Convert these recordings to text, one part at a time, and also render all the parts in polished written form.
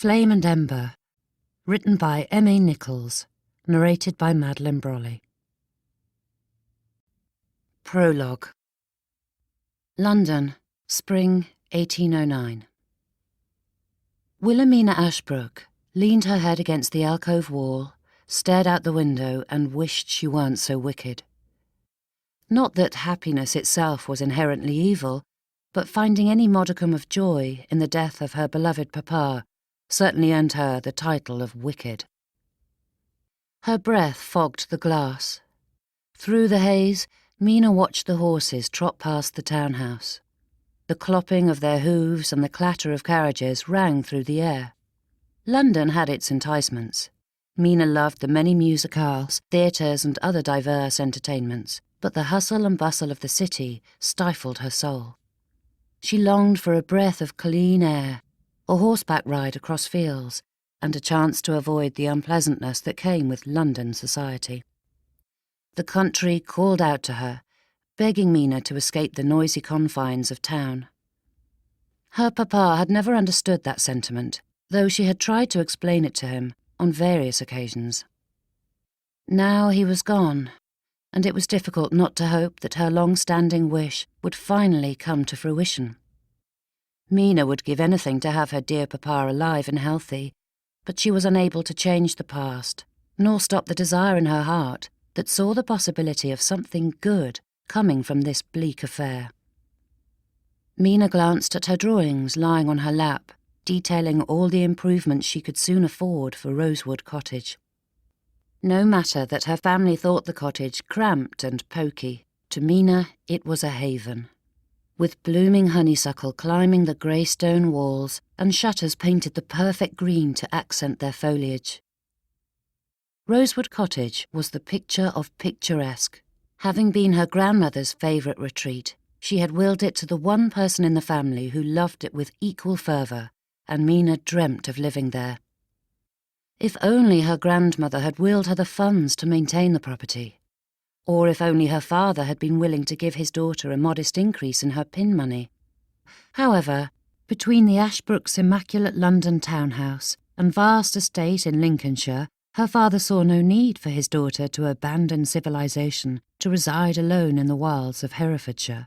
Flame and Ember, written by Nichols, narrated by Madeline Brolly. Prologue. London, Spring 1809. Mina Ashbrook leaned her head against the alcove wall, stared out the window and wished she weren't so wicked. Not that happiness itself was inherently evil, but finding any modicum of joy in the death of her beloved papa certainly earned her the title of wicked. Her breath fogged the glass. Through the haze, Mina watched the horses trot past the townhouse. The clopping of their hooves and the clatter of carriages rang through the air. London had its enticements. Mina loved the many musicales, theatres and other diverse entertainments, but the hustle and bustle of the city stifled her soul. She longed for a breath of clean air, a horseback ride across fields, and a chance to avoid the unpleasantness that came with London society. The country called out to her, begging Mina to escape the noisy confines of town. Her papa had never understood that sentiment, though she had tried to explain it to him on various occasions. Now he was gone, and it was difficult not to hope that her long-standing wish would finally come to fruition. Mina would give anything to have her dear papa alive and healthy, but she was unable to change the past, nor stop the desire in her heart that saw the possibility of something good coming from this bleak affair. Mina glanced at her drawings lying on her lap, detailing all the improvements she could soon afford for Rosewood Cottage. No matter that her family thought the cottage cramped and poky, to Mina it was a haven, with blooming honeysuckle climbing the grey stone walls and shutters painted the perfect green to accent their foliage. Rosewood Cottage was the picture of picturesque. Having been her grandmother's favourite retreat, she had willed it to the one person in the family who loved it with equal fervour, and Mina dreamt of living there. If only her grandmother had willed her the funds to maintain the property, or if only her father had been willing to give his daughter a modest increase in her pin money. However, between the Ashbrooks' immaculate London townhouse and vast estate in Lincolnshire, her father saw no need for his daughter to abandon civilization to reside alone in the wilds of Herefordshire.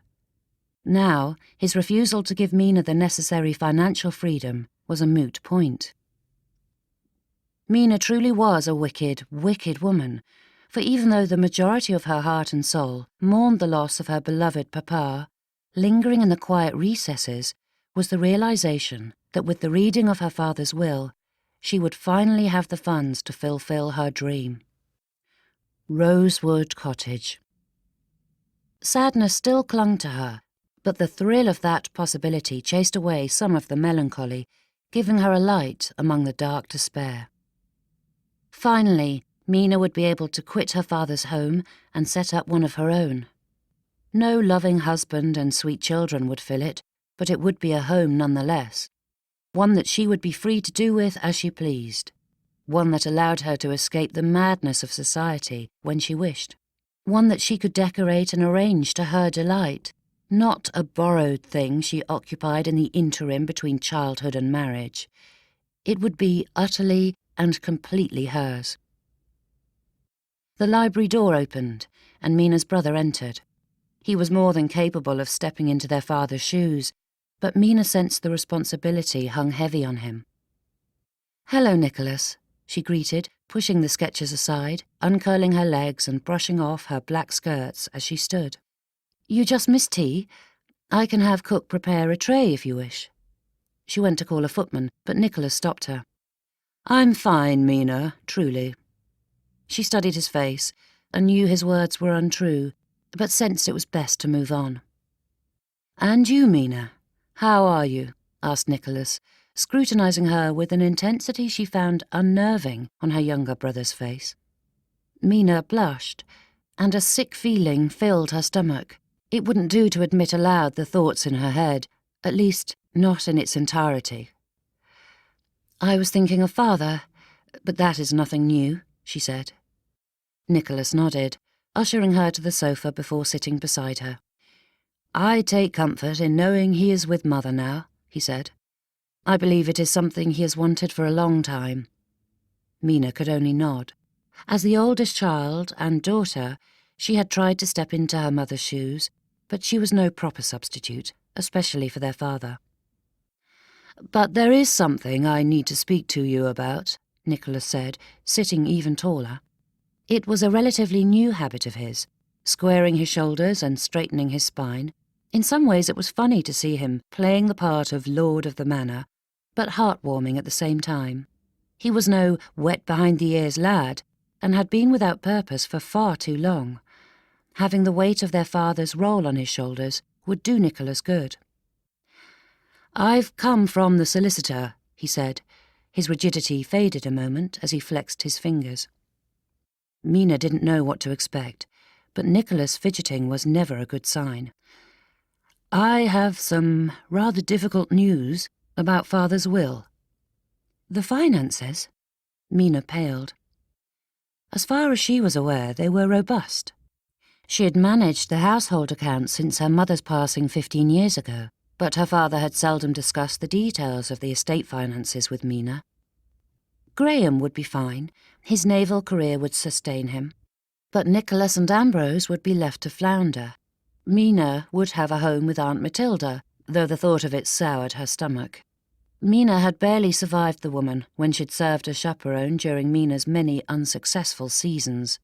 Now, his refusal to give Mina the necessary financial freedom was a moot point. Mina truly was a wicked, wicked woman, for even though the majority of her heart and soul mourned the loss of her beloved papa, lingering in the quiet recesses was the realization that with the reading of her father's will, she would finally have the funds to fulfill her dream. Rosewood Cottage. Sadness still clung to her, but the thrill of that possibility chased away some of the melancholy, giving her a light among the dark despair. Finally, Mina would be able to quit her father's home and set up one of her own. No loving husband and sweet children would fill it, but it would be a home nonetheless. One that she would be free to do with as she pleased. One that allowed her to escape the madness of society when she wished. One that she could decorate and arrange to her delight, not a borrowed thing she occupied in the interim between childhood and marriage. It would be utterly and completely hers. The library door opened, and Mina's brother entered. He was more than capable of stepping into their father's shoes, but Mina sensed the responsibility hung heavy on him. "Hello, Nicholas," she greeted, pushing the sketches aside, uncurling her legs and brushing off her black skirts as she stood. "You just missed tea? I can have cook prepare a tray if you wish." She went to call a footman, but Nicholas stopped her. "I'm fine, Mina, truly." She studied his face and knew his words were untrue, but sensed it was best to move on. "And you, Mina, how are you?" asked Nicholas, scrutinizing her with an intensity she found unnerving on her younger brother's face. Mina blushed, and a sick feeling filled her stomach. It wouldn't do to admit aloud the thoughts in her head, at least not in its entirety. "I was thinking of father, but that is nothing new," she said. Nicholas nodded, ushering her to the sofa before sitting beside her. "I take comfort in knowing he is with mother now," he said. I believe it is something he has wanted for a long time." Mina could only nod. As the oldest child and daughter, she had tried to step into her mother's shoes, but she was no proper substitute, especially for their father. "But there is something I need to speak to you about," Nicholas said, sitting even taller. It was a relatively new habit of his, squaring his shoulders and straightening his spine. In some ways it was funny to see him playing the part of Lord of the Manor, but heartwarming at the same time. He was no wet-behind-the-ears lad, and had been without purpose for far too long. Having the weight of their father's role on his shoulders would do Nicholas good. "I've come from the solicitor," he said. His rigidity faded a moment as he flexed his fingers. Mina didn't know what to expect, but Nicholas fidgeting was never a good sign. "I have some rather difficult news about Father's will." "The finances?" Mina paled. As far as she was aware, they were robust. She had managed the household accounts since her mother's passing 15 years ago, but her father had seldom discussed the details of the estate finances with Mina. Graham would be fine. His naval career would sustain him. But Nicholas and Ambrose would be left to flounder. Mina would have a home with Aunt Matilda, though the thought of it soured her stomach. Mina had barely survived the woman when she'd served as chaperone during Mina's many unsuccessful seasons.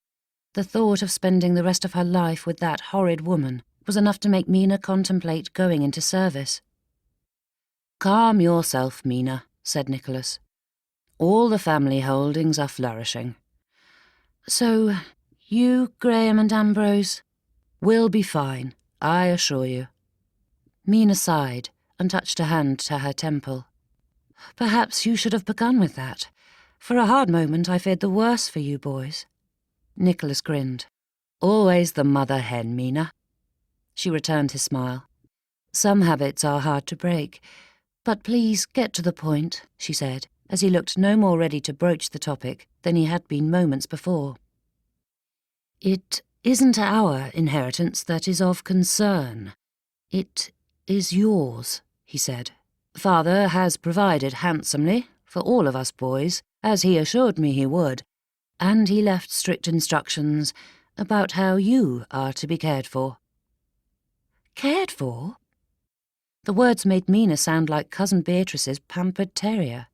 The thought of spending the rest of her life with that horrid woman was enough to make Mina contemplate going into service. "Calm yourself, Mina," said Nicholas. "All the family holdings are flourishing. So, you, Graham and Ambrose, will be fine, I assure you." Mina sighed and touched a hand to her temple. "Perhaps you should have begun with that. For a hard moment I feared the worst for you boys." Nicholas grinned. "Always the mother hen, Mina." She returned his smile. "Some habits are hard to break. But please get to the point," she said, as he looked no more ready to broach the topic than he had been moments before. "It isn't our inheritance that is of concern. It is yours," he said. "Father has provided handsomely for all of us boys, as he assured me he would, and he left strict instructions about how you are to be cared for." "Cared for?" The words made Mina sound like Cousin Beatrice's pampered terrier.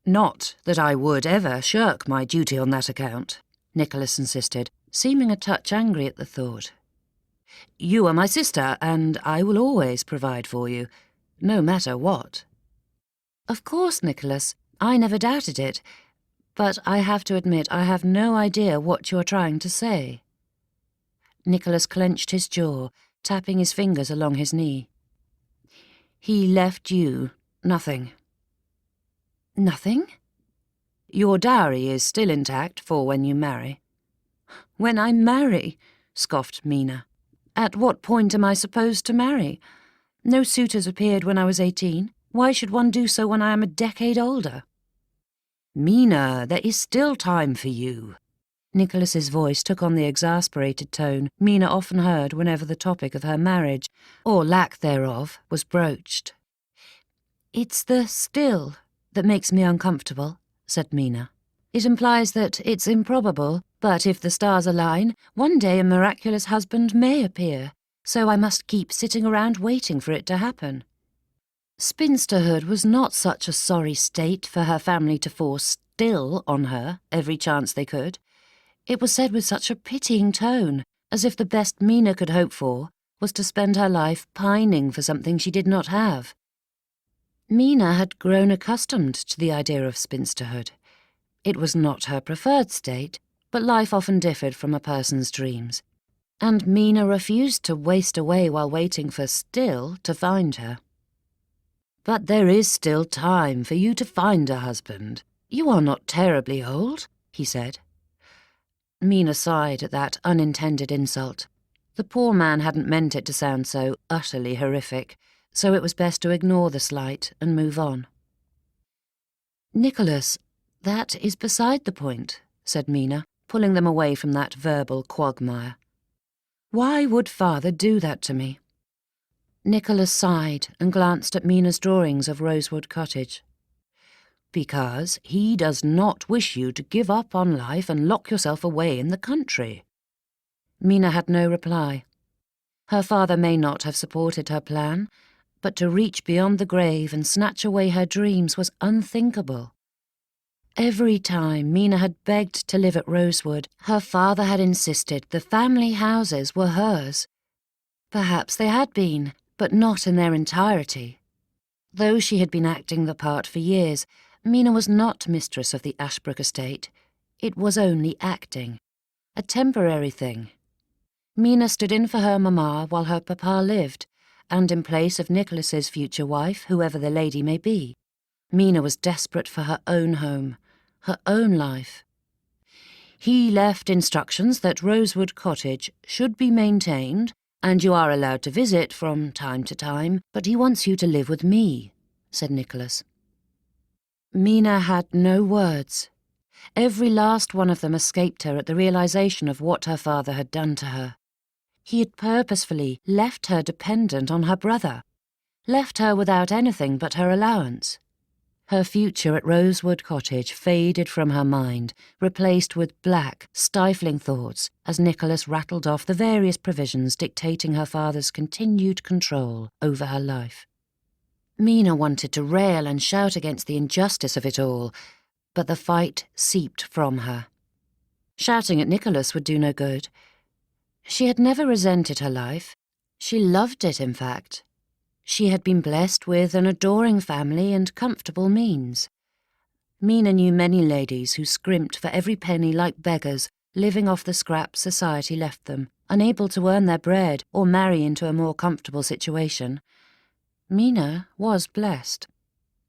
"Not that I would ever shirk my duty on that account," Nicholas insisted, seeming a touch angry at the thought. "You are my sister, and I will always provide for you, no matter what." "Of course, Nicholas, I never doubted it, but I have to admit I have no idea what you are trying to say." Nicholas clenched his jaw, tapping his fingers along his knee. "He left you nothing." "Nothing?" "Your dowry is still intact for when you marry." "When I marry?" scoffed Mina. "At what point am I supposed to marry? No suitors appeared when I was 18. Why should one do so when I am a decade older?" "Mina, there is still time for you." Nicholas's voice took on the exasperated tone Mina often heard whenever the topic of her marriage, or lack thereof, was broached. "It's the still that makes me uncomfortable," said Mina. "It implies that it's improbable, but if the stars align, one day a miraculous husband may appear, so I must keep sitting around waiting for it to happen." Spinsterhood was not such a sorry state for her family to force still on her every chance they could. It was said with such a pitying tone, as if the best Mina could hope for was to spend her life pining for something she did not have. Mina had grown accustomed to the idea of spinsterhood. It was not her preferred state, but life often differed from a person's dreams, and Mina refused to waste away while waiting for still to find her. "But there is still time for you to find a husband. You are not terribly old," he said. Mina sighed at that unintended insult. The poor man hadn't meant it to sound so utterly horrific, so it was best to ignore the slight and move on. "Nicholas, that is beside the point," said Mina, pulling them away from that verbal quagmire. "Why would Father do that to me?" Nicholas sighed and glanced at Mina's drawings of Rosewood Cottage. "Because he does not wish you to give up on life and lock yourself away in the country." Mina had no reply. Her father may not have supported her plan, but to reach beyond the grave and snatch away her dreams was unthinkable. Every time Mina had begged to live at Rosewood, her father had insisted the family houses were hers. Perhaps they had been, but not in their entirety. Though she had been acting the part for years, Mina was not mistress of the Ashbrook estate. It was only acting, a temporary thing. Mina stood in for her mamma while her papa lived, and in place of Nicholas's future wife, whoever the lady may be. Mina was desperate for her own home, her own life. "He left instructions that Rosewood Cottage should be maintained, and you are allowed to visit from time to time, but he wants you to live with me," said Nicholas. Mina had no words. Every last one of them escaped her at the realization of what her father had done to her. He had purposefully left her dependent on her brother, left her without anything but her allowance. Her future at Rosewood Cottage faded from her mind, replaced with black, stifling thoughts as Nicholas rattled off the various provisions dictating her father's continued control over her life. Mina wanted to rail and shout against the injustice of it all, but the fight seeped from her. Shouting at Nicholas would do no good. She had never resented her life. She loved it, in fact. She had been blessed with an adoring family and comfortable means. Mina knew many ladies who scrimped for every penny like beggars, living off the scraps society left them, unable to earn their bread or marry into a more comfortable situation. Mina was blessed.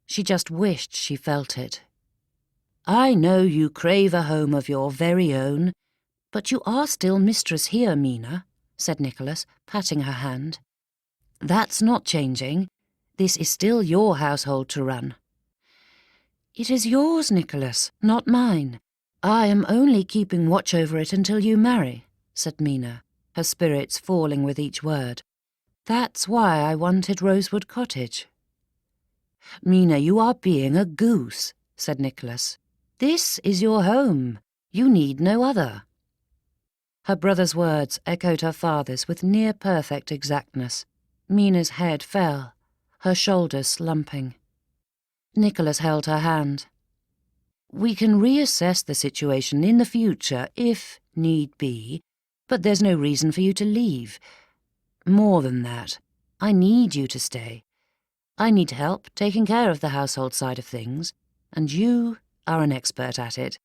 She just wished she felt it. "I know you crave a home of your very own, but you are still mistress here, Mina," said Nicholas, patting her hand. "That's not changing. This is still your household to run." "It is yours, Nicholas, not mine. I am only keeping watch over it until you marry," said Mina, her spirits falling with each word. "That's why I wanted Rosewood Cottage." "Mina, you are being a goose," said Nicholas. "This is your home. You need no other." Her brother's words echoed her father's with near-perfect exactness. Mina's head fell, her shoulders slumping. Nicholas held her hand. "We can reassess the situation in the future, if need be, but there's no reason for you to leave. More than that, I need you to stay. I need help taking care of the household side of things, and you are an expert at it.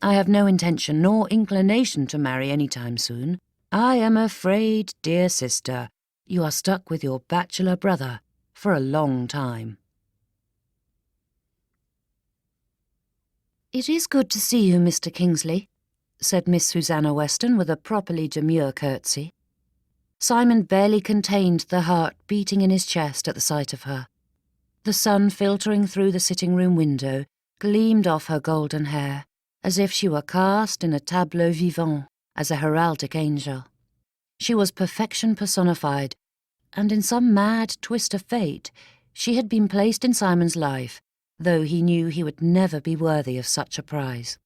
I have no intention nor inclination to marry any time soon. I am afraid, dear sister, you are stuck with your bachelor brother for a long time." "It is good to see you, Mr. Kingsley," said Miss Susanna Weston with a properly demure curtsy. Simon barely contained the heart beating in his chest at the sight of her. The sun filtering through the sitting-room window gleamed off her golden hair, as if she were cast in a tableau vivant as a heraldic angel. She was perfection personified, and in some mad twist of fate, she had been placed in Simon's life, though he knew he would never be worthy of such a prize.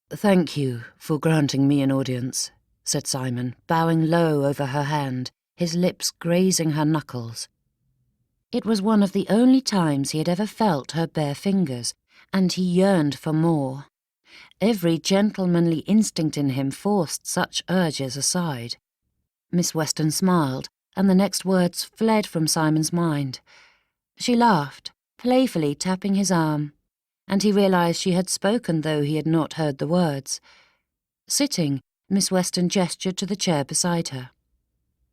"Thank you for granting me an audience," said Simon, bowing low over her hand, his lips grazing her knuckles. It was one of the only times he had ever felt her bare fingers, and he yearned for more. Every gentlemanly instinct in him forced such urges aside. Miss Weston smiled, and the next words fled from Simon's mind. She laughed, playfully tapping his arm, and he realized she had spoken though he had not heard the words. Sitting, Miss Weston gestured to the chair beside her.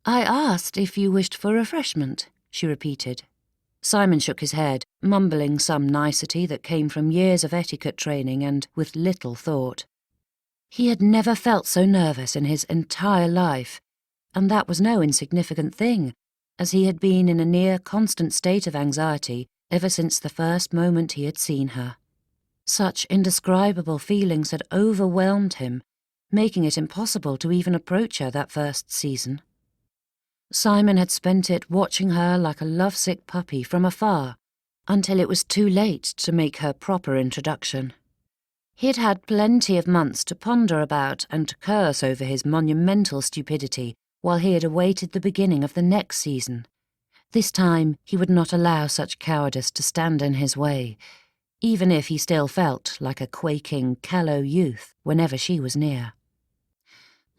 "I asked if you wished for refreshment," she repeated. Simon shook his head, mumbling some nicety that came from years of etiquette training and with little thought. He had never felt so nervous in his entire life, and that was no insignificant thing, as he had been in a near-constant state of anxiety ever since the first moment he had seen her. Such indescribable feelings had overwhelmed him, making it impossible to even approach her that first season. Simon had spent it watching her like a lovesick puppy from afar, until it was too late to make her proper introduction. He'd had plenty of months to ponder about and to curse over his monumental stupidity while he had awaited the beginning of the next season. This time he would not allow such cowardice to stand in his way, even if he still felt like a quaking, callow youth whenever she was near.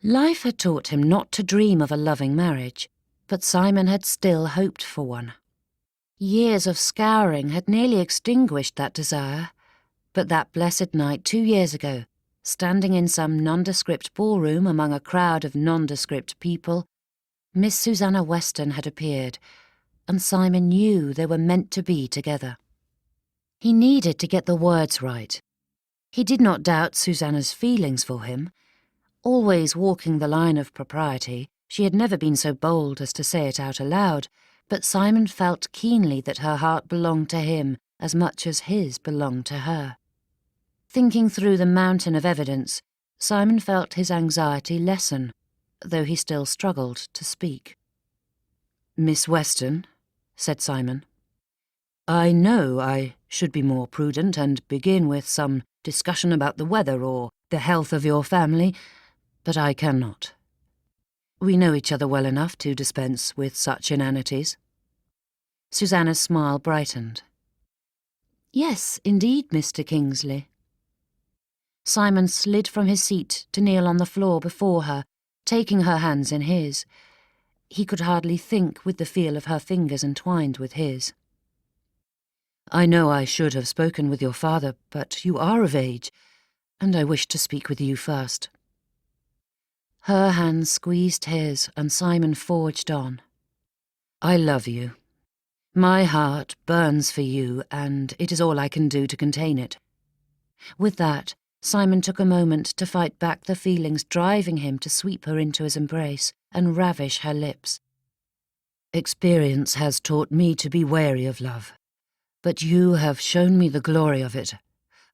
Life had taught him not to dream of a loving marriage, but Simon had still hoped for one. Years of scouring had nearly extinguished that desire, but that blessed night 2 years ago, standing in some nondescript ballroom among a crowd of nondescript people, Miss Susanna Weston had appeared, and Simon knew they were meant to be together. He needed to get the words right. He did not doubt Susanna's feelings for him. Always walking the line of propriety, she had never been so bold as to say it out aloud, but Simon felt keenly that her heart belonged to him as much as his belonged to her. Thinking through the mountain of evidence, Simon felt his anxiety lessen, though he still struggled to speak. "Miss Weston," said Simon, "I know I should be more prudent and begin with some discussion about the weather or the health of your family, but I cannot. We know each other well enough to dispense with such inanities." Susanna's smile brightened. "Yes, indeed, Mr. Kingsley." Simon slid from his seat to kneel on the floor before her, taking her hands in his. He could hardly think with the feel of her fingers entwined with his. "I know I should have spoken with your father, but you are of age, and I wish to speak with you first." Her hands squeezed his, and Simon forged on. "I love you. My heart burns for you, and it is all I can do to contain it." With that, Simon took a moment to fight back the feelings driving him to sweep her into his embrace and ravish her lips. "Experience has taught me to be wary of love, but you have shown me the glory of it.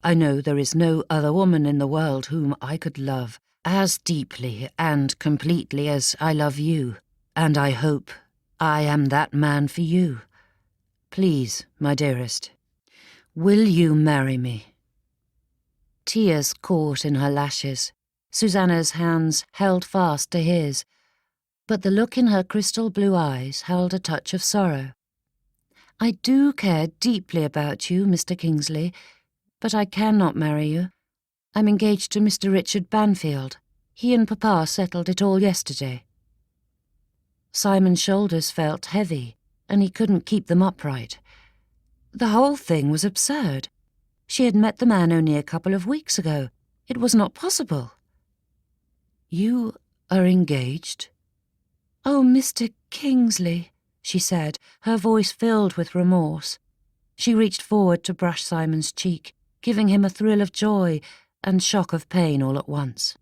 I know there is no other woman in the world whom I could love as deeply and completely as I love you, and I hope I am that man for you. Please, my dearest, will you marry me?" Tears caught in her lashes. Susanna's hands held fast to his, but the look in her crystal blue eyes held a touch of sorrow. "I do care deeply about you, Mr. Kingsley, but I cannot marry you. I'm engaged to Mr. Richard Banfield. He and Papa settled it all yesterday." Simon's shoulders felt heavy, and he couldn't keep them upright. The whole thing was absurd. She had met the man only a couple of weeks ago. It was not possible. "You are engaged?" "Oh, Mr. Kingsley," she said, her voice filled with remorse. She reached forward to brush Simon's cheek, giving him a thrill of joy and shock of pain all at once.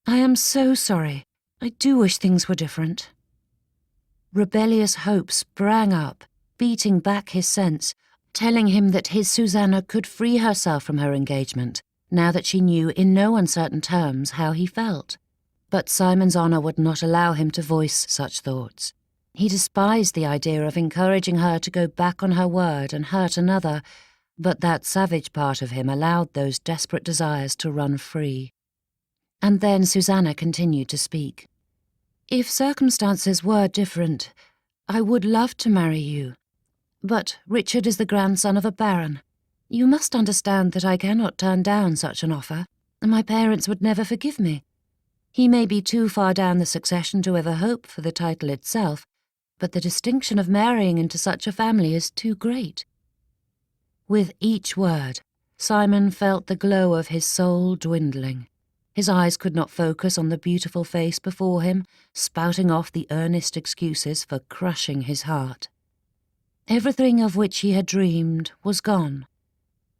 "I am so sorry. I do wish things were different." Rebellious hope sprang up, beating back his sense, telling him that his Susanna could free herself from her engagement, now that she knew in no uncertain terms how he felt. But Simon's honour would not allow him to voice such thoughts. He despised the idea of encouraging her to go back on her word and hurt another, but that savage part of him allowed those desperate desires to run free. And then Susanna continued to speak. "If circumstances were different, I would love to marry you. But Richard is the grandson of a baron. You must understand that I cannot turn down such an offer. My parents would never forgive me. He may be too far down the succession to ever hope for the title itself, but the distinction of marrying into such a family is too great." With each word, Simon felt the glow of his soul dwindling. His eyes could not focus on the beautiful face before him, spouting off the earnest excuses for crushing his heart. Everything of which he had dreamed was gone.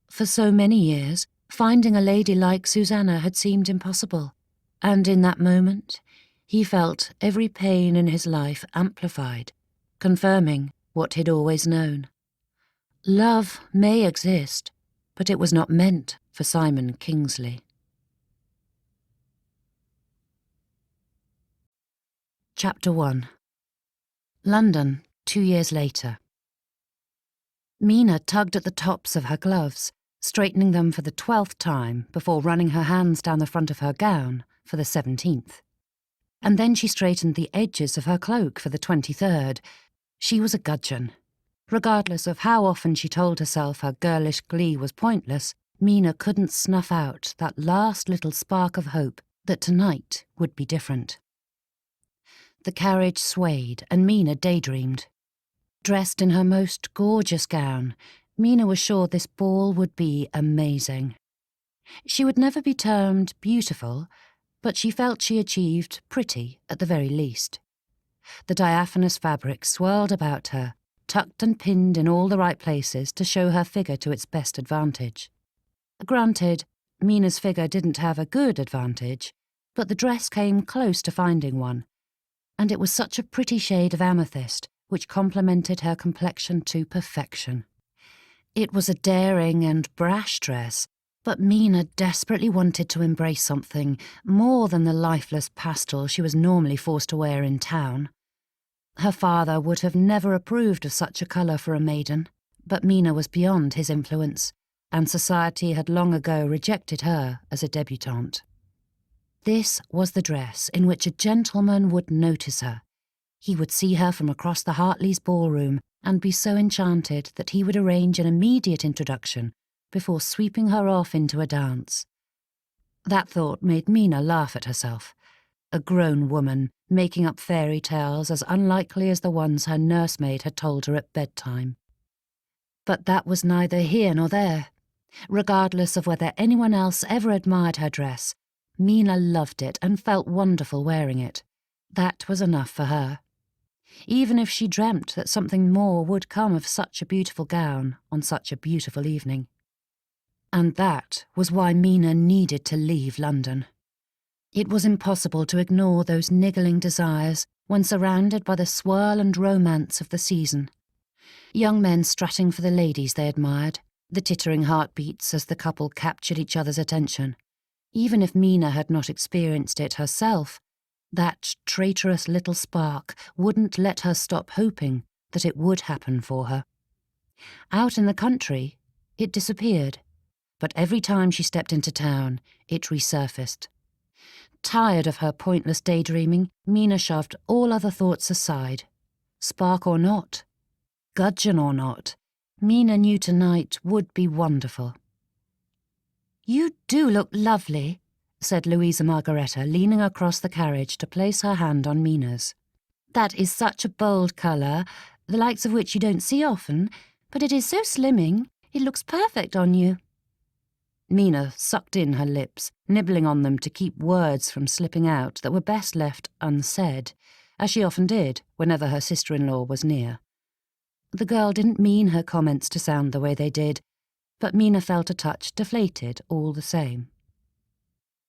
For so many years, finding a lady like Susanna had seemed impossible, and in that moment he felt every pain in his life amplified, confirming what he'd always known. Love may exist, but it was not meant for Simon Kingsley. Chapter 1. London, 2 years later. Mina tugged at the tops of her gloves, straightening them for the 12th time before running her hands down the front of her gown for the 17th. And then she straightened the edges of her cloak for the 23rd. She was a gudgeon. Regardless of how often she told herself her girlish glee was pointless, Mina couldn't snuff out that last little spark of hope that tonight would be different. The carriage swayed and Mina daydreamed. Dressed in her most gorgeous gown, Mina was sure this ball would be amazing. She would never be termed beautiful, but she felt she achieved pretty at the very least. The diaphanous fabric swirled about her, tucked and pinned in all the right places to show her figure to its best advantage. Granted, Mina's figure didn't have a good advantage, but the dress came close to finding one, and it was such a pretty shade of amethyst, which complemented her complexion to perfection. It was a daring and brash dress, but Mina desperately wanted to embrace something more than the lifeless pastel she was normally forced to wear in town. Her father would have never approved of such a colour for a maiden, but Mina was beyond his influence, and society had long ago rejected her as a debutante. This was the dress in which a gentleman would notice her. He would see her from across the Hartleys' ballroom and be so enchanted that he would arrange an immediate introduction before sweeping her off into a dance. That thought made Mina laugh at herself. A grown woman making up fairy tales as unlikely as the ones her nursemaid had told her at bedtime. But that was neither here nor there. Regardless of whether anyone else ever admired her dress, Mina loved it and felt wonderful wearing it. That was enough for her. Even if she dreamt that something more would come of such a beautiful gown on such a beautiful evening. And that was why Mina needed to leave London. It was impossible to ignore those niggling desires when surrounded by the swirl and romance of the season. Young men strutting for the ladies they admired, the tittering heartbeats as the couple captured each other's attention. Even if Mina had not experienced it herself, that traitorous little spark wouldn't let her stop hoping that it would happen for her. Out in the country, it disappeared, but every time she stepped into town, it resurfaced. Tired of her pointless daydreaming, Mina shoved all other thoughts aside. Spark or not, gudgeon or not, Mina knew tonight would be wonderful. "You do look lovely," said Louisa Margaretta, leaning across the carriage to place her hand on Mina's. "That is such a bold colour, the likes of which you don't see often, but it is so slimming, it looks perfect on you." Mina sucked in her lips, nibbling on them to keep words from slipping out that were best left unsaid, as she often did whenever her sister-in-law was near. The girl didn't mean her comments to sound the way they did, but Mina felt a touch deflated all the same.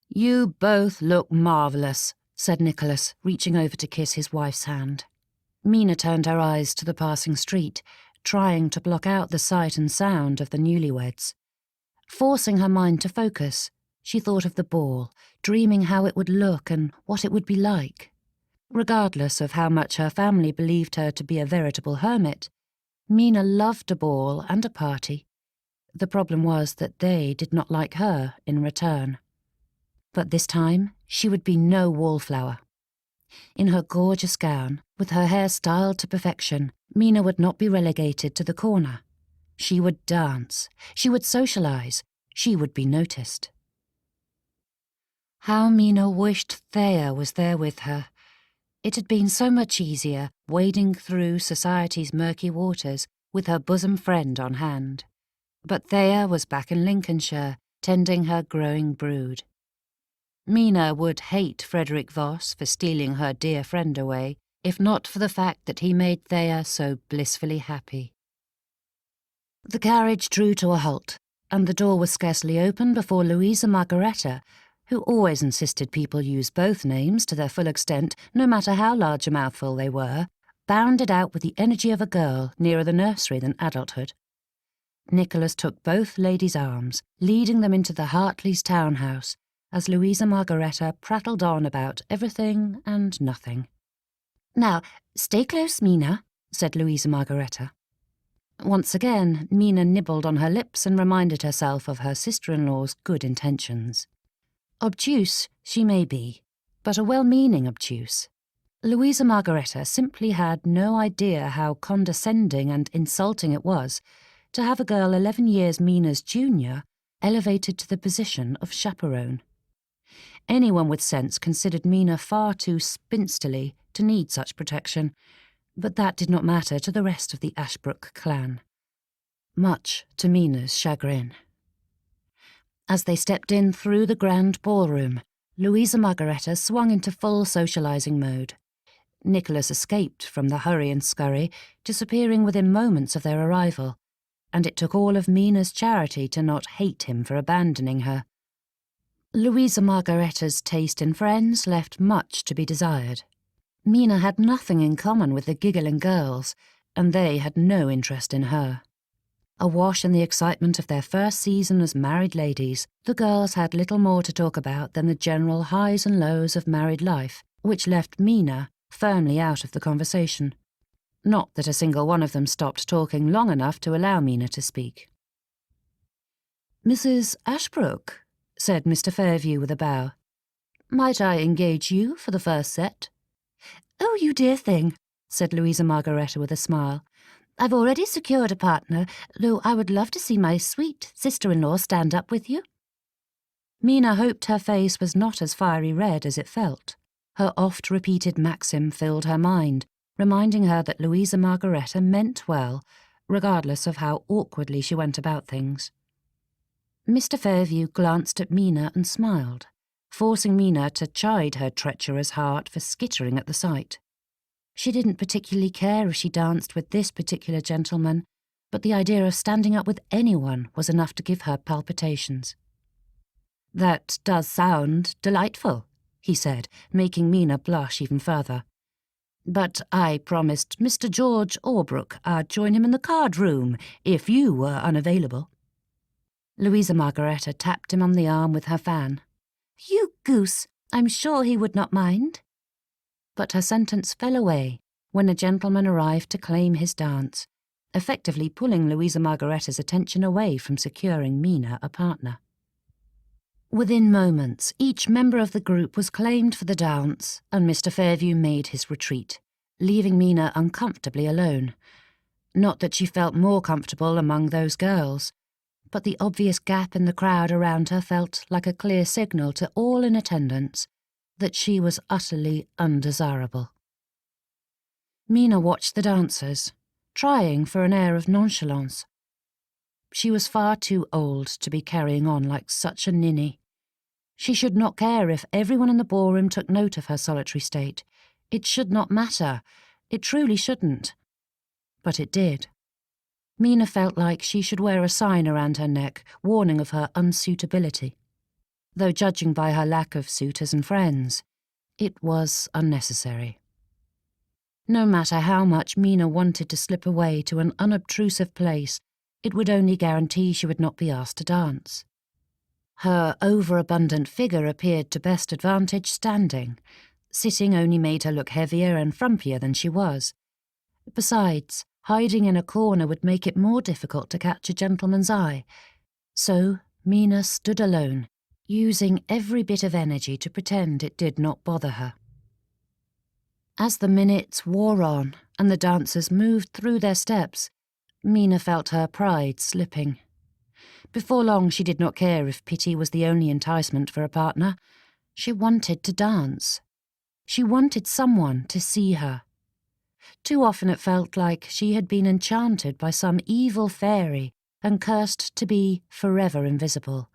"You both look marvellous," said Nicholas, reaching over to kiss his wife's hand. Mina turned her eyes to the passing street, trying to block out the sight and sound of the newlyweds. Forcing her mind to focus, she thought of the ball, dreaming how it would look and what it would be like. Regardless of how much her family believed her to be a veritable hermit, Mina loved a ball and a party. The problem was that they did not like her in return. But this time, she would be no wallflower. In her gorgeous gown, with her hair styled to perfection, Mina would not be relegated to the corner. She would dance, she would socialise, she would be noticed. How Mina wished Thea was there with her. It had been so much easier wading through society's murky waters with her bosom friend on hand. But Thea was back in Lincolnshire, tending her growing brood. Mina would hate Frederick Voss for stealing her dear friend away, if not for the fact that he made Thea so blissfully happy. The carriage drew to a halt, and the door was scarcely open before Louisa Margaretta, who always insisted people use both names to their full extent, no matter how large a mouthful they were, bounded out with the energy of a girl nearer the nursery than adulthood. Nicholas took both ladies' arms, leading them into the Hartleys' townhouse, as Louisa Margaretta prattled on about everything and nothing. "Now, stay close, Mina," said Louisa Margaretta. Once again, Mina nibbled on her lips and reminded herself of her sister-in-law's good intentions. Obtuse she may be, but a well-meaning obtuse. Louisa Margaretta simply had no idea how condescending and insulting it was to have a girl 11 years Mina's junior elevated to the position of chaperone. Anyone with sense considered Mina far too spinsterly to need such protection, but that did not matter to the rest of the Ashbrook clan. Much to Mina's chagrin. As they stepped in through the grand ballroom, Louisa Margaretta swung into full socializing mode. Nichols escaped from the hurry and scurry, disappearing within moments of their arrival, and it took all of Mina's charity to not hate him for abandoning her. Louisa Margaretta's taste in friends left much to be desired. Mina had nothing in common with the giggling girls, and they had no interest in her. Awash in the excitement of their first season as married ladies, the girls had little more to talk about than the general highs and lows of married life, which left Mina firmly out of the conversation. Not that a single one of them stopped talking long enough to allow Mina to speak. "Mrs. Ashbrook," said Mr. Fairview with a bow. "Might I engage you for the first set?" "Oh, you dear thing," said Louisa Margaretta with a smile. "I've already secured a partner, though I would love to see my sweet sister-in-law stand up with you." Mina hoped her face was not as fiery red as it felt. Her oft-repeated maxim filled her mind, reminding her that Louisa Margaretta meant well, regardless of how awkwardly she went about things. Mr. Fairview glanced at Mina and smiled, forcing Mina to chide her treacherous heart for skittering at the sight. She didn't particularly care if she danced with this particular gentleman, but the idea of standing up with anyone was enough to give her palpitations. "That does sound delightful," he said, making Mina blush even further. "But I promised Mr. George Albrook I'd join him in the card room if you were unavailable." Louisa Margaretta tapped him on the arm with her fan. "You goose! I'm sure he would not mind." But her sentence fell away when a gentleman arrived to claim his dance, effectively pulling Louisa Margaretta's attention away from securing Mina a partner. Within moments, each member of the group was claimed for the dance, and Mr. Fairview made his retreat, leaving Mina uncomfortably alone. Not that she felt more comfortable among those girls, but the obvious gap in the crowd around her felt like a clear signal to all in attendance that she was utterly undesirable. Mina watched the dancers, trying for an air of nonchalance. She was far too old to be carrying on like such a ninny. She should not care if everyone in the ballroom took note of her solitary state. It should not matter. It truly shouldn't. But it did. Mina felt like she should wear a sign around her neck, warning of her unsuitability. Though judging by her lack of suitors and friends, it was unnecessary. No matter how much Mina wanted to slip away to an unobtrusive place, it would only guarantee she would not be asked to dance. Her overabundant figure appeared to best advantage standing. Sitting only made her look heavier and frumpier than she was. Besides, hiding in a corner would make it more difficult to catch a gentleman's eye. So Mina stood alone, using every bit of energy to pretend it did not bother her. As the minutes wore on and the dancers moved through their steps, Mina felt her pride slipping. Before long she did not care if pity was the only enticement for a partner. She wanted to dance. She wanted someone to see her. Too often it felt like she had been enchanted by some evil fairy and cursed to be forever invisible.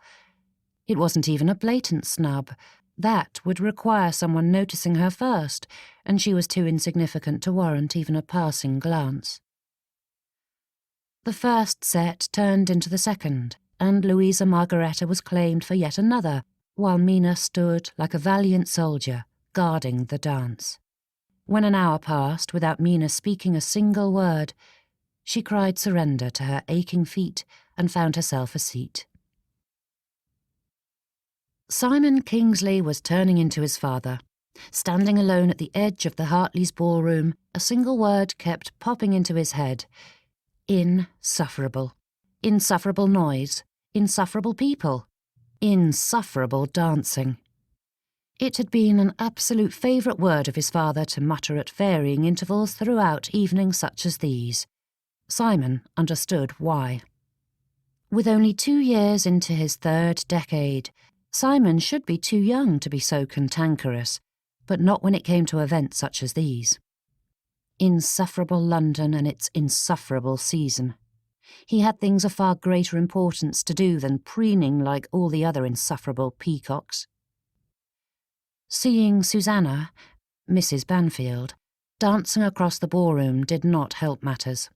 It wasn't even a blatant snub. That would require someone noticing her first, and she was too insignificant to warrant even a passing glance. The first set turned into the second, and Louisa Margaretta was claimed for yet another, while Mina stood like a valiant soldier, guarding the dance. When an hour passed without Mina speaking a single word, she cried surrender to her aching feet and found herself a seat. Simon Kingsley was turning into his father, Standing alone at the edge of the Hartleys' ballroom, a single word kept popping into his head. Insufferable. Insufferable noise. Insufferable people. Insufferable dancing. It had been an absolute favourite word of his father to mutter at varying intervals throughout evenings such as these. Simon understood why. With only 2 years into his 3rd decade, Simon should be too young to be so cantankerous, but not when it came to events such as these. Insufferable London and its insufferable season. He had things of far greater importance to do than preening like all the other insufferable peacocks. Seeing Susanna, Mrs. Banfield, dancing across the ballroom did not help matters.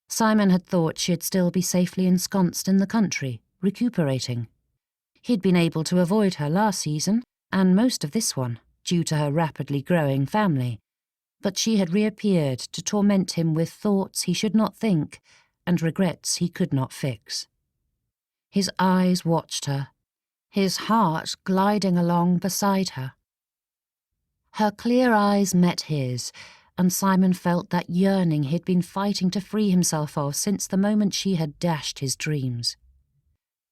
Simon had thought she'd still be safely ensconced in the country, recuperating. He'd been able to avoid her last season, and most of this one, due to her rapidly growing family, but she had reappeared to torment him with thoughts he should not think and regrets he could not fix. His eyes watched her, his heart gliding along beside her. Her clear eyes met his, and Simon felt that yearning he'd been fighting to free himself of since the moment she had dashed his dreams.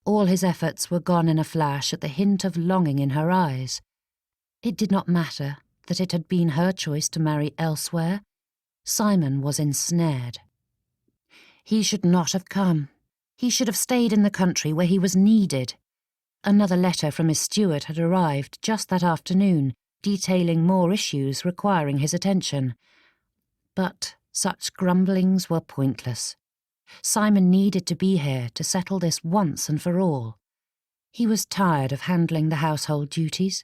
All his efforts were gone in a flash at the hint of longing in her eyes. It did not matter that it had been her choice to marry elsewhere. Simon was ensnared. He should not have come. He should have stayed in the country where he was needed. Another letter from his steward had arrived just that afternoon, detailing more issues requiring his attention. But such grumblings were pointless. Simon needed to be here to settle this once and for all. He was tired of handling the household duties.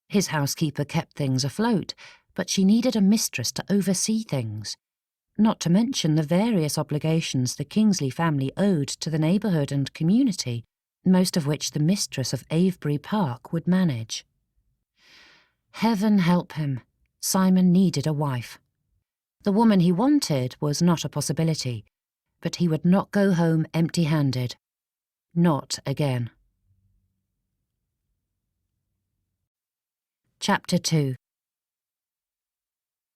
His housekeeper kept things afloat, but she needed a mistress to oversee things, not to mention the various obligations the Kingsley family owed to the neighbourhood and community, most of which the mistress of Avebury Park would manage. Heaven help him, Simon needed a wife. The woman he wanted was not a possibility, but he would not go home empty-handed. Not again. Chapter 2.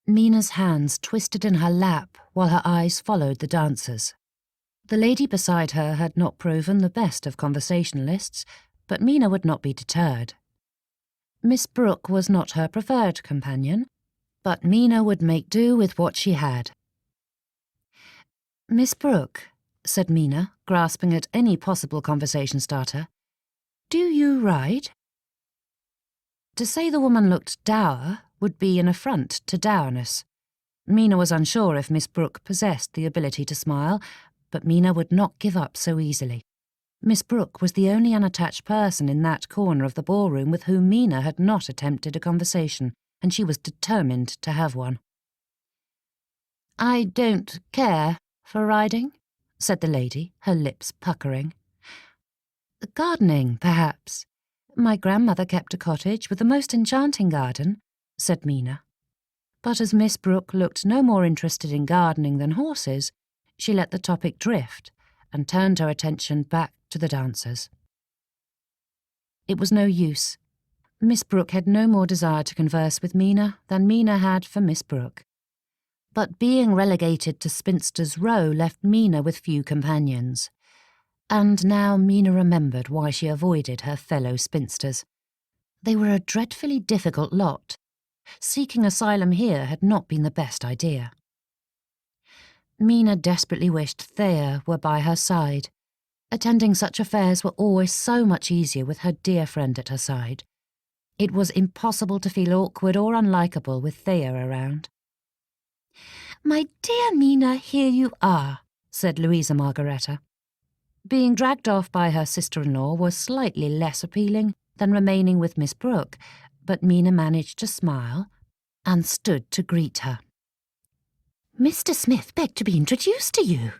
Mina's hands twisted in her lap while her eyes followed the dancers. The lady beside her had not proven the best of conversationalists, but Mina would not be deterred. Miss Brooke was not her preferred companion, but Mina would make do with what she had. "Miss Brooke," said Mina, grasping at any possible conversation starter, "do you ride?" To say the woman looked dour would be an affront to dourness. Mina was unsure if Miss Brooke possessed the ability to smile, but Mina would not give up so easily. Miss Brooke was the only unattached person in that corner of the ballroom with whom Mina had not attempted a conversation, and she was determined to have one. "I don't care for riding," said the lady, her lips puckering. "Gardening, perhaps. My grandmother kept a cottage with the most enchanting garden," said Mina. But as Miss Brooke looked no more interested in gardening than horses, she let the topic drift and turned her attention back to the dancers. It was no use. Miss Brooke had no more desire to converse with Mina than Mina had for Miss Brooke. But being relegated to Spinster's Row left Mina with few companions. And now Mina remembered why she avoided her fellow spinsters. They were a dreadfully difficult lot. Seeking asylum here had not been the best idea. Mina desperately wished Thea were by her side. Attending such affairs were always so much easier with her dear friend at her side. It was impossible to feel awkward or unlikable with Thea around. "My dear Mina, here you are," said Louisa Margaretta. Being dragged off by her sister-in-law was slightly less appealing than remaining with Miss Brooke, but Mina managed to smile and stood to greet her. "Mr. Smith begged to be introduced to you,"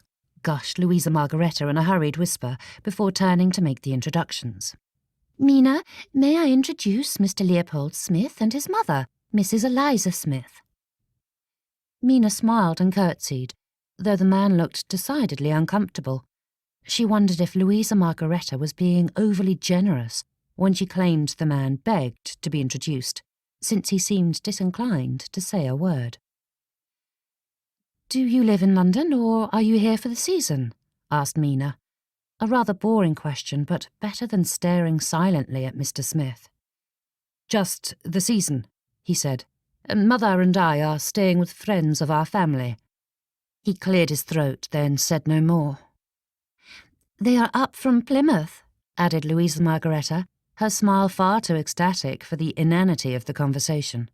gushed Louisa Margaretta in a hurried whisper before turning to make the introductions. "Mina, may I introduce Mr. Leopold Smith and his mother, Mrs. Eliza Smith?" Mina smiled and curtsied, though the man looked decidedly uncomfortable. She wondered if Louisa Margaretta was being overly generous when she claimed the man begged to be introduced. since he seemed disinclined to say a word. "Do you live in London, or are you here for the season?" asked Mina. A rather boring question, but better than staring silently at Mr. Smith. "Just the season," he said. "Mother and I are staying with friends of our family." He cleared his throat, then said no more. "They are up from Plymouth," added Louisa Margaretta, her smile far too ecstatic for the inanity of the conversation.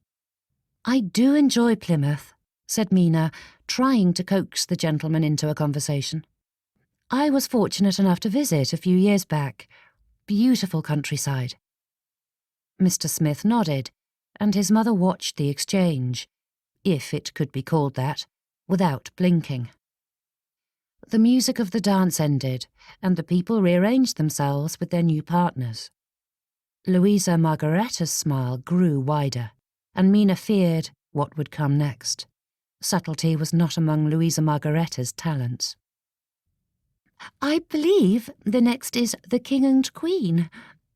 "I do enjoy Plymouth," said Mina, trying to coax the gentleman into a conversation. "I was fortunate enough to visit a few years back. Beautiful countryside." Mr. Smith nodded, and his mother watched the exchange, if it could be called that, without blinking. The music of the dance ended, and the people rearranged themselves with their new partners. Louisa Margaretta's smile grew wider, and Mina feared what would come next. Subtlety was not among Louisa Margaretta's talents. "I believe the next is the King and Queen.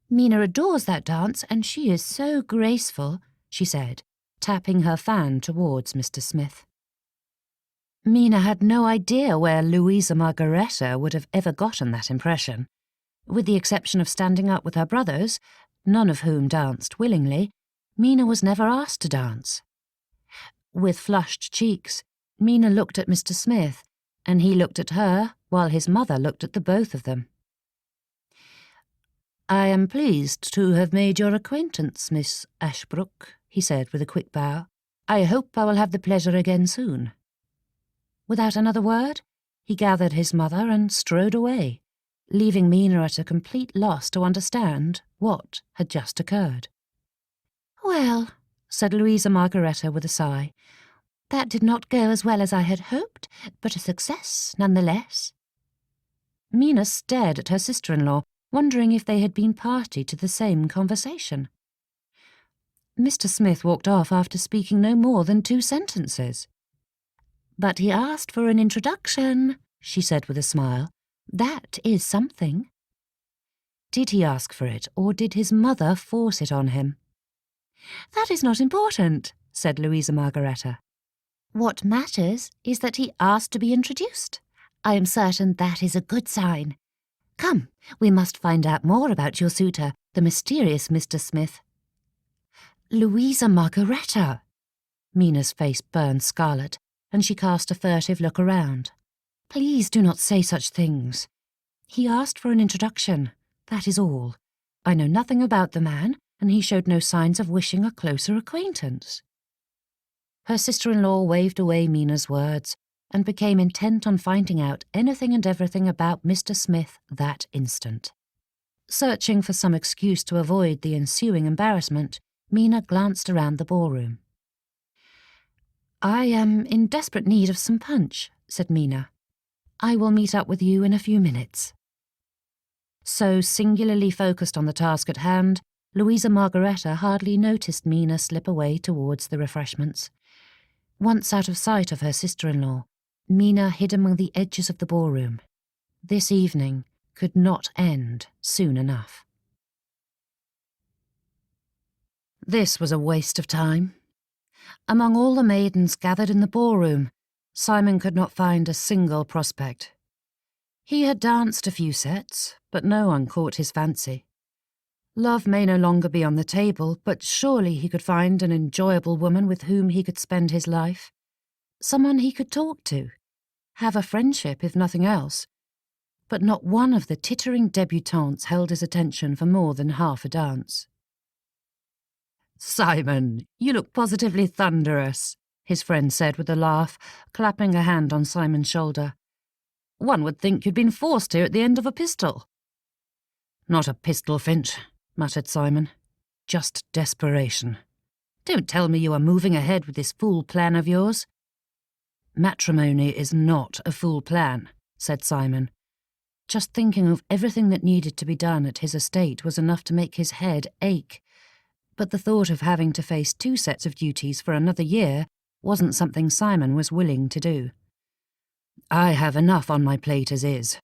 Mina adores that dance, and she is so graceful," she said, tapping her fan towards Mr. Smith. Mina had no idea where Louisa Margaretta would have ever gotten that impression. With the exception of standing up with her brothers, none of whom danced willingly, Mina was never asked to dance. With flushed cheeks, Mina looked at Mr. Smith, and he looked at her while his mother looked at the both of them. "I am pleased to have made your acquaintance, Miss Ashbrook," he said with a quick bow. "I hope I will have the pleasure again soon." Without another word, he gathered his mother and strode away, leaving Mina at a complete loss to understand what had just occurred. "Well," said Louisa Margaretta with a sigh, "that did not go as well as I had hoped, but a success nonetheless." Mina stared at her sister-in-law, wondering if they had been party to the same conversation. Mr. Smith walked off after speaking no more than 2 sentences. "But he asked for an introduction," she said with a smile. "That is something." Did he ask for it, or did his mother force it on him? "That is not important," said Louisa Margaretta. "What matters is that he asked to be introduced. I am certain that is a good sign. Come, we must find out more about your suitor, the mysterious Mr. Smith." "Louisa Margaretta!" Mina's face burned scarlet, and she cast a furtive look around. "Please do not say such things. He asked for an introduction, that is all. I know nothing about the man, and he showed no signs of wishing a closer acquaintance." Her sister-in-law waved away Mina's words, and became intent on finding out anything and everything about Mr. Smith that instant. Searching for some excuse to avoid the ensuing embarrassment, Mina glanced around the ballroom. "I am in desperate need of some punch," said Mina. "I will meet up with you in a few minutes." So singularly focused on the task at hand, Louisa Margaretta hardly noticed Mina slip away towards the refreshments. Once out of sight of her sister-in-law, Mina hid among the edges of the ballroom. This evening could not end soon enough. This was a waste of time. Among all the maidens gathered in the ballroom, Simon could not find a single prospect. He had danced a few sets, but no one caught his fancy. Love may no longer be on the table, but surely he could find an enjoyable woman with whom he could spend his life. Someone he could talk to, have a friendship if nothing else. But not one of the tittering debutantes held his attention for more than half a dance. "Simon, you look positively thunderous," his friend said with a laugh, clapping a hand on Simon's shoulder. "One would think you'd been forced here at the end of a pistol." "Not a pistol, Finch," muttered Simon. "Just desperation. Don't tell me you are moving ahead with this fool plan of yours." "Matrimony is not a fool plan," said Simon. Just thinking of everything that needed to be done at his estate was enough to make his head ache. But the thought of having to face 2 sets of duties for another year wasn't something Simon was willing to do. "I have enough on my plate as is.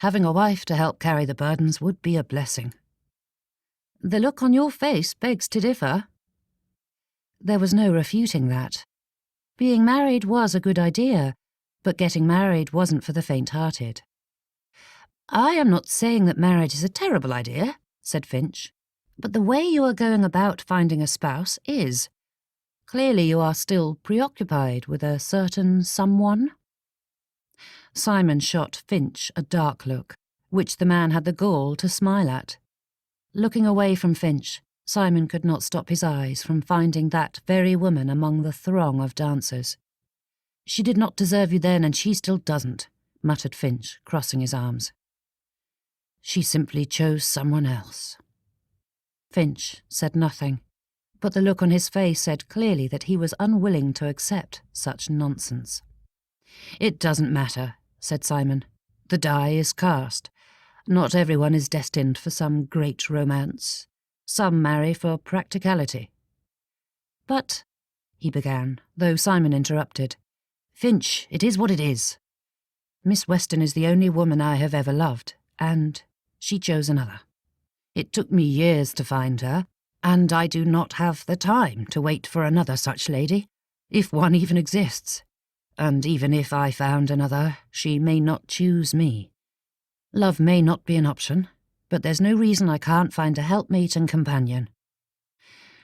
Having a wife to help carry the burdens would be a blessing." "The look on your face begs to differ." There was no refuting that. Being married was a good idea, but getting married wasn't for the faint-hearted. "I am not saying that marriage is a terrible idea," said Finch, "but the way you are going about finding a spouse is. Clearly you are still preoccupied with a certain someone." Simon shot Finch a dark look, which the man had the gall to smile at. Looking away from Finch, Simon could not stop his eyes from finding that very woman among the throng of dancers. "She did not deserve you then, and she still doesn't," muttered Finch, crossing his arms. "She simply chose someone else." Finch said nothing, but the look on his face said clearly that he was unwilling to accept such nonsense. "It doesn't matter," said Simon. "The die is cast. Not everyone is destined for some great romance. Some marry for practicality." "But," he began, though Simon interrupted. "Finch, it is what it is. Miss Weston is the only woman I have ever loved, and she chose another. It took me years to find her, and I do not have the time to wait for another such lady, if one even exists. And even if I found another, she may not choose me. Love may not be an option, but there's no reason I can't find a helpmate and companion."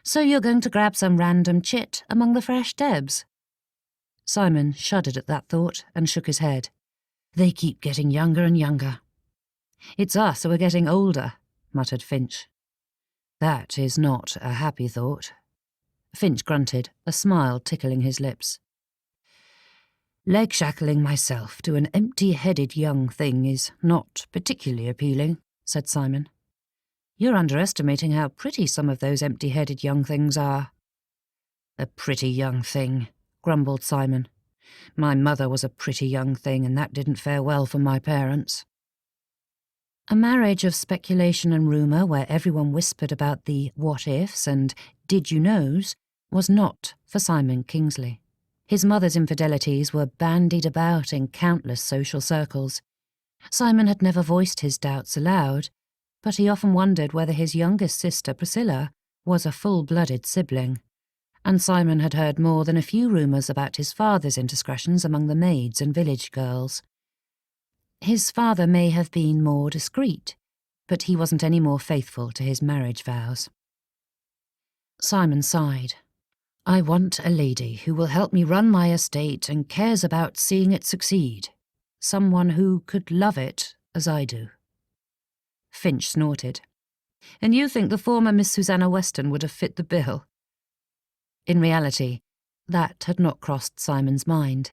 "So you're going to grab some random chit among the fresh debs?" Simon shuddered at that thought and shook his head. "They keep getting younger and younger." "It's us who are getting older," muttered Finch. "That is not a happy thought." Finch grunted, a smile tickling his lips. "Leg-shackling myself to an empty-headed young thing is not particularly appealing," said Simon. "You're underestimating how pretty some of those empty-headed young things are." "A pretty young thing," grumbled Simon. "My mother was a pretty young thing, and that didn't fare well for my parents." A marriage of speculation and rumour where everyone whispered about the what-ifs and did-you-knows was not for Simon Kingsley. His mother's infidelities were bandied about in countless social circles. Simon had never voiced his doubts aloud, but he often wondered whether his youngest sister, Priscilla, was a full-blooded sibling, and Simon had heard more than a few rumours about his father's indiscretions among the maids and village girls. His father may have been more discreet, but he wasn't any more faithful to his marriage vows. Simon sighed. "I want a lady who will help me run my estate and cares about seeing it succeed. Someone who could love it as I do." Finch snorted. "And you think the former Miss Susanna Weston would have fit the bill?" In reality, that had not crossed Simon's mind.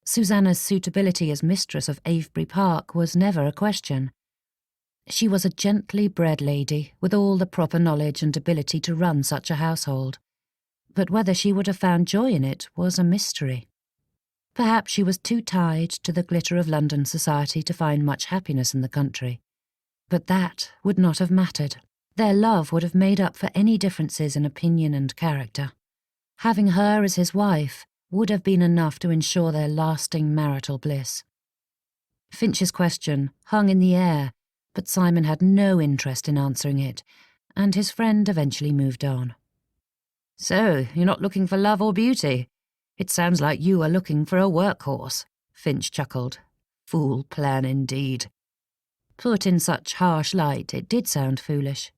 Susanna's suitability as mistress of Avebury Park was never a question. She was a gently bred lady with all the proper knowledge and ability to run such a household, but whether she would have found joy in it was a mystery. Perhaps she was too tied to the glitter of London society to find much happiness in the country, but that would not have mattered. Their love would have made up for any differences in opinion and character. Having her as his wife would have been enough to ensure their lasting marital bliss. Finch's question hung in the air, but Simon had no interest in answering it, and his friend eventually moved on. "So, you're not looking for love or beauty? It sounds like you are looking for a workhorse," Finch chuckled. "Fool plan indeed." Put in such harsh light, it did sound foolish.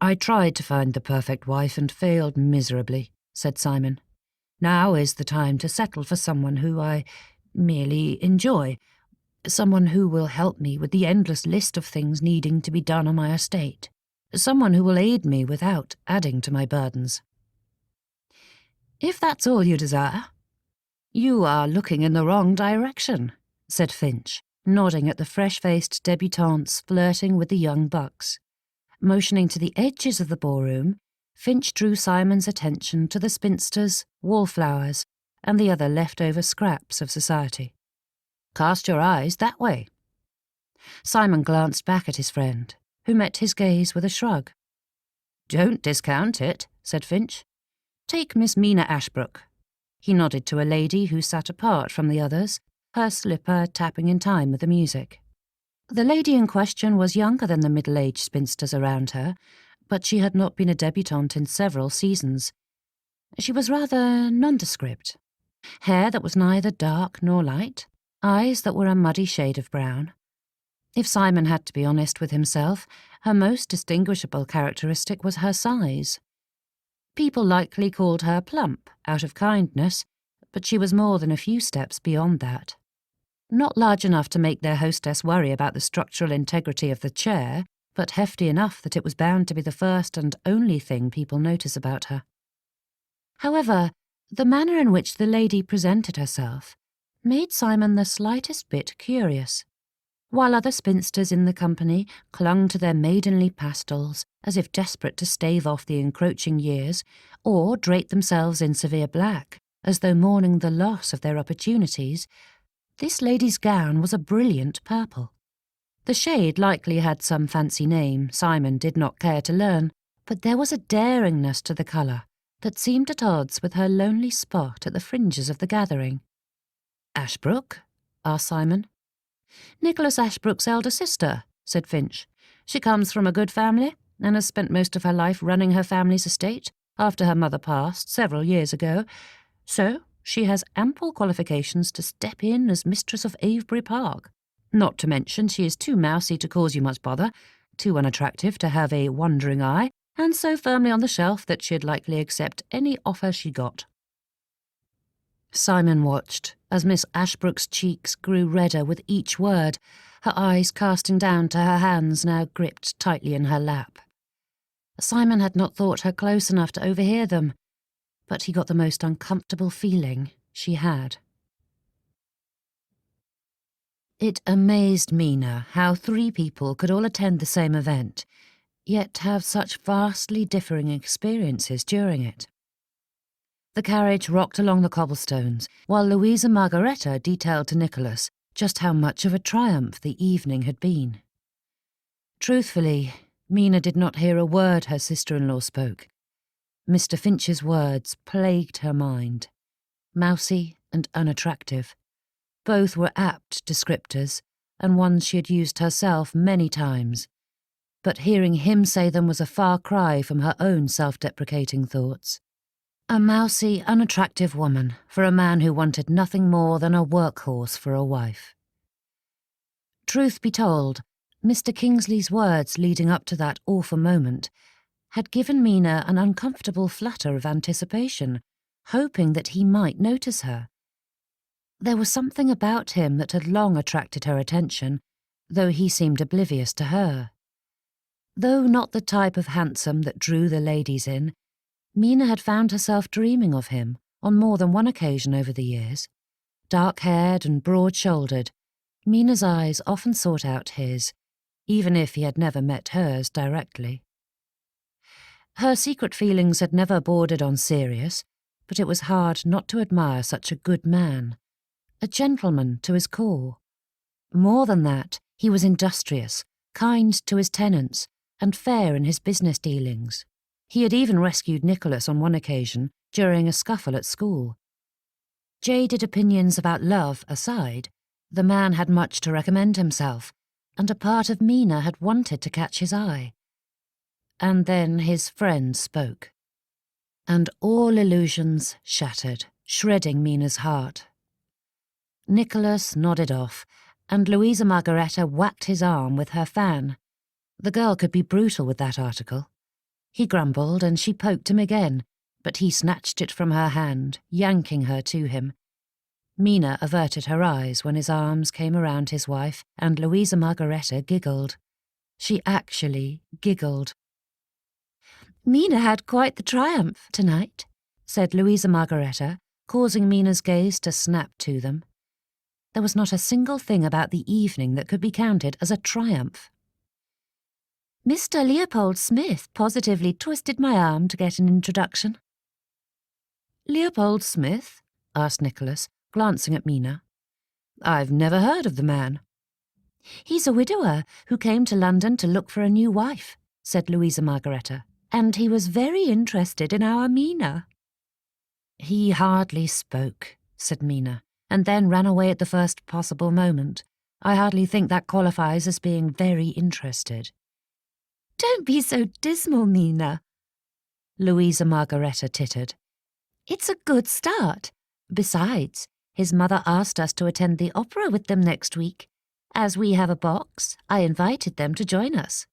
"I tried to find the perfect wife and failed miserably," said Simon. "Now is the time to settle for someone who I merely enjoy, someone who will help me with the endless list of things needing to be done on my estate, someone who will aid me without adding to my burdens." "If that's all you desire, you are looking in the wrong direction," said Finch, nodding at the fresh-faced debutantes flirting with the young bucks. Motioning to the edges of the ballroom, Finch drew Simon's attention to the spinsters, wallflowers, and the other leftover scraps of society. "Cast your eyes that way." Simon glanced back at his friend, who met his gaze with a shrug. "Don't discount it," said Finch. "Take Miss Mina Ashbrook." He nodded to a lady who sat apart from the others, her slipper tapping in time with the music. The lady in question was younger than the middle-aged spinsters around her, but she had not been a debutante in several seasons, She was rather nondescript. Hair that was neither dark nor light, eyes that were a muddy shade of brown. If Simon had to be honest with himself, her most distinguishable characteristic was her size. People likely called her plump out of kindness, but she was more than a few steps beyond that. Not large enough to make their hostess worry about the structural integrity of the chair, but hefty enough that it was bound to be the first and only thing people notice about her. However, the manner in which the lady presented herself made Simon the slightest bit curious. While other spinsters in the company clung to their maidenly pastels as if desperate to stave off the encroaching years, or draped themselves in severe black as though mourning the loss of their opportunities, this lady's gown was a brilliant purple. The shade likely had some fancy name Simon did not care to learn, but there was a daringness to the colour that seemed at odds with her lonely spot at the fringes of the gathering. "Ashbrook?" asked Simon. "Nicholas Ashbrook's elder sister," said Finch. "She comes from a good family and has spent most of her life running her family's estate after her mother passed several years ago, so she has ample qualifications to step in as mistress of Avebury Park. Not to mention she is too mousy to cause you much bother, too unattractive to have a wandering eye, and so firmly on the shelf that she'd likely accept any offer she got." Simon watched as Miss Ashbrook's cheeks grew redder with each word, her eyes casting down to her hands now gripped tightly in her lap. Simon had not thought her close enough to overhear them, but he got the most uncomfortable feeling she had. It amazed Mina how 3 people could all attend the same event, yet have such vastly differing experiences during it. The carriage rocked along the cobblestones, while Louisa Margaretta detailed to Nicholas just how much of a triumph the evening had been. Truthfully, Mina did not hear a word her sister-in-law spoke. Mr. Finch's words plagued her mind. Mousy and unattractive. Both were apt descriptors, and ones she had used herself many times. But hearing him say them was a far cry from her own self-deprecating thoughts. A mousy, unattractive woman for a man who wanted nothing more than a workhorse for a wife. Truth be told, Mr. Kingsley's words leading up to that awful moment had given Mina an uncomfortable flutter of anticipation, hoping that he might notice her. There was something about him that had long attracted her attention, though he seemed oblivious to her. Though not the type of handsome that drew the ladies in, Mina had found herself dreaming of him on more than one occasion over the years. Dark-haired and broad-shouldered, Mina's eyes often sought out his, even if he had never met hers directly. Her secret feelings had never bordered on serious, but it was hard not to admire such a good man, a gentleman to his core. More than that, he was industrious, kind to his tenants, and fair in his business dealings. He had even rescued Nicholas on one occasion during a scuffle at school. Jaded opinions about love aside, the man had much to recommend himself, and a part of Mina had wanted to catch his eye. And then his friend spoke. And all illusions shattered, shredding Mina's heart. Nicholas nodded off, and Louisa Margaretta whacked his arm with her fan. The girl could be brutal with that article. He grumbled, and she poked him again, but he snatched it from her hand, yanking her to him. Mina averted her eyes when his arms came around his wife, and Louisa Margaretta giggled. She actually giggled. "Mina had quite the triumph tonight," said Louisa Margaretta, causing Mina's gaze to snap to them. There was not a single thing about the evening that could be counted as a triumph. "Mr. Leopold Smith positively twisted my arm to get an introduction." "Leopold Smith?" asked Nicholas, glancing at Mina. "I've never heard of the man." "He's a widower who came to London to look for a new wife," said Louisa Margaretta, "and he was very interested in our Mina." "He hardly spoke," said Mina, "and then ran away at the first possible moment. I hardly think that qualifies as being very interested." "Don't be so dismal, Mina," Louisa Margaretta tittered. It's a good start. Besides, his mother asked us to attend the opera with them next week. As we have a box, I invited them to join us.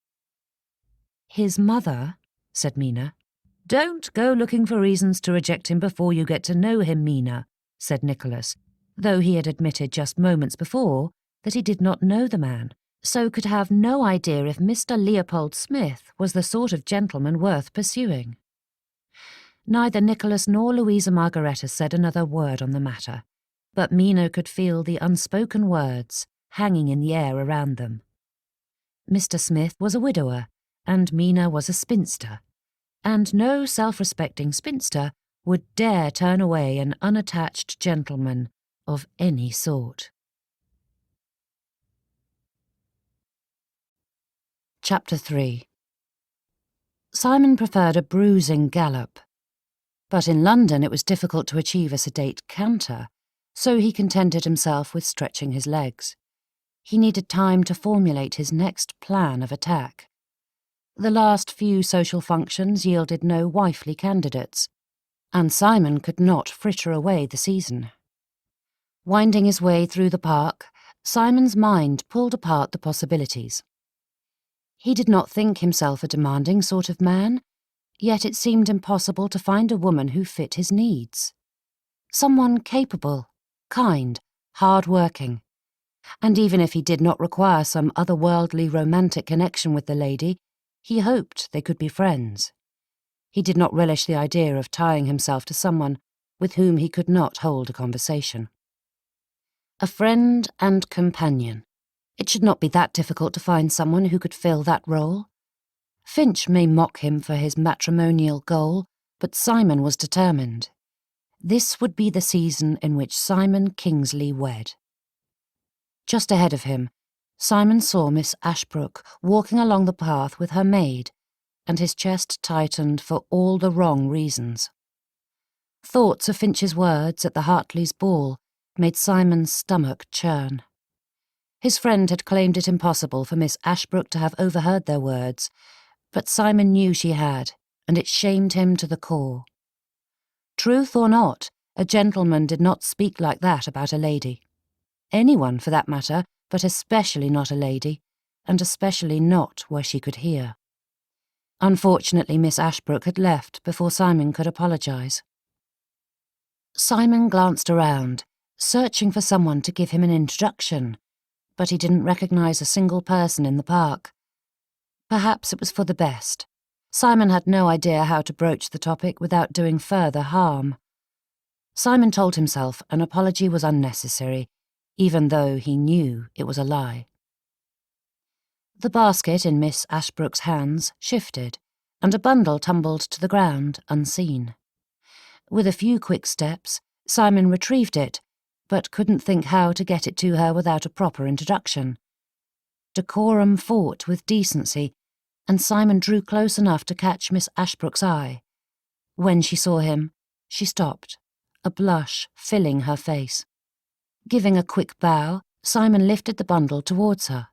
His mother, said Mina. Don't go looking for reasons to reject him before you get to know him, Mina, said Nichols, though he had admitted just moments before that he did not know the man, so could have no idea if Mr. Leopold Smith was the sort of gentleman worth pursuing. Neither Nicholas nor Louisa Margaretta said another word on the matter, but Mina could feel the unspoken words hanging in the air around them. Mr. Smith was a widower, and Mina was a spinster, and no self-respecting spinster would dare turn away an unattached gentleman of any sort. Chapter 3. Simon preferred a bruising gallop, but in London it was difficult to achieve a sedate canter, so he contented himself with stretching his legs. He needed time to formulate his next plan of attack. The last few social functions yielded no wifely candidates, and Simon could not fritter away the season. Winding his way through the park, Simon's mind pulled apart the possibilities. He did not think himself a demanding sort of man, yet it seemed impossible to find a woman who fit his needs. Someone capable, kind, hard-working. And even if he did not require some otherworldly romantic connection with the lady, he hoped they could be friends. He did not relish the idea of tying himself to someone with whom he could not hold a conversation. A friend and companion. It should not be that difficult to find someone who could fill that role. Finch may mock him for his matrimonial goal, but Simon was determined. This would be the season in which Simon Kingsley wed. Just ahead of him, Simon saw Miss Ashbrook walking along the path with her maid, and his chest tightened for all the wrong reasons. Thoughts of Finch's words at the Hartleys' ball made Simon's stomach churn. His friend had claimed it impossible for Miss Ashbrook to have overheard their words, but Simon knew she had, and it shamed him to the core. Truth or not, a gentleman did not speak like that about a lady. Anyone, for that matter, but especially not a lady, and especially not where she could hear. Unfortunately, Miss Ashbrook had left before Simon could apologize. Simon glanced around, searching for someone to give him an introduction, but he didn't recognize a single person in the park. Perhaps it was for the best. Simon had no idea how to broach the topic without doing further harm. Simon told himself an apology was unnecessary, even though he knew it was a lie. The basket in Miss Ashbrook's hands shifted, and a bundle tumbled to the ground, unseen. With a few quick steps, Simon retrieved it, but couldn't think how to get it to her without a proper introduction. Decorum fought with decency, and Simon drew close enough to catch Miss Ashbrook's eye. When she saw him, she stopped, a blush filling her face. Giving a quick bow, Simon lifted the bundle towards her.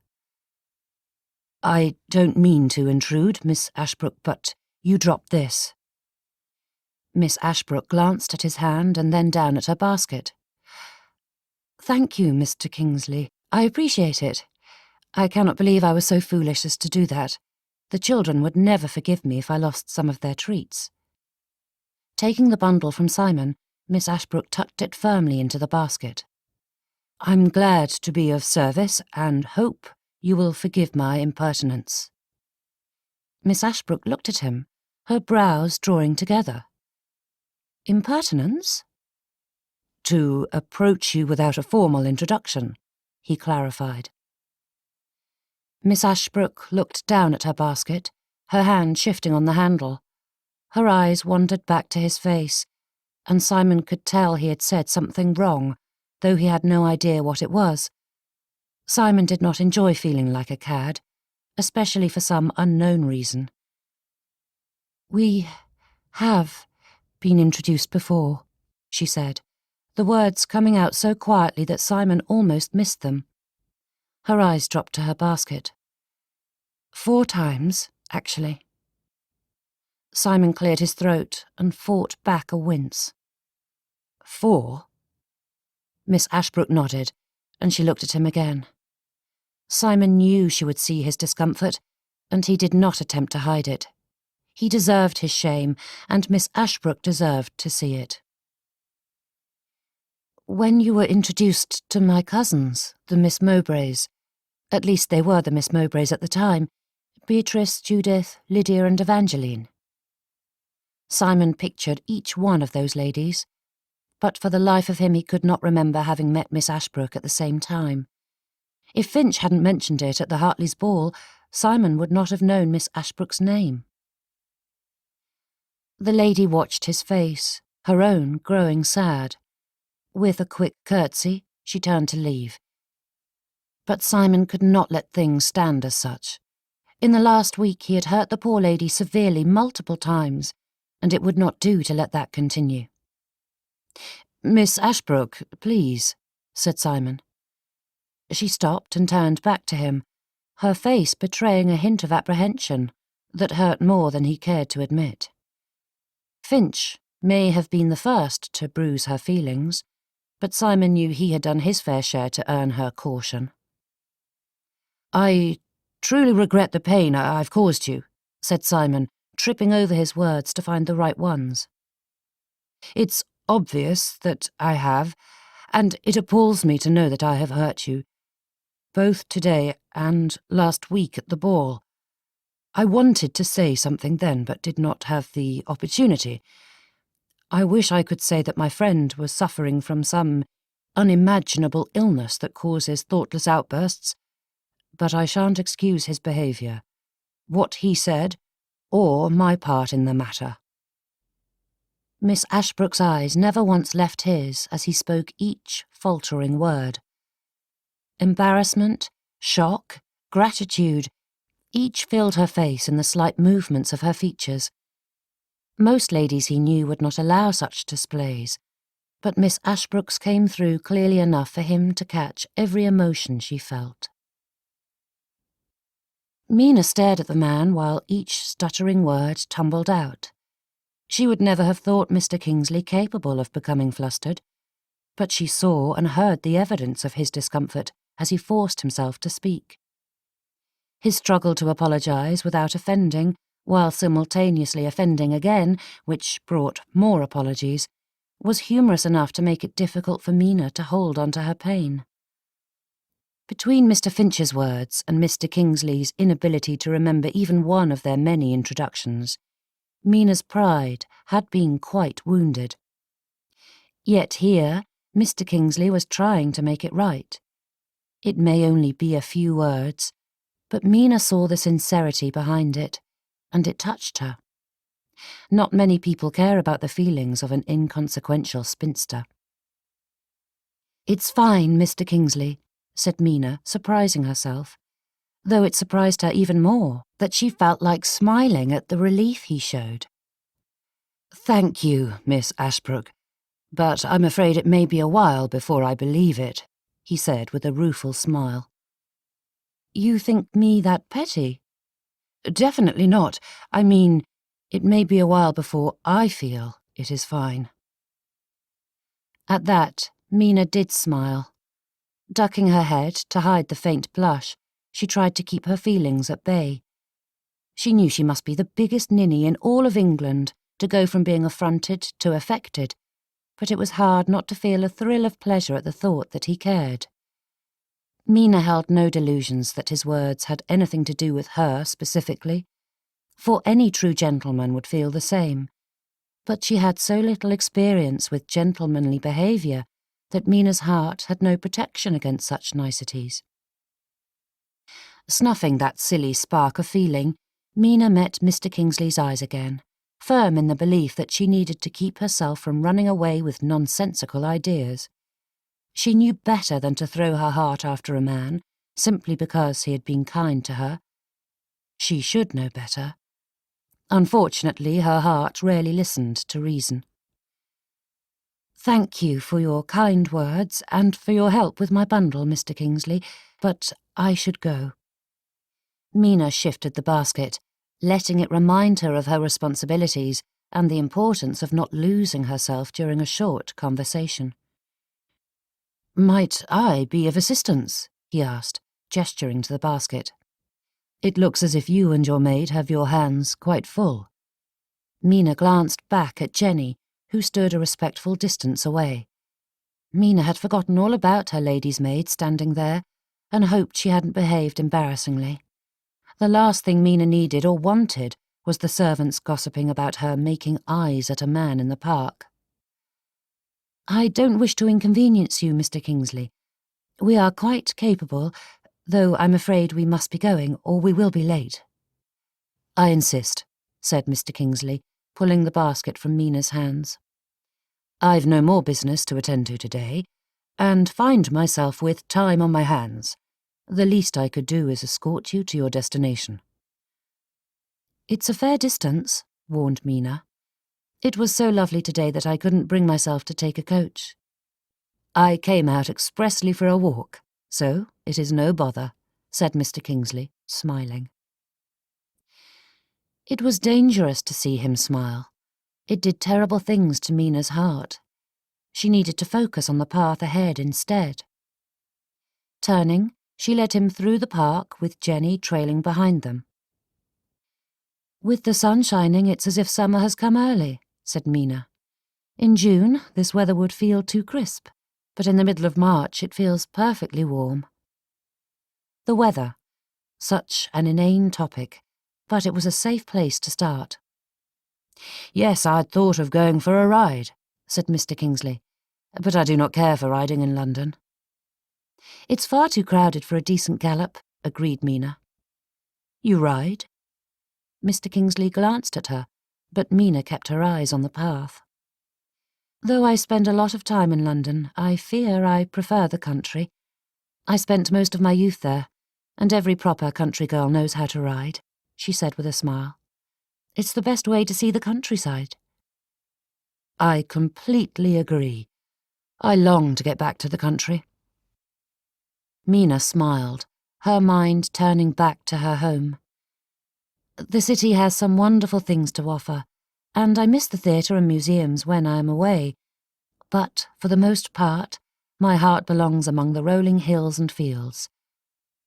"I don't mean to intrude, Miss Ashbrook, but you dropped this." Miss Ashbrook glanced at his hand and then down at her basket. "Thank you, Mr. Kingsley. I appreciate it. I cannot believe I was so foolish as to do that. The children would never forgive me if I lost some of their treats." Taking the bundle from Simon, Miss Ashbrook tucked it firmly into the basket. "I'm glad to be of service and hope you will forgive my impertinence." Miss Ashbrook looked at him, her brows drawing together. "Impertinence?" "To approach you without a formal introduction," he clarified. Miss Ashbrook looked down at her basket, her hand shifting on the handle. Her eyes wandered back to his face, and Simon could tell he had said something wrong, though he had no idea what it was. Simon did not enjoy feeling like a cad, especially for some unknown reason. "We have been introduced before," she said, the words coming out so quietly that Simon almost missed them. Her eyes dropped to her basket. "4 times, actually." Simon cleared his throat and fought back a wince. 4? Miss Ashbrook nodded, and she looked at him again. Simon knew she would see his discomfort, and he did not attempt to hide it. He deserved his shame, and Miss Ashbrook deserved to see it. When you were introduced to my cousins, the Miss Mowbrays, at least they were the Miss Mowbrays at the time, Beatrice, Judith, Lydia and Evangeline. Simon pictured each one of those ladies, but for the life of him he could not remember having met Miss Ashbrook at the same time. If Finch hadn't mentioned it at the Hartleys' ball, Simon would not have known Miss Ashbrook's name. The lady watched his face, her own growing sad. With a quick curtsy, she turned to leave. But Simon could not let things stand as such. In the last week he had hurt the poor lady severely multiple times, and it would not do to let that continue. "Miss Ashbrook, please," said Simon. She stopped and turned back to him, her face betraying a hint of apprehension that hurt more than he cared to admit. Finch may have been the first to bruise her feelings, but Simon knew he had done his fair share to earn her caution. "I truly regret the pain I've caused you," said Simon, tripping over his words to find the right ones. "It's obvious that I have, and it appalls me to know that I have hurt you, both today and last week at the ball. I wanted to say something then, but did not have the opportunity. I wish I could say that my friend was suffering from some unimaginable illness that causes thoughtless outbursts, but I shan't excuse his behaviour, what he said, or my part in the matter." Miss Ashbrook's eyes never once left his as he spoke each faltering word. Embarrassment, shock, gratitude, each filled her face in the slight movements of her features. Most ladies he knew would not allow such displays, but Miss Ashbrook's came through clearly enough for him to catch every emotion she felt. Mina stared at the man while each stuttering word tumbled out. She would never have thought Mr. Kingsley capable of becoming flustered, but she saw and heard the evidence of his discomfort as he forced himself to speak. His struggle to apologize without offending, while simultaneously offending again, which brought more apologies, was humorous enough to make it difficult for Mina to hold on to her pain. Between Mr. Finch's words and Mr. Kingsley's inability to remember even one of their many introductions, Mina's pride had been quite wounded. Yet here, Mr. Kingsley was trying to make it right. It may only be a few words, but Mina saw the sincerity behind it, and it touched her. Not many people care about the feelings of an inconsequential spinster. "It's fine, Mr. Kingsley," said Mina, surprising herself, though it surprised her even more that she felt like smiling at the relief he showed. "Thank you, Miss Ashbrook, but I'm afraid it may be a while before I believe it," he said with a rueful smile. "You think me that petty?" "Definitely not. I mean, it may be a while before I feel it is fine." At that, Mina did smile. Ducking her head to hide the faint blush, she tried to keep her feelings at bay. She knew she must be the biggest ninny in all of England to go from being affronted to affected, but it was hard not to feel a thrill of pleasure at the thought that he cared. Mina held no delusions that his words had anything to do with her specifically, for any true gentleman would feel the same, but she had so little experience with gentlemanly behaviour that Mina's heart had no protection against such niceties. Snuffing that silly spark of feeling, Mina met Mr. Kingsley's eyes again, firm in the belief that she needed to keep herself from running away with nonsensical ideas. She knew better than to throw her heart after a man, simply because he had been kind to her. She should know better. Unfortunately, her heart rarely listened to reason. "Thank you for your kind words and for your help with my bundle, Mr. Kingsley, but I should go." Mina shifted the basket, letting it remind her of her responsibilities and the importance of not losing herself during a short conversation. "Might I be of assistance?" he asked, gesturing to the basket. "It looks as if you and your maid have your hands quite full." Mina glanced back at Jenny, who stood a respectful distance away. Mina had forgotten all about her lady's maid standing there, and hoped she hadn't behaved embarrassingly. The last thing Mina needed or wanted was the servants gossiping about her making eyes at a man in the park. "I don't wish to inconvenience you, Mr. Kingsley. We are quite capable, though I'm afraid we must be going, or we will be late." "I insist," said Mr. Kingsley, pulling the basket from Mina's hands. "I've no more business to attend to today, and find myself with time on my hands. The least I could do is escort you to your destination." "It's a fair distance," warned Mina. "It was so lovely today that I couldn't bring myself to take a coach." "I came out expressly for a walk, so it is no bother," said Mr. Kingsley, smiling. It was dangerous to see him smile. It did terrible things to Mina's heart. She needed to focus on the path ahead instead. Turning, she led him through the park with Jenny trailing behind them. "With the sun shining, it's as if summer has come early," said Mina. "In June, this weather would feel too crisp, but in the middle of March it feels perfectly warm." The weather. Such an inane topic, but it was a safe place to start. "Yes, I'd thought of going for a ride," said Mr. Kingsley, "but I do not care for riding in London." "It's far too crowded for a decent gallop," agreed Mina. "You ride?" Mr. Kingsley glanced at her, but Mina kept her eyes on the path. "Though I spend a lot of time in London, I fear I prefer the country. I spent most of my youth there, and every proper country girl knows how to ride," she said with a smile. "It's the best way to see the countryside." "I completely agree. I long to get back to the country." Mina smiled, her mind turning back to her home. "The city has some wonderful things to offer, and I miss the theatre and museums when I am away. But, for the most part, my heart belongs among the rolling hills and fields.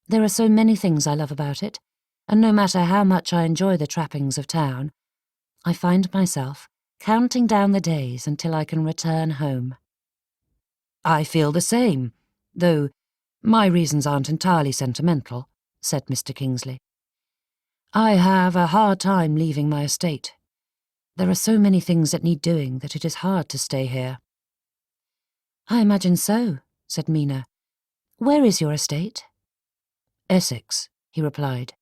There are so many things I love about it, and no matter how much I enjoy the trappings of town, I find myself counting down the days until I can return home." "I feel the same, though my reasons aren't entirely sentimental," said Mr. Kingsley. "I have a hard time leaving my estate. There are so many things that need doing that it is hard to stay here." "I imagine so," said Mina. "Where is your estate?" "Essex," he replied.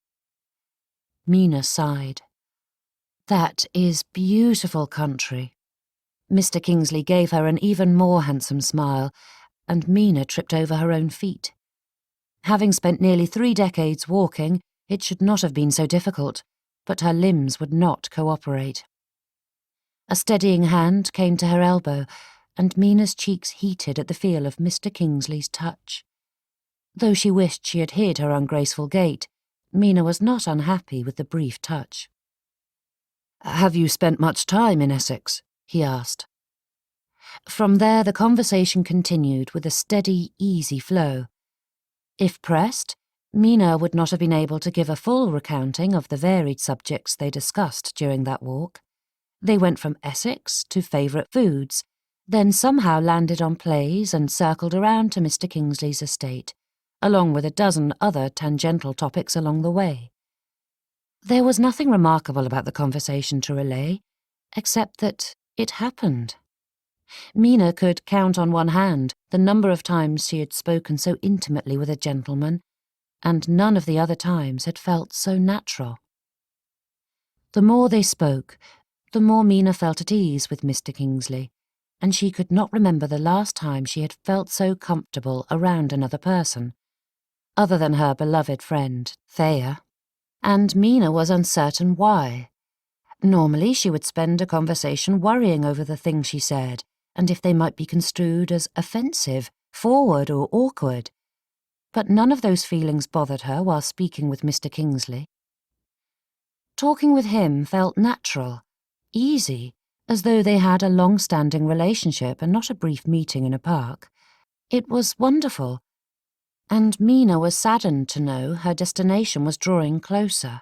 Mina sighed. "That is beautiful country." Mr. Kingsley gave her an even more handsome smile, and Mina tripped over her own feet. Having spent nearly 3 decades walking, it should not have been so difficult, but her limbs would not cooperate. A steadying hand came to her elbow, and Mina's cheeks heated at the feel of Mr. Kingsley's touch. Though she wished she had hid her ungraceful gait, Mina was not unhappy with the brief touch. "Have you spent much time in Essex?" he asked. From there the conversation continued with a steady, easy flow. If pressed, Mina would not have been able to give a full recounting of the varied subjects they discussed during that walk. They went from Essex to favourite foods, then somehow landed on plays and circled around to Mr. Kingsley's estate, along with a dozen other tangential topics along the way. There was nothing remarkable about the conversation to relay, except that it happened. Mina could count on one hand the number of times she had spoken so intimately with a gentleman, and none of the other times had felt so natural. The more they spoke, the more Mina felt at ease with Mr. Kingsley, and she could not remember the last time she had felt so comfortable around another person, other than her beloved friend, Thea. And Mina was uncertain why. Normally she would spend a conversation worrying over the things she said, and if they might be construed as offensive, forward, or awkward. But none of those feelings bothered her while speaking with Mr. Kingsley. Talking with him felt natural, easy, as though they had a long-standing relationship and not a brief meeting in a park. It was wonderful, and Mina was saddened to know her destination was drawing closer.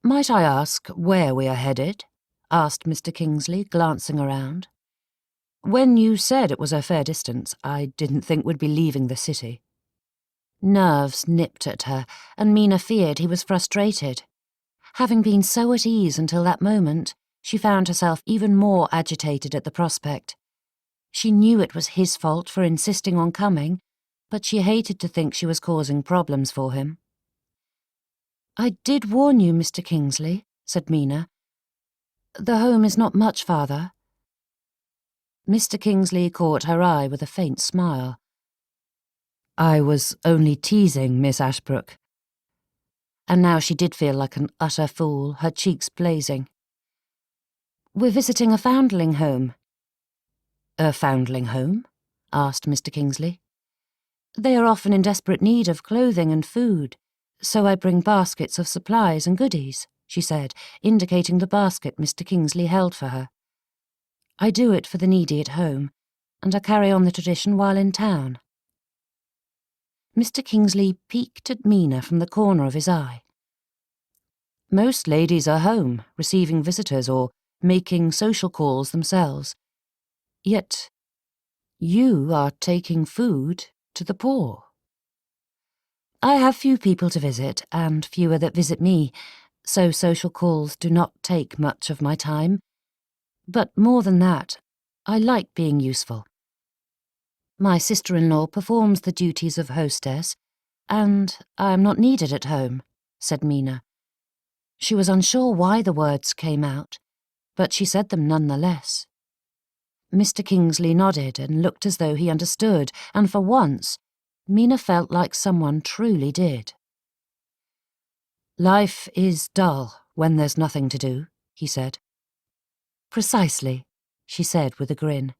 "Might I ask where we are headed?" asked Mr. Kingsley, glancing around. "When you said it was a fair distance, I didn't think we'd be leaving the city." Nerves nipped at her, and Mina feared he was frustrated. Having been so at ease until that moment, she found herself even more agitated at the prospect. She knew it was his fault for insisting on coming, but she hated to think she was causing problems for him. "I did warn you, Mr. Kingsley," said Mina. "The home is not much farther." Mr. Kingsley caught her eye with a faint smile. "I was only teasing, Miss Ashbrook." And now she did feel like an utter fool, her cheeks blazing. "We're visiting a foundling home." "A foundling home?" asked Mr. Kingsley. "They are often in desperate need of clothing and food, so I bring baskets of supplies and goodies," she said, indicating the basket Mr. Kingsley held for her. "I do it for the needy at home, and I carry on the tradition while in town." Mr. Kingsley peeked at Mina from the corner of his eye. "Most ladies are home, receiving visitors or making social calls themselves. Yet you are taking food to the poor." "I have few people to visit, and fewer that visit me, so social calls do not take much of my time. But more than that, I like being useful. My sister-in-law performs the duties of hostess, and I am not needed at home," said Mina. She was unsure why the words came out, but she said them nonetheless. Mr. Kingsley nodded and looked as though he understood, and for once, Mina felt like someone truly did. "Life is dull when there's nothing to do," he said. "Precisely," she said with a grin.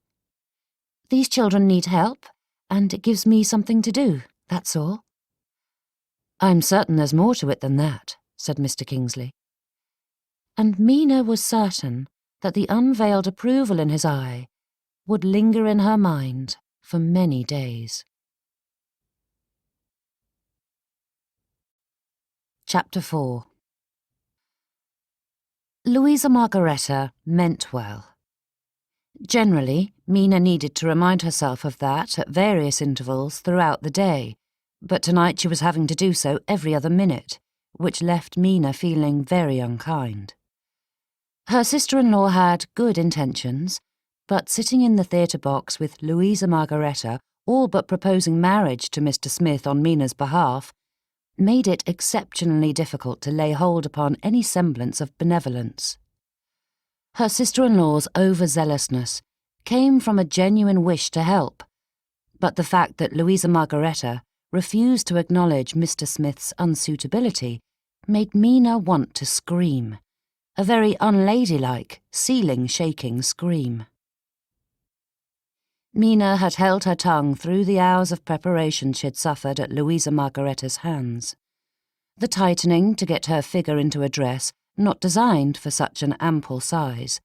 "These children need help, and it gives me something to do, that's all." "I'm certain there's more to it than that," said Mr. Kingsley. And Mina was certain that the unveiled approval in his eye would linger in her mind for many days. Chapter 4. Louisa Margaretta meant well. Generally, Mina needed to remind herself of that at various intervals throughout the day, but tonight she was having to do so every other minute, which left Mina feeling very unkind. Her sister-in-law had good intentions, but sitting in the theatre box with Louisa Margaretta, all but proposing marriage to Mr. Smith on Mina's behalf, made it exceptionally difficult to lay hold upon any semblance of benevolence. Her sister-in-law's overzealousness came from a genuine wish to help, but the fact that Louisa Margaretta refused to acknowledge Mr. Smith's unsuitability made Mina want to scream, a very unladylike, ceiling-shaking scream. Mina had held her tongue through the hours of preparation she had suffered at Louisa Margaretta's hands. The tightening to get her figure into a dress not designed for such an ample size,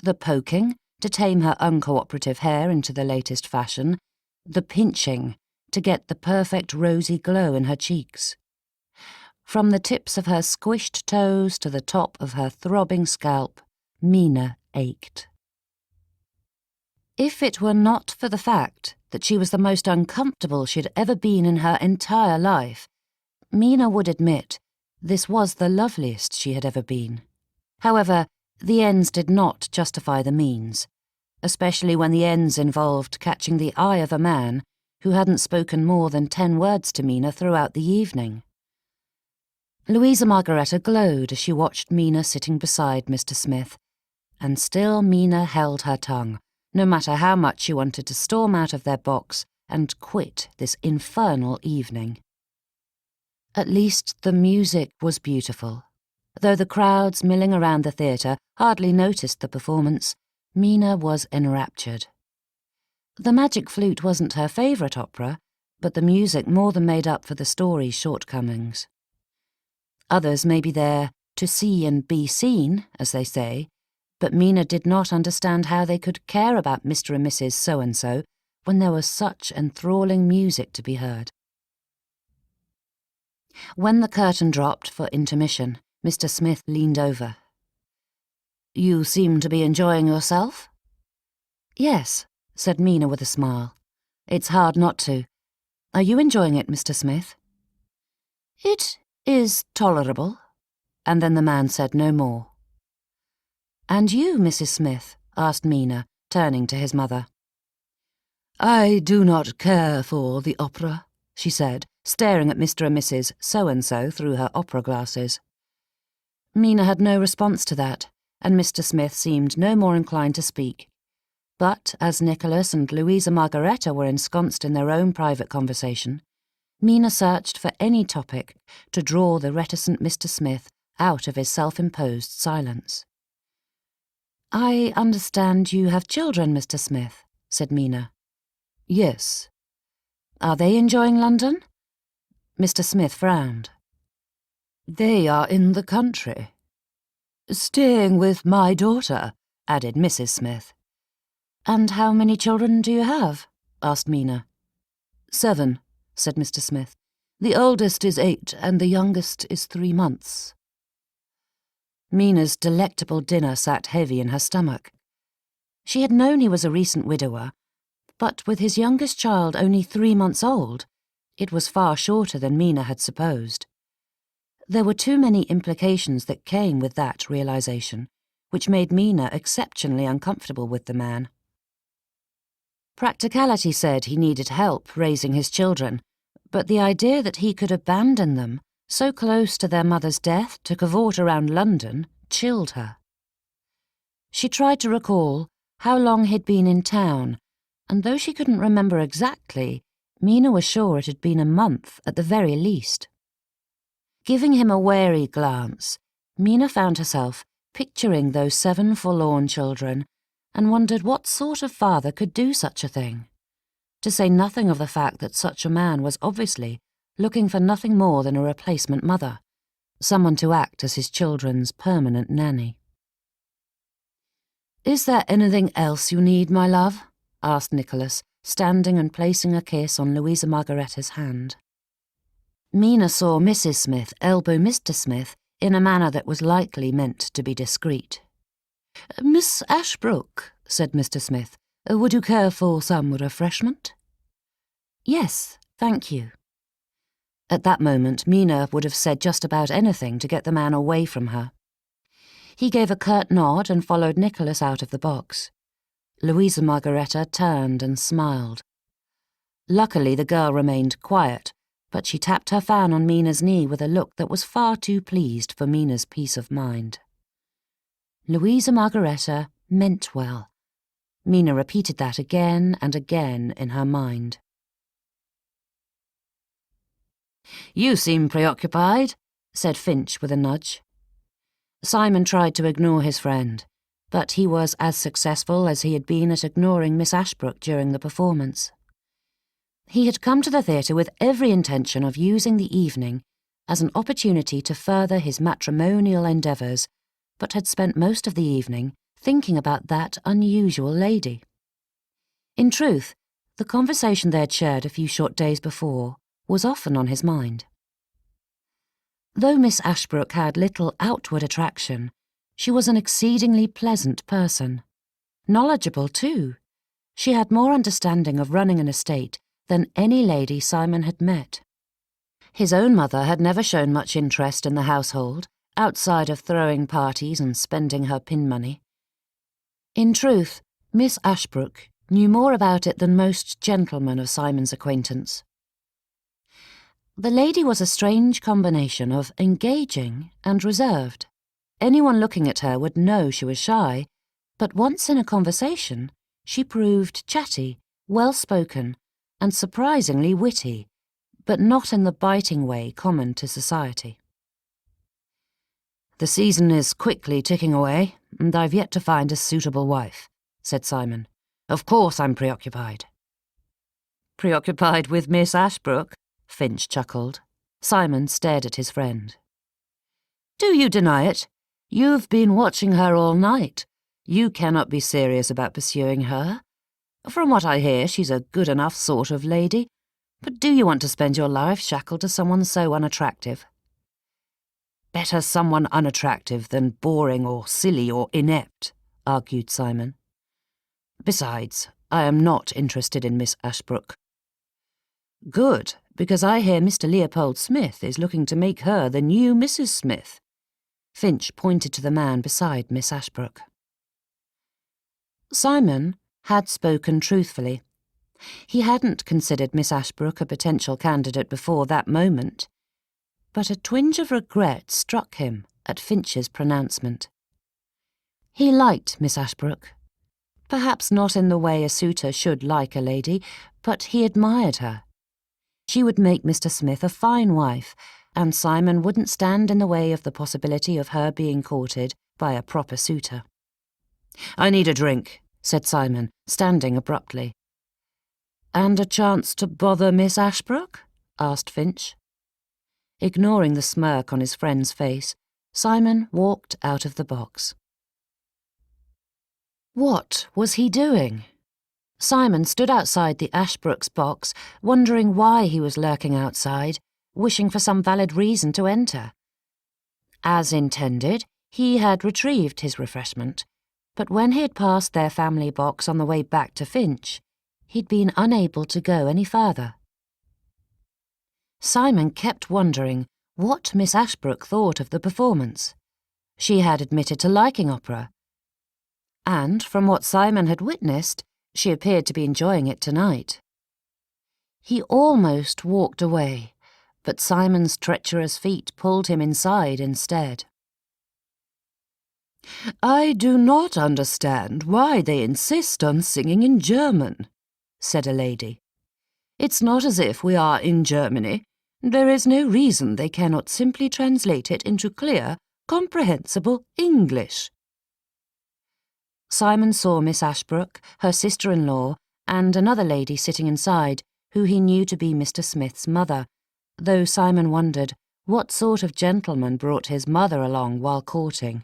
the poking to tame her uncooperative hair into the latest fashion, the pinching to get the perfect rosy glow in her cheeks. From the tips of her squished toes to the top of her throbbing scalp, Mina ached. If it were not for the fact that she was the most uncomfortable she had ever been in her entire life, Mina would admit this was the loveliest she had ever been. However, the ends did not justify the means, especially when the ends involved catching the eye of a man who hadn't spoken more than 10 words to Mina throughout the evening. Louisa Margaretta glowed as she watched Mina sitting beside Mr. Smith, and still Mina held her tongue, no matter how much she wanted to storm out of their box and quit this infernal evening. At least the music was beautiful. Though the crowds milling around the theatre hardly noticed the performance, Mina was enraptured. The Magic Flute wasn't her favourite opera, but the music more than made up for the story's shortcomings. Others may be there to see and be seen, as they say, but Mina did not understand how they could care about Mr. and Mrs. So-and-so when there was such enthralling music to be heard. When the curtain dropped for intermission, Mr. Smith leaned over. "You seem to be enjoying yourself?" "Yes," said Mina with a smile. "It's hard not to. Are you enjoying it, Mr. Smith?" "It is tolerable." And then the man said no more. "And you, Mrs. Smith?" asked Mina, turning to his mother. "I do not care for the opera," she said, staring at Mr. and Mrs. So-and-so through her opera glasses. Mina had no response to that, and Mr. Smith seemed no more inclined to speak. But as Nicholas and Louisa Margaretta were ensconced in their own private conversation, Mina searched for any topic to draw the reticent Mr. Smith out of his self-imposed silence. "I understand you have children, Mr. Smith," said Mina. "Yes." "Are they enjoying London?" Mr. Smith frowned. "They are in the country." "Staying with my daughter," added Mrs. Smith. "And how many children do you have?" asked Mina. "7, said Mr. Smith. "The oldest is 8 and the youngest is 3 months. Mina's delectable dinner sat heavy in her stomach. She had known he was a recent widower, but with his youngest child only 3 months old, it was far shorter than Mina had supposed. There were too many implications that came with that realization, which made Mina exceptionally uncomfortable with the man. Practicality said he needed help raising his children, but the idea that he could abandon them so close to their mother's death to cavort around London chilled her. She tried to recall how long he'd been in town, and though she couldn't remember exactly, Mina was sure it had been a month at the very least. Giving him a wary glance, Mina found herself picturing those 7 forlorn children and wondered what sort of father could do such a thing, to say nothing of the fact that such a man was obviously looking for nothing more than a replacement mother, someone to act as his children's permanent nanny. "Is there anything else you need, my love?" asked Nicholas, standing and placing a kiss on Louisa Margaretta's hand. Mina saw Mrs. Smith elbow Mr. Smith in a manner that was likely meant to be discreet. "Miss Ashbrook," said Mr. Smith, "would you care for some refreshment?" "Yes, thank you." At that moment, Mina would have said just about anything to get the man away from her. He gave a curt nod and followed Nicholas out of the box. Louisa Margaretta turned and smiled. Luckily, the girl remained quiet, but she tapped her fan on Mina's knee with a look that was far too pleased for Mina's peace of mind. Louisa Margaretta meant well. Mina repeated that again and again in her mind. "You seem preoccupied," said Finch with a nudge. Simon tried to ignore his friend, but he was as successful as he had been at ignoring Miss Ashbrook during the performance. He had come to the theatre with every intention of using the evening as an opportunity to further his matrimonial endeavours, but had spent most of the evening thinking about that unusual lady. In truth, the conversation they had shared a few short days before was often on his mind. Though Miss Ashbrook had little outward attraction, she was an exceedingly pleasant person. Knowledgeable, too. She had more understanding of running an estate than any lady Simon had met. His own mother had never shown much interest in the household, outside of throwing parties and spending her pin money. In truth, Miss Ashbrook knew more about it than most gentlemen of Simon's acquaintance. The lady was a strange combination of engaging and reserved. Anyone looking at her would know she was shy, but once in a conversation, she proved chatty, well-spoken, and surprisingly witty, but not in the biting way common to society. "The season is quickly ticking away, and I've yet to find a suitable wife," said Simon. "Of course I'm preoccupied." "Preoccupied with Miss Ashbrook?" Finch chuckled. Simon stared at his friend. Do you deny it? You've been watching her all night. You cannot be serious about pursuing her. From what I hear, she's a good enough sort of lady. But do you want to spend your life shackled to someone so unattractive? Better someone unattractive than boring or silly or inept, argued Simon. Besides, I am not interested in Miss Ashbrook. Good, because I hear Mr. Leopold Smith is looking to make her the new Mrs. Smith. Finch pointed to the man beside Miss Ashbrook. Simon had spoken truthfully. He hadn't considered Miss Ashbrook a potential candidate before that moment, but a twinge of regret struck him at Finch's pronouncement. He liked Miss Ashbrook. Perhaps not in the way a suitor should like a lady, but he admired her. She would make Mr. Smith a fine wife, and Simon wouldn't stand in the way of the possibility of her being courted by a proper suitor. "I need a drink," said Simon, standing abruptly. "And a chance to bother Miss Ashbrook?" asked Finch. Ignoring the smirk on his friend's face, Simon walked out of the box. What was he doing? Simon stood outside the Ashbrooks' box, wondering why he was lurking outside, wishing for some valid reason to enter. As intended, he had retrieved his refreshment, but when he had passed their family box on the way back to Finch, he'd been unable to go any further. Simon kept wondering what Miss Ashbrook thought of the performance. She had admitted to liking opera, and from what Simon had witnessed, she appeared to be enjoying it tonight. He almost walked away, but Simon's treacherous feet pulled him inside instead. "I do not understand why they insist on singing in German," said a lady. "It's not as if we are in Germany. There is no reason they cannot simply translate it into clear, comprehensible English." Simon saw Miss Ashbrook, her sister-in-law, and another lady sitting inside, who he knew to be Mr. Smith's mother, though Simon wondered what sort of gentleman brought his mother along while courting.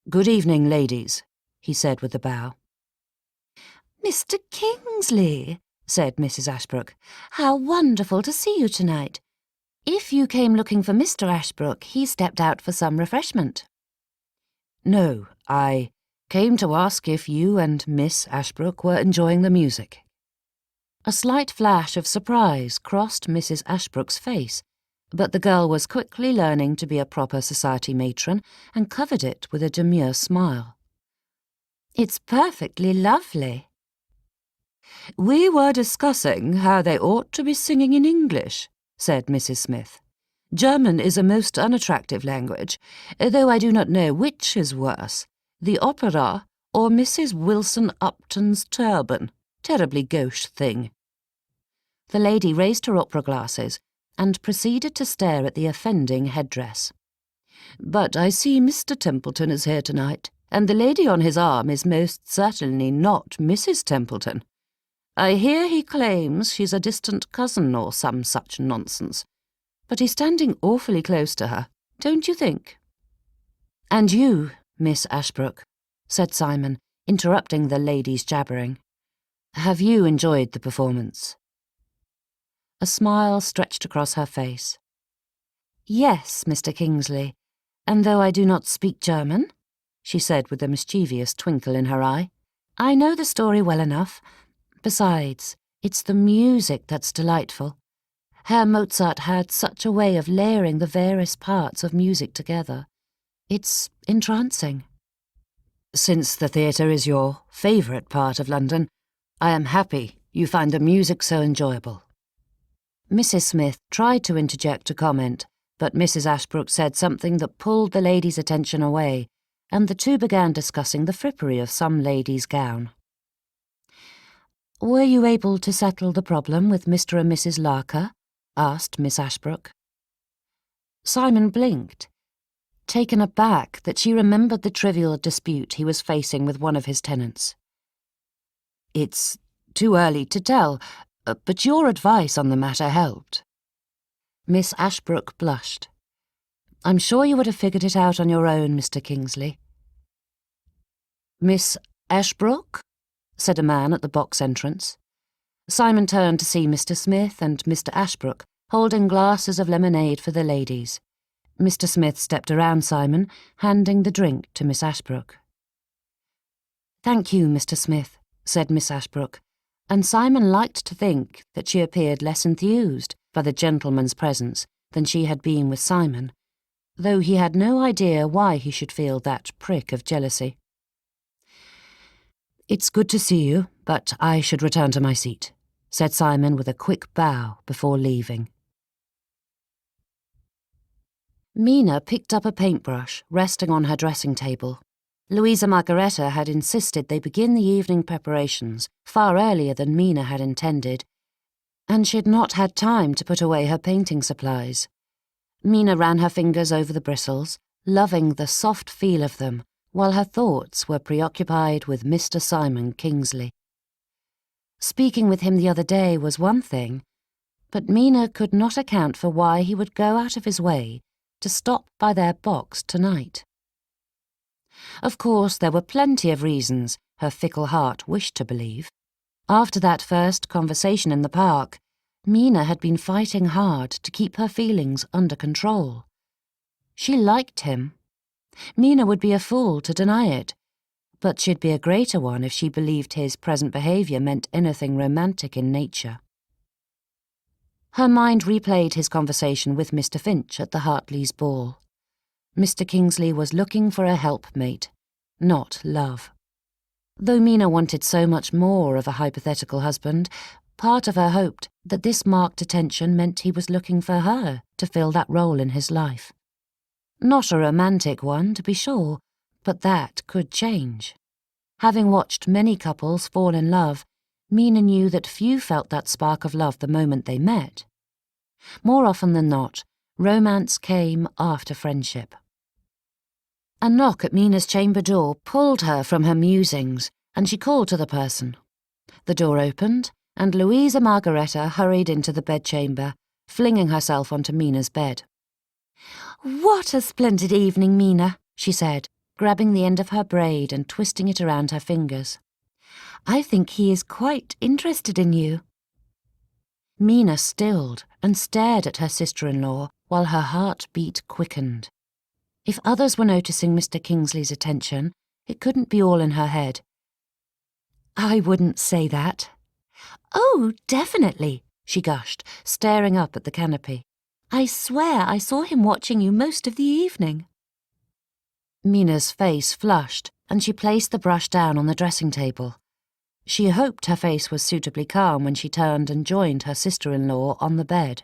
"Good evening, ladies," he said with a bow. "Mr. Kingsley," said Mrs. Ashbrook, "how wonderful to see you tonight. If you came looking for Mr. Ashbrook, he stepped out for some refreshment." "No, I came to ask if you and Miss Ashbrook were enjoying the music." A slight flash of surprise crossed Mrs. Ashbrook's face, but the girl was quickly learning to be a proper society matron and covered it with a demure smile. "It's perfectly lovely." "We were discussing how they ought to be singing in English," said Mrs. Smith. "German is a most unattractive language, though I do not know which is worse, the opera or Mrs. Wilson Upton's turban. Terribly gauche thing." The lady raised her opera glasses and proceeded to stare at the offending headdress. "But I see Mr. Templeton is here tonight, and the lady on his arm is most certainly not Mrs. Templeton. I hear he claims she's a distant cousin or some such nonsense, but he's standing awfully close to her, don't you think?" "And you, Miss Ashbrook," said Simon, interrupting the lady's jabbering. "Have you enjoyed the performance?" A smile stretched across her face. "Yes, Mr. Kingsley, and though I do not speak German," she said with a mischievous twinkle in her eye, "I know the story well enough. Besides, it's the music that's delightful. Herr Mozart had such a way of layering the various parts of music together. It's entrancing." "Since the theatre is your favourite part of London, I am happy you find the music so enjoyable." Mrs. Smith tried to interject a comment, but Mrs. Ashbrook said something that pulled the lady's attention away, and the two began discussing the frippery of some lady's gown. "Were you able to settle the problem with Mr. and Mrs. Larker?" asked Miss Ashbrook. Simon blinked, taken aback that she remembered the trivial dispute he was facing with one of his tenants. "It's too early to tell, but your advice on the matter helped." Miss Ashbrook blushed. I'm sure you would have figured it out on your own, Mr. Kingsley. Miss Ashbrook? Said a man at the box entrance. Simon turned to see Mr. Smith and Mr. Ashbrook holding glasses of lemonade for the ladies. Mr. Smith stepped around Simon, handing the drink to Miss Ashbrook. Thank you, Mr. Smith, said Miss Ashbrook, and Simon liked to think that she appeared less enthused by the gentleman's presence than she had been with Simon, though he had no idea why he should feel that prick of jealousy. It's good to see you, but I should return to my seat, said Simon with a quick bow before leaving. Mina picked up a paintbrush resting on her dressing table. Louisa Margaretta had insisted they begin the evening preparations far earlier than Mina had intended, and she had not had time to put away her painting supplies. Mina ran her fingers over the bristles, loving the soft feel of them, while her thoughts were preoccupied with Mr. Simon Kingsley. Speaking with him the other day was one thing, but Mina could not account for why he would go out of his way to stop by their box tonight. Of course, there were plenty of reasons her fickle heart wished to believe. After that first conversation in the park, Mina had been fighting hard to keep her feelings under control. She liked him. Mina would be a fool to deny it, but she'd be a greater one if she believed his present behaviour meant anything romantic in nature. Her mind replayed his conversation with Mr. Finch at the Hartleys' ball. Mr. Kingsley was looking for a helpmate, not love. Though Mina wanted so much more of a hypothetical husband, part of her hoped that this marked attention meant he was looking for her to fill that role in his life. Not a romantic one, to be sure, but that could change. Having watched many couples fall in love, Mina knew that few felt that spark of love the moment they met. More often than not, romance came after friendship. A knock at Mina's chamber door pulled her from her musings, and she called to the person. The door opened, and Louisa Margaretta hurried into the bedchamber, flinging herself onto Mina's bed. "What a splendid evening, Mina," she said, grabbing the end of her braid and twisting it around her fingers. "I think he is quite interested in you." Mina stilled and stared at her sister-in-law while her heartbeat quickened. If others were noticing Mr. Kingsley's attention, it couldn't be all in her head. "I wouldn't say that." "Oh, definitely," she gushed, staring up at the canopy. "I swear I saw him watching you most of the evening." Mina's face flushed, and she placed the brush down on the dressing table. She hoped her face was suitably calm when she turned and joined her sister-in-law on the bed.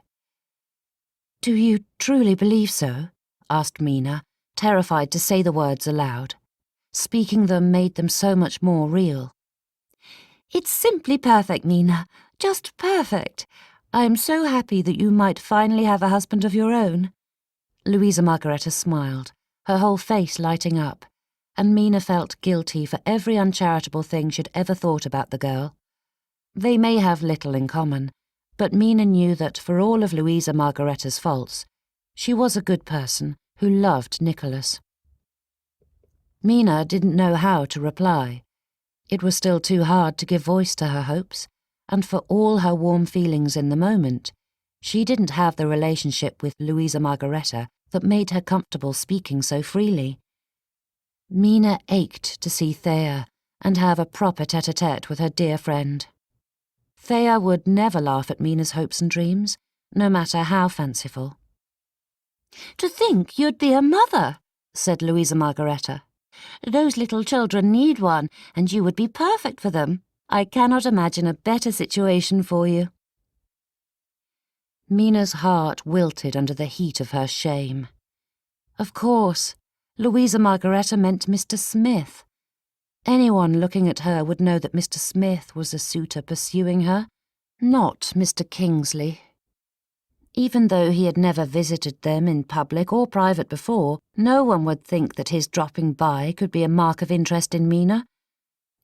"Do you truly believe so?" asked Mina, terrified to say the words aloud. Speaking them made them so much more real. "It's simply perfect, Mina. Just perfect. I am so happy that you might finally have a husband of your own." Louisa Margaretta smiled, her whole face lighting up, and Mina felt guilty for every uncharitable thing she'd ever thought about the girl. They may have little in common, but Mina knew that for all of Louisa Margaretta's faults, she was a good person who loved Nicholas. Mina didn't know how to reply. It was still too hard to give voice to her hopes, and for all her warm feelings in the moment, she didn't have the relationship with Louisa Margaretta that made her comfortable speaking so freely. Mina ached to see Thea and have a proper tete-a-tete with her dear friend. Thea would never laugh at Mina's hopes and dreams, no matter how fanciful. "To think you'd be a mother," said Louisa Margaretta. "Those little children need one, and you would be perfect for them. I cannot imagine a better situation for you." Mina's heart wilted under the heat of her shame. Of course, Louisa Margaretta meant Mr. Smith. Anyone looking at her would know that Mr. Smith was a suitor pursuing her, not Mr. Kingsley. Even though he had never visited them in public or private before, no one would think that his dropping by could be a mark of interest in Mina.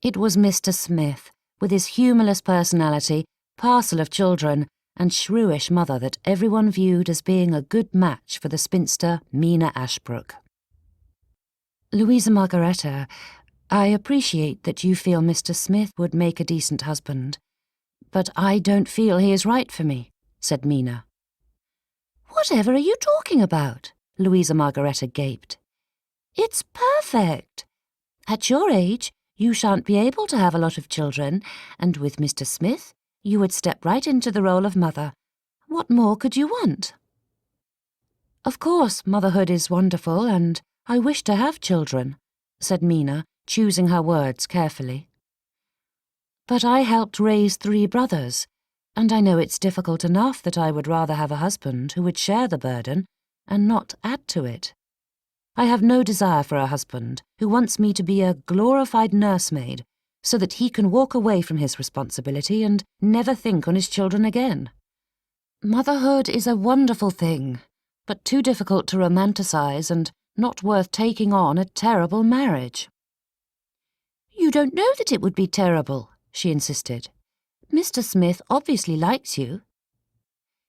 It was Mr. Smith, with his humourless personality, parcel of children, and shrewish mother that everyone viewed as being a good match for the spinster Mina Ashbrook. "Louisa Margaretta, I appreciate that you feel Mr. Smith would make a decent husband, but I don't feel he is right for me," said Mina. "Whatever are you talking about?" Louisa Margaretta gaped. "It's perfect. At your age, you shan't be able to have a lot of children, and with Mr. Smith, you would step right into the role of mother. What more could you want?" "Of course, motherhood is wonderful, and I wish to have children," said Mina, choosing her words carefully. "But I helped raise 3 brothers, and I know it's difficult enough that I would rather have a husband who would share the burden and not add to it. I have no desire for a husband who wants me to be a glorified nursemaid so that he can walk away from his responsibility and never think on his children again. Motherhood is a wonderful thing, but too difficult to romanticize and not worth taking on a terrible marriage." "You don't know that it would be terrible," she insisted. "Mr. Smith obviously likes you."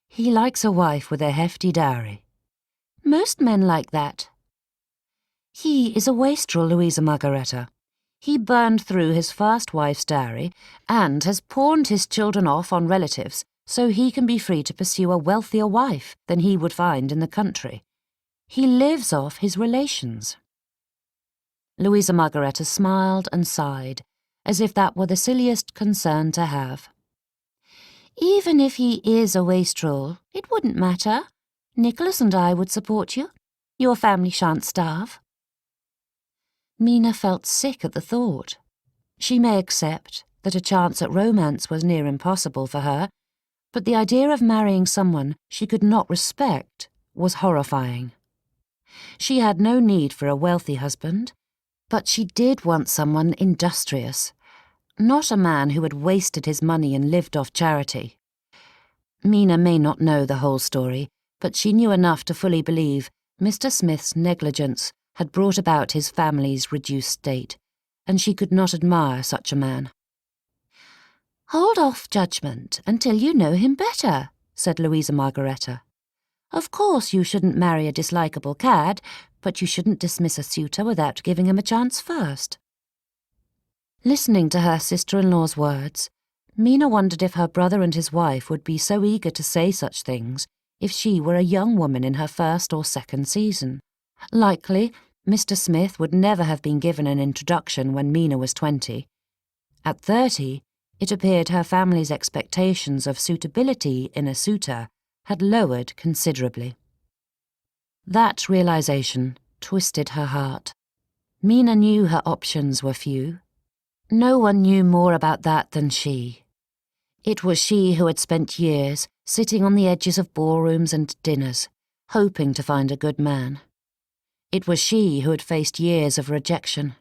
"He likes a wife with a hefty dowry." "Most men like that." "He is a wastrel, Louisa Margaretta. He burned through his first wife's dowry and has pawned his children off on relatives so he can be free to pursue a wealthier wife than he would find in the country. He lives off his relations." Louisa Margaretta smiled and sighed, as if that were the silliest concern to have. "Even if he is a wastrel, it wouldn't matter. Nichols and I would support you. Your family shan't starve." Mina felt sick at the thought. She may accept that a chance at romance was near impossible for her, but the idea of marrying someone she could not respect was horrifying. She had no need for a wealthy husband, but she did want someone industrious, not a man who had wasted his money and lived off charity. Mina may not know the whole story, but she knew enough to fully believe Mr. Smith's negligence had brought about his family's reduced state, and she could not admire such a man. "Hold off judgment until you know him better," said Louisa Margaretta. "Of course you shouldn't marry a dislikable cad, but you shouldn't dismiss a suitor without giving him a chance first." Listening to her sister-in-law's words, Mina wondered if her brother and his wife would be so eager to say such things if she were a young woman in her first or second season. Likely, Mr. Smith would never have been given an introduction when Mina was 20. At 30, it appeared her family's expectations of suitability in a suitor had lowered considerably. That realization twisted her heart. Mina knew her options were few. No one knew more about that than she. It was she who had spent years sitting on the edges of ballrooms and dinners, hoping to find a good man. It was she who had faced years of rejection.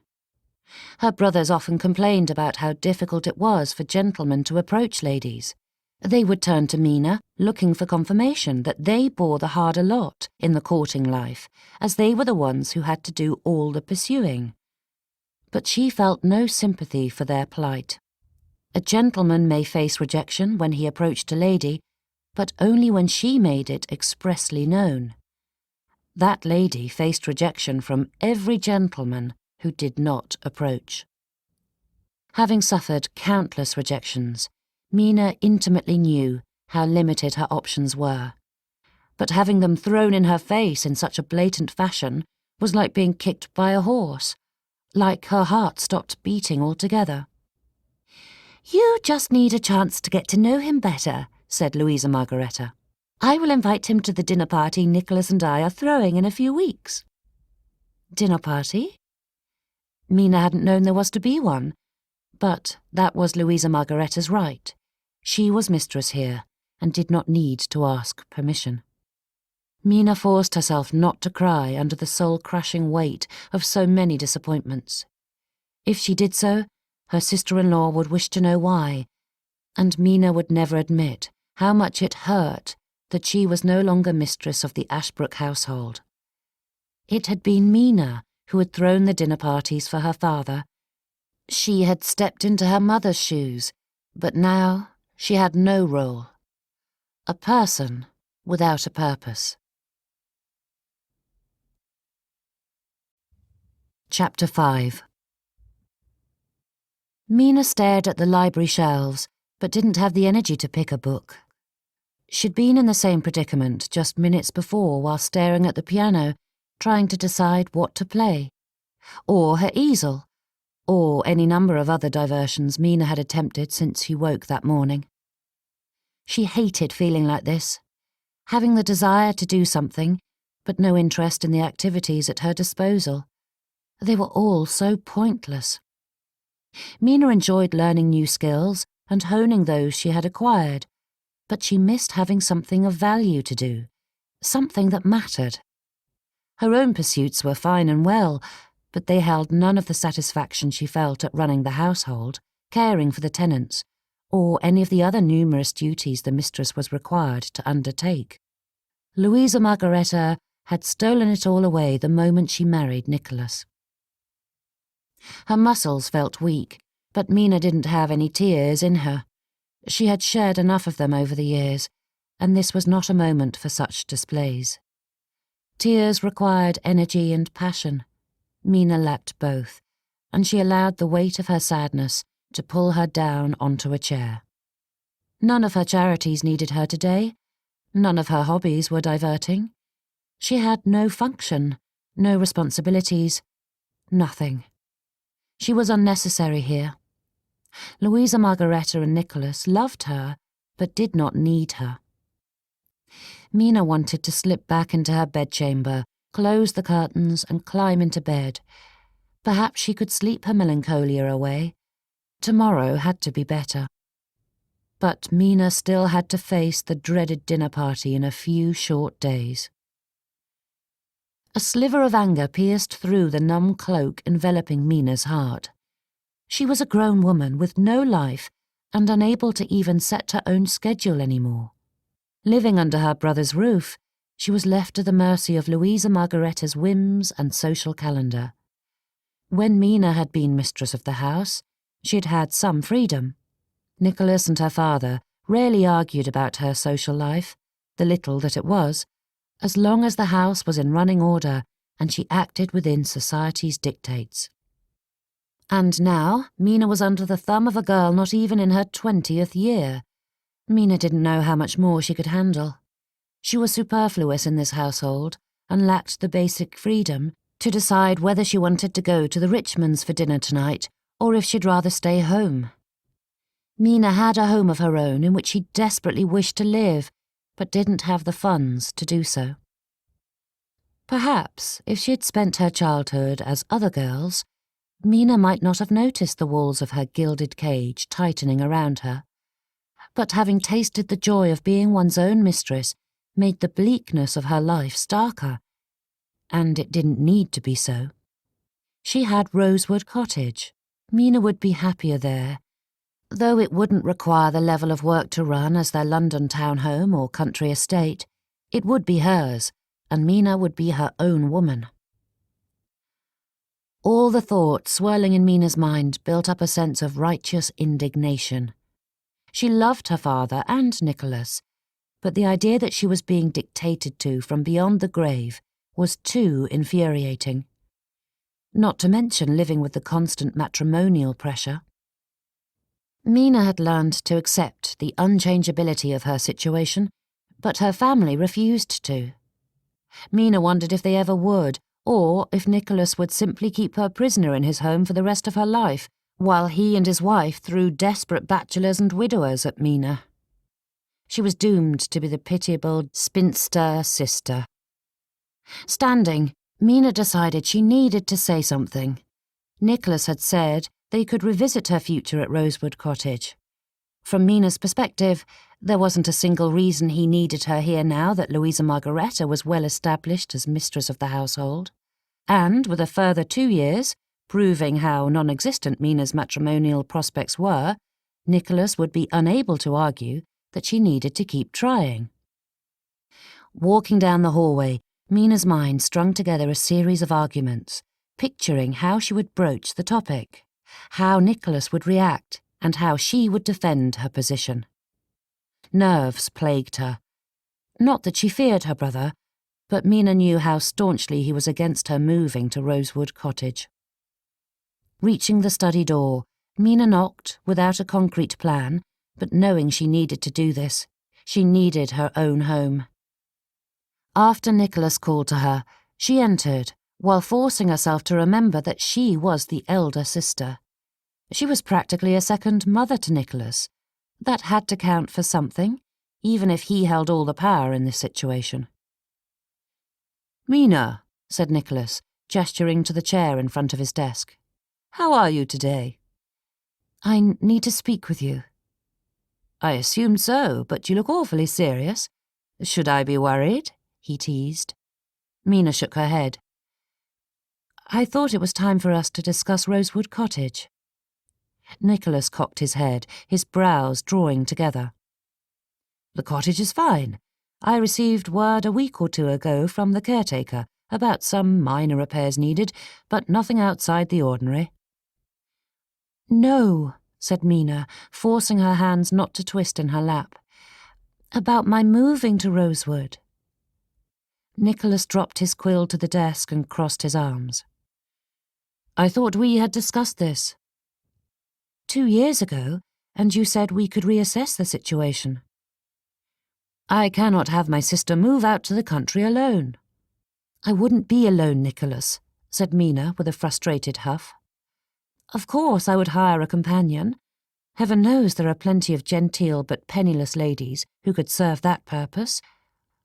Her brothers often complained about how difficult it was for gentlemen to approach ladies. They would turn to Mina, looking for confirmation that they bore the harder lot in the courting life, as they were the ones who had to do all the pursuing. But she felt no sympathy for their plight. A gentleman may face rejection when he approached a lady, but only when she made it expressly known. That lady faced rejection from every gentleman who did not approach. Having suffered countless rejections, Mina intimately knew how limited her options were. But having them thrown in her face in such a blatant fashion was like being kicked by a horse, like her heart stopped beating altogether. "You just need a chance to get to know him better," said Louisa Margaretta. "I will invite him to the dinner party Nichols and I are throwing in a few weeks." Dinner party? Mina hadn't known there was to be one, but that was Louisa Margaretta's right. She was mistress here, and did not need to ask permission. Mina forced herself not to cry under the soul-crushing weight of so many disappointments. If she did so, her sister-in-law would wish to know why, and Mina would never admit how much it hurt that she was no longer mistress of the Ashbrook household. It had been Mina who had thrown the dinner parties for her father. She had stepped into her mother's shoes, but now she had no role. A person without a purpose. Chapter 5. Mina stared at the library shelves, but didn't have the energy to pick a book. She'd been in the same predicament just minutes before while staring at the piano, trying to decide what to play. Or her easel, or any number of other diversions Mina had attempted since she woke that morning. She hated feeling like this, having the desire to do something, but no interest in the activities at her disposal. They were all so pointless. Mina enjoyed learning new skills and honing those she had acquired, but she missed having something of value to do, something that mattered. Her own pursuits were fine and well, but they held none of the satisfaction she felt at running the household, caring for the tenants, or any of the other numerous duties the mistress was required to undertake. Louisa Margaretta had stolen it all away the moment she married Nicholas. Her muscles felt weak, but Mina didn't have any tears in her. She had shed enough of them over the years, and this was not a moment for such displays. Tears required energy and passion. Mina lacked both, and she allowed the weight of her sadness to pull her down onto a chair. None of her charities needed her today. None of her hobbies were diverting. She had no function, no responsibilities, nothing. She was unnecessary here. Louisa Margaretta and Nicholas loved her, but did not need her. Mina wanted to slip back into her bedchamber, close the curtains and climb into bed. Perhaps she could sleep her melancholia away. Tomorrow had to be better. But Mina still had to face the dreaded dinner party in a few short days. A sliver of anger pierced through the numb cloak enveloping Mina's heart. She was a grown woman with no life and unable to even set her own schedule anymore. Living under her brother's roof, she was left to the mercy of Louisa Margaretta's whims and social calendar. When Mina had been mistress of the house, she had had some freedom. Nicholas and her father rarely argued about her social life, the little that it was, as long as the house was in running order and she acted within society's dictates. And now Mina was under the thumb of a girl not even in her 20th year. Mina didn't know how much more she could handle. She was superfluous in this household and lacked the basic freedom to decide whether she wanted to go to the Richmonds for dinner tonight or if she'd rather stay home. Mina had a home of her own in which she desperately wished to live, but didn't have the funds to do so. Perhaps, if she had spent her childhood as other girls, Mina might not have noticed the walls of her gilded cage tightening around her. But having tasted the joy of being one's own mistress made the bleakness of her life starker, and it didn't need to be so. She had Rosewood Cottage. Mina would be happier there, though it wouldn't require the level of work to run as their London townhome or country estate. It would be hers, and Mina would be her own woman. All the thoughts swirling in Mina's mind built up a sense of righteous indignation. She loved her father and Nicholas, but the idea that she was being dictated to from beyond the grave was too infuriating. Not to mention living with the constant matrimonial pressure. Mina had learned to accept the unchangeability of her situation, but her family refused to. Mina wondered if they ever would, or if Nicholas would simply keep her prisoner in his home for the rest of her life, while he and his wife threw desperate bachelors and widowers at Mina. She was doomed to be the pitiable spinster sister. Standing, Mina decided she needed to say something. Nicholas had said they could revisit her future at Rosewood Cottage. From Mina's perspective, there wasn't a single reason he needed her here now that Louisa Margaretta was well established as mistress of the household. And with a further 2 years, proving how non-existent Mina's matrimonial prospects were, Nicholas would be unable to argue that she needed to keep trying. Walking down the hallway, Mina's mind strung together a series of arguments, picturing how she would broach the topic, how Nicholas would react, and how she would defend her position. Nerves plagued her. Not that she feared her brother, but Mina knew how staunchly he was against her moving to Rosewood Cottage. Reaching the study door, Mina knocked without a concrete plan, but knowing she needed to do this. She needed her own home. After Nicholas called to her, she entered, while forcing herself to remember that she was the elder sister. She was practically a second mother to Nicholas. That had to count for something, even if he held all the power in this situation. "Mina," said Nicholas, gesturing to the chair in front of his desk. "How are you today?" "I need to speak with you." "I assumed so, but you look awfully serious. Should I be worried?" he teased. Mina shook her head. "I thought it was time for us to discuss Rosewood Cottage." Nicholas cocked his head, his brows drawing together. "The cottage is fine. I received word a week or two ago from the caretaker about some minor repairs needed, but nothing outside the ordinary." "No," said Mina, forcing her hands not to twist in her lap. "About my moving to Rosewood." Nicholas dropped his quill to the desk and crossed his arms. "I thought we had discussed this." 2 years ago, and you said we could reassess the situation." "I cannot have my sister move out to the country alone." "I wouldn't be alone, Nicholas," said Mina with a frustrated huff. "Of course I would hire a companion. Heaven knows there are plenty of genteel but penniless ladies who could serve that purpose.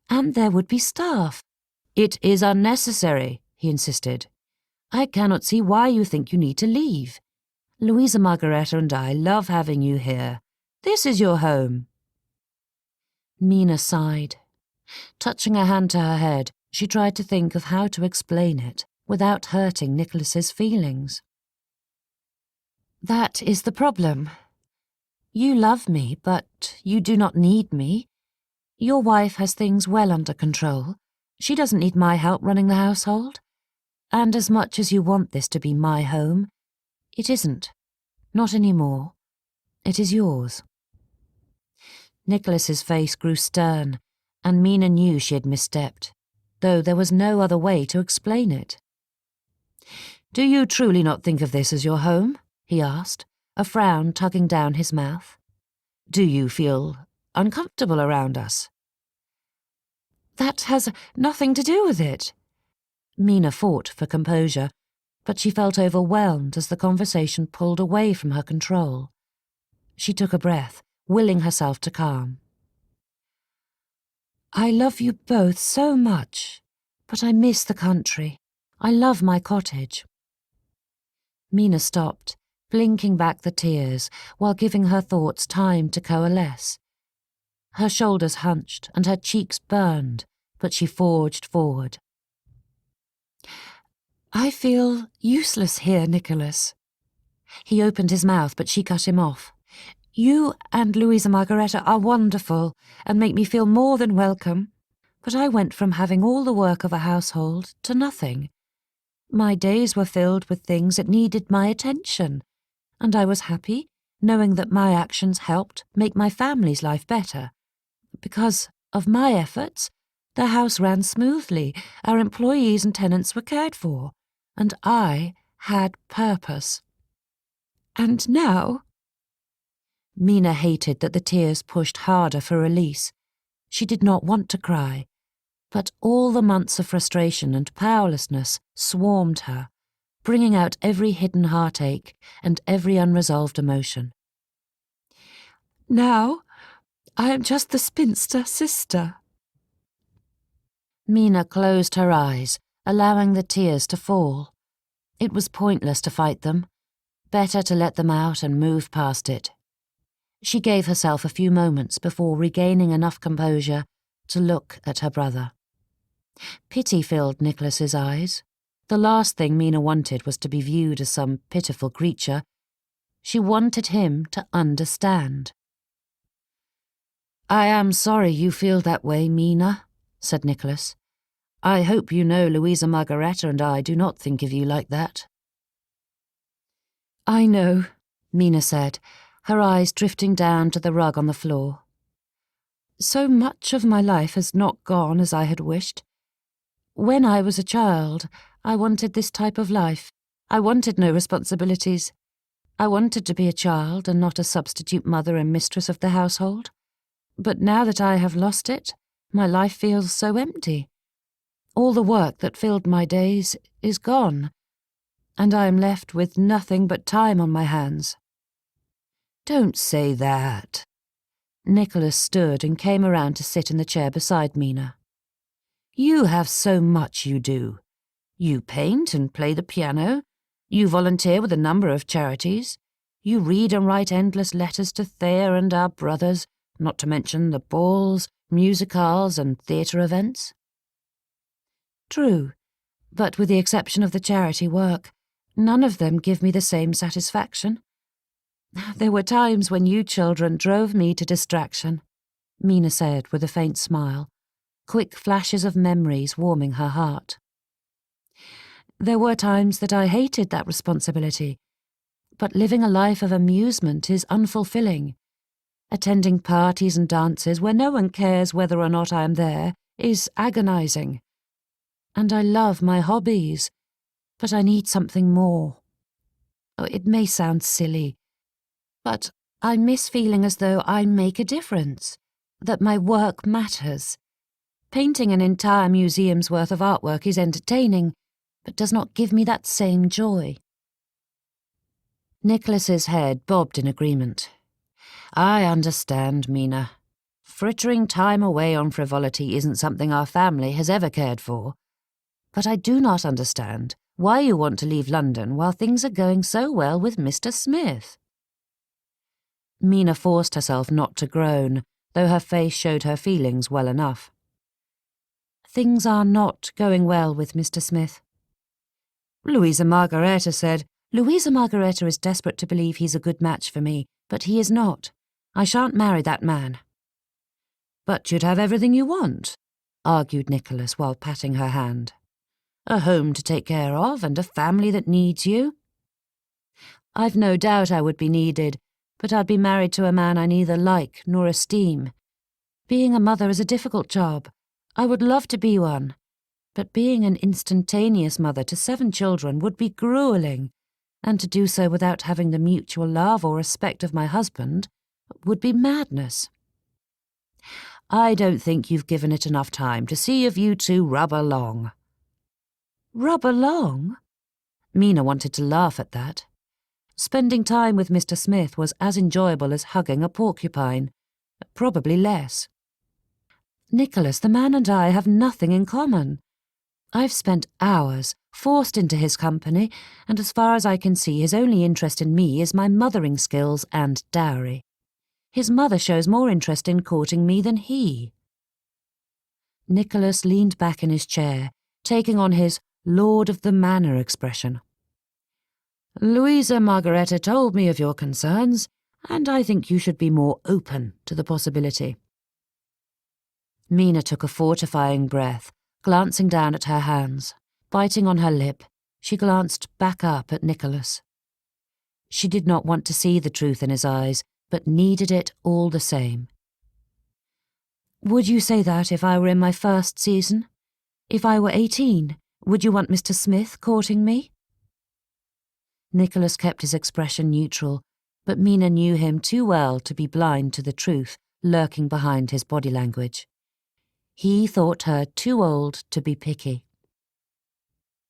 And there would be staff." "It is unnecessary," he insisted. "I cannot see why you think you need to leave. Louisa Margaretta and I love having you here. This is your home." Mina sighed. Touching her hand to her head, she tried to think of how to explain it without hurting Nicholas's feelings. "That is the problem. You love me, but you do not need me. Your wife has things well under control. She doesn't need my help running the household. And as much as you want this to be my home, it isn't. Not anymore. It is yours." Nicholas's face grew stern, and Mina knew she had misstepped, though there was no other way to explain it. "Do you truly not think of this as your home?" he asked, a frown tugging down his mouth. "Do you feel uncomfortable around us?" "That has nothing to do with it." Mina fought for composure, but she felt overwhelmed as the conversation pulled away from her control. She took a breath, willing herself to calm. "I love you both so much, but I miss the country. I love my cottage." Mina stopped, blinking back the tears while giving her thoughts time to coalesce. Her shoulders hunched and her cheeks burned, but she forged forward. "I feel useless here, Nicholas." He opened his mouth, but she cut him off. "You and Louisa Margaretta are wonderful and make me feel more than welcome, but I went from having all the work of a household to nothing. My days were filled with things that needed my attention, and I was happy knowing that my actions helped make my family's life better. Because of my efforts, the house ran smoothly, our employees and tenants were cared for, and I had purpose. And now—" Mina hated that the tears pushed harder for release. She did not want to cry, but all the months of frustration and powerlessness swarmed her, bringing out every hidden heartache and every unresolved emotion. "Now, I am just the spinster sister." Mina closed her eyes, allowing the tears to fall. It was pointless to fight them. Better to let them out and move past it. She gave herself a few moments before regaining enough composure to look at her brother. Pity filled Nicholas's eyes. The last thing Mina wanted was to be viewed as some pitiful creature. She wanted him to understand. "I am sorry you feel that way, Mina," said Nicholas. "I hope you know Louisa Margaretta and I do not think of you like that." "I know," Mina said, her eyes drifting down to the rug on the floor. So much of my life has not gone as I had wished. When I was a child, I wanted this type of life. I wanted no responsibilities. I wanted to be a child and not a substitute mother and mistress of the household. But now that I have lost it, my life feels so empty. All the work that filled my days is gone, and I am left with nothing but time on my hands. Don't say that. Nicholas stood and came around to sit in the chair beside Mina. You have so much you do. You paint and play the piano. You volunteer with a number of charities. You read and write endless letters to Thea and our brothers, not to mention the balls, musicals and theatre events. True, but with the exception of the charity work, none of them give me the same satisfaction. There were times when you children drove me to distraction, Mina said with a faint smile, quick flashes of memories warming her heart. There were times that I hated that responsibility, but living a life of amusement is unfulfilling. Attending parties and dances where no one cares whether or not I am there is agonizing. And I love my hobbies, but I need something more. Oh, it may sound silly, but I miss feeling as though I make a difference, that my work matters. Painting an entire museum's worth of artwork is entertaining, but does not give me that same joy. Nicholas's head bobbed in agreement. I understand, Mina. Frittering time away on frivolity isn't something our family has ever cared for. But I do not understand why you want to leave London while things are going so well with Mr. Smith. Mina forced herself not to groan, though her face showed her feelings well enough. Things are not going well with Mr. Smith. Louisa Margareta said, Louisa Margareta is desperate to believe he's a good match for me, but he is not. I shan't marry that man. But you'd have everything you want, argued Nicholas while patting her hand. A home to take care of and a family that needs you. I've no doubt I would be needed, but I'd be married to a man I neither like nor esteem. Being a mother is a difficult job. I would love to be one, but being an instantaneous mother to 7 children would be grueling, and to do so without having the mutual love or respect of my husband would be madness. I don't think you've given it enough time to see if you two rub along. Rub along? Mina wanted to laugh at that. Spending time with Mr. Smith was as enjoyable as hugging a porcupine, probably less. Nicholas, the man and I have nothing in common. I've spent hours forced into his company, and as far as I can see, his only interest in me is my mothering skills and dowry. His mother shows more interest in courting me than he. Nicholas leaned back in his chair, taking on his Lord of the Manor expression. Louisa Margareta told me of your concerns, and I think you should be more open to the possibility. Mina took a fortifying breath, glancing down at her hands. Biting on her lip, she glanced back up at Nicholas. She did not want to see the truth in his eyes, but needed it all the same. Would you say that if I were in my first season? If I were 18, would you want Mr. Smith courting me? Nicholas kept his expression neutral, but Mina knew him too well to be blind to the truth lurking behind his body language. He thought her too old to be picky.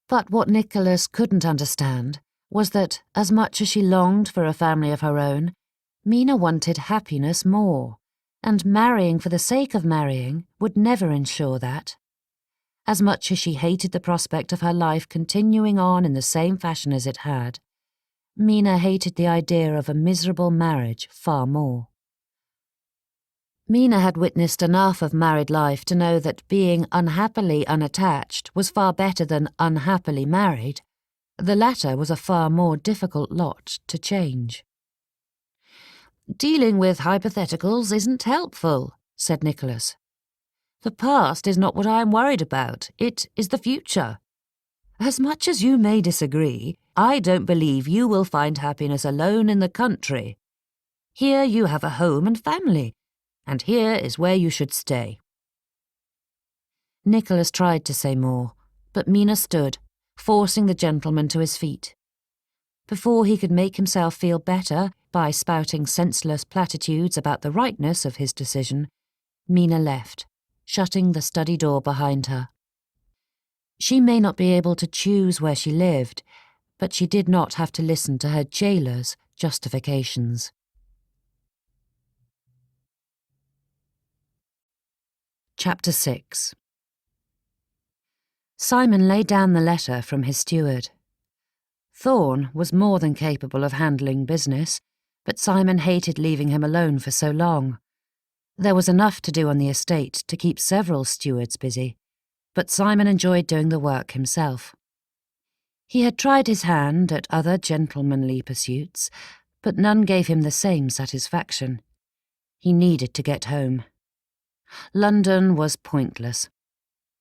But what Nicholas couldn't understand was that, as much as she longed for a family of her own, Mina wanted happiness more, and marrying for the sake of marrying would never ensure that. As much as she hated the prospect of her life continuing on in the same fashion as it had, Mina hated the idea of a miserable marriage far more. Mina had witnessed enough of married life to know that being unhappily unattached was far better than unhappily married. The latter was a far more difficult lot to change. Dealing with hypotheticals isn't helpful, said Nicholas. The past is not what I am worried about. It is the future. As much as you may disagree, I don't believe you will find happiness alone in the country. Here you have a home and family, and here is where you should stay." Nichols tried to say more, but Mina stood, forcing the gentleman to his feet. Before he could make himself feel better by spouting senseless platitudes about the rightness of his decision, Mina left, shutting the study door behind her. She may not be able to choose where she lived, but she did not have to listen to her jailer's justifications. Chapter 6. Simon laid down the letter from his steward. Thorne was more than capable of handling business, but Simon hated leaving him alone for so long. There was enough to do on the estate to keep several stewards busy, but Simon enjoyed doing the work himself. He had tried his hand at other gentlemanly pursuits, but none gave him the same satisfaction. He needed to get home. London was pointless.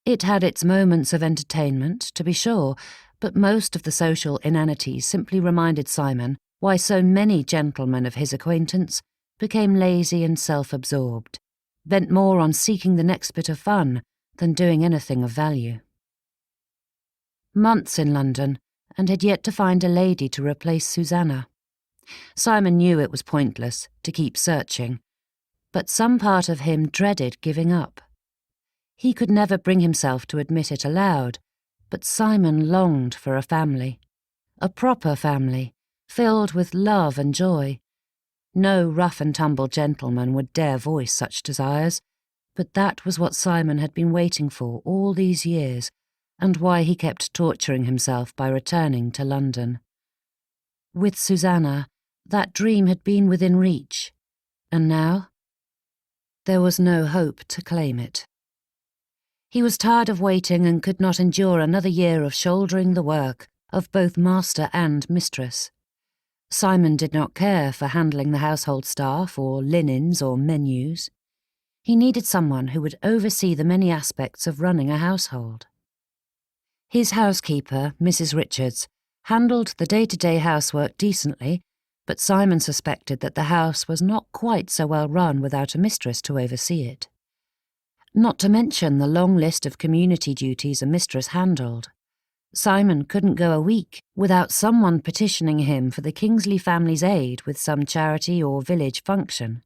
It had its moments of entertainment, to be sure, but most of the social inanities simply reminded Simon why so many gentlemen of his acquaintance became lazy and self-absorbed, bent more on seeking the next bit of fun than doing anything of value. Months in London, and had yet to find a lady to replace Susanna. Simon knew it was pointless to keep searching, but some part of him dreaded giving up. He could never bring himself to admit it aloud, but Simon longed for a family, a proper family, filled with love and joy. No rough-and-tumble gentleman would dare voice such desires, but that was what Simon had been waiting for all these years, and why he kept torturing himself by returning to London. With Susanna, that dream had been within reach, and now there was no hope to claim it. He was tired of waiting and could not endure another year of shouldering the work of both master and mistress. Simon did not care for handling the household staff or linens or menus. He needed someone who would oversee the many aspects of running a household. His housekeeper, Mrs. Richards, handled the day-to-day housework decently, but Simon suspected that the house was not quite so well run without a mistress to oversee it. Not to mention the long list of community duties a mistress handled. Simon couldn't go a week without someone petitioning him for the Kingsley family's aid with some charity or village function.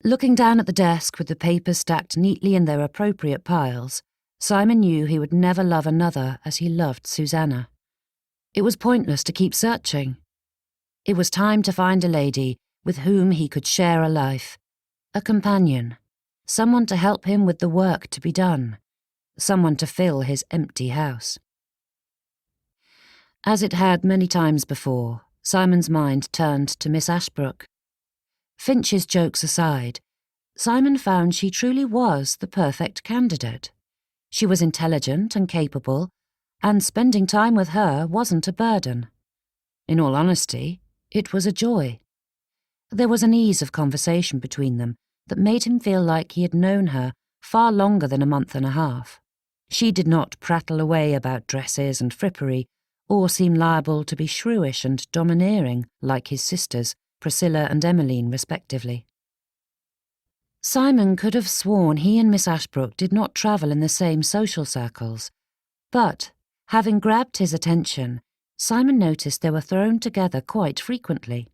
Looking down at the desk with the papers stacked neatly in their appropriate piles, Simon knew he would never love another as he loved Susanna. It was pointless to keep searching. It was time to find a lady with whom he could share a life, a companion, someone to help him with the work to be done, someone to fill his empty house. As it had many times before, Simon's mind turned to Miss Ashbrook. Finch's jokes aside, Simon found she truly was the perfect candidate. She was intelligent and capable, and spending time with her wasn't a burden. In all honesty, it was a joy. There was an ease of conversation between them that made him feel like he had known her far longer than a month and a half. She did not prattle away about dresses and frippery, or seem liable to be shrewish and domineering like his sisters, Priscilla and Emmeline respectively. Simon could have sworn he and Miss Ashbrook did not travel in the same social circles, but, having grabbed his attention, Simon noticed they were thrown together quite frequently.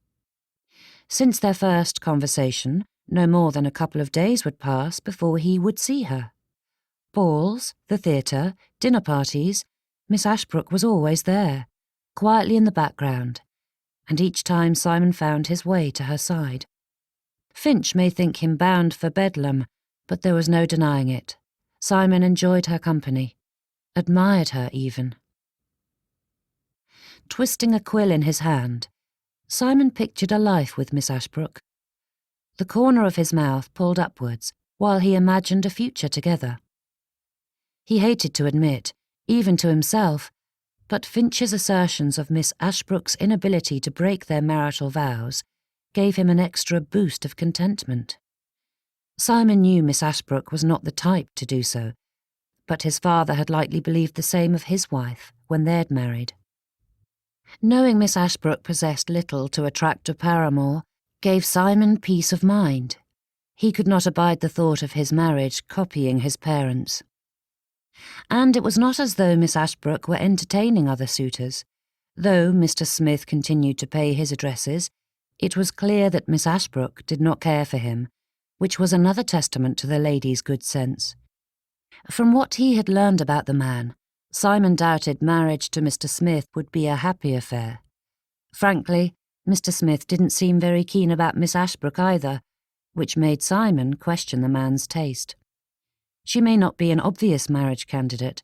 Since their first conversation, no more than a couple of days would pass before he would see her. Balls, the theatre, dinner parties, Miss Ashbrook was always there, quietly in the background, and each time Simon found his way to her side. Finch may think him bound for Bedlam, but there was no denying it. Simon enjoyed her company, admired her even. Twisting a quill in his hand, Simon pictured a life with Miss Ashbrook. The corner of his mouth pulled upwards while he imagined a future together. He hated to admit, even to himself, but Finch's assertions of Miss Ashbrook's inability to break their marital vows gave him an extra boost of contentment. Simon knew Miss Ashbrook was not the type to do so, but his father had likely believed the same of his wife when they'd married. Knowing Miss Ashbrook possessed little to attract a paramour gave Simon peace of mind. He could not abide the thought of his marriage copying his parents. And it was not as though Miss Ashbrook were entertaining other suitors. Though Mr. Smith continued to pay his addresses, it was clear that Miss Ashbrook did not care for him, which was another testament to the lady's good sense. From what he had learned about the man, Simon doubted marriage to Mr. Smith would be a happy affair. Frankly, Mr. Smith didn't seem very keen about Miss Ashbrook either, which made Simon question the man's taste. She may not be an obvious marriage candidate,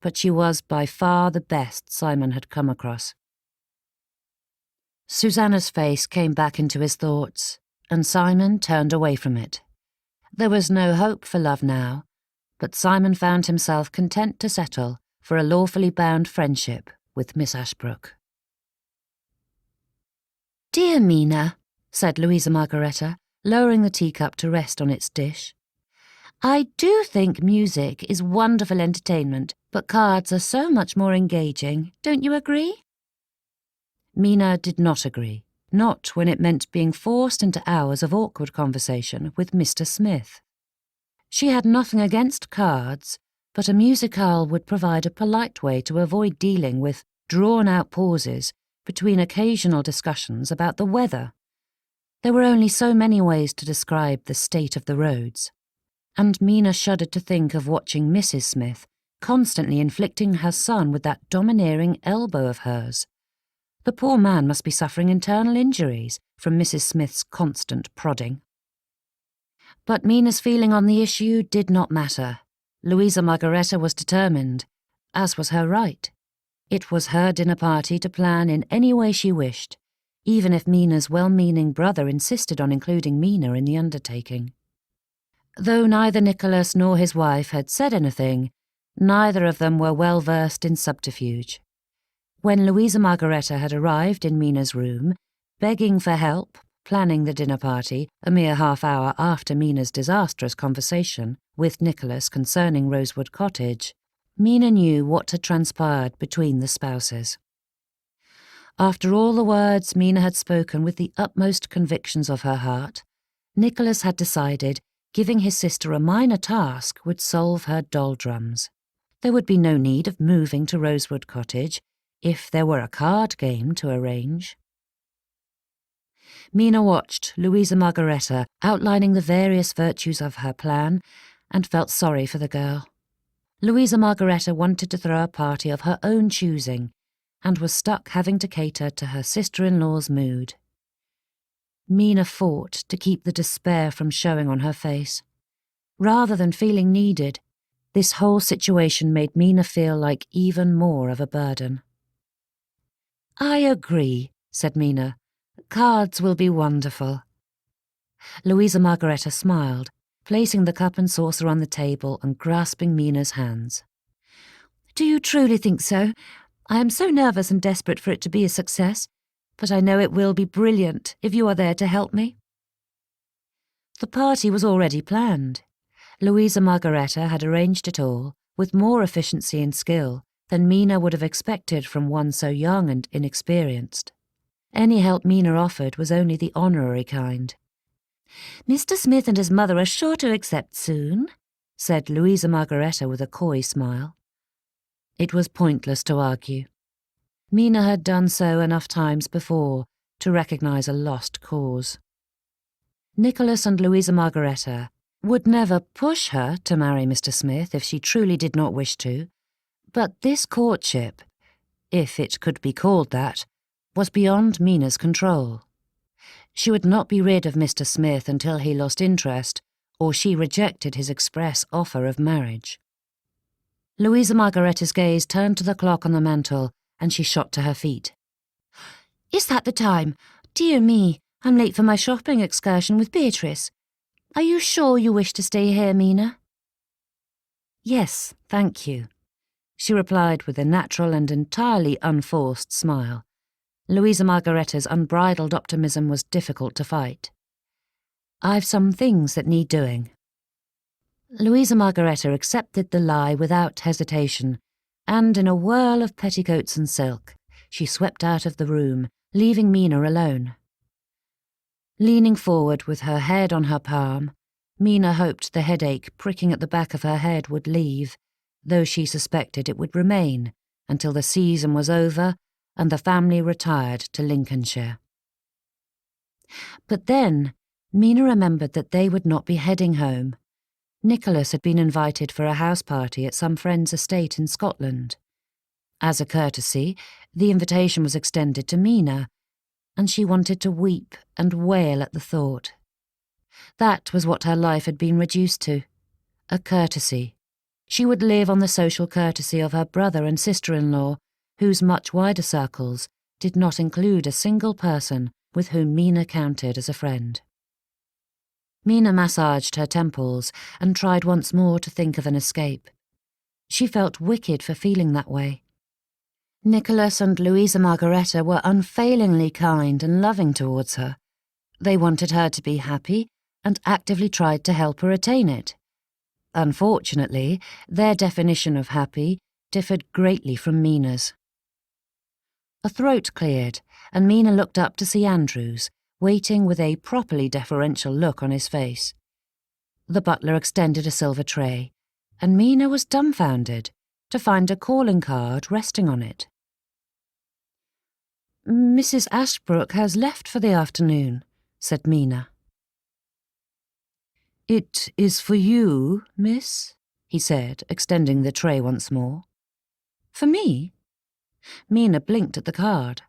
but she was by far the best Simon had come across. Susanna's face came back into his thoughts, and Simon turned away from it. There was no hope for love now, but Simon found himself content to settle for a lawfully bound friendship with Miss Ashbrook. "Dear Mina," said Louisa Margaretta, lowering the teacup to rest on its dish, "I do think music is wonderful entertainment, but cards are so much more engaging, don't you agree?" Mina did not agree, not when it meant being forced into hours of awkward conversation with Mr. Smith. She had nothing against cards, but a musicale would provide a polite way to avoid dealing with drawn-out pauses between occasional discussions about the weather. There were only so many ways to describe the state of the roads, and Mina shuddered to think of watching Mrs. Smith constantly inflicting her son with that domineering elbow of hers. The poor man must be suffering internal injuries from Mrs. Smith's constant prodding. But Mina's feeling on the issue did not matter. Louisa Margaretta was determined, as was her right. It was her dinner party to plan in any way she wished, even if Mina's well-meaning brother insisted on including Mina in the undertaking. Though neither Nicholas nor his wife had said anything, neither of them were well versed in subterfuge. When Louisa Margaretta had arrived in Mina's room, begging for help, planning the dinner party a mere half-hour after Mina's disastrous conversation with Nicholas concerning Rosewood Cottage, Mina knew what had transpired between the spouses. After all the words Mina had spoken with the utmost convictions of her heart, Nicholas had decided giving his sister a minor task would solve her doldrums. There would be no need of moving to Rosewood Cottage if there were a card game to arrange. Mina watched Louisa Margaretta outlining the various virtues of her plan and felt sorry for the girl. Louisa Margaretta wanted to throw a party of her own choosing and was stuck having to cater to her sister-in-law's mood. Mina fought to keep the despair from showing on her face. Rather than feeling needed, this whole situation made Mina feel like even more of a burden. "I agree," said Mina. "Cards will be wonderful." Louisa Margaretta smiled, placing the cup and saucer on the table and grasping Mina's hands. "Do you truly think so? I am so nervous and desperate for it to be a success, but I know it will be brilliant if you are there to help me." The party was already planned. Louisa Margaretta had arranged it all with more efficiency and skill than Mina would have expected from one so young and inexperienced. Any help Mina offered was only the honorary kind. "Mr. Smith and his mother are sure to accept soon," said Louisa Margaretta with a coy smile. It was pointless to argue. Mina had done so enough times before to recognize a lost cause. Nicholas and Louisa Margaretta would never push her to marry Mr. Smith if she truly did not wish to, but this courtship, if it could be called that, was beyond Mina's control. She would not be rid of Mr. Smith until he lost interest or she rejected his express offer of marriage. Louisa Margaretta's gaze turned to the clock on the mantel and she shot to her feet. "Is that the time? Dear me, I'm late for my shopping excursion with Beatrice. Are you sure you wish to stay here, Mina?" "Yes, thank you," she replied with a natural and entirely unforced smile. Louisa Margaretta's unbridled optimism was difficult to fight. "I've some things that need doing." Louisa Margaretta accepted the lie without hesitation, and in a whirl of petticoats and silk, she swept out of the room, leaving Mina alone. Leaning forward with her head on her palm, Mina hoped the headache pricking at the back of her head would leave, though she suspected it would remain until the season was over and the family retired to Lincolnshire. But then Mina remembered that they would not be heading home. Nichols had been invited for a house party at some friend's estate in Scotland. As a courtesy, the invitation was extended to Mina, and she wanted to weep and wail at the thought. That was what her life had been reduced to, a courtesy. She would live on the social courtesy of her brother and sister-in-law, whose much wider circles did not include a single person with whom Mina counted as a friend. Mina massaged her temples and tried once more to think of an escape. She felt wicked for feeling that way. Nichols and Louisa Margaretta were unfailingly kind and loving towards her. They wanted her to be happy and actively tried to help her attain it. Unfortunately, their definition of happy differed greatly from Mina's. A throat cleared, and Mina looked up to see Andrews, waiting with a properly deferential look on his face. The butler extended a silver tray, and Mina was dumbfounded to find a calling card resting on it. "Mrs. Ashbrook has left for the afternoon," said Mina. "It is for you, miss," he said, extending the tray once more. "For me?" Mina blinked at the card.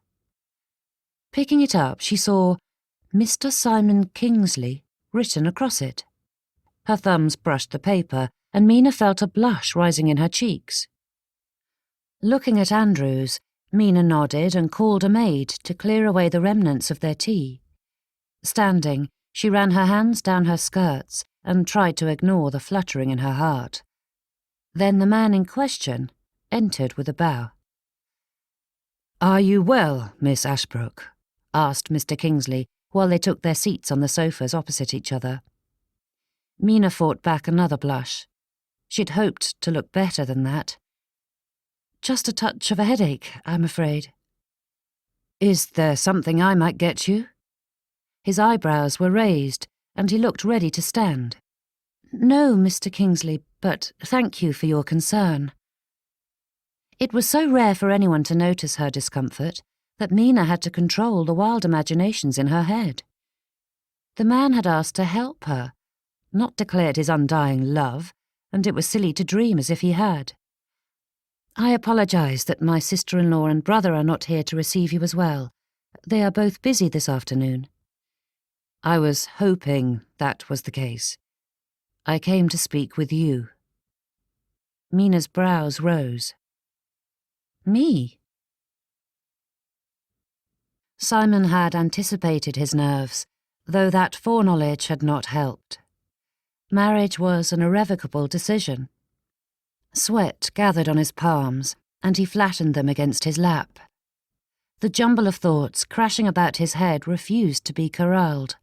Picking it up, she saw Mr. Simon Kingsley written across it. Her thumbs brushed the paper, and Mina felt a blush rising in her cheeks. Looking at Andrews, Mina nodded and called a maid to clear away the remnants of their tea. Standing, she ran her hands down her skirts and tried to ignore the fluttering in her heart. Then the man in question entered with a bow. "Are you well, Miss Ashbrook?" asked Mr. Kingsley, while they took their seats on the sofas opposite each other. Mina fought back another blush. She'd hoped to look better than that. "Just a touch of a headache, I'm afraid." "Is there something I might get you?" His eyebrows were raised, and he looked ready to stand. "No, Mr. Kingsley, but thank you for your concern." It was so rare for anyone to notice her discomfort that Mina had to control the wild imaginations in her head. The man had asked to help her, not declared his undying love, and it was silly to dream as if he had. "I apologize that my sister-in-law and brother are not here to receive you as well. They are both busy this afternoon." "I was hoping that was the case. I came to speak with you." Mina's brows rose. "Me?" Simon had anticipated his nerves, though that foreknowledge had not helped. Marriage was an irrevocable decision. Sweat gathered on his palms, and he flattened them against his lap. The jumble of thoughts crashing about his head refused to be corralled.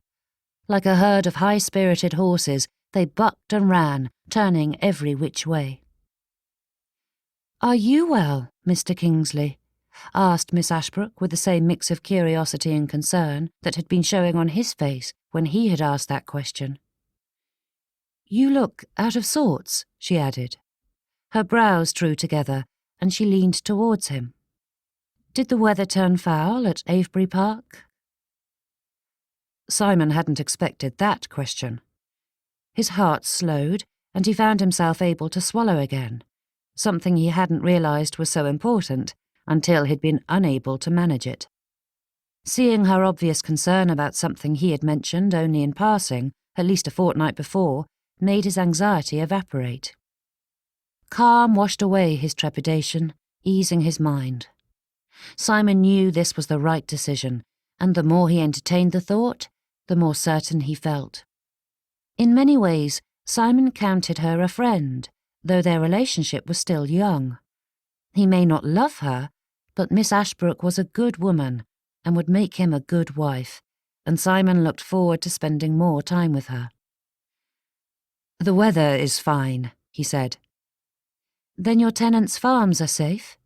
Like a herd of high-spirited horses, they bucked and ran, turning every which way. "Are you well, Mr. Kingsley?" asked Miss Ashbrook with the same mix of curiosity and concern that had been showing on his face when he had asked that question. "You look out of sorts," she added. Her brows drew together, and she leaned towards him. "Did the weather turn foul at Avebury Park?" Simon hadn't expected that question. His heart slowed, and he found himself able to swallow again, something he hadn't realised was so important until he'd been unable to manage it. Seeing her obvious concern about something he had mentioned only in passing, at least a fortnight before, made his anxiety evaporate. Calm washed away his trepidation, easing his mind. Simon knew this was the right decision, and the more he entertained the thought, the more certain he felt. In many ways, Simon counted her a friend, though their relationship was still young. He may not love her, but Miss Ashbrook was a good woman and would make him a good wife, and Simon looked forward to spending more time with her. "The weather is fine," he said. "Then your tenants' farms are safe?"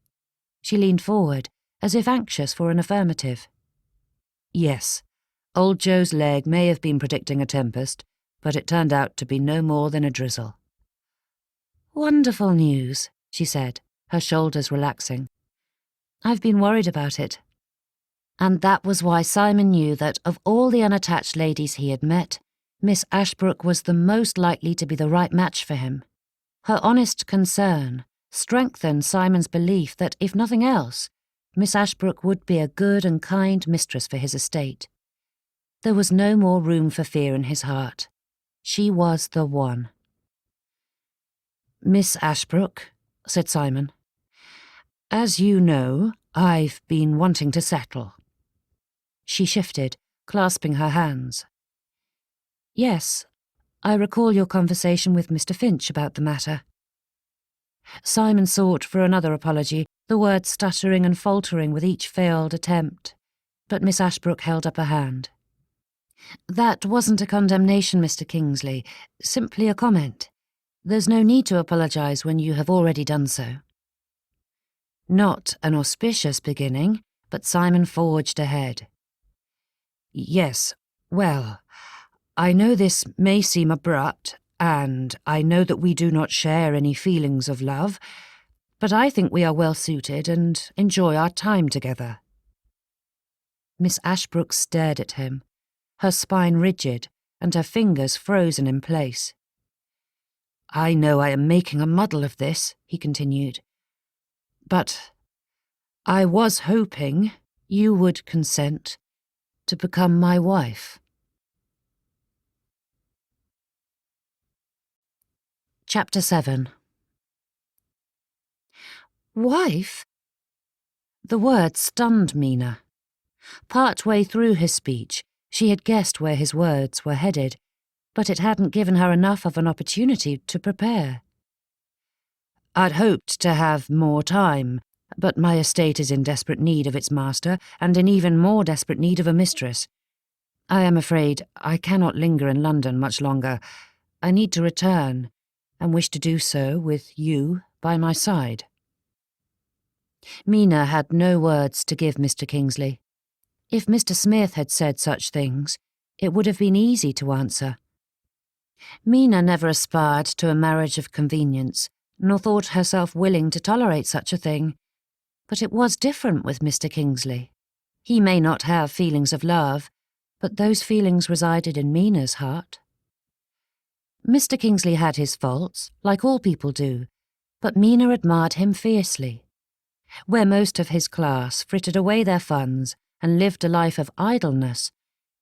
She leaned forward, as if anxious for an affirmative. "Yes. Old Joe's leg may have been predicting a tempest, but it turned out to be no more than a drizzle. "Wonderful news," she said, her shoulders relaxing. "I've been worried about it." And that was why Simon knew that of all the unattached ladies he had met, Miss Ashbrook was the most likely to be the right match for him. Her honest concern strengthened Simon's belief that, if nothing else, Miss Ashbrook would be a good and kind mistress for his estate. There was no more room for fear in his heart. She was the one. "Miss Ashbrook," said Simon, "as you know, I've been wanting to settle." She shifted, clasping her hands. "Yes, I recall your conversation with Mr. Finch about the matter." Simon sought for another apology, the words stuttering and faltering with each failed attempt, but Miss Ashbrook held up a hand. "That wasn't a condemnation, Mr. Kingsley, simply a comment. There's no need to apologise when you have already done so." Not an auspicious beginning, but Simon forged ahead. "Yes, well, I know this may seem abrupt, and I know that we do not share any feelings of love, but I think we are well suited and enjoy our time together." Miss Ashbrook stared at him, her spine rigid and her fingers frozen in place. "I know I am making a muddle of this," he continued, "but I was hoping you would consent to become my wife." Chapter 7. "Wife?" The word stunned Mina. Part way through his speech, she had guessed where his words were headed, but it hadn't given her enough of an opportunity to prepare. "I'd hoped to have more time, but my estate is in desperate need of its master, and in even more desperate need of a mistress. I am afraid I cannot linger in London much longer. I need to return, and wish to do so with you by my side." Mina had no words to give Mr. Kingsley. If Mr. Smith had said such things, it would have been easy to answer. Mina never aspired to a marriage of convenience, nor thought herself willing to tolerate such a thing. But it was different with Mr. Kingsley. He may not have feelings of love, but those feelings resided in Mina's heart. Mr. Kingsley had his faults, like all people do, but Mina admired him fiercely. Where most of his class frittered away their funds and lived a life of idleness,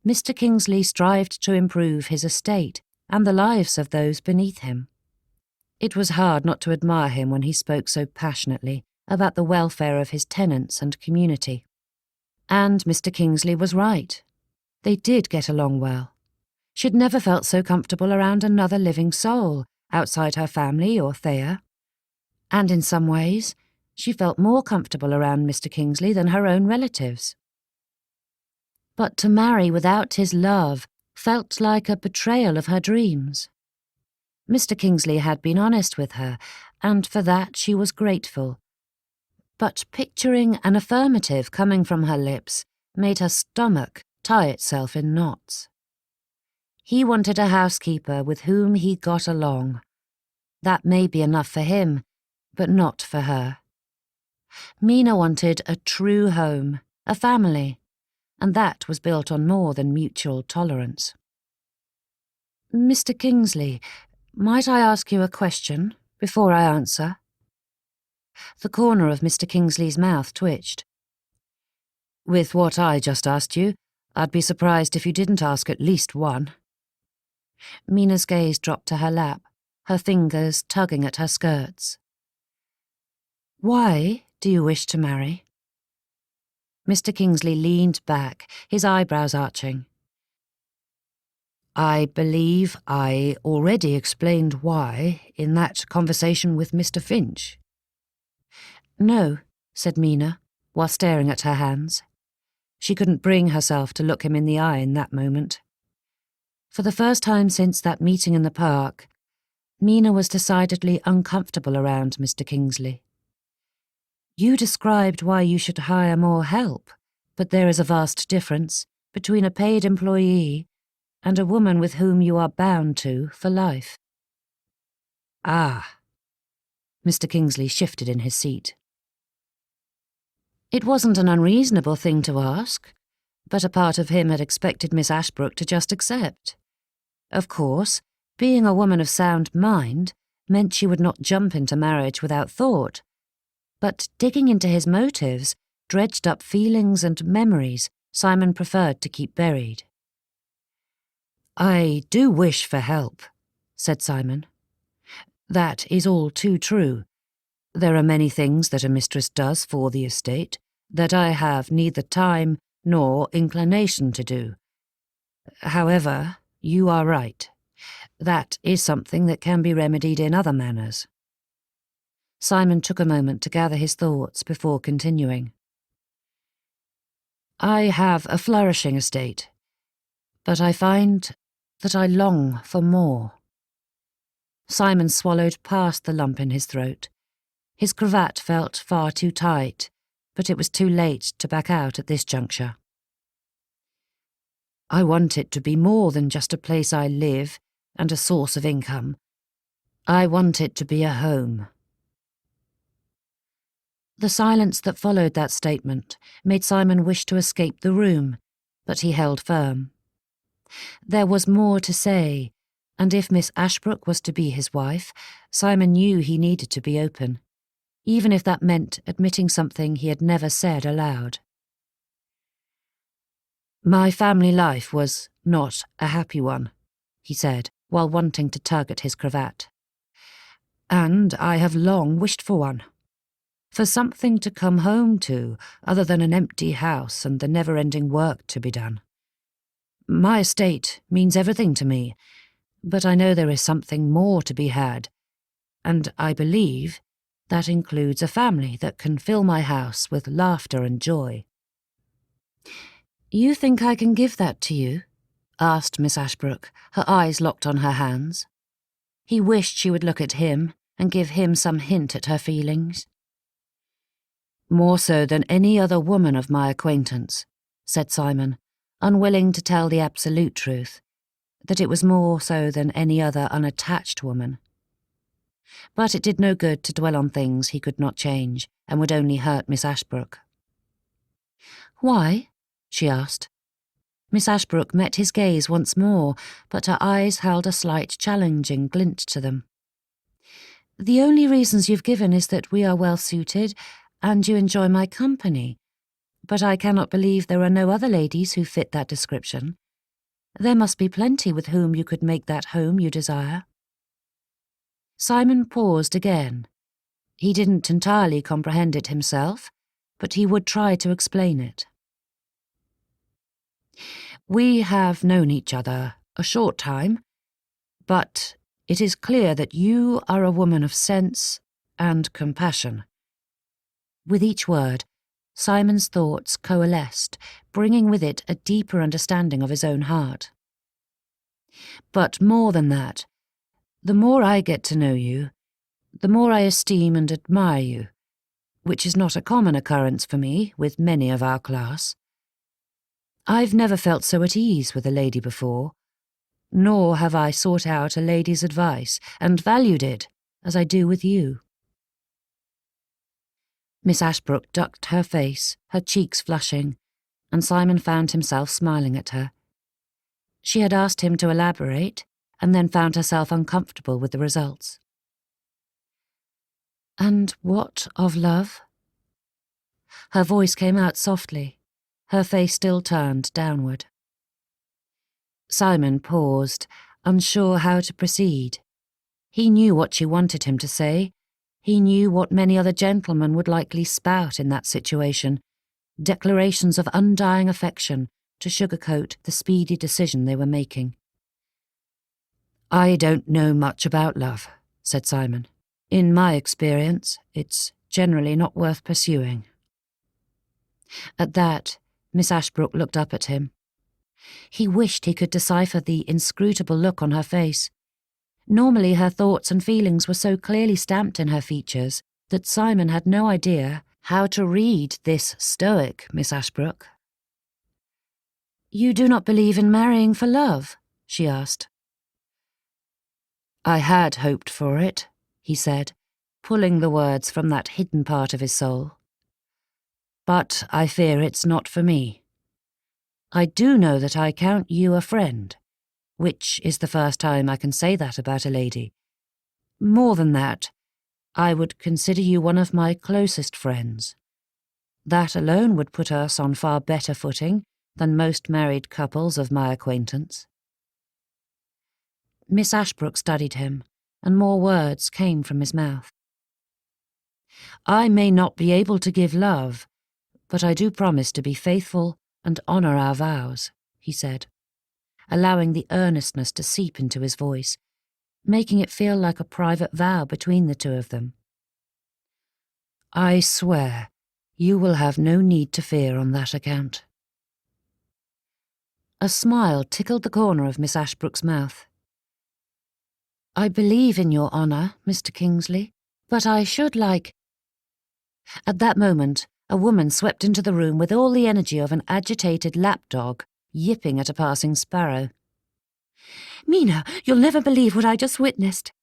Mr. Kingsley strived to improve his estate and the lives of those beneath him. It was hard not to admire him when he spoke so passionately about the welfare of his tenants and community. And Mr. Kingsley was right. They did get along well. She'd never felt so comfortable around another living soul, outside her family or Thea. And in some ways, she felt more comfortable around Mr. Kingsley than her own relatives. But to marry without his love felt like a betrayal of her dreams. Mr. Kingsley had been honest with her, and for that she was grateful. But picturing an affirmative coming from her lips made her stomach tie itself in knots. He wanted a housekeeper with whom he got along. That may be enough for him, but not for her. Mina wanted a true home, a family, and that was built on more than mutual tolerance. "Mr. Kingsley, might I ask you a question before I answer?" The corner of Mr. Kingsley's mouth twitched. "With what I just asked you, I'd be surprised if you didn't ask at least one." Mina's gaze dropped to her lap, her fingers tugging at her skirts. "Why do you wish to marry?" Mr. Kingsley leaned back, his eyebrows arching. "I believe I already explained why in that conversation with Mr. Finch." "No," said Mina, while staring at her hands. She couldn't bring herself to look him in the eye in that moment. For the first time since that meeting in the park, Mina was decidedly uncomfortable around Mr. Kingsley. "You described why you should hire more help, but there is a vast difference between a paid employee and a woman with whom you are bound to for life." "Ah." Mr. Kingsley shifted in his seat. It wasn't an unreasonable thing to ask, but a part of him had expected Miss Ashbrook to just accept. Of course, being a woman of sound mind meant she would not jump into marriage without thought, but digging into his motives dredged up feelings and memories Simon preferred to keep buried. "I do wish for help," said Simon. "That is all too true. There are many things that a mistress does for the estate that I have neither time nor inclination to do. However, you are right. That is something that can be remedied in other manners." Simon took a moment to gather his thoughts before continuing. "I have a flourishing estate, but I find that I long for more." Simon swallowed past the lump in his throat. His cravat felt far too tight, but it was too late to back out at this juncture. "I want it to be more than just a place I live and a source of income. I want it to be a home." The silence that followed that statement made Simon wish to escape the room, but he held firm. There was more to say, and if Miss Ashbrook was to be his wife, Simon knew he needed to be open, even if that meant admitting something he had never said aloud. "My family life was not a happy one," he said, while wanting to tug at his cravat. "And I have long wished for one. For something to come home to other than an empty house and the never-ending work to be done. My estate means everything to me, but I know there is something more to be had, and I believe that includes a family that can fill my house with laughter and joy." "You think I can give that to you?" asked Miss Ashbrook, her eyes locked on her hands. He wished she would look at him and give him some hint at her feelings. "More so than any other woman of my acquaintance," said Simon, unwilling to tell the absolute truth, that it was more so than any other unattached woman. But it did no good to dwell on things he could not change and would only hurt Miss Ashbrook. "Why?" she asked. Miss Ashbrook met his gaze once more, but her eyes held a slight challenging glint to them. "The only reasons you've given is that we are well suited and you enjoy my company, but I cannot believe there are no other ladies who fit that description. There must be plenty with whom you could make that home you desire." Simon paused again. He didn't entirely comprehend it himself, but he would try to explain it. "We have known each other a short time, but it is clear that you are a woman of sense and compassion." With each word, Simon's thoughts coalesced, bringing with it a deeper understanding of his own heart. "But more than that, the more I get to know you, the more I esteem and admire you, which is not a common occurrence for me with many of our class. I've never felt so at ease with a lady before, nor have I sought out a lady's advice and valued it as I do with you." Miss Ashbrook ducked her face, her cheeks flushing, and Simon found himself smiling at her. She had asked him to elaborate, and then found herself uncomfortable with the results. "And what of love?" Her voice came out softly, her face still turned downward. Simon paused, unsure how to proceed. He knew what she wanted him to say. He knew what many other gentlemen would likely spout in that situation, declarations of undying affection to sugarcoat the speedy decision they were making. "I don't know much about love," said Simon. "In my experience, it's generally not worth pursuing." At that, Miss Ashbrook looked up at him. He wished he could decipher the inscrutable look on her face. Normally her thoughts and feelings were so clearly stamped in her features that Simon had no idea how to read this stoic Miss Ashbrook. "You do not believe in marrying for love?" she asked. I had hoped for it, he said, pulling the words from that hidden part of his soul. But I fear it's not for me. I do know that I count you a friend, which is the first time I can say that about a lady. More than that, I would consider you one of my closest friends. That alone would put us on far better footing than most married couples of my acquaintance. Miss Ashbrook studied him, and more words came from his mouth. I may not be able to give love, but I do promise to be faithful and honour our vows, he said, allowing the earnestness to seep into his voice, making it feel like a private vow between the two of them. I swear you will have no need to fear on that account. A smile tickled the corner of Miss Ashbrook's mouth. I believe in your honour, Mr. Kingsley, but I should like— At that moment, a woman swept into the room with all the energy of an agitated lapdog yipping at a passing sparrow. Mina, you'll never believe what I just witnessed.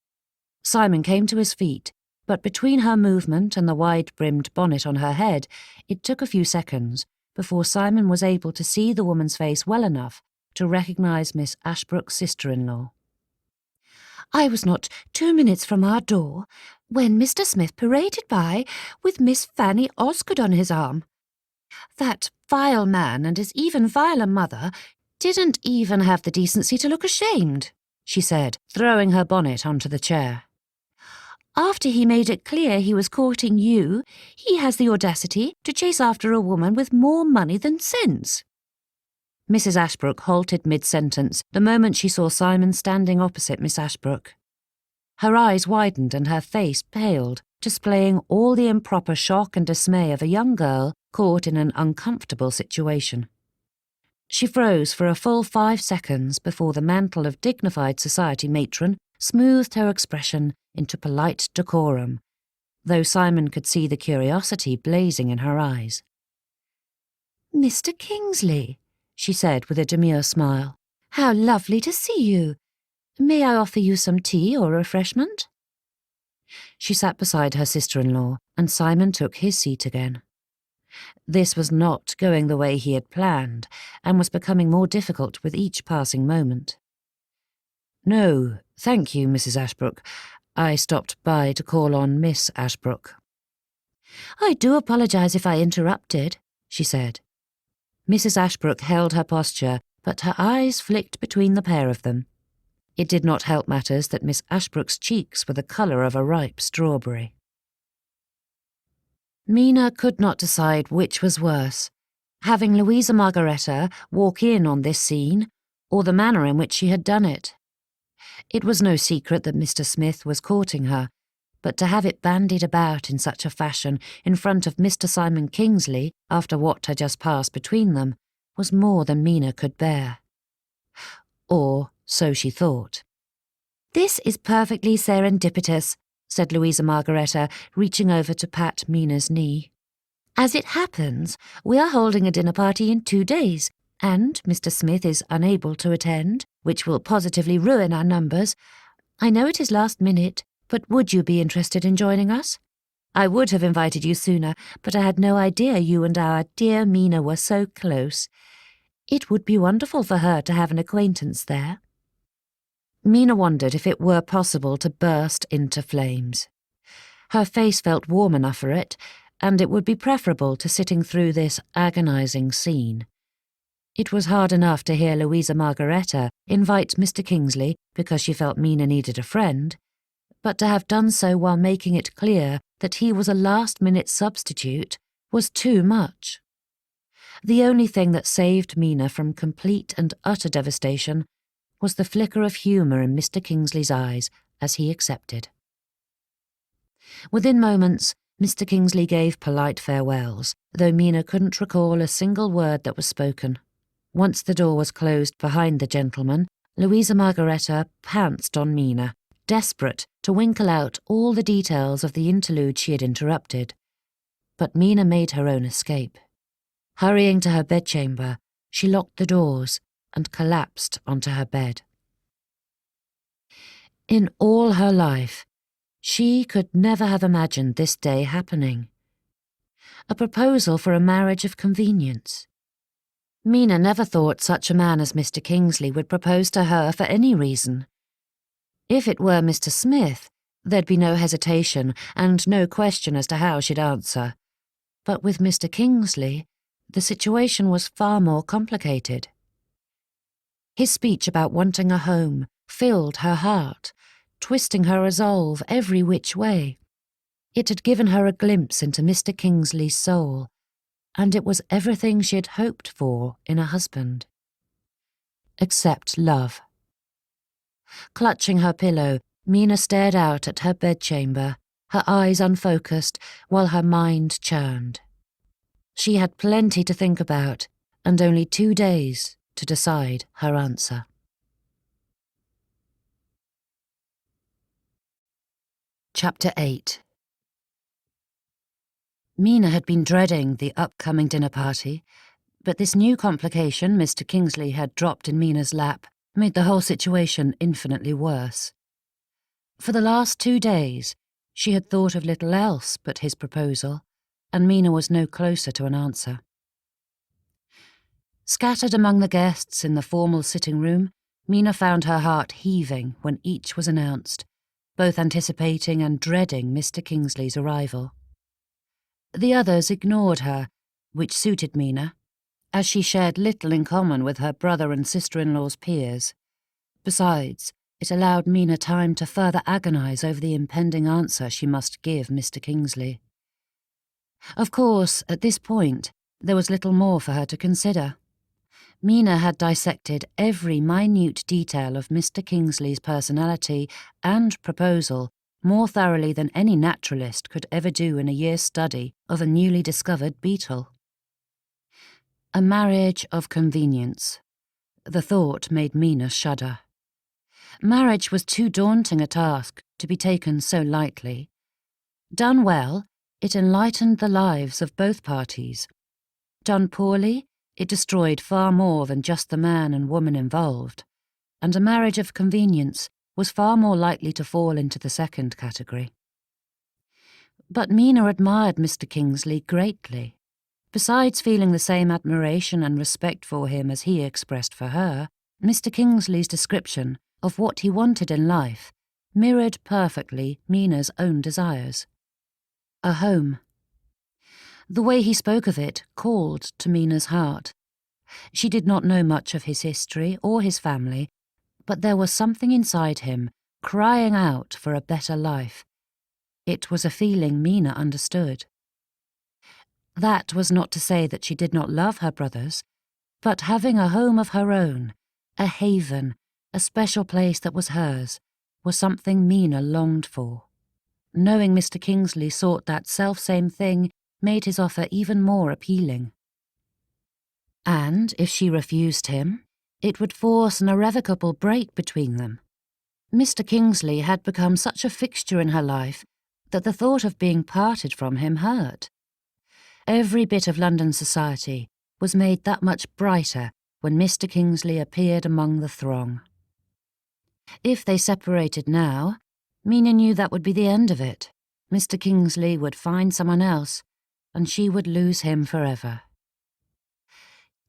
Simon came to his feet, but between her movement and the wide-brimmed bonnet on her head, it took a few seconds before Simon was able to see the woman's face well enough to recognise Miss Ashbrook's sister-in-law. I was not 2 minutes from our door when Mr. Smith paraded by with Miss Fanny Osgood on his arm. That vile man and his even viler mother didn't even have the decency to look ashamed, she said, throwing her bonnet onto the chair. After he made it clear he was courting you, he has the audacity to chase after a woman with more money than sense. Mrs. Ashbrook halted mid-sentence the moment she saw Simon standing opposite Miss Ashbrook. Her eyes widened and her face paled, displaying all the improper shock and dismay of a young girl caught in an uncomfortable situation. She froze for a full 5 seconds before the mantle of dignified society matron smoothed her expression into polite decorum, though Simon could see the curiosity blazing in her eyes. Mr. Kingsley, she said with a demure smile. How lovely to see you. May I offer you some tea or refreshment? She sat beside her sister-in-law, and Simon took his seat again. This was not going the way he had planned, and was becoming more difficult with each passing moment. No, thank you, Mrs. Ashbrook. I stopped by to call on Miss Ashbrook. I do apologise if I interrupted, she said. Mrs. Ashbrook held her posture, but her eyes flicked between the pair of them. It did not help matters that Miss Ashbrook's cheeks were the colour of a ripe strawberry. Mina could not decide which was worse, having Louisa Margaretta walk in on this scene, or the manner in which she had done it. It was no secret that Mr. Smith was courting her, but to have it bandied about in such a fashion in front of Mr. Simon Kingsley after what had just passed between them was more than Mina could bear. Or so she thought. This is perfectly serendipitous, said Louisa Margaretta, reaching over to pat Mina's knee. As it happens, we are holding a dinner party in 2 days, and Mr. Smith is unable to attend, which will positively ruin our numbers. I know it is last minute, but would you be interested in joining us? I would have invited you sooner, but I had no idea you and our dear Mina were so close. It would be wonderful for her to have an acquaintance there. Mina wondered if it were possible to burst into flames. Her face felt warm enough for it, and it would be preferable to sitting through this agonizing scene. It was hard enough to hear Louisa Margaretta invite Mr. Kingsley because she felt Mina needed a friend, but to have done so while making it clear that he was a last-minute substitute was too much. The only thing that saved Mina from complete and utter devastation was the flicker of humour in Mr. Kingsley's eyes as he accepted. Within moments, Mr. Kingsley gave polite farewells, though Mina couldn't recall a single word that was spoken. Once the door was closed behind the gentleman, Louisa Margaretta pounced on Mina, desperate to winkle out all the details of the interlude she had interrupted. But Mina made her own escape. Hurrying to her bedchamber, she locked the doors and collapsed onto her bed. In all her life, she could never have imagined this day happening. A proposal for a marriage of convenience. Mina never thought such a man as Mr. Kingsley would propose to her for any reason. If it were Mr. Smith, there'd be no hesitation and no question as to how she'd answer. But with Mr. Kingsley, the situation was far more complicated. His speech about wanting a home filled her heart, twisting her resolve every which way. It had given her a glimpse into Mr. Kingsley's soul, and it was everything she had hoped for in a husband. Except love. Clutching her pillow, Mina stared out at her bedchamber, her eyes unfocused, while her mind churned. She had plenty to think about, and only 2 days to decide her answer. Chapter 8. Mina had been dreading the upcoming dinner party, but this new complication Mr. Kingsley had dropped in Mina's lap made the whole situation infinitely worse. For the last 2 days, she had thought of little else but his proposal, and Mina was no closer to an answer. Scattered among the guests in the formal sitting room, Mina found her heart heaving when each was announced, both anticipating and dreading Mr. Kingsley's arrival. The others ignored her, which suited Mina, as she shared little in common with her brother and sister-in-law's peers. Besides, it allowed Mina time to further agonize over the impending answer she must give Mr. Kingsley. Of course, at this point, there was little more for her to consider. Mina had dissected every minute detail of Mr. Kingsley's personality and proposal more thoroughly than any naturalist could ever do in a year's study of a newly discovered beetle. A marriage of convenience. The thought made Mina shudder. Marriage was too daunting a task to be taken so lightly. Done well, it enlightened the lives of both parties. Done poorly, it destroyed far more than just the man and woman involved, and a marriage of convenience was far more likely to fall into the second category. But Mina admired Mr. Kingsley greatly. Besides feeling the same admiration and respect for him as he expressed for her, Mr. Kingsley's description of what he wanted in life mirrored perfectly Mina's own desires. A home. The way he spoke of it called to Mina's heart. She did not know much of his history or his family, but there was something inside him crying out for a better life. It was a feeling Mina understood. That was not to say that she did not love her brothers, but having a home of her own, a haven, a special place that was hers, was something Mina longed for. Knowing Mr. Kingsley sought that self-same thing made his offer even more appealing. And if she refused him, it would force an irrevocable break between them. Mr. Kingsley had become such a fixture in her life that the thought of being parted from him hurt. Every bit of London society was made that much brighter when Mr. Kingsley appeared among the throng. If they separated now, Mina knew that would be the end of it. Mr. Kingsley would find someone else, and she would lose him forever.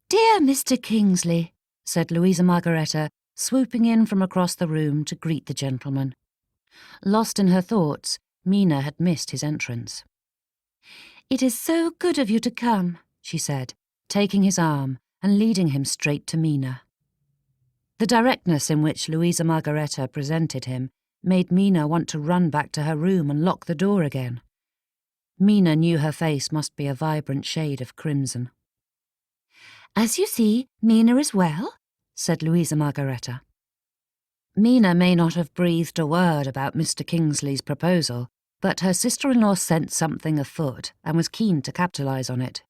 "Dear Mr. Kingsley," said Louisa Margaretta, swooping in from across the room to greet the gentleman. Lost in her thoughts, Mina had missed his entrance. "It is so good of you to come," she said, taking his arm and leading him straight to Mina. The directness in which Louisa Margaretta presented him made Mina want to run back to her room and lock the door again. Mina knew her face must be a vibrant shade of crimson. "As you see, Mina is well," said Louisa Margaretta. Mina may not have breathed a word about Mr. Kingsley's proposal, but her sister-in-law sensed something afoot and was keen to capitalize on it.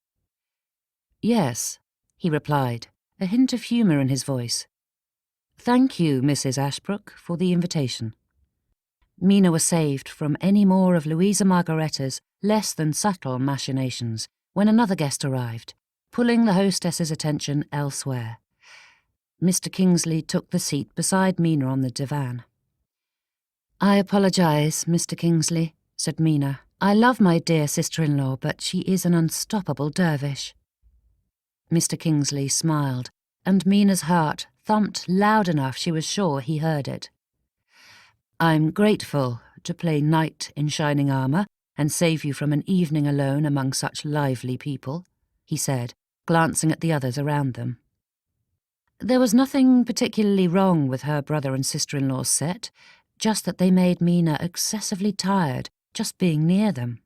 "Yes," he replied, a hint of humour in his voice. "Thank you, Mrs. Ashbrook, for the invitation." Mina was saved from any more of Louisa Margaretta's less than subtle machinations when another guest arrived, pulling the hostess's attention elsewhere. Mr. Kingsley took the seat beside Mina on the divan. "I apologise, Mr. Kingsley," said Mina. "I love my dear sister-in-law, but she is an unstoppable dervish." Mr. Kingsley smiled, and Mina's heart thumped loud enough she was sure he heard it. "I'm grateful to play knight in shining armour and save you from an evening alone among such lively people," he said, glancing at the others around them. There was nothing particularly wrong with her brother and sister-in-law's set, just that they made Mina excessively tired just being near them.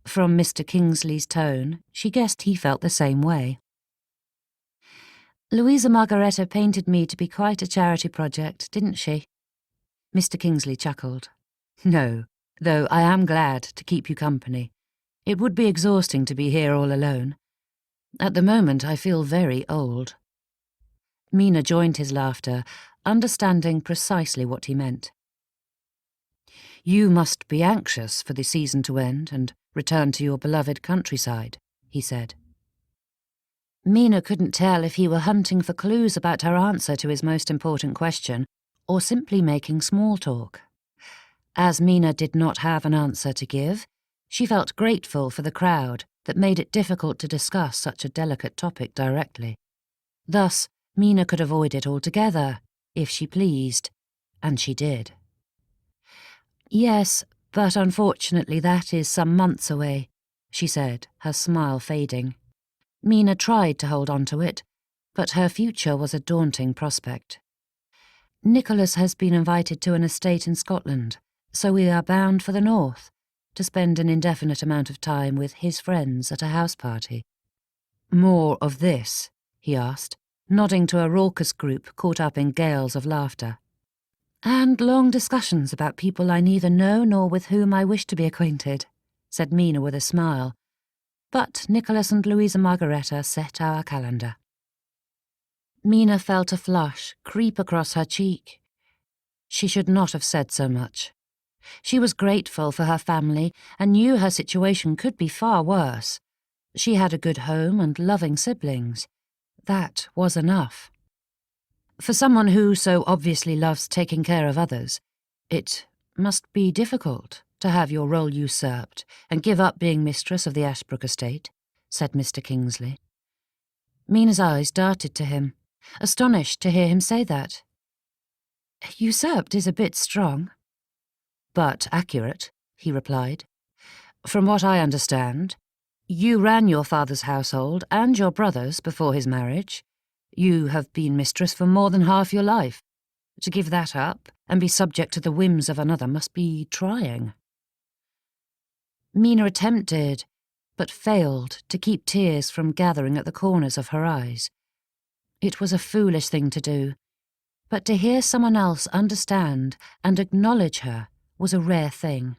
From Mr. Kingsley's tone, she guessed he felt the same way. "Louisa Margaretta painted me to be quite a charity project, didn't she?" Mr. Kingsley chuckled. "No, though I am glad to keep you company. It would be exhausting to be here all alone. At the moment I feel very old." Mina joined his laughter, understanding precisely what he meant. "You must be anxious for the season to end and return to your beloved countryside," he said. Mina couldn't tell if he were hunting for clues about her answer to his most important question, or simply making small talk. As Mina did not have an answer to give, she felt grateful for the crowd that made it difficult to discuss such a delicate topic directly. Thus, Mina could avoid it altogether, if she pleased, and she did. "Yes, but unfortunately that is some months away," she said, her smile fading. Mina tried to hold on to it, but her future was a daunting prospect. "Nichols has been invited to an estate in Scotland, so we are bound for the north, to spend an indefinite amount of time with his friends at a house party." "More of this?" he asked, nodding to a raucous group caught up in gales of laughter. "And long discussions about people I neither know nor with whom I wish to be acquainted," said Mina with a smile. "But Nichols and Louisa Margaretta set our calendar." Mina felt a flush creep across her cheek. She should not have said so much. She was grateful for her family and knew her situation could be far worse. She had a good home and loving siblings. That was enough. For someone who so obviously loves taking care of others, it must be difficult to have your role usurped and give up being mistress of the Ashbrook estate, said Mr. Kingsley. Mina's eyes darted to him, astonished to hear him say that. "Usurped is a bit strong." "But accurate," he replied. "From what I understand, you ran your father's household and your brother's before his marriage. You have been mistress for more than half your life. To give that up and be subject to the whims of another must be trying." Mina attempted, but failed to keep tears from gathering at the corners of her eyes. It was a foolish thing to do, but to hear someone else understand and acknowledge her was a rare thing.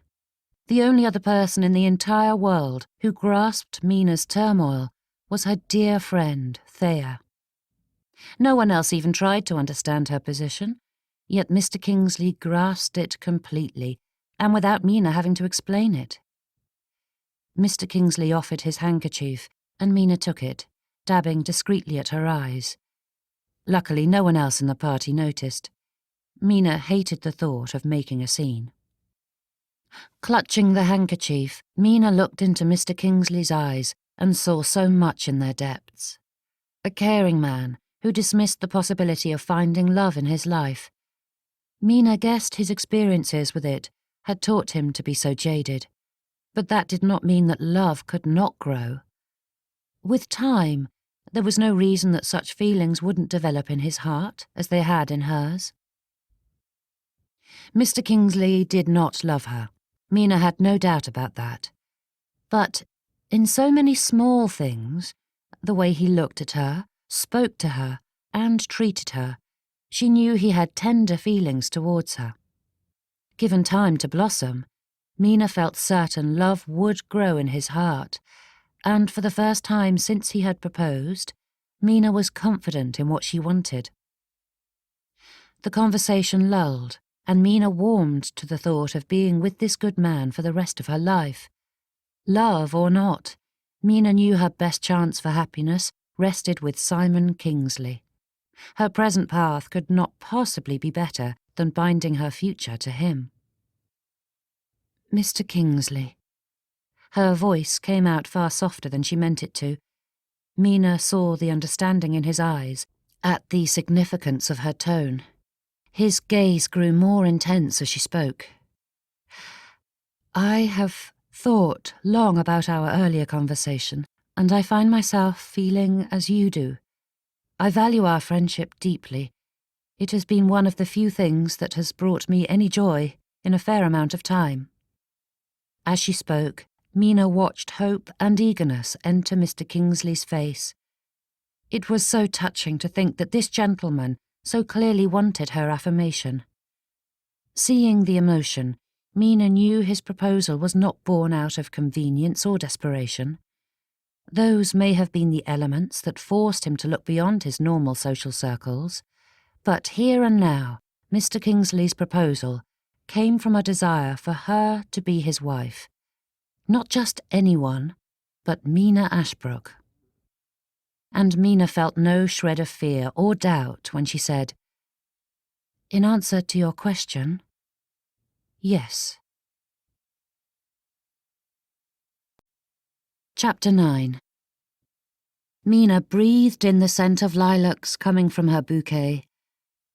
The only other person in the entire world who grasped Mina's turmoil was her dear friend, Thea. No one else even tried to understand her position, yet Mr. Kingsley grasped it completely, and without Mina having to explain it. Mr. Kingsley offered his handkerchief, and Mina took it, dabbing discreetly at her eyes. Luckily, no one else in the party noticed. Mina hated the thought of making a scene. Clutching the handkerchief, Mina looked into Mr. Kingsley's eyes and saw so much in their depths. A caring man who dismissed the possibility of finding love in his life. Mina guessed his experiences with it had taught him to be so jaded, but that did not mean that love could not grow. With time, there was no reason that such feelings wouldn't develop in his heart as they had in hers. Mr. Kingsley did not love her. Mina had no doubt about that. But in so many small things, the way he looked at her, spoke to her, and treated her, she knew he had tender feelings towards her. Given time to blossom, Mina felt certain love would grow in his heart, and for the first time since he had proposed, Mina was confident in what she wanted. The conversation lulled, and Mina warmed to the thought of being with this good man for the rest of her life. Love or not, Mina knew her best chance for happiness rested with Simon Kingsley. Her present path could not possibly be better than binding her future to him. Mr. Kingsley. Her voice came out far softer than she meant it to. Mina saw the understanding in his eyes, at the significance of her tone. His gaze grew more intense as she spoke. I have thought long about our earlier conversation, and I find myself feeling as you do. I value our friendship deeply. It has been one of the few things that has brought me any joy in a fair amount of time. As she spoke, Mina watched hope and eagerness enter Mr. Kingsley's face. It was so touching to think that this gentleman so clearly wanted her affirmation. Seeing the emotion, Mina knew his proposal was not born out of convenience or desperation. Those may have been the elements that forced him to look beyond his normal social circles, but here and now, Mr. Kingsley's proposal came from a desire for her to be his wife. Not just anyone, but Mina Ashbrook. And Mina felt no shred of fear or doubt when she said, "In answer to your question, yes." Chapter 9. Mina breathed in the scent of lilacs coming from her bouquet.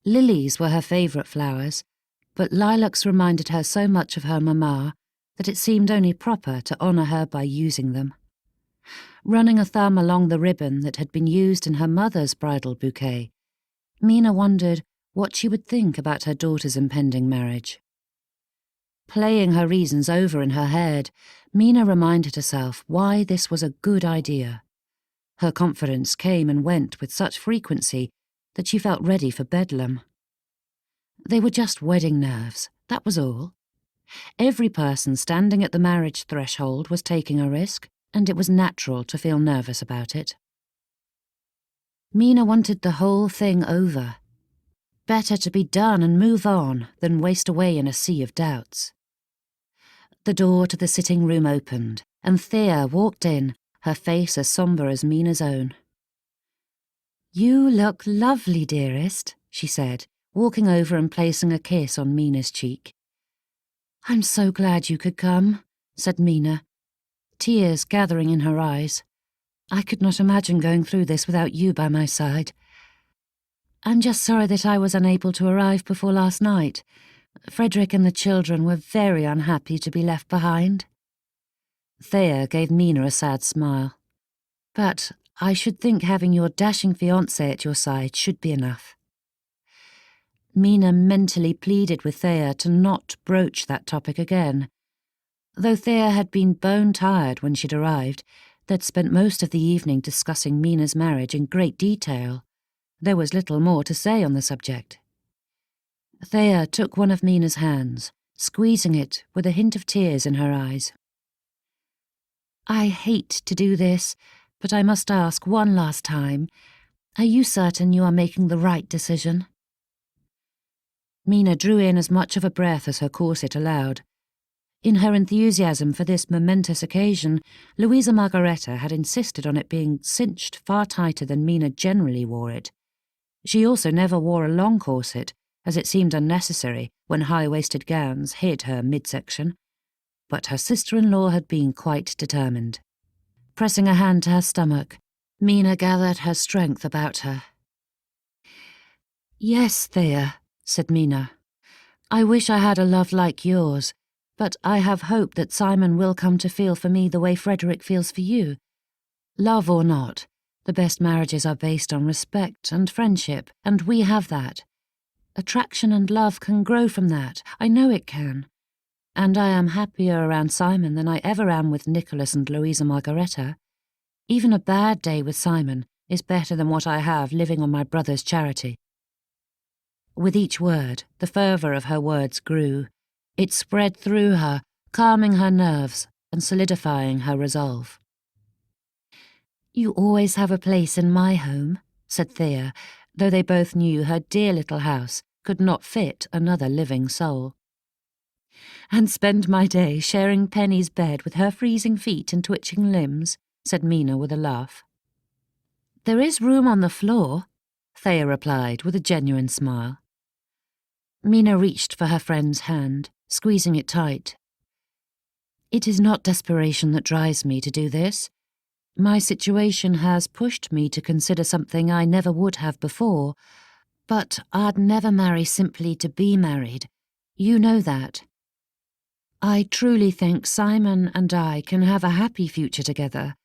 Lilies were her favourite flowers, but lilacs reminded her so much of her mamma that it seemed only proper to honour her by using them. Running a thumb along the ribbon that had been used in her mother's bridal bouquet, Mina wondered what she would think about her daughter's impending marriage. Playing her reasons over in her head, Mina reminded herself why this was a good idea. Her confidence came and went with such frequency that she felt ready for bedlam. They were just wedding nerves, that was all. Every person standing at the marriage threshold was taking a risk, and it was natural to feel nervous about it. Mina wanted the whole thing over. Better to be done and move on than waste away in a sea of doubts. The door to the sitting room opened, and Thea walked in, her face as sombre as Mina's own. "You look lovely, dearest," she said, walking over and placing a kiss on Mina's cheek. "I'm so glad you could come," said Mina, tears gathering in her eyes. "I could not imagine going through this without you by my side. I'm just sorry that I was unable to arrive before last night. Frederick and the children were very unhappy to be left behind." Thea gave Mina a sad smile. "But I should think having your dashing fiancé at your side should be enough." Mina mentally pleaded with Thea to not broach that topic again. Though Thea had been bone-tired when she'd arrived, they'd spent most of the evening discussing Mina's marriage in great detail. There was little more to say on the subject. Thea took one of Mina's hands, squeezing it with a hint of tears in her eyes. "I hate to do this, but I must ask one last time. Are you certain you are making the right decision?" Mina drew in as much of a breath as her corset allowed. In her enthusiasm for this momentous occasion, Louisa Margaretta had insisted on it being cinched far tighter than Mina generally wore it. She also never wore a long corset, as it seemed unnecessary when high-waisted gowns hid her midsection. But her sister-in-law had been quite determined. Pressing a hand to her stomach, Mina gathered her strength about her. "Yes, Thea," said Mina. "I wish I had a love like yours, but I have hope that Simon will come to feel for me the way Frederick feels for you. Love or not, the best marriages are based on respect and friendship, and we have that. Attraction and love can grow from that, I know it can. And I am happier around Simon than I ever am with Nichols and Louisa Margaretta. Even a bad day with Simon is better than what I have living on my brother's charity." With each word, the fervour of her words grew. It spread through her, calming her nerves and solidifying her resolve. "You always have a place in my home," said Thea, though they both knew her dear little house could not fit another living soul. "And spend my day sharing Penny's bed with her freezing feet and twitching limbs," said Mina with a laugh. "There is room on the floor," Thea replied with a genuine smile. Mina reached for her friend's hand, squeezing it tight. It is not desperation that drives me to do this. My situation has pushed me to consider something I never would have before, but I'd never marry simply to be married. You know that. I truly think Simon and I can have a happy future together.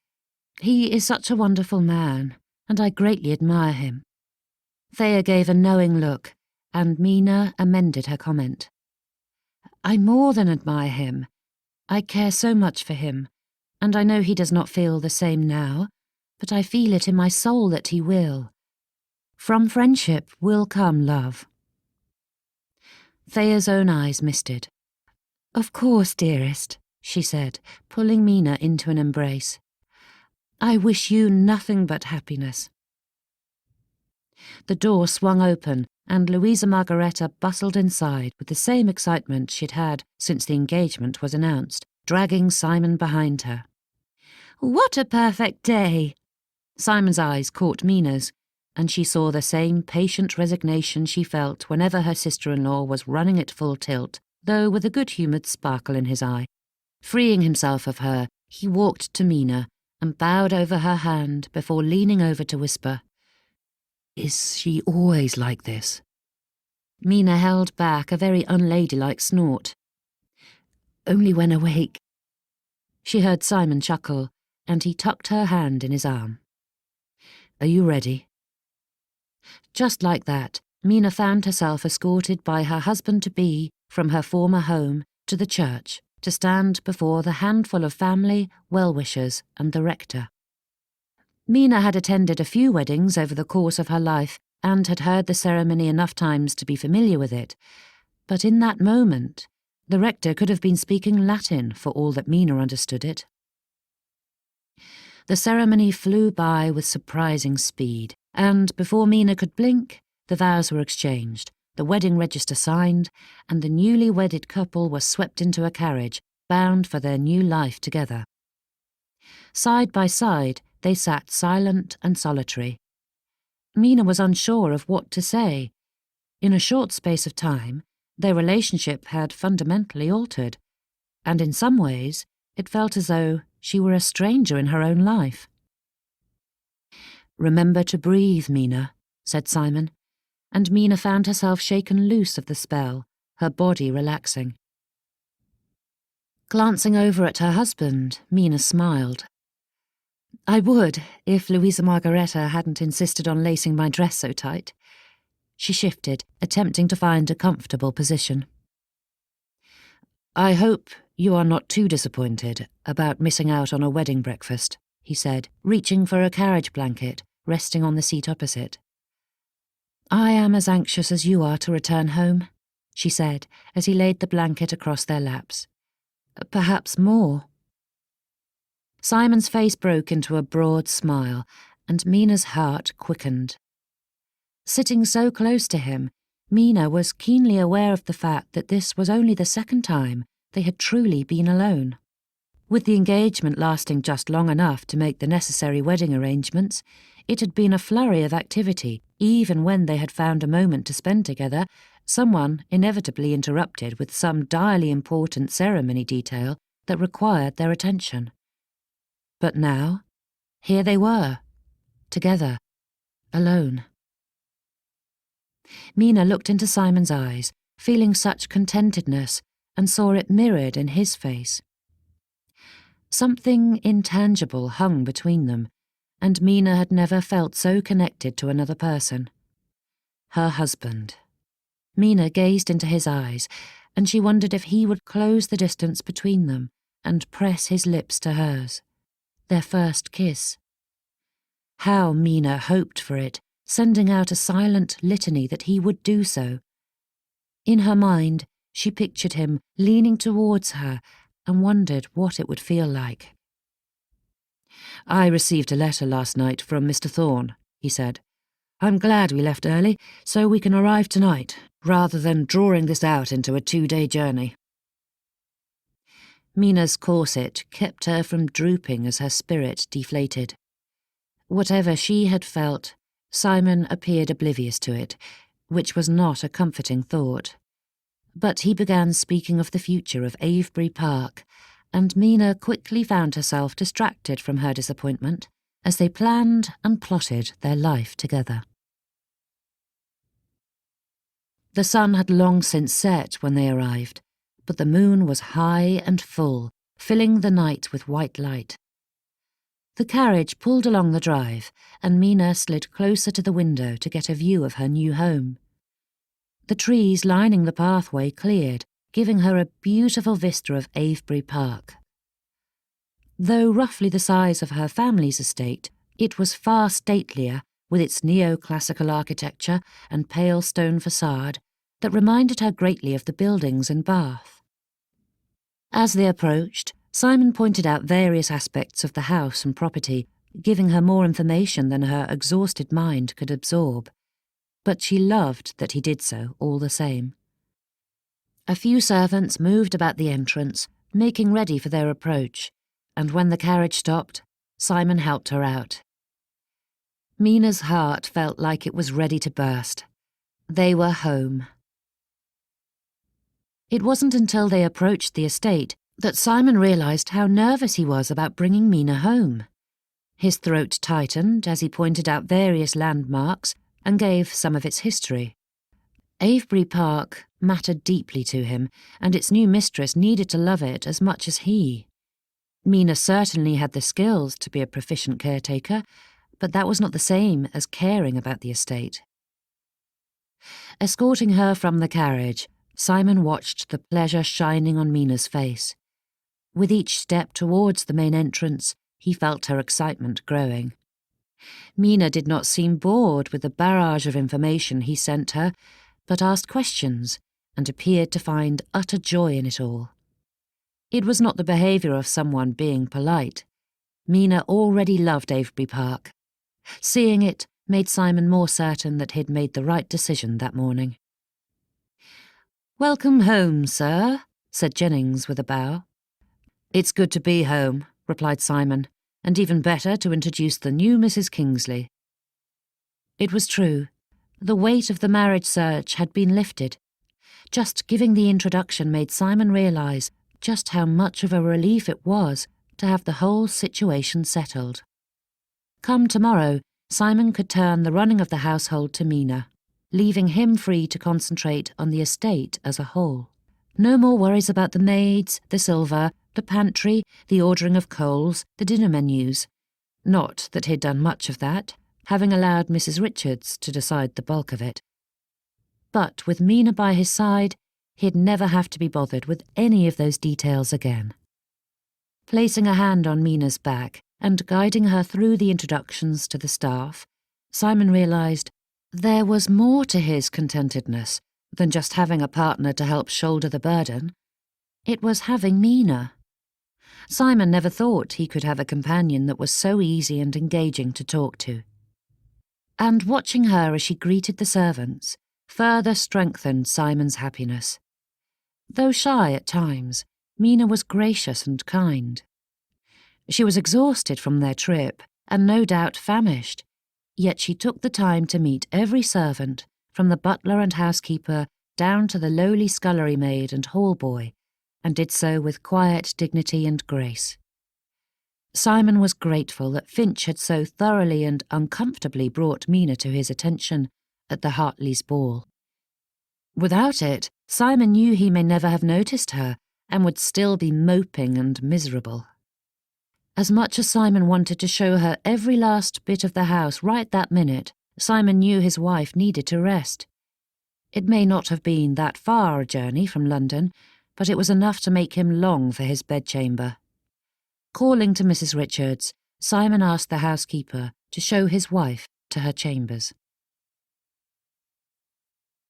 He is such a wonderful man, and I greatly admire him. Thea gave a knowing look, and Mina amended her comment. I more than admire him. I care so much for him, and I know he does not feel the same now, but I feel it in my soul that he will. From friendship will come love. Thea's own eyes misted. Of course, dearest, she said, pulling Mina into an embrace. I wish you nothing but happiness. The door swung open, and Louisa Margaretta bustled inside with the same excitement she'd had since the engagement was announced, dragging Simon behind her. What a perfect day! Simon's eyes caught Mina's, and she saw the same patient resignation she felt whenever her sister-in-law was running at full tilt, though with a good-humoured sparkle in his eye. Freeing himself of her, he walked to Mina and bowed over her hand before leaning over to whisper, Is she always like this? Mina held back a very unladylike snort. Only when awake. She heard Simon chuckle, and he tucked her hand in his arm. Are you ready? Just like that, Mina found herself escorted by her husband-to-be from her former home to the church to stand before the handful of family, well-wishers, and the rector. Mina had attended a few weddings over the course of her life and had heard the ceremony enough times to be familiar with it, but in that moment, the rector could have been speaking Latin for all that Mina understood it. The ceremony flew by with surprising speed, and before Mina could blink, the vows were exchanged, the wedding register signed, and the newly wedded couple were swept into a carriage, bound for their new life together. Side by side, they sat silent and solitary. Mina was unsure of what to say. In a short space of time, their relationship had fundamentally altered, and in some ways it felt as though she were a stranger in her own life. Remember to breathe, Mina, said Simon, and Mina found herself shaken loose of the spell, her body relaxing. Glancing over at her husband, Mina smiled. I would, if Louisa Margaretta hadn't insisted on lacing my dress so tight. She shifted, attempting to find a comfortable position. I hope you are not too disappointed about missing out on a wedding breakfast, he said, reaching for a carriage blanket, resting on the seat opposite. I am as anxious as you are to return home, she said, as he laid the blanket across their laps. Perhaps more. Simon's face broke into a broad smile, and Mina's heart quickened. Sitting so close to him, Mina was keenly aware of the fact that this was only the second time they had truly been alone. With the engagement lasting just long enough to make the necessary wedding arrangements, it had been a flurry of activity. Even when they had found a moment to spend together, someone inevitably interrupted with some direly important ceremony detail that required their attention. But now, here they were, together, alone. Mina looked into Simon's eyes, feeling such contentedness, and saw it mirrored in his face. Something intangible hung between them, and Mina had never felt so connected to another person. Her husband. Mina gazed into his eyes, and she wondered if he would close the distance between them and press his lips to hers. Their first kiss. How Mina hoped for it, sending out a silent litany that he would do so. In her mind, she pictured him leaning towards her and wondered what it would feel like. I received a letter last night from Mr. Thorne, he said. I'm glad we left early, so we can arrive tonight, rather than drawing this out into a 2-day journey. Mina's corset kept her from drooping as her spirit deflated. Whatever she had felt, Simon appeared oblivious to it, which was not a comforting thought. But he began speaking of the future of Avebury Park, and Mina quickly found herself distracted from her disappointment as they planned and plotted their life together. The sun had long since set when they arrived, but the moon was high and full, filling the night with white light. The carriage pulled along the drive, and Mina slid closer to the window to get a view of her new home. The trees lining the pathway cleared, giving her a beautiful vista of Avebury Park. Though roughly the size of her family's estate, it was far statelier, with its neoclassical architecture and pale stone facade that reminded her greatly of the buildings in Bath. As they approached, Simon pointed out various aspects of the house and property, giving her more information than her exhausted mind could absorb, but she loved that he did so all the same. A few servants moved about the entrance, making ready for their approach, and when the carriage stopped, Simon helped her out. Mina's heart felt like it was ready to burst. They were home. It wasn't until they approached the estate that Simon realised how nervous he was about bringing Mina home. His throat tightened as he pointed out various landmarks and gave some of its history. Avebury Park mattered deeply to him, and its new mistress needed to love it as much as he. Mina certainly had the skills to be a proficient caretaker, but that was not the same as caring about the estate. Escorting her from the carriage, Simon watched the pleasure shining on Mina's face. With each step towards the main entrance, he felt her excitement growing. Mina did not seem bored with the barrage of information he sent her, but asked questions and appeared to find utter joy in it all. It was not the behaviour of someone being polite. Mina already loved Avebury Park. Seeing it made Simon more certain that he'd made the right decision that morning. "Welcome home, sir," said Jennings with a bow. "It's good to be home," replied Simon, "and even better to introduce the new Mrs. Kingsley." It was true. The weight of the marriage search had been lifted. Just giving the introduction made Simon realise just how much of a relief it was to have the whole situation settled. Come tomorrow, Simon could turn the running of the household to Mina, leaving him free to concentrate on the estate as a whole. No more worries about the maids, the silver, the pantry, the ordering of coals, the dinner menus. Not that he'd done much of that, having allowed Mrs. Richards to decide the bulk of it. But with Mina by his side, he'd never have to be bothered with any of those details again. Placing a hand on Mina's back and guiding her through the introductions to the staff, Simon realised there was more to his contentedness than just having a partner to help shoulder the burden. It was having Mina. Simon never thought he could have a companion that was so easy and engaging to talk to. And watching her as she greeted the servants further strengthened Simon's happiness. Though shy at times, Mina was gracious and kind. She was exhausted from their trip and no doubt famished, yet she took the time to meet every servant, from the butler and housekeeper down to the lowly scullery maid and hall boy, and did so with quiet dignity and grace. Simon was grateful that Finch had so thoroughly and uncomfortably brought Mina to his attention at the Hartleys' ball. Without it, Simon knew he may never have noticed her and would still be moping and miserable. As much as Simon wanted to show her every last bit of the house right that minute, Simon knew his wife needed to rest. It may not have been that far a journey from London, but it was enough to make him long for his bedchamber. Calling to Mrs. Richards, Simon asked the housekeeper to show his wife to her chambers.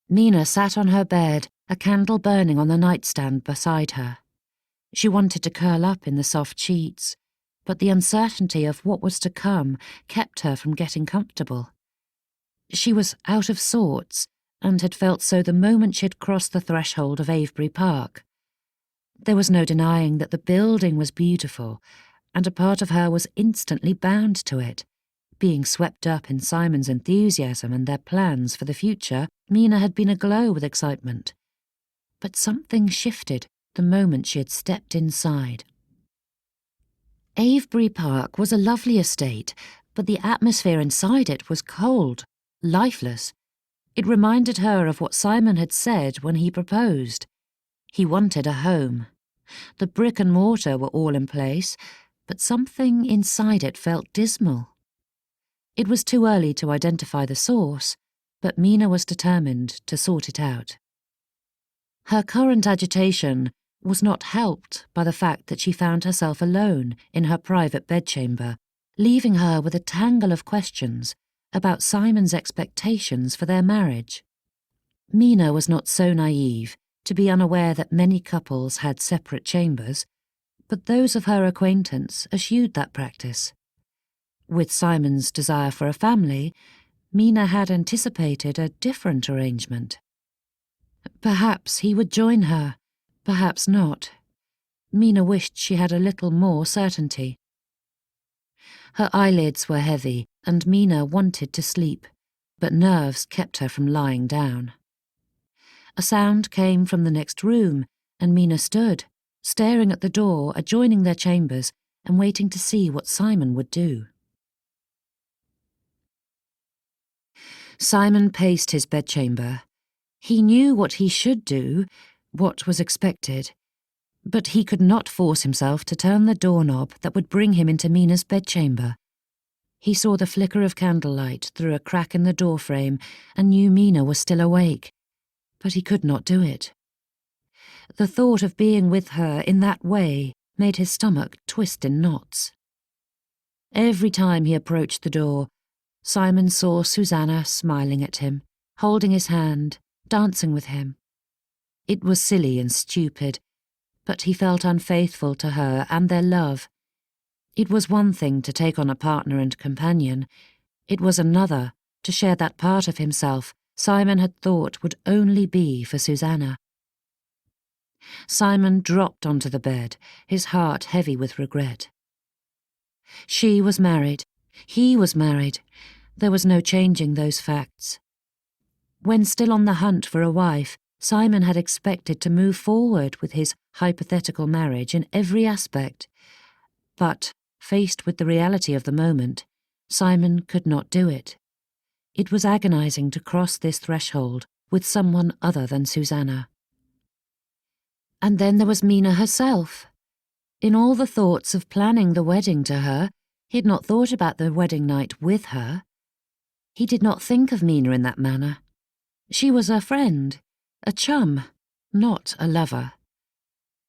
Mina sat on her bed, a candle burning on the nightstand beside her. She wanted to curl up in the soft sheets, but the uncertainty of what was to come kept her from getting comfortable. She was out of sorts, and had felt so the moment she had crossed the threshold of Avebury Park. There was no denying that the building was beautiful, and a part of her was instantly bound to it. Being swept up in Simon's enthusiasm and their plans for the future, Mina had been aglow with excitement. But something shifted the moment she had stepped inside. Avebury Park was a lovely estate, but the atmosphere inside it was cold, lifeless. It reminded her of what Simon had said when he proposed. He wanted a home. The brick and mortar were all in place, but something inside it felt dismal. It was too early to identify the source, but Mina was determined to sort it out. Her current agitation was not helped by the fact that she found herself alone in her private bedchamber, leaving her with a tangle of questions about Simon's expectations for their marriage. Mina was not so naive to be unaware that many couples had separate chambers, but those of her acquaintance eschewed that practice. With Simon's desire for a family, Mina had anticipated a different arrangement. Perhaps he would join her, perhaps not. Mina wished she had a little more certainty. Her eyelids were heavy, and Mina wanted to sleep, but nerves kept her from lying down. A sound came from the next room, and Mina stood, staring at the door adjoining their chambers and waiting to see what Simon would do. Simon paced his bedchamber. He knew what he should do, what was expected, but he could not force himself to turn the doorknob that would bring him into Mina's bedchamber. He saw the flicker of candlelight through a crack in the doorframe and knew Mina was still awake, but he could not do it. The thought of being with her in that way made his stomach twist in knots. Every time he approached the door, Simon saw Susanna smiling at him, holding his hand, dancing with him. It was silly and stupid, but he felt unfaithful to her and their love. It was one thing to take on a partner and companion. It was another to share that part of himself Simon had thought would only be for Susanna. Simon dropped onto the bed, his heart heavy with regret. She was married. He was married. There was no changing those facts. When still on the hunt for a wife, Simon had expected to move forward with his hypothetical marriage in every aspect. But, faced with the reality of the moment, Simon could not do it. It was agonizing to cross this threshold with someone other than Susanna. And then there was Mina herself. In all the thoughts of planning the wedding to her, he had not thought about the wedding night with her. He did not think of Mina in that manner. She was a friend, a chum, not a lover.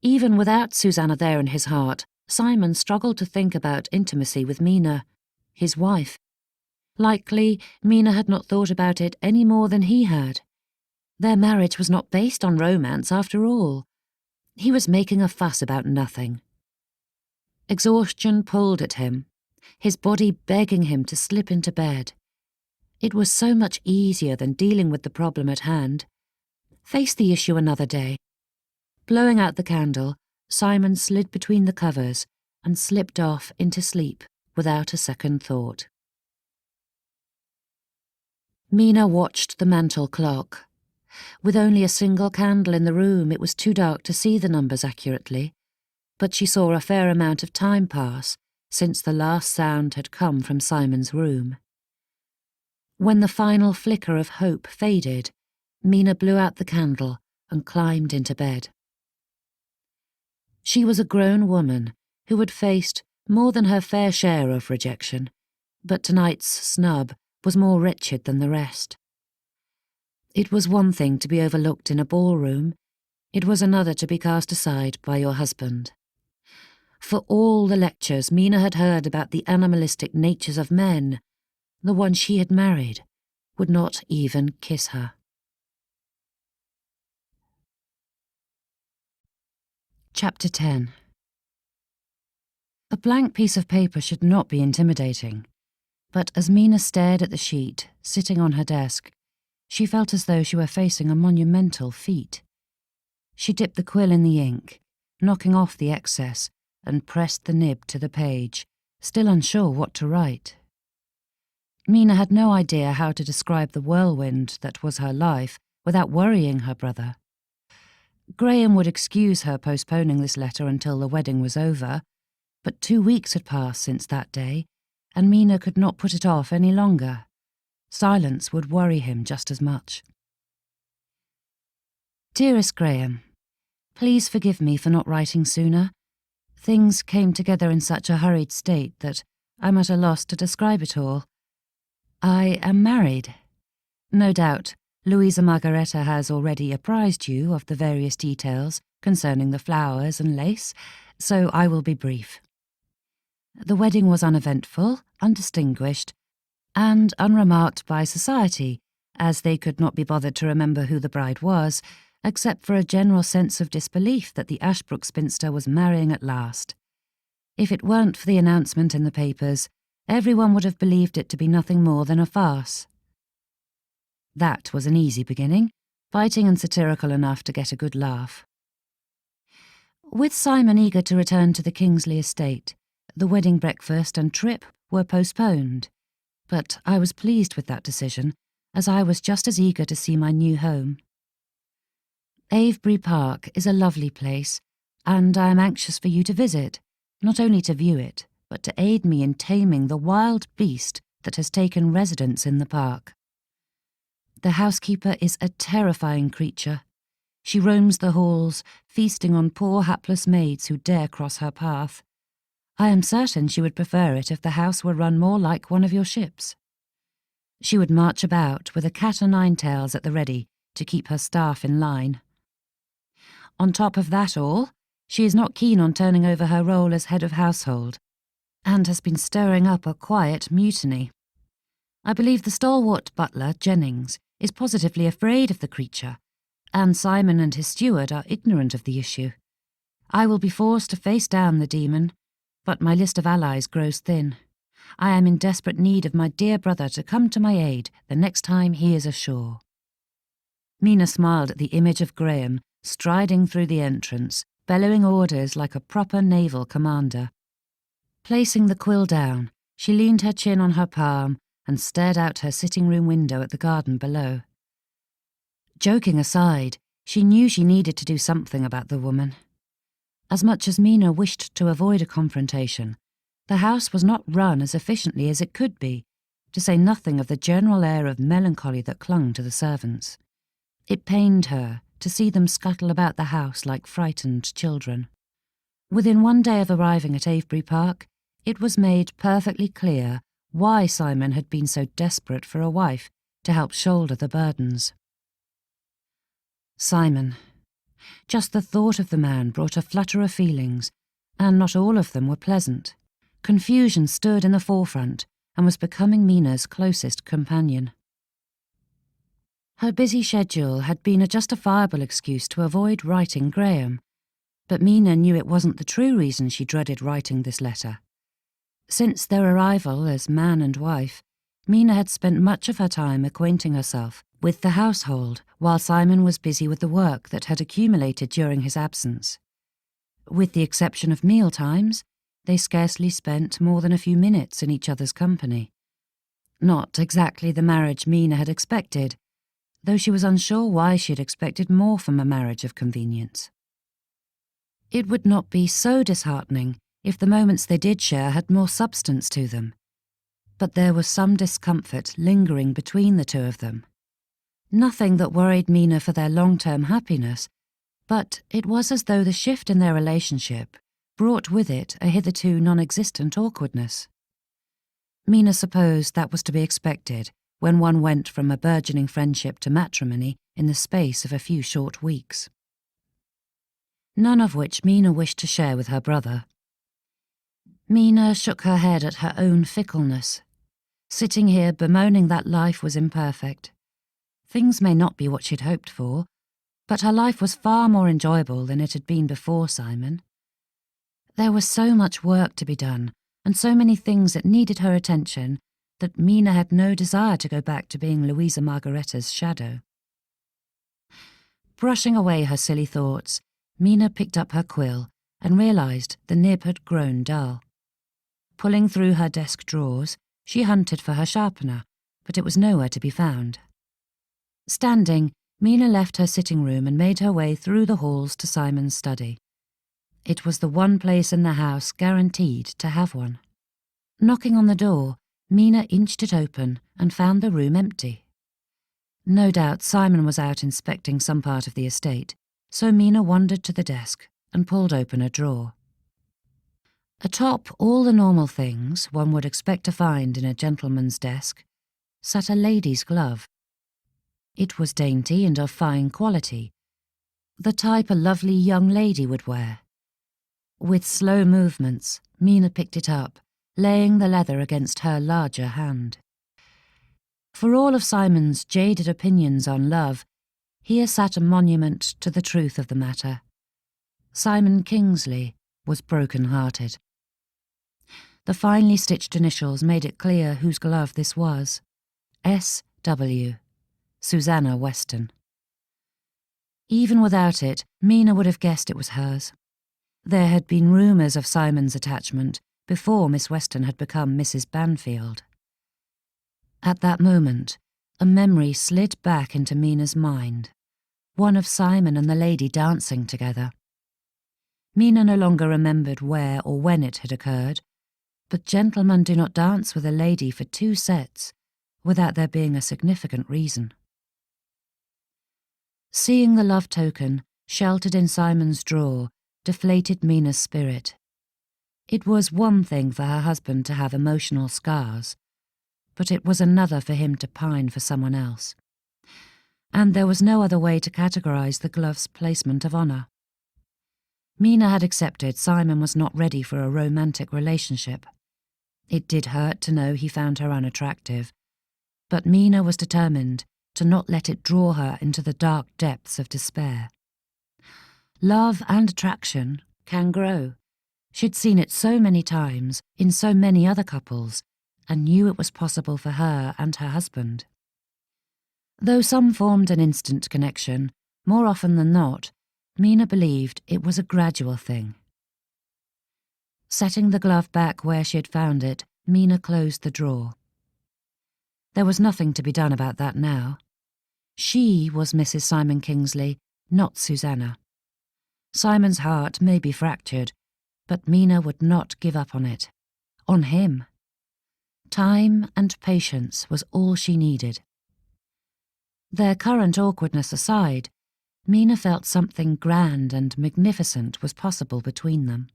Even without Susanna there in his heart, Simon struggled to think about intimacy with Mina, his wife. Likely, Mina had not thought about it any more than he had. Their marriage was not based on romance after all. He was making a fuss about nothing. Exhaustion pulled at him, his body begging him to slip into bed. It was so much easier than dealing with the problem at hand. Face the issue another day. Blowing out the candle, Simon slid between the covers and slipped off into sleep without a second thought. Mina watched the mantel clock. With only a single candle in the room, it was too dark to see the numbers accurately, but she saw a fair amount of time pass since the last sound had come from Simon's room. When the final flicker of hope faded, Mina blew out the candle and climbed into bed. She was a grown woman who had faced more than her fair share of rejection, but tonight's snub was more wretched than the rest. It was one thing to be overlooked in a ballroom, it was another to be cast aside by your husband. For all the lectures Mina had heard about the animalistic natures of men, the one she had married would not even kiss her. Chapter 10. A blank piece of paper should not be intimidating, but as Mina stared at the sheet sitting on her desk, she felt as though she were facing a monumental feat. She dipped the quill in the ink, knocking off the excess, and pressed the nib to the page, still unsure what to write. Mina had no idea how to describe the whirlwind that was her life without worrying her brother. Graham would excuse her postponing this letter until the wedding was over, but 2 weeks had passed since that day, and Mina could not put it off any longer. Silence would worry him just as much. Dearest Graham, please forgive me for not writing sooner. Things came together in such a hurried state that I'm at a loss to describe it all. I am married. No doubt, Louisa Margaretta has already apprised you of the various details concerning the flowers and lace, so I will be brief. The wedding was uneventful, undistinguished, and unremarked by society, as they could not be bothered to remember who the bride was, except for a general sense of disbelief that the Ashbrook spinster was marrying at last. If it weren't for the announcement in the papers, everyone would have believed it to be nothing more than a farce. That was an easy beginning, biting and satirical enough to get a good laugh. With Simon eager to return to the Kingsley estate, the wedding breakfast and trip were postponed, but I was pleased with that decision, as I was just as eager to see my new home. Avebury Park is a lovely place, and I am anxious for you to visit, not only to view it, but to aid me in taming the wild beast that has taken residence in the park. The housekeeper is a terrifying creature. She roams the halls, feasting on poor hapless maids who dare cross her path. I am certain she would prefer it if the house were run more like one of your ships. She would march about with a cat-o'-nine-tails at the ready to keep her staff in line. On top of that all, she is not keen on turning over her role as head of household, and has been stirring up a quiet mutiny. I believe the stalwart butler, Jennings, is positively afraid of the creature, and Simon and his steward are ignorant of the issue. I will be forced to face down the demon, but my list of allies grows thin. I am in desperate need of my dear brother to come to my aid the next time he is ashore. Mina smiled at the image of Graham striding through the entrance, bellowing orders like a proper naval commander. Placing the quill down, she leaned her chin on her palm and stared out her sitting-room window at the garden below. Joking aside, she knew she needed to do something about the woman. As much as Mina wished to avoid a confrontation, the house was not run as efficiently as it could be, to say nothing of the general air of melancholy that clung to the servants. It pained her to see them scuttle about the house like frightened children. Within 1 day of arriving at Avebury Park, it was made perfectly clear why Simon had been so desperate for a wife to help shoulder the burdens. Simon. Just the thought of the man brought a flutter of feelings, and not all of them were pleasant. Confusion stood in the forefront and was becoming Mina's closest companion. Her busy schedule had been a justifiable excuse to avoid writing Graham, but Mina knew it wasn't the true reason she dreaded writing this letter. Since their arrival as man and wife, Mina had spent much of her time acquainting herself with the household while Simon was busy with the work that had accumulated during his absence. With the exception of meal times, they scarcely spent more than a few minutes in each other's company. Not exactly the marriage Mina had expected, though she was unsure why she had expected more from a marriage of convenience. It would not be so disheartening if the moments they did share had more substance to them, but there was some discomfort lingering between the two of them. Nothing that worried Mina for their long-term happiness, but it was as though the shift in their relationship brought with it a hitherto non-existent awkwardness. Mina supposed that was to be expected when one went from a burgeoning friendship to matrimony in the space of a few short weeks. None of which Mina wished to share with her brother. Mina shook her head at her own fickleness, sitting here bemoaning that life was imperfect. Things may not be what she'd hoped for, but her life was far more enjoyable than it had been before Simon. There was so much work to be done, and so many things that needed her attention, that Mina had no desire to go back to being Louisa Margaretta's shadow. Brushing away her silly thoughts, Mina picked up her quill and realised the nib had grown dull. Pulling through her desk drawers, she hunted for her sharpener, but it was nowhere to be found. Standing, Mina left her sitting room and made her way through the halls to Simon's study. It was the one place in the house guaranteed to have one. Knocking on the door, Mina inched it open and found the room empty. No doubt Simon was out inspecting some part of the estate, so Mina wandered to the desk and pulled open a drawer. Atop all the normal things one would expect to find in a gentleman's desk sat a lady's glove. It was dainty and of fine quality, the type a lovely young lady would wear. With slow movements, Mina picked it up, laying the leather against her larger hand. For all of Simon's jaded opinions on love, here sat a monument to the truth of the matter. Simon Kingsley was broken-hearted. The finely stitched initials made it clear whose glove this was. S.W. Susanna Weston. Even without it, Mina would have guessed it was hers. There had been rumours of Simon's attachment before Miss Weston had become Mrs. Banfield. At that moment, a memory slid back into Mina's mind, one of Simon and the lady dancing together. Mina no longer remembered where or when it had occurred, but gentlemen do not dance with a lady for 2 sets without there being a significant reason. Seeing the love token sheltered in Simon's drawer deflated Mina's spirit. It was one thing for her husband to have emotional scars, but it was another for him to pine for someone else. And there was no other way to categorize the glove's placement of honour. Mina had accepted Simon was not ready for a romantic relationship. It did hurt to know he found her unattractive, but Mina was determined to not let it draw her into the dark depths of despair. Love and attraction can grow. She'd seen it so many times in so many other couples, and knew it was possible for her and her husband. Though some formed an instant connection, more often than not, Mina believed it was a gradual thing. Setting the glove back where she had found it, Mina closed the drawer. There was nothing to be done about that now. She was Mrs. Simon Kingsley, not Susanna. Simon's heart may be fractured, but Mina would not give up on it. On him. Time and patience was all she needed. Their current awkwardness aside, Mina felt something grand and magnificent was possible between them.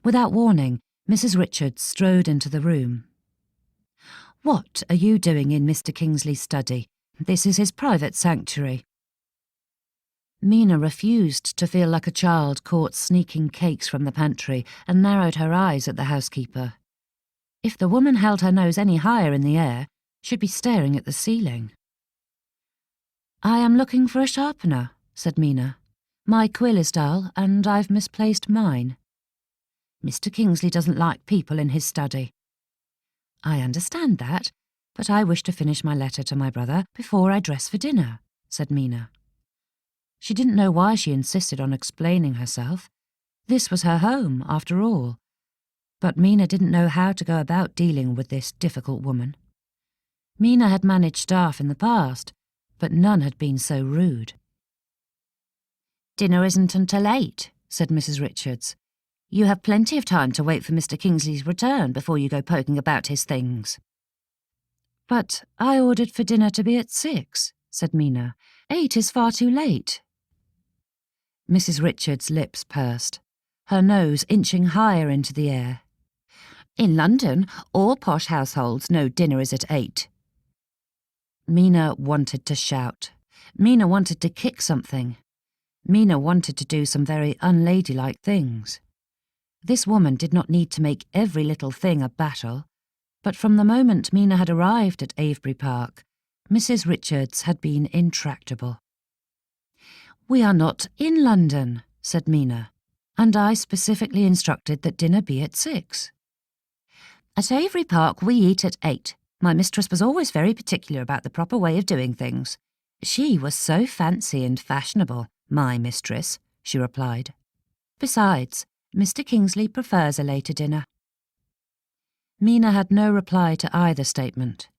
Without warning, Mrs. Richards strode into the room. "What are you doing in Mr. Kingsley's study? This is his private sanctuary." Mina refused to feel like a child caught sneaking cakes from the pantry and narrowed her eyes at the housekeeper. If the woman held her nose any higher in the air, she'd be staring at the ceiling. "I am looking for a sharpener," said Mina. "My quill is dull, and I've misplaced mine. Mr. Kingsley doesn't like people in his study." "I understand that, but I wish to finish my letter to my brother before I dress for dinner," said Mina. She didn't know why she insisted on explaining herself. This was her home, after all. But Mina didn't know how to go about dealing with this difficult woman. Mina had managed staff in the past, but none had been so rude. "Dinner isn't until 8, said Mrs. Richards. "You have plenty of time to wait for Mr. Kingsley's return before you go poking about his things." "But I ordered for dinner to be at 6, said Mina. 8 is far too late." Mrs. Richards' lips pursed, her nose inching higher into the air. "In London, all posh households know dinner is at 8. Mina wanted to shout. Mina wanted to kick something. Mina wanted to do some very unladylike things. This woman did not need to make every little thing a battle, but from the moment Mina had arrived at Avebury Park, Mrs. Richards had been intractable. "We are not in London," said Mina, "and I specifically instructed that dinner be at 6. "At Avebury Park we eat at 8. My mistress was always very particular about the proper way of doing things. She was so fancy and fashionable, my mistress," she replied. "Besides, Mr. Kingsley prefers a later dinner." Mina had no reply to either statement.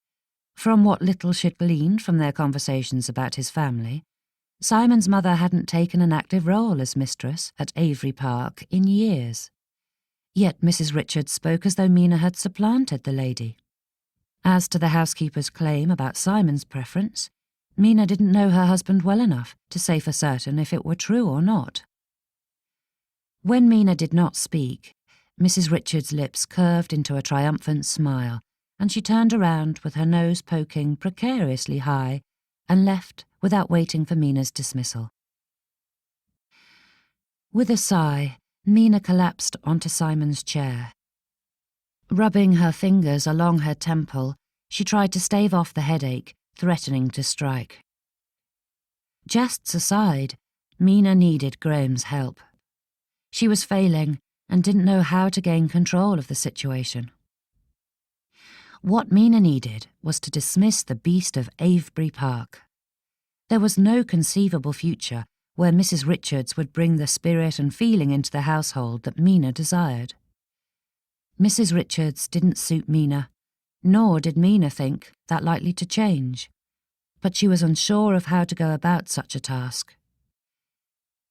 From what little she'd gleaned from their conversations about his family, Simon's mother hadn't taken an active role as mistress at Avery Park in years. Yet Mrs. Richards spoke as though Mina had supplanted the lady. As to the housekeeper's claim about Simon's preference, Mina didn't know her husband well enough to say for certain if it were true or not. When Mina did not speak, Mrs. Richards' lips curved into a triumphant smile, and she turned around with her nose poking precariously high and left without waiting for Mina's dismissal. With a sigh, Mina collapsed onto Simon's chair. Rubbing her fingers along her temple, she tried to stave off the headache, threatening to strike. Jests aside, Mina needed Graham's help. She was failing and didn't know how to gain control of the situation. What Mina needed was to dismiss the beast of Avery Park. There was no conceivable future where Mrs. Richards would bring the spirit and feeling into the household that Mina desired. Mrs. Richards didn't suit Mina, nor did Mina think that likely to change, but she was unsure of how to go about such a task.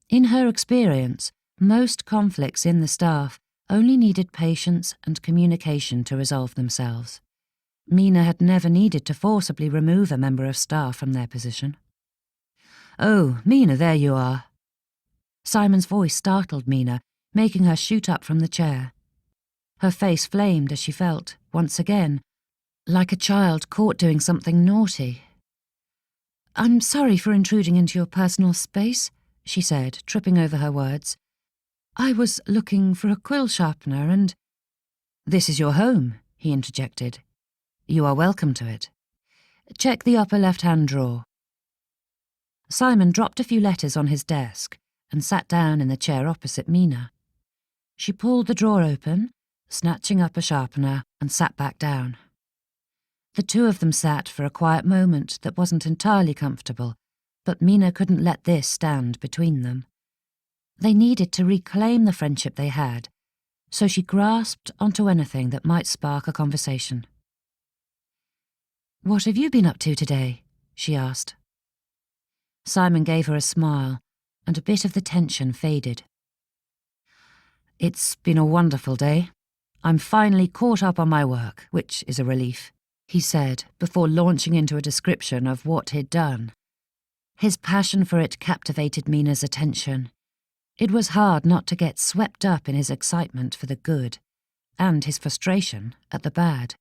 In her experience, most conflicts in the staff only needed patience and communication to resolve themselves. Mina had never needed to forcibly remove a member of staff from their position. "Oh, Mina, there you are." Simon's voice startled Mina, making her shoot up from the chair. Her face flamed as she felt, once again, like a child caught doing something naughty. "I'm sorry for intruding into your personal space," she said, tripping over her words. "I was looking for a quill sharpener and—" "This is your home," he interjected. "You are welcome to it. Check the upper left-hand drawer." Simon dropped a few letters on his desk and sat down in the chair opposite Mina. She pulled the drawer open, snatching up a sharpener, and sat back down. The two of them sat for a quiet moment that wasn't entirely comfortable, but Mina couldn't let this stand between them. They needed to reclaim the friendship they had, so she grasped onto anything that might spark a conversation. "What have you been up to today?" she asked. Simon gave her a smile, and a bit of the tension faded. "It's been a wonderful day. I'm finally caught up on my work, which is a relief," he said, before launching into a description of what he'd done. His passion for it captivated Mina's attention. It was hard not to get swept up in his excitement for the good, and his frustration at the bad.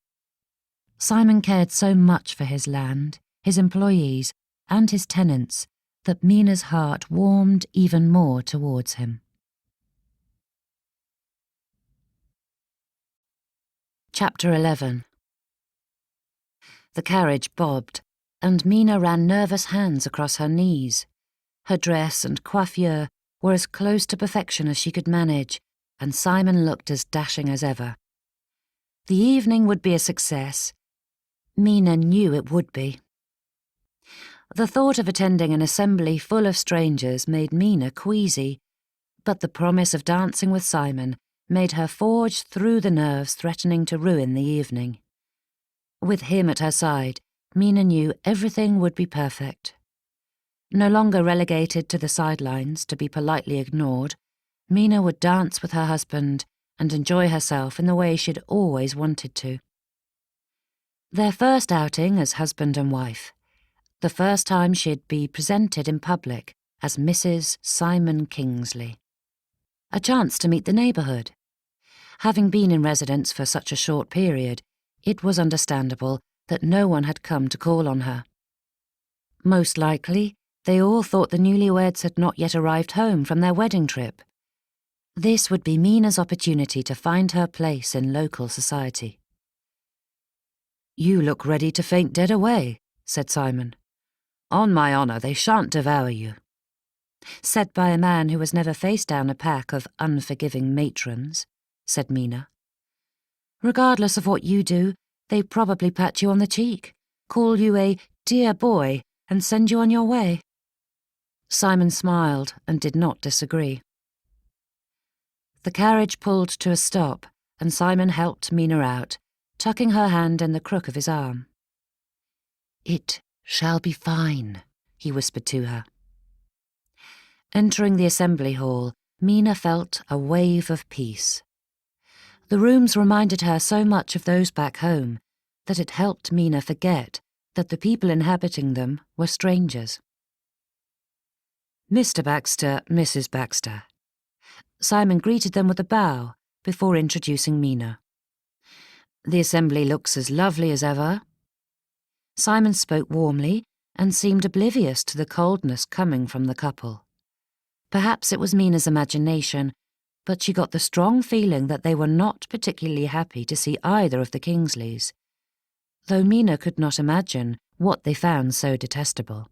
Simon cared so much for his land, his employees, and his tenants that Mina's heart warmed even more towards him. Chapter 11. The carriage bobbed, and Mina ran nervous hands across her knees. Her dress and coiffure were as close to perfection as she could manage, and Simon looked as dashing as ever. The evening would be a success. Mina knew it would be. The thought of attending an assembly full of strangers made Mina queasy, but the promise of dancing with Simon made her forge through the nerves threatening to ruin the evening. With him at her side, Mina knew everything would be perfect. No longer relegated to the sidelines to be politely ignored, Mina would dance with her husband and enjoy herself in the way she'd always wanted to. Their first outing as husband and wife. The first time she'd be presented in public as Mrs. Simon Kingsley. A chance to meet the neighbourhood. Having been in residence for such a short period, it was understandable that no one had come to call on her. Most likely, they all thought the newlyweds had not yet arrived home from their wedding trip. This would be Mina's opportunity to find her place in local society. "You look ready to faint dead away," said Simon. "On my honour, they shan't devour you." "Said by a man who has never faced down a pack of unforgiving matrons," said Mina. "Regardless of what you do, they probably pat you on the cheek, call you a dear boy, and send you on your way." Simon smiled and did not disagree. The carriage pulled to a stop, and Simon helped Mina out, tucking her hand in the crook of his arm. "It shall be fine," he whispered to her. Entering the assembly hall, Mina felt a wave of peace. The rooms reminded her so much of those back home that it helped Mina forget that the people inhabiting them were strangers. Mr. Baxter, Mrs. Baxter. Simon greeted them with a bow before introducing Mina. The assembly looks as lovely as ever. Simon spoke warmly and seemed oblivious to the coldness coming from the couple. Perhaps it was Mina's imagination, but she got the strong feeling that they were not particularly happy to see either of the Kingsleys, though Mina could not imagine what they found so detestable.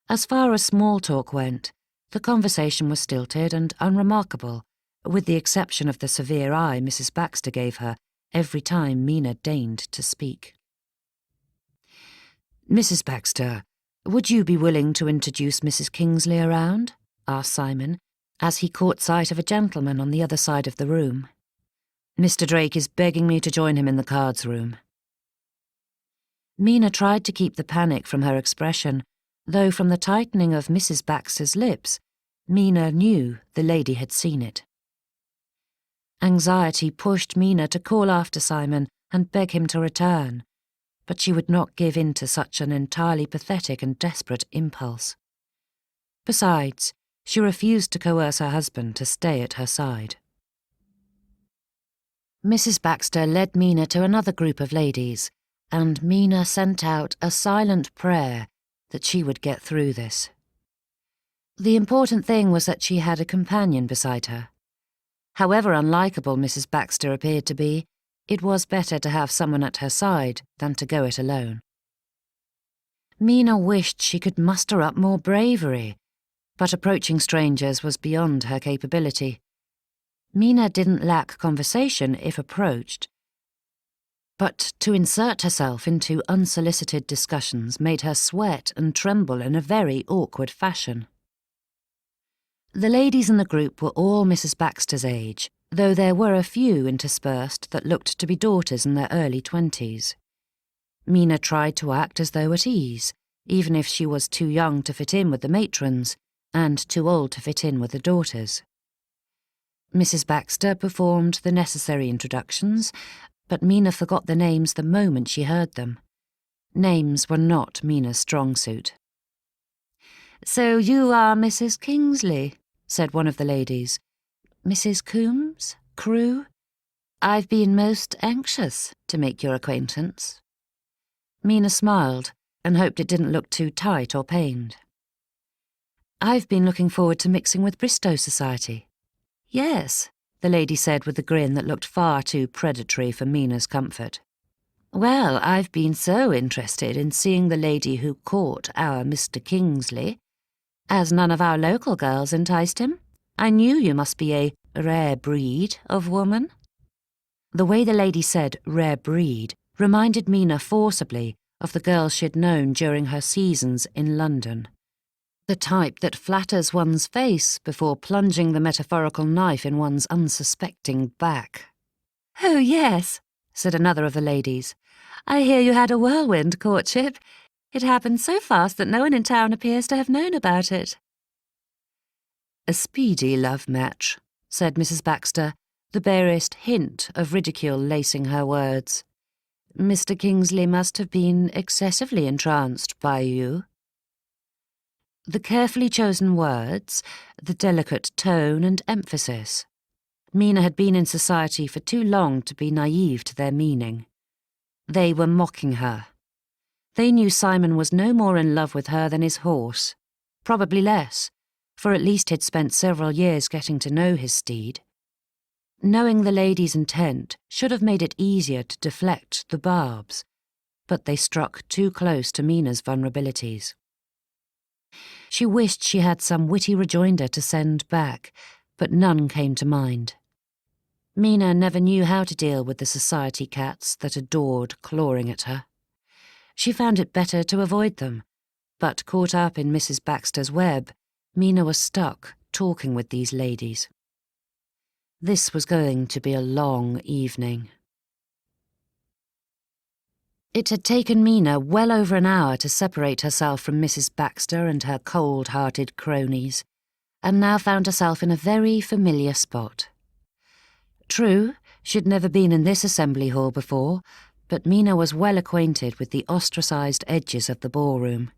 As far as small talk went, the conversation was stilted and unremarkable, with the exception of the severe eye Mrs. Baxter gave her every time Mina deigned to speak. "Mrs. Baxter, would you be willing to introduce Mrs. Kingsley around?" asked Simon, as he caught sight of a gentleman on the other side of the room. "Mr. Drake is begging me to join him in the cards room." Mina tried to keep the panic from her expression, though from the tightening of Mrs. Baxter's lips, Mina knew the lady had seen it. Anxiety pushed Mina to call after Simon and beg him to return, but she would not give in to such an entirely pathetic and desperate impulse. Besides, she refused to coerce her husband to stay at her side. Mrs. Baxter led Mina to another group of ladies, and Mina sent out a silent prayer that she would get through this. The important thing was that she had a companion beside her. However unlikable Mrs. Baxter appeared to be, it was better to have someone at her side than to go it alone. Mina wished she could muster up more bravery, but approaching strangers was beyond her capability. Mina didn't lack conversation if approached, but to insert herself into unsolicited discussions made her sweat and tremble in a very awkward fashion. The ladies in the group were all Mrs. Baxter's age, though there were a few interspersed that looked to be daughters in their early 20s. Mina tried to act as though at ease, even if she was too young to fit in with the matrons, and too old to fit in with the daughters. Mrs. Baxter performed the necessary introductions, but Mina forgot the names the moment she heard them. Names were not Mina's strong suit. "So you are Mrs. Kingsley," said one of the ladies. "Mrs. Coombs? Crewe? I've been most anxious to make your acquaintance." Mina smiled and hoped it didn't look too tight or pained. "I've been looking forward to mixing with Bristow Society." "Yes," the lady said with a grin that looked far too predatory for Mina's comfort. "Well, I've been so interested in seeing the lady who caught our Mr. Kingsley. As none of our local girls enticed him, I knew you must be a rare breed of woman." The way the lady said rare breed reminded Mina forcibly of the girls she'd known during her seasons in London. The type that flatters one's face before plunging the metaphorical knife in one's unsuspecting back. "Oh, yes," said another of the ladies. "I hear you had a whirlwind courtship. It happened so fast that no one in town appears to have known about it." "A speedy love match," said Mrs. Baxter, the barest hint of ridicule lacing her words. "Mr. Kingsley must have been excessively entranced by you." The carefully chosen words, the delicate tone and emphasis. Mina had been in society for too long to be naive to their meaning. They were mocking her. They knew Simon was no more in love with her than his horse, probably less, for at least he'd spent several years getting to know his steed. Knowing the lady's intent should have made it easier to deflect the barbs, but they struck too close to Mina's vulnerabilities. She wished she had some witty rejoinder to send back, but none came to mind. Mina never knew how to deal with the society cats that adored clawing at her. She found it better to avoid them, but caught up in Mrs. Baxter's web, Mina was stuck talking with these ladies. This was going to be a long evening. It had taken Mina well over an hour to separate herself from Mrs. Baxter and her cold-hearted cronies, and now found herself in a very familiar spot. True, she'd never been in this assembly hall before, but Mina was well acquainted with the ostracised edges of the ballroom.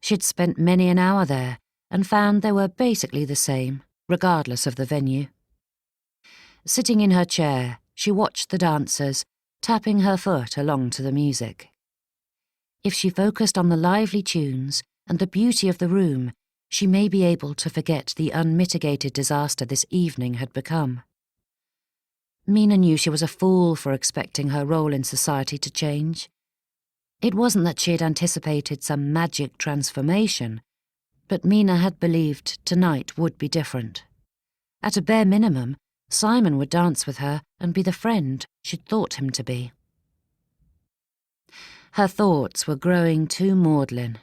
She'd spent many an hour there, and found they were basically the same, regardless of the venue. Sitting in her chair, she watched the dancers, tapping her foot along to the music. If she focused on the lively tunes and the beauty of the room, she may be able to forget the unmitigated disaster this evening had become. Mina knew she was a fool for expecting her role in society to change. It wasn't that she had anticipated some magic transformation, but Mina had believed tonight would be different. At a bare minimum, Simon would dance with her and be the friend she'd thought him to be. Her thoughts were growing too maudlin.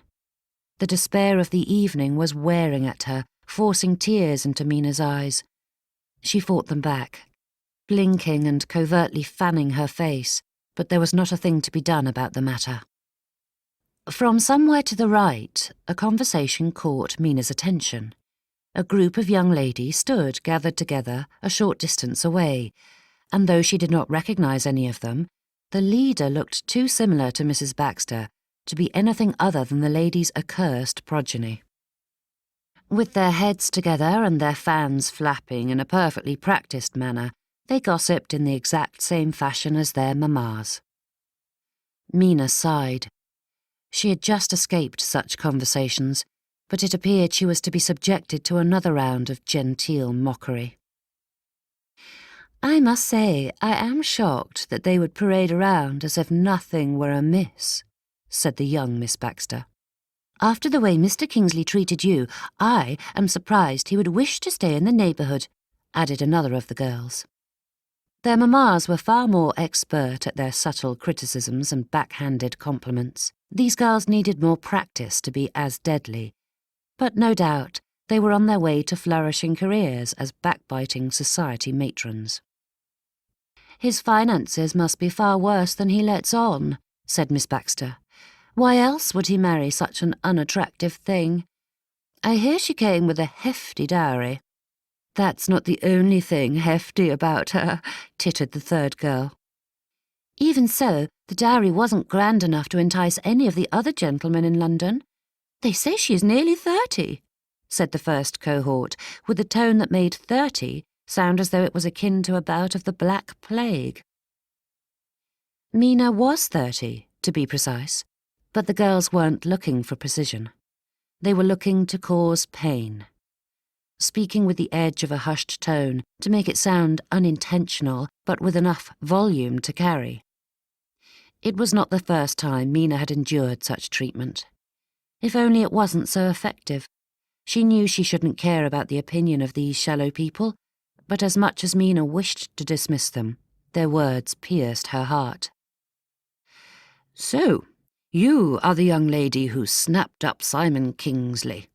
The despair of the evening was wearing at her, forcing tears into Mina's eyes. She fought them back, blinking and covertly fanning her face, but there was not a thing to be done about the matter. From somewhere to the right, a conversation caught Mina's attention. A group of young ladies stood gathered together a short distance away, and though she did not recognize any of them, the leader looked too similar to Mrs. Baxter to be anything other than the lady's accursed progeny. With their heads together and their fans flapping in a perfectly practiced manner, they gossiped in the exact same fashion as their mammas. Mina sighed. She had just escaped such conversations, but it appeared she was to be subjected to another round of genteel mockery. "I must say I am shocked that they would parade around as if nothing were amiss," said the young Miss Baxter. "After the way Mr. Kingsley treated you, I am surprised he would wish to stay in the neighbourhood," added another of the girls. Their mammas were far more expert at their subtle criticisms and backhanded compliments. These girls needed more practice to be as deadly, but no doubt they were on their way to flourishing careers as backbiting society matrons. "His finances must be far worse than he lets on," said Miss Baxter. "Why else would he marry such an unattractive thing? I hear she came with a hefty dowry." "That's not the only thing hefty about her," tittered the third girl. "Even so, the dowry wasn't grand enough to entice any of the other gentlemen in London. They say she is nearly 30, said the first cohort, with a tone that made 30 sound as though it was akin to a bout of the Black Plague. Mina was 30, to be precise, but the girls weren't looking for precision. They were looking to cause pain. Speaking with the edge of a hushed tone to make it sound unintentional, but with enough volume to carry. It was not the first time Mina had endured such treatment. If only it wasn't so effective. She knew she shouldn't care about the opinion of these shallow people, but as much as Mina wished to dismiss them, their words pierced her heart. "So, you are the young lady who snapped up Simon Kingsley."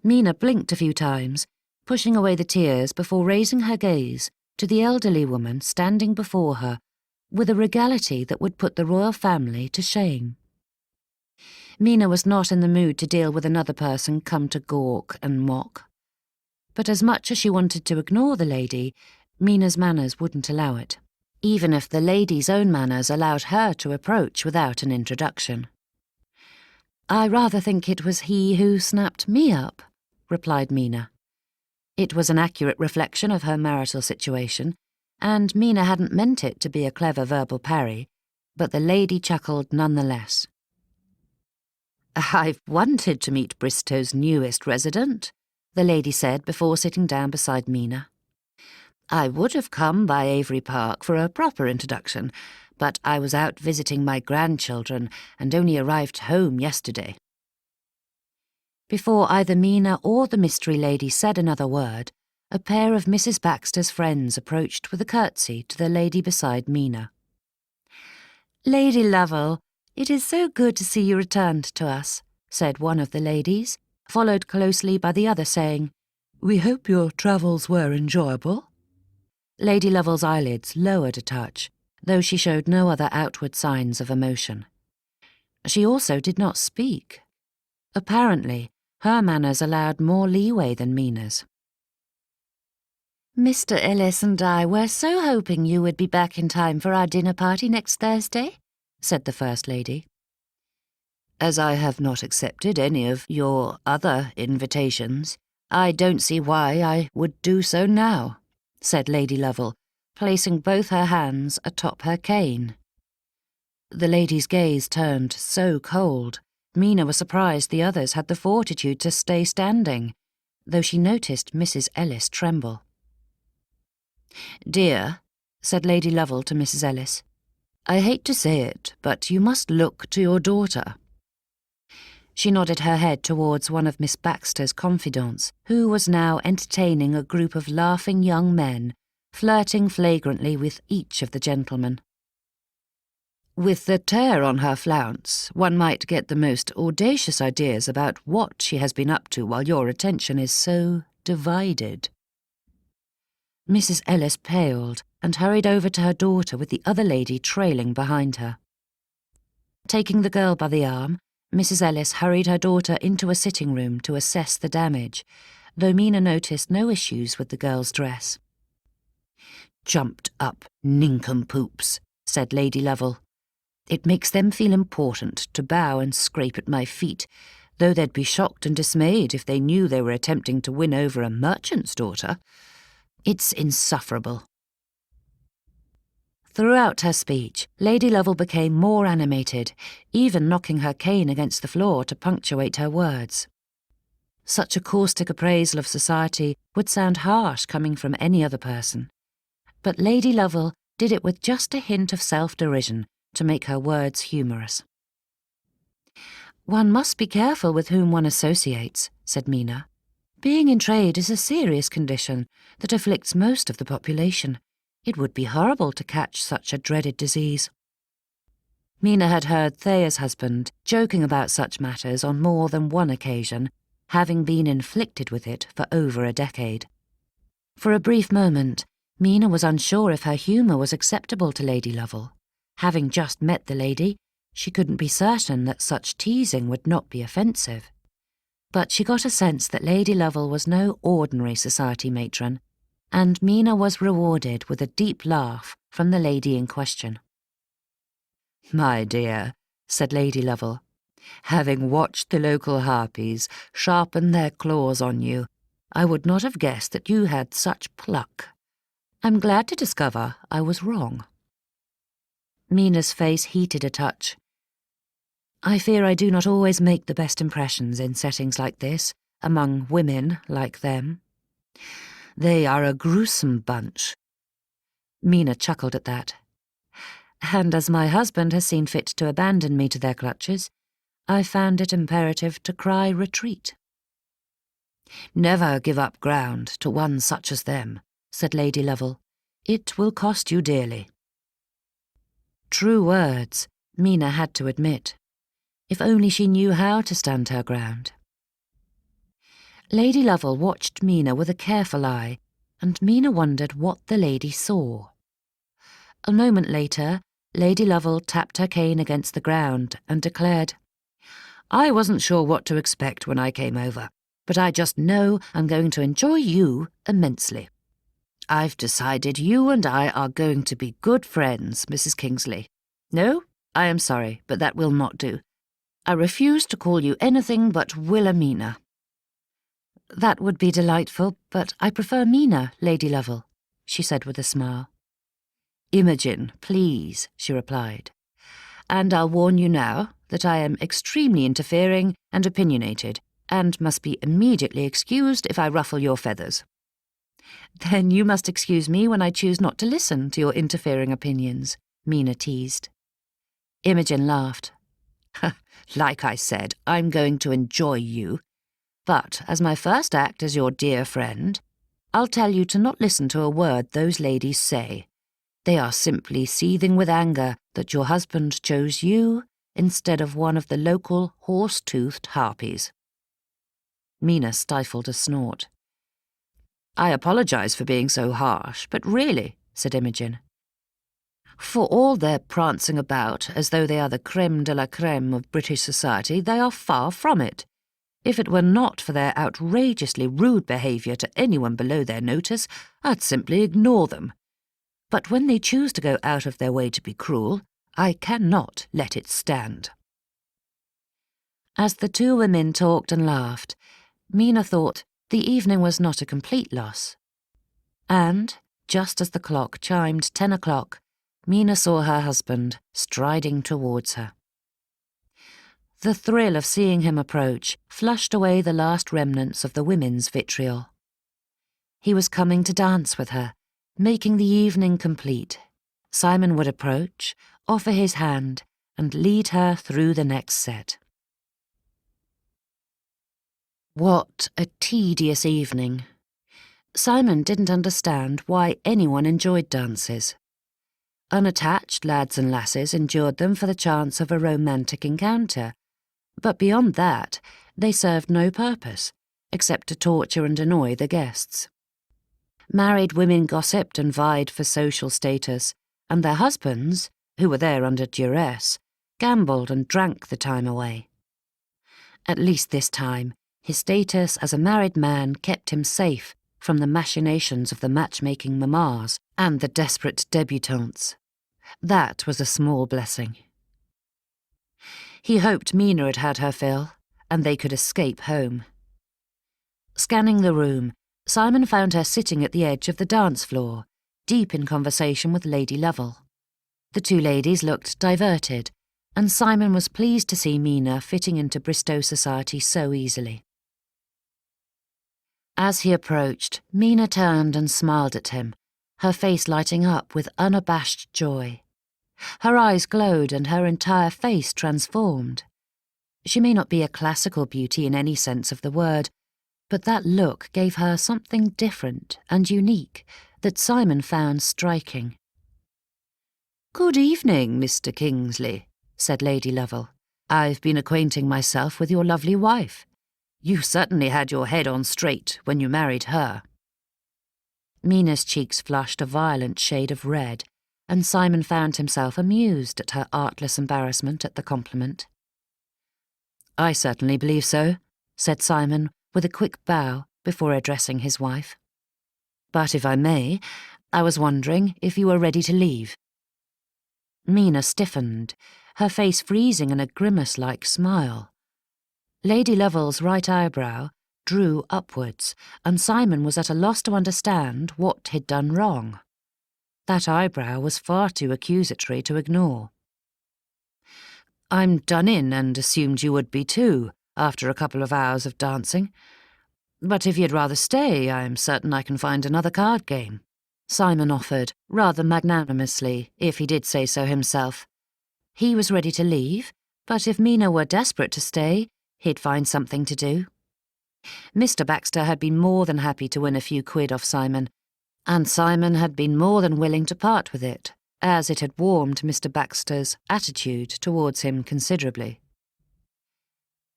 Mina blinked a few times, pushing away the tears before raising her gaze to the elderly woman standing before her with a regality that would put the royal family to shame. Mina was not in the mood to deal with another person come to gawk and mock. But as much as she wanted to ignore the lady, Mina's manners wouldn't allow it, even if the lady's own manners allowed her to approach without an introduction. "I rather think it was he who snapped me up," replied Mina. It was an accurate reflection of her marital situation, and Mina hadn't meant it to be a clever verbal parry, but the lady chuckled nonetheless. "I've wanted to meet Bristow's newest resident," the lady said before sitting down beside Mina. "I would have come by Avery Park for a proper introduction, but I was out visiting my grandchildren and only arrived home yesterday." Before either Mina or the mystery lady said another word, a pair of Mrs. Baxter's friends approached with a curtsy to the lady beside Mina. "Lady Lovell, it is so good to see you returned to us," said one of the ladies, followed closely by the other saying, "We hope your travels were enjoyable." Lady Lovell's eyelids lowered a touch, though she showed no other outward signs of emotion. She also did not speak. Apparently, her manners allowed more leeway than Mina's. "Mr. Ellis and I were so hoping you would be back in time for our dinner party next Thursday," said the First Lady. "As I have not accepted any of your other invitations, I don't see why I would do so now," said Lady Lovell, placing both her hands atop her cane. The lady's gaze turned so cold, Mina was surprised the others had the fortitude to stay standing, though she noticed Mrs. Ellis tremble. "Dear," said Lady Lovell to Mrs. Ellis, "I hate to say it, but you must look to your daughter." She nodded her head towards one of Miss Baxter's confidants, who was now entertaining a group of laughing young men, flirting flagrantly with each of the gentlemen. "With the tear on her flounce, one might get the most audacious ideas about what she has been up to while your attention is so divided." Mrs. Ellis paled and hurried over to her daughter with the other lady trailing behind her. Taking the girl by the arm, Mrs. Ellis hurried her daughter into a sitting room to assess the damage, though Mina noticed no issues with the girl's dress. "Jumped up nincompoops," said Lady Lovell. "It makes them feel important to bow and scrape at my feet, though they'd be shocked and dismayed if they knew they were attempting to win over a merchant's daughter. It's insufferable." Throughout her speech, Lady Lovell became more animated, even knocking her cane against the floor to punctuate her words. Such a caustic appraisal of society would sound harsh coming from any other person, but Lady Lovell did it with just a hint of self-derision to make her words humorous. "One must be careful with whom one associates," said Mina. "Being in trade is a serious condition that afflicts most of the population. It would be horrible to catch such a dreaded disease." Mina had heard Thea's husband joking about such matters on more than one occasion, having been inflicted with it for over a decade. For a brief moment, Mina was unsure if her humour was acceptable to Lady Lovell. Having just met the lady, she couldn't be certain that such teasing would not be offensive. But she got a sense that Lady Lovell was no ordinary society matron, and Mina was rewarded with a deep laugh from the lady in question. "My dear," said Lady Lovell, "having watched the local harpies sharpen their claws on you, I would not have guessed that you had such pluck. I'm glad to discover I was wrong." Mina's face heated a touch. "I fear I do not always make the best impressions in settings like this, among women like them. They are a gruesome bunch." Mina chuckled at that. "And as my husband has seen fit to abandon me to their clutches, I found it imperative to cry retreat." "Never give up ground to one such as them," said Lady Lovell. "It will cost you dearly." True words, Mina had to admit. If only she knew how to stand her ground. Lady Lovell watched Mina with a careful eye, and Mina wondered what the lady saw. A moment later, Lady Lovell tapped her cane against the ground and declared, "I wasn't sure what to expect when I came over, but I just know I'm going to enjoy you immensely. I've decided you and I are going to be good friends, Mrs. Kingsley. No, I am sorry, but that will not do. I refuse to call you anything but Wilhelmina." "That would be delightful, but I prefer Mina, Lady Lovell," she said with a smile. "Imogen, please," she replied. "And I'll warn you now that I am extremely interfering and opinionated, and must be immediately excused if I ruffle your feathers." "Then you must excuse me when I choose not to listen to your interfering opinions," Mina teased. Imogen laughed. "Like I said, I'm going to enjoy you. But as my first act as your dear friend, I'll tell you to not listen to a word those ladies say. They are simply seething with anger that your husband chose you instead of one of the local horse-toothed harpies." Mina stifled a snort. "I apologize for being so harsh, but really," said Imogen, For all their prancing about as though they are the creme de la creme of British society, they are far from it. If it were not for their outrageously rude behaviour to anyone below their notice, I'd simply ignore them. But when they choose to go out of their way to be cruel, I cannot let it stand." As the two women talked and laughed, Mina thought the evening was not a complete loss. And, just as the clock chimed 10 o'clock, Mina saw her husband striding towards her. The thrill of seeing him approach flushed away the last remnants of the women's vitriol. He was coming to dance with her, making the evening complete. Simon would approach, offer his hand, and lead her through the next set. What a tedious evening. Simon didn't understand why anyone enjoyed dances. Unattached lads and lasses endured them for the chance of a romantic encounter, but beyond that, they served no purpose, except to torture and annoy the guests. Married women gossiped and vied for social status, and their husbands, who were there under duress, gambled and drank the time away. At least this time, his status as a married man kept him safe from the machinations of the matchmaking mammas and the desperate debutantes. That was a small blessing. He hoped Mina had had her fill, and they could escape home. Scanning the room, Simon found her sitting at the edge of the dance floor, deep in conversation with Lady Lovell. The two ladies looked diverted, and Simon was pleased to see Mina fitting into Bristow society so easily. As he approached, Mina turned and smiled at him, her face lighting up with unabashed joy. Her eyes glowed and her entire face transformed. She may not be a classical beauty in any sense of the word, but that look gave her something different and unique that Simon found striking. "Good evening, Mr. Kingsley," said Lady Lovell. "I've been acquainting myself with your lovely wife. You certainly had your head on straight when you married her." Mina's cheeks flushed a violent shade of red, and Simon found himself amused at her artless embarrassment at the compliment. "I certainly believe so," said Simon, with a quick bow before addressing his wife. "But if I may, I was wondering if you were ready to leave." Mina stiffened, her face freezing in a grimace-like smile. Lady Lovell's right eyebrow drew upwards, and Simon was at a loss to understand what he'd done wrong. That eyebrow was far too accusatory to ignore. "I'm done in and assumed you would be too, after a couple of hours of dancing. But if you'd rather stay, I'm certain I can find another card game," Simon offered, rather magnanimously, if he did say so himself. He was ready to leave, but if Mina were desperate to stay, he'd find something to do. Mr. Baxter had been more than happy to win a few quid off Simon, and Simon had been more than willing to part with it, as it had warmed Mr. Baxter's attitude towards him considerably.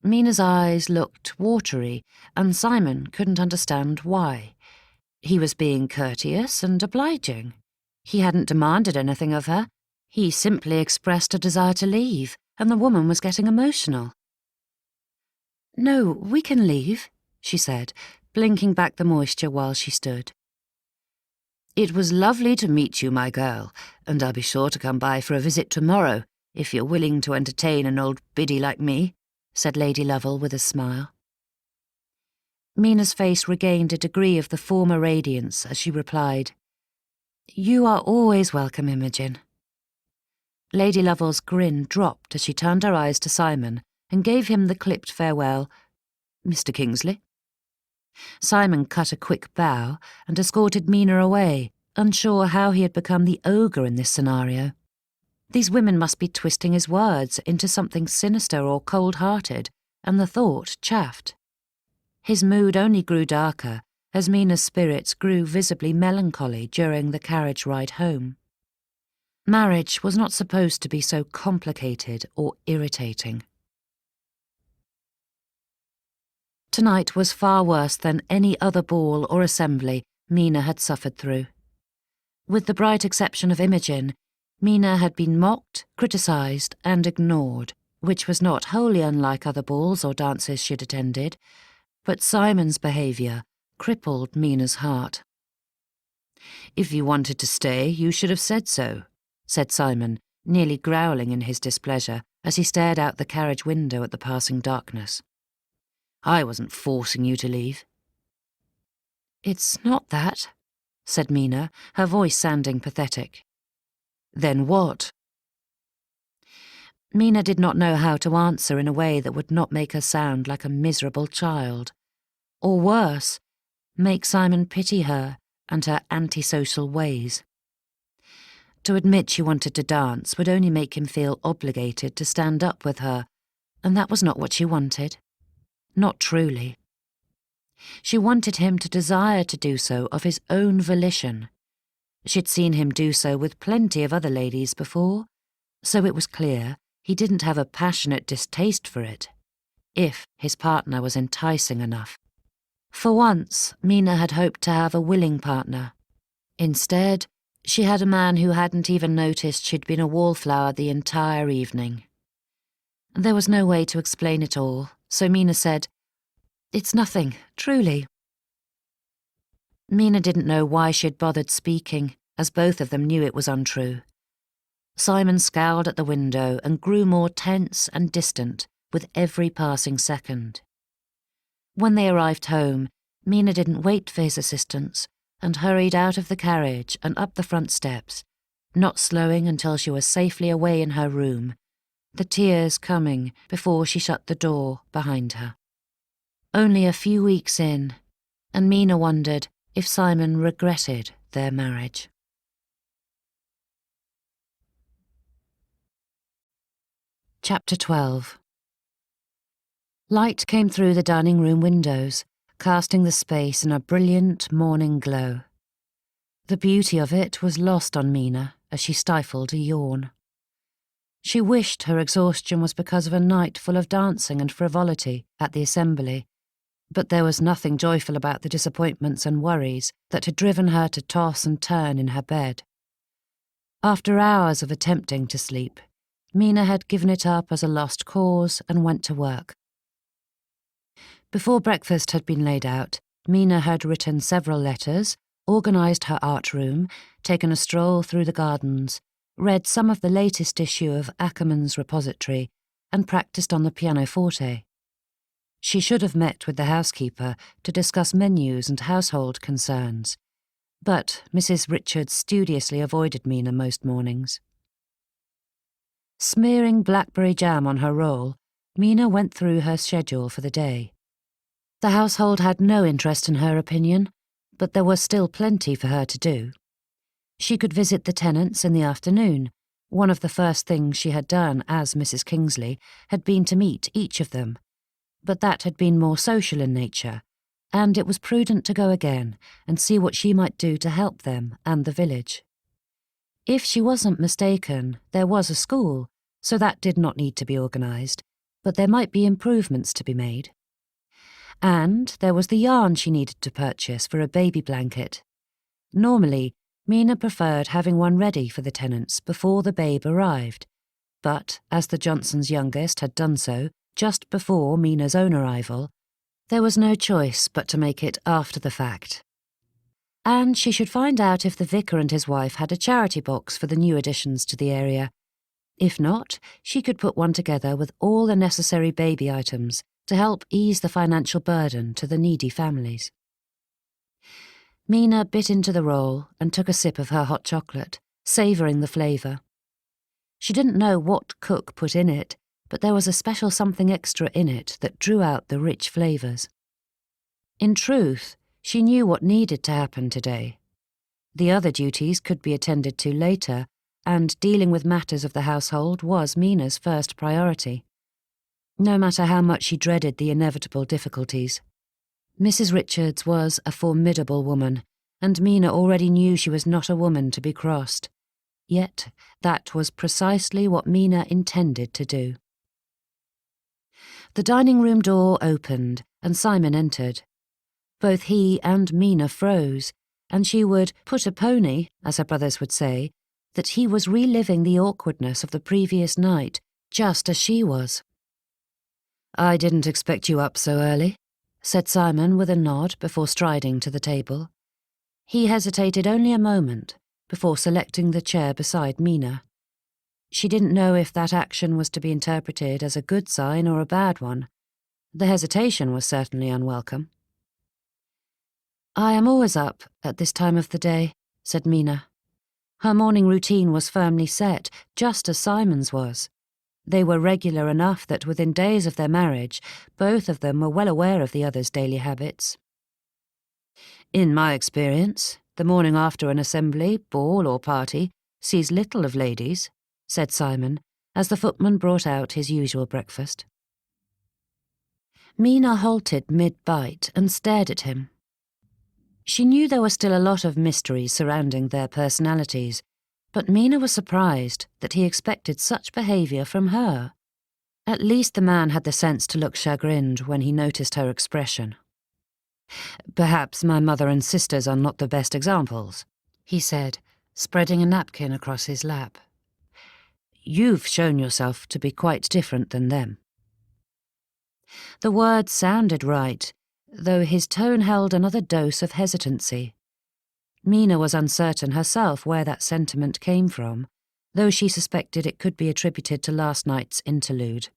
Mina's eyes looked watery, and Simon couldn't understand why. He was being courteous and obliging. He hadn't demanded anything of her. He simply expressed a desire to leave, and the woman was getting emotional. "No, we can leave," she said, blinking back the moisture while she stood. "It was lovely to meet you, my girl, and I'll be sure to come by for a visit tomorrow, if you're willing to entertain an old biddy like me," said Lady Lovell with a smile. Mina's face regained a degree of the former radiance as she replied, "You are always welcome, Imogen." Lady Lovell's grin dropped as she turned her eyes to Simon and gave him the clipped farewell, "Mr. Kingsley." Simon cut a quick bow and escorted Mina away, unsure how he had become the ogre in this scenario. These women must be twisting his words into something sinister or cold-hearted, and the thought chaffed. His mood only grew darker as Mina's spirits grew visibly melancholy during the carriage ride home. Marriage was not supposed to be so complicated or irritating. Tonight was far worse than any other ball or assembly Mina had suffered through. With the bright exception of Imogen, Mina had been mocked, criticised, and ignored, which was not wholly unlike other balls or dances she'd attended, but Simon's behaviour crippled Mina's heart. "If you wanted to stay, you should have said so," said Simon, nearly growling in his displeasure as he stared out the carriage window at the passing darkness. "I wasn't forcing you to leave." "It's not that," said Mina, her voice sounding pathetic. "Then what?" Mina did not know how to answer in a way that would not make her sound like a miserable child. Or worse, make Simon pity her and her antisocial ways. To admit she wanted to dance would only make him feel obligated to stand up with her, and that was not what she wanted. Not truly. She wanted him to desire to do so of his own volition. She'd seen him do so with plenty of other ladies before, so it was clear he didn't have a passionate distaste for it, if his partner was enticing enough. For once, Mina had hoped to have a willing partner. Instead, she had a man who hadn't even noticed she'd been a wallflower the entire evening. There was no way to explain it all, so Mina said, "It's nothing, truly." Mina didn't know why she'd bothered speaking, as both of them knew it was untrue. Simon scowled at the window and grew more tense and distant with every passing second. When they arrived home, Mina didn't wait for his assistance and hurried out of the carriage and up the front steps, not slowing until she was safely away in her room, the tears coming before she shut the door behind her. Only a few weeks in, and Mina wondered if Simon regretted their marriage. Chapter 12. Light came through the dining room windows, casting the space in a brilliant morning glow. The beauty of it was lost on Mina as she stifled a yawn. She wished her exhaustion was because of a night full of dancing and frivolity at the assembly, but there was nothing joyful about the disappointments and worries that had driven her to toss and turn in her bed. After hours of attempting to sleep, Mina had given it up as a lost cause and went to work. Before breakfast had been laid out, Mina had written several letters, organised her art room, taken a stroll through the gardens, read some of the latest issue of Ackerman's Repository, and practised on the pianoforte. She should have met with the housekeeper to discuss menus and household concerns, but Mrs. Richards studiously avoided Mina most mornings. Smearing blackberry jam on her roll, Mina went through her schedule for the day. The household had no interest in her opinion, but there was still plenty for her to do. She could visit the tenants in the afternoon. One of the first things she had done as Mrs. Kingsley had been to meet each of them, but that had been more social in nature, and it was prudent to go again and see what she might do to help them and the village. If she wasn't mistaken, there was a school, so that did not need to be organised, but there might be improvements to be made. And there was the yarn she needed to purchase for a baby blanket. Normally, Mina preferred having one ready for the tenants before the babe arrived, but as the Johnsons' youngest had done so just before Mina's own arrival, there was no choice but to make it after the fact. And she should find out if the vicar and his wife had a charity box for the new additions to the area. If not, she could put one together with all the necessary baby items to help ease the financial burden to the needy families. Mina bit into the roll and took a sip of her hot chocolate, savouring the flavour. She didn't know what cook put in it, but there was a special something extra in it that drew out the rich flavours. In truth, she knew what needed to happen today. The other duties could be attended to later, and dealing with matters of the household was Mina's first priority. No matter how much she dreaded the inevitable difficulties. Mrs. Richards was a formidable woman, and Mina already knew she was not a woman to be crossed. Yet that was precisely what Mina intended to do. The dining room door opened, and Simon entered. Both he and Mina froze, and she would put a pony, as her brothers would say, that he was reliving the awkwardness of the previous night, just as she was. "I didn't expect you up so early," said Simon with a nod before striding to the table. He hesitated only a moment before selecting the chair beside Mina. She didn't know if that action was to be interpreted as a good sign or a bad one. The hesitation was certainly unwelcome. "I am always up at this time of the day," said Mina. Her morning routine was firmly set, just as Simon's was. They were regular enough that within days of their marriage, both of them were well aware of the other's daily habits. "In my experience, the morning after an assembly, ball or party sees little of ladies," said Simon, as the footman brought out his usual breakfast. Mina halted mid-bite and stared at him. She knew there was still a lot of mystery surrounding their personalities, but Mina was surprised that he expected such behaviour from her. At least the man had the sense to look chagrined when he noticed her expression. "Perhaps my mother and sisters are not the best examples," he said, spreading a napkin across his lap. "You've shown yourself to be quite different than them." The words sounded right, though his tone held another dose of hesitancy. Mina was uncertain herself where that sentiment came from, though she suspected it could be attributed to last night's interlude.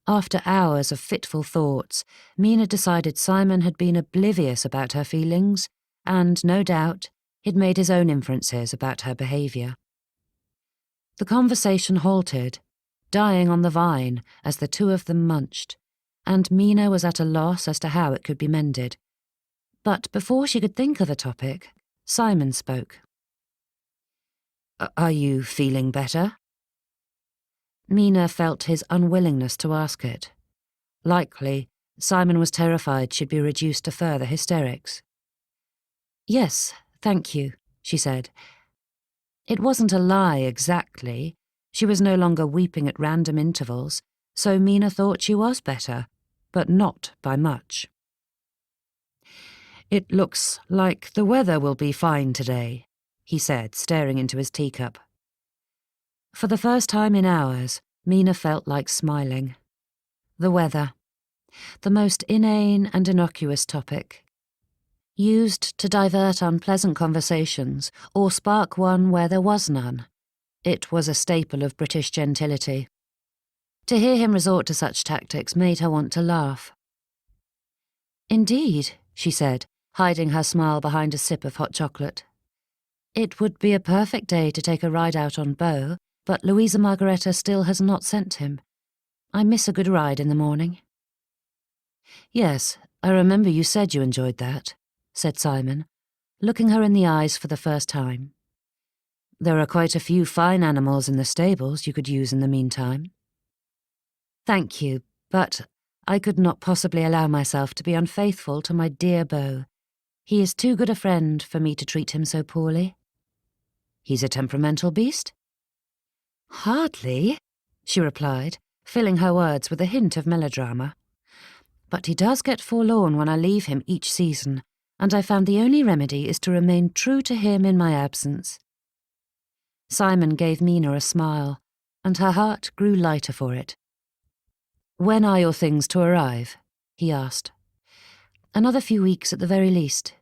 After hours of fitful thoughts, Mina decided Simon had been oblivious about her feelings, and, no doubt, he'd made his own inferences about her behaviour. The conversation halted, dying on the vine as the two of them munched, and Mina was at a loss as to how it could be mended. But before she could think of a topic, Simon spoke. "Are you feeling better?" Mina felt his unwillingness to ask it. Likely, Simon was terrified she'd be reduced to further hysterics. "Yes, thank you," she said. It wasn't a lie exactly. She was no longer weeping at random intervals, so Mina thought she was better, but not by much. "It looks like the weather will be fine today," he said, staring into his teacup. For the first time in hours, Mina felt like smiling. The weather. The most inane and innocuous topic. Used to divert unpleasant conversations or spark one where there was none. It was a staple of British gentility. To hear him resort to such tactics made her want to laugh. "Indeed," she said, hiding her smile behind a sip of hot chocolate. "It would be a perfect day to take a ride out on Bow, but Louisa Margaretta still has not sent him. I miss a good ride in the morning." "Yes, I remember you said you enjoyed that," said Simon, looking her in the eyes for the first time. "There are quite a few fine animals in the stables you could use in the meantime." "Thank you, but I could not possibly allow myself to be unfaithful to my dear Beau. He is too good a friend for me to treat him so poorly." "He's a temperamental beast?" "Hardly," she replied, filling her words with a hint of melodrama. "But he does get forlorn when I leave him each season, and I found the only remedy is to remain true to him in my absence." Simon gave Mina a smile, and her heart grew lighter for it. "When are your things to arrive?" he asked. "Another few weeks at the very least.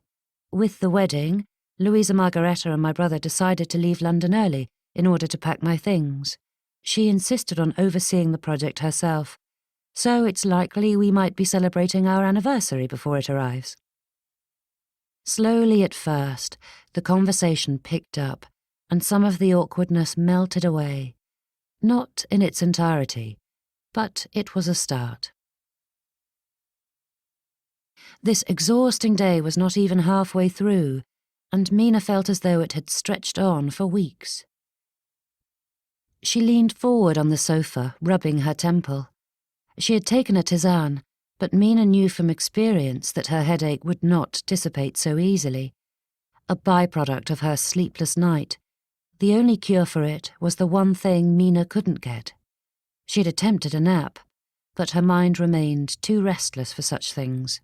With the wedding, Louisa Margaretta and my brother decided to leave London early in order to pack my things. She insisted on overseeing the project herself, so it's likely we might be celebrating our anniversary before it arrives." Slowly at first, the conversation picked up, and some of the awkwardness melted away. Not in its entirety, but it was a start. This exhausting day was not even halfway through, and Mina felt as though it had stretched on for weeks. She leaned forward on the sofa, rubbing her temple. She had taken a tisane, but Mina knew from experience that her headache would not dissipate so easily. A byproduct of her sleepless night, the only cure for it was the one thing Mina couldn't get. She had attempted a nap, but her mind remained too restless for such things.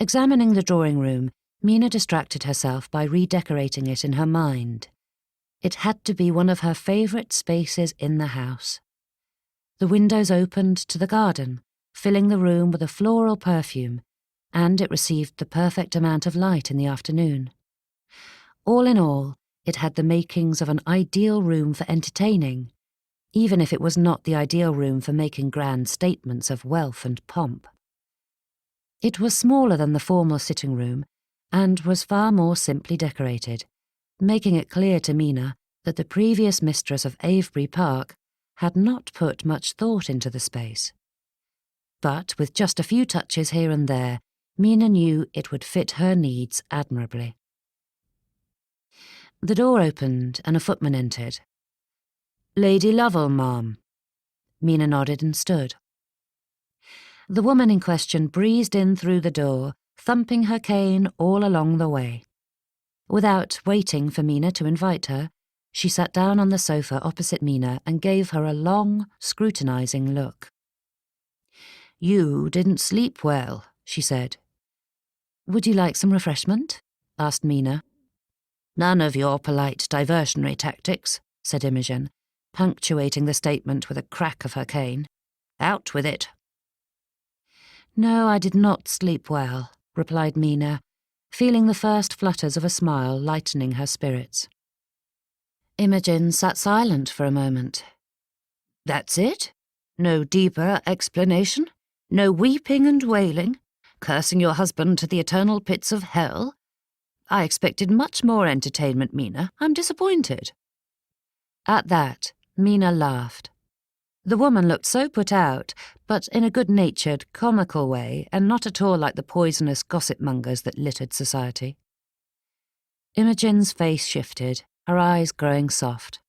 Examining the drawing room, Mina distracted herself by redecorating it in her mind. It had to be one of her favourite spaces in the house. The windows opened to the garden, filling the room with a floral perfume, and it received the perfect amount of light in the afternoon. All in all, it had the makings of an ideal room for entertaining, even if it was not the ideal room for making grand statements of wealth and pomp. It was smaller than the formal sitting room, and was far more simply decorated, making it clear to Mina that the previous mistress of Avebury Park had not put much thought into the space. But with just a few touches here and there, Mina knew it would fit her needs admirably. The door opened and a footman entered. "Lady Lovell, ma'am." Mina nodded and stood. The woman in question breezed in through the door, thumping her cane all along the way. Without waiting for Mina to invite her, she sat down on the sofa opposite Mina and gave her a long, scrutinizing look. "You didn't sleep well," she said. "Would you like some refreshment?" asked Mina. "None of your polite diversionary tactics," said Imogen, punctuating the statement with a crack of her cane. "Out with it." "No, I did not sleep well," replied Mina, feeling the first flutters of a smile lightening her spirits. Imogen sat silent for a moment. "That's it? No deeper explanation? No weeping and wailing? Cursing your husband to the eternal pits of hell? I expected much more entertainment, Mina. I'm disappointed." At that, Mina laughed. The woman looked so put out, but in a good-natured, comical way, and not at all like the poisonous gossip-mongers that littered society. Imogen's face shifted, her eyes growing soft.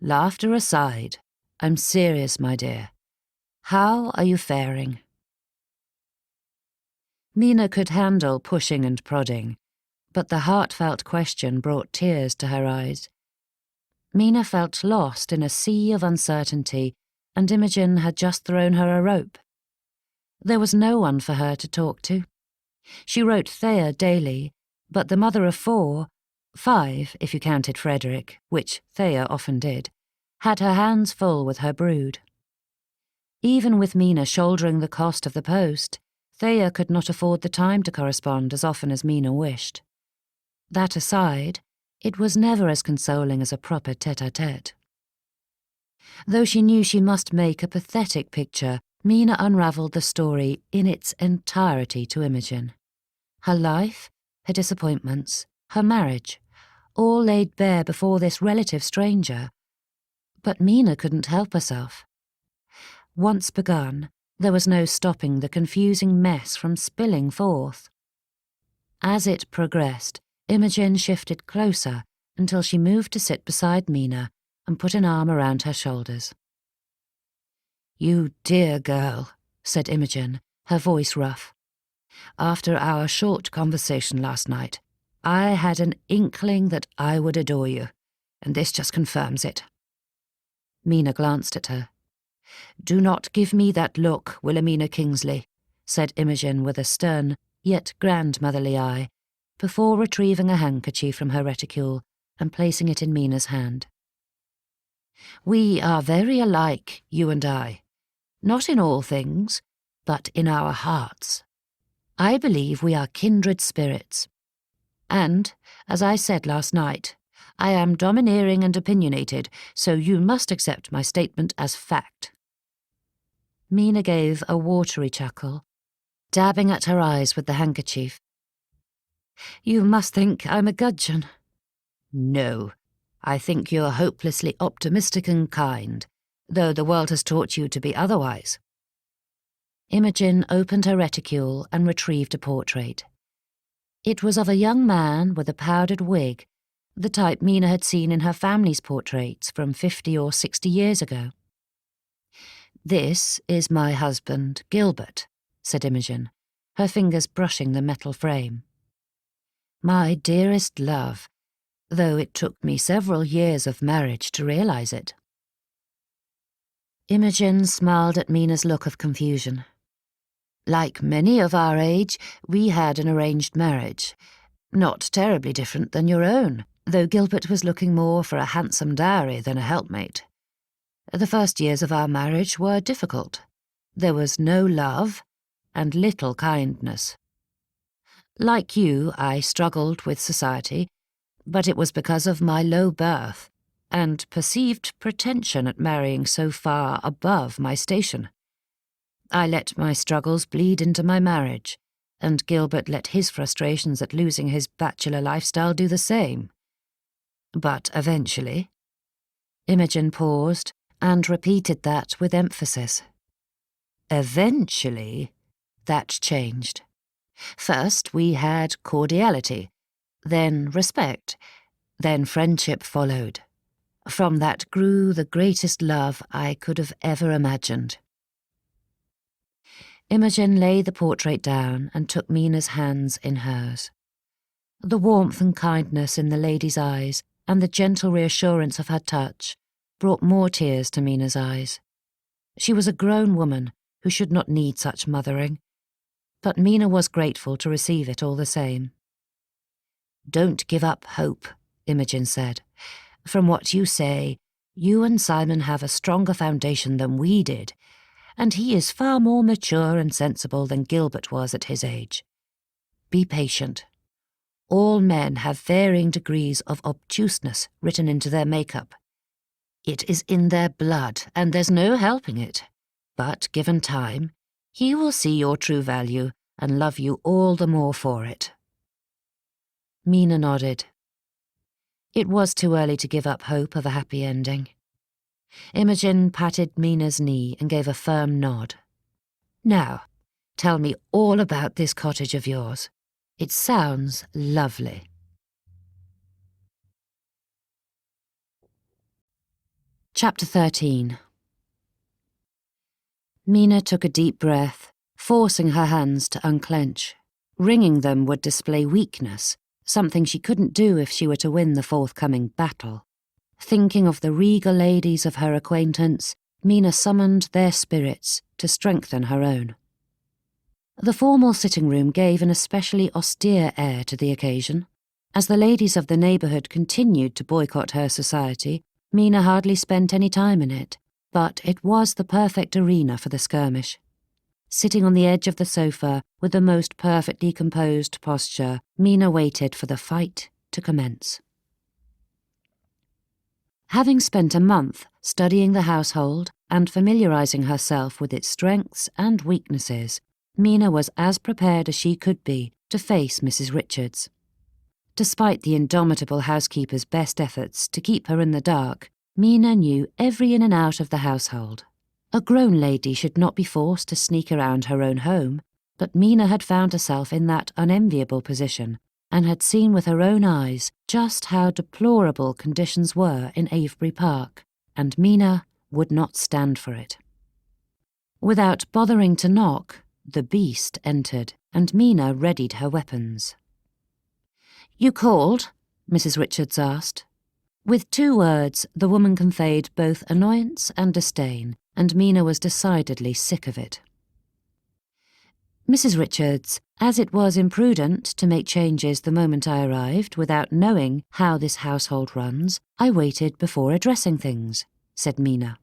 "Laughter aside, I'm serious, my dear. How are you faring?" Mina could handle pushing and prodding, but the heartfelt question brought tears to her eyes. Mina felt lost in a sea of uncertainty, and Imogen had just thrown her a rope. There was no one for her to talk to. She wrote Thea daily, but the mother of 4, 5 if you counted Frederick, which Thea often did, had her hands full with her brood. Even with Mina shouldering the cost of the post, Thea could not afford the time to correspond as often as Mina wished. That aside, it was never as consoling as a proper tête-à-tête. Though she knew she must make a pathetic picture, Mina unravelled the story in its entirety to Imogen. Her life, her disappointments, her marriage, all laid bare before this relative stranger. But Mina couldn't help herself. Once begun, there was no stopping the confusing mess from spilling forth. As it progressed, Imogen shifted closer until she moved to sit beside Mina and put an arm around her shoulders. "You dear girl," said Imogen, her voice rough. "After our short conversation last night, I had an inkling that I would adore you, and this just confirms it." Mina glanced at her. "Do not give me that look, Wilhelmina Kingsley," said Imogen with a stern, yet grandmotherly eye, before retrieving a handkerchief from her reticule and placing it in Mina's hand. "We are very alike, you and I. Not in all things, but in our hearts. I believe we are kindred spirits. And, as I said last night, I am domineering and opinionated, so you must accept my statement as fact." Mina gave a watery chuckle, dabbing at her eyes with the handkerchief. "You must think I'm a gudgeon." "No, I think you're hopelessly optimistic and kind, though the world has taught you to be otherwise." Imogen opened her reticule and retrieved a portrait. It was of a young man with a powdered wig, the type Mina had seen in her family's portraits from 50 or 60 years ago. "This is my husband, Gilbert," said Imogen, her fingers brushing the metal frame. "My dearest love, though it took me several years of marriage to realize it." Imogen smiled at Mina's look of confusion. Like many of our age, we had an arranged marriage. Not terribly different than your own, though Gilbert was looking more for a handsome dowry than a helpmate. The first years of our marriage were difficult. There was no love and little kindness. Like you, I struggled with society, but it was because of my low birth and perceived pretension at marrying so far above my station. I let my struggles bleed into my marriage, and Gilbert let his frustrations at losing his bachelor lifestyle do the same. But eventually— Imogen paused and repeated that with emphasis. Eventually, that changed. First we had cordiality, then respect, then friendship followed. From that grew the greatest love I could have ever imagined. Imogen laid the portrait down and took Mina's hands in hers. The warmth and kindness in the lady's eyes and the gentle reassurance of her touch brought more tears to Mina's eyes. She was a grown woman who should not need such mothering, but Mina was grateful to receive it all the same. "Don't give up hope," Imogen said. "From what you say, you and Simon have a stronger foundation than we did, and he is far more mature and sensible than Gilbert was at his age. Be patient. All men have varying degrees of obtuseness written into their makeup. It is in their blood, and there's no helping it. But given time, he will see your true value and love you all the more for it." Mina nodded. It was too early to give up hope of a happy ending. Imogen patted Mina's knee and gave a firm nod. "Now, tell me all about this cottage of yours. It sounds lovely." Chapter 13. Mina took a deep breath, forcing her hands to unclench. Wringing them would display weakness, something she couldn't do if she were to win the forthcoming battle. Thinking of the regal ladies of her acquaintance, Mina summoned their spirits to strengthen her own. The formal sitting room gave an especially austere air to the occasion. As the ladies of the neighbourhood continued to boycott her society, Mina hardly spent any time in it, but it was the perfect arena for the skirmish. Sitting on the edge of the sofa with the most perfectly composed posture, Mina waited for the fight to commence. Having spent a month studying the household and familiarising herself with its strengths and weaknesses, Mina was as prepared as she could be to face Mrs. Richards. Despite the indomitable housekeeper's best efforts to keep her in the dark, Mina knew every in and out of the household. A grown lady should not be forced to sneak around her own home, but Mina had found herself in that unenviable position and had seen with her own eyes just how deplorable conditions were in Avebury Park, and Mina would not stand for it. Without bothering to knock, the beast entered, and Mina readied her weapons. "You called?" Mrs. Richards asked. With 2 words, the woman conveyed both annoyance and disdain, and Mina was decidedly sick of it. "Mrs. Richards, as it was imprudent to make changes the moment I arrived without knowing how this household runs, I waited before addressing things," said Mina.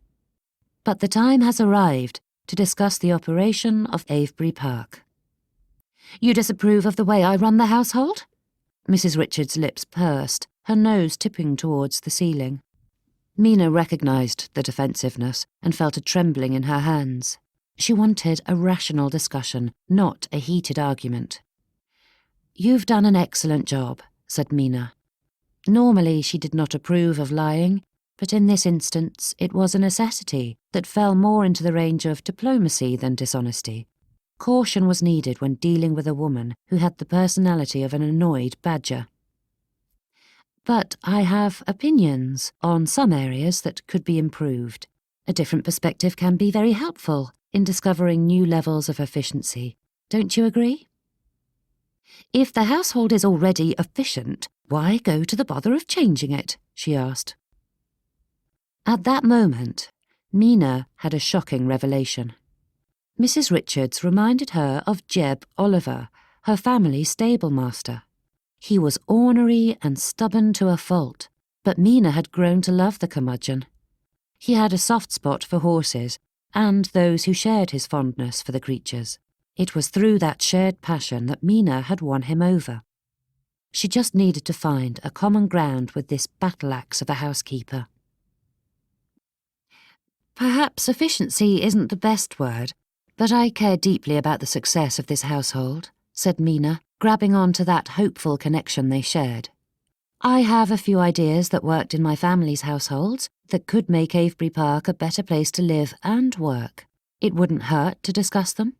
"But the time has arrived to discuss the operation of Avebury Park." "You disapprove of the way I run the household?" Mrs. Richards' lips pursed, her nose tipping towards the ceiling. Mina recognised the defensiveness and felt a trembling in her hands. She wanted a rational discussion, not a heated argument. "You've done an excellent job," said Mina. Normally she did not approve of lying, but in this instance it was a necessity that fell more into the range of diplomacy than dishonesty. Caution was needed when dealing with a woman who had the personality of an annoyed badger. "But I have opinions on some areas that could be improved. A different perspective can be very helpful in discovering new levels of efficiency. Don't you agree?" "If the household is already efficient, why go to the bother of changing it?" she asked. At that moment, Mina had a shocking revelation. Mrs. Richards reminded her of Jeb Oliver, her family stable master. He was ornery and stubborn to a fault, but Mina had grown to love the curmudgeon. He had a soft spot for horses and those who shared his fondness for the creatures. It was through that shared passion that Mina had won him over. She just needed to find a common ground with this battle-axe of a housekeeper. Perhaps efficiency isn't the best word, but I care deeply about the success of this household, said Mina, grabbing onto that hopeful connection they shared. I have a few ideas that worked in my family's households that could make Avebury Park a better place to live and work. It wouldn't hurt to discuss them.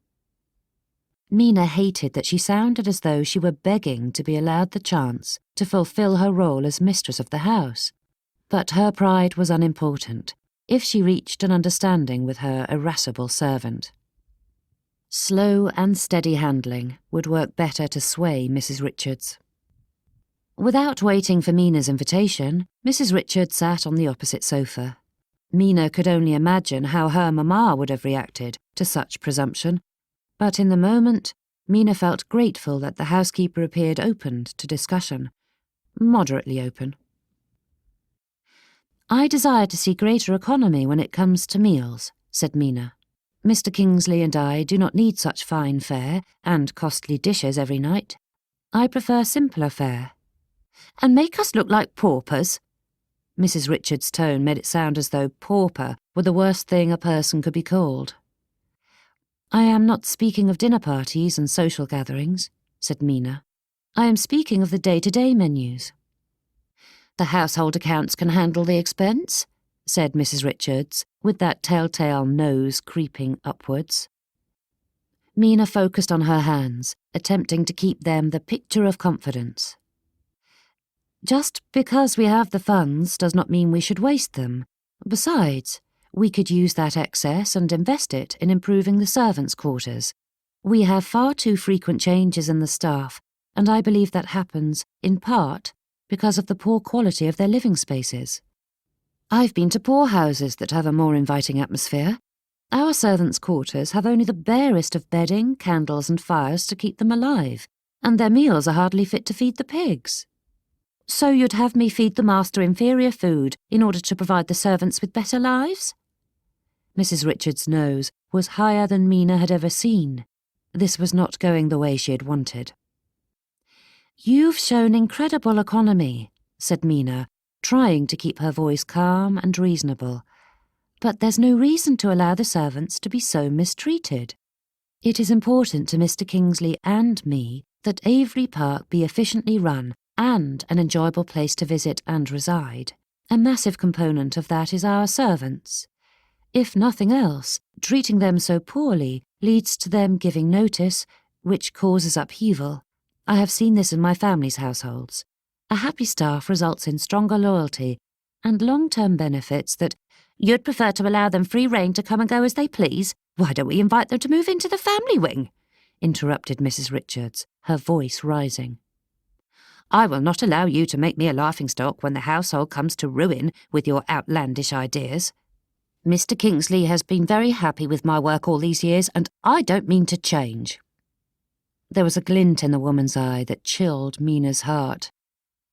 Mina hated that she sounded as though she were begging to be allowed the chance to fulfill her role as mistress of the house. But her pride was unimportant if she reached an understanding with her irascible servant. Slow and steady handling would work better to sway Mrs. Richards. Without waiting for Mina's invitation, Mrs. Richards sat on the opposite sofa. Mina could only imagine how her mamma would have reacted to such presumption, but in the moment, Mina felt grateful that the housekeeper appeared open to discussion, moderately open. I desire to see greater economy when it comes to meals, said Mina. Mr. Kingsley and I do not need such fine fare and costly dishes every night. I prefer simpler fare. And make us look like paupers? Mrs. Richards' tone made it sound as though pauper were the worst thing a person could be called. I am not speaking of dinner parties and social gatherings, said Mina. I am speaking of the day-to-day menus. The household accounts can handle the expense, said Mrs. Richards, with that telltale nose creeping upwards. Mina focused on her hands, attempting to keep them the picture of confidence. Just because we have the funds does not mean we should waste them. Besides, we could use that excess and invest it in improving the servants' quarters. We have far too frequent changes in the staff, and I believe that happens, in part, because of the poor quality of their living spaces. I've been to poor houses that have a more inviting atmosphere. Our servants' quarters have only the barest of bedding, candles and fires to keep them alive, and their meals are hardly fit to feed the pigs. So you'd have me feed the master inferior food in order to provide the servants with better lives? Mrs. Richards' nose was higher than Mina had ever seen. This was not going the way she had wanted. You've shown incredible economy, said Mina, trying to keep her voice calm and reasonable. But there's no reason to allow the servants to be so mistreated. It is important to Mr. Kingsley and me that Avebury Park be efficiently run and an enjoyable place to visit and reside. A massive component of that is our servants. If nothing else, treating them so poorly leads to them giving notice, which causes upheaval. I have seen this in my family's households. A happy staff results in stronger loyalty and long-term benefits that you'd prefer to allow them free rein to come and go as they please. Why don't we invite them to move into the family wing? Interrupted Mrs. Richards, her voice rising. I will not allow you to make me a laughingstock when the household comes to ruin with your outlandish ideas. Mr. Kingsley has been very happy with my work all these years, and I don't mean to change. There was a glint in the woman's eye that chilled Mina's heart.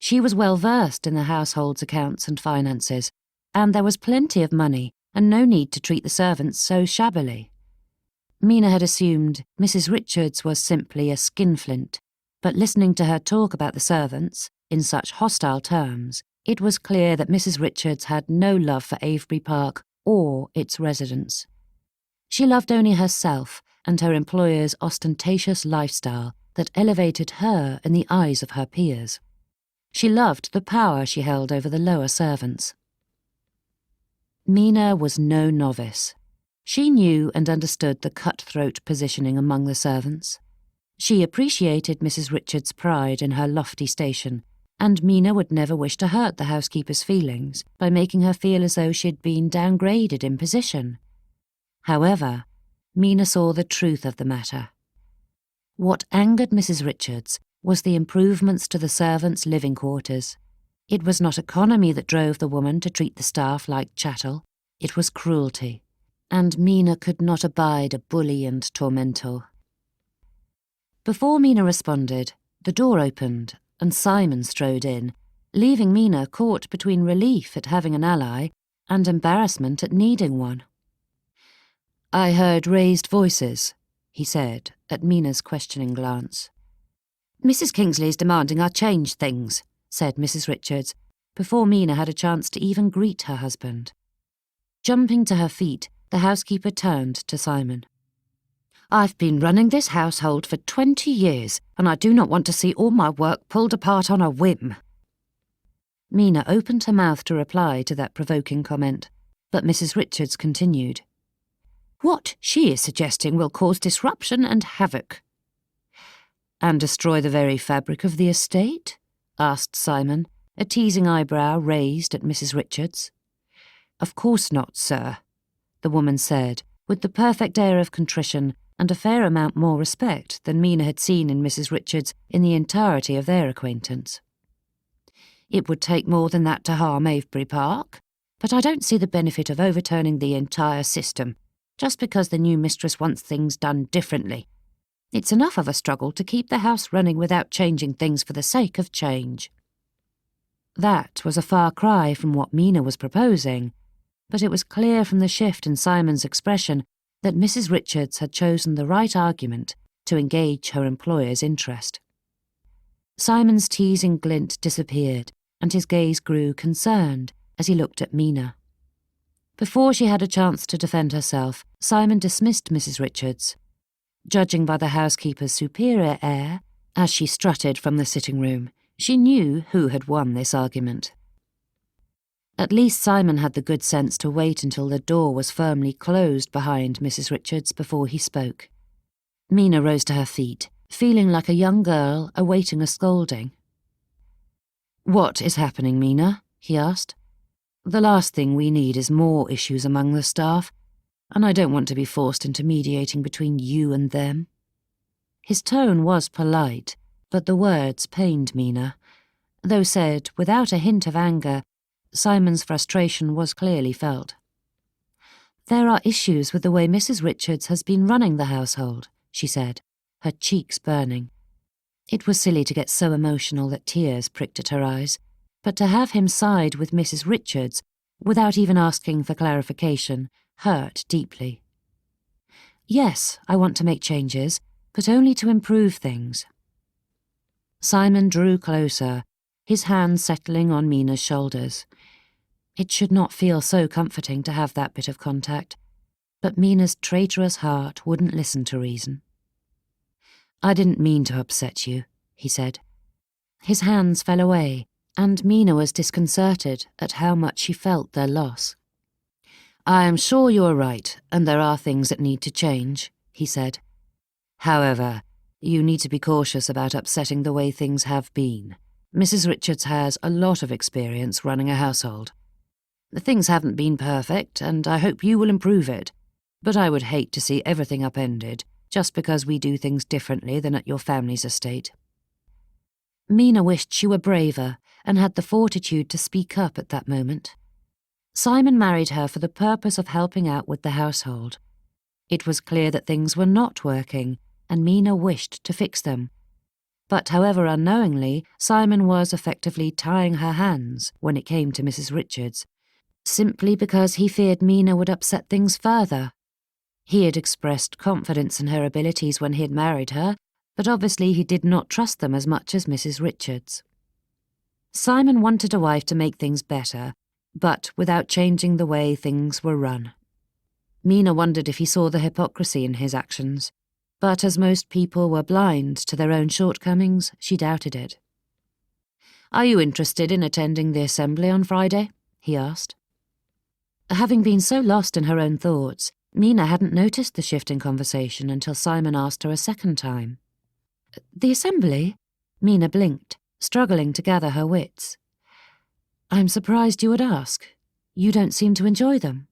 She was well versed in the household's accounts and finances, and there was plenty of money and no need to treat the servants so shabbily. Mina had assumed Mrs. Richards was simply a skinflint, but listening to her talk about the servants in such hostile terms, it was clear that Mrs. Richards had no love for Avebury Park or its residents. She loved only herself and her employer's ostentatious lifestyle that elevated her in the eyes of her peers. She loved the power she held over the lower servants. Mina was no novice. She knew and understood the cutthroat positioning among the servants. She appreciated Mrs. Richards' pride in her lofty station, and Mina would never wish to hurt the housekeeper's feelings by making her feel as though she had been downgraded in position. However, Mina saw the truth of the matter. What angered Mrs. Richards was the improvements to the servants' living quarters. It was not economy that drove the woman to treat the staff like chattel. It was cruelty. and Mina could not abide a bully and tormentor. Before Mina responded, the door opened and Simon strode in, leaving Mina caught between relief at having an ally and embarrassment at needing one. "I heard raised voices," he said, at Mina's questioning glance. "Mrs. Kingsley is demanding I change things," said Mrs. Richards, before Mina had a chance to even greet her husband. Jumping to her feet, the housekeeper turned to Simon. "I've been running this household for 20 years, and I do not want to see all my work pulled apart on a whim." Mina opened her mouth to reply to that provoking comment, but Mrs. Richards continued. "What she is suggesting will cause disruption and havoc." "And destroy the very fabric of the estate?" asked Simon, a teasing eyebrow raised at Mrs. Richards. "Of course not, sir," the woman said, with the perfect air of contrition and a fair amount more respect than Mina had seen in Mrs. Richards in the entirety of their acquaintance. "It would take more than that to harm Avebury Park, but I don't see the benefit of overturning the entire system, just because the new mistress wants things done differently. It's enough of a struggle to keep the house running without changing things for the sake of change." That was a far cry from what Mina was proposing, but it was clear from the shift in Simon's expression that Mrs. Richards had chosen the right argument to engage her employer's interest. Simon's teasing glint disappeared, and his gaze grew concerned as he looked at Mina. Before she had a chance to defend herself, Simon dismissed Mrs. Richards. Judging by the housekeeper's superior air, as she strutted from the sitting room, she knew who had won this argument. At least Simon had the good sense to wait until the door was firmly closed behind Mrs. Richards before he spoke. Mina rose to her feet, feeling like a young girl awaiting a scolding. "What is happening, Mina?" he asked. "The last thing we need is more issues among the staff, and I don't want to be forced into mediating between you and them." His tone was polite, but the words pained Mina. Though said without a hint of anger, Simon's frustration was clearly felt. "There are issues with the way Mrs. Richards has been running the household," she said, her cheeks burning. It was silly to get so emotional that tears pricked at her eyes, but to have him side with Mrs. Richards without even asking for clarification hurt deeply. "Yes, I want to make changes, but only to improve things." Simon drew closer, his hand settling on Mina's shoulders. It should not feel so comforting to have that bit of contact, but Mina's traitorous heart wouldn't listen to reason. "I didn't mean to upset you," he said. His hands fell away, and Mina was disconcerted at how much she felt their loss. "I am sure you are right, and there are things that need to change," he said. "However, you need to be cautious about upsetting the way things have been. Mrs. Richards has a lot of experience running a household. The things haven't been perfect, and I hope you will improve it, but I would hate to see everything upended just because we do things differently than at your family's estate." Mina wished she were braver and had the fortitude to speak up at that moment. Simon married her for the purpose of helping out with the household. It was clear that things were not working, and Mina wished to fix them. But however unknowingly, Simon was effectively tying her hands when it came to Mrs. Richards, simply because he feared Mina would upset things further. He had expressed confidence in her abilities when he had married her, but obviously he did not trust them as much as Mrs. Richards. Simon wanted a wife to make things better, but without changing the way things were run. Mina wondered if he saw the hypocrisy in his actions, but as most people were blind to their own shortcomings, she doubted it. "Are you interested in attending the assembly on Friday?" he asked. Having been so lost in her own thoughts, Mina hadn't noticed the shift in conversation until Simon asked her a second time. "The assembly?" Mina blinked, struggling to gather her wits. "I'm surprised you would ask. You don't seem to enjoy them."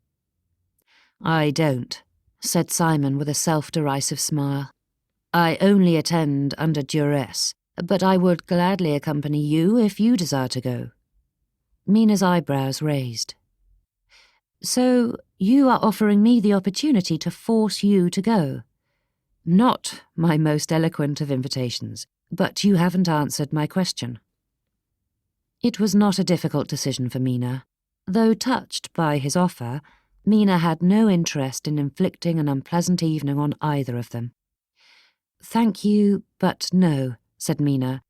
"I don't," said Simon with a self-derisive smile. "I only attend under duress, but I would gladly accompany you if you desire to go." Mina's eyebrows raised. So you are offering me the opportunity to force you to go? Not my most eloquent of invitations, but you haven't answered my question. It was not a difficult decision for Mina. Though touched by his offer, Mina had no interest in inflicting an unpleasant evening on either of them. "Thank you, but no," said Mina.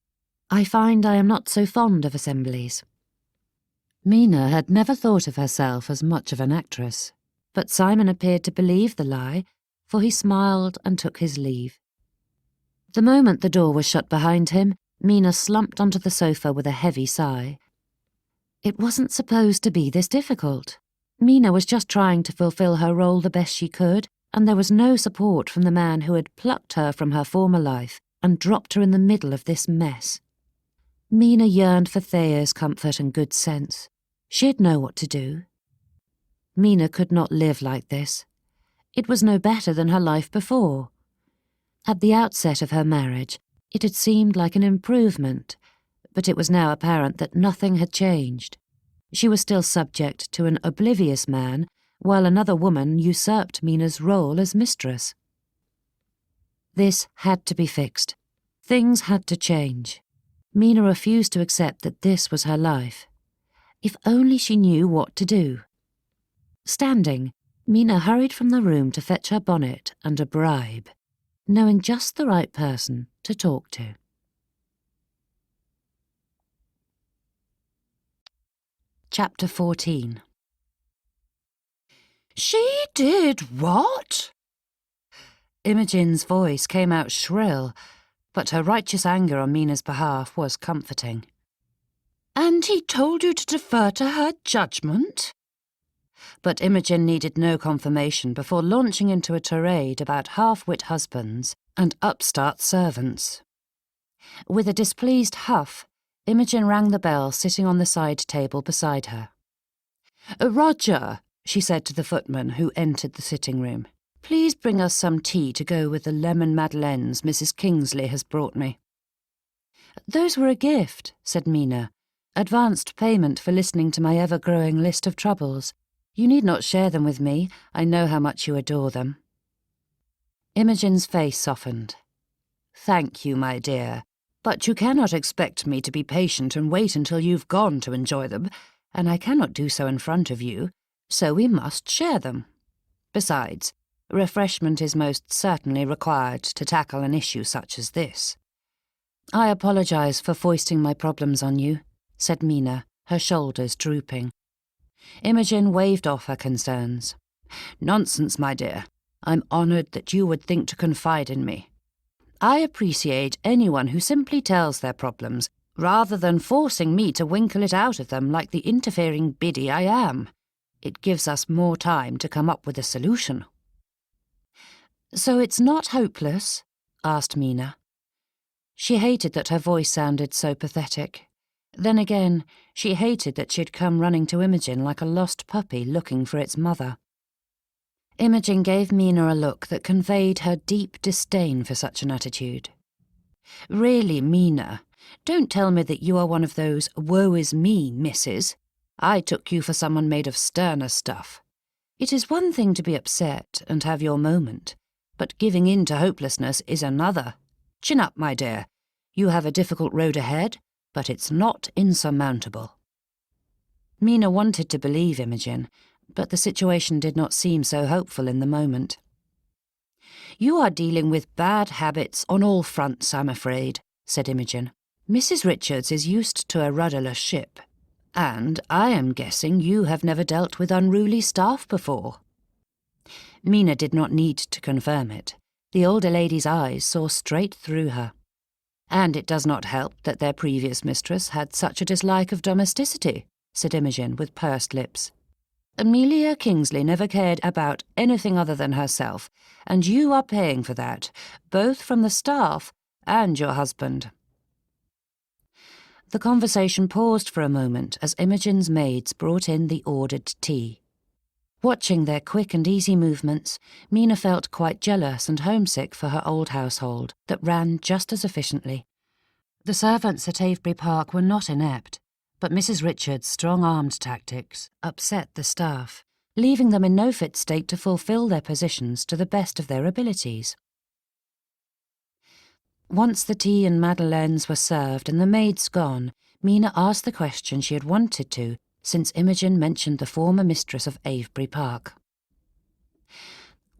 "I find I am not so fond of assemblies." Mina had never thought of herself as much of an actress, but Simon appeared to believe the lie, for he smiled and took his leave. The moment the door was shut behind him, Mina slumped onto the sofa with a heavy sigh. It wasn't supposed to be this difficult. Mina was just trying to fulfill her role the best she could, and there was no support from the man who had plucked her from her former life and dropped her in the middle of this mess. Mina yearned for Thea's comfort and good sense. She'd know what to do. Mina could not live like this. It was no better than her life before. At the outset of her marriage, it had seemed like an improvement, but it was now apparent that nothing had changed. She was still subject to an oblivious man, while another woman usurped Mina's role as mistress. This had to be fixed. Things had to change. Mina refused to accept that this was her life. If only she knew what to do. Standing, Mina hurried from the room to fetch her bonnet and a bribe, knowing just the right person to talk to. Chapter 14. "She did what?" Imogen's voice came out shrill, but her righteous anger on Mina's behalf was comforting. "And he told you to defer to her judgment?" But Imogen needed no confirmation before launching into a tirade about half-wit husbands and upstart servants. With a displeased huff, Imogen rang the bell sitting on the side table beside her. "Roger," she said to the footman who entered the sitting room, "please bring us some tea to go with the lemon madeleines Mrs. Kingsley has brought me." "Those were a gift," said Mina. "Advanced payment for listening to my ever-growing list of troubles. You need not share them with me. I know how much you adore them." Imogen's face softened. "Thank you, my dear, but you cannot expect me to be patient and wait until you've gone to enjoy them, and I cannot do so in front of you, so we must share them. Besides, refreshment is most certainly required to tackle an issue such as this." "I apologize for foisting my problems on you," said Mina, her shoulders drooping. Imogen waved off her concerns. "Nonsense, my dear. I'm honoured that you would think to confide in me. I appreciate anyone who simply tells their problems, rather than forcing me to winkle it out of them like the interfering biddy I am. It gives us more time to come up with a solution." "So it's not hopeless?" asked Mina. She hated that her voice sounded so pathetic. Then again, she hated that she had come running to Imogen like a lost puppy looking for its mother. Imogen gave Mina a look that conveyed her deep disdain for such an attitude. "Really, Mina, don't tell me that you are one of those woe-is-me misses. I took you for someone made of sterner stuff. It is one thing to be upset and have your moment, but giving in to hopelessness is another. Chin up, my dear. You have a difficult road ahead, but it's not insurmountable." Mina wanted to believe Imogen, but the situation did not seem so hopeful in the moment. "You are dealing with bad habits on all fronts, I'm afraid," said Imogen. "Mrs. Richards is used to a rudderless ship, and I am guessing you have never dealt with unruly staff before." Mina did not need to confirm it. The older lady's eyes saw straight through her. "And it does not help that their previous mistress had such a dislike of domesticity," said Imogen with pursed lips. "Amelia Kingsley never cared about anything other than herself, and you are paying for that, both from the staff and your husband." The conversation paused for a moment as Imogen's maids brought in the ordered tea. Watching their quick and easy movements, Mina felt quite jealous and homesick for her old household that ran just as efficiently. The servants at Avebury Park were not inept, but Mrs. Richards' strong-armed tactics upset the staff, leaving them in no fit state to fulfill their positions to the best of their abilities. Once the tea and madeleines were served and the maids gone, Mina asked the question she had wanted to, since Imogen mentioned the former mistress of Avebury Park.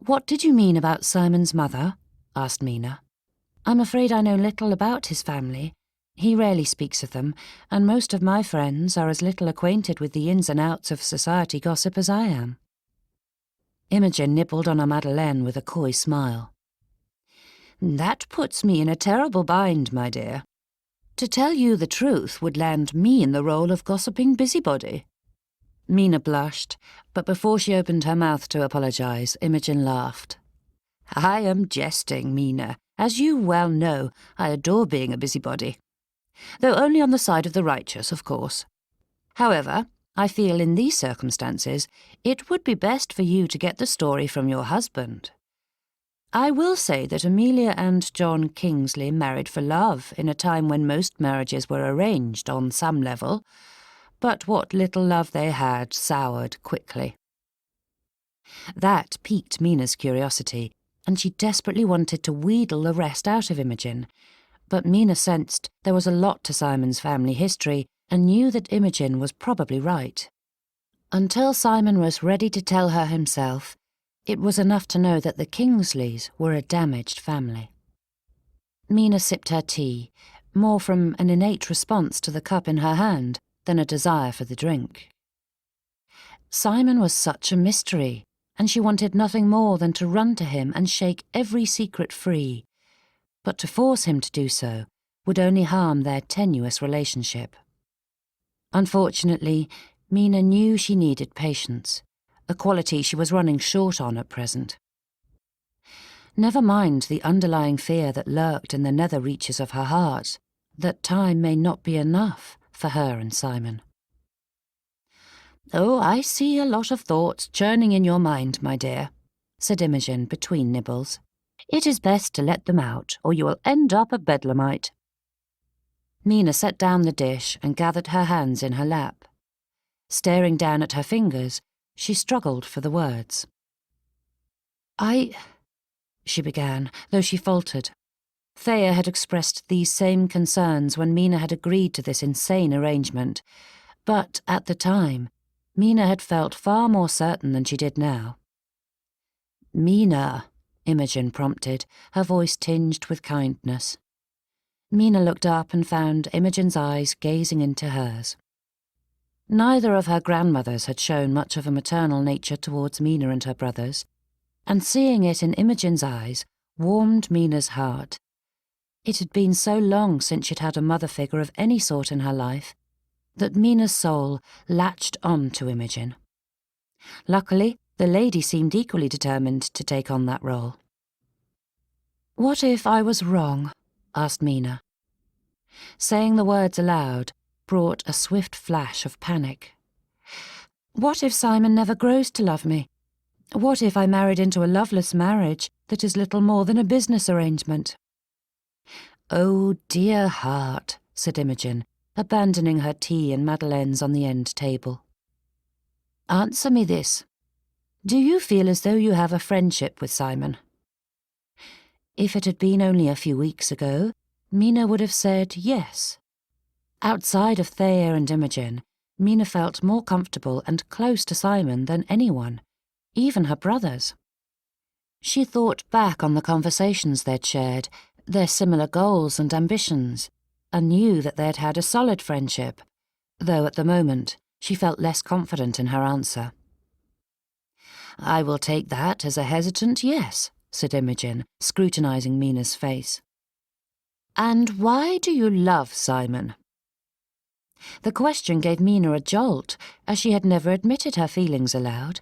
"What did you mean about Simon's mother?" asked Mina. "I'm afraid I know little about his family. He rarely speaks of them, and most of my friends are as little acquainted with the ins and outs of society gossip as I am." Imogen nibbled on a madeleine with a coy smile. "That puts me in a terrible bind, my dear. To tell you the truth would land me in the role of gossiping busybody." Mina blushed, but before she opened her mouth to apologize, Imogen laughed. "I am jesting, Mina. As you well know, I adore being a busybody. Though only on the side of the righteous, of course. However, I feel in these circumstances it would be best for you to get the story from your husband. I will say that Amelia and John Kingsley married for love in a time when most marriages were arranged on some level, but what little love they had soured quickly." That piqued Mina's curiosity, and she desperately wanted to wheedle the rest out of Imogen, but Mina sensed there was a lot to Simon's family history and knew that Imogen was probably right. Until Simon was ready to tell her himself, it was enough to know that the Kingsleys were a damaged family. Mina sipped her tea, more from an innate response to the cup in her hand than a desire for the drink. Simon was such a mystery, and she wanted nothing more than to run to him and shake every secret free, but to force him to do so would only harm their tenuous relationship. Unfortunately, Mina knew she needed patience, a quality she was running short on at present. Never mind the underlying fear that lurked in the nether reaches of her heart, that time may not be enough for her and Simon. "Oh, I see a lot of thoughts churning in your mind, my dear," said Imogen between nibbles. "It is best to let them out, or you will end up a bedlamite." Mina set down the dish and gathered her hands in her lap. Staring down at her fingers, she struggled for the words. She began, though she faltered. Thea had expressed these same concerns when Mina had agreed to this insane arrangement, but at the time, Mina had felt far more certain than she did now. "Mina," Imogen prompted, her voice tinged with kindness. Mina looked up and found Imogen's eyes gazing into hers. Neither of her grandmothers had shown much of a maternal nature towards Mina and her brothers, and seeing it in Imogen's eyes warmed Mina's heart. It had been so long since she'd had a mother figure of any sort in her life that Mina's soul latched on to Imogen. Luckily, the lady seemed equally determined to take on that role. "What if I was wrong?" asked Mina. Saying the words aloud brought a swift flash of panic. "What if Simon never grows to love me? What if I married into a loveless marriage that is little more than a business arrangement?" "Oh, dear heart," said Imogen, abandoning her tea and madeleines on the end table. "Answer me this. Do you feel as though you have a friendship with Simon?" If it had been only a few weeks ago, Mina would have said yes. Outside of Thea and Imogen, Mina felt more comfortable and close to Simon than anyone, even her brothers. She thought back on the conversations they'd shared, their similar goals and ambitions, and knew that they'd had a solid friendship, though at the moment she felt less confident in her answer. "I will take that as a hesitant yes," said Imogen, scrutinizing Mina's face. "And why do you love Simon?" The question gave Mina a jolt, as she had never admitted her feelings aloud.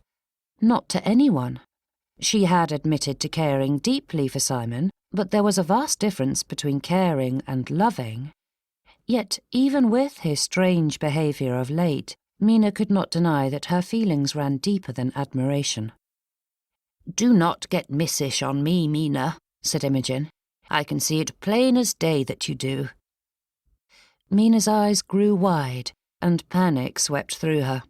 Not to anyone. She had admitted to caring deeply for Simon, but there was a vast difference between caring and loving. Yet, even with his strange behaviour of late, Mina could not deny that her feelings ran deeper than admiration. "Do not get missish on me, Mina," said Imogen. "I can see it plain as day that you do." Mina's eyes grew wide, and panic swept through her.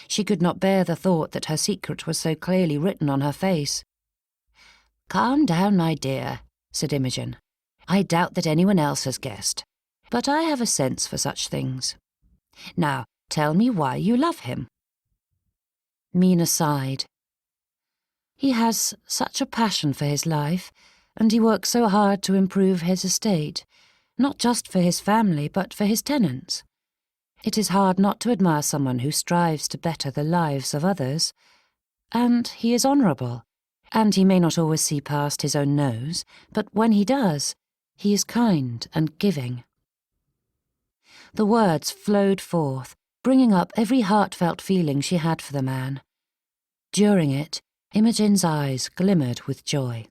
She could not bear the thought that her secret was so clearly written on her face. "Calm down, my dear," said Imogen. "I doubt that anyone else has guessed, but I have a sense for such things. Now, tell me why you love him." Mina sighed. "He has such a passion for his life, and he works so hard to improve his estate, not just for his family, but for his tenants. It is hard not to admire someone who strives to better the lives of others. And he is honourable, and he may not always see past his own nose, but when he does, he is kind and giving." The words flowed forth, bringing up every heartfelt feeling she had for the man. During it, Imogen's eyes glimmered with joy.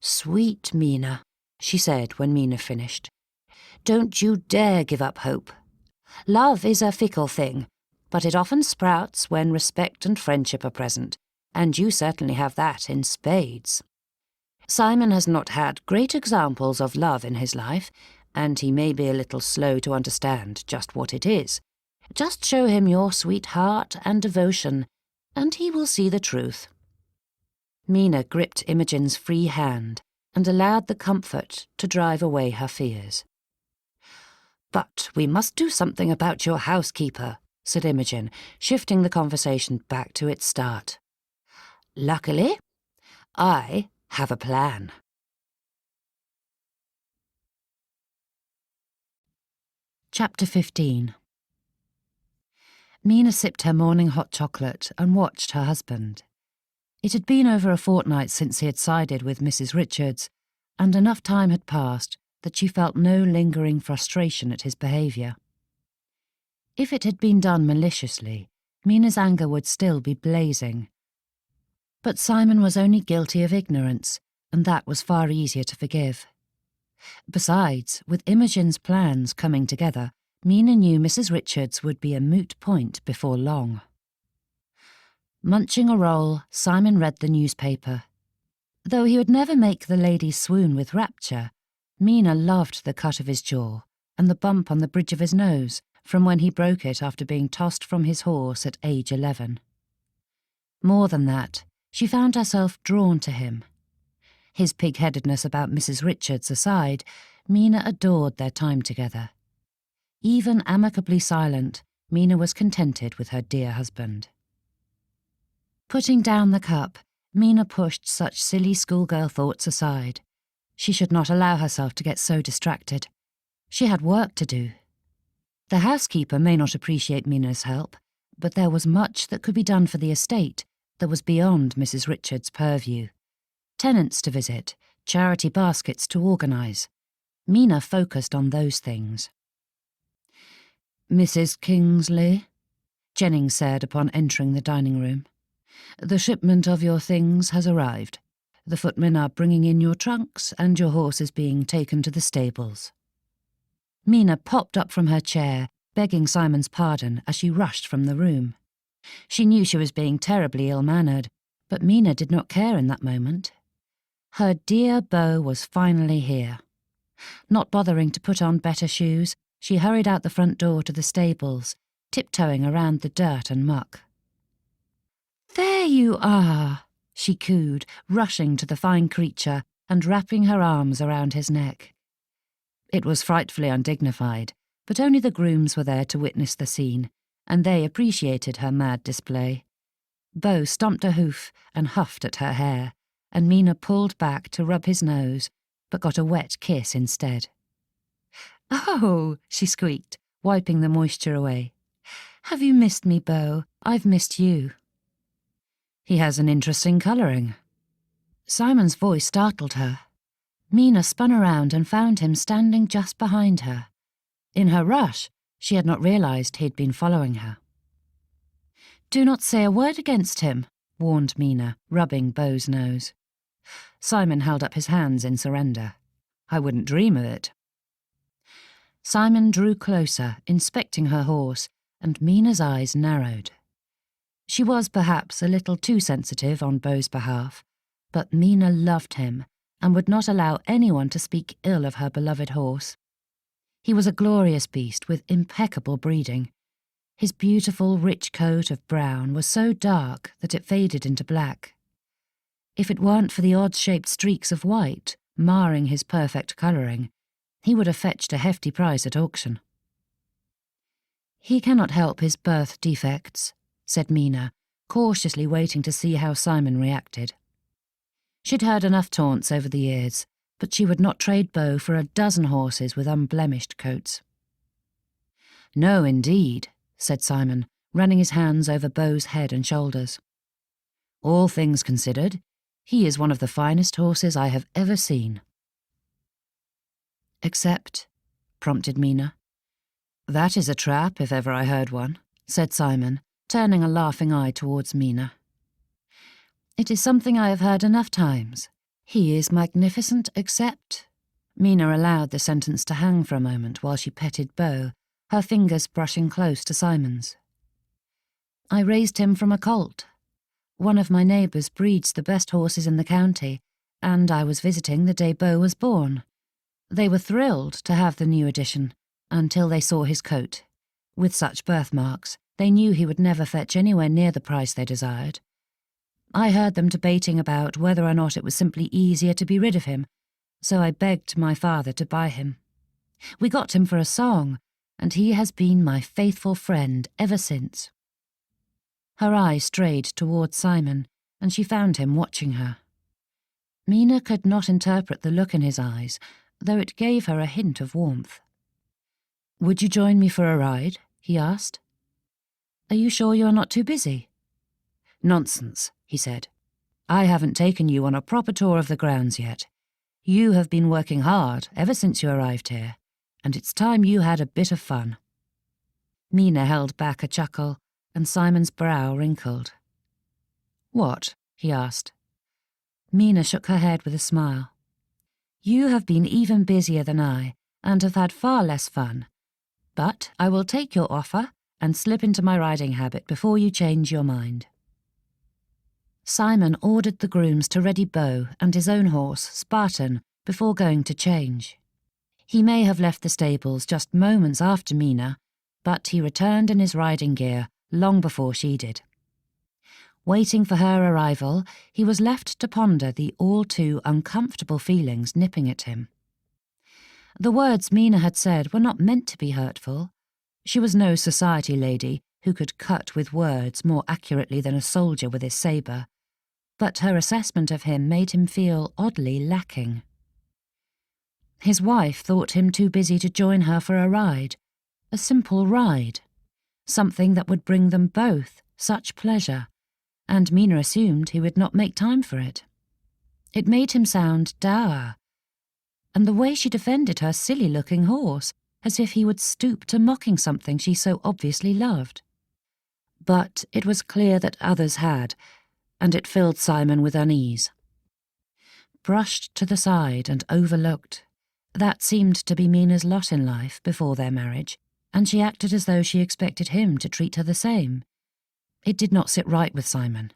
"Sweet Mina," she said when Mina finished, "don't you dare give up hope. Love is a fickle thing, but it often sprouts when respect and friendship are present, and you certainly have that in spades. Simon has not had great examples of love in his life, and he may be a little slow to understand just what it is. Just show him your sweet heart and devotion, and he will see the truth." Mina gripped Imogen's free hand and allowed the comfort to drive away her fears. "But we must do something about your housekeeper," said Imogen, shifting the conversation back to its start. "Luckily, I have a plan." Chapter 15. Mina sipped her morning hot chocolate and watched her husband. It had been over a fortnight since he had sided with Mrs. Richards, and enough time had passed that she felt no lingering frustration at his behaviour. If it had been done maliciously, Mina's anger would still be blazing. But Simon was only guilty of ignorance, and that was far easier to forgive. Besides, with Imogen's plans coming together, Mina knew Mrs. Richards would be a moot point before long. Munching a roll, Simon read the newspaper. Though he would never make the ladies swoon with rapture, Mina loved the cut of his jaw and the bump on the bridge of his nose from when he broke it after being tossed from his horse at age 11. More than that, she found herself drawn to him. His pig-headedness about Mrs. Richards aside, Mina adored their time together. Even amicably silent, Mina was contented with her dear husband. Putting down the cup, Mina pushed such silly schoolgirl thoughts aside. She should not allow herself to get so distracted. She had work to do. The housekeeper may not appreciate Mina's help, but there was much that could be done for the estate that was beyond Mrs. Richards' purview. Tenants to visit, charity baskets to organise. Mina focused on those things. "Mrs. Kingsley," Jennings said upon entering the dining room, "the shipment of your things has arrived. The footmen are bringing in your trunks, and your horse is being taken to the stables." Mina popped up from her chair, begging Simon's pardon as she rushed from the room. She knew she was being terribly ill-mannered, but Mina did not care in that moment. Her dear beau was finally here. Not bothering to put on better shoes, she hurried out the front door to the stables, tiptoeing around the dirt and muck. "There you are," she cooed, rushing to the fine creature and wrapping her arms around his neck. It was frightfully undignified, but only the grooms were there to witness the scene, and they appreciated her mad display. Beau stomped a hoof and huffed at her hair, and Mina pulled back to rub his nose, but got a wet kiss instead. "Oh," she squeaked, wiping the moisture away. "Have you missed me, Beau? I've missed you." "He has an interesting colouring." Simon's voice startled her. Mina spun around and found him standing just behind her. In her rush, she had not realised he'd been following her. "Do not say a word against him," warned Mina, rubbing Beau's nose. Simon held up his hands in surrender. "I wouldn't dream of it." Simon drew closer, inspecting her horse, and Mina's eyes narrowed. She was perhaps a little too sensitive on Beau's behalf, but Mina loved him and would not allow anyone to speak ill of her beloved horse. He was a glorious beast with impeccable breeding. His beautiful, rich coat of brown was so dark that it faded into black. If it weren't for the odd-shaped streaks of white marring his perfect colouring, he would have fetched a hefty price at auction. "He cannot help his birth defects," said Mina, cautiously waiting to see how Simon reacted. She'd heard enough taunts over the years, but she would not trade Beau for a dozen horses with unblemished coats. "No, indeed," said Simon, running his hands over Beau's head and shoulders. "All things considered, he is one of the finest horses I have ever seen." "Except," prompted Mina. "That is a trap, if ever I heard one," said Simon, turning a laughing eye towards Mina. "It is something I have heard enough times. He is magnificent, except—" Mina allowed the sentence to hang for a moment while she petted Beau, her fingers brushing close to Simon's. "I raised him from a colt. One of my neighbours breeds the best horses in the county, and I was visiting the day Beau was born. They were thrilled to have the new addition, until they saw his coat. With such birthmarks, they knew he would never fetch anywhere near the price they desired. I heard them debating about whether or not it was simply easier to be rid of him, so I begged my father to buy him. We got him for a song, and he has been my faithful friend ever since." Her eye strayed towards Simon, and she found him watching her. Mina could not interpret the look in his eyes, though it gave her a hint of warmth. "Would you join me for a ride?" he asked. "Are you sure you are not too busy?" "Nonsense," he said. "I haven't taken you on a proper tour of the grounds yet. You have been working hard ever since you arrived here, and it's time you had a bit of fun." Mina held back a chuckle, and Simon's brow wrinkled. "What?" he asked. Mina shook her head with a smile. "You have been even busier than I, and have had far less fun. But I will take your offer and slip into my riding habit before you change your mind." Simon ordered the grooms to ready Beau and his own horse, Spartan, before going to change. He may have left the stables just moments after Mina, but he returned in his riding gear long before she did. Waiting for her arrival, he was left to ponder the all-too uncomfortable feelings nipping at him. The words Mina had said were not meant to be hurtful. She was no society lady who could cut with words more accurately than a soldier with his sabre, but her assessment of him made him feel oddly lacking. His wife thought him too busy to join her for a ride, a simple ride, something that would bring them both such pleasure, and Mina assumed he would not make time for it. It made him sound dour, and the way she defended her silly-looking horse, as if he would stoop to mocking something she so obviously loved. But it was clear that others had, and it filled Simon with unease. Brushed to the side and overlooked, that seemed to be Mina's lot in life before their marriage, and she acted as though she expected him to treat her the same. It did not sit right with Simon.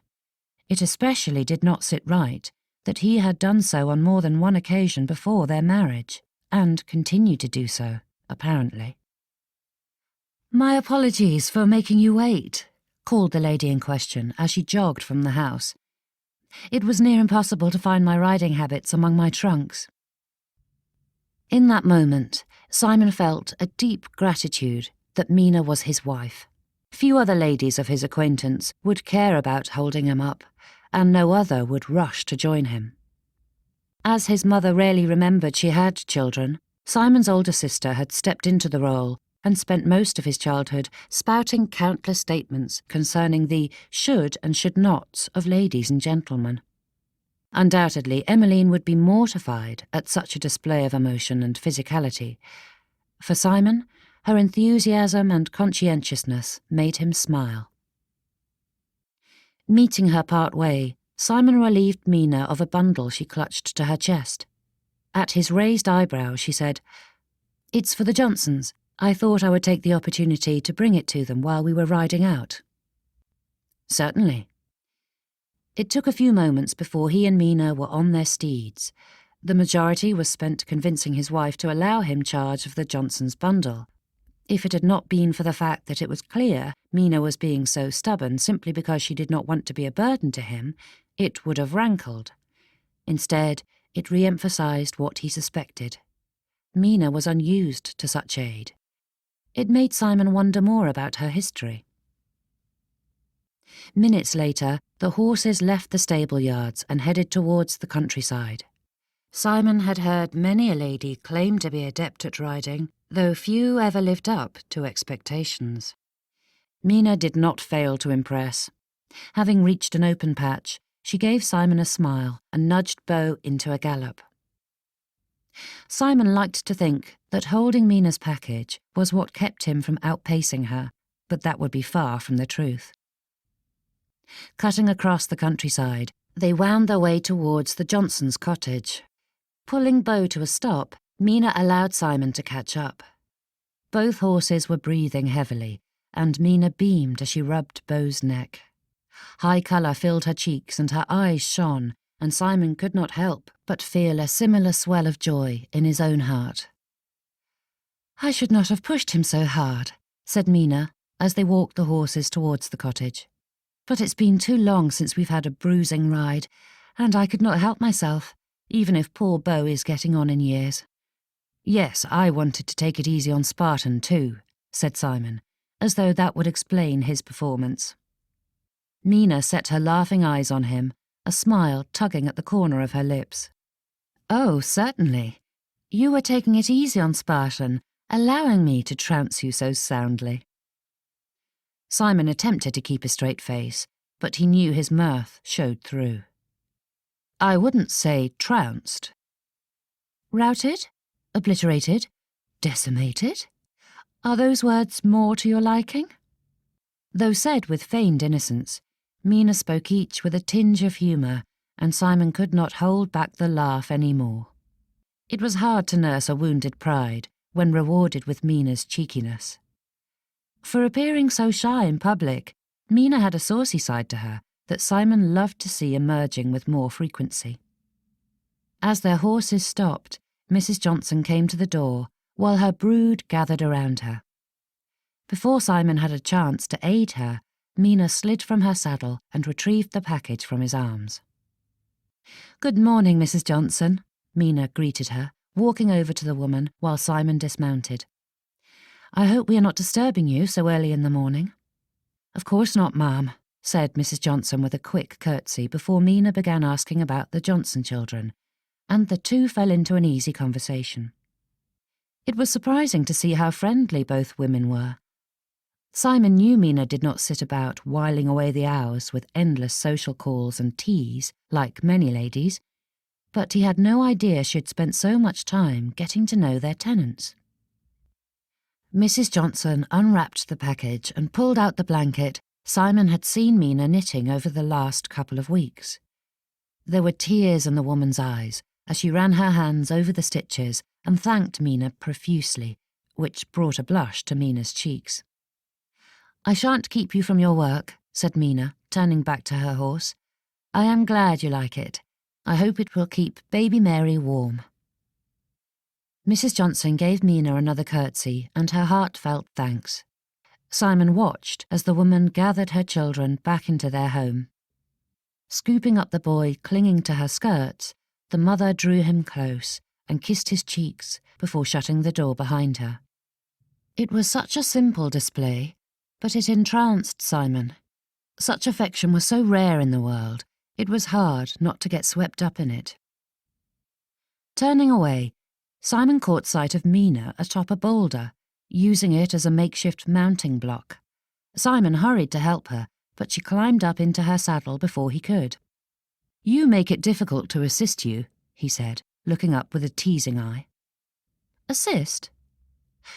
It especially did not sit right that he had done so on more than one occasion before their marriage, and continued to do so, apparently. "My apologies for making you wait," called the lady in question as she jogged from the house. "It was near impossible to find my riding habits among my trunks." In that moment, Simon felt a deep gratitude that Mina was his wife. Few other ladies of his acquaintance would care about holding him up, and no other would rush to join him. As his mother rarely remembered she had children, Simon's older sister had stepped into the role and spent most of his childhood spouting countless statements concerning the should and should nots of ladies and gentlemen. Undoubtedly, Emmeline would be mortified at such a display of emotion and physicality. For Simon, her enthusiasm and conscientiousness made him smile. Meeting her part way, Simon relieved Mina of a bundle she clutched to her chest. At his raised eyebrow, she said, "It's for the Johnsons. I thought I would take the opportunity to bring it to them while we were riding out." "Certainly." It took a few moments before he and Mina were on their steeds. The majority was spent convincing his wife to allow him charge of the Johnsons' bundle. If it had not been for the fact that it was clear Mina was being so stubborn simply because she did not want to be a burden to him, it would have rankled. Instead, it re-emphasized what he suspected. Mina was unused to such aid. It made Simon wonder more about her history. Minutes later, the horses left the stable yards and headed towards the countryside. Simon had heard many a lady claim to be adept at riding, though few ever lived up to expectations. Mina did not fail to impress. Having reached an open patch, she gave Simon a smile and nudged Beau into a gallop. Simon liked to think that holding Mina's package was what kept him from outpacing her, but that would be far from the truth. Cutting across the countryside, they wound their way towards the Johnsons' cottage. Pulling Beau to a stop, Mina allowed Simon to catch up. Both horses were breathing heavily, and Mina beamed as she rubbed Beau's neck. High colour filled her cheeks and her eyes shone, and Simon could not help but feel a similar swell of joy in his own heart. "I should not have pushed him so hard," said Mina as they walked the horses towards the cottage. "But it's been too long since we've had a bruising ride, and I could not help myself, even if poor Beau is getting on in years." "Yes, I wanted to take it easy on Spartan too," said Simon, as though that would explain his performance. Mina set her laughing eyes on him, a smile tugging at the corner of her lips. "Oh, certainly. You were taking it easy on Spartan, allowing me to trounce you so soundly." Simon attempted to keep a straight face, but he knew his mirth showed through. "I wouldn't say trounced." "Routed? Obliterated? Decimated? Are those words more to your liking?" Though said with feigned innocence, Mina spoke each with a tinge of humour, and Simon could not hold back the laugh any more. It was hard to nurse a wounded pride when rewarded with Mina's cheekiness. For appearing so shy in public, Mina had a saucy side to her that Simon loved to see emerging with more frequency. As their horses stopped, Mrs. Johnson came to the door, while her brood gathered around her. Before Simon had a chance to aid her, Mina slid from her saddle and retrieved the package from his arms. "Good morning, Mrs. Johnson," Mina greeted her, walking over to the woman while Simon dismounted. "I hope we are not disturbing you so early in the morning." "Of course not, ma'am," said Mrs. Johnson with a quick curtsy before Mina began asking about the Johnson children, and the two fell into an easy conversation. It was surprising to see how friendly both women were. Simon knew Mina did not sit about whiling away the hours with endless social calls and teas, like many ladies, but he had no idea she had spent so much time getting to know their tenants. Mrs. Johnson unwrapped the package and pulled out the blanket Simon had seen Mina knitting over the last couple of weeks. There were tears in the woman's eyes as she ran her hands over the stitches and thanked Mina profusely, which brought a blush to Mina's cheeks. "I shan't keep you from your work," said Mina, turning back to her horse. "I am glad you like it. I hope it will keep baby Mary warm." Mrs. Johnson gave Mina another curtsy and her heartfelt thanks. Simon watched as the woman gathered her children back into their home. Scooping up the boy clinging to her skirts, the mother drew him close and kissed his cheeks before shutting the door behind her. It was such a simple display, but it entranced Simon. Such affection was so rare in the world, it was hard not to get swept up in it. Turning away, Simon caught sight of Mina atop a boulder, using it as a makeshift mounting block. Simon hurried to help her, but she climbed up into her saddle before he could. "You make it difficult to assist you," he said, looking up with a teasing eye. "Assist?"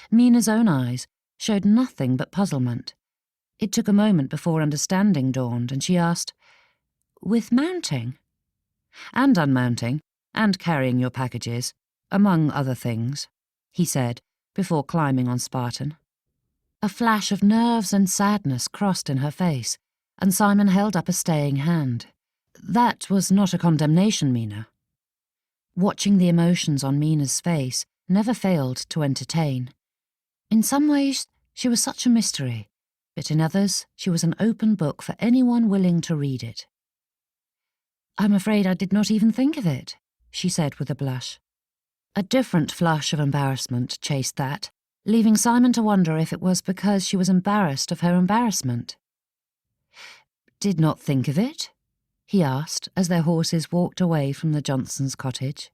Mina's own eyes showed nothing but puzzlement. It took a moment before understanding dawned, and she asked, "With mounting?" "And unmounting, and carrying your packages, among other things," he said, before climbing on Spartan. A flash of nerves and sadness crossed in her face, and Simon held up a staying hand. "That was not a condemnation, Mina." Watching the emotions on Mina's face never failed to entertain. In some ways, she was such a mystery, but in others, she was an open book for anyone willing to read it. "I'm afraid I did not even think of it," she said with a blush. A different flush of embarrassment chased that, leaving Simon to wonder if it was because she was embarrassed of her embarrassment. "Did not think of it?" he asked as their horses walked away from the Johnsons' cottage.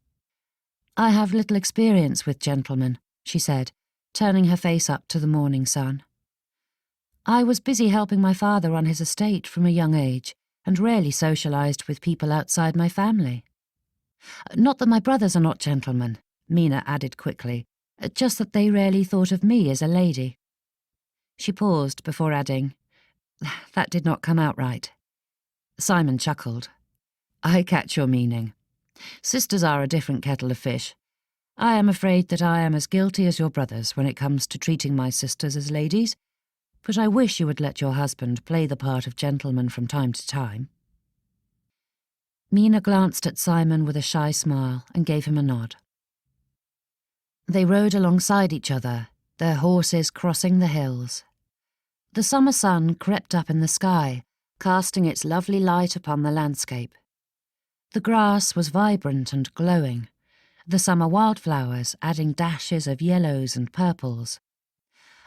"I have little experience with gentlemen," she said, turning her face up to the morning sun. "I was busy helping my father on his estate from a young age, and rarely socialized with people outside my family. Not that my brothers are not gentlemen," Mina added quickly, "just that they rarely thought of me as a lady." She paused before adding, "That did not come out right." Simon chuckled. "I catch your meaning. Sisters are a different kettle of fish. I am afraid that I am as guilty as your brothers when it comes to treating my sisters as ladies, but I wish you would let your husband play the part of gentleman from time to time." Mina glanced at Simon with a shy smile and gave him a nod. They rode alongside each other, their horses crossing the hills. The summer sun crept up in the sky, casting its lovely light upon the landscape. The grass was vibrant and glowing, the summer wildflowers adding dashes of yellows and purples.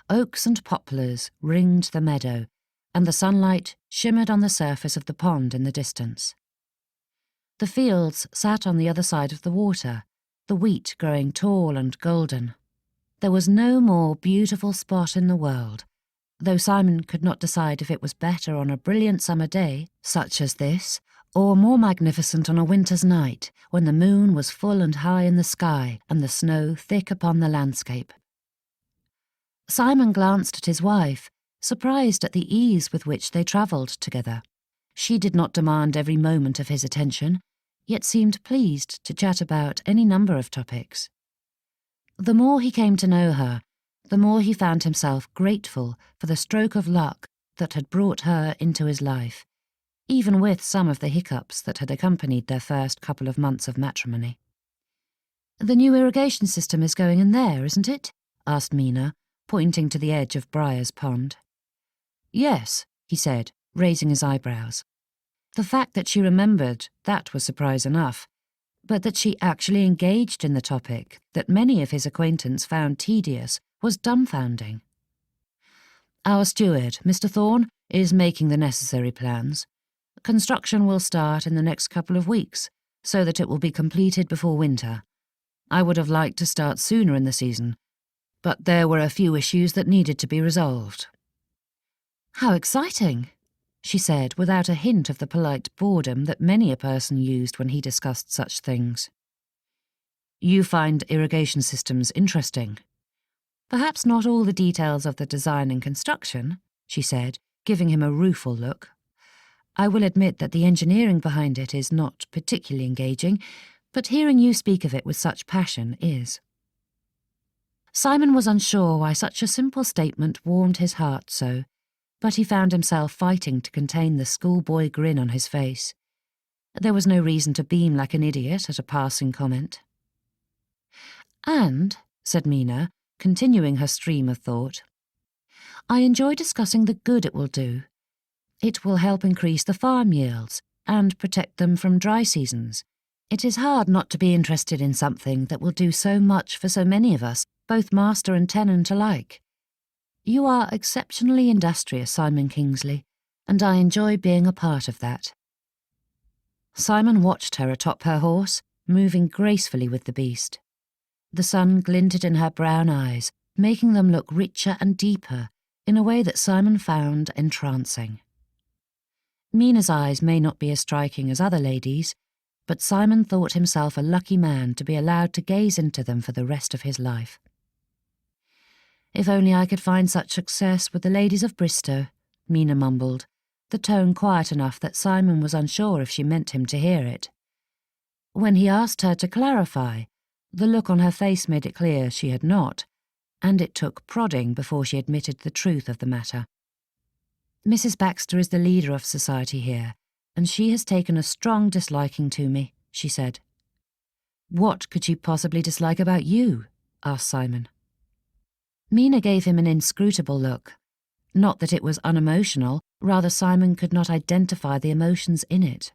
Oaks and poplars ringed the meadow, and the sunlight shimmered on the surface of the pond in the distance. The fields sat on the other side of the water, the wheat growing tall and golden. There was no more beautiful spot in the world, though Simon could not decide if it was better on a brilliant summer day, such as this, or more magnificent on a winter's night, when the moon was full and high in the sky and the snow thick upon the landscape. Simon glanced at his wife, surprised at the ease with which they travelled together. She did not demand every moment of his attention, yet seemed pleased to chat about any number of topics. The more he came to know her, the more he found himself grateful for the stroke of luck that had brought her into his life, even with some of the hiccups that had accompanied their first couple of months of matrimony. "The new irrigation system is going in there, isn't it?" asked Mina, pointing to the edge of Briar's Pond. "Yes," he said, raising his eyebrows. The fact that she remembered that was surprise enough, but that she actually engaged in the topic that many of his acquaintance found tedious was dumbfounding. "Our steward, Mr. Thorne, is making the necessary plans. Construction will start in the next couple of weeks, so that it will be completed before winter. I would have liked to start sooner in the season, but there were a few issues that needed to be resolved." "How exciting," she said without a hint of the polite boredom that many a person used when he discussed such things. "You find irrigation systems interesting?" "Perhaps not all the details of the design and construction," she said, giving him a rueful look. "I will admit that the engineering behind it is not particularly engaging, but hearing you speak of it with such passion is." Simon was unsure why such a simple statement warmed his heart so, but he found himself fighting to contain the schoolboy grin on his face. There was no reason to beam like an idiot at a passing comment. "And," said Mina, continuing her stream of thought, "I enjoy discussing the good it will do. It will help increase the farm yields and protect them from dry seasons. It is hard not to be interested in something that will do so much for so many of us, both master and tenant alike. You are exceptionally industrious, Simon Kingsley, and I enjoy being a part of that." Simon watched her atop her horse, moving gracefully with the beast. The sun glinted in her brown eyes, making them look richer and deeper in a way that Simon found entrancing. Mina's eyes may not be as striking as other ladies, but Simon thought himself a lucky man to be allowed to gaze into them for the rest of his life. "If only I could find such success with the ladies of Bristow," Mina mumbled, the tone quiet enough that Simon was unsure if she meant him to hear it. When he asked her to clarify, the look on her face made it clear she had not, and it took prodding before she admitted the truth of the matter. "Mrs. Baxter is the leader of society here, and she has taken a strong disliking to me," she said. "What could she possibly dislike about you?" asked Simon. Mina gave him an inscrutable look. Not that it was unemotional, rather Simon could not identify the emotions in it.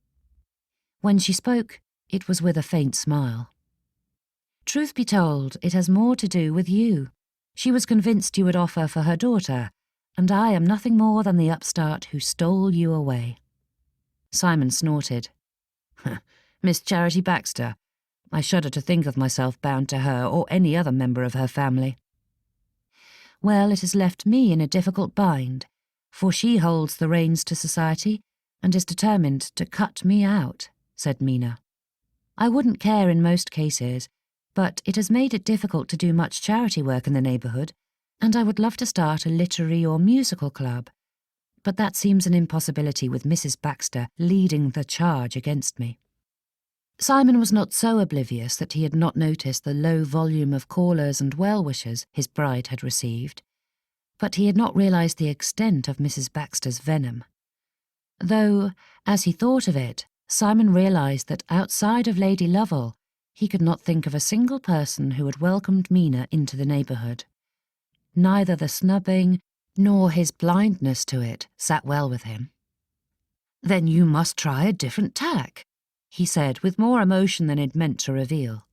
When she spoke, it was with a faint smile. Truth be told, it has more to do with you. She was convinced you would offer for her daughter, and I am nothing more than the upstart who stole you away. Simon snorted. Miss Charity Baxter. I shudder to think of myself bound to her or any other member of her family. Well, it has left me in a difficult bind, for she holds the reins to society and is determined to cut me out, said Mina. I wouldn't care in most cases, but it has made it difficult to do much charity work in the neighbourhood, and I would love to start a literary or musical club. But that seems an impossibility with Mrs. Baxter leading the charge against me. Simon was not so oblivious that he had not noticed the low volume of callers and well-wishers his bride had received, but he had not realised the extent of Mrs. Baxter's venom. Though, as he thought of it, Simon realised that outside of Lady Lovell, he could not think of a single person who had welcomed Mina into the neighbourhood. Neither the snubbing nor his blindness to it sat well with him. Then you must try a different tack, he said with more emotion than he'd meant to reveal.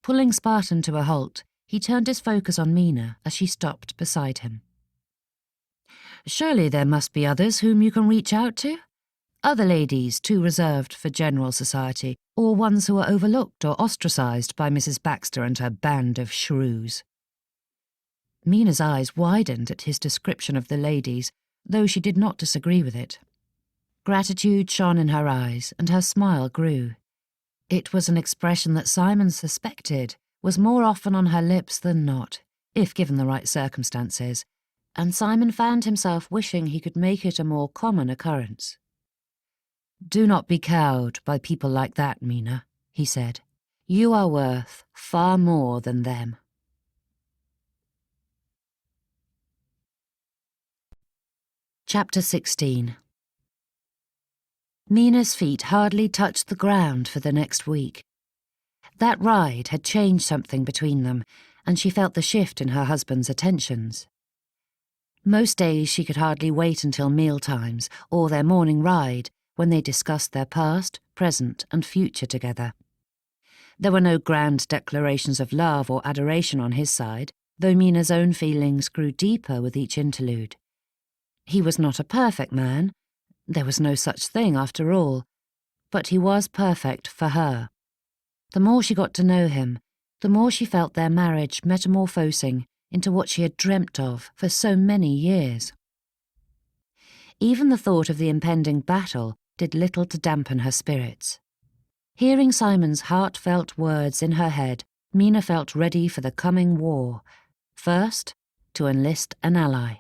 Pulling Spartan to a halt, he turned his focus on Mina as she stopped beside him. Surely there must be others whom you can reach out to? Other ladies too reserved for general society, or ones who are overlooked or ostracised by Mrs. Baxter and her band of shrews. Mina's eyes widened at his description of the ladies, though she did not disagree with it. Gratitude shone in her eyes, and her smile grew. It was an expression that Simon suspected was more often on her lips than not, if given the right circumstances, and Simon found himself wishing he could make it a more common occurrence. Do not be cowed by people like that, Mina, he said. You are worth far more than them. Chapter 16. Mina's feet hardly touched the ground for the next week. That ride had changed something between them, and she felt the shift in her husband's attentions. Most days she could hardly wait until mealtimes or their morning ride, when they discussed their past, present, and future together. There were no grand declarations of love or adoration on his side, though Mina's own feelings grew deeper with each interlude. He was not a perfect man. There was no such thing after all, but he was perfect for her. The more she got to know him, the more she felt their marriage metamorphosing into what she had dreamt of for so many years. Even the thought of the impending battle did little to dampen her spirits. Hearing Simon's heartfelt words in her head, Mina felt ready for the coming war. First, to enlist an ally.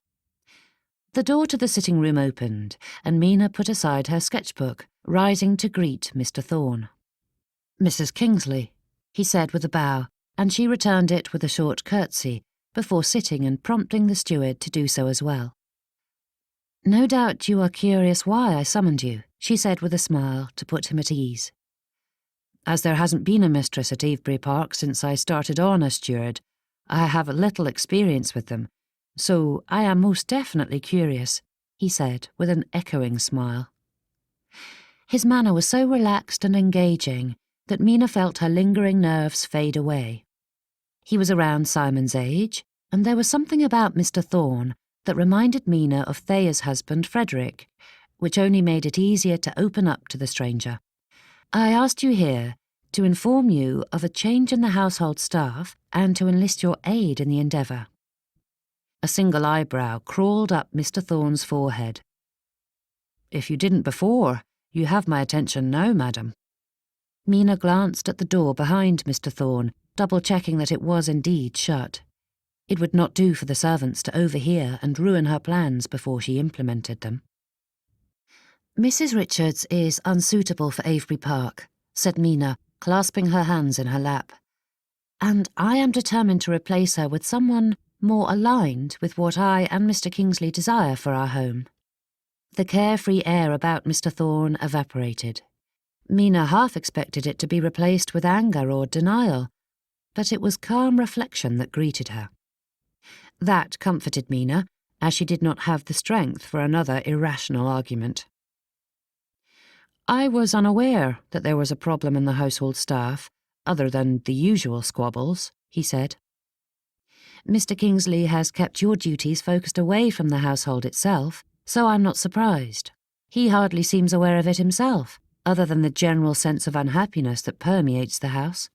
The door to the sitting room opened, and Mina put aside her sketchbook, rising to greet Mr. Thorne. Mrs. Kingsley, he said with a bow, and she returned it with a short curtsy, before sitting and prompting the steward to do so as well. No doubt you are curious why I summoned you, she said with a smile to put him at ease. As there hasn't been a mistress at Avebury Park since I started on as steward, I have little experience with them, so I am most definitely curious, he said with an echoing smile. His manner was so relaxed and engaging that Mina felt her lingering nerves fade away. He was around Simon's age, and there was something about Mr. Thorne that reminded Mina of Thea's husband Frederick, which only made it easier to open up to the stranger. I asked you here to inform you of a change in the household staff and to enlist your aid in the endeavour. A single eyebrow crawled up Mr. Thorne's forehead. If you didn't before, you have my attention now, madam. Mina glanced at the door behind Mr. Thorne, double-checking that it was indeed shut. It would not do for the servants to overhear and ruin her plans before she implemented them. Mrs. Richards is unsuitable for Avebury Park, said Mina, clasping her hands in her lap. And I am determined to replace her with someone more aligned with what I and Mr. Kingsley desire for our home. The carefree air about Mr. Thorne evaporated. Mina half expected it to be replaced with anger or denial, but it was calm reflection that greeted her. That comforted Mina, as she did not have the strength for another irrational argument. "I was unaware that there was a problem in the household staff, other than the usual squabbles," he said. "Mr. Kingsley has kept your duties focused away from the household itself, so I'm not surprised. He hardly seems aware of it himself, other than the general sense of unhappiness that permeates the house."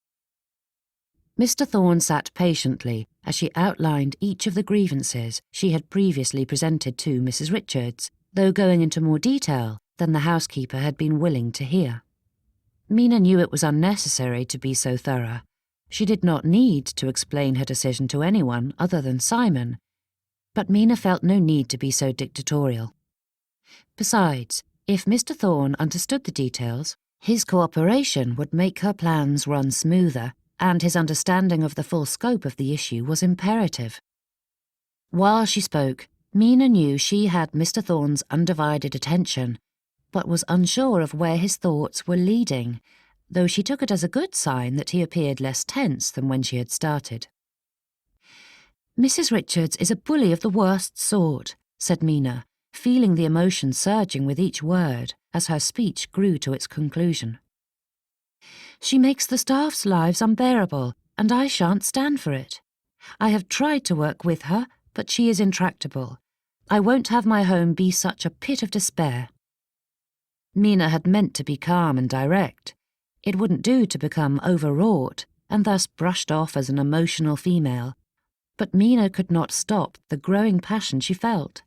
Mr. Thorne sat patiently as she outlined each of the grievances she had previously presented to Mrs. Richards, though going into more detail than the housekeeper had been willing to hear. Mina knew it was unnecessary to be so thorough. She did not need to explain her decision to anyone other than Simon, but Mina felt no need to be so dictatorial. Besides, if Mr. Thorne understood the details, his cooperation would make her plans run smoother, and his understanding of the full scope of the issue was imperative. While she spoke, Mina knew she had Mr. Thorne's undivided attention, but was unsure of where his thoughts were leading, though she took it as a good sign that he appeared less tense than when she had started. "Mrs. Richards is a bully of the worst sort," said Mina, feeling the emotion surging with each word as her speech grew to its conclusion. "She makes the staff's lives unbearable, and I shan't stand for it. I have tried to work with her, but she is intractable. I won't have my home be such a pit of despair." Mina had meant to be calm and direct. It wouldn't do to become overwrought and thus brushed off as an emotional female. But Mina could not stop the growing passion she felt.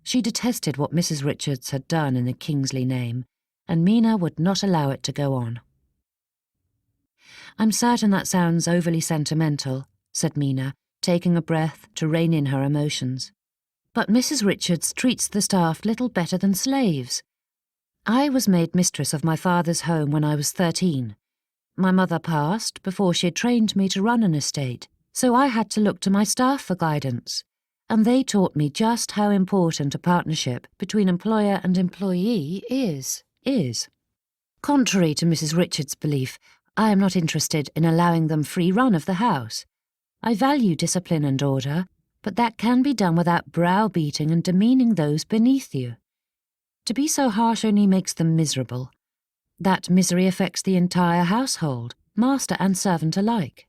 She detested what Mrs. Richards had done in the Kingsley name, and Mina would not allow it to go on. "I'm certain that sounds overly sentimental," said Mina, taking a breath to rein in her emotions. "But Mrs. Richards treats the staff little better than slaves. I was made mistress of my father's home when I was 13. My mother passed before she had trained me to run an estate, so I had to look to my staff for guidance, and they taught me just how important a partnership between employer and employee is. Contrary to Mrs. Richards' belief, I am not interested in allowing them free run of the house. I value discipline and order, but that can be done without browbeating and demeaning those beneath you. To be so harsh only makes them miserable. That misery affects the entire household, master and servant alike.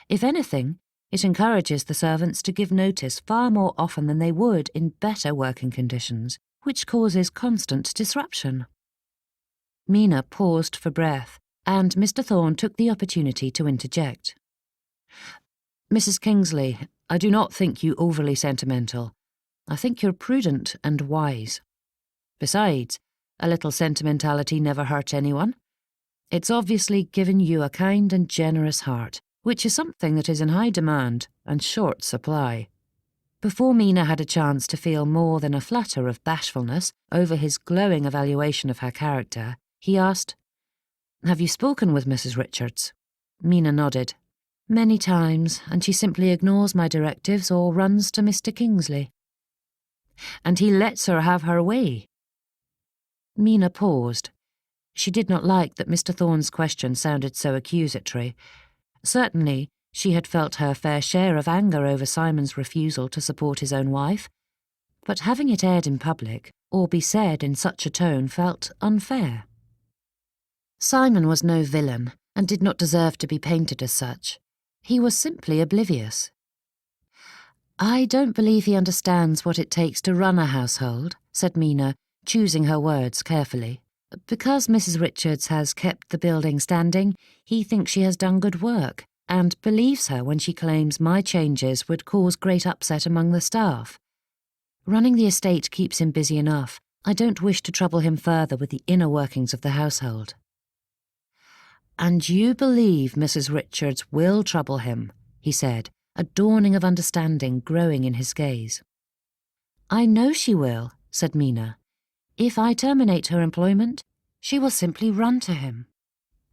If anything, it encourages the servants to give notice far more often than they would in better working conditions, which causes constant disruption." Mina paused for breath, and Mr. Thorne took the opportunity to interject. "Mrs. Kingsley, I do not think you overly sentimental. I think you're prudent and wise. Besides, a little sentimentality never hurt anyone. It's obviously given you a kind and generous heart, which is something that is in high demand and short supply." Before Mina had a chance to feel more than a flutter of bashfulness over his glowing evaluation of her character, he asked, "Have you spoken with Mrs. Richards?" Mina nodded. "Many times, and she simply ignores my directives or runs to Mr. Kingsley." "And he lets her have her way?" Mina paused. She did not like that Mr. Thorne's question sounded so accusatory. Certainly, she had felt her fair share of anger over Simon's refusal to support his own wife, but having it aired in public, or be said in such a tone, felt unfair. Simon was no villain, and did not deserve to be painted as such. He was simply oblivious. "I don't believe he understands what it takes to run a household," said Mina, choosing her words carefully. "Because Mrs. Richards has kept the building standing, he thinks she has done good work, and believes her when she claims my changes would cause great upset among the staff. Running the estate keeps him busy enough. I don't wish to trouble him further with the inner workings of the household." "And you believe Mrs. Richards will trouble him," he said, a dawning of understanding growing in his gaze. "I know she will," said Mina. "If I terminate her employment, she will simply run to him.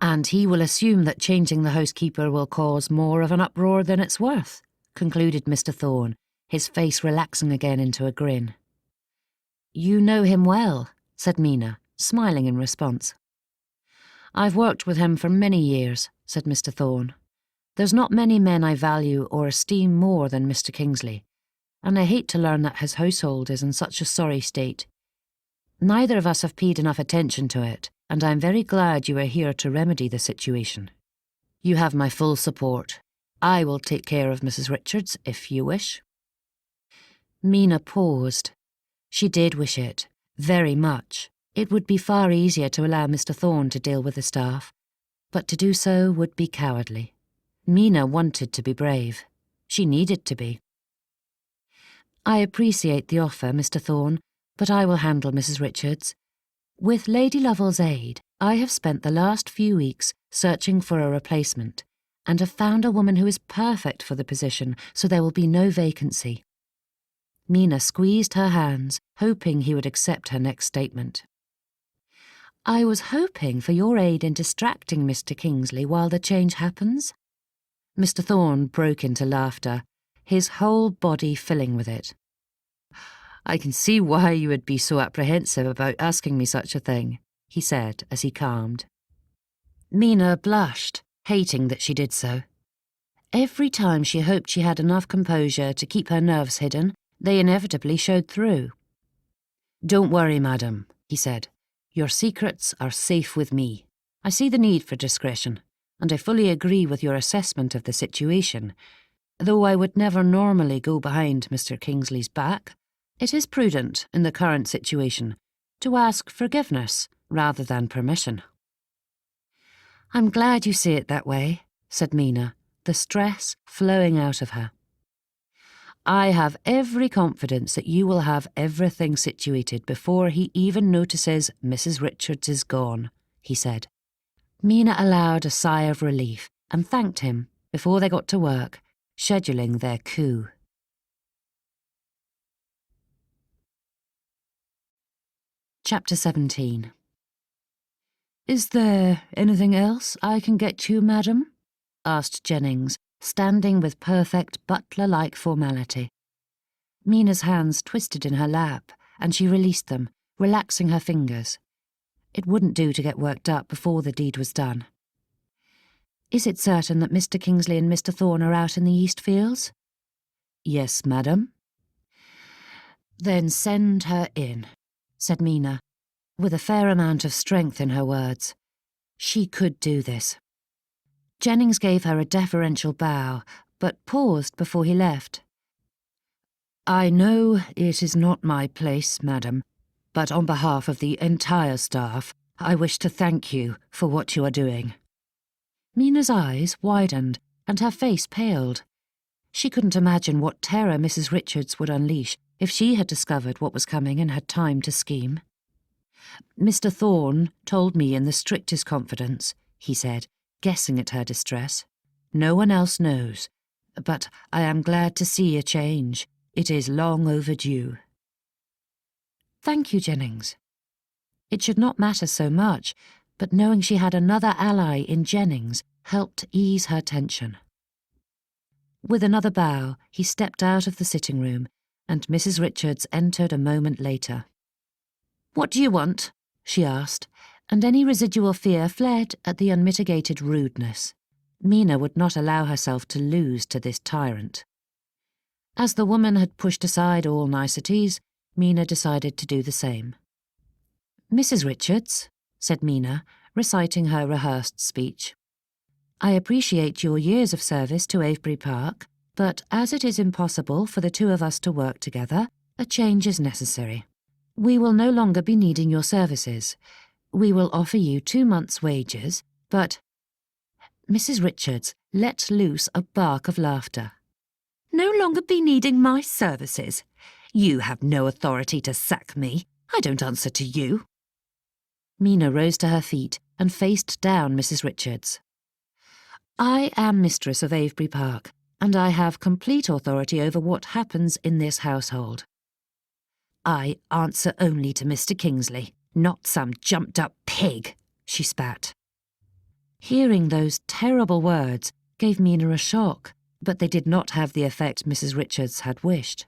And he will assume that changing the housekeeper will cause more of an uproar than it's worth," concluded Mr. Thorne, his face relaxing again into a grin. "You know him well," said Mina, smiling in response. "I've worked with him for many years," said Mr. Thorne. There's not many men I value or esteem more than Mr. Kingsley, and I hate to learn that his household is in such a sorry state. Neither of us have paid enough attention to it, and I'm very glad you are here to remedy the situation. You have my full support. I will take care of Mrs. Richards if you wish." Mina paused. She did wish it, very much. It would be far easier to allow Mr. Thorne to deal with the staff, but to do so would be cowardly. Mina wanted to be brave. She needed to be. "I appreciate the offer, Mr. Thorne, but I will handle Mrs. Richards. With Lady Lovell's aid, I have spent the last few weeks searching for a replacement, and have found a woman who is perfect for the position, so there will be no vacancy." Mina squeezed her hands, hoping he would accept her next statement. "I was hoping for your aid in distracting Mr. Kingsley while the change happens." Mr. Thorne broke into laughter, his whole body filling with it. "I can see why you would be so apprehensive about asking me such a thing," he said as he calmed. Mina blushed, hating that she did so. Every time she hoped she had enough composure to keep her nerves hidden, they inevitably showed through. "Don't worry, madam," he said. "Your secrets are safe with me. I see the need for discretion, and I fully agree with your assessment of the situation. Though I would never normally go behind Mr. Kingsley's back, it is prudent, in the current situation, to ask forgiveness rather than permission." "I'm glad you see it that way," said Mina, the stress flowing out of her. "I have every confidence that you will have everything situated before he even notices Mrs. Richards is gone," he said. Mina allowed a sigh of relief and thanked him before they got to work, scheduling their coup. Chapter 17. "Is there anything else I can get you, madam?" asked Jennings, standing with perfect butler-like formality. Mina's hands twisted in her lap, and she released them, relaxing her fingers. It wouldn't do to get worked up before the deed was done. "Is it certain that Mr. Kingsley and Mr. Thorne are out in the East Fields?" "Yes, madam." "Then send her in," said Mina, with a fair amount of strength in her words. She could do this. Jennings gave her a deferential bow, but paused before he left. "I know it is not my place, madam, but on behalf of the entire staff, I wish to thank you for what you are doing." Mina's eyes widened, and her face paled. She couldn't imagine what terror Mrs. Richards would unleash if she had discovered what was coming and had time to scheme. "Mr. Thorne told me in the strictest confidence," he said, guessing at her distress. "No one else knows, but I am glad to see a change. It is long overdue." "Thank you, Jennings." It should not matter so much, but knowing she had another ally in Jennings helped ease her tension. With another bow, he stepped out of the sitting room, and Mrs. Richards entered a moment later. "What do you want?" she asked, and any residual fear fled at the unmitigated rudeness. Mina would not allow herself to lose to this tyrant. As the woman had pushed aside all niceties, Mina decided to do the same. "Mrs. Richards," said Mina, reciting her rehearsed speech, "I appreciate your years of service to Avebury Park, but as it is impossible for the two of us to work together, a change is necessary. We will no longer be needing your services. We will offer you 2 months' wages, but—" Mrs. Richards let loose a bark of laughter. "No longer be needing my services? You have no authority to sack me. I don't answer to you." Mina rose to her feet and faced down Mrs. Richards. "I am mistress of Avebury Park, and I have complete authority over what happens in this household. I answer only to Mr. Kingsley, not some jumped-up pig," she spat. Hearing those terrible words gave Mina a shock, but they did not have the effect Mrs. Richards had wished.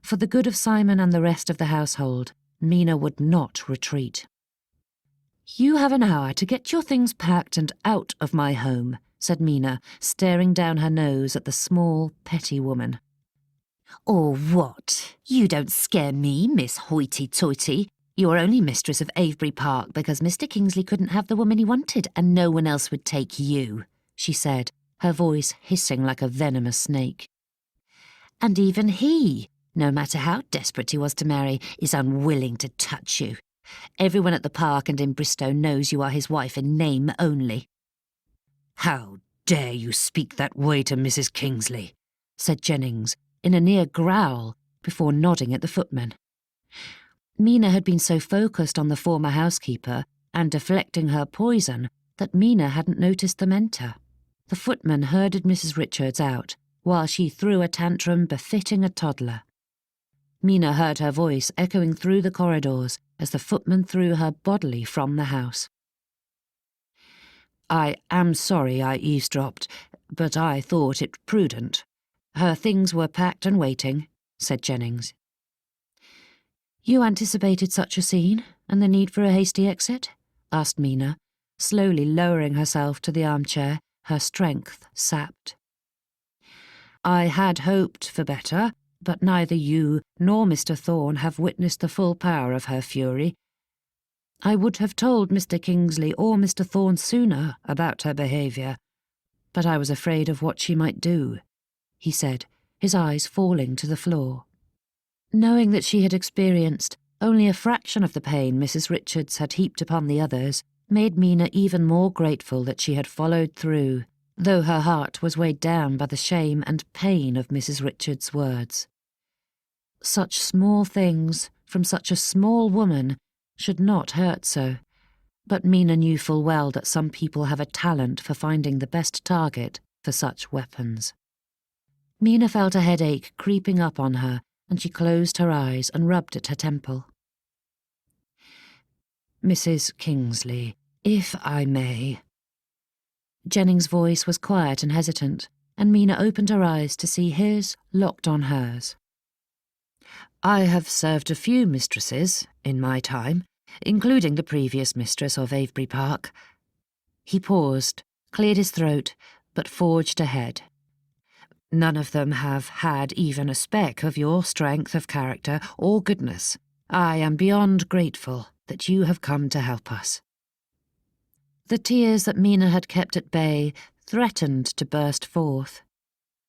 For the good of Simon and the rest of the household, Mina would not retreat. "You have an hour to get your things packed and out of my home," said Mina, staring down her nose at the small, petty woman. "Or what? You don't scare me, Miss Hoity-Toity. You're only mistress of Avebury Park because Mr. Kingsley couldn't have the woman he wanted and no one else would take you," she said, her voice hissing like a venomous snake. "And even he, no matter how desperate he was to marry, is unwilling to touch you. Everyone at the park and in Bristow knows you are his wife in name only." "How dare you speak that way to Mrs. Kingsley?" said Jennings, in a near growl, before nodding at the footman. Mina had been so focused on the former housekeeper and deflecting her poison that Mina hadn't noticed them enter. The footman herded Mrs. Richards out, while she threw a tantrum befitting a toddler. Mina heard her voice echoing through the corridors as the footman threw her bodily from the house. "I am sorry I eavesdropped, but I thought it prudent. Her things were packed and waiting," said Jennings. "You anticipated such a scene, and the need for a hasty exit?" asked Mina, slowly lowering herself to the armchair, her strength sapped. "I had hoped for better, but neither you nor Mr. Thorne have witnessed the full power of her fury. I would have told Mr. Kingsley or Mr. Thorne sooner about her behaviour, but I was afraid of what she might do," he said, his eyes falling to the floor. Knowing that she had experienced only a fraction of the pain Mrs. Richards had heaped upon the others made Mina even more grateful that she had followed through, though her heart was weighed down by the shame and pain of Mrs. Richards' words. Such small things, from such a small woman, should not hurt so, but Mina knew full well that some people have a talent for finding the best target for such weapons. Mina felt a headache creeping up on her, and she closed her eyes and rubbed at her temple. "Mrs. Kingsley, if I may—" Jennings' voice was quiet and hesitant, and Mina opened her eyes to see his locked on hers. "I have served a few mistresses in my time, including the previous mistress of Avebury Park." He paused, cleared his throat, but forged ahead. "None of them have had even a speck of your strength of character or goodness. I am beyond grateful that you have come to help us." The tears that Mina had kept at bay threatened to burst forth.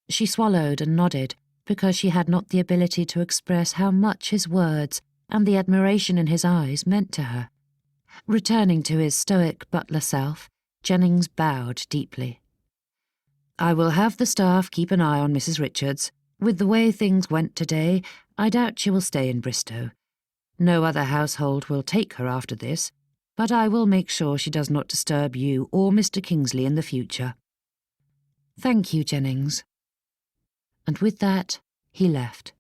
She swallowed and nodded, because she had not the ability to express how much his words and the admiration in his eyes meant to her. Returning to his stoic butler self, Jennings bowed deeply. "I will have the staff keep an eye on Mrs. Richards. With the way things went today, I doubt she will stay in Bristow. No other household will take her after this, but I will make sure she does not disturb you or Mr. Kingsley in the future." "Thank you, Jennings." And with that, he left.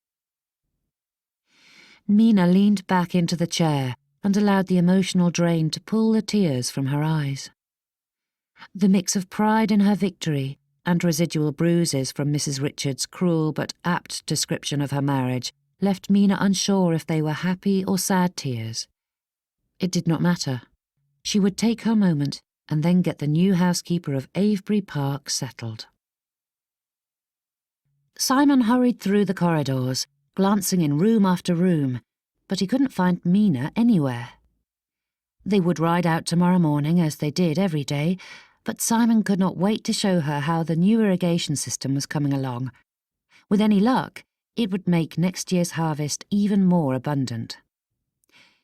Mina leaned back into the chair and allowed the emotional drain to pull the tears from her eyes. The mix of pride in her victory and residual bruises from Mrs. Richards' cruel but apt description of her marriage left Mina unsure if they were happy or sad tears. It did not matter. She would take her moment and then get the new housekeeper of Avebury Park settled. Simon hurried through the corridors, glancing in room after room, but he couldn't find Mina anywhere. They would ride out tomorrow morning as they did every day, but Simon could not wait to show her how the new irrigation system was coming along. With any luck, it would make next year's harvest even more abundant.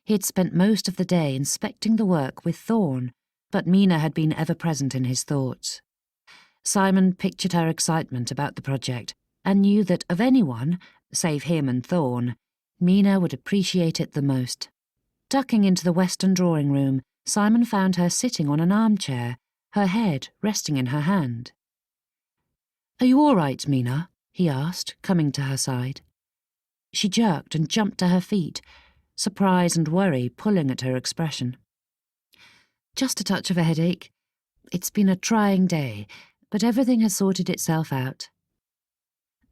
He had spent most of the day inspecting the work with Thorne, but Mina had been ever present in his thoughts. Simon pictured her excitement about the project and knew that of anyone, save him and Thorne, Mina would appreciate it the most. Ducking into the western drawing room, Simon found her sitting on an armchair, her head resting in her hand. "Are you all right, Mina?" he asked, coming to her side. She jerked and jumped to her feet, surprise and worry pulling at her expression. "Just a touch of a headache. It's been a trying day, but everything has sorted itself out."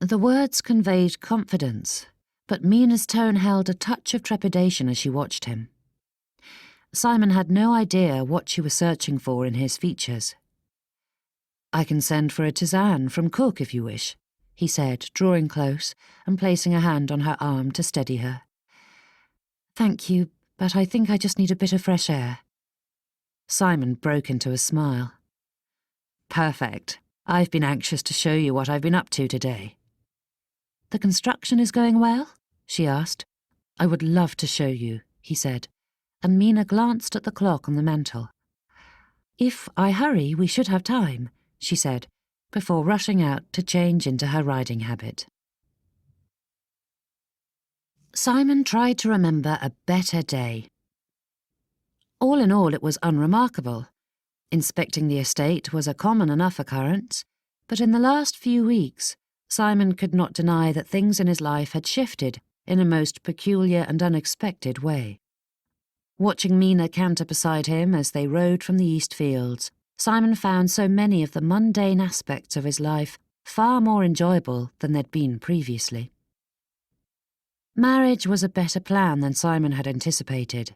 The words conveyed confidence, but Mina's tone held a touch of trepidation as she watched him. Simon had no idea what she was searching for in his features. "I can send for a tisane from Cook if you wish," he said, drawing close and placing a hand on her arm to steady her. "Thank you, but I think I just need a bit of fresh air." Simon broke into a smile. "Perfect. I've been anxious to show you what I've been up to today." "The construction is going well?" she asked. "I would love to show you," he said, and Mina glanced at the clock on the mantel. "If I hurry, we should have time," she said, before rushing out to change into her riding habit. Simon tried to remember a better day. All in all, it was unremarkable. Inspecting the estate was a common enough occurrence, but in the last few weeks, Simon could not deny that things in his life had shifted in a most peculiar and unexpected way. Watching Mina canter beside him as they rode from the East Fields, Simon found so many of the mundane aspects of his life far more enjoyable than they'd been previously. Marriage was a better plan than Simon had anticipated.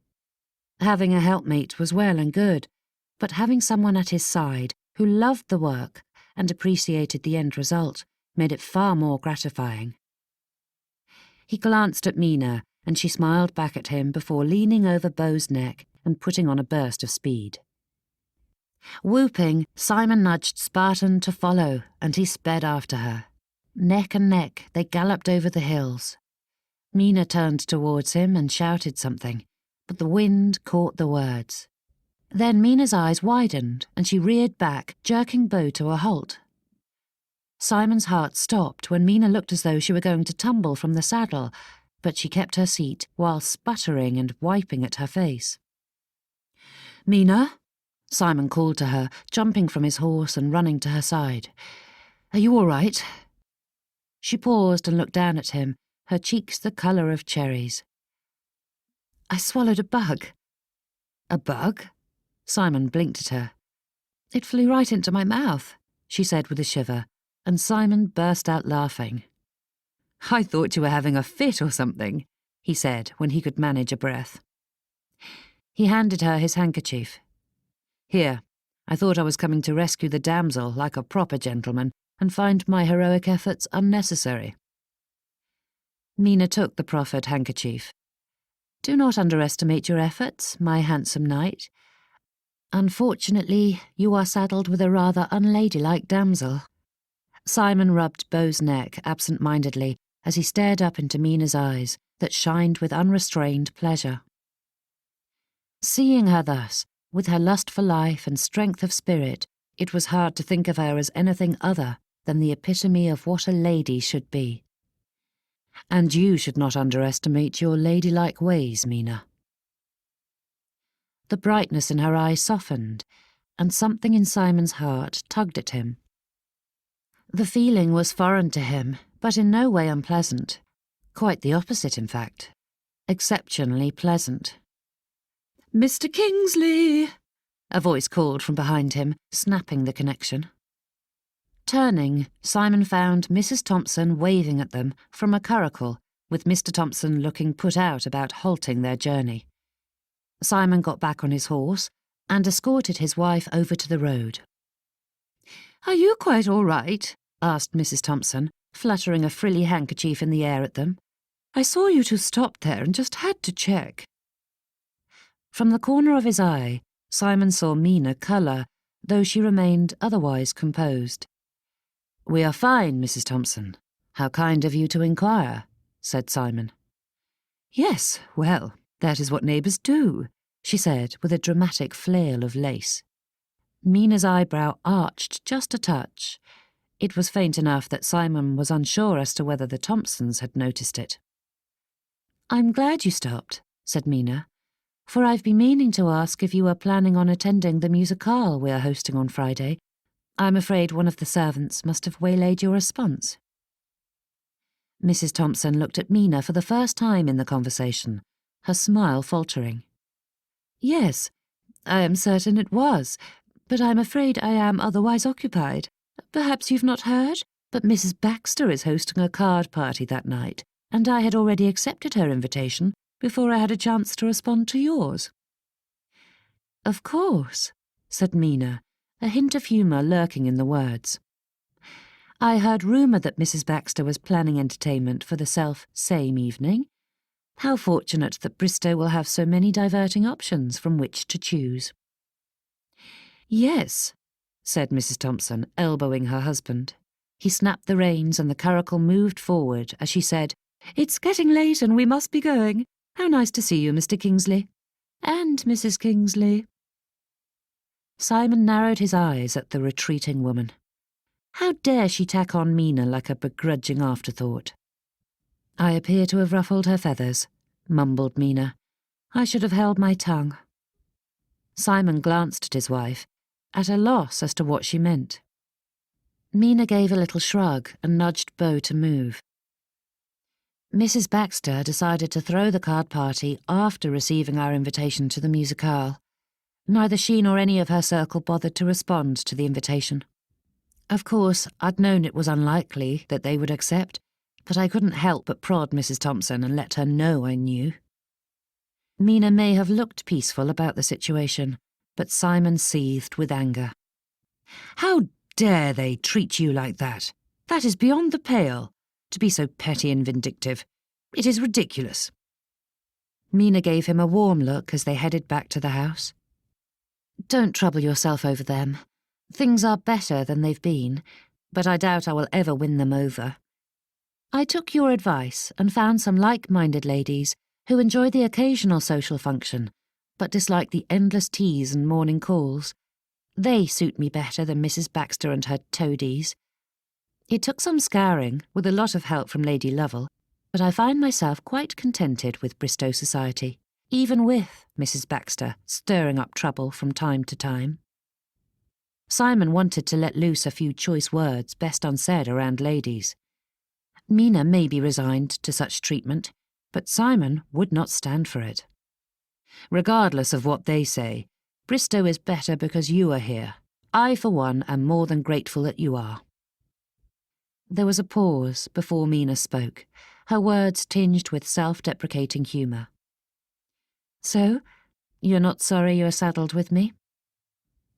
Having a helpmate was well and good, but having someone at his side who loved the work and appreciated the end result made it far more gratifying. He glanced at Mina, and she smiled back at him before leaning over Beau's neck and putting on a burst of speed. Whooping, Simon nudged Spartan to follow, and he sped after her. Neck and neck, they galloped over the hills. Mina turned towards him and shouted something, but the wind caught the words. Then Mina's eyes widened, and she reared back, jerking Beau to a halt. Simon's heart stopped when Mina looked as though she were going to tumble from the saddle, but she kept her seat while sputtering and wiping at her face. "Mina?" Simon called to her, jumping from his horse and running to her side. "Are you all right?" She paused and looked down at him, her cheeks the colour of cherries. "I swallowed a bug." "A bug?" Simon blinked at her. "It flew right into my mouth," she said with a shiver, and Simon burst out laughing. "I thought you were having a fit or something," he said when he could manage a breath. He handed her his handkerchief. "Here, I thought I was coming to rescue the damsel like a proper gentleman and find my heroic efforts unnecessary." Mina took the proffered handkerchief. "Do not underestimate your efforts, my handsome knight. Unfortunately, you are saddled with a rather unladylike damsel." Simon rubbed Beau's neck absent-mindedly as he stared up into Mina's eyes that shined with unrestrained pleasure. Seeing her thus, with her lust for life and strength of spirit, it was hard to think of her as anything other than the epitome of what a lady should be. "And you should not underestimate your ladylike ways, Mina." The brightness in her eyes softened, and something in Simon's heart tugged at him. The feeling was foreign to him, but in no way unpleasant. Quite the opposite, in fact. Exceptionally pleasant. "Mr. Kingsley!" a voice called from behind him, snapping the connection. Turning, Simon found Mrs. Thompson waving at them from a curricle, with Mr. Thompson looking put out about halting their journey. Simon got back on his horse and escorted his wife over to the road. "Are you quite all right?" asked Mrs. Thompson, fluttering a frilly handkerchief in the air at them. "I saw you two stop there and just had to check." From the corner of his eye, Simon saw Mina colour, though she remained otherwise composed. "We are fine, Mrs. Thompson. How kind of you to inquire," said Simon. "Yes, well, that is what neighbours do," she said with a dramatic flail of lace. Mina's eyebrow arched just a touch. It was faint enough that Simon was unsure as to whether the Thompsons had noticed it. "I'm glad you stopped," said Mina, "for I've been meaning to ask if you were planning on attending the musicale we are hosting on Friday. I'm afraid one of the servants must have waylaid your response." Mrs. Thompson looked at Mina for the first time in the conversation, her smile faltering. "Yes, I am certain it was, but I'm afraid I am otherwise occupied. Perhaps you've not heard, but Mrs. Baxter is hosting a card party that night, and I had already accepted her invitation before I had a chance to respond to yours." "Of course," said Mina, a hint of humour lurking in the words. "I heard rumour that Mrs. Baxter was planning entertainment for the self-same evening. How fortunate that Bristow will have so many diverting options from which to choose." "Yes," said Mrs. Thompson, elbowing her husband. He snapped the reins and the curricle moved forward as she said, "It's getting late and we must be going. How nice to see you, Mr. Kingsley. And Mrs. Kingsley." Simon narrowed his eyes at the retreating woman. How dare she tack on Mina like a begrudging afterthought? "I appear to have ruffled her feathers," mumbled Mina. "I should have held my tongue." Simon glanced at his wife, at a loss as to what she meant. Mina gave a little shrug and nudged Beau to move. "Mrs. Baxter decided to throw the card party after receiving our invitation to the musicale. Neither she nor any of her circle bothered to respond to the invitation. Of course, I'd known it was unlikely that they would accept, but I couldn't help but prod Mrs. Thompson and let her know I knew." Mina may have looked peaceful about the situation, but Simon seethed with anger. "How dare they treat you like that? That is beyond the pale, to be so petty and vindictive. It is ridiculous." Mina gave him a warm look as they headed back to the house. "Don't trouble yourself over them. Things are better than they've been, but I doubt I will ever win them over. I took your advice and found some like-minded ladies who enjoy the occasional social function, but dislike the endless teas and morning calls. They suit me better than Mrs. Baxter and her toadies. It took some scouring, with a lot of help from Lady Lovell, but I find myself quite contented with Bristow society, even with Mrs. Baxter stirring up trouble from time to time." Simon wanted to let loose a few choice words best unsaid around ladies. Mina may be resigned to such treatment, but Simon would not stand for it. "Regardless of what they say, Bristow is better because you are here. I, for one, am more than grateful that you are." There was a pause before Mina spoke, her words tinged with self-deprecating humour. "So, you're not sorry you are saddled with me?"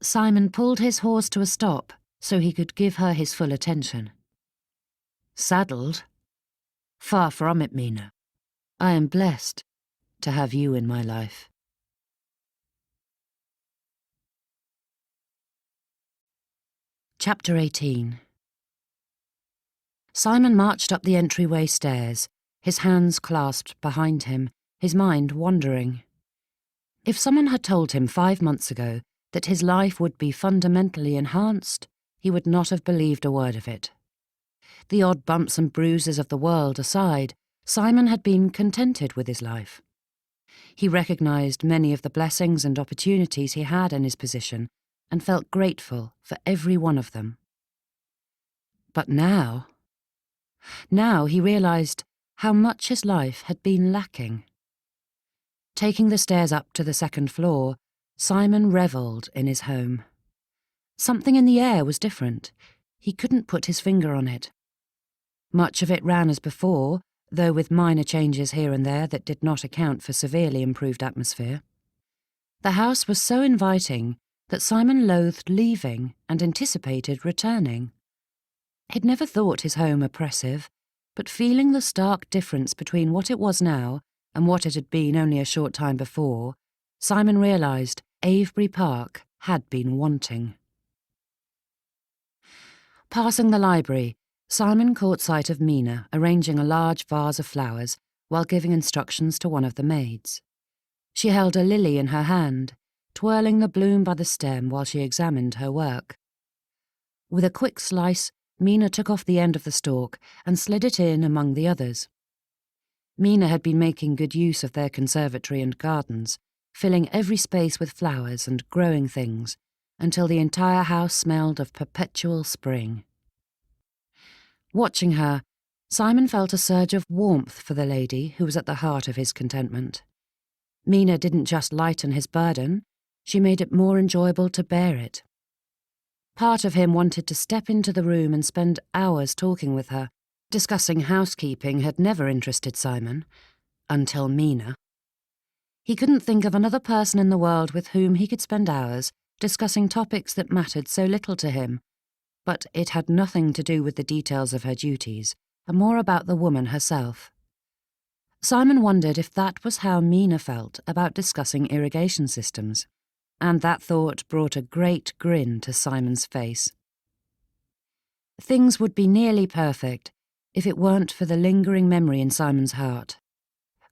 Simon pulled his horse to a stop so he could give her his full attention. "Saddled? Far from it, Mina. I am blessed to have you in my life." Chapter 18. Simon marched up the entryway stairs, his hands clasped behind him, his mind wandering. If someone had told him 5 months ago that his life would be fundamentally enhanced, he would not have believed a word of it. The odd bumps and bruises of the world aside, Simon had been contented with his life. He recognised many of the blessings and opportunities he had in his position and felt grateful for every one of them. But now he realised how much his life had been lacking. Taking the stairs up to the second floor, Simon revelled in his home. Something in the air was different. He couldn't put his finger on it. Much of it ran as before, though with minor changes here and there that did not account for severely improved atmosphere. The house was so inviting that Simon loathed leaving and anticipated returning. He'd never thought his home oppressive, but feeling the stark difference between what it was now and what it had been only a short time before, Simon realised Avebury Park had been wanting. Passing the library, Simon caught sight of Mina arranging a large vase of flowers while giving instructions to one of the maids. She held a lily in her hand, twirling the bloom by the stem while she examined her work. With a quick slice, Mina took off the end of the stalk and slid it in among the others. Mina had been making good use of their conservatory and gardens, filling every space with flowers and growing things, until the entire house smelled of perpetual spring. Watching her, Simon felt a surge of warmth for the lady who was at the heart of his contentment. Mina didn't just lighten his burden, she made it more enjoyable to bear it. Part of him wanted to step into the room and spend hours talking with her. Discussing housekeeping had never interested Simon, until Mina. He couldn't think of another person in the world with whom he could spend hours discussing topics that mattered so little to him, but it had nothing to do with the details of her duties, and more about the woman herself. Simon wondered if that was how Mina felt about discussing irrigation systems, and that thought brought a great grin to Simon's face. Things would be nearly perfect if it weren't for the lingering memory in Simon's heart.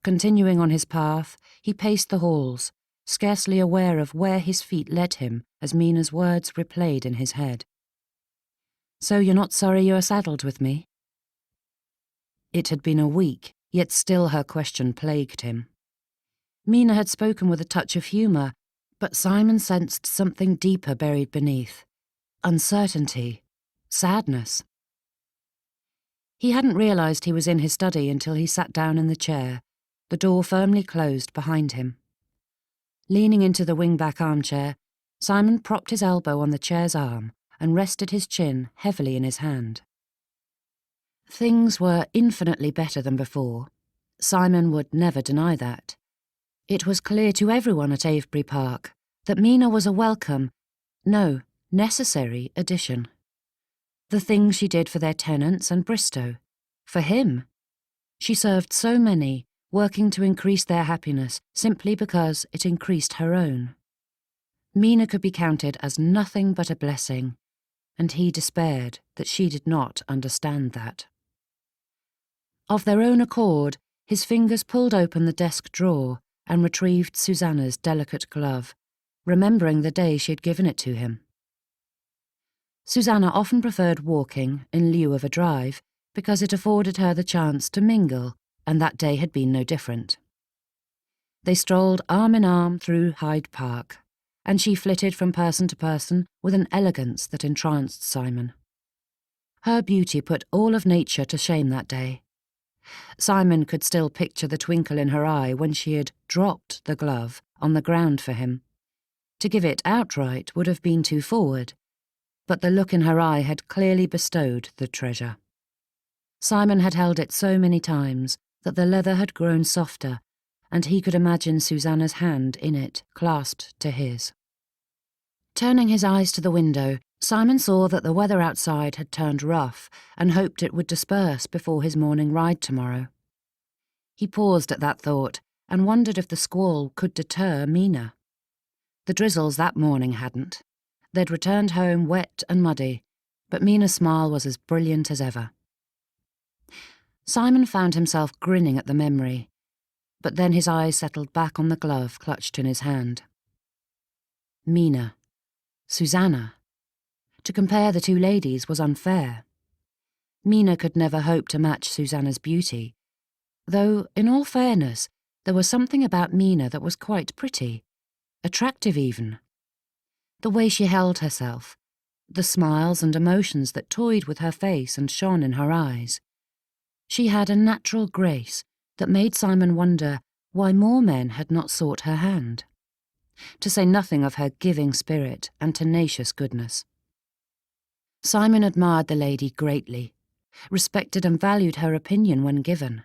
Continuing on his path, he paced the halls, scarcely aware of where his feet led him as Mina's words replayed in his head. "So you're not sorry you were saddled with me?" It had been a week, yet still her question plagued him. Mina had spoken with a touch of humour, but Simon sensed something deeper buried beneath. Uncertainty. Sadness. He hadn't realised he was in his study until he sat down in the chair, the door firmly closed behind him. Leaning into the wing-back armchair, Simon propped his elbow on the chair's arm and rested his chin heavily in his hand. Things were infinitely better than before. Simon would never deny that. It was clear to everyone at Avebury Park that Mina was a welcome, no, necessary addition. The things she did for their tenants and Bristow. For him. She served so many, working to increase their happiness simply because it increased her own. Mina could be counted as nothing but a blessing, and he despaired that she did not understand that. Of their own accord, his fingers pulled open the desk drawer and retrieved Susanna's delicate glove, remembering the day she had given it to him. Susanna often preferred walking in lieu of a drive because it afforded her the chance to mingle, and that day had been no different. They strolled arm in arm through Hyde Park, and she flitted from person to person with an elegance that entranced Simon. Her beauty put all of nature to shame that day. Simon could still picture the twinkle in her eye when she had dropped the glove on the ground for him. To give it outright would have been too forward, but the look in her eye had clearly bestowed the treasure. Simon had held it so many times that the leather had grown softer, and he could imagine Susanna's hand in it, clasped to his. Turning his eyes to the window, Simon saw that the weather outside had turned rough and hoped it would disperse before his morning ride tomorrow. He paused at that thought and wondered if the squall could deter Mina. The drizzles that morning hadn't. They'd returned home wet and muddy, but Mina's smile was as brilliant as ever. Simon found himself grinning at the memory, but then his eyes settled back on the glove clutched in his hand. Mina. Susanna. To compare the two ladies was unfair. Mina could never hope to match Susanna's beauty, though, in all fairness, there was something about Mina that was quite pretty, attractive even. The way she held herself, the smiles and emotions that toyed with her face and shone in her eyes. She had a natural grace that made Simon wonder why more men had not sought her hand, to say nothing of her giving spirit and tenacious goodness. Simon admired the lady greatly, respected and valued her opinion when given.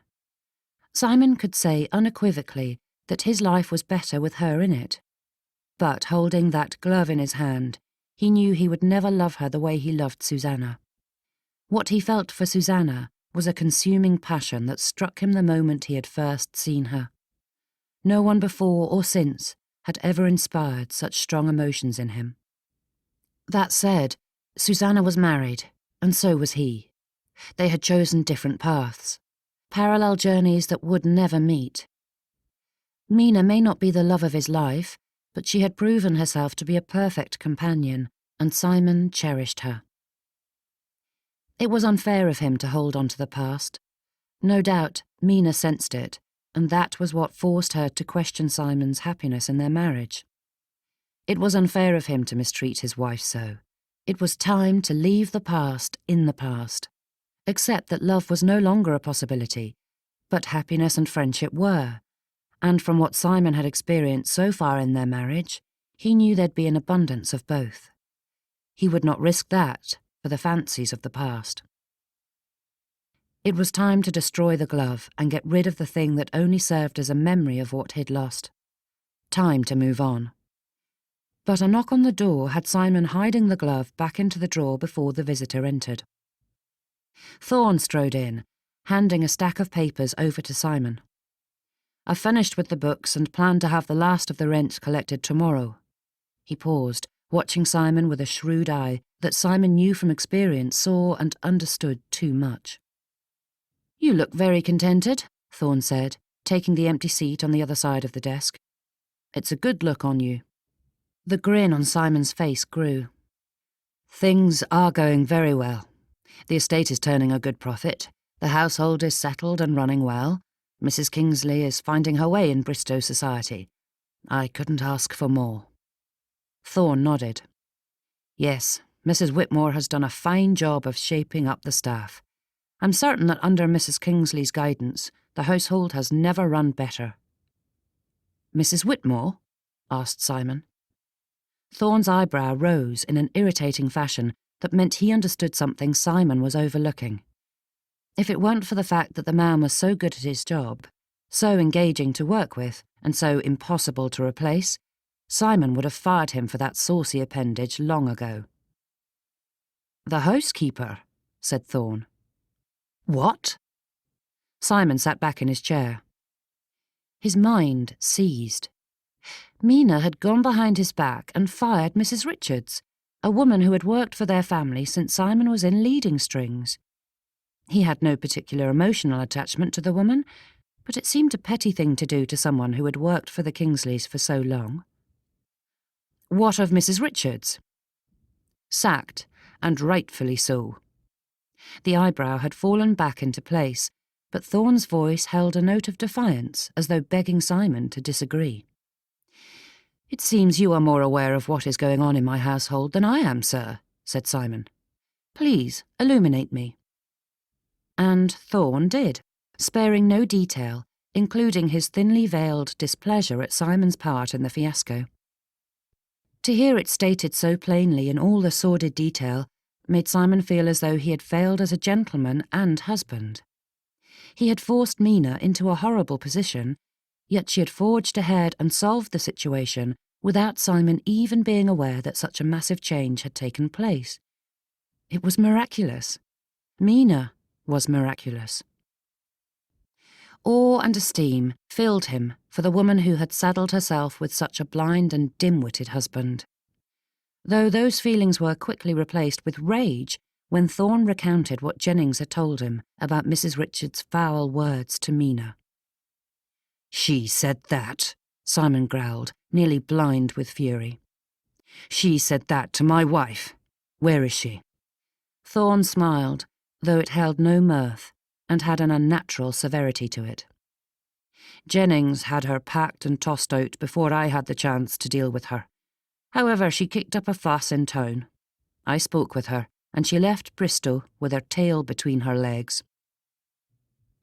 Simon could say unequivocally that his life was better with her in it, but holding that glove in his hand, he knew he would never love her the way he loved Susanna. What he felt for Susanna was a consuming passion that struck him the moment he had first seen her. No one before or since had ever inspired such strong emotions in him. That said, Susanna was married, and so was he. They had chosen different paths, parallel journeys that would never meet. Mina may not be the love of his life, but she had proven herself to be a perfect companion, and Simon cherished her. It was unfair of him to hold on to the past. No doubt, Mina sensed it, and that was what forced her to question Simon's happiness in their marriage. It was unfair of him to mistreat his wife so. It was time to leave the past in the past, accept that love was no longer a possibility, but happiness and friendship were, and from what Simon had experienced so far in their marriage, he knew there'd be an abundance of both. He would not risk that for the fancies of the past. It was time to destroy the glove and get rid of the thing that only served as a memory of what he'd lost. Time to move on. But a knock on the door had Simon hiding the glove back into the drawer before the visitor entered. Thorne strode in, handing a stack of papers over to Simon. "I've finished with the books and plan to have the last of the rent collected tomorrow." He paused, watching Simon with a shrewd eye that Simon knew from experience saw and understood too much. "You look very contented," Thorne said, taking the empty seat on the other side of the desk. "It's a good look on you." The grin on Simon's face grew. "Things are going very well. The estate is turning a good profit. The household is settled and running well. Mrs. Kingsley is finding her way in Bristow society. I couldn't ask for more." Thorne nodded. "Yes, Mrs. Whitmore has done a fine job of shaping up the staff. I'm certain that under Mrs. Kingsley's guidance, the household has never run better." "Mrs. Whitmore?" asked Simon. Thorne's eyebrow rose in an irritating fashion that meant he understood something Simon was overlooking. If it weren't for the fact that the man was so good at his job, so engaging to work with, and so impossible to replace, Simon would have fired him for that saucy appendage long ago. "The housekeeper," said Thorne. "What?" Simon sat back in his chair. His mind seized. Mina had gone behind his back and fired Mrs. Richards, a woman who had worked for their family since Simon was in leading strings. He had no particular emotional attachment to the woman, but it seemed a petty thing to do to someone who had worked for the Kingsleys for so long. "What of Mrs. Richards?" "Sacked, and rightfully so." The eyebrow had fallen back into place, but Thorne's voice held a note of defiance, as though begging Simon to disagree. "It seems you are more aware of what is going on in my household than I am, sir," said Simon. "Please, illuminate me." And Thorne did, sparing no detail, including his thinly veiled displeasure at Simon's part in the fiasco. To hear it stated so plainly in all the sordid detail made Simon feel as though he had failed as a gentleman and husband. He had forced Mina into a horrible position, yet she had forged ahead and solved the situation without Simon even being aware that such a massive change had taken place. It was miraculous. Mina was miraculous. Awe and esteem filled him for the woman who had saddled herself with such a blind and dim-witted husband. Though those feelings were quickly replaced with rage when Thorne recounted what Jennings had told him about Mrs. Richards' foul words to Mina. "She said that," Simon growled, nearly blind with fury. "She said that to my wife. Where is she?" Thorne smiled, though it held no mirth, and had an unnatural severity to it. "Jennings had her packed and tossed out before I had the chance to deal with her. However, she kicked up a fuss in town. I spoke with her, and she left Bristow with her tail between her legs."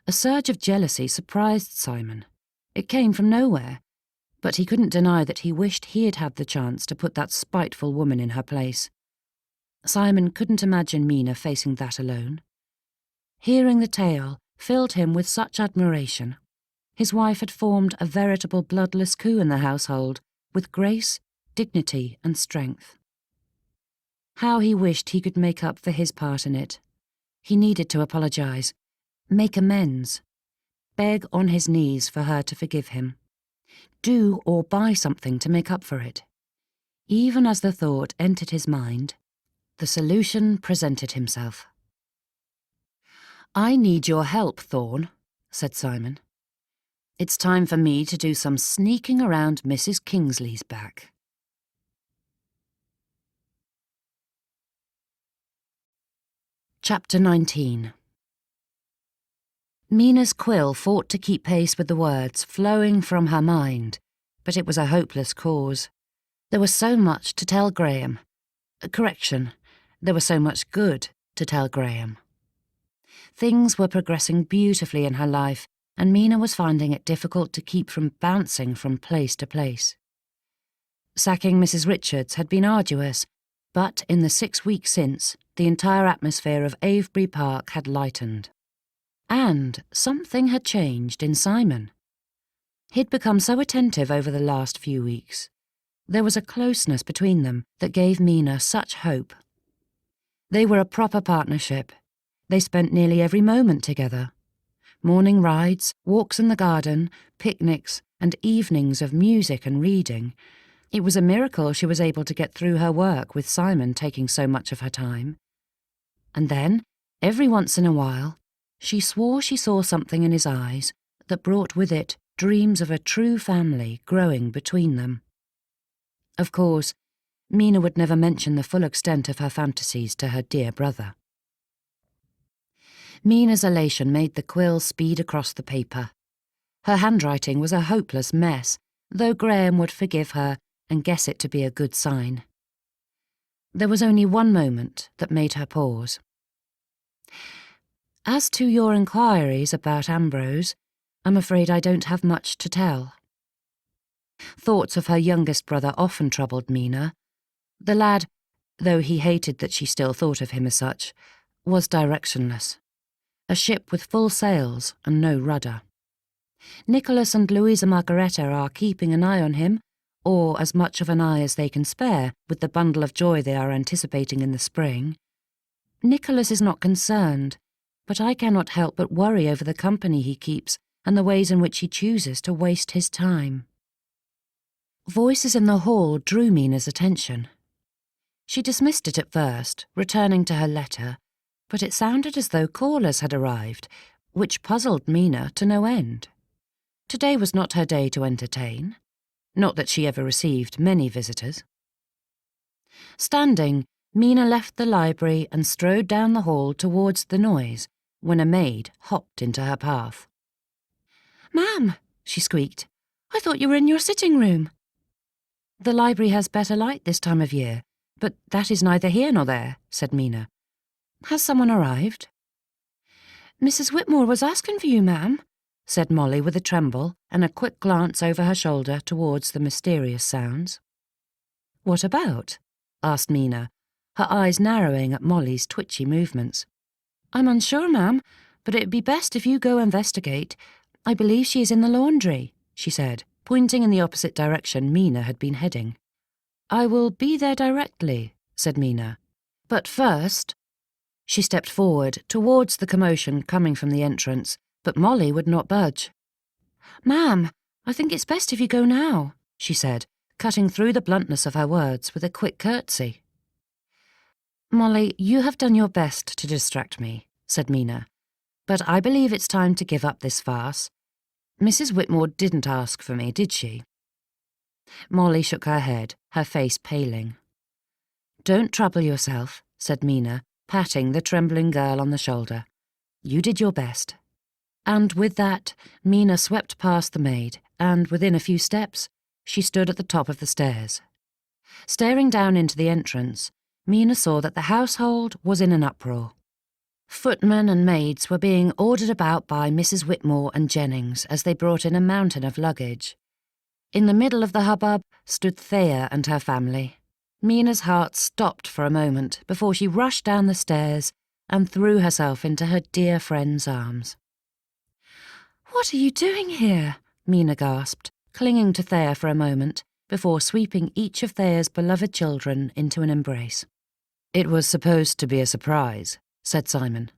A surge of jealousy surprised Simon. It came from nowhere, but he couldn't deny that he wished he had had the chance to put that spiteful woman in her place. Simon couldn't imagine Mina facing that alone. Hearing the tale filled him with such admiration. His wife had formed a veritable bloodless coup in the household, with grace, dignity, and strength. How he wished he could make up for his part in it. He needed to apologize, make amends, beg on his knees for her to forgive him, do or buy something to make up for it. Even as the thought entered his mind, the solution presented himself. "I need your help, Thorne," said Simon. "It's time for me to do some sneaking around Mrs. Kingsley's back." Chapter 19. Mina's quill fought to keep pace with the words flowing from her mind, but it was a hopeless cause. There was so much to tell Graham. Correction, there was so much good to tell Graham. Things were progressing beautifully in her life, and Mina was finding it difficult to keep from bouncing from place to place. Sacking Mrs. Richards had been arduous, but in the 6 weeks since, the entire atmosphere of Avebury Park had lightened. And something had changed in Simon. He'd become so attentive over the last few weeks. There was a closeness between them that gave Mina such hope. They were a proper partnership. They spent nearly every moment together. Morning rides, walks in the garden, picnics, and evenings of music and reading. It was a miracle she was able to get through her work with Simon taking so much of her time. And then, every once in a while, she swore she saw something in his eyes that brought with it dreams of a true family growing between them. Of course, Mina would never mention the full extent of her fantasies to her dear brother. Mina's elation made the quill speed across the paper. Her handwriting was a hopeless mess, though Graham would forgive her and guess it to be a good sign. There was only one moment that made her pause. As to your inquiries about Ambrose, I'm afraid I don't have much to tell. Thoughts of her youngest brother often troubled Mina. The lad, though he hated that she still thought of him as such, was directionless. A ship with full sails and no rudder. Nicholas and Louisa Margaretta are keeping an eye on him, or as much of an eye as they can spare, with the bundle of joy they are anticipating in the spring. Nicholas is not concerned, but I cannot help but worry over the company he keeps and the ways in which he chooses to waste his time. Voices in the hall drew Mina's attention. She dismissed it at first, returning to her letter, but it sounded as though callers had arrived, which puzzled Mina to no end. Today was not her day to entertain. Not that she ever received many visitors. Standing, Mina left the library and strode down the hall towards the noise, when a maid hopped into her path. "Ma'am," she squeaked, "I thought you were in your sitting room." "The library has better light this time of year, but that is neither here nor there," said Mina. "Has someone arrived?" "Mrs. Whitmore was asking for you, ma'am," said Molly with a tremble and a quick glance over her shoulder towards the mysterious sounds. "What about?" asked Mina, her eyes narrowing at Molly's twitchy movements. "I'm unsure, ma'am, but it would be best if you go investigate. I believe she is in the laundry," she said, pointing in the opposite direction Mina had been heading. "I will be there directly," said Mina. "But first—" She stepped forward towards the commotion coming from the entrance, but Molly would not budge. "Ma'am, I think it's best if you go now," she said, cutting through the bluntness of her words with a quick curtsy. "Molly, you have done your best to distract me," said Mina, "but I believe it's time to give up this farce. Mrs. Whitmore didn't ask for me, did she?" Molly shook her head, her face paling. "Don't trouble yourself," said Mina, patting the trembling girl on the shoulder. "You did your best." And with that, Mina swept past the maid, and within a few steps, she stood at the top of the stairs. Staring down into the entrance, Mina saw that the household was in an uproar. Footmen and maids were being ordered about by Mrs. Whitmore and Jennings as they brought in a mountain of luggage. In the middle of the hubbub stood Thea and her family. Mina's heart stopped for a moment before she rushed down the stairs and threw herself into her dear friend's arms. "What are you doing here?" Mina gasped, clinging to Thea for a moment, before sweeping each of Thea's beloved children into an embrace. "It was supposed to be a surprise," said Simon.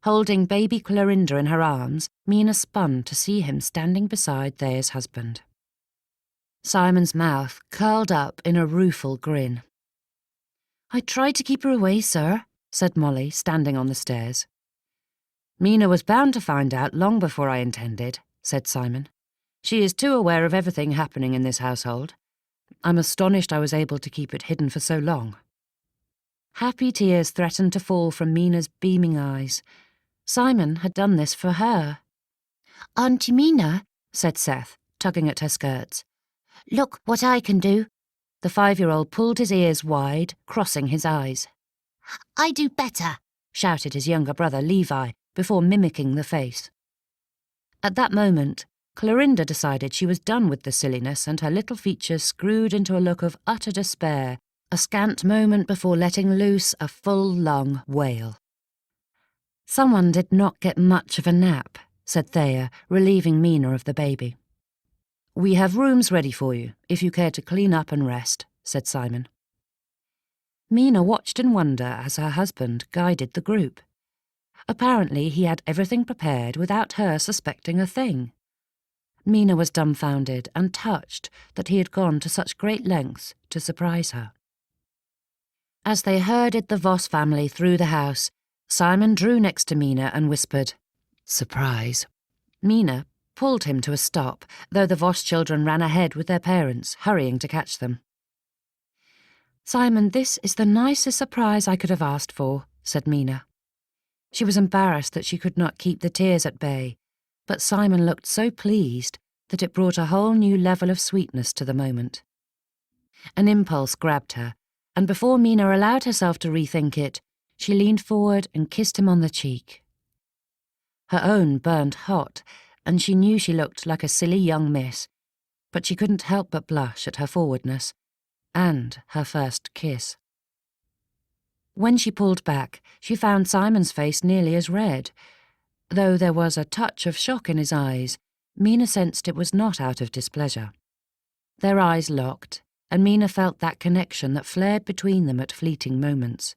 Holding baby Clorinda in her arms, Mina spun to see him standing beside Thea's husband. Simon's mouth curled up in a rueful grin. "I tried to keep her away, sir," said Molly, standing on the stairs. "Mina was bound to find out long before I intended," said Simon. "She is too aware of everything happening in this household. I'm astonished I was able to keep it hidden for so long." Happy tears threatened to fall from Mina's beaming eyes. Simon had done this for her. "Auntie Mina," said Seth, tugging at her skirts. "Look what I can do." The 5-year-old pulled his ears wide, crossing his eyes. "I do better," shouted his younger brother Levi, before mimicking the face. At that moment, Clorinda decided she was done with the silliness, and her little features screwed into a look of utter despair, a scant moment before letting loose a full, long wail. "Someone did not get much of a nap," said Thea, relieving Mina of the baby. "We have rooms ready for you, if you care to clean up and rest," said Simon. Mina watched in wonder as her husband guided the group. Apparently he had everything prepared without her suspecting a thing. Mina was dumbfounded and touched that he had gone to such great lengths to surprise her. As they herded the Voss family through the house, Simon drew next to Mina and whispered, "Surprise." Mina pulled him to a stop, though the Voss children ran ahead with their parents, hurrying to catch them. "Simon, this is the nicest surprise I could have asked for," said Mina. She was embarrassed that she could not keep the tears at bay, but Simon looked so pleased that it brought a whole new level of sweetness to the moment. An impulse grabbed her, and before Mina allowed herself to rethink it, she leaned forward and kissed him on the cheek. Her own burned hot, and she knew she looked like a silly young miss, but she couldn't help but blush at her forwardness, and her first kiss. When she pulled back, she found Simon's face nearly as red. Though there was a touch of shock in his eyes, Mina sensed it was not out of displeasure. Their eyes locked, and Mina felt that connection that flared between them at fleeting moments.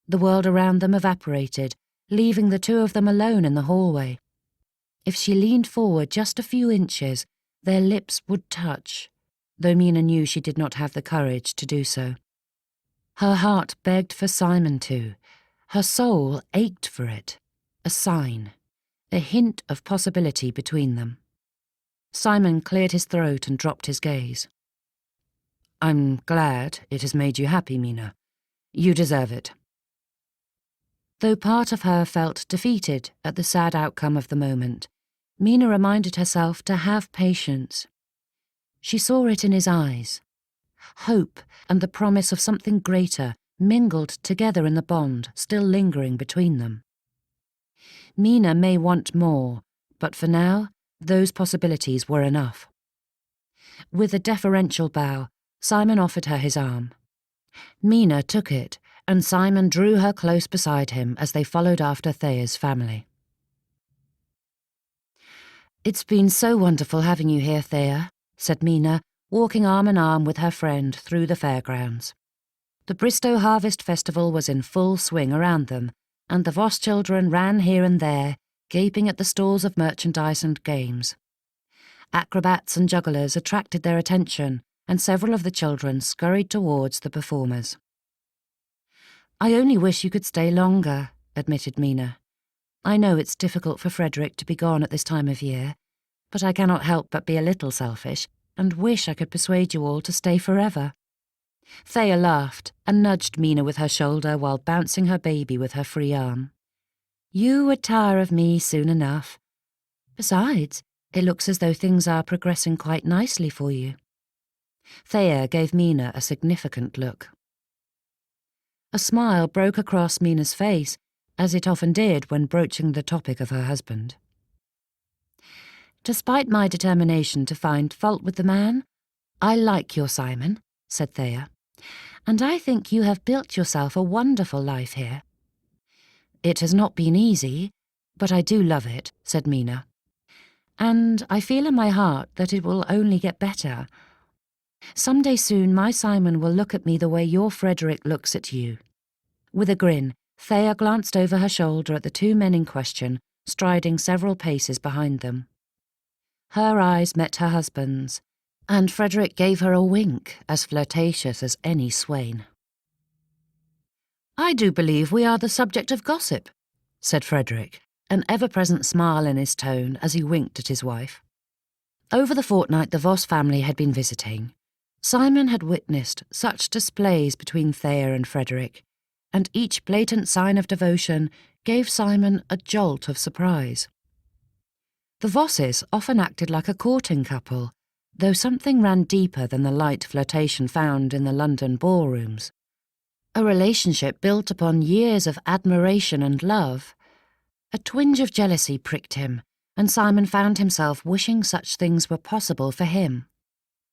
The world around them evaporated, leaving the two of them alone in the hallway. If she leaned forward just a few inches, their lips would touch, though Mina knew she did not have the courage to do so. Her heart begged for Simon too. Her soul ached for it. A sign, a hint of possibility between them. Simon cleared his throat and dropped his gaze. "I'm glad it has made you happy, Mina. You deserve it." Though part of her felt defeated at the sad outcome of the moment, Mina reminded herself to have patience. She saw it in his eyes. Hope and the promise of something greater mingled together in the bond still lingering between them. Mina may want more, but for now, those possibilities were enough. With a deferential bow, Simon offered her his arm. Mina took it, and Simon drew her close beside him as they followed after Thea's family. "It's been so wonderful having you here, Thea," said Mina, walking arm in arm with her friend through the fairgrounds. The Bristow Harvest Festival was in full swing around them, and the Voss children ran here and there, gaping at the stalls of merchandise and games. Acrobats and jugglers attracted their attention, and several of the children scurried towards the performers. "I only wish you could stay longer," admitted Mina. "I know it's difficult for Frederick to be gone at this time of year, but I cannot help but be a little selfish and wish I could persuade you all to stay forever." Thea laughed and nudged Mina with her shoulder while bouncing her baby with her free arm. "You would tire of me soon enough. Besides, it looks as though things are progressing quite nicely for you." Thea gave Mina a significant look. A smile broke across Mina's face, as it often did when broaching the topic of her husband. "Despite my determination to find fault with the man, I like your Simon," said Thea, "and I think you have built yourself a wonderful life here." "It has not been easy, but I do love it," said Mina. "And I feel in my heart that it will only get better. Someday soon my Simon will look at me the way your Frederick looks at you." With a grin, Thea glanced over her shoulder at the two men in question, striding several paces behind them. Her eyes met her husband's, and Frederick gave her a wink as flirtatious as any swain. "I do believe we are the subject of gossip," said Frederick, an ever-present smile in his tone as he winked at his wife. Over the fortnight the Voss family had been visiting, Simon had witnessed such displays between Thea and Frederick, and each blatant sign of devotion gave Simon a jolt of surprise. The Vosses often acted like a courting couple, though something ran deeper than the light flirtation found in the London ballrooms. A relationship built upon years of admiration and love. A twinge of jealousy pricked him, and Simon found himself wishing such things were possible for him.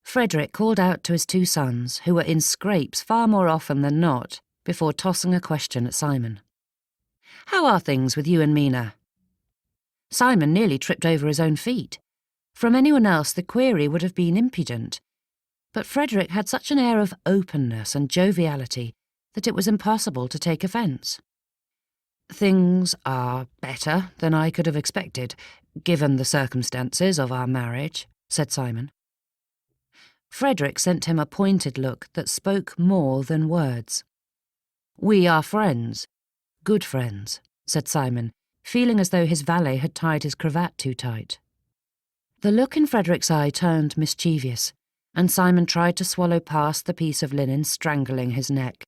Frederick called out to his two sons, who were in scrapes far more often than not, before tossing a question at Simon. "How are things with you and Mina?" Simon nearly tripped over his own feet. From anyone else the query would have been impudent, but Frederick had such an air of openness and joviality that it was impossible to take offence. "Things are better than I could have expected, given the circumstances of our marriage," said Simon. Frederick sent him a pointed look that spoke more than words. "We are friends, good friends," said Simon, feeling as though his valet had tied his cravat too tight. The look in Frederick's eye turned mischievous, and Simon tried to swallow past the piece of linen strangling his neck.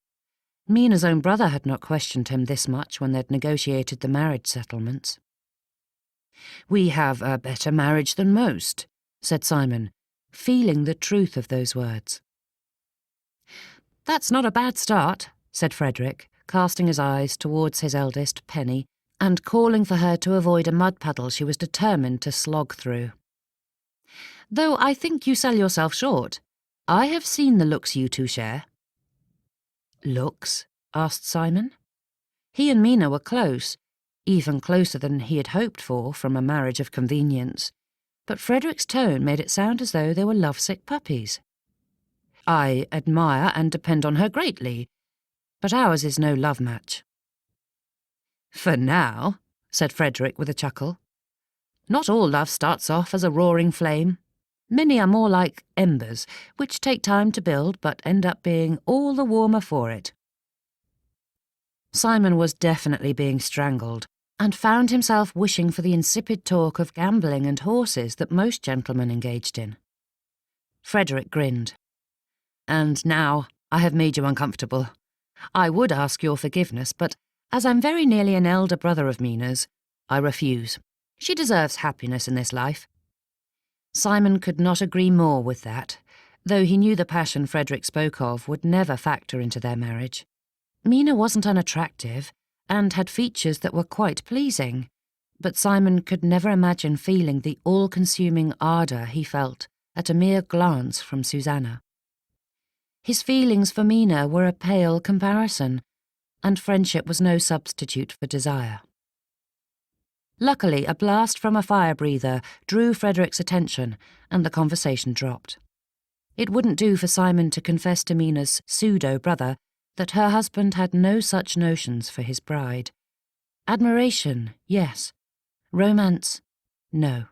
Mina's own brother had not questioned him this much when they'd negotiated the marriage settlements. "We have a better marriage than most," said Simon, feeling the truth of those words. "That's not a bad start," said Frederick, casting his eyes towards his eldest, Penny, and calling for her to avoid a mud puddle she was determined to slog through. "Though I think you sell yourself short. I have seen the looks you two share." "Looks?" asked Simon. He and Mina were close, even closer than he had hoped for from a marriage of convenience, but Frederick's tone made it sound as though they were lovesick puppies. "I admire and depend on her greatly, but ours is no love match." "For now," said Frederick with a chuckle. "Not all love starts off as a roaring flame. Many are more like embers, which take time to build but end up being all the warmer for it." Simon was definitely being strangled, and found himself wishing for the insipid talk of gambling and horses that most gentlemen engaged in. Frederick grinned. "And now I have made you uncomfortable. I would ask your forgiveness, but as I'm very nearly an elder brother of Mina's, I refuse. She deserves happiness in this life." Simon could not agree more with that, though he knew the passion Frederick spoke of would never factor into their marriage. Mina wasn't unattractive, and had features that were quite pleasing, but Simon could never imagine feeling the all-consuming ardour he felt at a mere glance from Susanna. His feelings for Mina were a pale comparison, and friendship was no substitute for desire. Luckily, a blast from a fire-breather drew Frederick's attention, and the conversation dropped. It wouldn't do for Simon to confess to Mina's pseudo-brother that her husband had no such notions for his bride. Admiration, yes. Romance, no.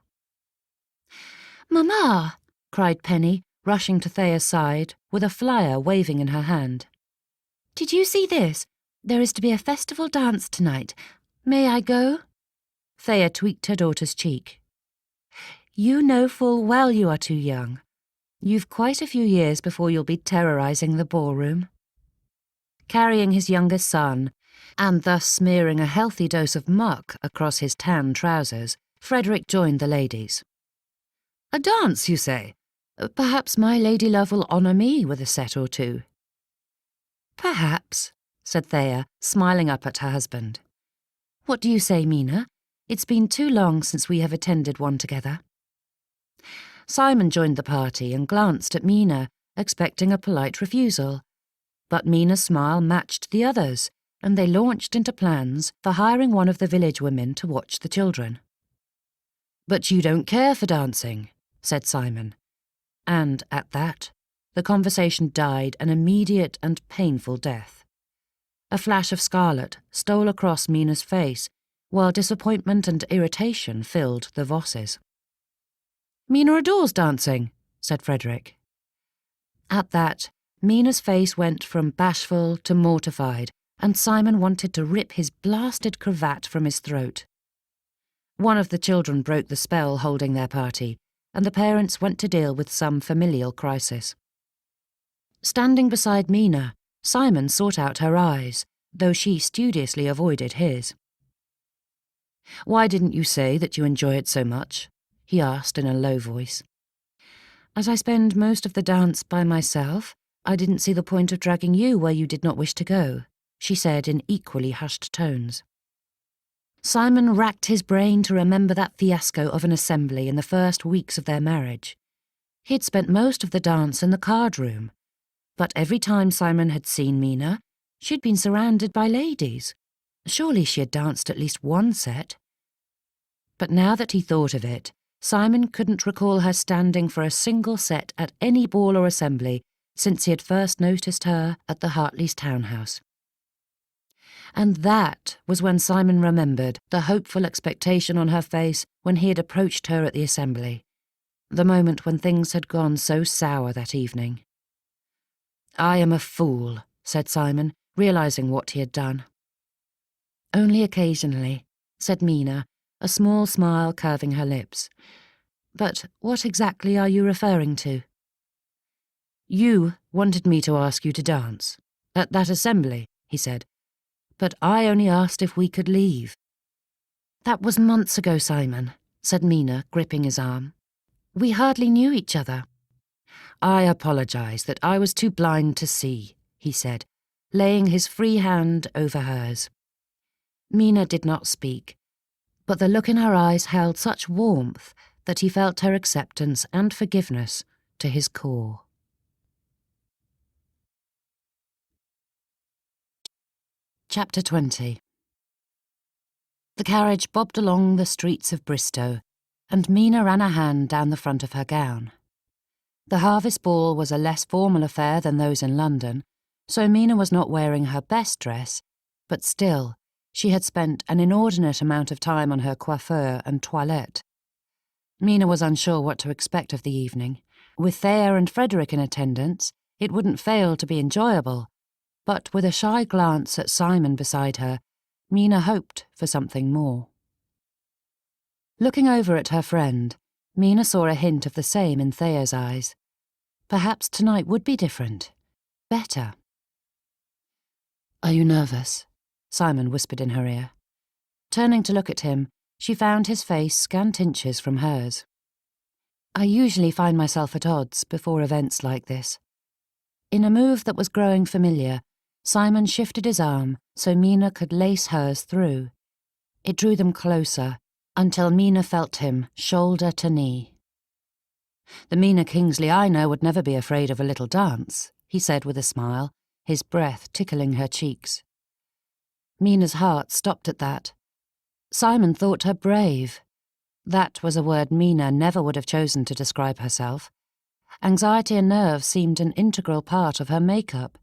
"Mamma!" cried Penny, rushing to Thea's side, with a flyer waving in her hand. "Did you see this? There is to be a festival dance tonight. May I go?" Thea tweaked her daughter's cheek. "You know full well you are too young. You've quite a few years before you'll be terrorising the ballroom." Carrying his youngest son, and thus smearing a healthy dose of muck across his tan trousers, Frederick joined the ladies. "A dance, you say? Perhaps my lady-love will honour me with a set or two." "Perhaps," said Thea, smiling up at her husband. "What do you say, Mina? It's been too long since we have attended one together." Simon joined the party and glanced at Mina, expecting a polite refusal. But Mina's smile matched the others, and they launched into plans for hiring one of the village women to watch the children. "But you don't care for dancing," said Simon. And at that, the conversation died an immediate and painful death. A flash of scarlet stole across Mina's face, while disappointment and irritation filled the Vosses. "Mina adores dancing," said Frederick. At that, Mina's face went from bashful to mortified, and Simon wanted to rip his blasted cravat from his throat. One of the children broke the spell holding their party, and the parents went to deal with some familial crisis. Standing beside Mina, Simon sought out her eyes, though she studiously avoided his. "Why didn't you say that you enjoy it so much?" he asked in a low voice. "As I spend most of the dance by myself, I didn't see the point of dragging you where you did not wish to go," she said in equally hushed tones. Simon racked his brain to remember that fiasco of an assembly in the first weeks of their marriage. He had spent most of the dance in the card-room, but every time Simon had seen Mina, she'd been surrounded by ladies. Surely she had danced at least one set. But now that he thought of it, Simon couldn't recall her standing for a single set at any ball or assembly since he had first noticed her at the Hartleys' townhouse. And that was when Simon remembered the hopeful expectation on her face when he had approached her at the assembly, the moment when things had gone so sour that evening. "I am a fool," said Simon, realising what he had done. "Only occasionally," said Mina, a small smile curving her lips. "But what exactly are you referring to?" "You wanted me to ask you to dance. At that assembly," he said. "But I only asked if we could leave." "That was months ago, Simon," said Mina, gripping his arm. "We hardly knew each other." "I apologise that I was too blind to see," he said, laying his free hand over hers. Mina did not speak, but the look in her eyes held such warmth that he felt her acceptance and forgiveness to his core. Chapter 20. The carriage bobbed along the streets of Bristow, and Mina ran a hand down the front of her gown. The harvest ball was a less formal affair than those in London, so Mina was not wearing her best dress, but still, she had spent an inordinate amount of time on her coiffure and toilette. Mina was unsure what to expect of the evening. With Thea and Frederick in attendance, it wouldn't fail to be enjoyable, but with a shy glance at Simon beside her, Mina hoped for something more. Looking over at her friend, Mina saw a hint of the same in Thea's eyes. Perhaps tonight would be different. Better. "Are you nervous?" Simon whispered in her ear. Turning to look at him, she found his face scant inches from hers. "I usually find myself at odds before events like this." In a move that was growing familiar, Simon shifted his arm so Mina could lace hers through. It drew them closer, until Mina felt him shoulder to knee. "The Mina Kingsley I know would never be afraid of a little dance," he said with a smile, his breath tickling her cheeks. Mina's heart stopped at that. Simon thought her brave. That was a word Mina never would have chosen to describe herself. Anxiety and nerves seemed an integral part of her makeup.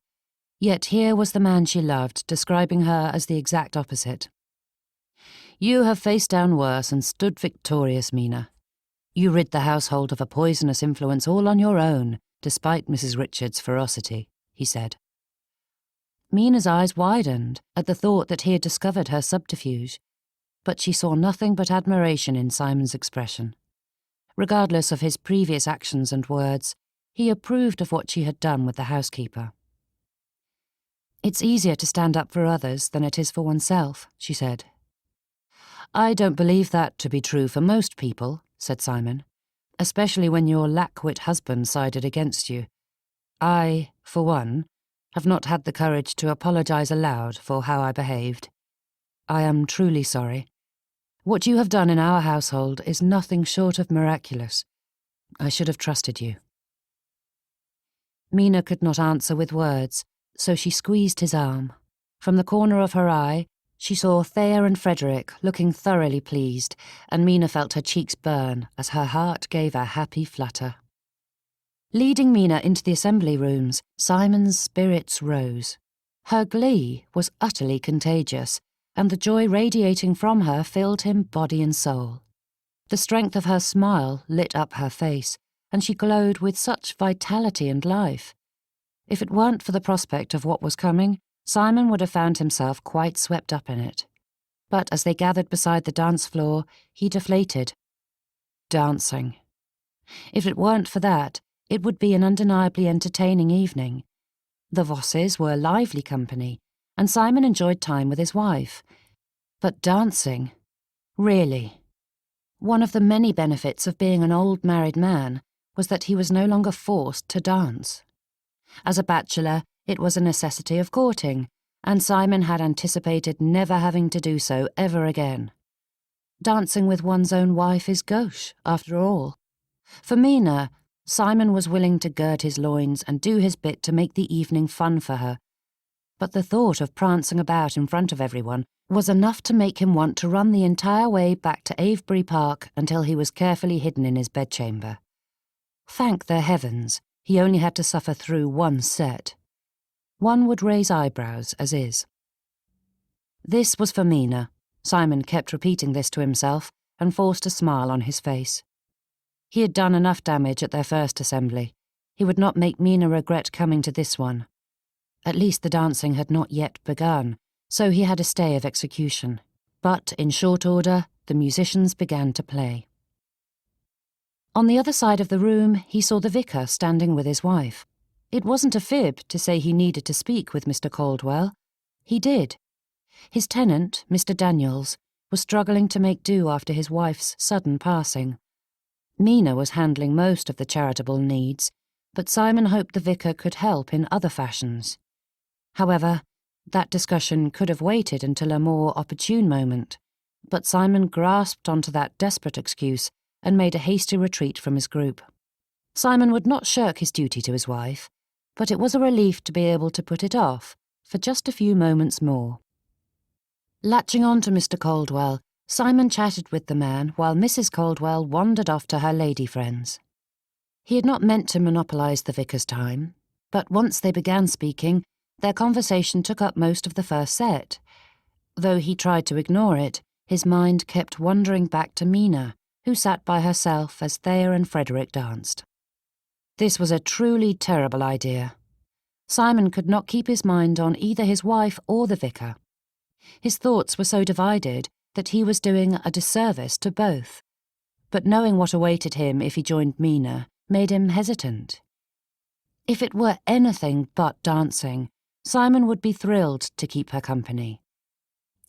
Yet here was the man she loved describing her as the exact opposite. "You have faced down worse and stood victorious, Mina. You rid the household of a poisonous influence all on your own, despite Mrs. Richards' ferocity," he said. Mina's eyes widened at the thought that he had discovered her subterfuge, but she saw nothing but admiration in Simon's expression. Regardless of his previous actions and words, he approved of what she had done with the housekeeper. "It's easier to stand up for others than it is for oneself," she said. "I don't believe that to be true for most people," said Simon, "especially when your lackwit husband sided against you. I, for one, have not had the courage to apologise aloud for how I behaved. I am truly sorry. What you have done in our household is nothing short of miraculous. I should have trusted you." Mina could not answer with words, so she squeezed his arm. From the corner of her eye, she saw Thea and Frederick looking thoroughly pleased, and Mina felt her cheeks burn as her heart gave a happy flutter. Leading Mina into the assembly rooms, Simon's spirits rose. Her glee was utterly contagious, and the joy radiating from her filled him body and soul. The strength of her smile lit up her face, and she glowed with such vitality and life. If it weren't for the prospect of what was coming, Simon would have found himself quite swept up in it. But as they gathered beside the dance floor, he deflated. Dancing. If it weren't for that, it would be an undeniably entertaining evening. The Vosses were lively company, and Simon enjoyed time with his wife. But dancing? Really? One of the many benefits of being an old married man was that he was no longer forced to dance. As a bachelor, it was a necessity of courting, and Simon had anticipated never having to do so ever again. Dancing with one's own wife is gauche, after all. For Mina, Simon was willing to gird his loins and do his bit to make the evening fun for her. but the thought of prancing about in front of everyone was enough to make him want to run the entire way back to Avebury Park until he was carefully hidden in his bedchamber. Thank the heavens, he only had to suffer through one set. One would raise eyebrows, as is. This was for Mina. Simon kept repeating this to himself and forced a smile on his face. He had done enough damage at their first assembly. He would not make Mina regret coming to this one. At least the dancing had not yet begun, so he had a stay of execution. But in short order, the musicians began to play. On the other side of the room, he saw the vicar standing with his wife. It wasn't a fib to say he needed to speak with Mr. Caldwell. He did. His tenant, Mr. Daniels, was struggling to make do after his wife's sudden passing. Mina was handling most of the charitable needs, but Simon hoped the vicar could help in other fashions. However, that discussion could have waited until a more opportune moment, but Simon grasped onto that desperate excuse and made a hasty retreat from his group. Simon would not shirk his duty to his wife, but it was a relief to be able to put it off for just a few moments more. Latching on to Mr. Caldwell, Simon chatted with the man while Mrs. Caldwell wandered off to her lady friends. He had not meant to monopolise the vicar's time, but once they began speaking, their conversation took up most of the first set. Though he tried to ignore it, his mind kept wandering back to Mina, who sat by herself as Thayer and Frederick danced. This was a truly terrible idea. Simon could not keep his mind on either his wife or the vicar. His thoughts were so divided that he was doing a disservice to both, but knowing what awaited him if he joined Mina made him hesitant. If it were anything but dancing, Simon would be thrilled to keep her company.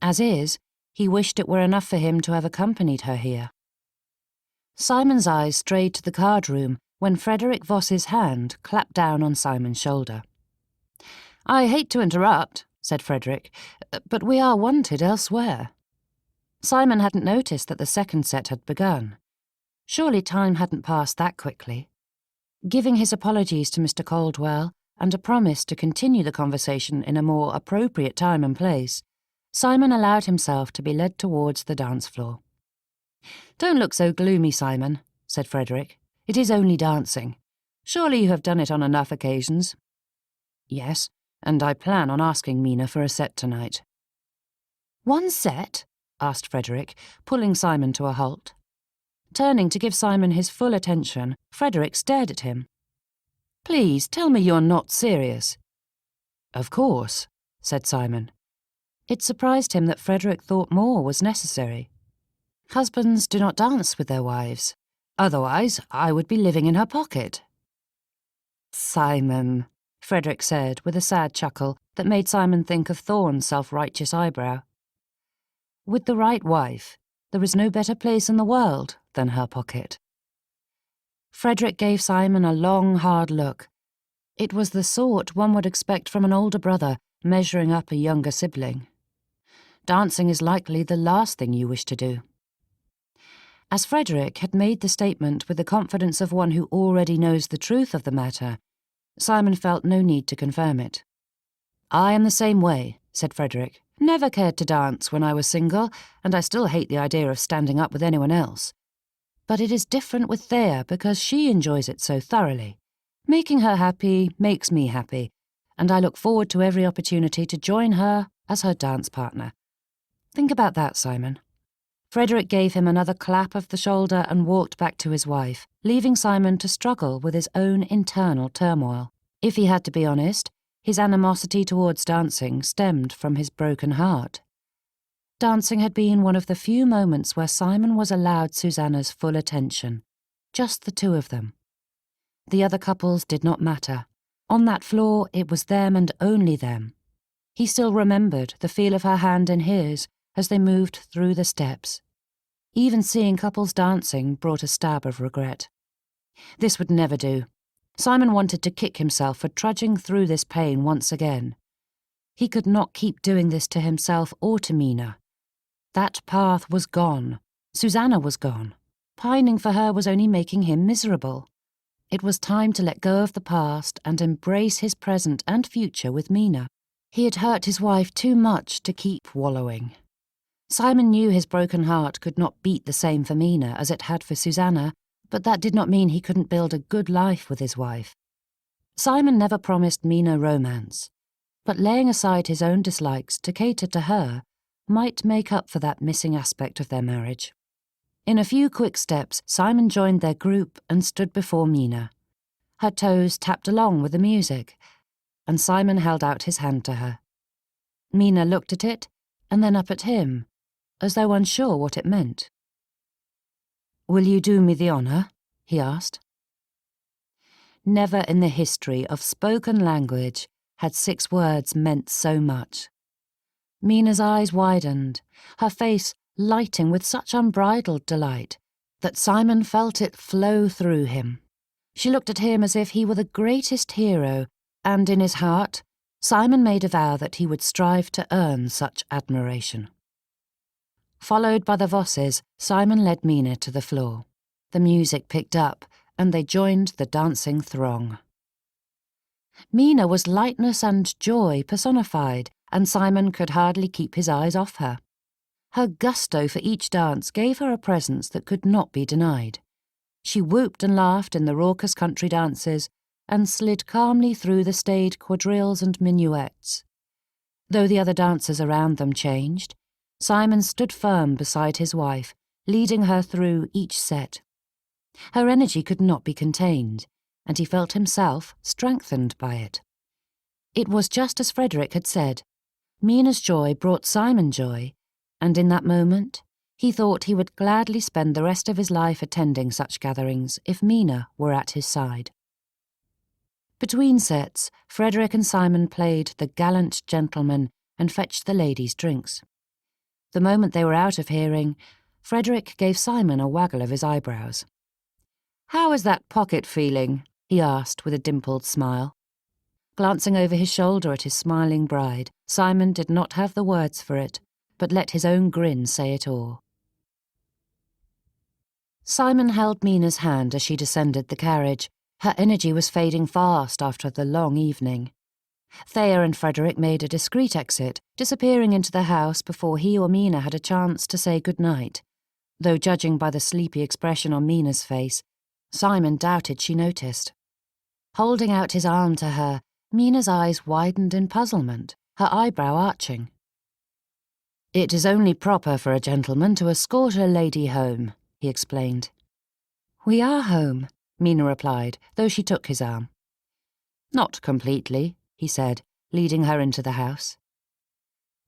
As is, he wished it were enough for him to have accompanied her here. Simon's eyes strayed to the card room when Frederick Voss's hand clapped down on Simon's shoulder. "I hate to interrupt," said Frederick, "but we are wanted elsewhere." Simon hadn't noticed that the second set had begun. Surely time hadn't passed that quickly. Giving his apologies to Mr. Caldwell and a promise to continue the conversation in a more appropriate time and place, Simon allowed himself to be led towards the dance floor. "Don't look so gloomy, Simon," said Frederick. "It is only dancing. Surely you have done it on enough occasions." "Yes, and I plan on asking Mina for a set tonight." "One set?" asked Frederick, pulling Simon to a halt. Turning to give Simon his full attention, Frederick stared at him. "Please, tell me you're not serious." "Of course," said Simon. It surprised him that Frederick thought more was necessary. Husbands do not dance with their wives. Otherwise, I would be living in her pocket. "Simon," Frederick said with a sad chuckle that made Simon think of Thorne's self-righteous eyebrow. With the right wife, there is no better place in the world than her pocket. Frederick gave Simon a long, hard look. It was the sort one would expect from an older brother measuring up a younger sibling. Dancing is likely the last thing you wish to do. As Frederick had made the statement with the confidence of one who already knows the truth of the matter, Simon felt no need to confirm it. "I am the same way," said Frederick. "Never cared to dance when I was single, and I still hate the idea of standing up with anyone else. But it is different with Thea because she enjoys it so thoroughly. Making her happy makes me happy, and I look forward to every opportunity to join her as her dance partner. Think about that, Simon." Frederick gave him another clap of the shoulder and walked back to his wife, leaving Simon to struggle with his own internal turmoil. If he had to be honest, his animosity towards dancing stemmed from his broken heart. Dancing had been one of the few moments where Simon was allowed Susanna's full attention, just the two of them. The other couples did not matter. On that floor, it was them and only them. He still remembered the feel of her hand in his as they moved through the steps. Even seeing couples dancing brought a stab of regret. This would never do. Simon wanted to kick himself for trudging through this pain once again. He could not keep doing this to himself or to Mina. That path was gone. Susanna was gone. Pining for her was only making him miserable. It was time to let go of the past and embrace his present and future with Mina. He had hurt his wife too much to keep wallowing. Simon knew his broken heart could not beat the same for Mina as it had for Susanna, but that did not mean he couldn't build a good life with his wife. Simon never promised Mina romance, but laying aside his own dislikes to cater to her might make up for that missing aspect of their marriage. In a few quick steps, Simon joined their group and stood before Mina. Her toes tapped along with the music, and Simon held out his hand to her. Mina looked at it, and then up at him, as though unsure what it meant. "Will you do me the honour?" he asked. Never in the history of spoken language had 6 words meant so much. Mina's eyes widened, her face lighting with such unbridled delight that Simon felt it flow through him. She looked at him as if he were the greatest hero, and in his heart, Simon made a vow that he would strive to earn such admiration. Followed by the Vosses, Simon led Mina to the floor. The music picked up, and they joined the dancing throng. Mina was lightness and joy personified, and Simon could hardly keep his eyes off her. Her gusto for each dance gave her a presence that could not be denied. She whooped and laughed in the raucous country dances, and slid calmly through the staid quadrilles and minuets. Though the other dancers around them changed, Simon stood firm beside his wife, leading her through each set. Her energy could not be contained, and he felt himself strengthened by it. It was just as Frederick had said. Mina's joy brought Simon joy, and in that moment he thought he would gladly spend the rest of his life attending such gatherings if Mina were at his side. Between sets, Frederick and Simon played the gallant gentleman and fetched the ladies drinks. The moment they were out of hearing, Frederick gave Simon a waggle of his eyebrows. "How is that pocket feeling?" he asked with a dimpled smile. Glancing over his shoulder at his smiling bride, Simon did not have the words for it, but let his own grin say it all. Simon held Mina's hand as she descended the carriage. Her energy was fading fast after the long evening. Thea and Frederick made a discreet exit, disappearing into the house before he or Mina had a chance to say good night, though judging by the sleepy expression on Mina's face, Simon doubted she noticed. Holding out his arm to her, Mina's eyes widened in puzzlement, her eyebrow arching. "It is only proper for a gentleman to escort a lady home," he explained. "We are home," Mina replied, though she took his arm. "Not completely," he said, leading her into the house.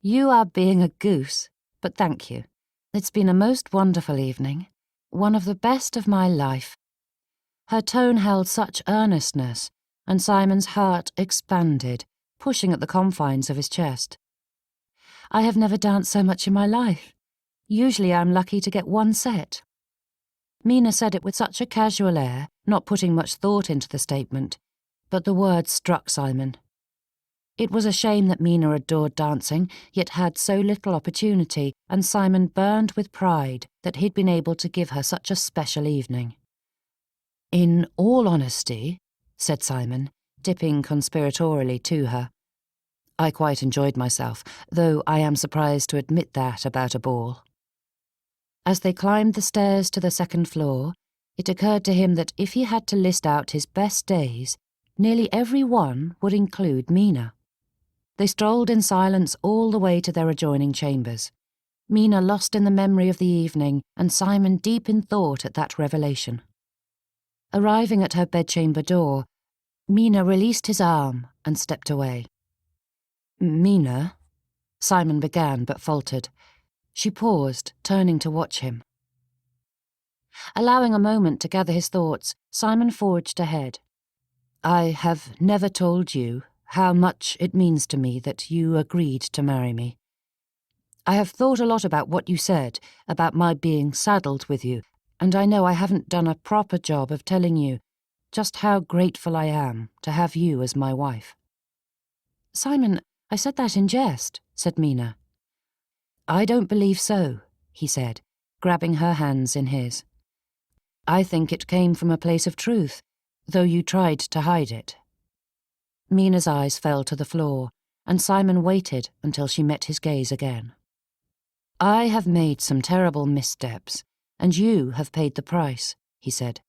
"You are being a goose, but thank you. It's been a most wonderful evening, one of the best of my life." Her tone held such earnestness, and Simon's heart expanded, pushing at the confines of his chest. "I have never danced so much in my life. Usually I'm lucky to get 1 set." Mina said it with such a casual air, not putting much thought into the statement, but the words struck Simon. It was a shame that Mina adored dancing, yet had so little opportunity, and Simon burned with pride that he'd been able to give her such a special evening. "In all honesty," said Simon, dipping conspiratorially to her, "I quite enjoyed myself, though I am surprised to admit that about a ball." As they climbed the stairs to the 2nd floor, it occurred to him that if he had to list out his best days, nearly every one would include Mina. They strolled in silence all the way to their adjoining chambers, Mina lost in the memory of the evening and Simon deep in thought at that revelation. Arriving at her bedchamber door, Mina released his arm and stepped away. "Mina," Simon began but faltered. She paused, turning to watch him. Allowing a moment to gather his thoughts, Simon forged ahead. "I have never told you how much it means to me that you agreed to marry me. I have thought a lot about what you said, about my being saddled with you, and I know I haven't done a proper job of telling you just how grateful I am to have you as my wife." "Simon, I said that in jest," said Mina. "I don't believe so," he said, grabbing her hands in his. "I think it came from a place of truth, though you tried to hide it." Mina's eyes fell to the floor, and Simon waited until she met his gaze again. "I have made some terrible missteps, and you have paid the price," he said.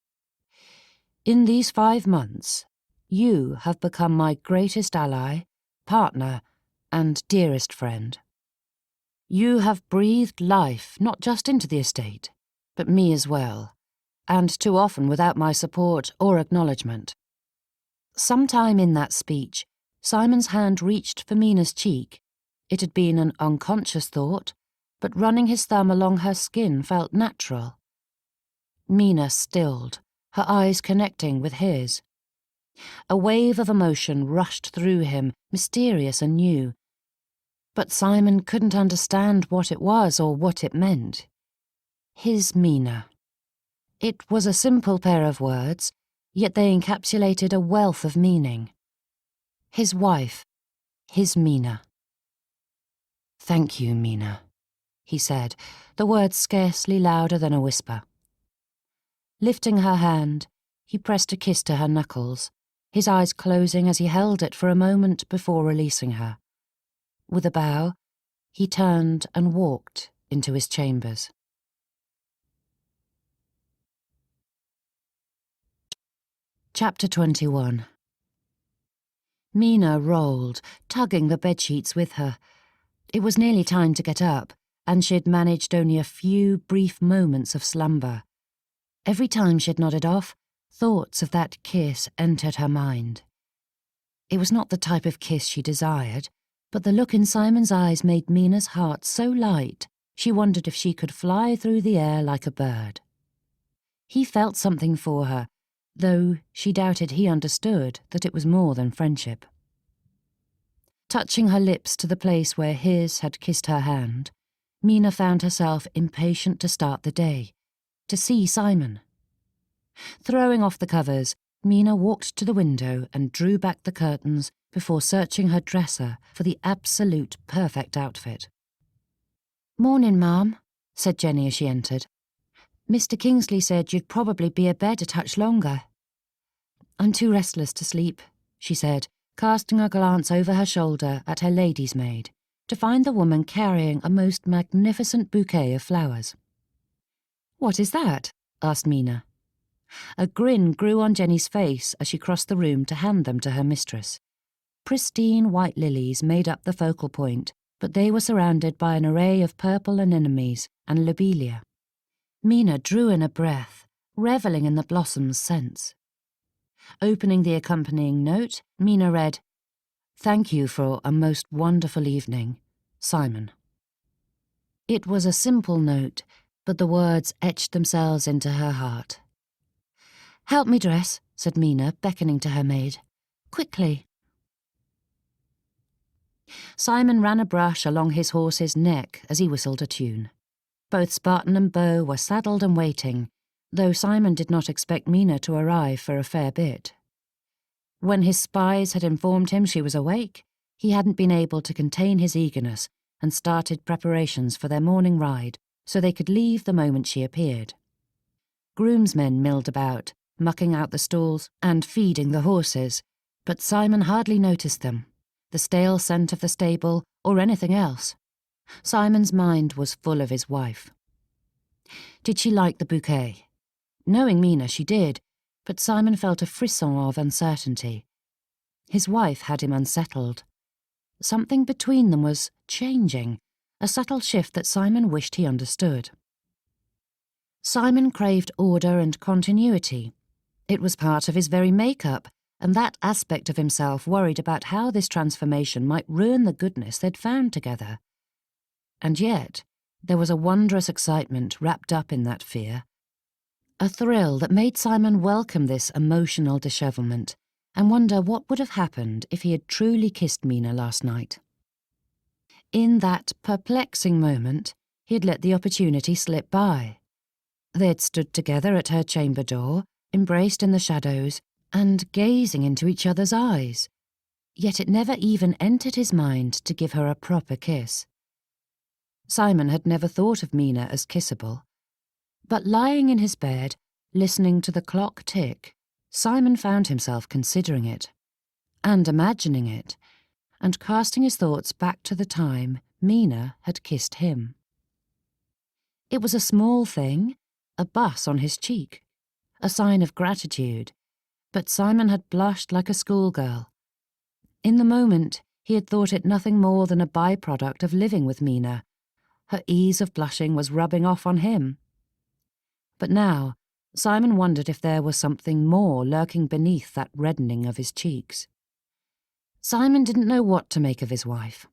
"In these 5 months, you have become my greatest ally, partner, and dearest friend. You have breathed life not just into the estate, but me as well, and too often without my support or acknowledgement." Sometime in that speech, Simon's hand reached for Mina's cheek. It had been an unconscious thought, but running his thumb along her skin felt natural. Mina stilled, her eyes connecting with his. A wave of emotion rushed through him, mysterious and new. But Simon couldn't understand what it was or what it meant. His Mina. It was a simple pair of words, yet they encapsulated a wealth of meaning. His wife, his Mina. "Thank you, Mina," he said, the words scarcely louder than a whisper. Lifting her hand, he pressed a kiss to her knuckles, his eyes closing as he held it for a moment before releasing her. With a bow, he turned and walked into his chambers. Chapter 21. Mina rolled, tugging the bedsheets with her. It was nearly time to get up, and she'd managed only a few brief moments of slumber. Every time she'd nodded off, thoughts of that kiss entered her mind. It was not the type of kiss she desired, but the look in Simon's eyes made Mina's heart so light she wondered if she could fly through the air like a bird. He felt something for her, though she doubted he understood that it was more than friendship. Touching her lips to the place where his had kissed her hand, Mina found herself impatient to start the day, to see Simon. Throwing off the covers, Mina walked to the window and drew back the curtains before searching her dresser for the absolute perfect outfit. "Morning, Ma'am," said Jenny as she entered. "Mr. Kingsley said you'd probably be abed a touch longer." "I'm too restless to sleep," she said, casting a glance over her shoulder at her lady's maid, to find the woman carrying a most magnificent bouquet of flowers. "What is that?" asked Mina. A grin grew on Jenny's face as she crossed the room to hand them to her mistress. Pristine white lilies made up the focal point, but they were surrounded by an array of purple anemones and lobelia. Mina drew in a breath, revelling in the blossom's scents. Opening the accompanying note, Mina read, "Thank you for a most wonderful evening, Simon." It was a simple note, but the words etched themselves into her heart. "Help me dress," said Mina, beckoning to her maid. "Quickly." Simon ran a brush along his horse's neck as he whistled a tune. Both Spartan and Beau were saddled and waiting, though Simon did not expect Mina to arrive for a fair bit. When his spies had informed him she was awake, he hadn't been able to contain his eagerness and started preparations for their morning ride so they could leave the moment she appeared. Groomsmen milled about, mucking out the stalls and feeding the horses, but Simon hardly noticed them, the stale scent of the stable or anything else. Simon's mind was full of his wife. Did she like the bouquet? Knowing Mina, she did, but Simon felt a frisson of uncertainty. His wife had him unsettled. Something between them was changing, a subtle shift that Simon wished he understood. Simon craved order and continuity. It was part of his very make-up, and that aspect of himself worried about how this transformation might ruin the goodness they'd found together. And yet, there was a wondrous excitement wrapped up in that fear, a thrill that made Simon welcome this emotional dishevelment and wonder what would have happened if he had truly kissed Mina last night. In that perplexing moment, he had let the opportunity slip by. They had stood together at her chamber door, embraced in the shadows, and gazing into each other's eyes. Yet it never even entered his mind to give her a proper kiss. Simon had never thought of Mina as kissable. But lying in his bed, listening to the clock tick, Simon found himself considering it, and imagining it, and casting his thoughts back to the time Mina had kissed him. It was a small thing, a bus on his cheek, a sign of gratitude, but Simon had blushed like a schoolgirl. In the moment, he had thought it nothing more than a byproduct of living with Mina. Her ease of blushing was rubbing off on him. But now, Simon wondered if there was something more lurking beneath that reddening of his cheeks. Simon didn't know what to make of his wife.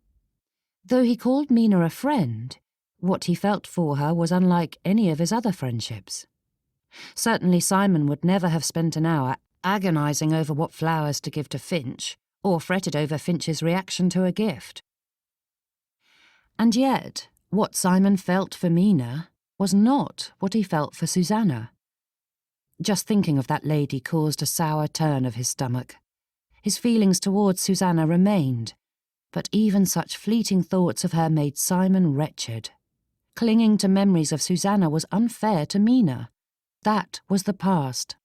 Though he called Mina a friend, what he felt for her was unlike any of his other friendships. Certainly Simon would never have spent an hour agonising over what flowers to give to Finch, or fretted over Finch's reaction to a gift. And yet, what Simon felt for Mina was not what he felt for Susanna. Just thinking of that lady caused a sour turn of his stomach. His feelings towards Susanna remained, but even such fleeting thoughts of her made Simon wretched. Clinging to memories of Susanna was unfair to Mina. That was the past.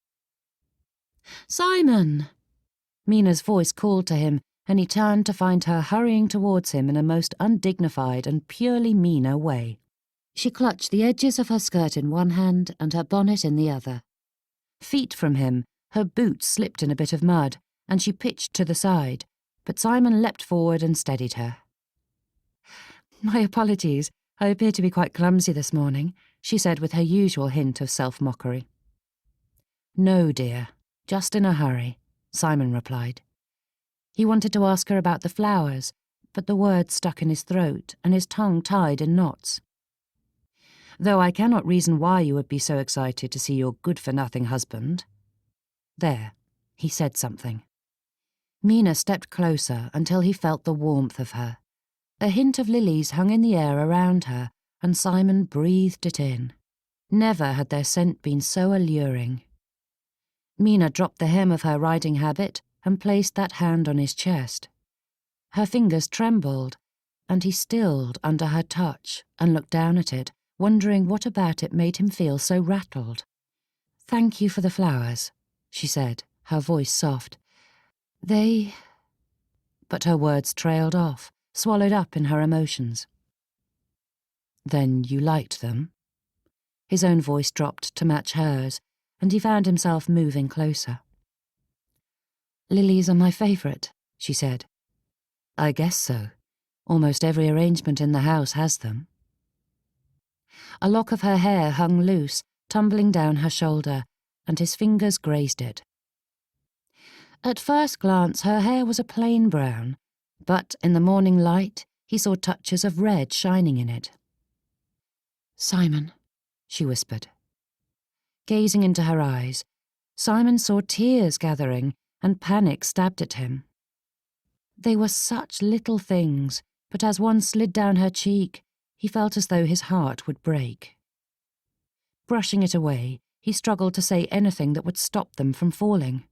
"Simon!" Mina's voice called to him, and he turned to find her hurrying towards him in a most undignified and purely Mina way. She clutched the edges of her skirt in one hand and her bonnet in the other. Feet from him, her boots slipped in a bit of mud, and she pitched to the side, but Simon leapt forward and steadied her. "My apologies, I appear to be quite clumsy this morning," she said with her usual hint of self-mockery. "No, dear, just in a hurry," Simon replied. He wanted to ask her about the flowers, but the words stuck in his throat and his tongue tied in knots. "Though I cannot reason why you would be so excited to see your good-for-nothing husband." "There," he said something. Mina stepped closer until he felt the warmth of her. A hint of lilies hung in the air around her, and Simon breathed it in. Never had their scent been so alluring. Mina dropped the hem of her riding habit and placed that hand on his chest. Her fingers trembled, and he stilled under her touch and looked down at it, wondering what about it made him feel so rattled. "Thank you for the flowers," she said, her voice soft. "They—" But her words trailed off, swallowed up in her emotions. "Then you liked them?" His own voice dropped to match hers, and he found himself moving closer. "Lilies are my favourite," she said. "I guess so. Almost every arrangement in the house has them." A lock of her hair hung loose, tumbling down her shoulder, and his fingers grazed it. At first glance her hair was a plain brown, but in the morning light he saw touches of red shining in it. "Simon," she whispered. Gazing into her eyes, Simon saw tears gathering, and panic stabbed at him. They were such little things, but as one slid down her cheek, he felt as though his heart would break. Brushing it away, he struggled to say anything that would stop them from falling.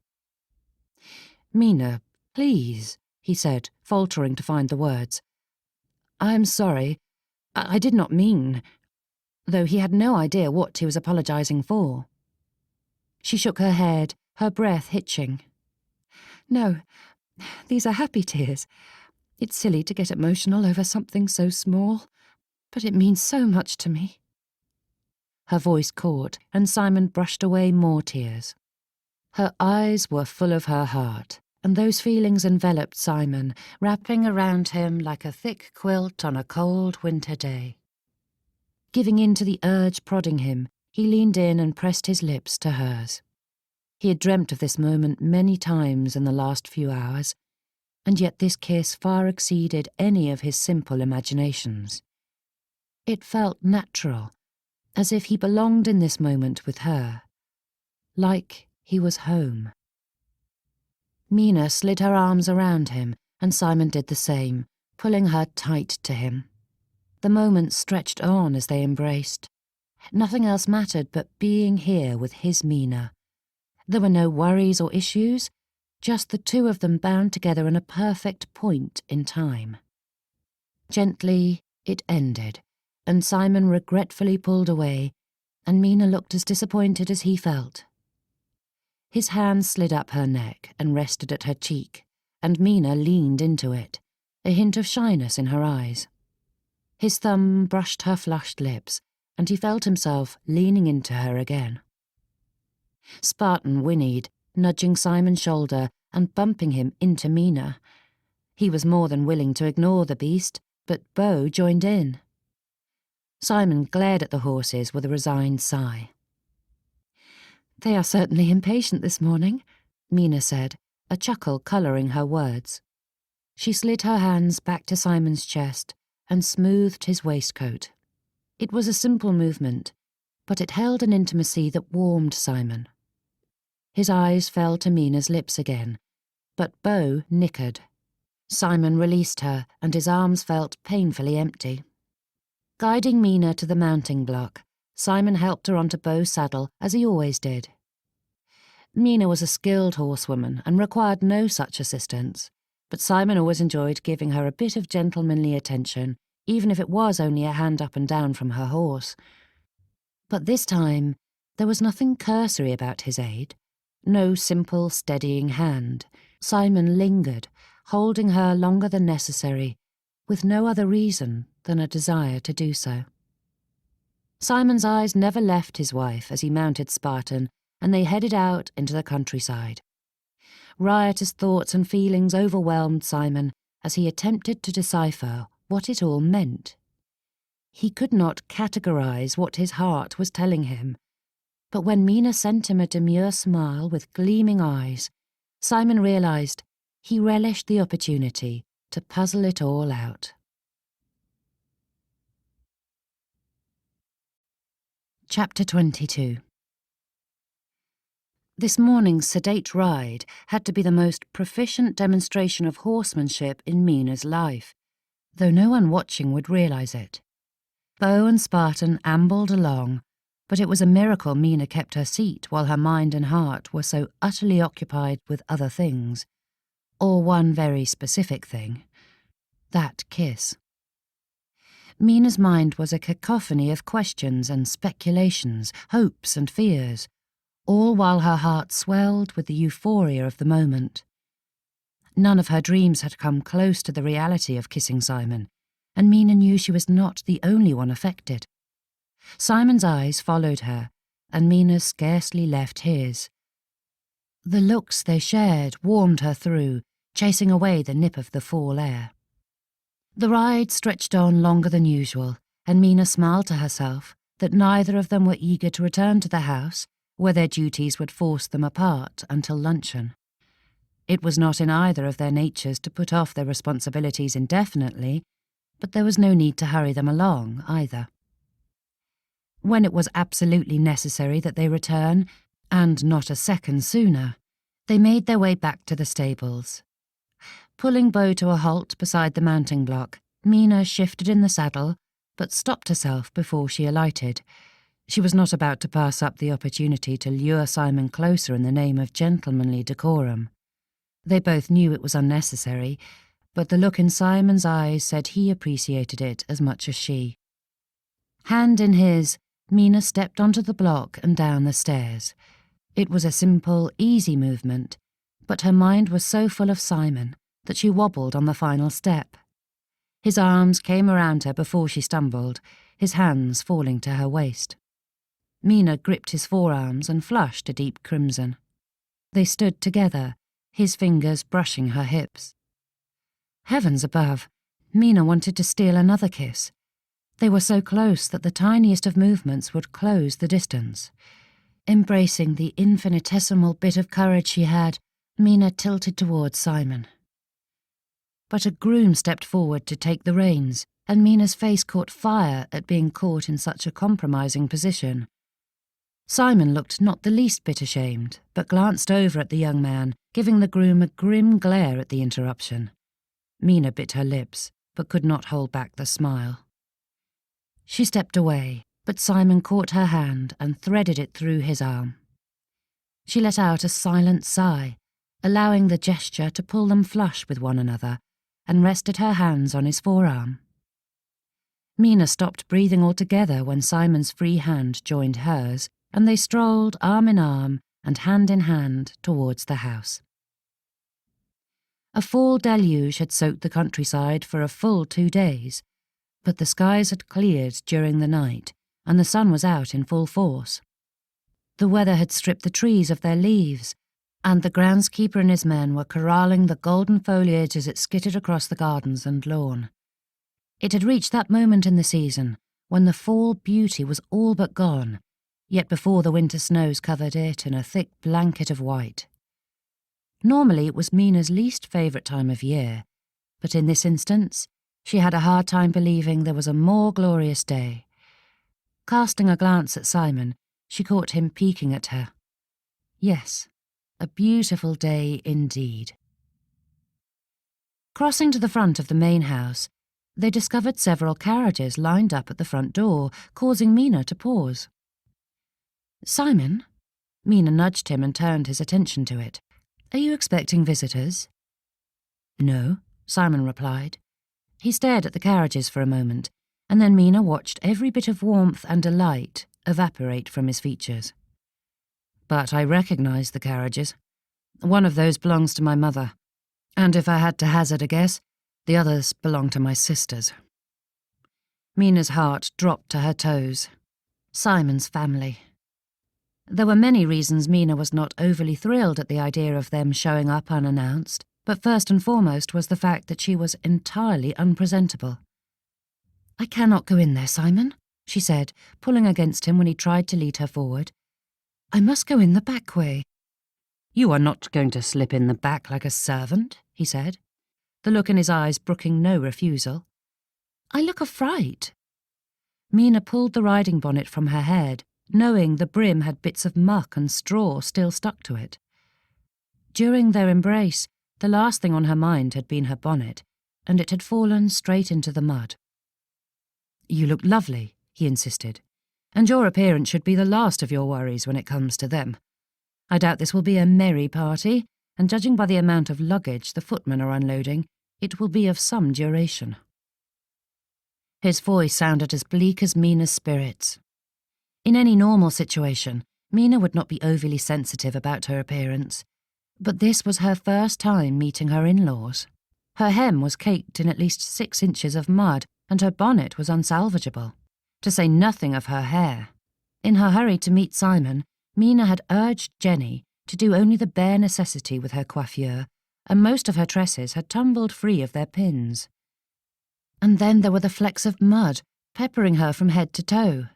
"Mina, please," he said, faltering to find the words. "I am sorry. I did not mean—" though he had no idea what he was apologising for. She shook her head, her breath hitching. "No, these are happy tears. It's silly to get emotional over something so small, but it means so much to me." Her voice caught, and Simon brushed away more tears. Her eyes were full of her heart, and those feelings enveloped Simon, wrapping around him like a thick quilt on a cold winter day. Giving in to the urge prodding him, he leaned in and pressed his lips to hers. He had dreamt of this moment many times in the last few hours, and yet this kiss far exceeded any of his simple imaginations. It felt natural, as if he belonged in this moment with her, like he was home. Mina slid her arms around him, and Simon did the same, pulling her tight to him. The moments stretched on as they embraced. Nothing else mattered but being here with his Mina. There were no worries or issues, just the two of them bound together in a perfect point in time. Gently, it ended, and Simon regretfully pulled away, and Mina looked as disappointed as he felt. His hand slid up her neck and rested at her cheek, and Mina leaned into it, a hint of shyness in her eyes. His thumb brushed her flushed lips, and he felt himself leaning into her again. Spartan whinnied, nudging Simon's shoulder and bumping him into Mina. He was more than willing to ignore the beast, but Beau joined in. Simon glared at the horses with a resigned sigh. "They are certainly impatient this morning," Mina said, a chuckle colouring her words. She slid her hands back to Simon's chest and smoothed his waistcoat. It was a simple movement, but it held an intimacy that warmed Simon. His eyes fell to Mina's lips again, but Beau nickered. Simon released her, and his arms felt painfully empty. Guiding Mina to the mounting block, Simon helped her onto Beau's saddle, as he always did. Mina was a skilled horsewoman and required no such assistance, but Simon always enjoyed giving her a bit of gentlemanly attention, even if it was only a hand up and down from her horse. But this time, there was nothing cursory about his aid, no simple, steadying hand. Simon lingered, holding her longer than necessary, with no other reason than a desire to do so. Simon's eyes never left his wife as he mounted Spartan, and they headed out into the countryside. Riotous thoughts and feelings overwhelmed Simon as he attempted to decipher what it all meant. He could not categorize what his heart was telling him, but when Mina sent him a demure smile with gleaming eyes, Simon realized he relished the opportunity to puzzle it all out. Chapter 22. This morning's sedate ride had to be the most proficient demonstration of horsemanship in Mina's life, though no one watching would realize it. Beau and Spartan ambled along, but it was a miracle Mina kept her seat while her mind and heart were so utterly occupied with other things, or one very specific thing, that kiss. Mina's mind was a cacophony of questions and speculations, hopes and fears, all while her heart swelled with the euphoria of the moment. None of her dreams had come close to the reality of kissing Simon, and Mina knew she was not the only one affected. Simon's eyes followed her, and Mina's scarcely left his. The looks they shared warmed her through, chasing away the nip of the fall air. The ride stretched on longer than usual, and Mina smiled to herself that neither of them were eager to return to the house, where their duties would force them apart until luncheon. It was not in either of their natures to put off their responsibilities indefinitely, but there was no need to hurry them along either. When it was absolutely necessary that they return, and not a second sooner, they made their way back to the stables. Pulling Beau to a halt beside the mounting block, Mina shifted in the saddle, but stopped herself before she alighted. She was not about to pass up the opportunity to lure Simon closer in the name of gentlemanly decorum. They both knew it was unnecessary, but the look in Simon's eyes said he appreciated it as much as she. Hand in his, Mina stepped onto the block and down the stairs. It was a simple, easy movement, but her mind was so full of Simon that she wobbled on the final step. His arms came around her before she stumbled, his hands falling to her waist. Mina gripped his forearms and flushed a deep crimson. They stood together, his fingers brushing her hips. Heavens above, Mina wanted to steal another kiss. They were so close that the tiniest of movements would close the distance. Embracing the infinitesimal bit of courage she had, Mina tilted towards Simon. But a groom stepped forward to take the reins, and Mina's face caught fire at being caught in such a compromising position. Simon looked not the least bit ashamed, but glanced over at the young man, giving the groom a grim glare at the interruption. Mina bit her lips, but could not hold back the smile. She stepped away, but Simon caught her hand and threaded it through his arm. She let out a silent sigh, allowing the gesture to pull them flush with one another, and rested her hands on his forearm. Mina stopped breathing altogether when Simon's free hand joined hers, and they strolled arm in arm and hand in hand towards the house. A fall deluge had soaked the countryside for a full 2 days, but the skies had cleared during the night, and the sun was out in full force. The weather had stripped the trees of their leaves, and the groundskeeper and his men were corralling the golden foliage as it skittered across the gardens and lawn. It had reached that moment in the season when the fall beauty was all but gone, yet before the winter snows covered it in a thick blanket of white. Normally it was Mina's least favourite time of year, but in this instance she had a hard time believing there was a more glorious day. Casting a glance at Simon, she caught him peeking at her. Yes, a beautiful day indeed. Crossing to the front of the main house, they discovered several carriages lined up at the front door, causing Mina to pause. "Simon?" Mina nudged him and turned his attention to it. "Are you expecting visitors?" "No," Simon replied. He stared at the carriages for a moment, and then Mina watched every bit of warmth and delight evaporate from his features. "But I recognise the carriages. One of those belongs to my mother, and if I had to hazard a guess, the others belong to my sisters." Mina's heart dropped to her toes. Simon's family. There were many reasons Mina was not overly thrilled at the idea of them showing up unannounced, but first and foremost was the fact that she was entirely unpresentable. "I cannot go in there, Simon," she said, pulling against him when he tried to lead her forward. "I must go in the back way." "You are not going to slip in the back like a servant," he said, the look in his eyes brooking no refusal. "I look a fright." Mina pulled the riding bonnet from her head, knowing the brim had bits of muck and straw still stuck to it. During their embrace, the last thing on her mind had been her bonnet, and it had fallen straight into the mud. "You look lovely," he insisted, "and your appearance should be the last of your worries when it comes to them. I doubt this will be a merry party, and judging by the amount of luggage the footmen are unloading, it will be of some duration." His voice sounded as bleak as Mina's spirits. In any normal situation, Mina would not be overly sensitive about her appearance, but this was her first time meeting her in-laws. Her hem was caked in at least 6 inches of mud, and her bonnet was unsalvageable, to say nothing of her hair. In her hurry to meet Simon, Mina had urged Jenny to do only the bare necessity with her coiffure, and most of her tresses had tumbled free of their pins. And then there were the flecks of mud, peppering her from head to toe.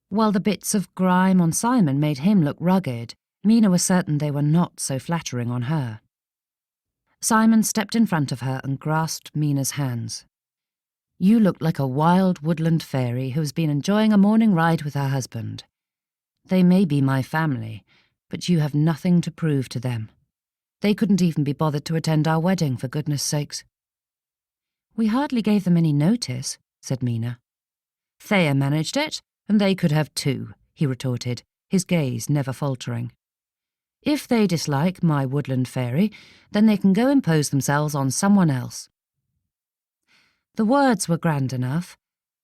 While the bits of grime on Simon made him look rugged, Mina was certain they were not so flattering on her. Simon stepped in front of her and grasped Mina's hands. "You look like a wild woodland fairy who has been enjoying a morning ride with her husband. They may be my family, but you have nothing to prove to them. They couldn't even be bothered to attend our wedding, for goodness sakes." "We hardly gave them any notice," said Mina. "Thea managed it, and they could have too," he retorted, his gaze never faltering. "If they dislike my woodland fairy, then they can go impose themselves on someone else." The words were grand enough,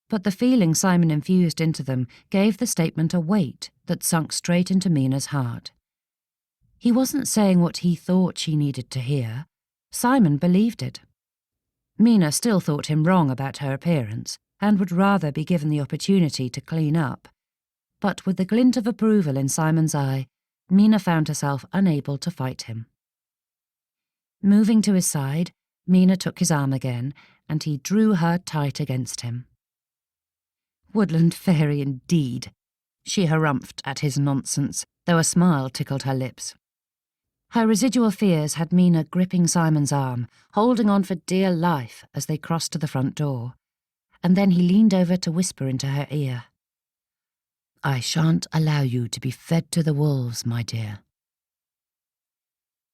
but the feeling Simon infused into them gave the statement a weight that sunk straight into Mina's heart. He wasn't saying what he thought she needed to hear. Simon believed it. Mina still thought him wrong about her appearance, and would rather be given the opportunity to clean up. But with the glint of approval in Simon's eye, Mina found herself unable to fight him. Moving to his side, Mina took his arm again, and he drew her tight against him. "Woodland fairy indeed," she harumphed at his nonsense, though a smile tickled her lips. Her residual fears had Mina gripping Simon's arm, holding on for dear life as they crossed to the front door, and then he leaned over to whisper into her ear. "I shan't allow you to be fed to the wolves, my dear."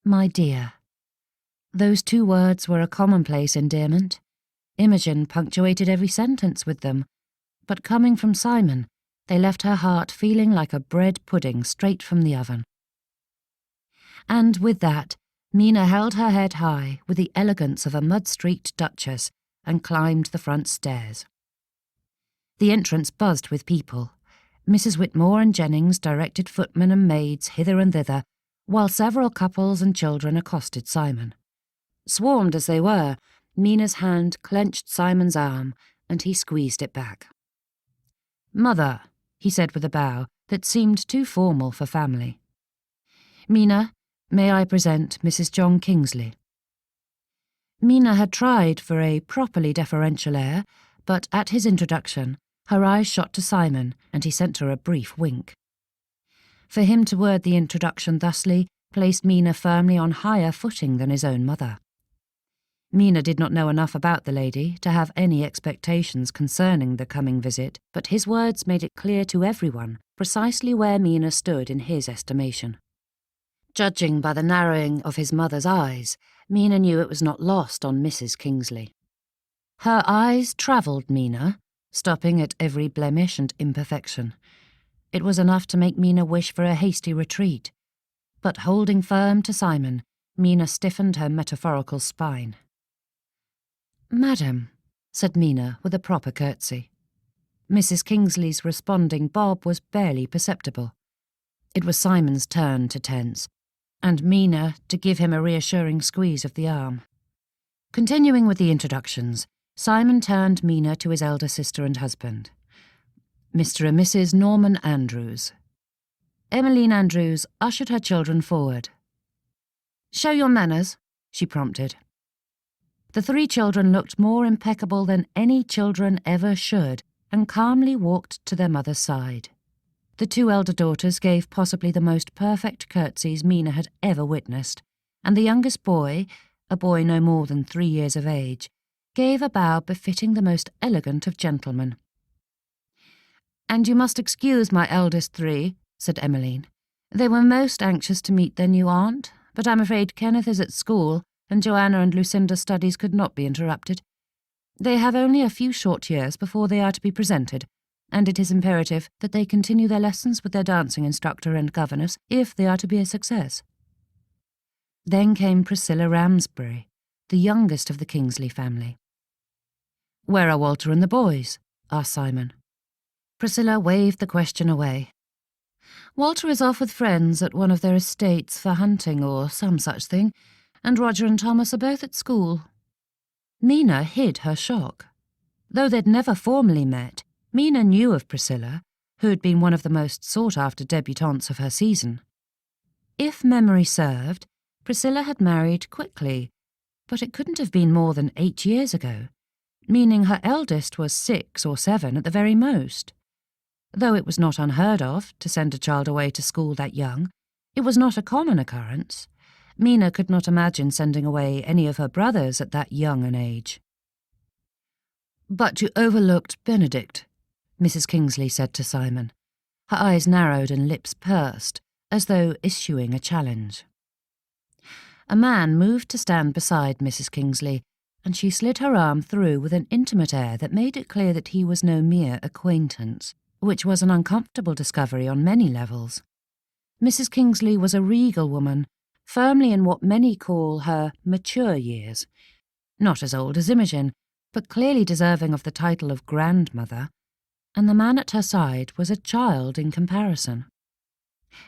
My dear. Those 2 words were a commonplace endearment. Imogen punctuated every sentence with them, but coming from Simon, they left her heart feeling like a bread pudding straight from the oven. And with that, Mina held her head high with the elegance of a mud-streaked duchess and climbed the front stairs. The entrance buzzed with people. Mrs. Whitmore and Jennings directed footmen and maids hither and thither, while several couples and children accosted Simon. Swarmed as they were, Mina's hand clenched Simon's arm, and he squeezed it back. "Mother," he said with a bow that seemed too formal for family. "Mina, may I present Mrs. John Kingsley?" Mina had tried for a properly deferential air, but at his introduction, her eyes shot to Simon, and he sent her a brief wink. For him to word the introduction thusly placed Mina firmly on higher footing than his own mother. Mina did not know enough about the lady to have any expectations concerning the coming visit, but his words made it clear to everyone precisely where Mina stood in his estimation. Judging by the narrowing of his mother's eyes, Mina knew it was not lost on Mrs. Kingsley. Her eyes travelled Mina, stopping at every blemish and imperfection. It was enough to make Mina wish for a hasty retreat, but holding firm to Simon, Mina stiffened her metaphorical spine. "Madam," said Mina with a proper curtsy. Mrs. Kingsley's responding bob was barely perceptible. It was Simon's turn to tense, and Mina to give him a reassuring squeeze of the arm. Continuing with the introductions, Simon turned Mina to his elder sister and husband. Mr. and Mrs. Norman Andrews. Emmeline Andrews ushered her children forward. "Show your manners," she prompted. The three children looked more impeccable than any children ever should, and calmly walked to their mother's side. The two elder daughters gave possibly the most perfect curtsies Mina had ever witnessed, and the youngest boy, a boy no more than 3 years of age, gave a bow befitting the most elegant of gentlemen. "And you must excuse my eldest three," said Emmeline. "They were most anxious to meet their new aunt, but I'm afraid Kenneth is at school, and Joanna and Lucinda's studies could not be interrupted. They have only a few short years before they are to be presented, and it is imperative that they continue their lessons with their dancing instructor and governess if they are to be a success." Then came Priscilla Ramsbury, the youngest of the Kingsley family. "Where are Walter and the boys?" asked Simon. Priscilla waved the question away. "Walter is off with friends at one of their estates for hunting or some such thing, and Roger and Thomas are both at school." Mina hid her shock. Though they'd never formally met, Mina knew of Priscilla, who had been one of the most sought-after debutantes of her season. If memory served, Priscilla had married quickly, but it couldn't have been more than 8 years ago, meaning her eldest was 6 or 7 at the very most. Though it was not unheard of to send a child away to school that young, it was not a common occurrence. Mina could not imagine sending away any of her brothers at that young an age. "But you overlooked Benedict," Mrs. Kingsley said to Simon. Her eyes narrowed and lips pursed, as though issuing a challenge. A man moved to stand beside Mrs. Kingsley, and she slid her arm through with an intimate air that made it clear that he was no mere acquaintance, which was an uncomfortable discovery on many levels. Mrs. Kingsley was a regal woman, firmly in what many call her mature years, not as old as Imogen, but clearly deserving of the title of grandmother, and the man at her side was a child in comparison.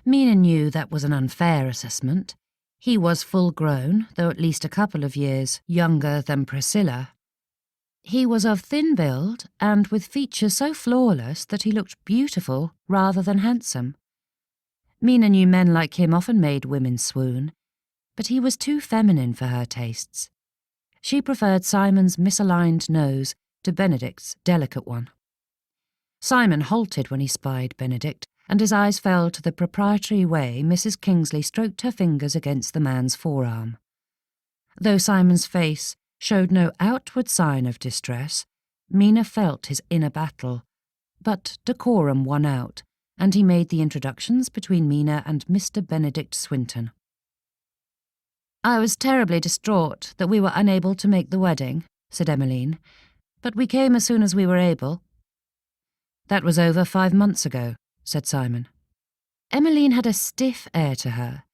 Mina knew that was an unfair assessment. He was full-grown, though at least a couple of years younger than Priscilla. He was of thin build, and with features so flawless that he looked beautiful rather than handsome. Mina knew men like him often made women swoon, but he was too feminine for her tastes. She preferred Simon's misaligned nose to Benedict's delicate one. Simon halted when he spied Benedict, and his eyes fell to the proprietary way Mrs. Kingsley stroked her fingers against the man's forearm. Though Simon's face showed no outward sign of distress, Mina felt his inner battle, but decorum won out, and he made the introductions between Mina and Mr. Benedict Swinton. "I was terribly distraught that we were unable to make the wedding," said Emmeline, "but we came as soon as we were able." "That was over 5 months ago," said Simon. Emmeline had a stiff air to her.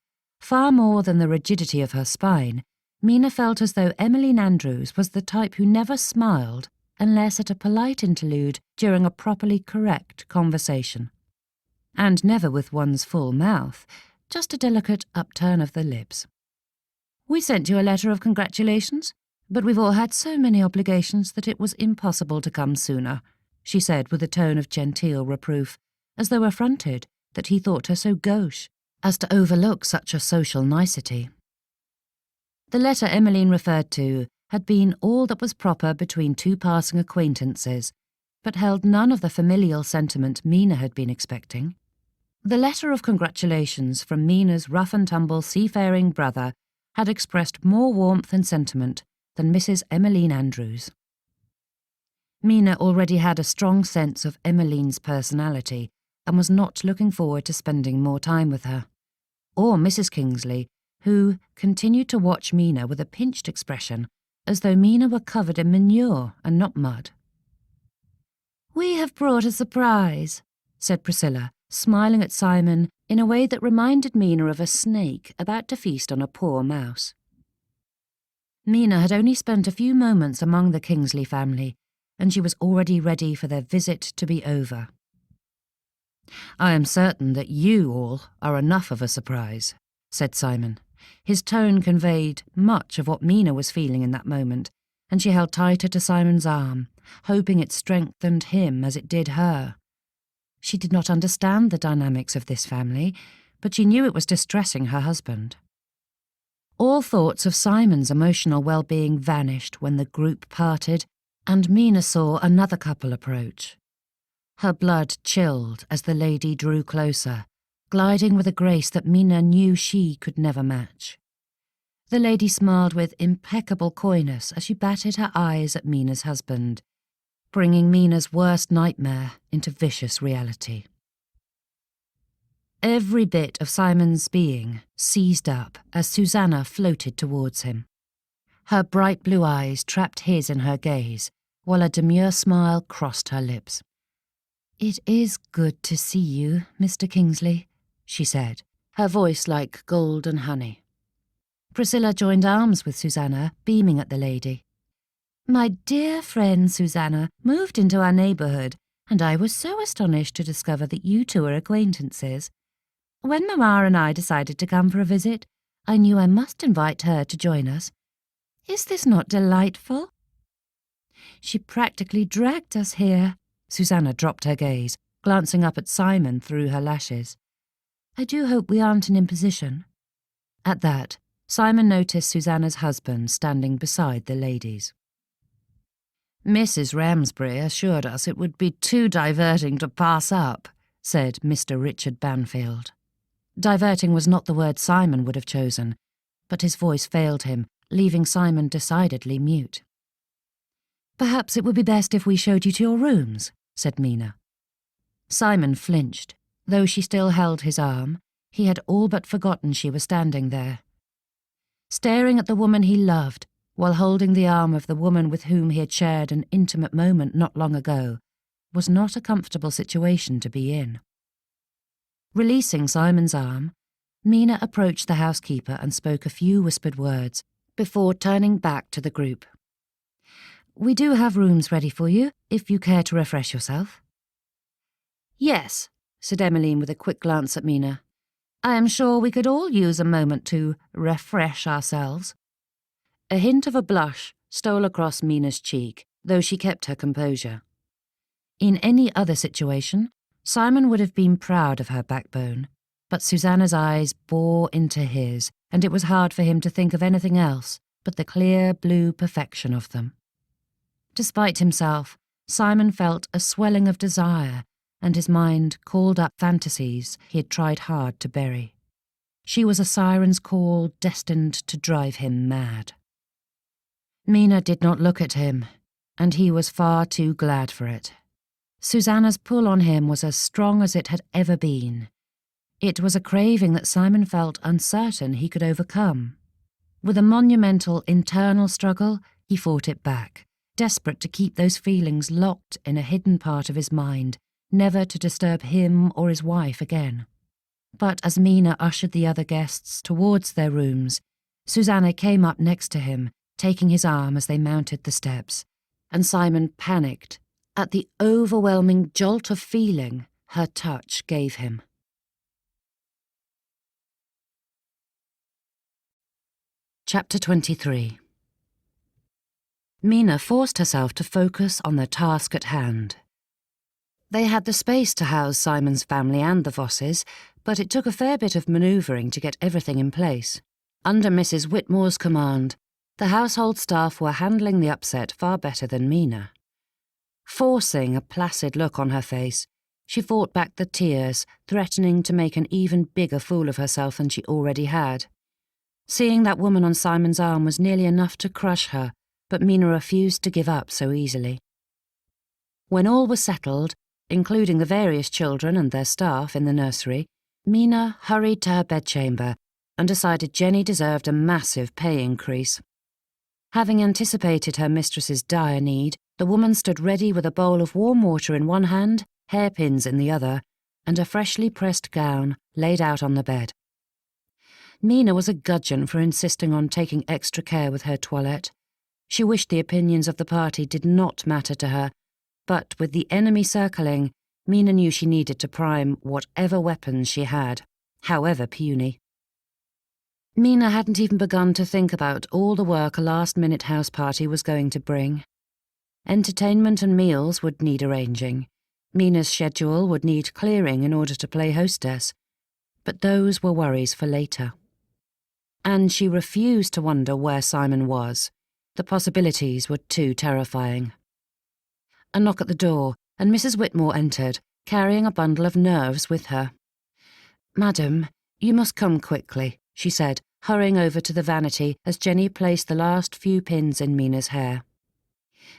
Far more than the rigidity of her spine, Mina felt as though Emmeline Andrews was the type who never smiled unless at a polite interlude during a properly correct conversation. And never with one's full mouth, just a delicate upturn of the lips. We sent you a letter of congratulations, but we've all had so many obligations that it was impossible to come sooner, she said with a tone of genteel reproof, as though affronted that he thought her so gauche as to overlook such a social nicety. The letter Emmeline referred to had been all that was proper between two passing acquaintances, but held none of the familial sentiment Mina had been expecting. The letter of congratulations from Mina's rough-and-tumble seafaring brother had expressed more warmth and sentiment than Mrs. Emmeline Andrews. Mina already had a strong sense of Emmeline's personality and was not looking forward to spending more time with her, or Mrs. Kingsley, who continued to watch Mina with a pinched expression, as though Mina were covered in manure and not mud. "We have brought a surprise," said Priscilla, smiling at Simon in a way that reminded Mina of a snake about to feast on a poor mouse. Mina had only spent a few moments among the Kingsley family, and she was already ready for their visit to be over. "I am certain that you all are enough of a surprise," said Simon. His tone conveyed much of what Mina was feeling in that moment, and she held tighter to Simon's arm, hoping it strengthened him as it did her. She did not understand the dynamics of this family, but she knew it was distressing her husband. All thoughts of Simon's emotional well-being vanished when the group parted, and Mina saw another couple approach. Her blood chilled as the lady drew closer, gliding with a grace that Mina knew she could never match. The lady smiled with impeccable coyness as she batted her eyes at Mina's husband, bringing Mina's worst nightmare into vicious reality. Every bit of Simon's being seized up as Susanna floated towards him. Her bright blue eyes trapped his in her gaze, while a demure smile crossed her lips. "It is good to see you, Mr. Kingsley," she said, her voice like golden honey. Priscilla joined arms with Susanna, beaming at the lady. "My dear friend Susanna moved into our neighbourhood, and I was so astonished to discover that you two are acquaintances. When Mamma and I decided to come for a visit, I knew I must invite her to join us. Is this not delightful? She practically dragged us here." Susanna dropped her gaze, glancing up at Simon through her lashes. "I do hope we aren't an imposition." At that, Simon noticed Susanna's husband standing beside the ladies. "Mrs. Ramsbury assured us it would be too diverting to pass up," said Mr. Richard Banfield. Diverting was not the word Simon would have chosen, but his voice failed him, leaving Simon decidedly mute. "Perhaps it would be best if we showed you to your rooms," said Mina. Simon flinched. Though she still held his arm, he had all but forgotten she was standing there. Staring at the woman he loved, while holding the arm of the woman with whom he had shared an intimate moment not long ago, was not a comfortable situation to be in. Releasing Simon's arm, Mina approached the housekeeper and spoke a few whispered words, before turning back to the group. "We do have rooms ready for you, if you care to refresh yourself." "Yes," said Emmeline with a quick glance at Mina. "I am sure we could all use a moment to refresh ourselves." A hint of a blush stole across Mina's cheek, though she kept her composure. In any other situation, Simon would have been proud of her backbone, but Susanna's eyes bore into his, and it was hard for him to think of anything else but the clear blue perfection of them. Despite himself, Simon felt a swelling of desire, and his mind called up fantasies he had tried hard to bury. She was a siren's call destined to drive him mad. Mina did not look at him, and he was far too glad for it. Susanna's pull on him was as strong as it had ever been. It was a craving that Simon felt uncertain he could overcome. With a monumental internal struggle, he fought it back, desperate to keep those feelings locked in a hidden part of his mind, never to disturb him or his wife again. But as Mina ushered the other guests towards their rooms, Susanna came up next to him, taking his arm as they mounted the steps, and Simon panicked at the overwhelming jolt of feeling her touch gave him. Chapter 23. Mina forced herself to focus on the task at hand. They had the space to house Simon's family and the Vosses, but it took a fair bit of manoeuvring to get everything in place. Under Mrs. Whitmore's command, the household staff were handling the upset far better than Mina. Forcing a placid look on her face, she fought back the tears, threatening to make an even bigger fool of herself than she already had. Seeing that woman on Simon's arm was nearly enough to crush her, but Mina refused to give up so easily. When all was settled, including the various children and their staff in the nursery, Mina hurried to her bedchamber and decided Jenny deserved a massive pay increase. Having anticipated her mistress's dire need, the woman stood ready with a bowl of warm water in one hand, hairpins in the other, and a freshly pressed gown laid out on the bed. Mina was a gudgeon for insisting on taking extra care with her toilette. She wished the opinions of the party did not matter to her, but with the enemy circling, Mina knew she needed to prime whatever weapons she had, however puny. Mina hadn't even begun to think about all the work a last-minute house party was going to bring. Entertainment and meals would need arranging. Mina's schedule would need clearing in order to play hostess, but those were worries for later. And she refused to wonder where Simon was. The possibilities were too terrifying. A knock at the door, and Mrs. Whitmore entered, carrying a bundle of nerves with her. "Madam, you must come quickly," she said, hurrying over to the vanity as Jenny placed the last few pins in Mina's hair.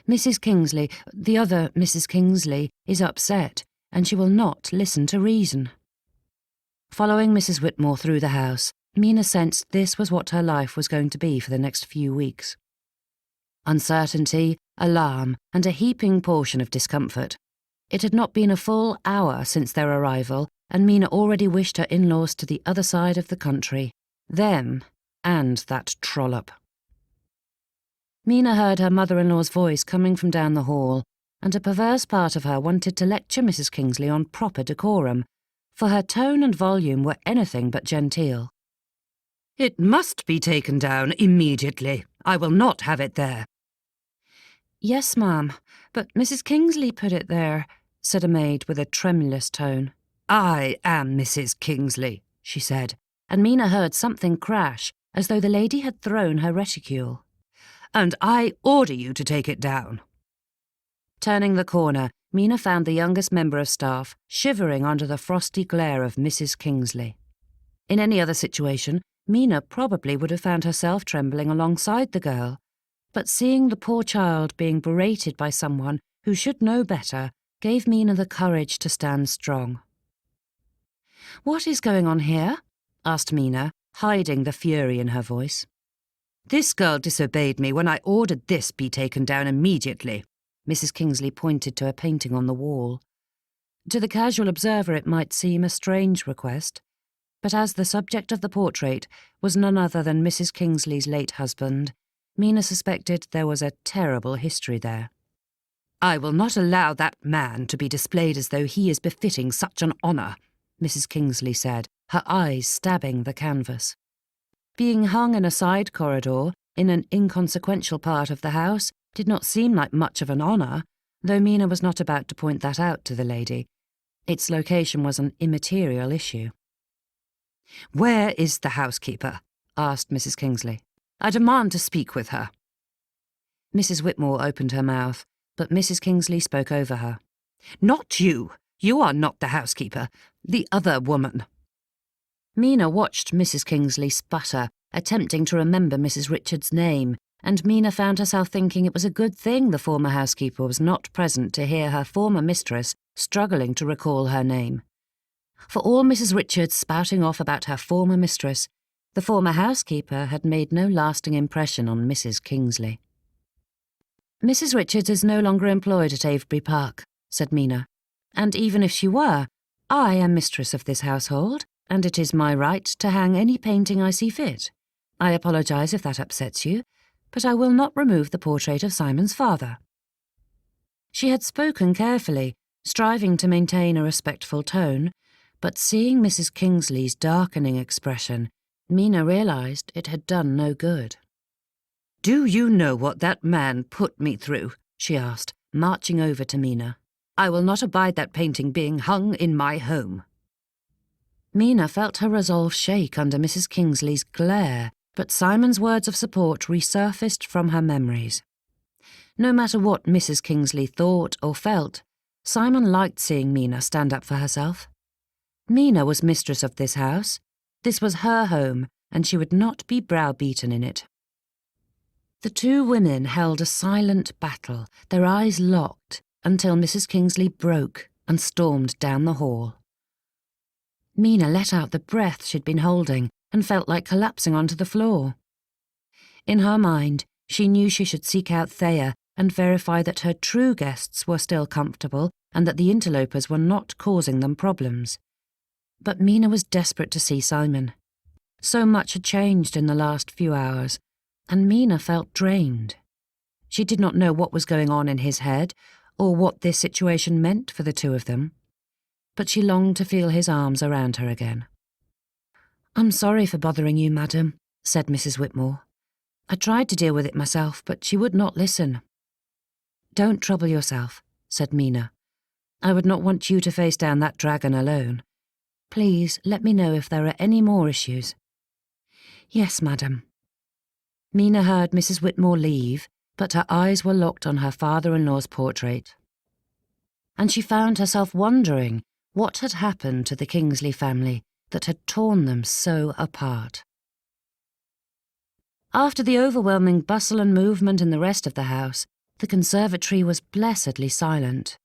"Mrs. Kingsley, the other Mrs. Kingsley, is upset, and she will not listen to reason." Following Mrs. Whitmore through the house, Mina sensed this was what her life was going to be for the next few weeks. Uncertainty, alarm, and a heaping portion of discomfort. It had not been a full hour since their arrival, and Mina already wished her in-laws to the other side of the country. Them, and that trollop. Mina heard her mother-in-law's voice coming from down the hall, and a perverse part of her wanted to lecture Mrs. Kingsley on proper decorum, for her tone and volume were anything but genteel. "It must be taken down immediately. I will not have it there." "Yes, ma'am, but Mrs. Kingsley put it there," said a maid with a tremulous tone. "I am Mrs. Kingsley," she said, and Mina heard something crash, as though the lady had thrown her reticule. "And I order you to take it down." Turning the corner, Mina found the youngest member of staff shivering under the frosty glare of Mrs. Kingsley. In any other situation, Mina probably would have found herself trembling alongside the girl, but seeing the poor child being berated by someone who should know better gave Mina the courage to stand strong. "What is going on here?" asked Mina, hiding the fury in her voice. "This girl disobeyed me when I ordered this be taken down immediately." Mrs. Kingsley pointed to a painting on the wall. To the casual observer it might seem a strange request, but as the subject of the portrait was none other than Mrs. Kingsley's late husband, Mina suspected there was a terrible history there. "I will not allow that man to be displayed as though he is befitting such an honour," Mrs. Kingsley said, her eyes stabbing the canvas. Being hung in a side corridor, in an inconsequential part of the house, did not seem like much of an honour, though Mina was not about to point that out to the lady. Its location was an immaterial issue. "Where is the housekeeper?" asked Mrs. Kingsley. "I demand to speak with her." Mrs. Whitmore opened her mouth, but Mrs. Kingsley spoke over her. "Not you! You are not the housekeeper. The other woman." Mina watched Mrs. Kingsley sputter, attempting to remember Mrs. Richards' name, and Mina found herself thinking it was a good thing the former housekeeper was not present to hear her former mistress struggling to recall her name. For all Mrs. Richards spouting off about her former mistress, the former housekeeper had made no lasting impression on Mrs. Kingsley. "Mrs. Richards is no longer employed at Avebury Park," said Mina, "and even if she were, I am mistress of this household, and it is my right to hang any painting I see fit. I apologise if that upsets you, but I will not remove the portrait of Simon's father." She had spoken carefully, striving to maintain a respectful tone, but seeing Mrs. Kingsley's darkening expression, Mina realised it had done no good. "Do you know what that man put me through?" she asked, marching over to Mina. "I will not abide that painting being hung in my home." Mina felt her resolve shake under Mrs. Kingsley's glare, but Simon's words of support resurfaced from her memories. No matter what Mrs. Kingsley thought or felt, Simon liked seeing Mina stand up for herself. Mina was mistress of this house. This was her home, and she would not be browbeaten in it. The two women held a silent battle, their eyes locked, until Mrs. Kingsley broke and stormed down the hall. Mina let out the breath she'd been holding and felt like collapsing onto the floor. In her mind, she knew she should seek out Thea and verify that her true guests were still comfortable and that the interlopers were not causing them problems. But Mina was desperate to see Simon. So much had changed in the last few hours, and Mina felt drained. She did not know what was going on in his head or what this situation meant for the two of them, but she longed to feel his arms around her again. "I'm sorry for bothering you, madam," said Mrs. Whitmore. "I tried to deal with it myself, but she would not listen." "Don't trouble yourself," said Mina. "I would not want you to face down that dragon alone. Please let me know if there are any more issues." "Yes, madam." Mina heard Mrs. Whitmore leave, but her eyes were locked on her father-in-law's portrait. And she found herself wondering what had happened to the Kingsley family that had torn them so apart. After the overwhelming bustle and movement in the rest of the house, the conservatory was blessedly silent.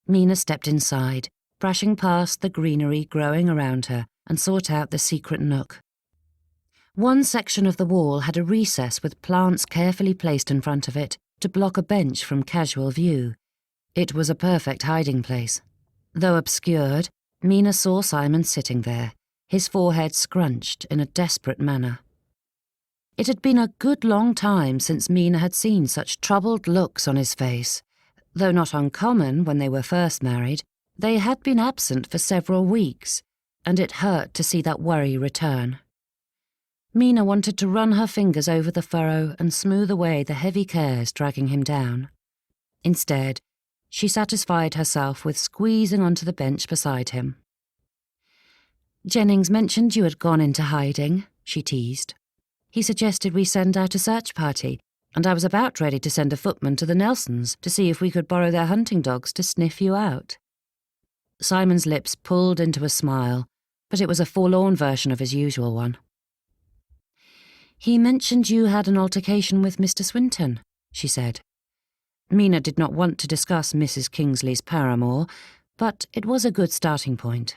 Mina stepped inside, brushing past the greenery growing around her, and sought out the secret nook. One section of the wall had a recess with plants carefully placed in front of it to block a bench from casual view. It was a perfect hiding place. Though obscured, Mina saw Simon sitting there, his forehead scrunched in a desperate manner. It had been a good long time since Mina had seen such troubled looks on his face. Though not uncommon when they were first married, they had been absent for several weeks, and it hurt to see that worry return. Mina wanted to run her fingers over the furrow and smooth away the heavy cares dragging him down. Instead, she satisfied herself with squeezing onto the bench beside him. "Jennings mentioned you had gone into hiding," she teased. "He suggested we send out a search party, and I was about ready to send a footman to the Nelsons to see if we could borrow their hunting dogs to sniff you out." Simon's lips pulled into a smile, but it was a forlorn version of his usual one. "He mentioned you had an altercation with Mr. Swinton," she said. Mina did not want to discuss Mrs. Kingsley's paramour, but it was a good starting point.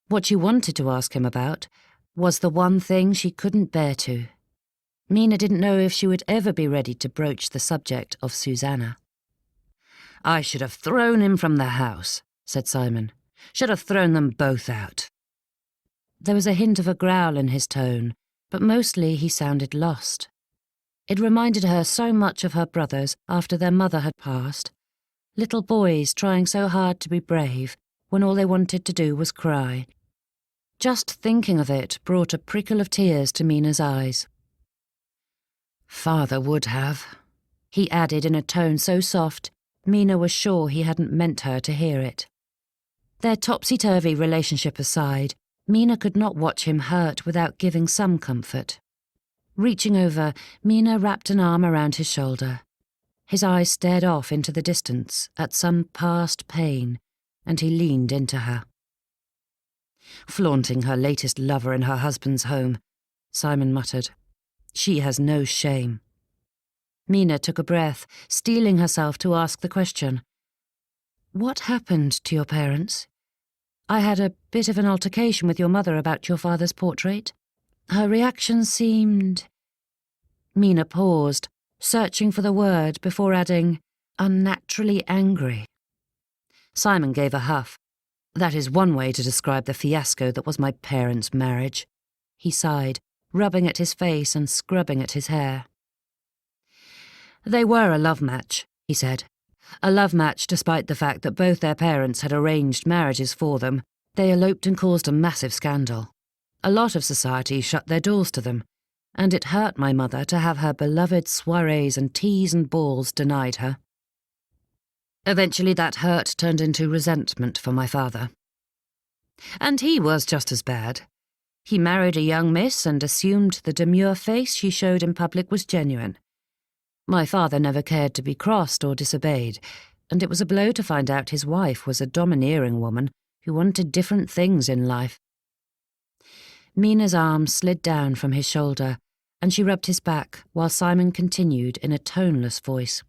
What she wanted to ask him about was the one thing she couldn't bear to. Mina didn't know if she would ever be ready to broach the subject of Susanna. "I should have thrown him from the house," said Simon. "Should have thrown them both out." There was a hint of a growl in his tone, but mostly he sounded lost. It reminded her so much of her brothers after their mother had passed. Little boys trying so hard to be brave when all they wanted to do was cry. Just thinking of it brought a prickle of tears to Mina's eyes. "Father would have," he added in a tone so soft, Mina was sure he hadn't meant her to hear it. Their topsy-turvy relationship aside, Mina could not watch him hurt without giving some comfort. Reaching over, Mina wrapped an arm around his shoulder. His eyes stared off into the distance at some past pain, and he leaned into her. "Flaunting her latest lover in her husband's home," Simon muttered. "She has no shame." Mina took a breath, steeling herself to ask the question. "What happened to your parents? I had a bit of an altercation with your mother about your father's portrait. Her reaction seemed—" Mina paused, searching for the word before adding, "unnaturally angry." Simon gave a huff. "That is one way to describe the fiasco that was my parents' marriage," he sighed, rubbing at his face and scrubbing at his hair. "They were a love match," he said. "A love match despite the fact that both their parents had arranged marriages for them. They eloped and caused a massive scandal. A lot of society shut their doors to them. and it hurt my mother to have her beloved soirees and teas and balls denied her. Eventually that hurt turned into resentment for my father. And he was just as bad. He married a young miss and assumed the demure face she showed in public was genuine. My father never cared to be crossed or disobeyed, and it was a blow to find out his wife was a domineering woman who wanted different things in life. Mina's arm slid down from his shoulder, and she rubbed his back while Simon continued in a toneless voice.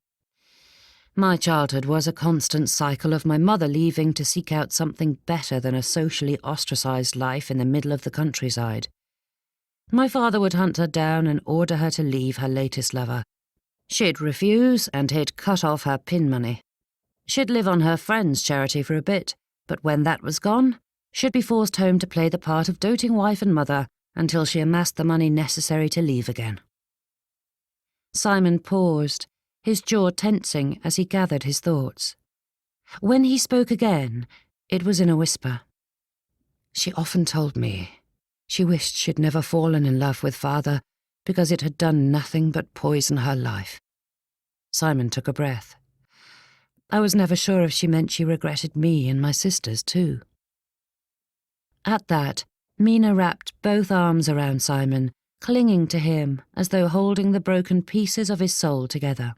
My childhood was a constant cycle of my mother leaving to seek out something better than a socially ostracised life in the middle of the countryside. My father would hunt her down and order her to leave her latest lover. She'd refuse, and he'd cut off her pin money. She'd live on her friend's charity for a bit, but when that was gone, she'd be forced home to play the part of doting wife and mother until she amassed the money necessary to leave again. Simon paused, his jaw tensing as he gathered his thoughts. When he spoke again, it was in a whisper. She often told me she wished she'd never fallen in love with father because it had done nothing but poison her life. Simon took a breath. I was never sure if she meant she regretted me and my sisters too. At that, Mina wrapped both arms around Simon, clinging to him as though holding the broken pieces of his soul together.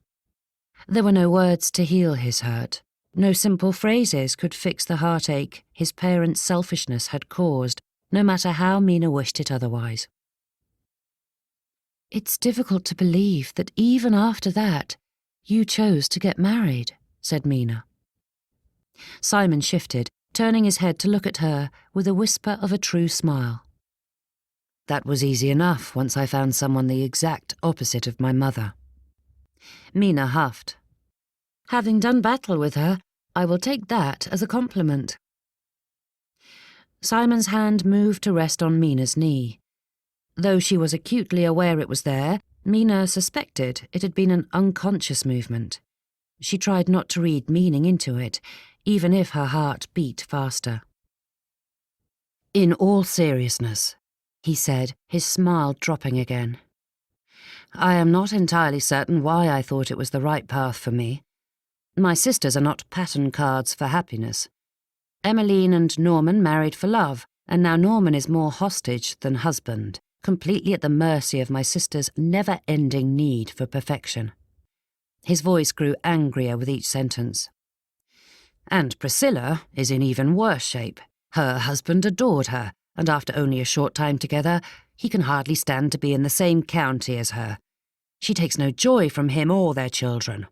There were no words to heal his hurt. No simple phrases could fix the heartache his parents' selfishness had caused, no matter how Mina wished it otherwise. It's difficult to believe that even after that, you chose to get married, said Mina. Simon shifted, turning his head to look at her with a whisper of a true smile. That was easy enough once I found someone the exact opposite of my mother. Mina huffed. Having done battle with her, I will take that as a compliment. Simon's hand moved to rest on Mina's knee. Though she was acutely aware it was there, Mina suspected it had been an unconscious movement. She tried not to read meaning into it, even if her heart beat faster. In all seriousness, he said, his smile dropping again. I am not entirely certain why I thought it was the right path for me. My sisters are not pattern cards for happiness. Emmeline and Norman married for love, and now Norman is more hostage than husband, completely at the mercy of my sister's never-ending need for perfection. His voice grew angrier with each sentence. And Priscilla is in even worse shape. Her husband adored her, and after only a short time together, he can hardly stand to be in the same county as her. She takes no joy from him or their children.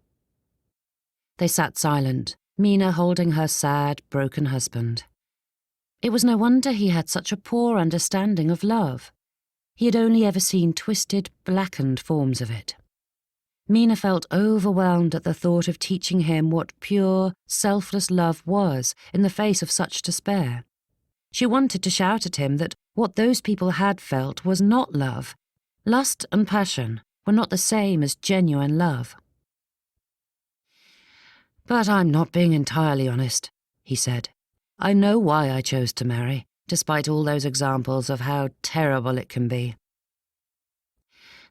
They sat silent, Mina holding her sad, broken husband. It was no wonder he had such a poor understanding of love. He had only ever seen twisted, blackened forms of it. Mina felt overwhelmed at the thought of teaching him what pure, selfless love was in the face of such despair. She wanted to shout at him that what those people had felt was not love. Lust and passion were not the same as genuine love. But I'm not being entirely honest, he said. I know why I chose to marry, despite all those examples of how terrible it can be.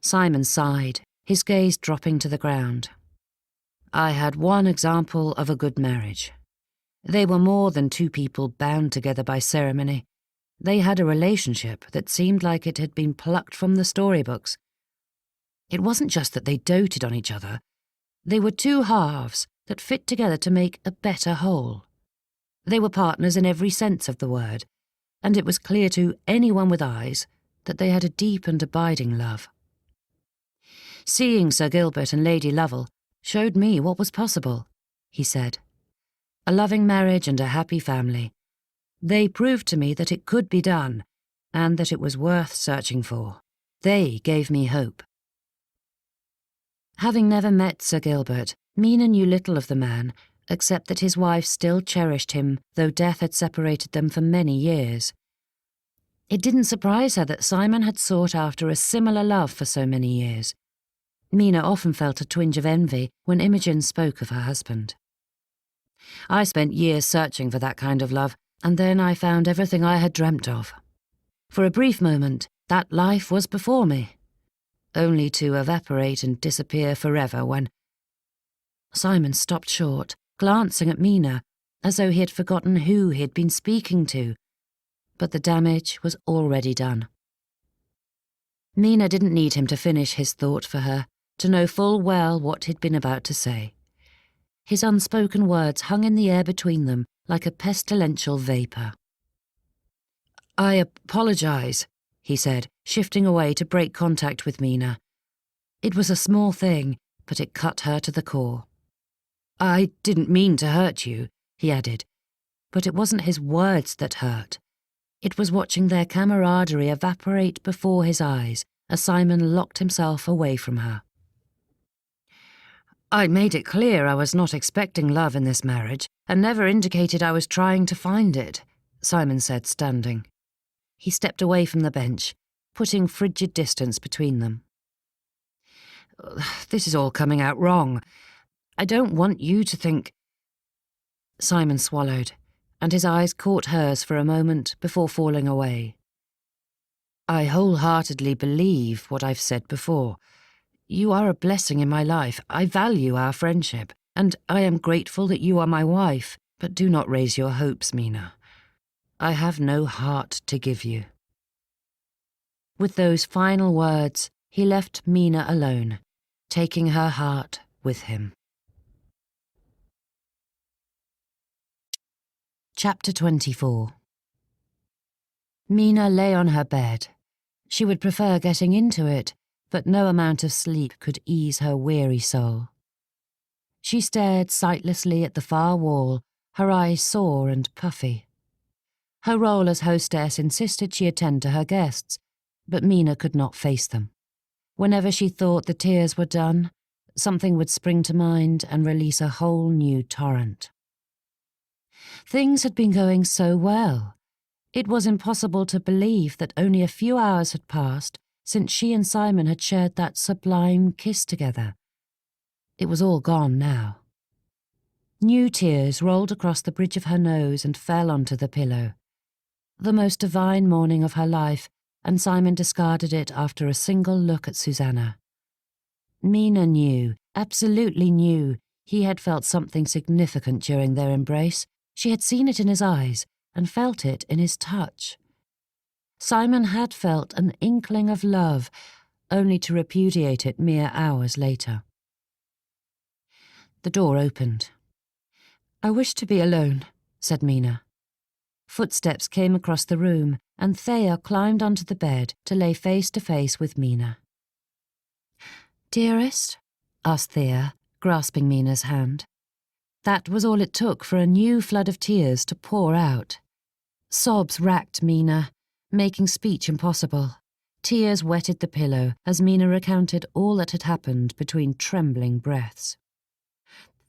Simon sighed, his gaze dropping to the ground. I had one example of a good marriage. They were more than two people bound together by ceremony. They had a relationship that seemed like it had been plucked from the storybooks. It wasn't just that they doted on each other. They were two halves that fit together to make a better whole. They were partners in every sense of the word, and it was clear to anyone with eyes that they had a deep and abiding love. Seeing Sir Gilbert and Lady Lovell showed me what was possible, he said. A loving marriage and a happy family. They proved to me that it could be done, and that it was worth searching for. They gave me hope. Having never met Sir Gilbert, Mina knew little of the man, except that his wife still cherished him, though death had separated them for many years. It didn't surprise her that Simon had sought after a similar love for so many years. Mina often felt a twinge of envy when Imogen spoke of her husband. I spent years searching for that kind of love, and then I found everything I had dreamt of. For a brief moment, that life was before me. only to evaporate and disappear forever when— Simon stopped short, glancing at Mina, as though he had forgotten who he had been speaking to, but the damage was already done. Mina didn't need him to finish his thought for her, to know full well what he'd been about to say. His unspoken words hung in the air between them like a pestilential vapour. "I apologise," he said, shifting away to break contact with Mina. It was a small thing, but it cut her to the core. "I didn't mean to hurt you," he added, but it wasn't his words that hurt. It was watching their camaraderie evaporate before his eyes as Simon locked himself away from her. "I made it clear I was not expecting love in this marriage, and never indicated I was trying to find it," Simon said, standing. He stepped away from the bench, putting frigid distance between them. "This is all coming out wrong. I don't want you to think—" Simon swallowed, and his eyes caught hers for a moment before falling away. "I wholeheartedly believe what I've said before. You are a blessing in my life. I value our friendship, and I am grateful that you are my wife, but do not raise your hopes, Mina. I have no heart to give you." With those final words, he left Mina alone, taking her heart with him. Chapter 24. Mina lay on her bed. She would prefer getting into it, but no amount of sleep could ease her weary soul. She stared sightlessly at the far wall, her eyes sore and puffy. Her role as hostess insisted she attend to her guests, but Mina could not face them. Whenever she thought the tears were done, something would spring to mind and release a whole new torrent. Things had been going so well. It was impossible to believe that only a few hours had passed since she and Simon had shared that sublime kiss together. It was all gone now. New tears rolled across the bridge of her nose and fell onto the pillow. The most divine morning of her life, and Simon discarded it after a single look at Susanna. Mina knew, absolutely knew, he had felt something significant during their embrace. She had seen it in his eyes and felt it in his touch. Simon had felt an inkling of love, only to repudiate it mere hours later. The door opened. "I wish to be alone," said Mina. Footsteps came across the room, and Thea climbed onto the bed to lay face to face with Mina. "Dearest?" asked Thea, grasping Mina's hand. That was all it took for a new flood of tears to pour out. Sobs racked Mina, making speech impossible. Tears wetted the pillow as Mina recounted all that had happened between trembling breaths.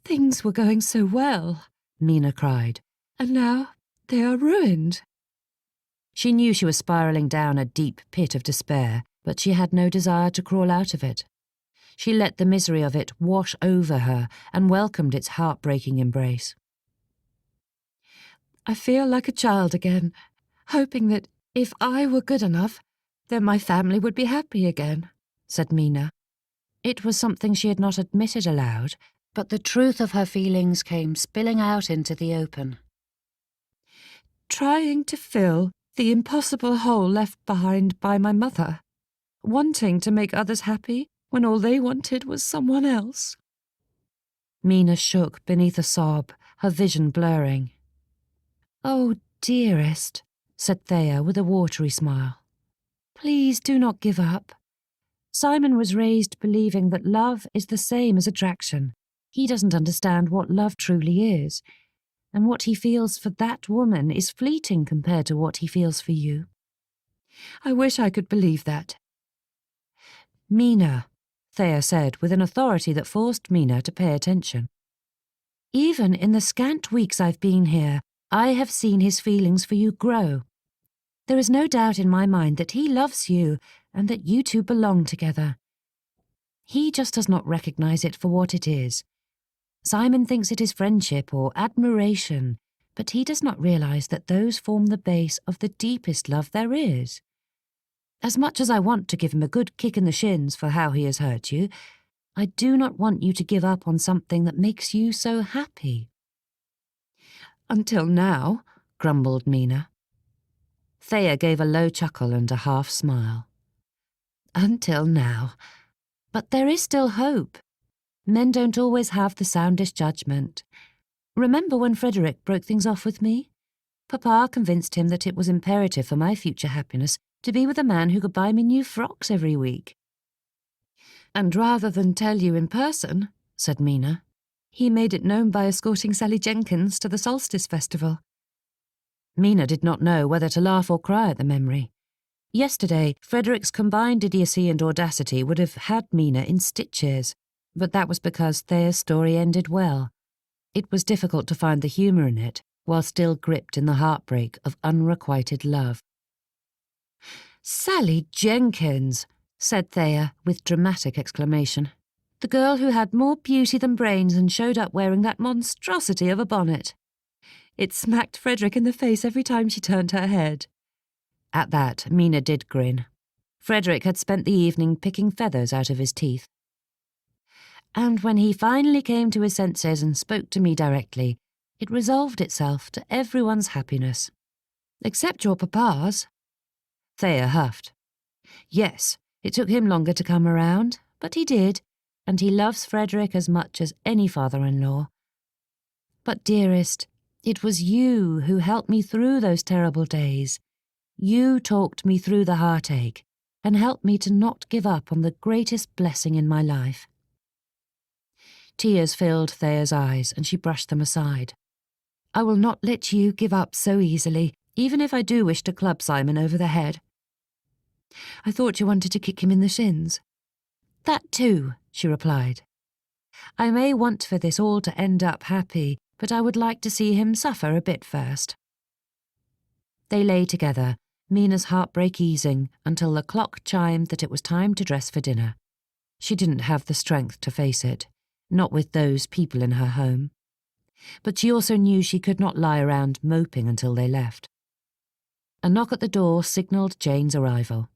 "Things were going so well," Mina cried, "and now they are ruined." She knew she was spiralling down a deep pit of despair, but she had no desire to crawl out of it. She let the misery of it wash over her and welcomed its heartbreaking embrace. "I feel like a child again, hoping that if I were good enough, then my family would be happy again," said Mina. It was something she had not admitted aloud, but the truth of her feelings came spilling out into the open. "Trying to fill the impossible hole left behind by my mother, wanting to make others happy when all they wanted was someone else." Mina shook beneath a sob, her vision blurring. "Oh, dearest," said Thea with a watery smile. "Please do not give up. Simon was raised believing that love is the same as attraction. He doesn't understand what love truly is, and what he feels for that woman is fleeting compared to what he feels for you. I wish I could believe that." "Mina," Thea said with an authority that forced Mina to pay attention. "Even in the scant weeks I've been here, I have seen his feelings for you grow. There is no doubt in my mind that he loves you and that you two belong together. He just does not recognize it for what it is. Simon thinks it is friendship or admiration, but he does not realize that those form the base of the deepest love there is. As much as I want to give him a good kick in the shins for how he has hurt you, I do not want you to give up on something that makes you so happy." "Until now," grumbled Mina. Thea gave a low chuckle and a half smile. "Until now. But there is still hope. Men don't always have the soundest judgment. Remember when Frederick broke things off with me? Papa convinced him that it was imperative for my future happiness to be with a man who could buy me new frocks every week." "And rather than tell you in person," said Mina, "he made it known by escorting Sally Jenkins to the Solstice Festival." Mina did not know whether to laugh or cry at the memory. Yesterday, Frederick's combined idiocy and audacity would have had Mina in stitches, but that was because Thea's story ended well. It was difficult to find the humour in it, while still gripped in the heartbreak of unrequited love. "Sally Jenkins," said Thea with dramatic exclamation. "The girl who had more beauty than brains and showed up wearing that monstrosity of a bonnet. It smacked Frederick in the face every time she turned her head." At that, Mina did grin. Frederick had spent the evening picking feathers out of his teeth. "And when he finally came to his senses and spoke to me directly, it resolved itself to everyone's happiness. Except your papa's." Thea huffed. "Yes, it took him longer to come around, but he did, and he loves Frederick as much as any father-in-law. But, dearest, it was you who helped me through those terrible days. You talked me through the heartache and helped me to not give up on the greatest blessing in my life." Tears filled Thea's eyes, and she brushed them aside. "I will not let you give up so easily, even if I do wish to club Simon over the head." "I thought you wanted to kick him in the shins." "That too," she replied. "I may want for this all to end up happy, but I would like to see him suffer a bit first." They lay together, Mina's heartbreak easing until the clock chimed that it was time to dress for dinner. She didn't have the strength to face it, not with those people in her home. But she also knew she could not lie around moping until they left. A knock at the door signalled Jane's arrival.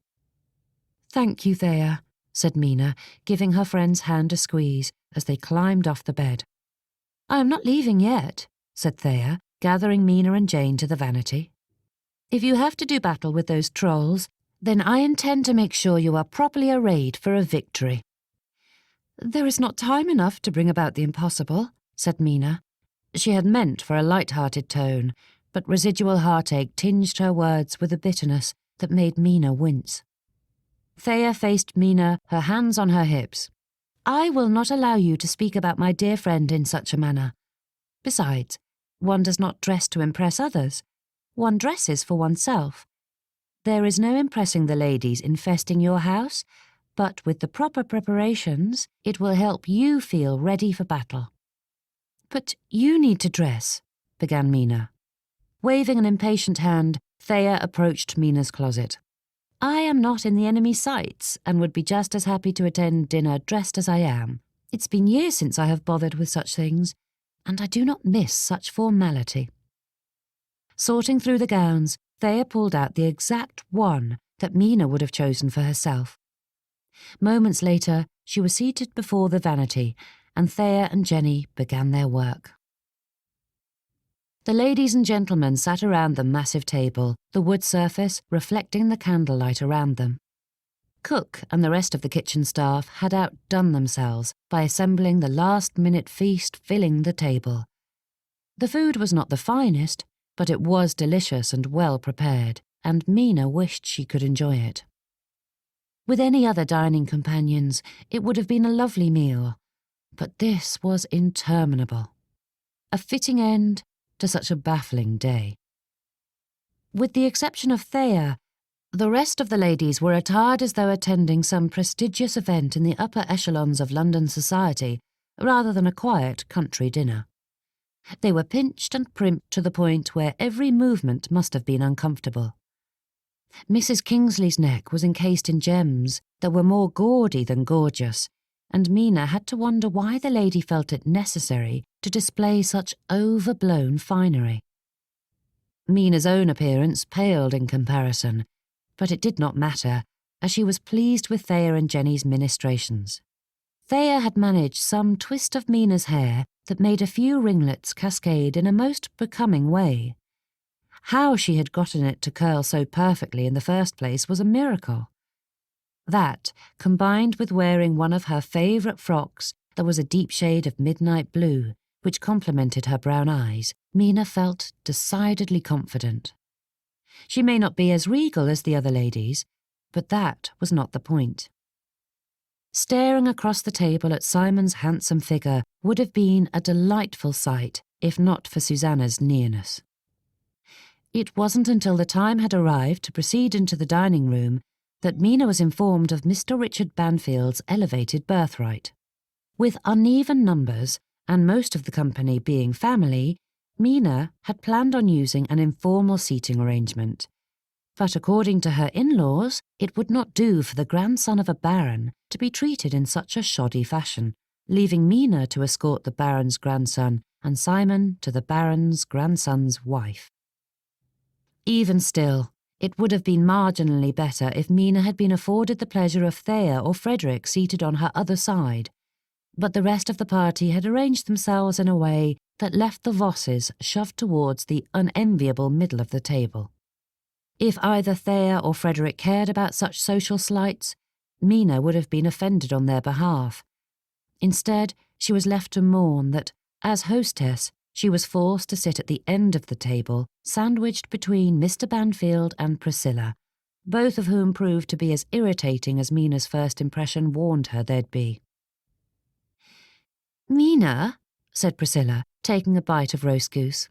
"Thank you, Thea," said Mina, giving her friend's hand a squeeze as they climbed off the bed. "I am not leaving yet," said Thea, gathering Mina and Jane to the vanity. "If you have to do battle with those trolls, then I intend to make sure you are properly arrayed for a victory." "There is not time enough to bring about the impossible," said Mina. She had meant for a light-hearted tone, but residual heartache tinged her words with a bitterness that made Mina wince. Thea faced Mina, her hands on her hips. "I will not allow you to speak about my dear friend in such a manner. Besides, one does not dress to impress others. One dresses for oneself. There is no impressing the ladies infesting your house, but with the proper preparations, it will help you feel ready for battle." "But you need to dress," began Mina. Waving an impatient hand, Thea approached Mina's closet. "I am not in the enemy's sights and would be just as happy to attend dinner dressed as I am. It's been years since I have bothered with such things, and I do not miss such formality." Sorting through the gowns, Thea pulled out the exact one that Mina would have chosen for herself. Moments later, she was seated before the vanity, and Thea and Jenny began their work. The ladies and gentlemen sat around the massive table, the wood surface reflecting the candlelight around them. Cook and the rest of the kitchen staff had outdone themselves by assembling the last-minute feast filling the table. The food was not the finest, but it was delicious and well prepared, and Mina wished she could enjoy it. With any other dining companions, it would have been a lovely meal, but this was interminable. A fitting end to such a baffling day. With the exception of Thea, the rest of the ladies were attired as though attending some prestigious event in the upper echelons of London society, rather than a quiet country dinner. They were pinched and primped to the point where every movement must have been uncomfortable. Mrs. Kingsley's neck was encased in gems that were more gaudy than gorgeous, and Mina had to wonder why the lady felt it necessary to display such overblown finery. Mina's own appearance paled in comparison, but it did not matter, as she was pleased with Thea and Jenny's ministrations. Thea had managed some twist of Mina's hair that made a few ringlets cascade in a most becoming way. How she had gotten it to curl so perfectly in the first place was a miracle. That, combined with wearing one of her favourite frocks that was a deep shade of midnight blue, which complemented her brown eyes, Mina felt decidedly confident. She may not be as regal as the other ladies, but that was not the point. Staring across the table at Simon's handsome figure would have been a delightful sight, if not for Susanna's nearness. It wasn't until the time had arrived to proceed into the dining room that Mina was informed of Mr. Richard Banfield's elevated birthright. With uneven numbers, and most of the company being family, Mina had planned on using an informal seating arrangement. But according to her in-laws, it would not do for the grandson of a baron to be treated in such a shoddy fashion, leaving Mina to escort the baron's grandson and Simon to the baron's grandson's wife. Even still, it would have been marginally better if Mina had been afforded the pleasure of Thea or Frederick seated on her other side, but the rest of the party had arranged themselves in a way that left the Vosses shoved towards the unenviable middle of the table. If either Thea or Frederick cared about such social slights, Mina would have been offended on their behalf. Instead, she was left to mourn that, as hostess, she was forced to sit at the end of the table, sandwiched between Mr. Banfield and Priscilla, both of whom proved to be as irritating as Mina's first impression warned her they'd be. "Mina," said Priscilla, taking a bite of roast goose,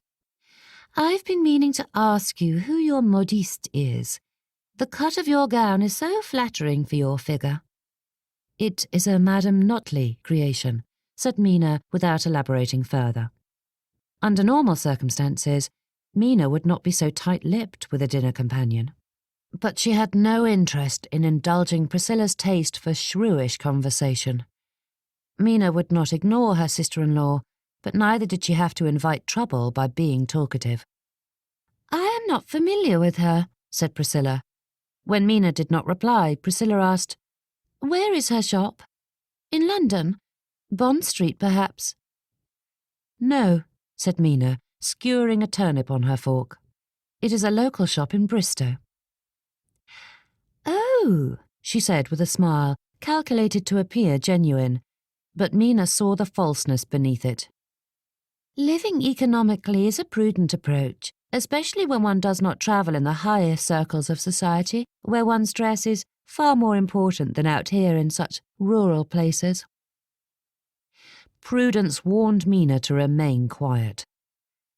"I've been meaning to ask you who your modiste is. The cut of your gown is so flattering for your figure." "It is a Madame Notley creation," said Mina without elaborating further. Under normal circumstances, Mina would not be so tight-lipped with a dinner companion. But she had no interest in indulging Priscilla's taste for shrewish conversation. Mina would not ignore her sister-in-law, but neither did she have to invite trouble by being talkative. "I am not familiar with her," said Priscilla. When Mina did not reply, Priscilla asked, "Where is her shop?" "In London. Bond Street, perhaps." "No," said Mina, skewering a turnip on her fork. "It is a local shop in Bristow." "Oh," she said with a smile, calculated to appear genuine, but Mina saw the falseness beneath it. "Living economically is a prudent approach, especially when one does not travel in the higher circles of society, where one's dress is far more important than out here in such rural places." Prudence warned Mina to remain quiet.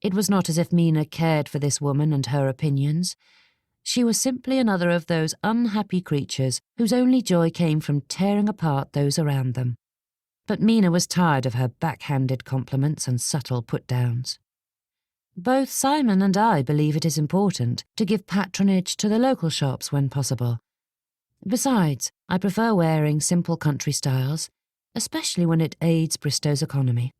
It was not as if Mina cared for this woman and her opinions. She was simply another of those unhappy creatures whose only joy came from tearing apart those around them. But Mina was tired of her backhanded compliments and subtle put-downs. "Both Simon and I believe it is important to give patronage to the local shops when possible. Besides, I prefer wearing simple country styles, especially when it aids Bristow's economy."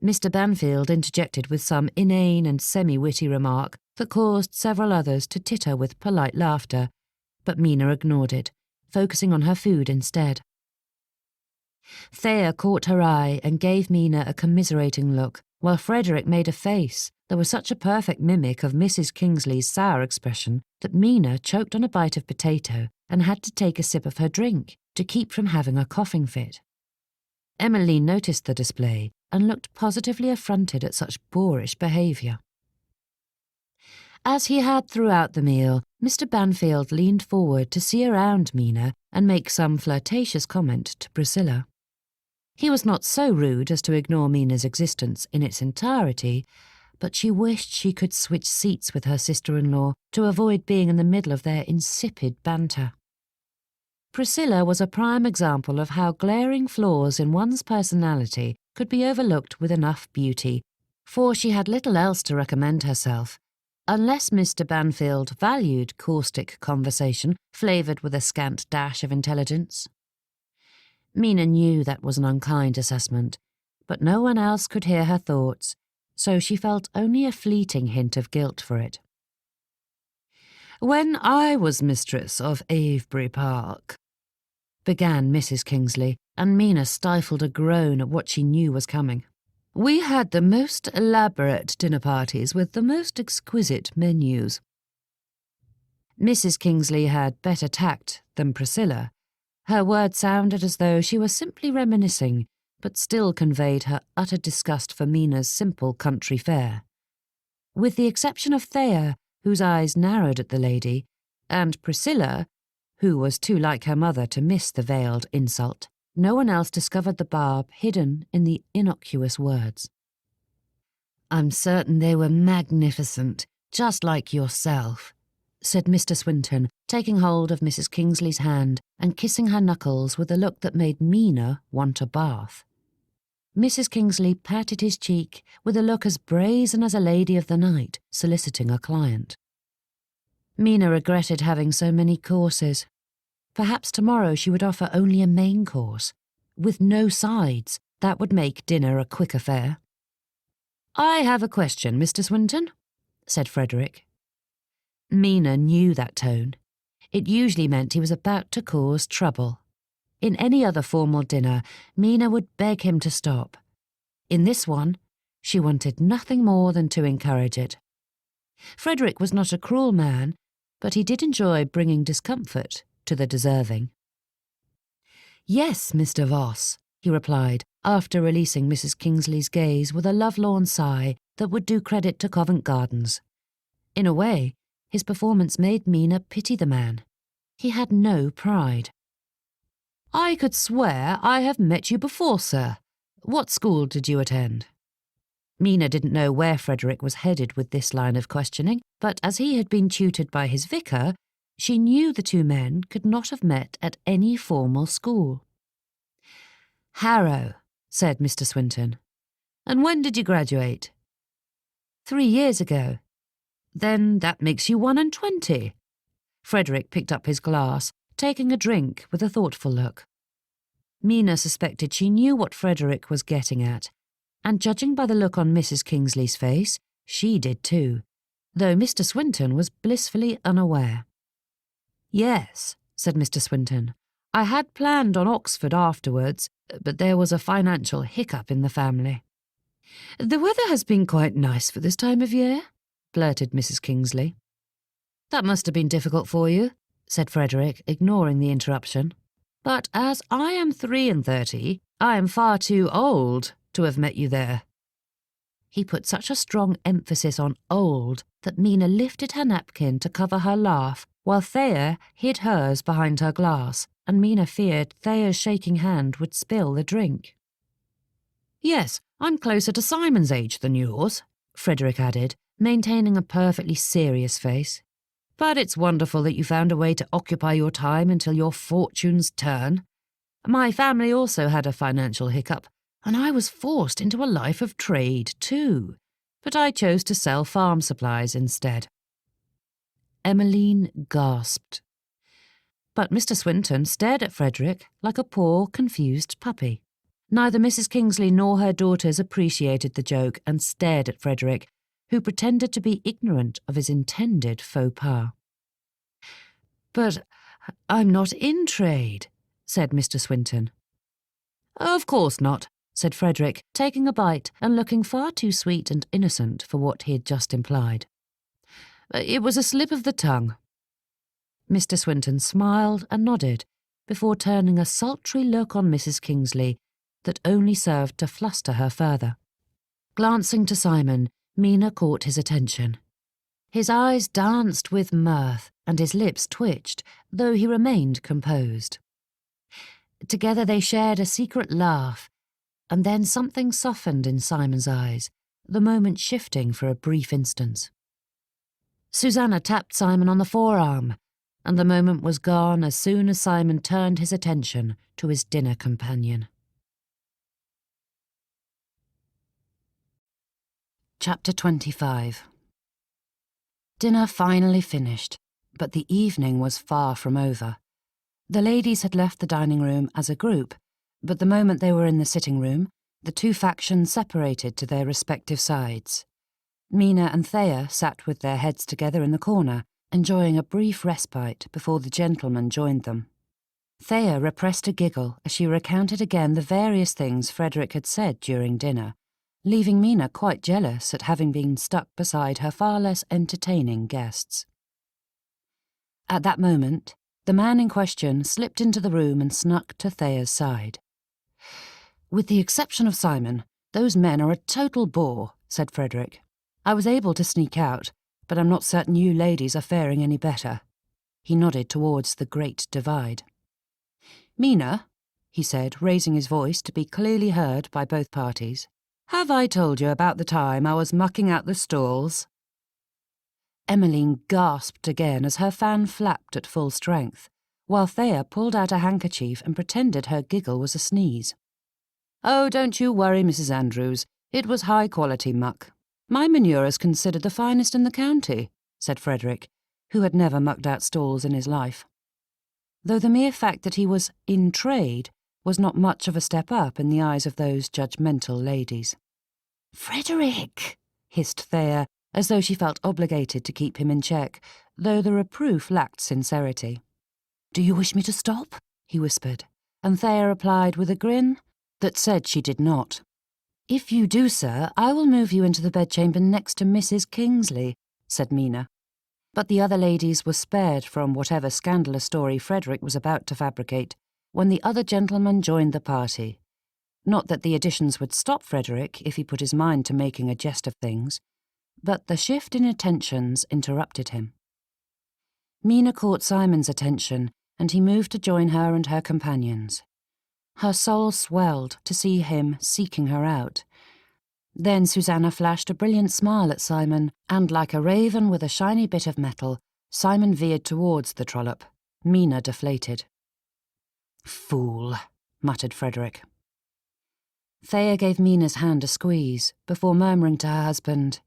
Mr. Banfield interjected with some inane and semi-witty remark that caused several others to titter with polite laughter, but Mina ignored it, focusing on her food instead. Thea caught her eye and gave Mina a commiserating look, while Frederick made a face that was such a perfect mimic of Mrs. Kingsley's sour expression that Mina choked on a bite of potato and had to take a sip of her drink to keep from having a coughing fit. Emily noticed the display and looked positively affronted at such boorish behaviour. As he had throughout the meal, Mr. Banfield leaned forward to see around Mina and make some flirtatious comment to Priscilla. He was not so rude as to ignore Mina's existence in its entirety, but she wished she could switch seats with her sister-in-law to avoid being in the middle of their insipid banter. Priscilla was a prime example of how glaring flaws in one's personality could be overlooked with enough beauty, for she had little else to recommend herself, unless Mr. Banfield valued caustic conversation flavoured with a scant dash of intelligence. Mina knew that was an unkind assessment, but no one else could hear her thoughts, so she felt only a fleeting hint of guilt for it. "When I was mistress of Avebury Park," began Mrs. Kingsley, and Mina stifled a groan at what she knew was coming. "We had the most elaborate dinner parties with the most exquisite menus." Mrs. Kingsley had better tact than Priscilla. Her words sounded as though she were simply reminiscing, but still conveyed her utter disgust for Mina's simple country fare. With the exception of Thea, whose eyes narrowed at the lady, and Priscilla, who was too like her mother to miss the veiled insult, no one else discovered the barb hidden in the innocuous words. "I'm certain they were magnificent, just like yourself," said Mr. Swinton, taking hold of Mrs. Kingsley's hand and kissing her knuckles with a look that made Mina want a bath. Mrs. Kingsley patted his cheek with a look as brazen as a lady of the night soliciting a client. Mina regretted having so many courses. Perhaps tomorrow she would offer only a main course, with no sides. That would make dinner a quick affair. "I have a question, Mr. Swinton," said Frederick. Mina knew that tone. It usually meant he was about to cause trouble. In any other formal dinner, Mina would beg him to stop. In this one, she wanted nothing more than to encourage it. Frederick was not a cruel man, but he did enjoy bringing discomfort to the deserving. "Yes, Mr. Voss," he replied, after releasing Mrs. Kingsley's gaze with a lovelorn sigh that would do credit to Covent Gardens. In a way, his performance made Mina pity the man. He had no pride. "I could swear I have met you before, sir. What school did you attend?" Mina didn't know where Frederick was headed with this line of questioning, but as he had been tutored by his vicar, she knew the two men could not have met at any formal school. "Harrow," said Mr. Swinton. "And when did you graduate?" 3 years ago." "Then that makes you 21." Frederick picked up his glass, taking a drink with a thoughtful look. Mina suspected she knew what Frederick was getting at, and judging by the look on Mrs. Kingsley's face, she did too, though Mr. Swinton was blissfully unaware. "Yes," said Mr. Swinton. "I had planned on Oxford afterwards, but there was a financial hiccup in the family." "The weather has been quite nice for this time of year," blurted Mrs. Kingsley. "That must have been difficult for you," said Frederick, ignoring the interruption. "But as I am 33, I am far too old to have met you there." He put such a strong emphasis on old that Mina lifted her napkin to cover her laugh, while Thea hid hers behind her glass, and Mina feared Thea's shaking hand would spill the drink. "Yes, I'm closer to Simon's age than yours," Frederick added, maintaining a perfectly serious face. "But it's wonderful that you found a way to occupy your time until your fortune's turn. My family also had a financial hiccup, and I was forced into a life of trade too, but I chose to sell farm supplies instead." Emmeline gasped. But Mr. Swinton stared at Frederick like a poor, confused puppy. Neither Mrs. Kingsley nor her daughters appreciated the joke and stared at Frederick, who pretended to be ignorant of his intended faux pas. "But I'm not in trade," said Mr. Swinton. "Of course not," said Frederick, taking a bite and looking far too sweet and innocent for what he had just implied. "It was a slip of the tongue." Mr. Swinton smiled and nodded, before turning a sultry look on Mrs. Kingsley that only served to fluster her further. Glancing to Simon, Mina caught his attention. His eyes danced with mirth, and his lips twitched, though he remained composed. Together they shared a secret laugh, and then something softened in Simon's eyes, the moment shifting for a brief instant. Susanna tapped Simon on the forearm, and the moment was gone as soon as Simon turned his attention to his dinner companion. Chapter 25. Dinner finally finished, but the evening was far from over. The ladies had left the dining room as a group, but the moment they were in the sitting room, the two factions separated to their respective sides. Mina and Thea sat with their heads together in the corner, enjoying a brief respite before the gentleman joined them. Thea repressed a giggle as she recounted again the various things Frederick had said during dinner, leaving Mina quite jealous at having been stuck beside her far less entertaining guests. At that moment, the man in question slipped into the room and snuck to Thea's side. "With the exception of Simon, those men are a total bore," said Frederick. "I was able to sneak out, but I'm not certain you ladies are faring any better." He nodded towards the great divide. "Mina," he said, raising his voice to be clearly heard by both parties, "have I told you about the time I was mucking out the stalls?" Emmeline gasped again as her fan flapped at full strength, while Thea pulled out a handkerchief and pretended her giggle was a sneeze. "Oh, don't you worry, Mrs. Andrews. It was high-quality muck. My manure is considered the finest in the county," said Frederick, who had never mucked out stalls in his life. Though the mere fact that he was in trade was not much of a step up in the eyes of those judgmental ladies. "Frederick!" hissed Thea, as though she felt obligated to keep him in check, though the reproof lacked sincerity. "Do you wish me to stop?" he whispered, and Thea replied with a grin that said she did not. "If you do, sir, I will move you into the bedchamber next to Mrs. Kingsley," said Mina. But the other ladies were spared from whatever scandalous story Frederick was about to fabricate when the other gentleman joined the party. Not that the additions would stop Frederick if he put his mind to making a jest of things, but the shift in attentions interrupted him. Mina caught Simon's attention, and he moved to join her and her companions. Her soul swelled to see him seeking her out. Then Susanna flashed a brilliant smile at Simon, and like a raven with a shiny bit of metal, Simon veered towards the trollop. Mina deflated. "Fool," muttered Frederick. Thea gave Mina's hand a squeeze, before murmuring to her husband,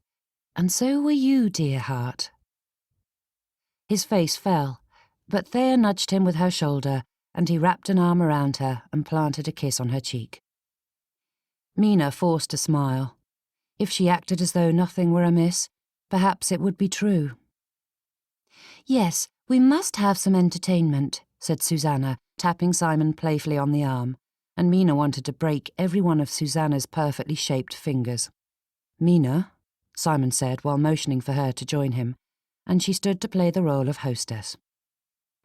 "And so were you, dear heart." His face fell, but Thea nudged him with her shoulder, and he wrapped an arm around her and planted a kiss on her cheek. Mina forced a smile. If she acted as though nothing were amiss, perhaps it would be true. "Yes, we must have some entertainment," said Susanna, tapping Simon playfully on the arm, and Mina wanted to break every one of Susanna's perfectly shaped fingers. "Mina," Simon said while motioning for her to join him, and she stood to play the role of hostess.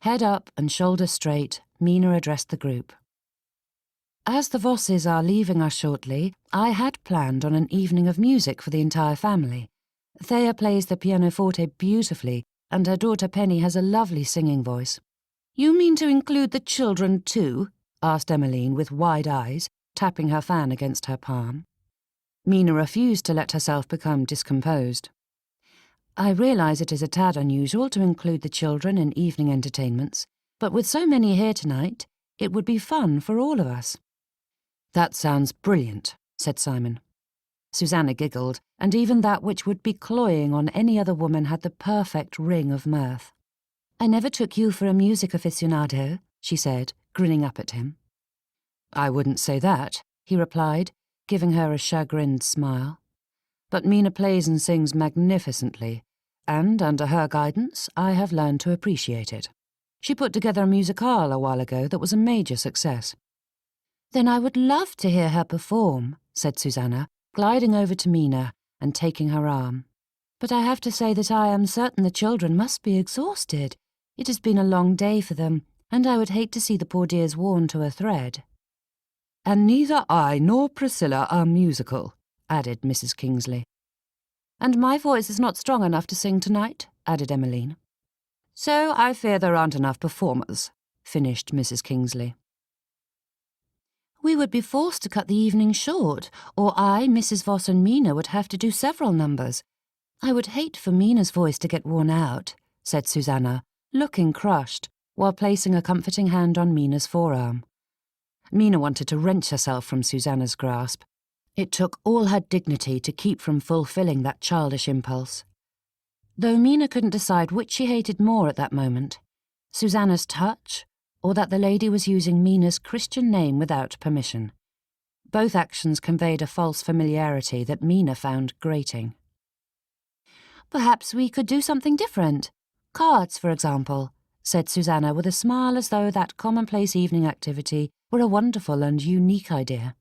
Head up and shoulders straight, Mina addressed the group. "As the Vosses are leaving us shortly, I had planned on an evening of music for the entire family. Thea plays the pianoforte beautifully, and her daughter Penny has a lovely singing voice." "You mean to include the children too?" asked Emmeline with wide eyes, tapping her fan against her palm. Mina refused to let herself become discomposed. "I realise it is a tad unusual to include the children in evening entertainments, but with so many here tonight, it would be fun for all of us." "That sounds brilliant," said Simon. Susanna giggled, and even that which would be cloying on any other woman had the perfect ring of mirth. "I never took you for a music aficionado," she said, grinning up at him. "I wouldn't say that," he replied, giving her a chagrined smile. "But Mina plays and sings magnificently, and under her guidance I have learned to appreciate it. She put together a musicale a while ago that was a major success." "Then I would love to hear her perform," said Susanna, gliding over to Mina and taking her arm. "But I have to say that I am certain the children must be exhausted. It has been a long day for them, and I would hate to see the poor dears worn to a thread." "And neither I nor Priscilla are musical," added Mrs. Kingsley. "And my voice is not strong enough to sing tonight," added Emmeline. "So I fear there aren't enough performers," finished Mrs. Kingsley. "We would be forced to cut the evening short, or I, Mrs. Voss and Mina would have to do several numbers. I would hate for Mina's voice to get worn out," said Susanna, looking crushed, while placing a comforting hand on Mina's forearm. Mina wanted to wrench herself from Susanna's grasp. It took all her dignity to keep from fulfilling that childish impulse. Though Mina couldn't decide which she hated more at that moment, Susanna's touch, or that the lady was using Mina's Christian name without permission. Both actions conveyed a false familiarity that Mina found grating. "Perhaps we could do something different. Cards, for example, said Susanna with a smile as though that commonplace evening activity were a wonderful and unique idea.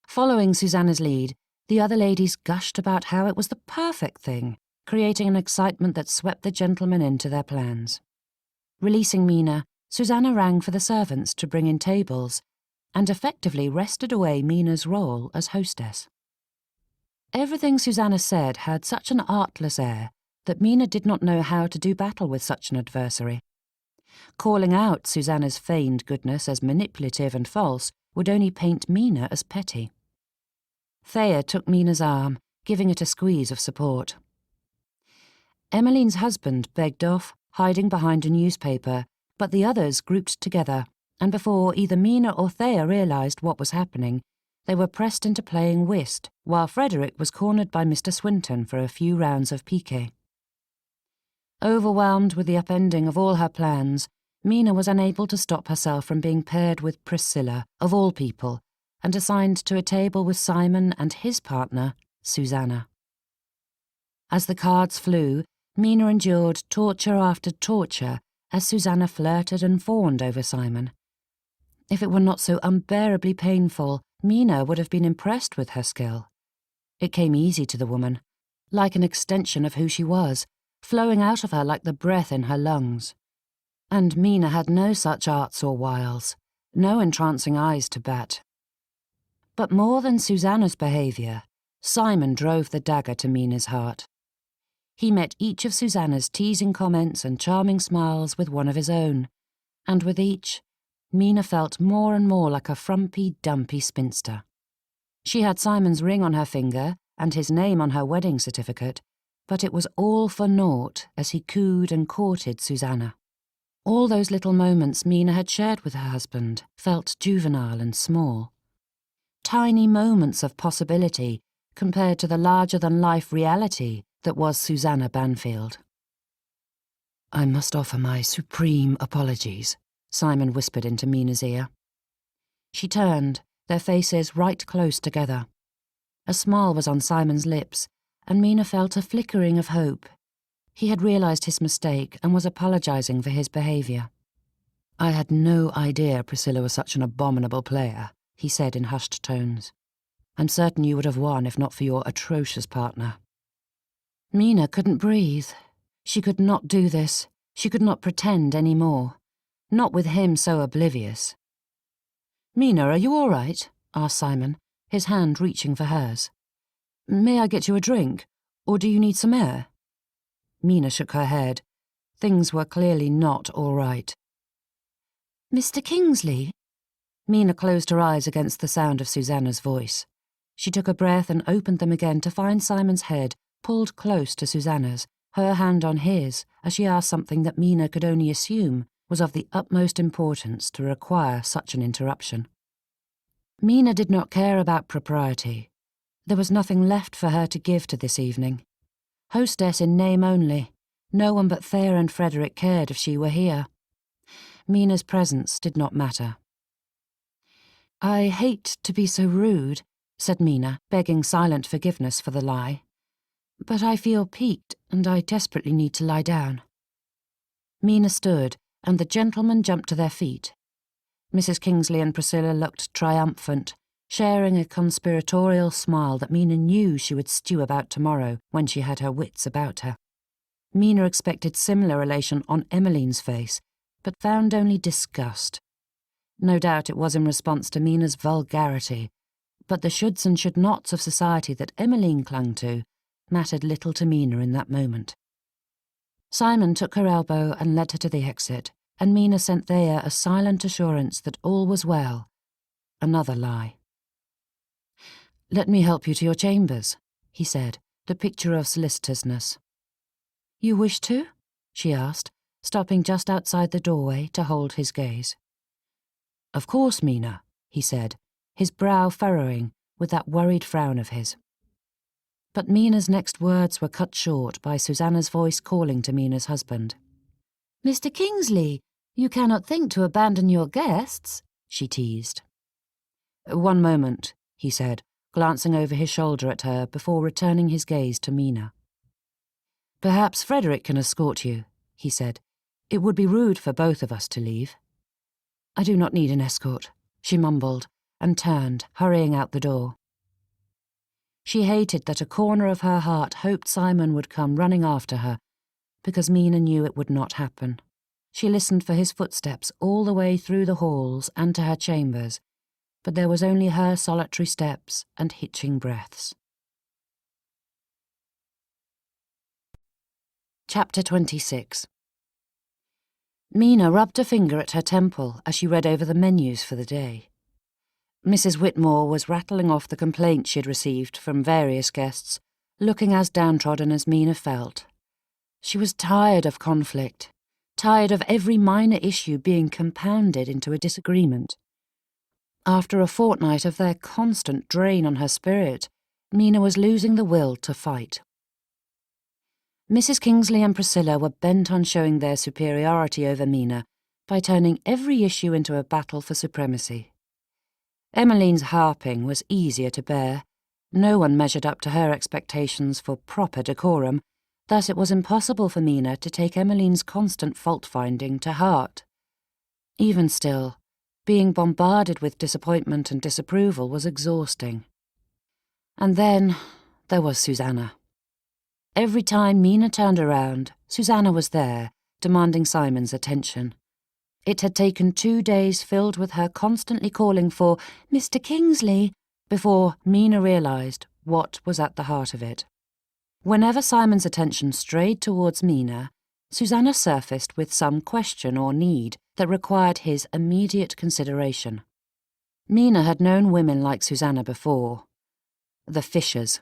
Following Susanna's lead, the other ladies gushed about how it was the perfect thing, creating an excitement that swept the gentlemen into their plans. Releasing Mina, Susanna rang for the servants to bring in tables, and effectively wrested away Mina's role as hostess. Everything Susanna said had such an artless air that Mina did not know how to do battle with such an adversary. Calling out Susanna's feigned goodness as manipulative and false would only paint Mina as petty. Thea took Mina's arm, giving it a squeeze of support. Emmeline's husband begged off, hiding behind a newspaper, but the others grouped together, and before either Mina or Thea realised what was happening, they were pressed into playing whist, while Frederick was cornered by Mr. Swinton for a few rounds of piquet. Overwhelmed with the upending of all her plans, Mina was unable to stop herself from being paired with Priscilla, of all people, and assigned to a table with Simon and his partner, Susanna. As the cards flew, Mina endured torture after torture as Susanna flirted and fawned over Simon. If it were not so unbearably painful, Mina would have been impressed with her skill. It came easy to the woman, like an extension of who she was, flowing out of her like the breath in her lungs. And Mina had no such arts or wiles, no entrancing eyes to bat. But more than Susanna's behaviour, Simon drove the dagger to Mina's heart. He met each of Susanna's teasing comments and charming smiles with one of his own, and with each, Mina felt more and more like a frumpy, dumpy spinster. She had Simon's ring on her finger and his name on her wedding certificate, but it was all for naught as he cooed and courted Susanna. All those little moments Mina had shared with her husband felt juvenile and small. Tiny moments of possibility compared to the larger-than-life reality that was Susanna Banfield. "I must offer my supreme apologies," Simon whispered into Mina's ear. She turned, their faces right close together. A smile was on Simon's lips, and Mina felt a flickering of hope. He had realised his mistake and was apologising for his behaviour. "I had no idea Priscilla was such an abominable player," he said in hushed tones. "I'm certain you would have won if not for your atrocious partner." Mina couldn't breathe. She could not do this. She could not pretend any more. Not with him so oblivious. "Mina, are you all right?" asked Simon, his hand reaching for hers. "May I get you a drink, or do you need some air?" Mina shook her head. Things were clearly not all right. "Mr. Kingsley?" Mina closed her eyes against the sound of Susanna's voice. She took a breath and opened them again to find Simon's head pulled close to Susanna's, her hand on his, as she asked something that Mina could only assume was of the utmost importance to require such an interruption. Mina did not care about propriety. There was nothing left for her to give to this evening. Hostess in name only. No one but Thea and Frederick cared if she were here. Mina's presence did not matter. "I hate to be so rude," said Mina, begging silent forgiveness for the lie. "But I feel piqued, and I desperately need to lie down." Mina stood, and the gentlemen jumped to their feet. Mrs. Kingsley and Priscilla looked triumphant, sharing a conspiratorial smile that Mina knew she would stew about tomorrow when she had her wits about her. Mina expected similar elation on Emmeline's face, but found only disgust. No doubt it was in response to Mina's vulgarity, but the shoulds and should nots of society that Emmeline clung to mattered little to Mina in that moment. Simon took her elbow and led her to the exit, and Mina sent Thea a silent assurance that all was well. Another lie. "Let me help you to your chambers," he said, the picture of solicitousness. "You wish to?" she asked, stopping just outside the doorway to hold his gaze. "Of course, Mina," he said, his brow furrowing with that worried frown of his. But Mina's next words were cut short by Susanna's voice calling to Mina's husband. "Mr. Kingsley, you cannot think to abandon your guests," she teased. "One moment," he said, glancing over his shoulder at her before returning his gaze to Mina. "Perhaps Frederick can escort you," he said. "It would be rude for both of us to leave." "I do not need an escort," she mumbled, and turned, hurrying out the door. She hated that a corner of her heart hoped Simon would come running after her, because Mina knew it would not happen. She listened for his footsteps all the way through the halls and to her chambers, but there was only her solitary steps and hitching breaths. Chapter 26. Mina rubbed a finger at her temple as she read over the menus for the day. Mrs. Whitmore was rattling off the complaints she'd received from various guests, looking as downtrodden as Mina felt. She was tired of conflict, tired of every minor issue being compounded into a disagreement. After a fortnight of their constant drain on her spirit, Mina was losing the will to fight. Mrs. Kingsley and Priscilla were bent on showing their superiority over Mina by turning every issue into a battle for supremacy. Emmeline's harping was easier to bear. No one measured up to her expectations for proper decorum, thus it was impossible for Mina to take Emmeline's constant fault-finding to heart. Even still, being bombarded with disappointment and disapproval was exhausting. And then there was Susanna. Every time Mina turned around, Susanna was there, demanding Simon's attention. It had taken 2 days filled with her constantly calling for Mr. Kingsley before Mina realised what was at the heart of it. Whenever Simon's attention strayed towards Mina, Susanna surfaced with some question or need that required his immediate consideration. Mina had known women like Susanna before. The fishers.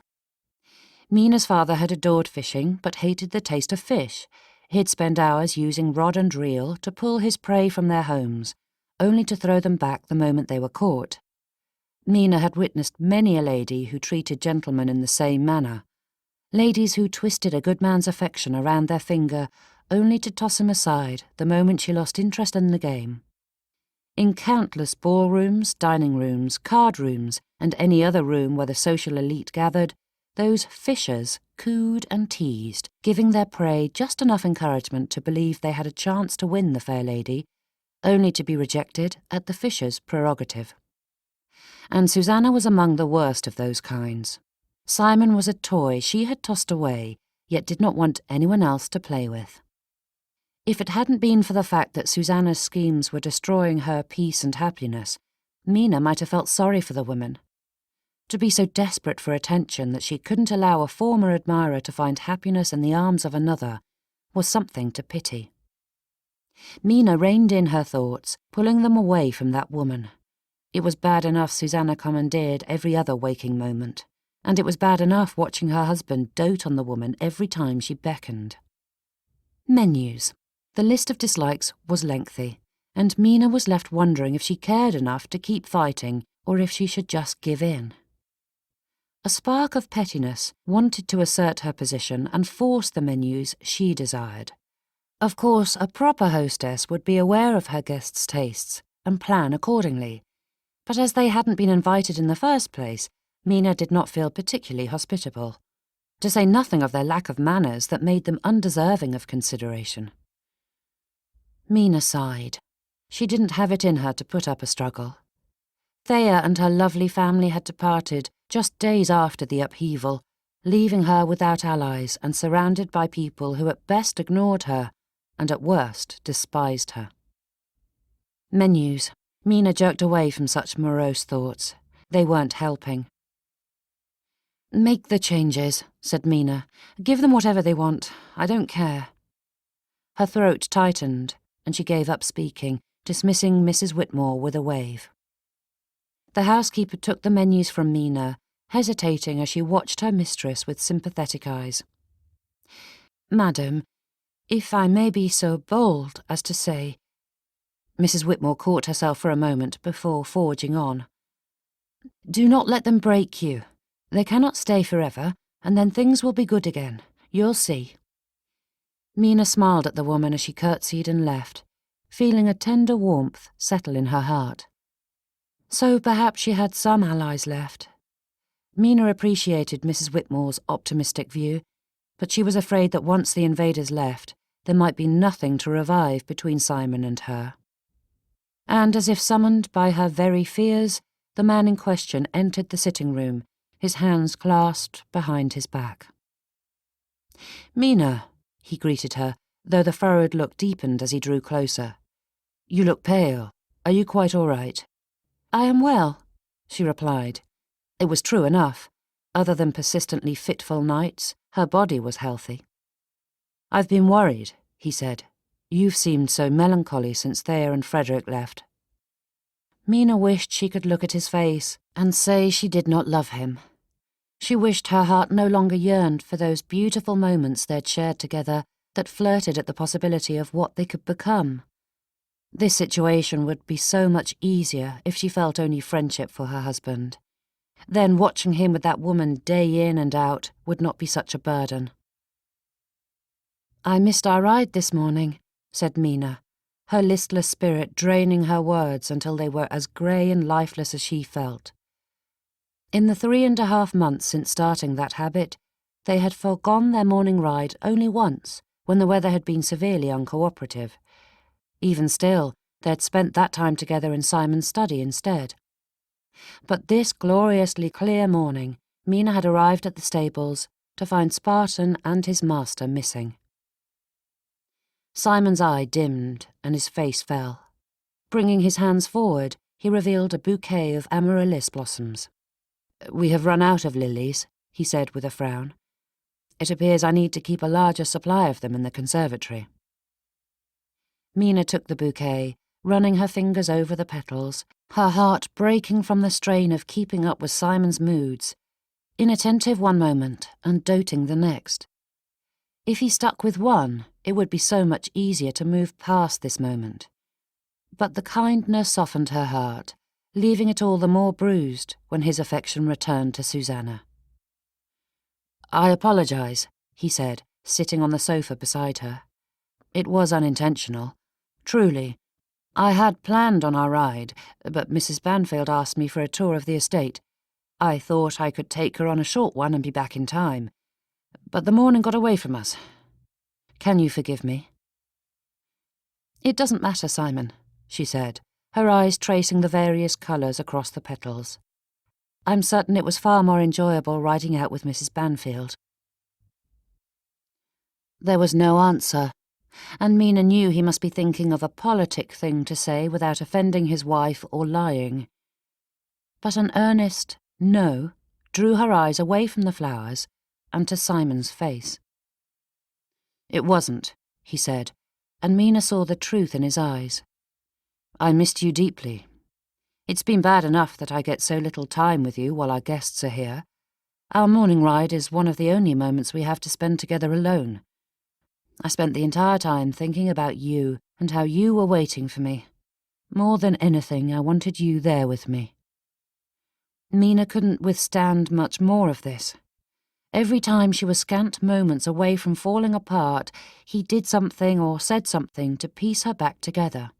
Mina's father had adored fishing but hated the taste of fish. He'd spend hours using rod and reel to pull his prey from their homes, only to throw them back the moment they were caught. Mina had witnessed many a lady who treated gentlemen in the same manner. Ladies who twisted a good man's affection around their finger only to toss him aside the moment she lost interest in the game. In countless ballrooms, dining rooms, card rooms, and any other room where the social elite gathered, those fishers cooed and teased, giving their prey just enough encouragement to believe they had a chance to win the fair lady, only to be rejected at the fisher's prerogative. And Susanna was among the worst of those kinds. Simon was a toy she had tossed away, yet did not want anyone else to play with. If it hadn't been for the fact that Susanna's schemes were destroying her peace and happiness, Mina might have felt sorry for the woman. To be so desperate for attention that she couldn't allow a former admirer to find happiness in the arms of another was something to pity. Mina reined in her thoughts, pulling them away from that woman. It was bad enough Susanna commandeered every other waking moment, and it was bad enough watching her husband dote on the woman every time she beckoned. Menus. The list of dislikes was lengthy, and Mina was left wondering if she cared enough to keep fighting or if she should just give in. A spark of pettiness wanted to assert her position and force the menus she desired. Of course, a proper hostess would be aware of her guests' tastes and plan accordingly, but as they hadn't been invited in the first place, Mina did not feel particularly hospitable, to say nothing of their lack of manners that made them undeserving of consideration. Mina sighed. She didn't have it in her to put up a struggle. Thea and her lovely family had departed just days after the upheaval, leaving her without allies and surrounded by people who at best ignored her and at worst despised her. Menus. Mina jerked away from such morose thoughts. They weren't helping. "Make the changes," said Mina. "Give them whatever they want. I don't care." Her throat tightened, and she gave up speaking, dismissing Mrs. Whitmore with a wave. The housekeeper took the menus from Mina, hesitating as she watched her mistress with sympathetic eyes. "Madam, if I may be so bold as to say—" Mrs. Whitmore caught herself for a moment before forging on. "Do not let them break you. They cannot stay forever, and then things will be good again. You'll see." Mina smiled at the woman as she curtsied and left, feeling a tender warmth settle in her heart. So perhaps she had some allies left. Mina appreciated Mrs. Whitmore's optimistic view, but she was afraid that once the invaders left, there might be nothing to revive between Simon and her. And as if summoned by her very fears, the man in question entered the sitting room, his hands clasped behind his back. "Mina," he greeted her, though the furrowed look deepened as he drew closer. "You look pale. Are you quite all right?" "I am well," she replied. It was true enough. Other than persistently fitful nights, her body was healthy. "I've been worried," he said. "You've seemed so melancholy since Thea and Frederick left." Mina wished she could look at his face and say she did not love him. She wished her heart no longer yearned for those beautiful moments they'd shared together that flirted at the possibility of what they could become. This situation would be so much easier if she felt only friendship for her husband. Then watching him with that woman day in and out would not be such a burden. "I missed our ride this morning," said Mina, her listless spirit draining her words until they were as grey and lifeless as she felt. In the 3.5 months since starting that habit, they had forgone their morning ride only once, when the weather had been severely uncooperative. Even still, they had spent that time together in Simon's study instead. But this gloriously clear morning, Mina had arrived at the stables to find Spartan and his master missing. Simon's eye dimmed and his face fell. Bringing his hands forward, he revealed a bouquet of amaryllis blossoms. "We have run out of lilies," he said with a frown. "It appears I need to keep a larger supply of them in the conservatory." Mina took the bouquet, running her fingers over the petals, her heart breaking from the strain of keeping up with Simon's moods, inattentive one moment and doting the next. If he stuck with one, it would be so much easier to move past this moment. But the kindness softened her heart, leaving it all the more bruised when his affection returned to Susanna. "I apologize," he said, sitting on the sofa beside her. "It was unintentional. Truly. I had planned on our ride, but Mrs. Banfield asked me for a tour of the estate. I thought I could take her on a short one and be back in time. But the morning got away from us. Can you forgive me?" "It doesn't matter, Simon," she said, her eyes tracing the various colours across the petals. "I'm certain it was far more enjoyable riding out with Mrs. Banfield." There was no answer, and Mina knew he must be thinking of a politic thing to say without offending his wife or lying. But an earnest "no" drew her eyes away from the flowers and to Simon's face. "It wasn't," he said, and Mina saw the truth in his eyes. "I missed you deeply. It's been bad enough that I get so little time with you while our guests are here. Our morning ride is one of the only moments we have to spend together alone. I spent the entire time thinking about you and how you were waiting for me. More than anything, I wanted you there with me." Mina couldn't withstand much more of this. Every time she was scant moments away from falling apart, he did something or said something to piece her back together.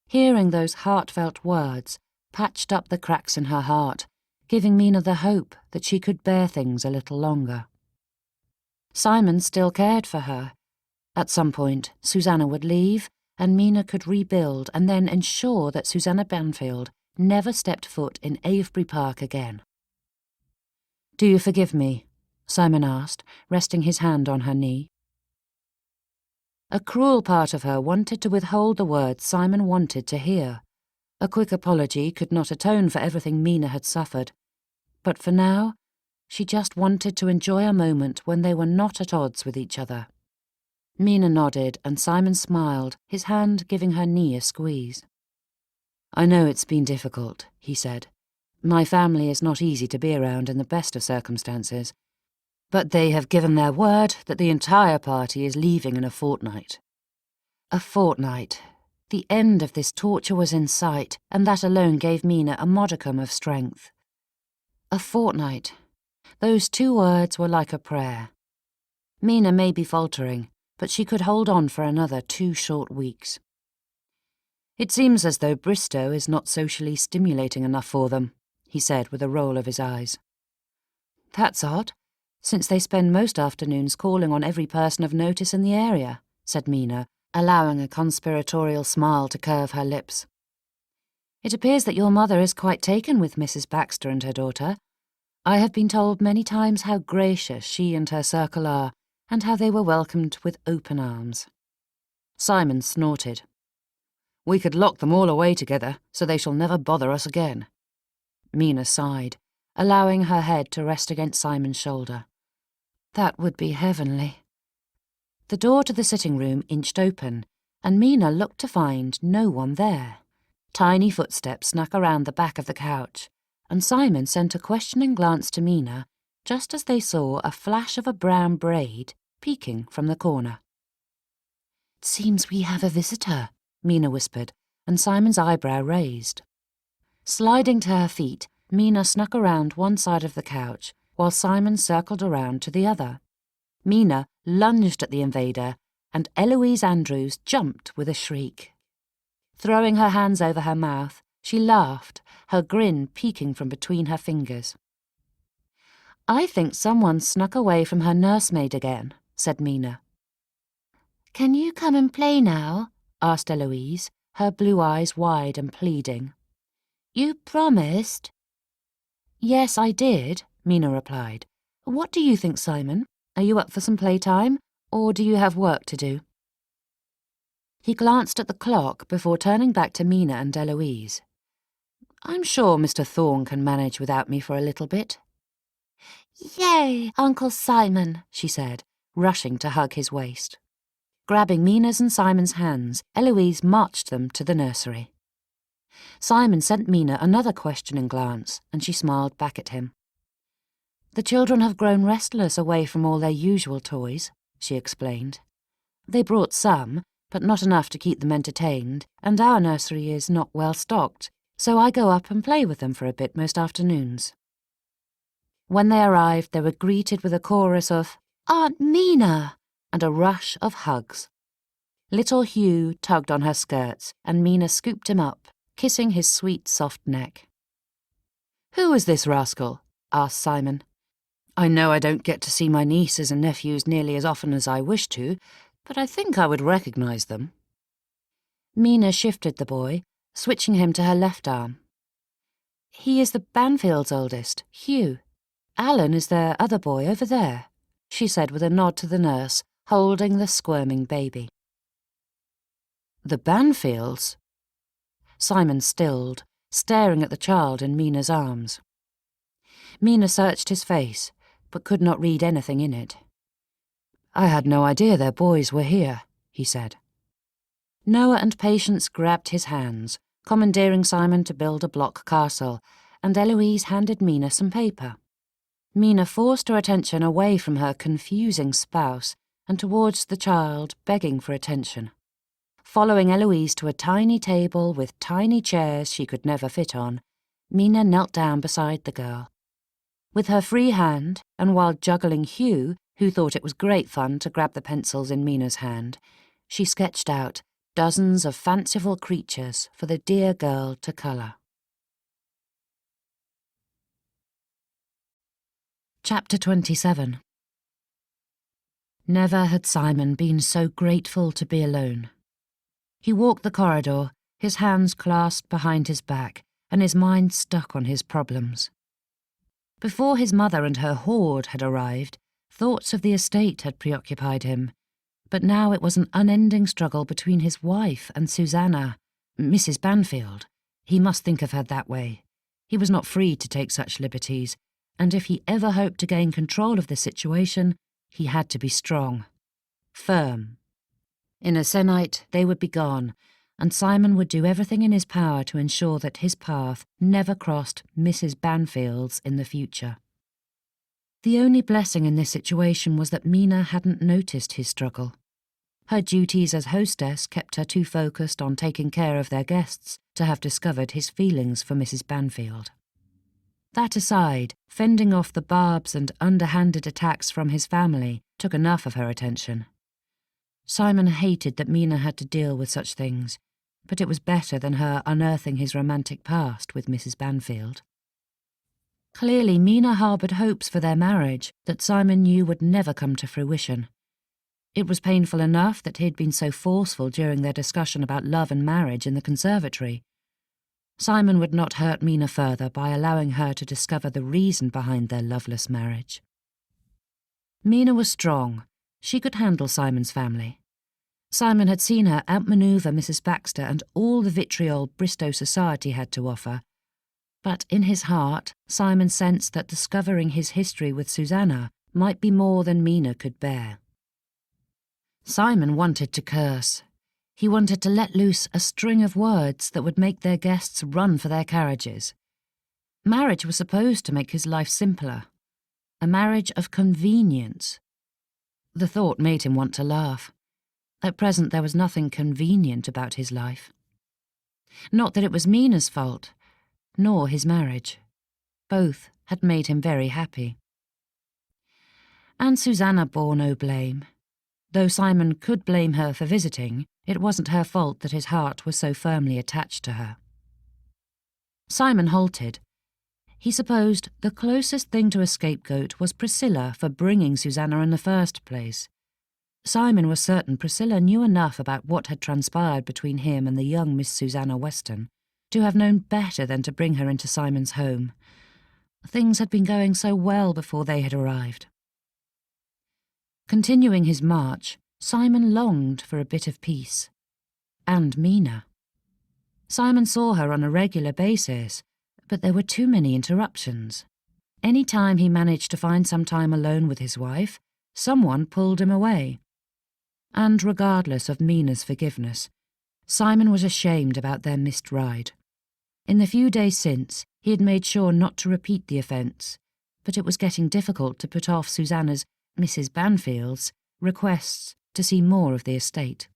Hearing those heartfelt words patched up the cracks in her heart, giving Mina the hope that she could bear things a little longer. Simon still cared for her. At some point, Susanna would leave, and Mina could rebuild and then ensure that Susanna Banfield never stepped foot in Avebury Park again. "Do you forgive me?" Simon asked, resting his hand on her knee. A cruel part of her wanted to withhold the words Simon wanted to hear. A quick apology could not atone for everything Mina had suffered. But for now, she just wanted to enjoy a moment when they were not at odds with each other. Mina nodded and Simon smiled, his hand giving her knee a squeeze. "I know it's been difficult," he said. "My family is not easy to be around in the best of circumstances. But they have given their word that the entire party is leaving in a fortnight." A fortnight. The end of this torture was in sight, and that alone gave Mina a modicum of strength. A fortnight. Those 2 words were like a prayer. Mina may be faltering, but she could hold on for another 2 short weeks. "It seems as though Bristow is not socially stimulating enough for them," he said with a roll of his eyes. "That's odd, since they spend most afternoons calling on every person of notice in the area," said Mina, allowing a conspiratorial smile to curve her lips. "It appears that your mother is quite taken with Mrs. Baxter and her daughter. I have been told many times how gracious she and her circle are, and how they were welcomed with open arms." Simon snorted. "We could lock them all away together, so they shall never bother us again." Mina sighed, allowing her head to rest against Simon's shoulder. "That would be heavenly." The door to the sitting room inched open, and Mina looked to find no one there. Tiny footsteps snuck around the back of the couch, and Simon sent a questioning glance to Mina just as they saw a flash of a brown braid peeking from the corner. "It seems we have a visitor," Mina whispered, and Simon's eyebrow raised. Sliding to her feet, Mina snuck around one side of the couch, while Simon circled around to the other. Mina lunged at the invader, and Eloise Andrews jumped with a shriek. Throwing her hands over her mouth, she laughed, her grin peeking from between her fingers. "I think someone snuck away from her nursemaid again," said Mina. "Can you come and play now?" asked Eloise, her blue eyes wide and pleading. "You promised." "Yes, I did," Mina replied. "What do you think, Simon? Are you up for some playtime, or do you have work to do?" He glanced at the clock before turning back to Mina and Eloise. "I'm sure Mr. Thorne can manage without me for a little bit." "Yay, Uncle Simon," she said, rushing to hug his waist. Grabbing Mina's and Simon's hands, Eloise marched them to the nursery. Simon sent Mina another questioning glance, and she smiled back at him. "The children have grown restless away from all their usual toys," she explained. "They brought some, but not enough to keep them entertained, and our nursery is not well stocked, so I go up and play with them for a bit most afternoons." When they arrived, they were greeted with a chorus of "Aunt Mina!" and a rush of hugs. Little Hugh tugged on her skirts, and Mina scooped him up, kissing his sweet, soft neck. "Who is this rascal?" asked Simon. "I know I don't get to see my nieces and nephews nearly as often as I wish to, but I think I would recognize them." Mina shifted the boy, switching him to her left arm. "He is the Banfields' oldest, Hugh. Alan is their other boy over there," she said with a nod to the nurse, holding the squirming baby. "The Banfields?" Simon stilled, staring at the child in Mina's arms. Mina searched his face, but could not read anything in it. "I had no idea their boys were here," he said. Noah and Patience grabbed his hands, commandeering Simon to build a block castle, and Eloise handed Mina some paper. Mina forced her attention away from her confusing spouse and towards the child begging for attention. Following Eloise to a tiny table with tiny chairs she could never fit on, Mina knelt down beside the girl. With her free hand, and while juggling Hugh, who thought it was great fun to grab the pencils in Mina's hand, she sketched out dozens of fanciful creatures for the dear girl to colour. Chapter 27. Never had Simon been so grateful to be alone. He walked the corridor, his hands clasped behind his back, and his mind stuck on his problems. Before his mother and her horde had arrived, thoughts of the estate had preoccupied him, but now it was an unending struggle between his wife and Susanna, Mrs. Banfield. He must think of her that way. He was not free to take such liberties, and if he ever hoped to gain control of the situation, he had to be strong, firm. In a sennight, they would be gone, and Simon would do everything in his power to ensure that his path never crossed Mrs. Banfield's in the future. The only blessing in this situation was that Mina hadn't noticed his struggle. Her duties as hostess kept her too focused on taking care of their guests to have discovered his feelings for Mrs. Banfield. That aside, fending off the barbs and underhanded attacks from his family took enough of her attention. Simon hated that Mina had to deal with such things, but it was better than her unearthing his romantic past with Mrs. Banfield. Clearly, Mina harboured hopes for their marriage that Simon knew would never come to fruition. It was painful enough that he'd been so forceful during their discussion about love and marriage in the conservatory. Simon would not hurt Mina further by allowing her to discover the reason behind their loveless marriage. Mina was strong. She could handle Simon's family. Simon had seen her outmaneuver Mrs. Baxter and all the vitriol Bristow society had to offer. But in his heart, Simon sensed that discovering his history with Susanna might be more than Mina could bear. Simon wanted to curse. He wanted to let loose a string of words that would make their guests run for their carriages. Marriage was supposed to make his life simpler. A marriage of convenience. The thought made him want to laugh. At present there was nothing convenient about his life. Not that it was Mina's fault, nor his marriage. Both had made him very happy. And Susanna bore no blame. Though Simon could blame her for visiting, it wasn't her fault that his heart was so firmly attached to her. Simon halted. He supposed the closest thing to a scapegoat was Priscilla for bringing Susanna in the first place. Simon was certain Priscilla knew enough about what had transpired between him and the young Miss Susanna Weston to have known better than to bring her into Simon's home. Things had been going so well before they had arrived. Continuing his march, Simon longed for a bit of peace. And Mina. Simon saw her on a regular basis, but there were too many interruptions. Any time he managed to find some time alone with his wife, someone pulled him away. And regardless of Mina's forgiveness, Simon was ashamed about their missed ride. In the few days since, he had made sure not to repeat the offence, but it was getting difficult to put off Susanna's, Mrs. Banfield's, requests to see more of the estate.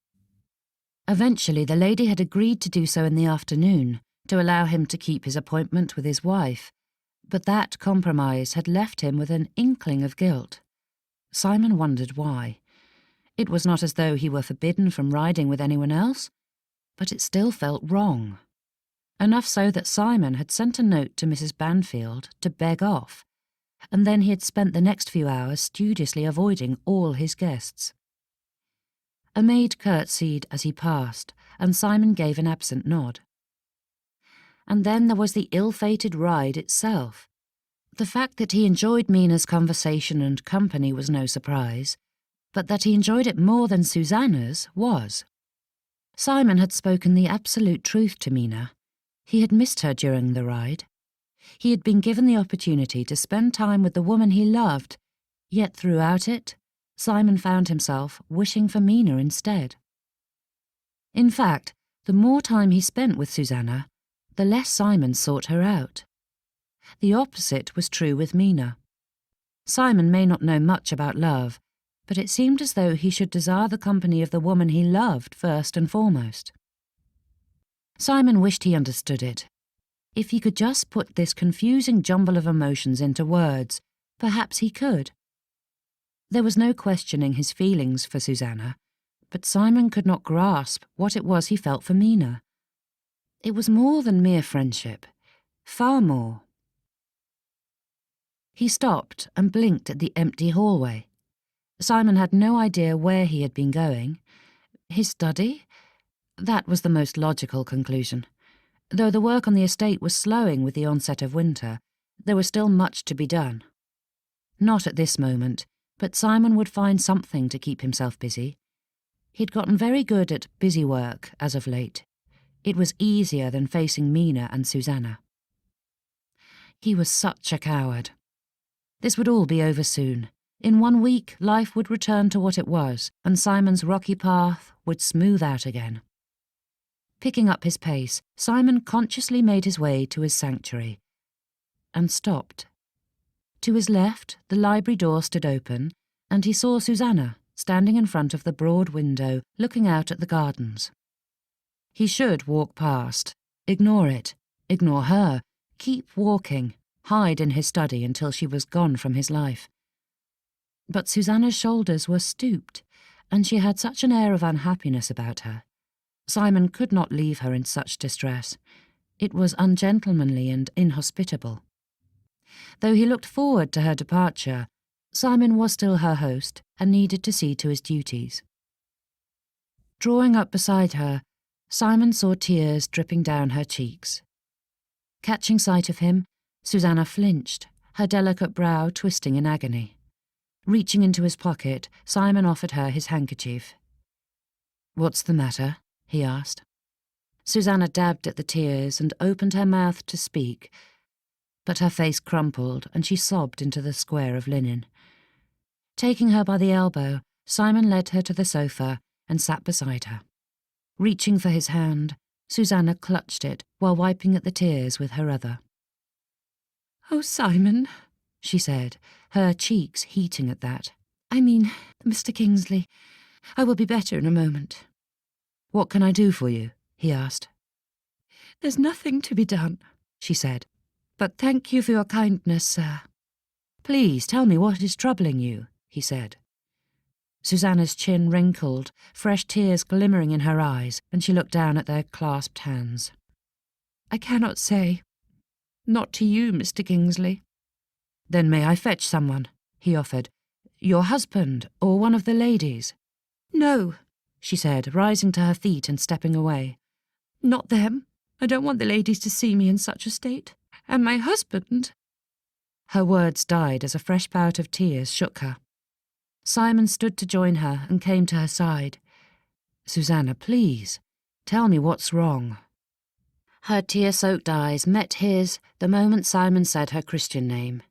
Eventually the lady had agreed to do so in the afternoon, to allow him to keep his appointment with his wife, but that compromise had left him with an inkling of guilt. Simon wondered why. It was not as though he were forbidden from riding with anyone else, but it still felt wrong. Enough so that Simon had sent a note to Mrs. Banfield to beg off, and then he had spent the next few hours studiously avoiding all his guests. A maid curtsied as he passed, and Simon gave an absent nod. And then there was the ill-fated ride itself. The fact that he enjoyed Mina's conversation and company was no surprise, but that he enjoyed it more than Susanna's was. Simon had spoken the absolute truth to Mina. He had missed her during the ride. He had been given the opportunity to spend time with the woman he loved, yet throughout it, Simon found himself wishing for Mina instead. In fact, the more time he spent with Susanna, the less Simon sought her out. The opposite was true with Mina. Simon may not know much about love, but it seemed as though he should desire the company of the woman he loved first and foremost. Simon wished he understood it. If he could just put this confusing jumble of emotions into words, perhaps he could. There was no questioning his feelings for Susanna, but Simon could not grasp what it was he felt for Mina. It was more than mere friendship, far more. He stopped and blinked at the empty hallway. Simon had no idea where he had been going. His study? That was the most logical conclusion. Though the work on the estate was slowing with the onset of winter, there was still much to be done. Not at this moment, but Simon would find something to keep himself busy. He'd gotten very good at busy work as of late. It was easier than facing Mina and Susanna. He was such a coward. This would all be over soon. In 1 week, life would return to what it was, and Simon's rocky path would smooth out again. Picking up his pace, Simon consciously made his way to his sanctuary, and stopped. To his left, the library door stood open, and he saw Susanna standing in front of the broad window, looking out at the gardens. He should walk past, ignore it, ignore her, keep walking, hide in his study until she was gone from his life. But Susanna's shoulders were stooped, and she had such an air of unhappiness about her. Simon could not leave her in such distress. It was ungentlemanly and inhospitable. Though he looked forward to her departure, Simon was still her host, and needed to see to his duties. Drawing up beside her, Simon saw tears dripping down her cheeks. Catching sight of him, Susanna flinched, her delicate brow twisting in agony. Reaching into his pocket, Simon offered her his handkerchief. "What's the matter?" he asked. Susanna dabbed at the tears and opened her mouth to speak, but her face crumpled and she sobbed into the square of linen. Taking her by the elbow, Simon led her to the sofa and sat beside her. Reaching for his hand, Susanna clutched it while wiping at the tears with her other. "Oh, Simon," she said, her cheeks heating at that. "I mean, Mr. Kingsley. I will be better in a moment." "What can I do for you?" he asked. "There's nothing to be done," she said. "But thank you for your kindness, sir." "Please tell me what is troubling you," he said. Susanna's chin wrinkled, fresh tears glimmering in her eyes, and she looked down at their clasped hands. "I cannot say. Not to you, Mr. Kingsley." "Then may I fetch someone?" he offered. "Your husband, or one of the ladies?" "No," she said, rising to her feet and stepping away. "Not them. I don't want the ladies to see me in such a state. And my husband—" Her words died as a fresh bout of tears shook her. Simon stood to join her and came to her side. "Susanna, please, tell me what's wrong." Her tear-soaked eyes met his the moment Simon said her Christian name.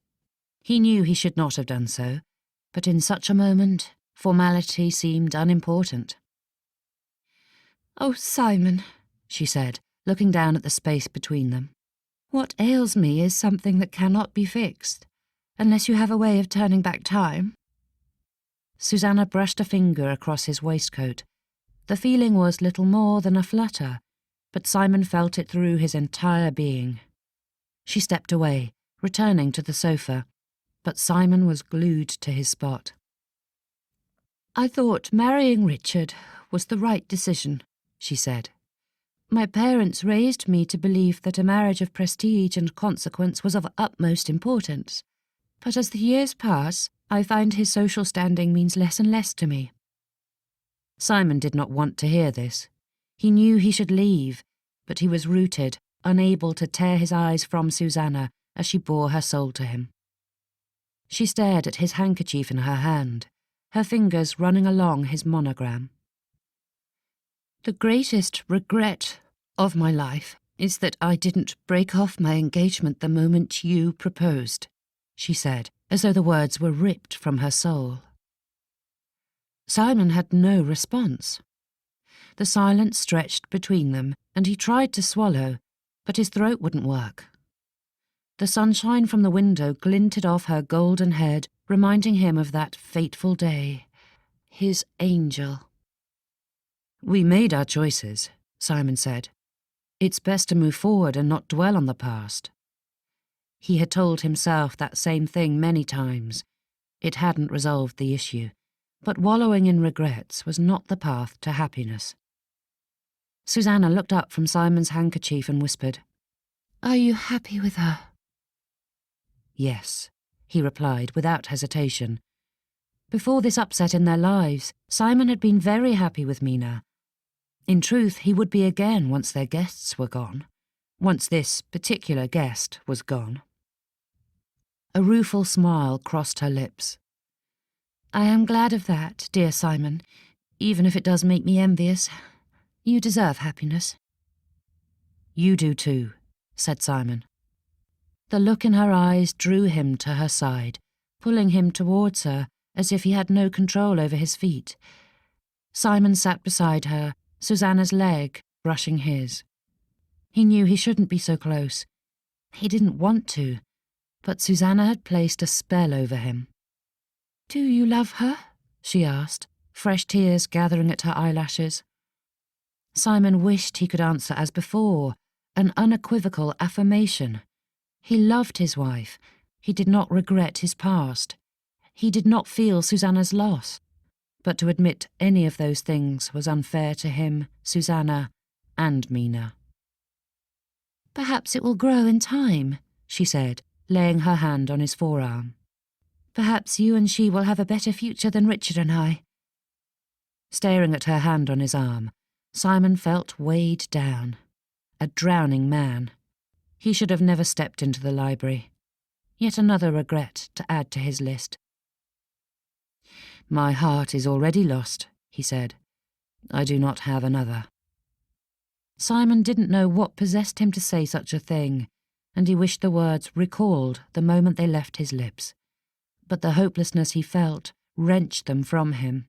He knew he should not have done so, but in such a moment, formality seemed unimportant. "Oh, Simon," she said, looking down at the space between them. "What ails me is something that cannot be fixed, unless you have a way of turning back time." Susanna brushed a finger across his waistcoat. The feeling was little more than a flutter, but Simon felt it through his entire being. She stepped away, returning to the sofa, but Simon was glued to his spot. "I thought marrying Richard was the right decision," she said. "My parents raised me to believe that a marriage of prestige and consequence was of utmost importance. But as the years pass, I find his social standing means less and less to me." Simon did not want to hear this. He knew he should leave, but he was rooted, unable to tear his eyes from Susanna as she bore her soul to him. She stared at his handkerchief in her hand, her fingers running along his monogram. "The greatest regret of my life is that I didn't break off my engagement the moment you proposed," she said, as though the words were ripped from her soul. Simon had no response. The silence stretched between them, and he tried to swallow, but his throat wouldn't work. The sunshine from the window glinted off her golden head, reminding him of that fateful day. His angel. "We made our choices," Simon said. "It's best to move forward and not dwell on the past." He had told himself that same thing many times. It hadn't resolved the issue, but wallowing in regrets was not the path to happiness. Susanna looked up from Simon's handkerchief and whispered, "Are you happy with her?" "Yes," he replied without hesitation. Before this upset in their lives, Simon had been very happy with Mina. In truth, he would be again once their guests were gone, once this particular guest was gone. A rueful smile crossed her lips. "I am glad of that, dear Simon, even if it does make me envious. You deserve happiness." "You do too," said Simon. The look in her eyes drew him to her side, pulling him towards her as if he had no control over his feet. Simon sat beside her, Susanna's leg brushing his. He knew he shouldn't be so close. He didn't want to, but Susanna had placed a spell over him. "Do you love her?" she asked, fresh tears gathering at her eyelashes. Simon wished he could answer as before, an unequivocal affirmation. He loved his wife. He did not regret his past. He did not feel Susanna's loss. But to admit any of those things was unfair to him, Susanna, and Mina. "Perhaps it will grow in time," she said, laying her hand on his forearm. Perhaps you and she will have a better future than Richard and I." Staring at her hand on his arm, Simon felt weighed down. A drowning man. He should have never stepped into the library. Yet another regret to add to his list. "My heart is already lost," he said. "I do not have another." Simon didn't know what possessed him to say such a thing, and he wished the words recalled the moment they left his lips. But the hopelessness he felt wrenched them from him.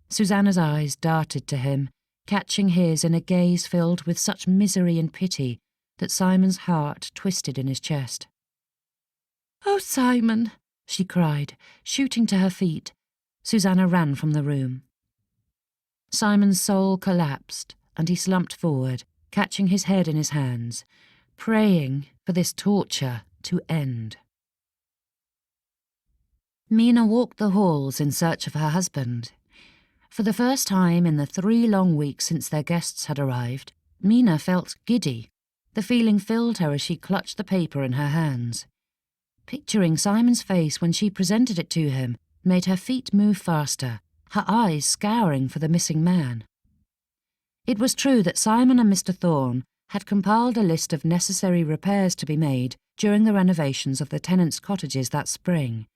Susanna's eyes darted to him, catching his in a gaze filled with such misery and pity that Simon's heart twisted in his chest. "Oh, Simon!" she cried, shooting to her feet. Susanna ran from the room. Simon's soul collapsed, and he slumped forward, catching his head in his hands, praying for this torture to end. Mina walked the halls in search of her husband. For the first time in the 3 long weeks since their guests had arrived, Mina felt giddy. The feeling filled her as she clutched the paper in her hands. Picturing Simon's face when she presented it to him made her feet move faster, her eyes scouring for the missing man. It was true that Simon and Mr. Thorne had compiled a list of necessary repairs to be made during the renovations of the tenants' cottages that spring,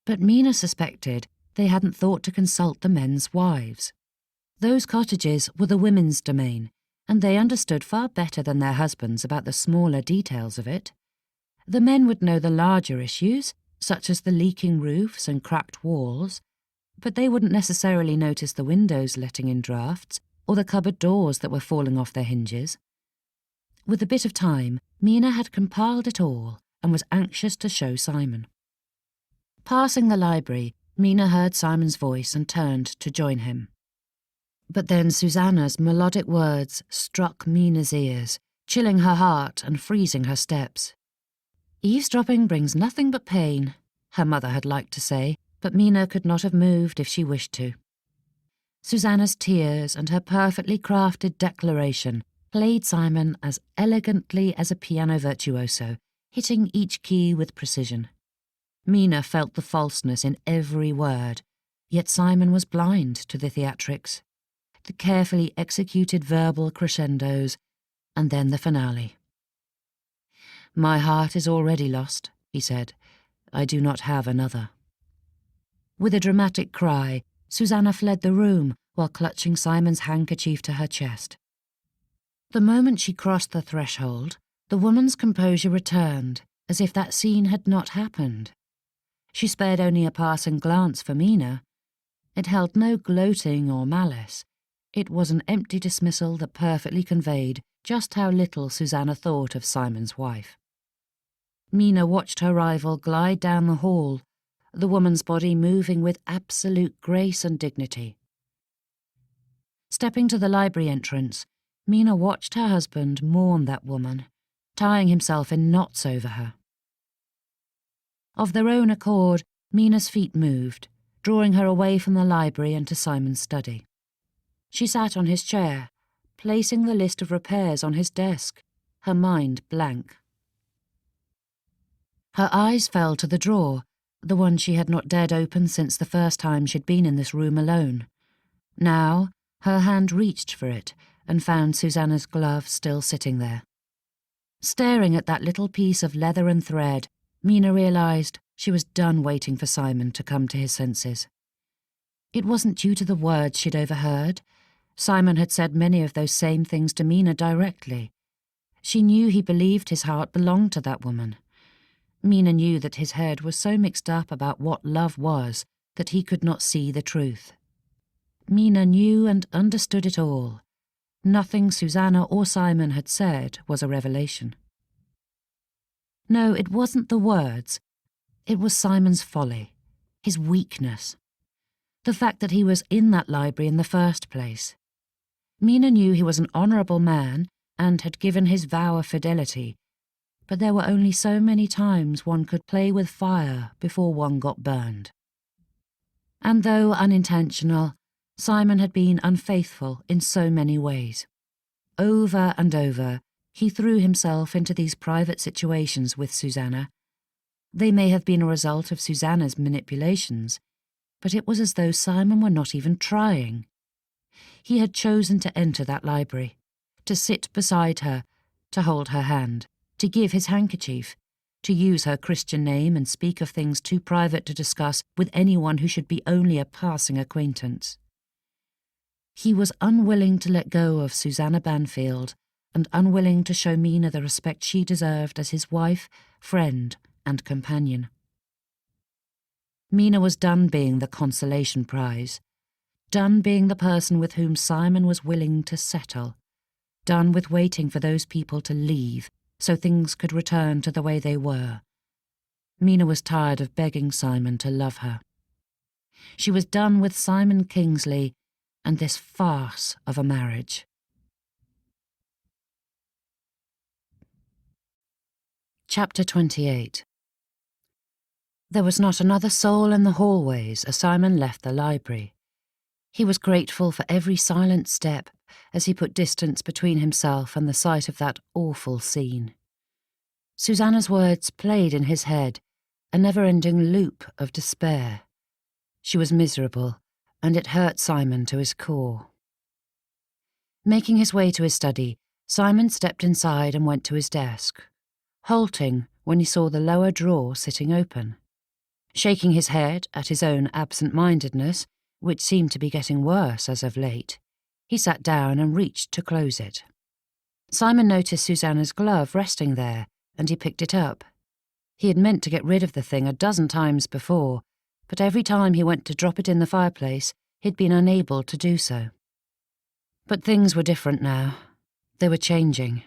but Mina suspected they hadn't thought to consult the men's wives. Those cottages were the women's domain, and they understood far better than their husbands about the smaller details of it. The men would know the larger issues, such as the leaking roofs and cracked walls, but they wouldn't necessarily notice the windows letting in drafts or the cupboard doors that were falling off their hinges. With a bit of time, Mina had compiled it all and was anxious to show Simon. Passing the library, Mina heard Simon's voice and turned to join him. But then Susanna's melodic words struck Mina's ears, chilling her heart and freezing her steps. "Eavesdropping brings nothing but pain," her mother had liked to say, but Mina could not have moved if she wished to. Susanna's tears and her perfectly crafted declaration played Simon as elegantly as a piano virtuoso, hitting each key with precision. Mina felt the falseness in every word, yet Simon was blind to the theatrics, the carefully executed verbal crescendos, and then the finale. "My heart is already lost," he said. "I do not have another." With a dramatic cry, Susanna fled the room while clutching Simon's handkerchief to her chest. The moment she crossed the threshold, the woman's composure returned, as if that scene had not happened. She spared only a passing glance for Mina. It held no gloating or malice. It was an empty dismissal that perfectly conveyed just how little Susanna thought of Simon's wife. Mina watched her rival glide down the hall, the woman's body moving with absolute grace and dignity. Stepping to the library entrance, Mina watched her husband mourn that woman, tying himself in knots over her. Of their own accord, Mina's feet moved, drawing her away from the library and to Simon's study. She sat on his chair, placing the list of repairs on his desk, her mind blank. Her eyes fell to the drawer, the one she had not dared open since the first time she'd been in this room alone. Now, her hand reached for it and found Susanna's glove still sitting there. Staring at that little piece of leather and thread, Mina realised she was done waiting for Simon to come to his senses. It wasn't due to the words she'd overheard. Simon had said many of those same things to Mina directly. She knew he believed his heart belonged to that woman. Mina knew that his head was so mixed up about what love was that he could not see the truth. Mina knew and understood it all. Nothing Susanna or Simon had said was a revelation. No, it wasn't the words. It was Simon's folly, his weakness. The fact that he was in that library in the first place. Mina knew he was an honourable man and had given his vow of fidelity, but there were only so many times one could play with fire before one got burned. And though unintentional, Simon had been unfaithful in so many ways. Over and over, he threw himself into these private situations with Susanna. They may have been a result of Susanna's manipulations, but it was as though Simon were not even trying. He had chosen to enter that library, to sit beside her, to hold her hand, to give his handkerchief, to use her Christian name and speak of things too private to discuss with anyone who should be only a passing acquaintance. He was unwilling to let go of Susanna Banfield and unwilling to show Mina the respect she deserved as his wife, friend, and companion. Mina was done being the consolation prize, done being the person with whom Simon was willing to settle, done with waiting for those people to leave so things could return to the way they were. Mina was tired of begging Simon to love her. She was done with Simon Kingsley and this farce of a marriage. Chapter 28. There was not another soul in the hallways as Simon left the library. He was grateful for every silent step as he put distance between himself and the sight of that awful scene. Susanna's words played in his head, a never-ending loop of despair. She was miserable, and it hurt Simon to his core. Making his way to his study, Simon stepped inside and went to his desk, halting when he saw the lower drawer sitting open. Shaking his head at his own absent-mindedness, which seemed to be getting worse as of late, he sat down and reached to close it. Simon noticed Susanna's glove resting there, and he picked it up. He had meant to get rid of the thing a dozen times before, but every time he went to drop it in the fireplace, he'd been unable to do so. But things were different now. They were changing.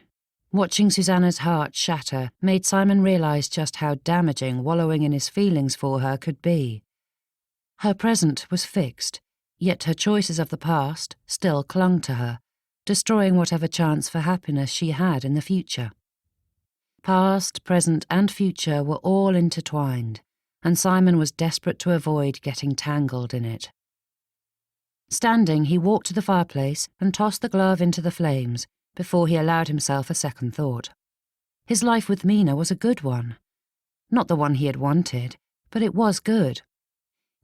Watching Susanna's heart shatter made Simon realise just how damaging wallowing in his feelings for her could be. Her present was fixed, yet her choices of the past still clung to her, destroying whatever chance for happiness she had in the future. Past, present, and future were all intertwined, and Simon was desperate to avoid getting tangled in it. Standing, he walked to the fireplace and tossed the glove into the flames before he allowed himself a second thought. His life with Mina was a good one. Not the one he had wanted, but it was good.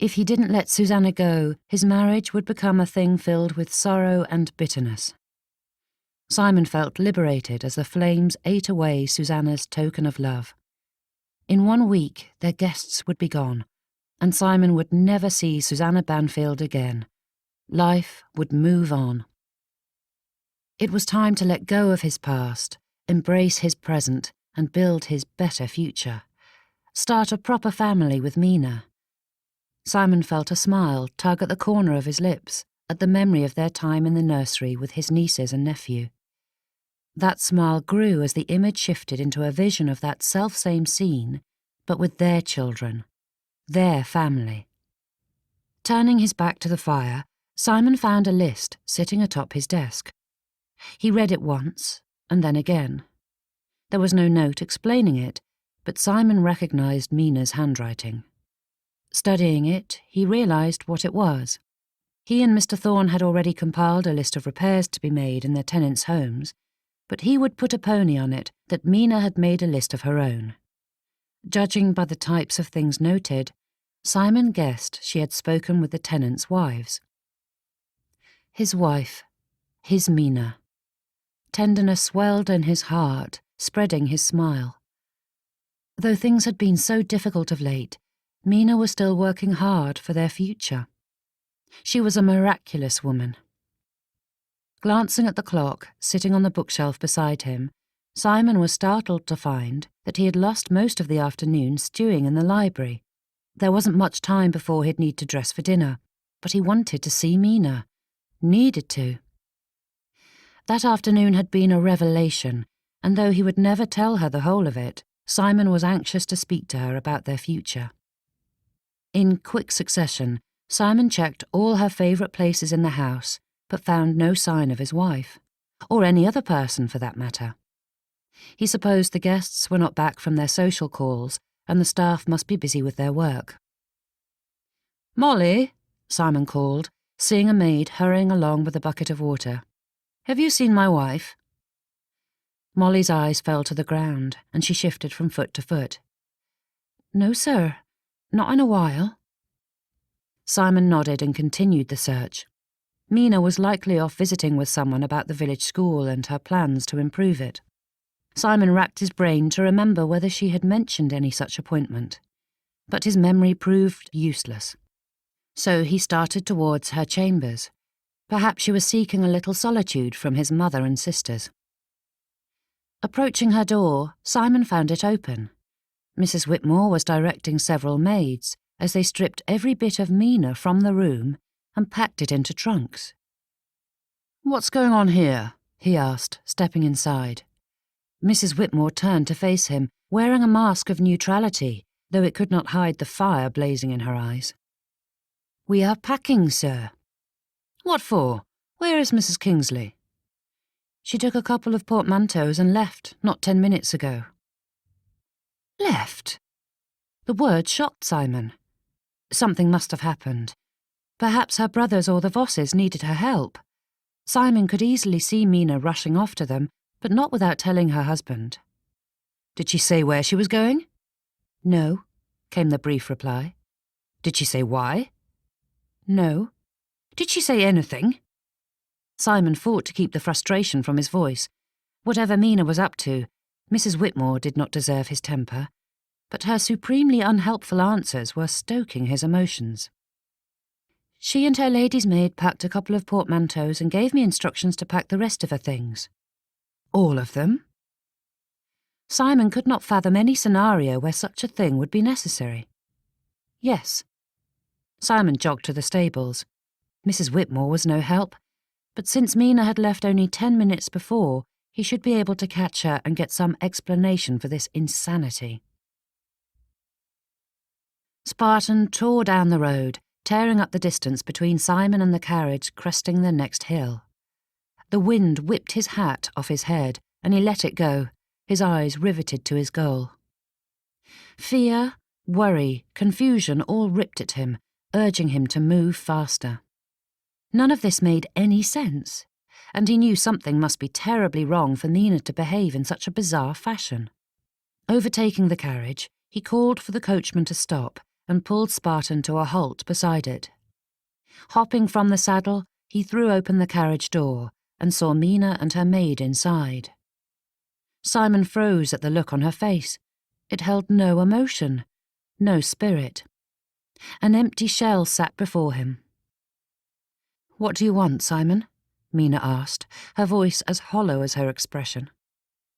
If he didn't let Susanna go, his marriage would become a thing filled with sorrow and bitterness. Simon felt liberated as the flames ate away Susanna's token of love. In 1 week, their guests would be gone, and Simon would never see Susanna Banfield again. Life would move on. It was time to let go of his past, embrace his present, and build his better future. Start a proper family with Mina. Simon felt a smile tug at the corner of his lips at the memory of their time in the nursery with his nieces and nephew. That smile grew as the image shifted into a vision of that selfsame scene, but with their children, their family. Turning his back to the fire, Simon found a list sitting atop his desk. He read it once, and then again. There was no note explaining it, but Simon recognised Mina's handwriting. Studying it, he realised what it was. He and Mr. Thorne had already compiled a list of repairs to be made in their tenants' homes, but he would put a pony on it that Mina had made a list of her own. Judging by the types of things noted, Simon guessed she had spoken with the tenants' wives. His wife, his Mina. Tenderness swelled in his heart, spreading his smile. Though things had been so difficult of late, Mina was still working hard for their future. She was a miraculous woman. Glancing at the clock sitting on the bookshelf beside him, Simon was startled to find that he had lost most of the afternoon stewing in the library. There wasn't much time before he'd need to dress for dinner, but he wanted to see Mina. Needed to. That afternoon had been a revelation, and though he would never tell her the whole of it, Simon was anxious to speak to her about their future. In quick succession, Simon checked all her favourite places in the house, but found no sign of his wife, or any other person for that matter. He supposed the guests were not back from their social calls, and the staff must be busy with their work. "Molly," Simon called, seeing a maid hurrying along with a bucket of water. "Have you seen my wife?" Molly's eyes fell to the ground, and she shifted from foot to foot. No, sir. Not in a while. Simon nodded and continued the search. Mina was likely off visiting with someone about the village school and her plans to improve it. Simon racked his brain to remember whether she had mentioned any such appointment, but his memory proved useless. So he started towards her chambers. Perhaps she was seeking a little solitude from his mother and sisters. Approaching her door, Simon found it open. Mrs. Whitmore was directing several maids as they stripped every bit of Mina from the room and packed it into trunks. "What's going on here?" he asked, stepping inside. Mrs. Whitmore turned to face him, wearing a mask of neutrality, though it could not hide the fire blazing in her eyes. "We are packing, sir." "What for? Where is Mrs. Kingsley?" "She took a couple of portmanteaus and left, not 10 minutes ago." "Left?" The word shocked Simon. Something must have happened. Perhaps her brothers or the Vosses needed her help. Simon could easily see Mina rushing off to them, but not without telling her husband. "Did she say where she was going?" "No," came the brief reply. "Did she say why?" "No." "Did she say anything?" Simon fought to keep the frustration from his voice. Whatever Mina was up to, Mrs. Whitmore did not deserve his temper, but her supremely unhelpful answers were stoking his emotions. "She and her lady's maid packed a couple of portmanteaus and gave me instructions to pack the rest of her things." "All of them?" Simon could not fathom any scenario where such a thing would be necessary. "Yes." Simon jogged to the stables. Mrs. Whitmore was no help, but since Mina had left only 10 minutes before, he should be able to catch her and get some explanation for this insanity. Spartan tore down the road, tearing up the distance between Simon and the carriage cresting the next hill. The wind whipped his hat off his head, and he let it go, his eyes riveted to his goal. Fear, worry, confusion all ripped at him, urging him to move faster. None of this made any sense, and he knew something must be terribly wrong for Mina to behave in such a bizarre fashion. Overtaking the carriage, he called for the coachman to stop and pulled Spartan to a halt beside it. Hopping from the saddle, he threw open the carriage door and saw Mina and her maid inside. Simon froze at the look on her face. It held no emotion, no spirit. An empty shell sat before him. "What do you want, Simon?" Mina asked, her voice as hollow as her expression.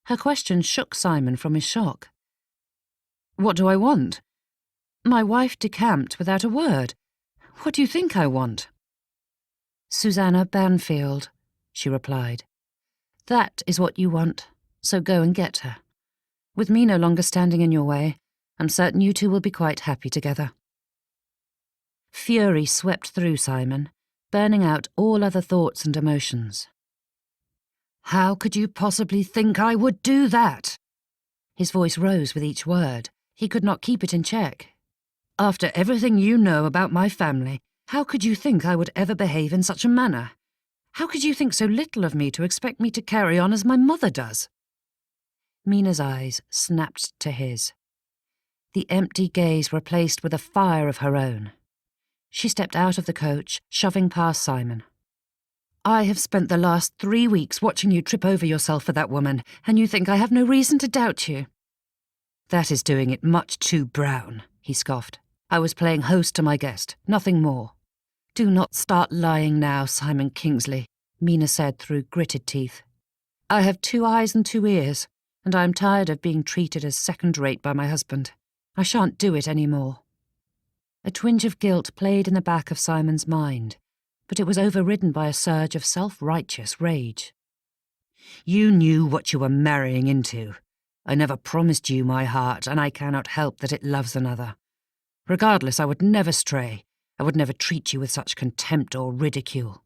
Her question shook Simon from his shock. "What do I want? My wife decamped without a word. What do you think I want?" "Susanna Banfield," she replied. "That is what you want, so go and get her. With me no longer standing in your way, I'm certain you two will be quite happy together." Fury swept through Simon, burning out all other thoughts and emotions. "How could you possibly think I would do that?" His voice rose with each word. He could not keep it in check. "After everything you know about my family, how could you think I would ever behave in such a manner? How could you think so little of me to expect me to carry on as my mother does?" Mina's eyes snapped to his. The empty gaze replaced with a fire of her own. She stepped out of the coach, shoving past Simon. "I have spent the last 3 weeks watching you trip over yourself for that woman, and you think I have no reason to doubt you?" "That is doing it much too brown," he scoffed. "I was playing host to my guest, nothing more." "Do not start lying now, Simon Kingsley," Mina said through gritted teeth. "I have 2 eyes and 2 ears, and I am tired of being treated as second-rate by my husband. I shan't do it any more." A twinge of guilt played in the back of Simon's mind, but it was overridden by a surge of self-righteous rage. "You knew what you were marrying into. I never promised you my heart, and I cannot help that it loves another. Regardless, I would never stray. I would never treat you with such contempt or ridicule."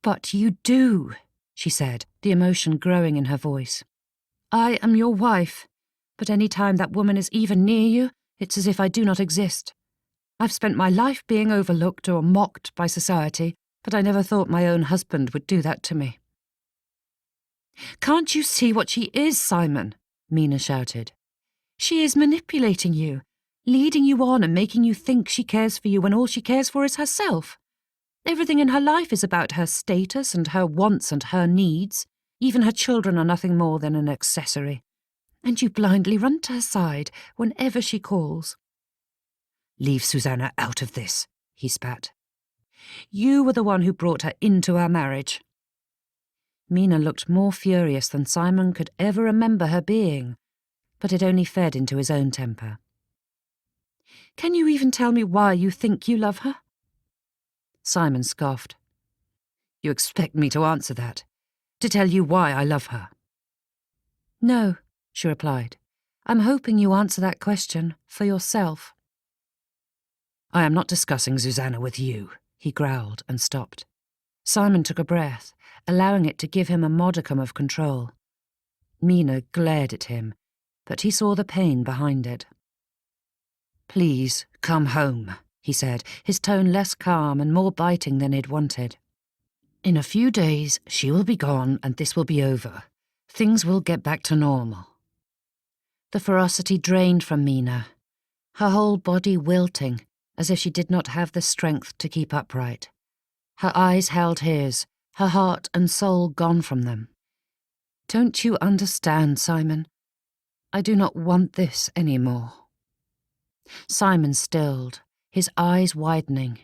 "But you do," she said, the emotion growing in her voice. "I am your wife, but any time that woman is even near you, it's as if I do not exist. I've spent my life being overlooked or mocked by society, but I never thought my own husband would do that to me." "Can't you see what she is, Simon?" Mina shouted. She is manipulating you, leading you on and making you think she cares for you when all she cares for is herself. Everything in her life is about her status and her wants and her needs. Even her children are nothing more than an accessory. And you blindly run to her side whenever she calls. Leave Susanna out of this, he spat. You were the one who brought her into our marriage. Mina looked more furious than Simon could ever remember her being, but it only fed into his own temper. Can you even tell me why you think you love her? Simon scoffed. You expect me to answer that? To tell you why I love her? No, she replied. I'm hoping you answer that question for yourself. I am not discussing Susanna with you, he growled and stopped. Simon took a breath, allowing it to give him a modicum of control. Mina glared at him, but he saw the pain behind it. Please, come home, he said, his tone less calm and more biting than he'd wanted. In a few days, she will be gone and this will be over. Things will get back to normal. The ferocity drained from Mina, her whole body wilting, as if she did not have the strength to keep upright. Her eyes held his, her heart and soul gone from them. Don't you understand, Simon? I do not want this any more. Simon stilled, his eyes widening.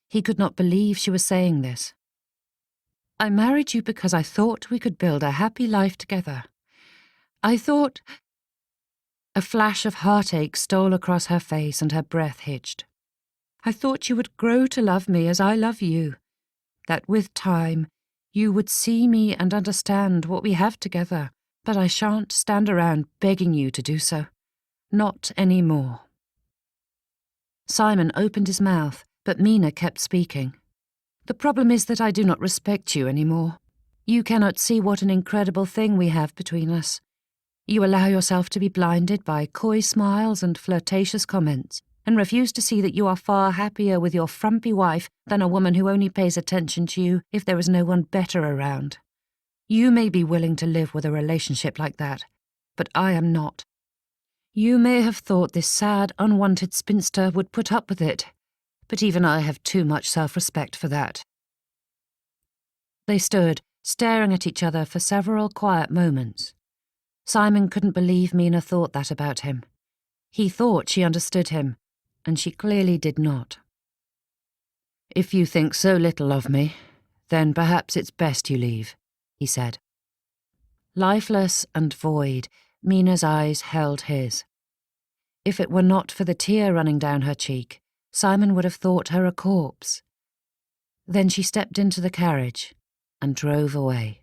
He could not believe she was saying this. I married you because I thought we could build a happy life together. I thought... A flash of heartache stole across her face and her breath hitched. I thought you would grow to love me as I love you, that with time you would see me and understand what we have together, but I shan't stand around begging you to do so. Not any more. Simon opened his mouth, but Mina kept speaking. The problem is that I do not respect you anymore. You cannot see what an incredible thing we have between us. You allow yourself to be blinded by coy smiles and flirtatious comments, and refuse to see that you are far happier with your frumpy wife than a woman who only pays attention to you if there is no one better around. You may be willing to live with a relationship like that, but I am not. You may have thought this sad, unwanted spinster would put up with it, but even I have too much self-respect for that. They stood, staring at each other for several quiet moments. Simon couldn't believe Mina thought that about him. He thought she understood him, and she clearly did not. If you think so little of me, then perhaps it's best you leave, he said. Lifeless and void, Mina's eyes held his. If it were not for the tear running down her cheek, Simon would have thought her a corpse. Then she stepped into the carriage and drove away.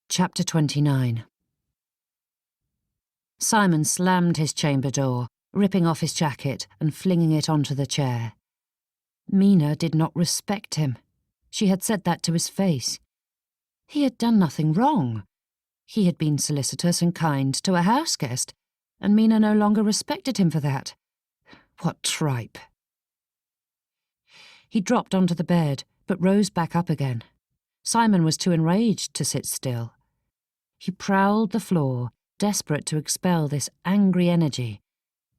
Chapter 29. Simon slammed his chamber door, ripping off his jacket and flinging it onto the chair. Mina did not respect him. She had said that to his face. He had done nothing wrong. He had been solicitous and kind to a house guest, and Mina no longer respected him for that. What tripe! He dropped onto the bed, but rose back up again. Simon was too enraged to sit still. He prowled the floor, desperate to expel this angry energy,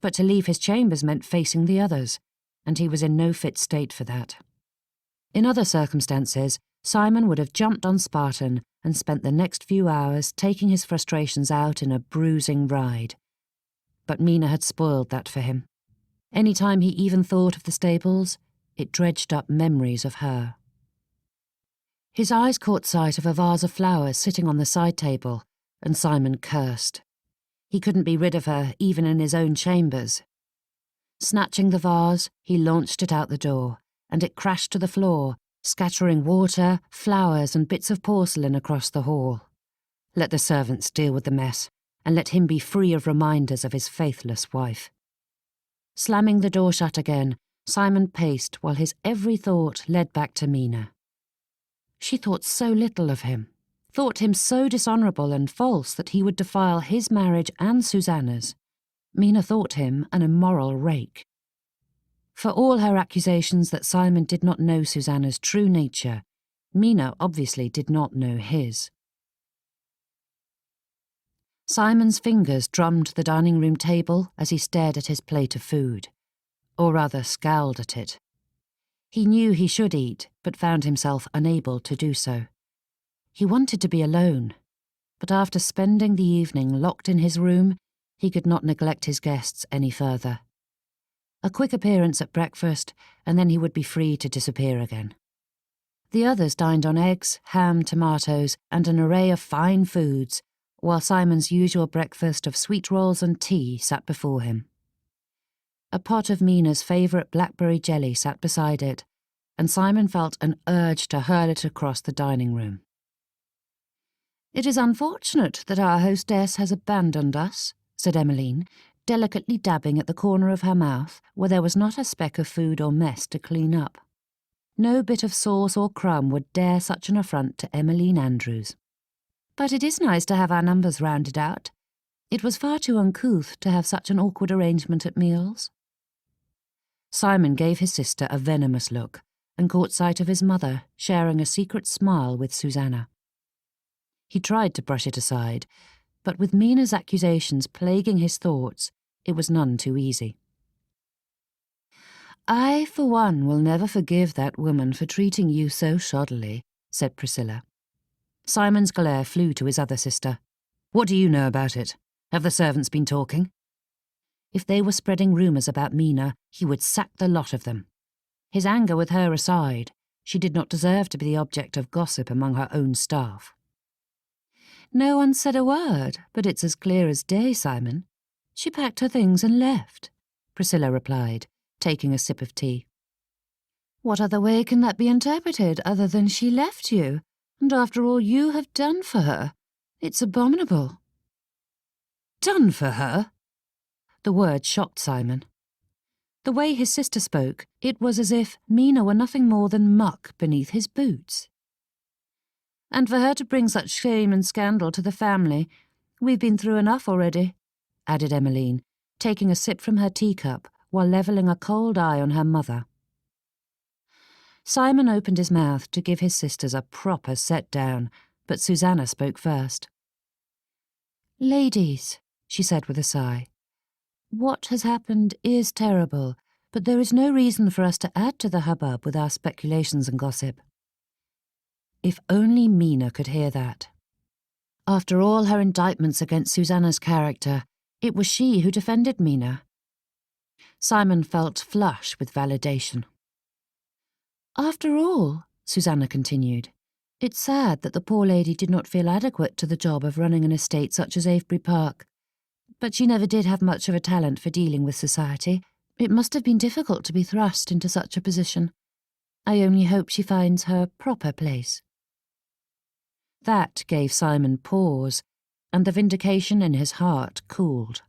but to leave his chambers meant facing the others, and he was in no fit state for that. In other circumstances, Simon would have jumped on Spartan and spent the next few hours taking his frustrations out in a bruising ride. But Mina had spoiled that for him. Any time he even thought of the stables, it dredged up memories of her. His eyes caught sight of a vase of flowers sitting on the side table, and Simon cursed. He couldn't be rid of her even in his own chambers. Snatching the vase, he launched it out the door, and it crashed to the floor, scattering water, flowers and bits of porcelain across the hall. Let the servants deal with the mess, and let him be free of reminders of his faithless wife. Slamming the door shut again, Simon paced while his every thought led back to Mina. She thought so little of him, thought him so dishonourable and false that he would defile his marriage and Susanna's. Mina thought him an immoral rake. For all her accusations that Simon did not know Susanna's true nature, Mina obviously did not know his. Simon's fingers drummed the dining room table as he stared at his plate of food, or rather scowled at it. He knew he should eat, but found himself unable to do so. He wanted to be alone, but after spending the evening locked in his room, he could not neglect his guests any further. A quick appearance at breakfast, and then he would be free to disappear again. The others dined on eggs, ham, tomatoes, and an array of fine foods, while Simon's usual breakfast of sweet rolls and tea sat before him. A pot of Mina's favourite blackberry jelly sat beside it, and Simon felt an urge to hurl it across the dining room. "It is unfortunate that our hostess has abandoned us," said Emmeline, delicately dabbing at the corner of her mouth where there was not a speck of food or mess to clean up. No bit of sauce or crumb would dare such an affront to Emmeline Andrews. "But it is nice to have our numbers rounded out. It was far too uncouth to have such an awkward arrangement at meals." Simon gave his sister a venomous look and caught sight of his mother sharing a secret smile with Susanna. He tried to brush it aside, but with Mina's accusations plaguing his thoughts, it was none too easy. "I, for one, will never forgive that woman for treating you so shoddily," said Priscilla. Simon's glare flew to his other sister. "What do you know about it? Have the servants been talking?" If they were spreading rumours about Mina, he would sack the lot of them. His anger with her aside, she did not deserve to be the object of gossip among her own staff. "No one said a word, but it's as clear as day, Simon. She packed her things and left," Priscilla replied, taking a sip of tea. "What other way can that be interpreted other than she left you, and after all you have done for her? It's abominable." "Done for her?" The word shocked Simon. The way his sister spoke, it was as if Mina were nothing more than muck beneath his boots. "And for her to bring such shame and scandal to the family, we've been through enough already," added Emmeline, taking a sip from her teacup while levelling a cold eye on her mother. Simon opened his mouth to give his sisters a proper set-down, but Susanna spoke first. "Ladies," she said with a sigh, "what has happened is terrible, but there is no reason for us to add to the hubbub with our speculations and gossip." If only Mina could hear that. After all her indictments against Susanna's character, it was she who defended Mina. Simon felt flush with validation. "After all," Susanna continued, "it's sad that the poor lady did not feel adequate to the job of running an estate such as Avebury Park. But she never did have much of a talent for dealing with society. It must have been difficult to be thrust into such a position. I only hope she finds her proper place." That gave Simon pause, and the vindication in his heart cooled.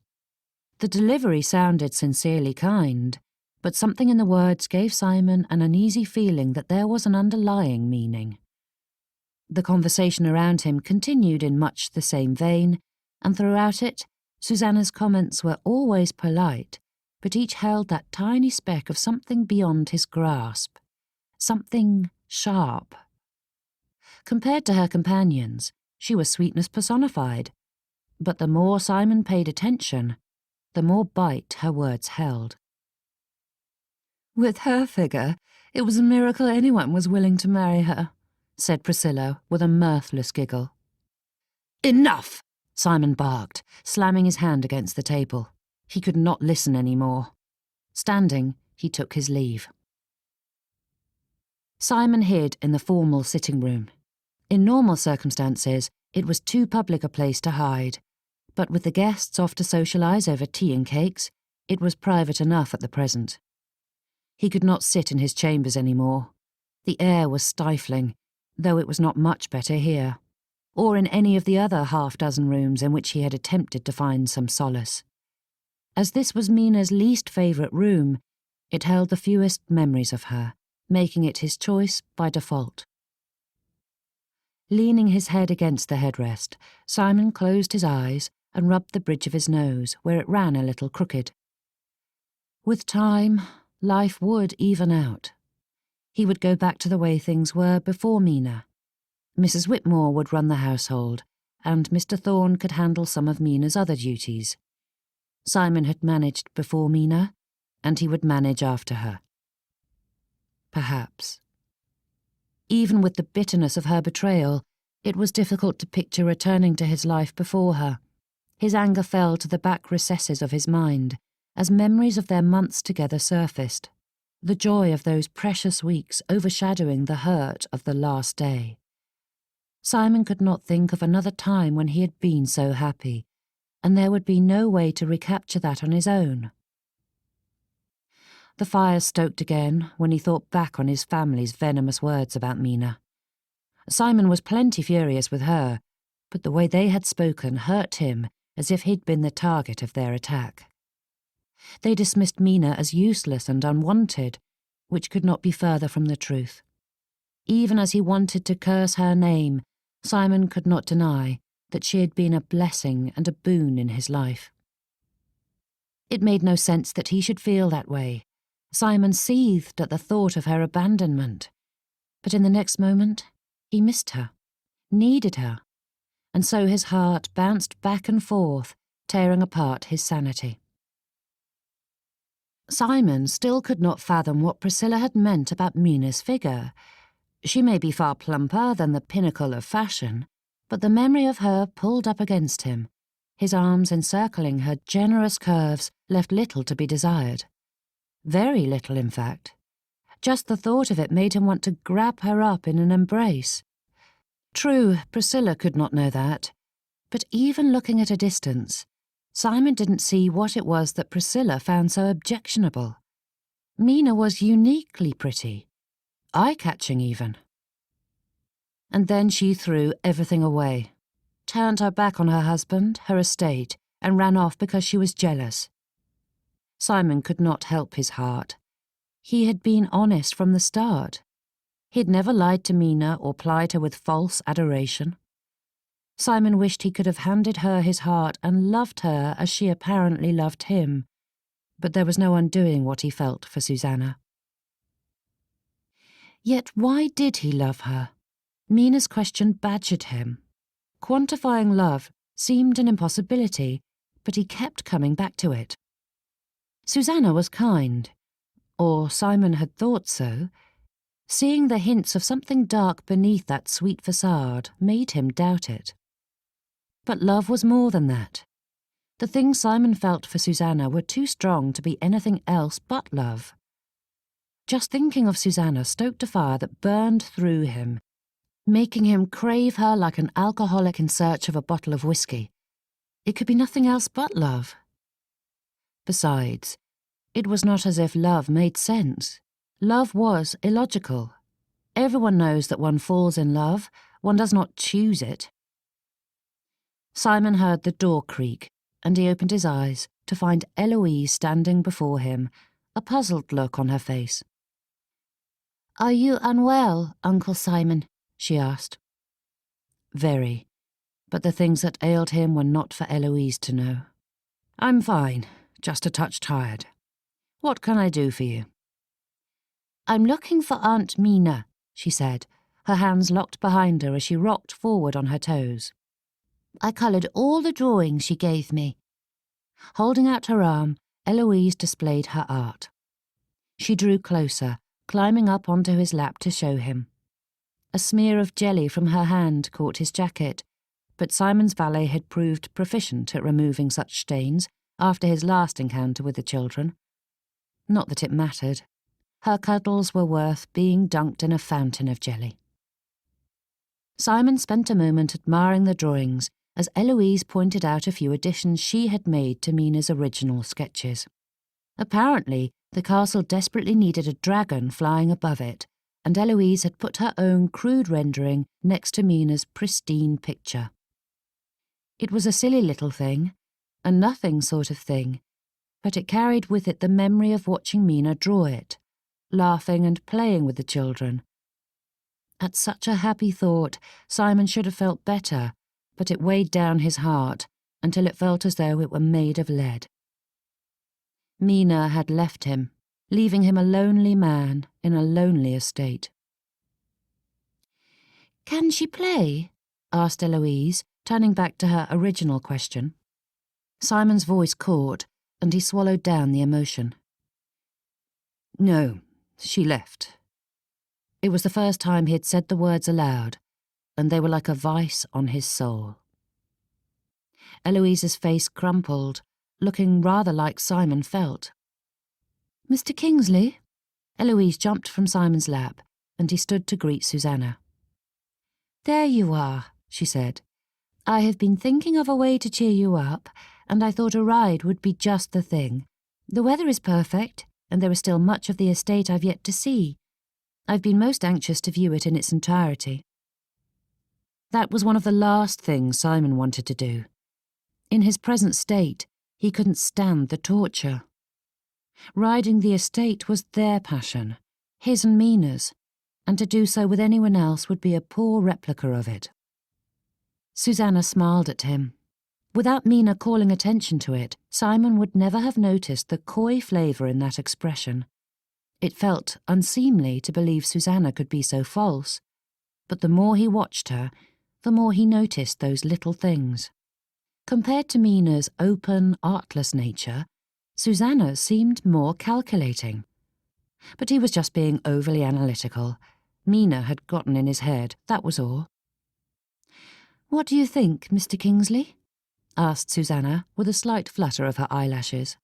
The delivery sounded sincerely kind, but something in the words gave Simon an uneasy feeling that there was an underlying meaning. The conversation around him continued in much the same vein, and throughout it, Susanna's comments were always polite, but each held that tiny speck of something beyond his grasp, something sharp. Compared to her companions, she was sweetness personified, but the more Simon paid attention, the more bite her words held. "With her figure, it was a miracle anyone was willing to marry her," said Priscilla with a mirthless giggle. "Enough!" Simon barked, slamming his hand against the table. He could not listen any more. Standing, he took his leave. Simon hid in the formal sitting room. In normal circumstances, it was too public a place to hide, but with the guests off to socialise over tea and cakes, it was private enough at the present. He could not sit in his chambers any more. The air was stifling, though it was not much better here, or in any of the other half-dozen rooms in which he had attempted to find some solace. As this was Mina's least favourite room, it held the fewest memories of her, making it his choice by default. Leaning his head against the headrest, Simon closed his eyes and rubbed the bridge of his nose where it ran a little crooked. With time, life would even out. He would go back to the way things were before Mina. Mrs. Whitmore would run the household, and Mr. Thorne could handle some of Mina's other duties. Simon had managed before Mina, and he would manage after her. Perhaps. Even with the bitterness of her betrayal, it was difficult to picture returning to his life before her. His anger fell to the back recesses of his mind, as memories of their months together surfaced, the joy of those precious weeks overshadowing the hurt of the last day. Simon could not think of another time when he had been so happy, and there would be no way to recapture that on his own. The fire stoked again when he thought back on his family's venomous words about Mina. Simon was plenty furious with her, but the way they had spoken hurt him as if he'd been the target of their attack. They dismissed Mina as useless and unwanted, which could not be further from the truth. Even as he wanted to curse her name, Simon could not deny that she had been a blessing and a boon in his life. It made no sense that he should feel that way. Simon seethed at the thought of her abandonment, but in the next moment he missed her, needed her, and so his heart bounced back and forth, tearing apart his sanity. Simon still could not fathom what Priscilla had meant about Mina's figure. She may be far plumper than the pinnacle of fashion, but the memory of her pulled up against him. His arms encircling her generous curves left little to be desired. Very little, in fact. Just the thought of it made him want to grab her up in an embrace. True, Priscilla could not know that, but even looking at a distance, Simon didn't see what it was that Priscilla found so objectionable. Mina was uniquely pretty, eye-catching even. And then she threw everything away, turned her back on her husband, her estate, and ran off because she was jealous. Simon could not help his heart. He had been honest from the start. He'd never lied to Mina or plied her with false adoration. Simon wished he could have handed her his heart and loved her as she apparently loved him, but there was no undoing what he felt for Susanna. Yet why did he love her? Mina's question badgered him. Quantifying love seemed an impossibility, but he kept coming back to it. Susanna was kind, or Simon had thought so. Seeing the hints of something dark beneath that sweet facade made him doubt it. But love was more than that. The things Simon felt for Susanna were too strong to be anything else but love. Just thinking of Susanna stoked a fire that burned through him, making him crave her like an alcoholic in search of a bottle of whiskey. It could be nothing else but love. Besides, it was not as if love made sense. Love was illogical. Everyone knows that one falls in love, one does not choose it. Simon heard the door creak, and he opened his eyes to find Eloise standing before him, a puzzled look on her face. "Are you unwell, Uncle Simon?" she asked. Very, but the things that ailed him were not for Eloise to know. "I'm fine, just a touch tired. What can I do for you?" "I'm looking for Aunt Mina," she said, her hands locked behind her as she rocked forward on her toes. "I coloured all the drawings she gave me." Holding out her arm, Eloise displayed her art. She drew closer, climbing up onto his lap to show him. A smear of jelly from her hand caught his jacket, but Simon's valet had proved proficient at removing such stains after his last encounter with the children. Not that it mattered. Her cuddles were worth being dunked in a fountain of jelly. Simon spent a moment admiring the drawings as Eloise pointed out a few additions she had made to Mina's original sketches. Apparently, the castle desperately needed a dragon flying above it, and Eloise had put her own crude rendering next to Mina's pristine picture. It was a silly little thing, a nothing sort of thing, but it carried with it the memory of watching Mina draw it, laughing and playing with the children. At such a happy thought, Simon should have felt better, but it weighed down his heart until it felt as though it were made of lead. Mina had left him, leaving him a lonely man in a lonely estate. "Can she play?" asked Eloise, turning back to her original question. Simon's voice caught, and he swallowed down the emotion. No, she left. It was the first time he had said the words aloud, and they were like a vice on his soul. Eloise's face crumpled, looking rather like Simon felt. "Mr. Kingsley?" Eloise jumped from Simon's lap, and he stood to greet Susanna. "There you are," she said. "I have been thinking of a way to cheer you up, and I thought a ride would be just the thing. The weather is perfect, and there is still much of the estate I've yet to see. I've been most anxious to view it in its entirety." That was one of the last things Simon wanted to do. In his present state, he couldn't stand the torture. Riding the estate was their passion, his and Mina's, and to do so with anyone else would be a poor replica of it. Susanna smiled at him. Without Mina calling attention to it, Simon would never have noticed the coy flavour in that expression. It felt unseemly to believe Susanna could be so false, but the more he watched her, the more he noticed those little things. Compared to Mina's open, artless nature, Susanna seemed more calculating. But he was just being overly analytical. Mina had gotten in his head, that was all. "What do you think, Mr. Kingsley?" asked Susanna, with a slight flutter of her eyelashes.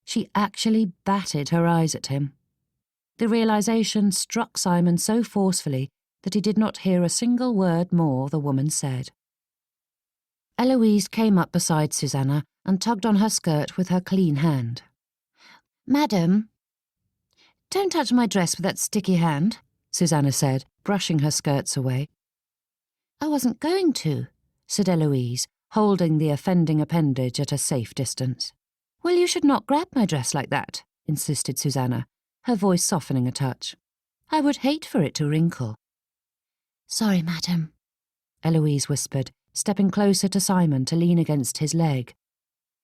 She actually batted her eyes at him. The realization struck Simon so forcefully that he did not hear a single word more the woman said. Eloise came up beside Susanna and tugged on her skirt with her clean hand. "Madam—" "Don't touch my dress with that sticky hand," Susanna said, brushing her skirts away. "I wasn't going to," said Eloise, holding the offending appendage at a safe distance. "Well, you should not grab my dress like that," insisted Susanna, her voice softening a touch. "I would hate for it to wrinkle." "Sorry, madam," Eloise whispered, stepping closer to Simon to lean against his leg.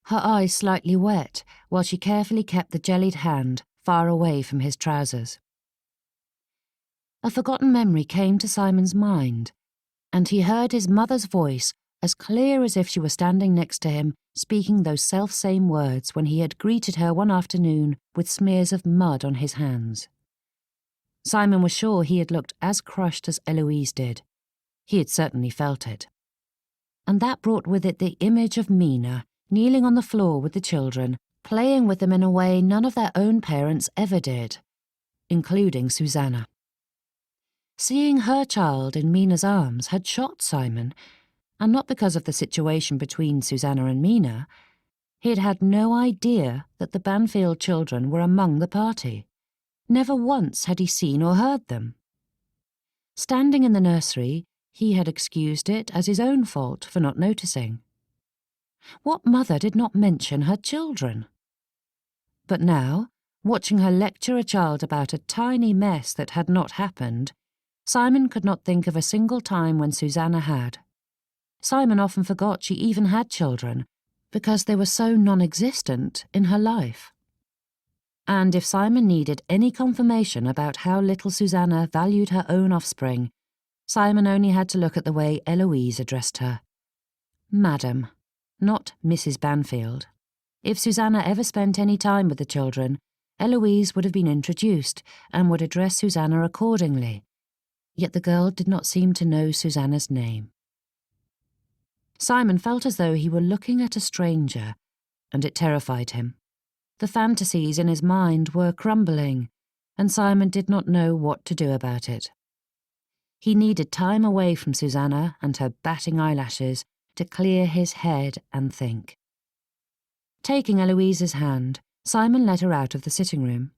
Her eyes slightly wet, while she carefully kept the jellied hand far away from his trousers. A forgotten memory came to Simon's mind, and he heard his mother's voice as clear as if she were standing next to him, speaking those self-same words when he had greeted her one afternoon with smears of mud on his hands. Simon was sure he had looked as crushed as Eloise did. He had certainly felt it. And that brought with it the image of Mina, kneeling on the floor with the children, playing with them in a way none of their own parents ever did, including Susanna. Seeing her child in Mina's arms had shocked Simon, and not because of the situation between Susanna and Mina. He had had no idea that the Banfield children were among the party. Never once had he seen or heard them. Standing in the nursery, he had excused it as his own fault for not noticing. What mother did not mention her children? But now, watching her lecture a child about a tiny mess that had not happened, Simon could not think of a single time when Susanna had. Simon often forgot she even had children, because they were so non-existent in her life. And if Simon needed any confirmation about how little Susanna valued her own offspring, Simon only had to look at the way Eloise addressed her. Madam, not Mrs. Banfield. If Susanna ever spent any time with the children, Eloise would have been introduced and would address Susanna accordingly. Yet the girl did not seem to know Susanna's name. Simon felt as though he were looking at a stranger, and it terrified him. The fantasies in his mind were crumbling, and Simon did not know what to do about it. He needed time away from Susanna and her batting eyelashes to clear his head and think. Taking Eloise's hand, Simon led her out of the sitting room.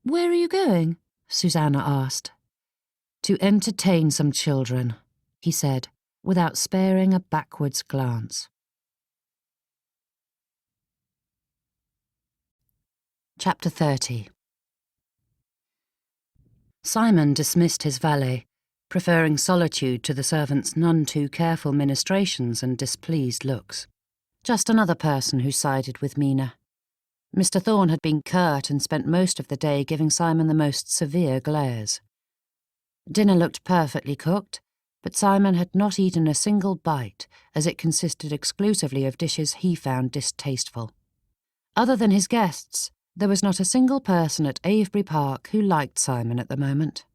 "Where are you going?" Susanna asked. "To entertain some children," he said, without sparing a backwards glance. Chapter 30. Simon dismissed his valet, preferring solitude to the servant's none too careful ministrations and displeased looks. Just another person who sided with Mina. Mr. Thorne had been curt and spent most of the day giving Simon the most severe glares. Dinner looked perfectly cooked, But Simon had not eaten a single bite, as it consisted exclusively of dishes he found distasteful. Other than his guests, there was not a single person at Avebury Park who liked Simon at the moment,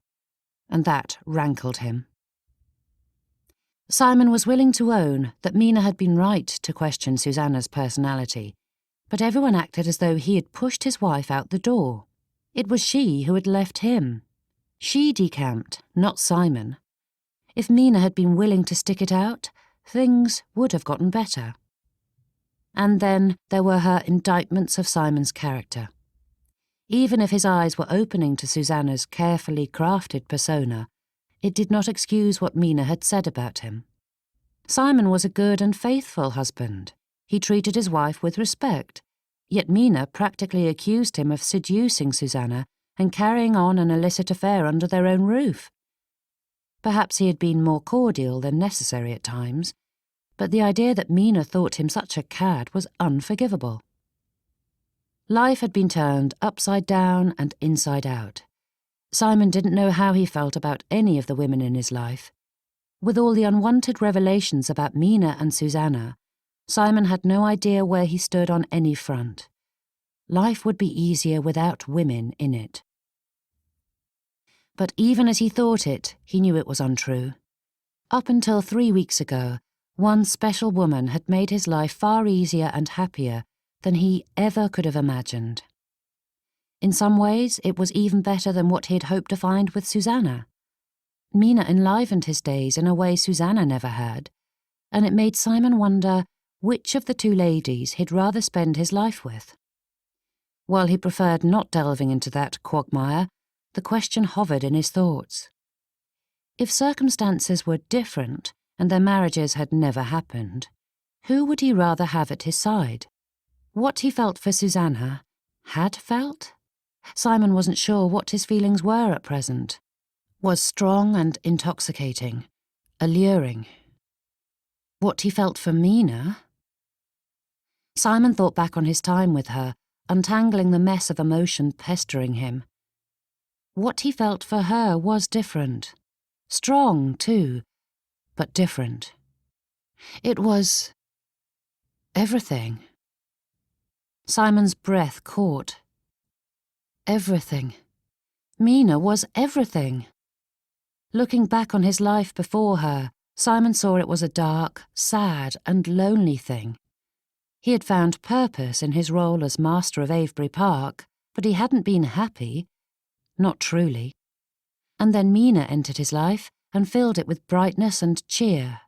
and that rankled him. Simon was willing to own that Mina had been right to question Susanna's personality, but everyone acted as though he had pushed his wife out the door. It was she who had left him. She decamped, not Simon. If Mina had been willing to stick it out, things would have gotten better. And then there were her indictments of Simon's character. Even if his eyes were opening to Susanna's carefully crafted persona, it did not excuse what Mina had said about him. Simon was a good and faithful husband. He treated his wife with respect, yet Mina practically accused him of seducing Susanna and carrying on an illicit affair under their own roof. Perhaps he had been more cordial than necessary at times, but the idea that Mina thought him such a cad was unforgivable. Life had been turned upside down and inside out. Simon didn't know how he felt about any of the women in his life. With all the unwanted revelations about Mina and Susanna, Simon had no idea where he stood on any front. Life would be easier without women in it. But even as he thought it, he knew it was untrue. Up until 3 weeks ago, one special woman had made his life far easier and happier than he ever could have imagined. In some ways, it was even better than what he had hoped to find with Susanna. Mina enlivened his days in a way Susanna never had, and it made Simon wonder which of the two ladies he'd rather spend his life with. While he preferred not delving into that quagmire, the question hovered in his thoughts. If circumstances were different and their marriages had never happened, who would he rather have at his side? What he felt for Susanna, had felt? Simon wasn't sure what his feelings were at present. Was strong and intoxicating, alluring. What he felt for Mina? Simon thought back on his time with her, untangling the mess of emotion pestering him. What he felt for her was different. Strong, too, but different. It was everything. Simon's breath caught. Everything. Mina was everything. Looking back on his life before her, Simon saw it was a dark, sad, and lonely thing. He had found purpose in his role as master of Avebury Park, but he hadn't been happy. Not truly. And then Mina entered his life and filled it with brightness and cheer.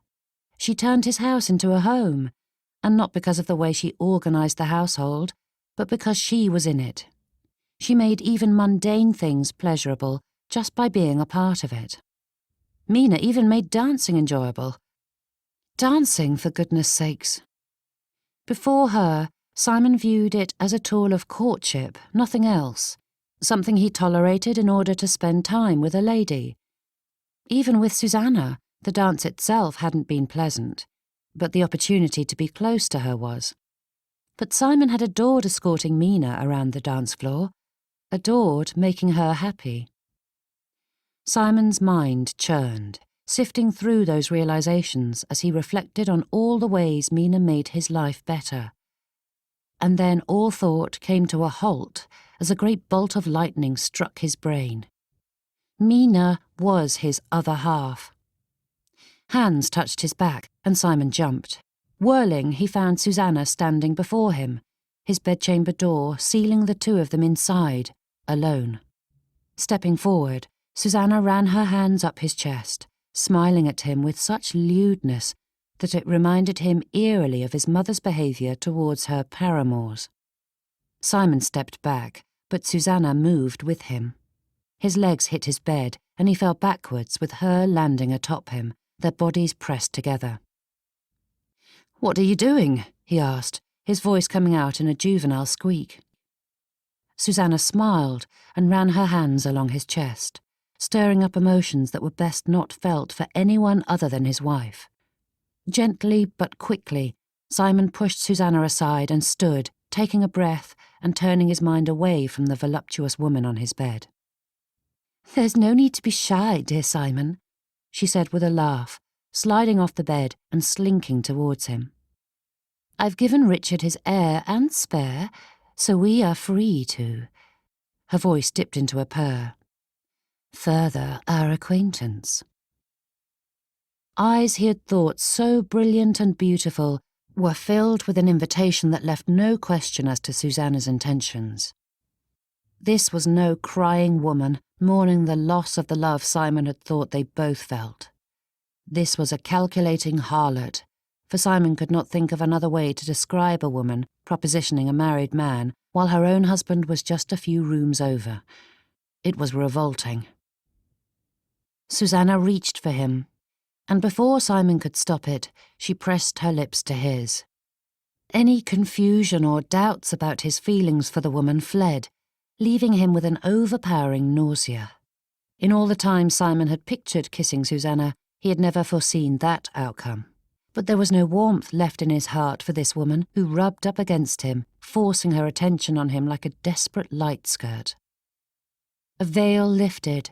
She turned his house into a home, and not because of the way she organised the household, but because she was in it. She made even mundane things pleasurable just by being a part of it. Mina even made dancing enjoyable. Dancing, for goodness sakes. Before her, Simon viewed it as a tool of courtship, nothing else. Something he tolerated in order to spend time with a lady. Even with Susanna, the dance itself hadn't been pleasant, but the opportunity to be close to her was. But Simon had adored escorting Mina around the dance floor, adored making her happy. Simon's mind churned, sifting through those realizations as he reflected on all the ways Mina made his life better. And then all thought came to a halt as a great bolt of lightning struck his brain. Mina was his other half. Hands touched his back, and Simon jumped. Whirling, he found Susanna standing before him, his bedchamber door sealing the two of them inside, alone. Stepping forward, Susanna ran her hands up his chest, smiling at him with such lewdness that it reminded him eerily of his mother's behaviour towards her paramours. Simon stepped back, but Susanna moved with him. His legs hit his bed, and he fell backwards with her landing atop him, their bodies pressed together. "What are you doing?" he asked, his voice coming out in a juvenile squeak. Susanna smiled and ran her hands along his chest, stirring up emotions that were best not felt for anyone other than his wife. Gently but quickly, Simon pushed Susanna aside and stood, taking a breath and turning his mind away from the voluptuous woman on his bed. "There's no need to be shy, dear Simon," she said with a laugh, sliding off the bed and slinking towards him. "I've given Richard his heir and spare, so we are free to—" Her voice dipped into a purr. "Further our acquaintance." Eyes he had thought so brilliant and beautiful were filled with an invitation that left no question as to Susanna's intentions. This was no crying woman mourning the loss of the love Simon had thought they both felt. This was a calculating harlot, for Simon could not think of another way to describe a woman propositioning a married man while her own husband was just a few rooms over. It was revolting. Susanna reached for him, and before Simon could stop it, she pressed her lips to his. Any confusion or doubts about his feelings for the woman fled, leaving him with an overpowering nausea. In all the time Simon had pictured kissing Susanna, he had never foreseen that outcome. But there was no warmth left in his heart for this woman who rubbed up against him, forcing her attention on him like a desperate light skirt. A veil lifted,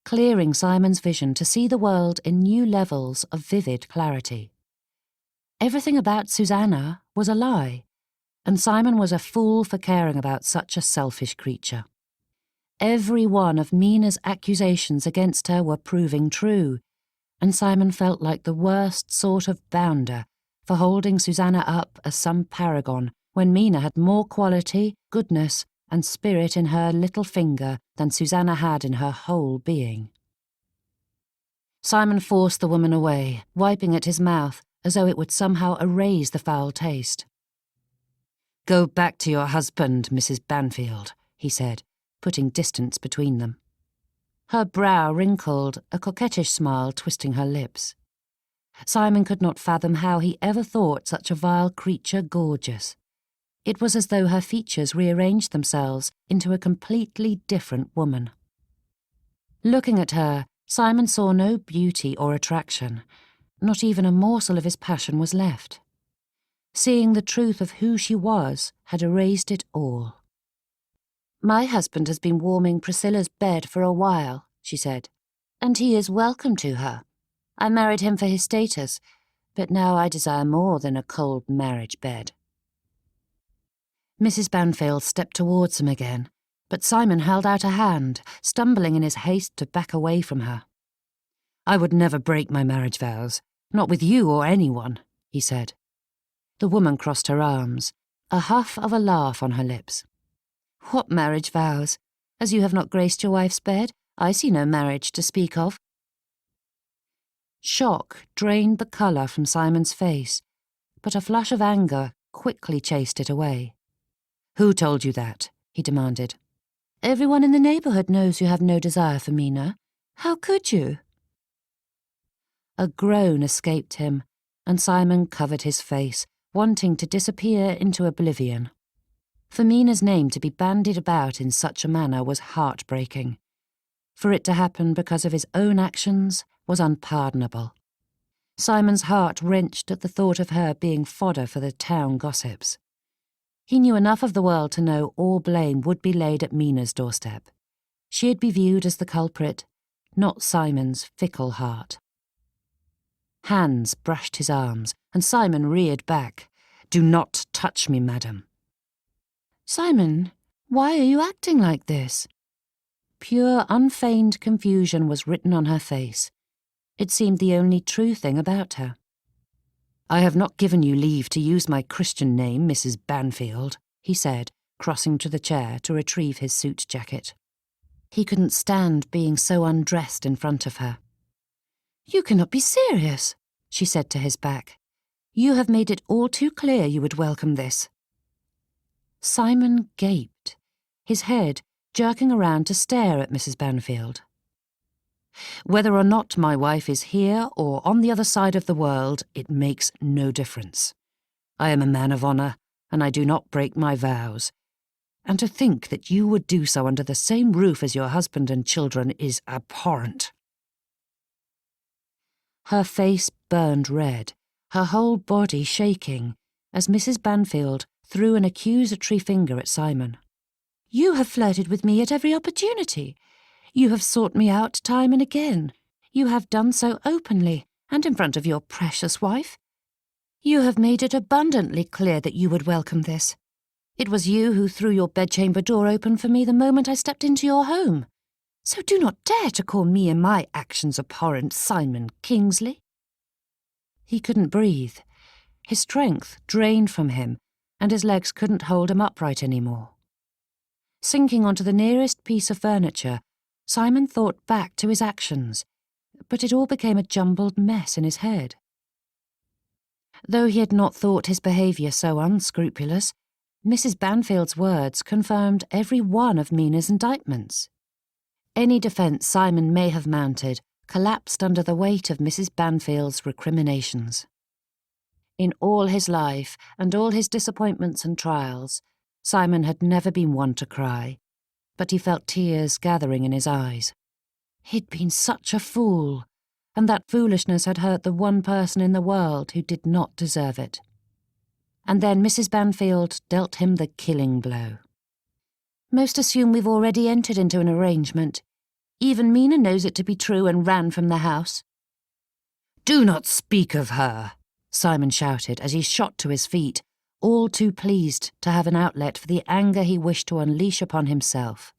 clearing Simon's vision to see the world in new levels of vivid clarity. Everything about Susanna was a lie, and Simon was a fool for caring about such a selfish creature. Every one of Mina's accusations against her were proving true, and Simon felt like the worst sort of bounder for holding Susanna up as some paragon when Mina had more quality, goodness, and spirit in her little finger than Susanna had in her whole being. Simon forced the woman away, wiping at his mouth as though it would somehow erase the foul taste. "Go back to your husband, Mrs. Banfield," he said, putting distance between them. Her brow wrinkled, a coquettish smile twisting her lips. Simon could not fathom how he ever thought such a vile creature gorgeous. It was as though her features rearranged themselves into a completely different woman. Looking at her, Simon saw no beauty or attraction. Not even a morsel of his passion was left. Seeing the truth of who she was had erased it all. "My husband has been warming Priscilla's bed for a while," she said, "and he is welcome to her. I married him for his status, but now I desire more than a cold marriage bed." Mrs. Banfield stepped towards him again, but Simon held out a hand, stumbling in his haste to back away from her. "I would never break my marriage vows, not with you or anyone," he said. The woman crossed her arms, a huff of a laugh on her lips. "What marriage vows? As you have not graced your wife's bed, I see no marriage to speak of." Shock drained the colour from Simon's face, but a flush of anger quickly chased it away. "Who told you that?" he demanded. "Everyone in the neighbourhood knows you have no desire for Mina. How could you?" A groan escaped him, and Simon covered his face, wanting to disappear into oblivion. For Mina's name to be bandied about in such a manner was heartbreaking. For it to happen because of his own actions was unpardonable. Simon's heart wrenched at the thought of her being fodder for the town gossips. He knew enough of the world to know all blame would be laid at Mina's doorstep. She'd be viewed as the culprit, not Simon's fickle heart. Hands brushed his arms, and Simon reared back. "Do not touch me, madam." "Simon, why are you acting like this?" Pure, unfeigned confusion was written on her face. It seemed the only true thing about her. "I have not given you leave to use my Christian name, Mrs. Banfield," he said, crossing to the chair to retrieve his suit jacket. He couldn't stand being so undressed in front of her. "You cannot be serious," she said to his back. "You have made it all too clear you would welcome this." Simon gaped, his head jerking around to stare at Mrs. Banfield. "Whether or not my wife is here or on the other side of the world, it makes no difference. I am a man of honour, and I do not break my vows. And to think that you would do so under the same roof as your husband and children is abhorrent." Her face burned red, her whole body shaking, as Mrs. Banfield threw an accusatory finger at Simon. "You have flirted with me at every opportunity. You have sought me out time and again. You have done so openly, and in front of your precious wife. You have made it abundantly clear that you would welcome this. It was you who threw your bedchamber door open for me the moment I stepped into your home. So do not dare to call me and my actions abhorrent, Simon Kingsley." He couldn't breathe. His strength drained from him, and his legs couldn't hold him upright anymore. Sinking onto the nearest piece of furniture, Simon thought back to his actions, but it all became a jumbled mess in his head. Though he had not thought his behaviour so unscrupulous, Mrs. Banfield's words confirmed every one of Mina's indictments. Any defence Simon may have mounted collapsed under the weight of Mrs. Banfield's recriminations. In all his life and all his disappointments and trials, Simon had never been one to cry, but he felt tears gathering in his eyes. He'd been such a fool, and that foolishness had hurt the one person in the world who did not deserve it. And then Mrs. Banfield dealt him the killing blow. "Most assume we've already entered into an arrangement. Even Mina knows it to be true and ran from the house." "Do not speak of her," Simon shouted as he shot to his feet, all too pleased to have an outlet for the anger he wished to unleash upon himself.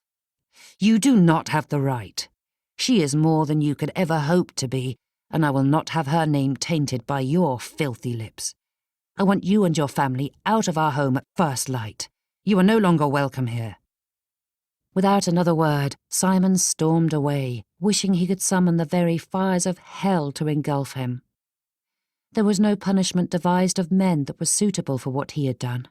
"You do not have the right. She is more than you could ever hope to be, and I will not have her name tainted by your filthy lips. I want you and your family out of our home at first light. You are no longer welcome here." Without another word, Simon stormed away, wishing he could summon the very fires of hell to engulf him. There was no punishment devised of men that was suitable for what he had done.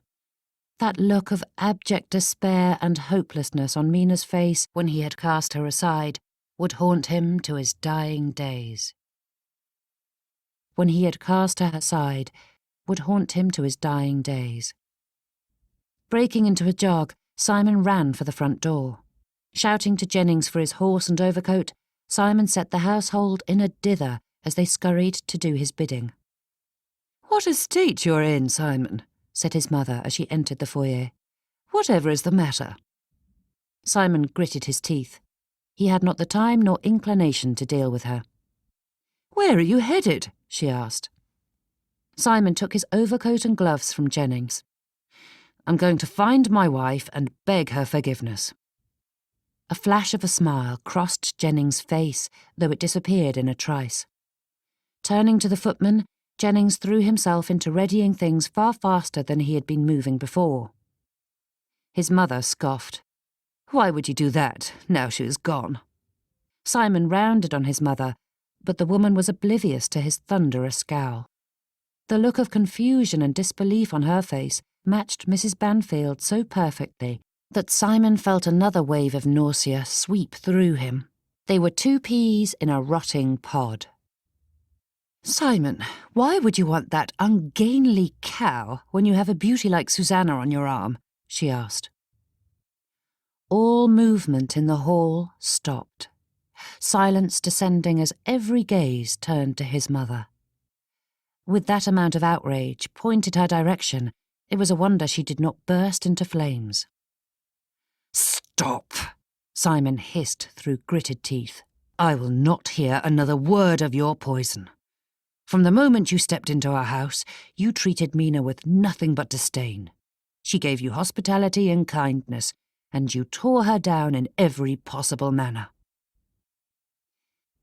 That look of abject despair and hopelessness on Mina's face when he had cast her aside would haunt him to his dying days. When he had cast her aside would haunt him to his dying days. Breaking into a jog, Simon ran for the front door. Shouting to Jennings for his horse and overcoat, Simon set the household in a dither as they scurried to do his bidding. "What a state you're in, Simon," said his mother as she entered the foyer. "Whatever is the matter?" Simon gritted his teeth. He had not the time nor inclination to deal with her. "Where are you headed?" she asked. Simon took his overcoat and gloves from Jennings. "I'm going to find my wife and beg her forgiveness." A flash of a smile crossed Jennings' face, though it disappeared in a trice. Turning to the footman, Jennings threw himself into readying things far faster than he had been moving before. His mother scoffed. "Why would you do that, now she is gone?" Simon rounded on his mother, but the woman was oblivious to his thunderous scowl. The look of confusion and disbelief on her face matched Mrs. Banfield so perfectly that Simon felt another wave of nausea sweep through him. They were two peas in a rotting pod. "Simon, why would you want that ungainly cow when you have a beauty like Susanna on your arm?" she asked. All movement in the hall stopped, silence descending as every gaze turned to his mother. With that amount of outrage pointed her direction, it was a wonder she did not burst into flames. "Stop!" Simon hissed through gritted teeth. "I will not hear another word of your poison. From the moment you stepped into our house, you treated Mina with nothing but disdain. She gave you hospitality and kindness, and you tore her down in every possible manner."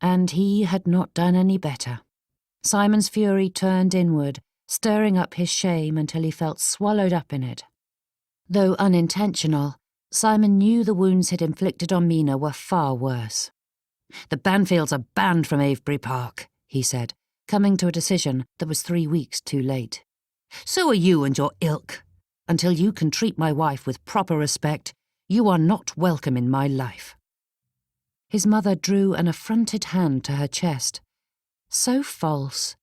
And he had not done any better. Simon's fury turned inward, stirring up his shame until he felt swallowed up in it. Though unintentional, Simon knew the wounds he'd inflicted on Mina were far worse. "The Banfields are banned from Avebury Park," he said, coming to a decision that was 3 weeks too late. "So are you and your ilk. Until you can treat my wife with proper respect, you are not welcome in my life." His mother drew an affronted hand to her chest. So false,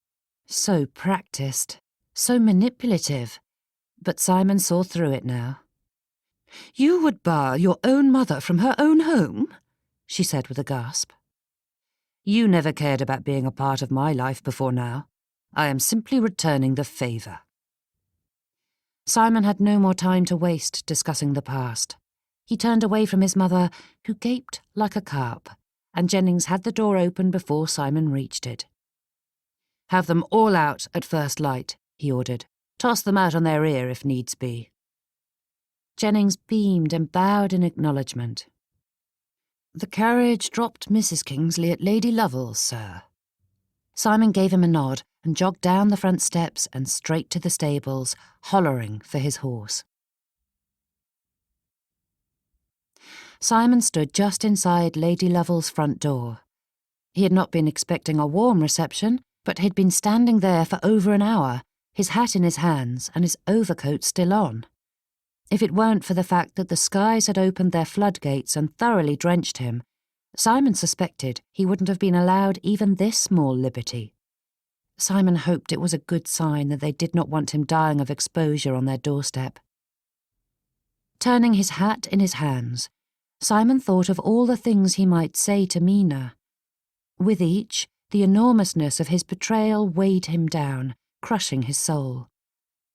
so practiced, so manipulative, but Simon saw through it now. "You would bar your own mother from her own home?" she said with a gasp. "You never cared about being a part of my life before now. I am simply returning the favour." Simon had no more time to waste discussing the past. He turned away from his mother, who gaped like a carp, and Jennings had the door open before Simon reached it. "Have them all out at first light," he ordered. "Toss them out on their ear if needs be." Jennings beamed and bowed in acknowledgement. "The carriage dropped Mrs. Kingsley at Lady Lovell's, sir." Simon gave him a nod and jogged down the front steps and straight to the stables, hollering for his horse. Simon stood just inside Lady Lovell's front door. He had not been expecting a warm reception, but he'd been standing there for over an hour, his hat in his hands and his overcoat still on. If it weren't for the fact that the skies had opened their floodgates and thoroughly drenched him, Simon suspected he wouldn't have been allowed even this small liberty. Simon hoped it was a good sign that they did not want him dying of exposure on their doorstep. Turning his hat in his hands, Simon thought of all the things he might say to Mina. With each, the enormousness of his betrayal weighed him down, crushing his soul.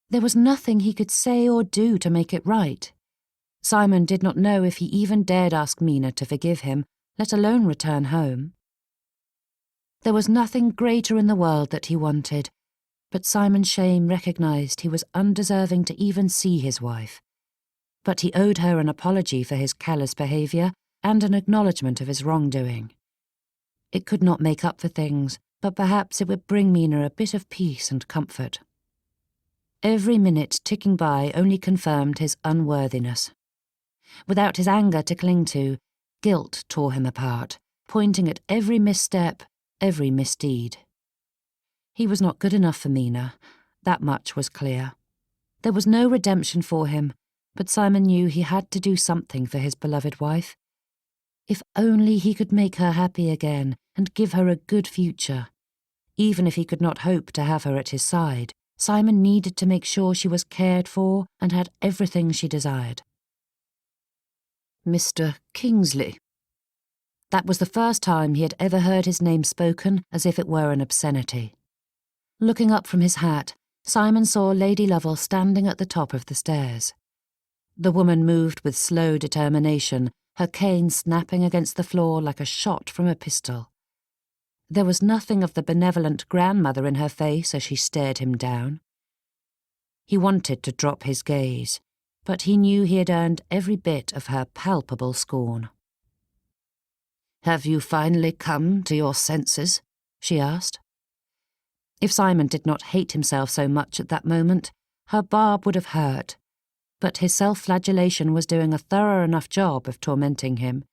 There was nothing he could say or do to make it right. Simon did not know if he even dared ask Mina to forgive him, let alone return home. There was nothing greater in the world that he wanted, but Simon's shame recognised he was undeserving to even see his wife. But he owed her an apology for his callous behaviour and an acknowledgement of his wrongdoing. It could not make up for things, but perhaps it would bring Mina a bit of peace and comfort. Every minute ticking by only confirmed his unworthiness. Without his anger to cling to, guilt tore him apart, pointing at every misstep, every misdeed. He was not good enough for Mina, that much was clear. There was no redemption for him, but Simon knew he had to do something for his beloved wife. If only he could make her happy again and give her a good future. Even if he could not hope to have her at his side, Simon needed to make sure she was cared for and had everything she desired. "Mr. Kingsley." That was the first time he had ever heard his name spoken as if it were an obscenity. Looking up from his hat, Simon saw Lady Lovell standing at the top of the stairs. The woman moved with slow determination, her cane snapping against the floor like a shot from a pistol. There was nothing of the benevolent grandmother in her face as she stared him down. He wanted to drop his gaze, but he knew he had earned every bit of her palpable scorn. "Have you finally come to your senses?" she asked. If Simon did not hate himself so much at that moment, her barb would have hurt, but his self-flagellation was doing a thorough enough job of tormenting him.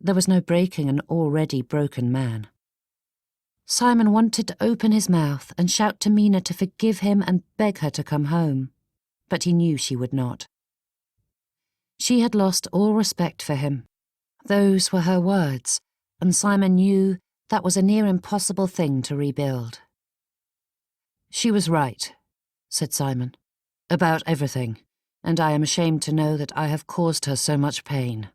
There was no breaking an already broken man. Simon wanted to open his mouth and shout to Mina to forgive him and beg her to come home, but he knew she would not. She had lost all respect for him. Those were her words, and Simon knew that was a near impossible thing to rebuild. "She was right," said Simon, "about everything, and I am ashamed to know that I have caused her so much pain."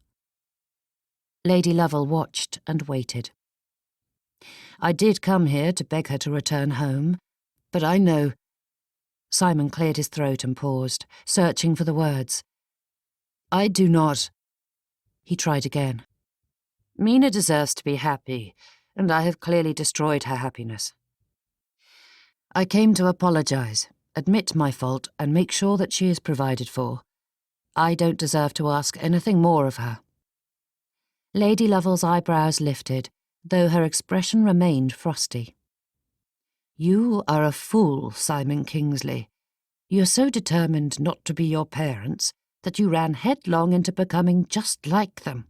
Lady Lovell watched and waited. "I did come here to beg her to return home, but I know—" Simon cleared his throat and paused, searching for the words. "I do not—" He tried again. "Mina deserves to be happy, and I have clearly destroyed her happiness. I came to apologize, admit my fault, and make sure that she is provided for. I don't deserve to ask anything more of her." Lady Lovell's eyebrows lifted, though her expression remained frosty. "You are a fool, Simon Kingsley. You're so determined not to be your parents that you ran headlong into becoming just like them.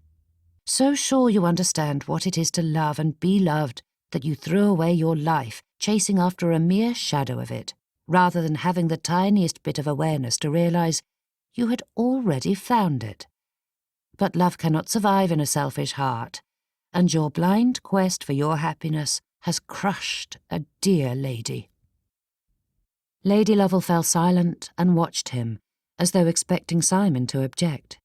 So sure you understand what it is to love and be loved that you threw away your life chasing after a mere shadow of it, rather than having the tiniest bit of awareness to realize you had already found it. But love cannot survive in a selfish heart, and your blind quest for your happiness has crushed a dear lady." Lady Lovell fell silent and watched him, as though expecting Simon to object.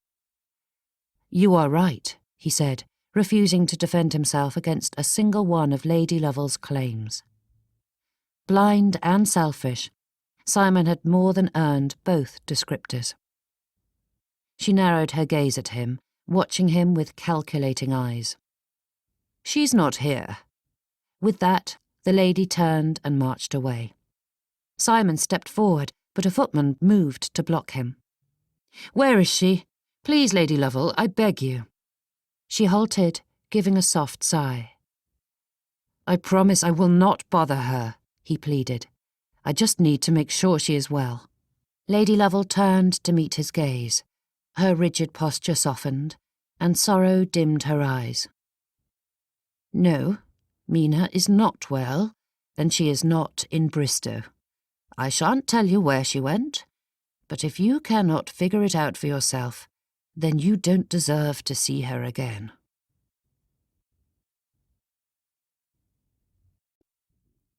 "You are right," he said, refusing to defend himself against a single one of Lady Lovell's claims. Blind and selfish, Simon had more than earned both descriptors. She narrowed her gaze at him, watching him with calculating eyes. She's not here." With that, the lady turned and marched away. Simon stepped forward, but a footman moved to block him. "Where is she? Please, Lady Lovell, I beg you." She halted, giving a soft sigh. "I promise I will not bother her," he pleaded. "I just need to make sure she is well." Lady Lovell turned to meet his gaze. Her rigid posture softened, and sorrow dimmed her eyes. "No, Mina is not well, and she is not in Bristow. I shan't tell you where she went, but if you cannot figure it out for yourself, then you don't deserve to see her again."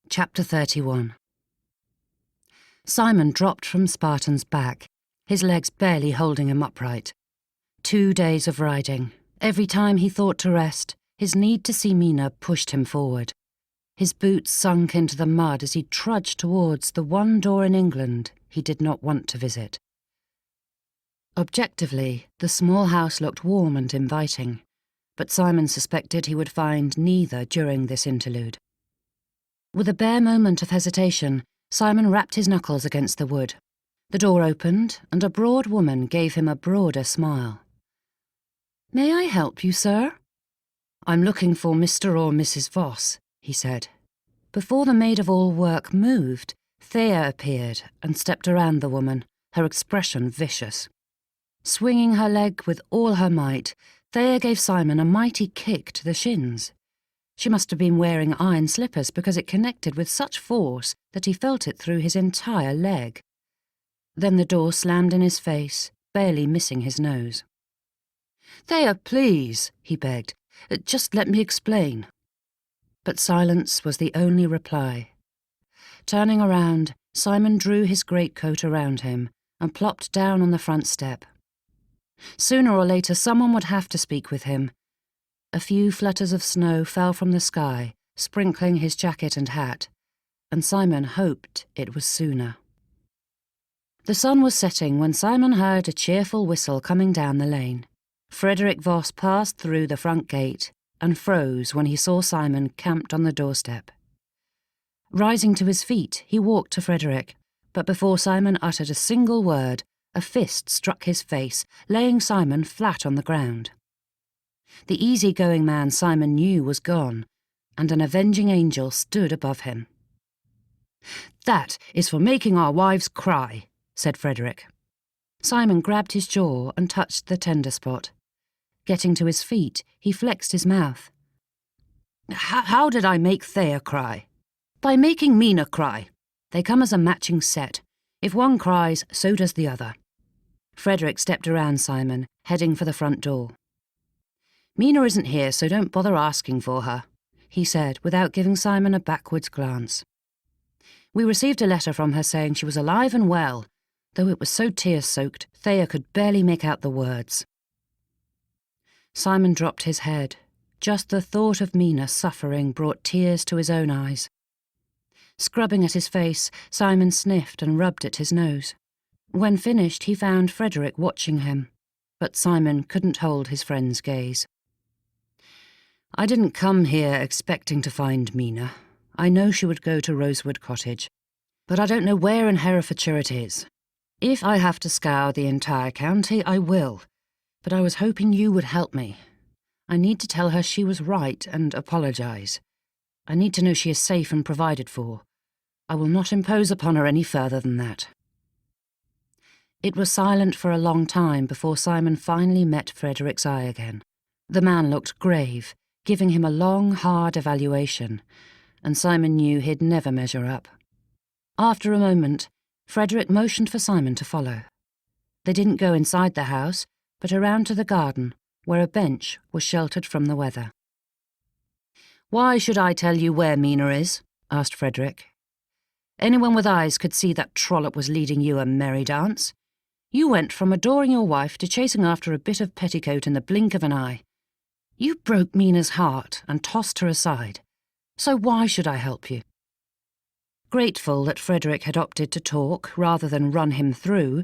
Chapter 31. Simon dropped from Spartan's back, his legs barely holding him upright. 2 days of riding. Every time he thought to rest, his need to see Mina pushed him forward. His boots sunk into the mud as he trudged towards the one door in England he did not want to visit. Objectively, the small house looked warm and inviting, but Simon suspected he would find neither during this interlude. With a bare moment of hesitation, Simon rapped his knuckles against the wood. The door opened, and a broad woman gave him a broader smile. "May I help you, sir?" "I'm looking for Mr. or Mrs. Voss," he said. Before the maid-of-all-work moved, Thea appeared and stepped around the woman, her expression vicious. Swinging her leg with all her might, Thea gave Simon a mighty kick to the shins. She must have been wearing iron slippers because it connected with such force that he felt it through his entire leg. Then the door slammed in his face, barely missing his nose. "Thea, please," he begged. "Just let me explain." But silence was the only reply. Turning around, Simon drew his greatcoat around him and plopped down on the front step. Sooner or later someone would have to speak with him. A few flutters of snow fell from the sky, sprinkling his jacket and hat, and Simon hoped it was sooner. The sun was setting when Simon heard a cheerful whistle coming down the lane. Frederick Voss passed through the front gate and froze when he saw Simon camped on the doorstep. Rising to his feet, he walked to Frederick, but before Simon uttered a single word, a fist struck his face, laying Simon flat on the ground. The easy-going man Simon knew was gone, and an avenging angel stood above him. "That is for making our wives cry," said Frederick. Simon grabbed his jaw and touched the tender spot. Getting to his feet, he flexed his mouth. How did I make Thea cry?" "By making Mina cry. They come as a matching set. If one cries, so does the other." Frederick stepped around Simon, heading for the front door. "Mina isn't here, so don't bother asking for her," he said, without giving Simon a backwards glance. "We received a letter from her saying she was alive and well, though it was so tear-soaked Thea could barely make out the words." Simon dropped his head. Just the thought of Mina suffering brought tears to his own eyes. Scrubbing at his face, Simon sniffed and rubbed at his nose. When finished, he found Frederick watching him, but Simon couldn't hold his friend's gaze. "I didn't come here expecting to find Mina. I know she would go to Rosewood Cottage, but I don't know where in Herefordshire it is. If I have to scour the entire county, I will, but I was hoping you would help me. I need to tell her she was right and apologise. I need to know she is safe and provided for. I will not impose upon her any further than that." It was silent for a long time before Simon finally met Frederick's eye again. The man looked grave, giving him a long, hard evaluation, and Simon knew he'd never measure up. After a moment, Frederick motioned for Simon to follow. They didn't go inside the house, but around to the garden, where a bench was sheltered from the weather. "Why should I tell you where Mina is?" asked Frederick. "Anyone with eyes could see that trollop was leading you a merry dance. You went from adoring your wife to chasing after a bit of petticoat in the blink of an eye. You broke Mina's heart and tossed her aside. So why should I help you?" Grateful that Frederick had opted to talk rather than run him through,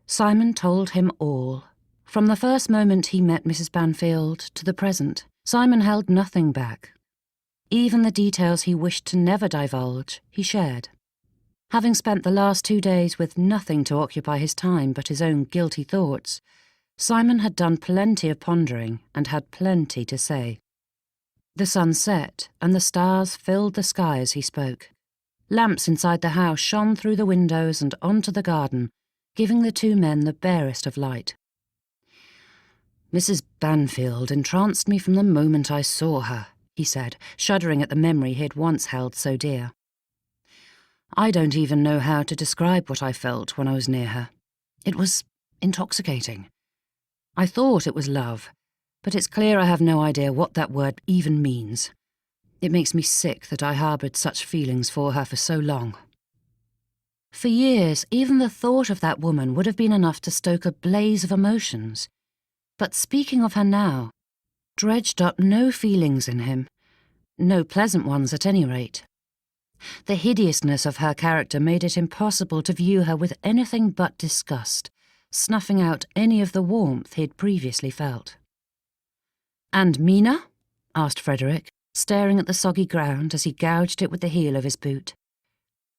Simon told him all, from the first moment he met Mrs. Banfield to the present, Simon held nothing back. Even the details he wished to never divulge, he shared. Having spent the last 2 days with nothing to occupy his time but his own guilty thoughts, Simon had done plenty of pondering and had plenty to say. The sun set and the stars filled the sky as he spoke. Lamps inside the house shone through the windows and onto the garden, giving the 2 men the barest of light. "Mrs. Banfield entranced me from the moment I saw her," he said, shuddering at the memory he had once held so dear. "I don't even know how to describe what I felt when I was near her. It was intoxicating. I thought it was love, but it's clear I have no idea what that word even means. It makes me sick that I harboured such feelings for her for so long." For years, even the thought of that woman would have been enough to stoke a blaze of emotions. But speaking of her now, dredged up no feelings in him, no pleasant ones at any rate. The hideousness of her character made it impossible to view her with anything but disgust, snuffing out any of the warmth he had previously felt. "And Mina?" asked Frederick, staring at the soggy ground as he gouged it with the heel of his boot.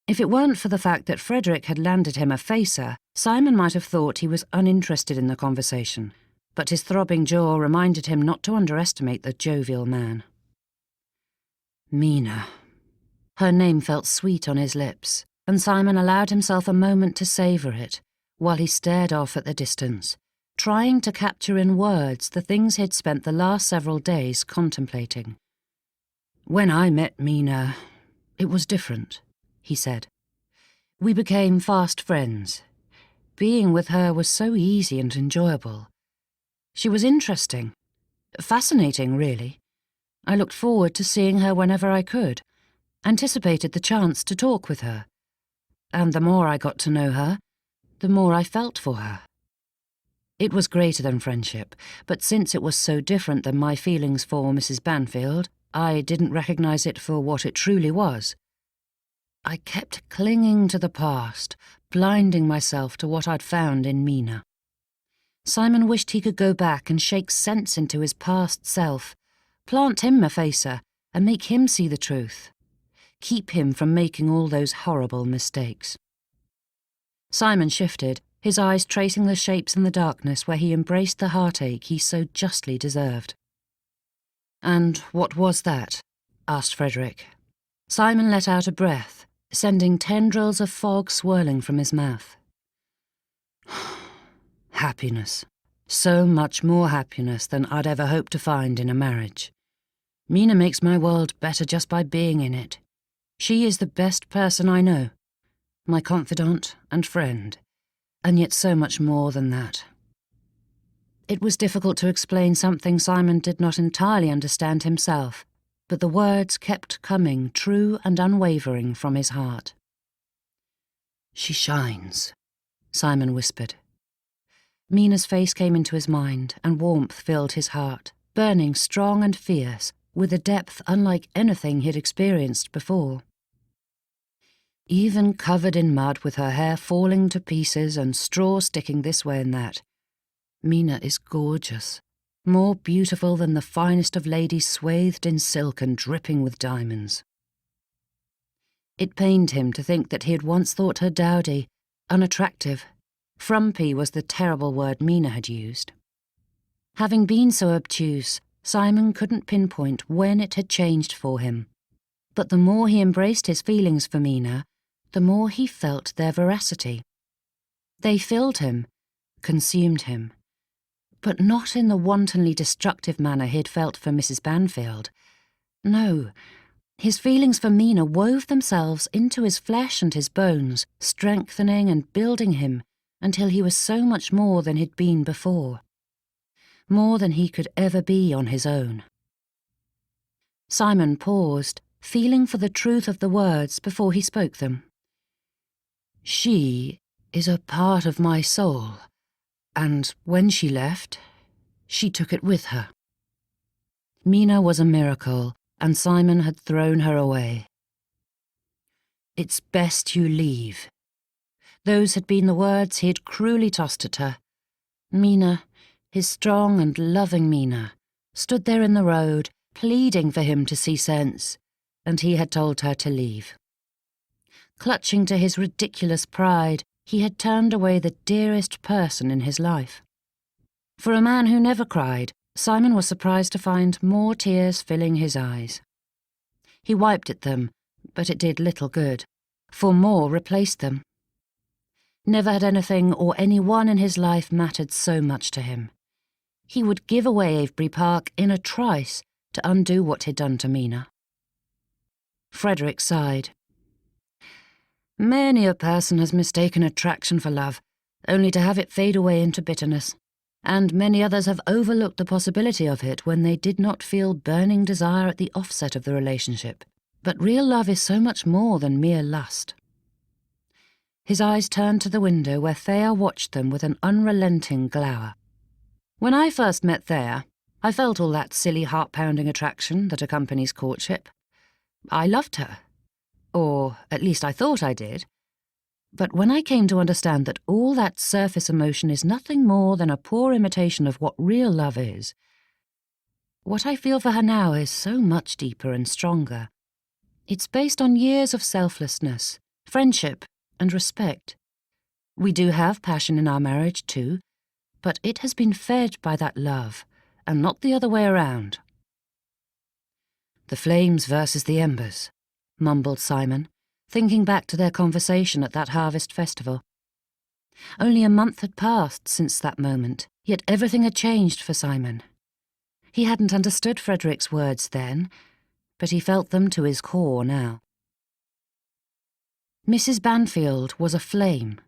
If it weren't for the fact that Frederick had landed him a facer, Simon might have thought he was uninterested in the conversation, but his throbbing jaw reminded him not to underestimate the jovial man. Mina. Her name felt sweet on his lips, and Simon allowed himself a moment to savour it, while he stared off at the distance, trying to capture in words the things he'd spent the last several days contemplating. "When I met Mina, it was different," he said. "We became fast friends. Being with her was so easy and enjoyable. She was interesting. Fascinating, really. I looked forward to seeing her whenever I could, anticipated the chance to talk with her. And the more I got to know her, the more I felt for her. It was greater than friendship, but since it was so different than my feelings for Mrs. Banfield, I didn't recognise it for what it truly was. I kept clinging to the past, blinding myself to what I'd found in Mina." Simon wished he could go back and shake sense into his past self, plant him a facer, and make him see the truth. Keep him from making all those horrible mistakes. Simon shifted, his eyes tracing the shapes in the darkness where he embraced the heartache he so justly deserved. "And what was that?" asked Frederick. Simon let out a breath, sending tendrils of fog swirling from his mouth. "Happiness. So much more happiness than I'd ever hoped to find in a marriage. Mina makes my world better just by being in it. She is the best person I know, my confidant and friend, and yet so much more than that." It was difficult to explain something Simon did not entirely understand himself, but the words kept coming true and unwavering from his heart. "She shines," Simon whispered. Mina's face came into his mind, and warmth filled his heart, burning strong and fierce, with a depth unlike anything he'd experienced before. Even covered in mud, with her hair falling to pieces and straw sticking this way and that, Mina is gorgeous, more beautiful than the finest of ladies swathed in silk and dripping with diamonds. It pained him to think that he had once thought her dowdy, unattractive. Frumpy was the terrible word Mina had used. Having been so obtuse, Simon couldn't pinpoint when it had changed for him. But the more he embraced his feelings for Mina, the more he felt their veracity. They filled him, consumed him, but not in the wantonly destructive manner he'd felt for Mrs. Banfield. No, his feelings for Mina wove themselves into his flesh and his bones, strengthening and building him until he was so much more than he'd been before. More than he could ever be on his own. Simon paused, feeling for the truth of the words before he spoke them. "She is a part of my soul, and when she left, she took it with her." Mina was a miracle, and Simon had thrown her away. "It's best you leave." Those had been the words he had cruelly tossed at her. Mina, his strong and loving Mina, stood there in the road, pleading for him to see sense, and he had told her to leave. Clutching to his ridiculous pride, he had turned away the dearest person in his life. For a man who never cried, Simon was surprised to find more tears filling his eyes. He wiped at them, but it did little good, for more replaced them. Never had anything or anyone in his life mattered so much to him. He would give away Avebury Park in a trice to undo what he'd done to Mina. Frederick sighed. Many a person has mistaken attraction for love, only to have it fade away into bitterness, and many others have overlooked the possibility of it when they did not feel burning desire at the offset of the relationship. But real love is so much more than mere lust. His eyes turned to the window where Thea watched them with an unrelenting glower. When I first met Thea, I felt all that silly heart-pounding attraction that accompanies courtship. I loved her. Or at least I thought I did. But when I came to understand that all that surface emotion is nothing more than a poor imitation of what real love is, what I feel for her now is so much deeper and stronger. It's based on years of selflessness, friendship, and respect. We do have passion in our marriage too, but it has been fed by that love, and not the other way around. The flames versus the embers, mumbled Simon, thinking back to their conversation at that harvest festival. Only a month had passed since that moment, yet everything had changed for Simon. He hadn't understood Frederick's words then, but he felt them to his core now. Mrs. Banfield was a flame,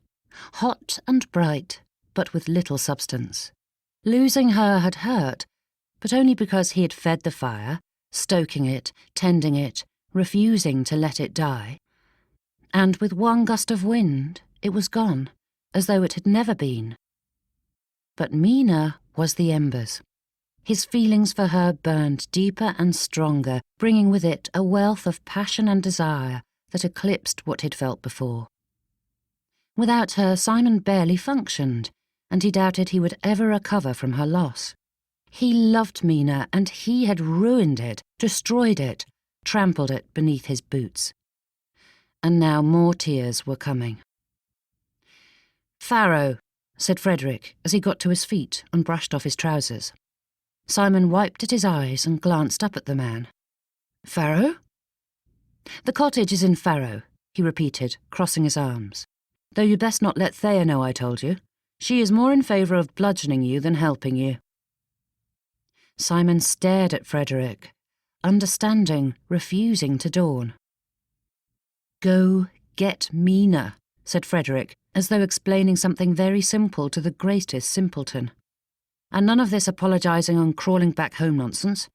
hot and bright, but with little substance. Losing her had hurt, but only because he had fed the fire, stoking it, tending it, refusing to let it die. And with one gust of wind, it was gone, as though it had never been. But Mina was the embers. His feelings for her burned deeper and stronger, bringing with it a wealth of passion and desire that eclipsed what he'd felt before. Without her, Simon barely functioned, and he doubted he would ever recover from her loss. He loved Mina, and he had ruined it, destroyed it, trampled it beneath his boots. And now more tears were coming. "Farrow," said Frederick as he got to his feet and brushed off his trousers. Simon wiped at his eyes and glanced up at the man. "Farrow?" "The cottage is in Farrow," he repeated, crossing his arms. "Though you'd best not let Thea know I told you. She is more in favour of bludgeoning you than helping you." Simon stared at Frederick, understanding, refusing to dawn. "Go get Mina," said Frederick, as though explaining something very simple to the greatest simpleton. "And none of this apologising and crawling back home nonsense.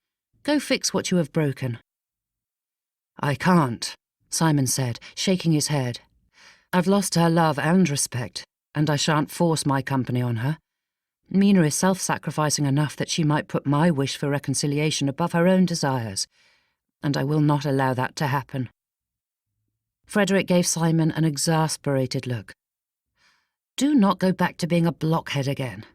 Go fix what you have broken." "I can't," Simon said, shaking his head. "I've lost her love and respect, and I shan't force my company on her. Mina is self-sacrificing enough that she might put my wish for reconciliation above her own desires, and I will not allow that to happen." Frederick gave Simon an exasperated look. "Do not go back to being a blockhead again.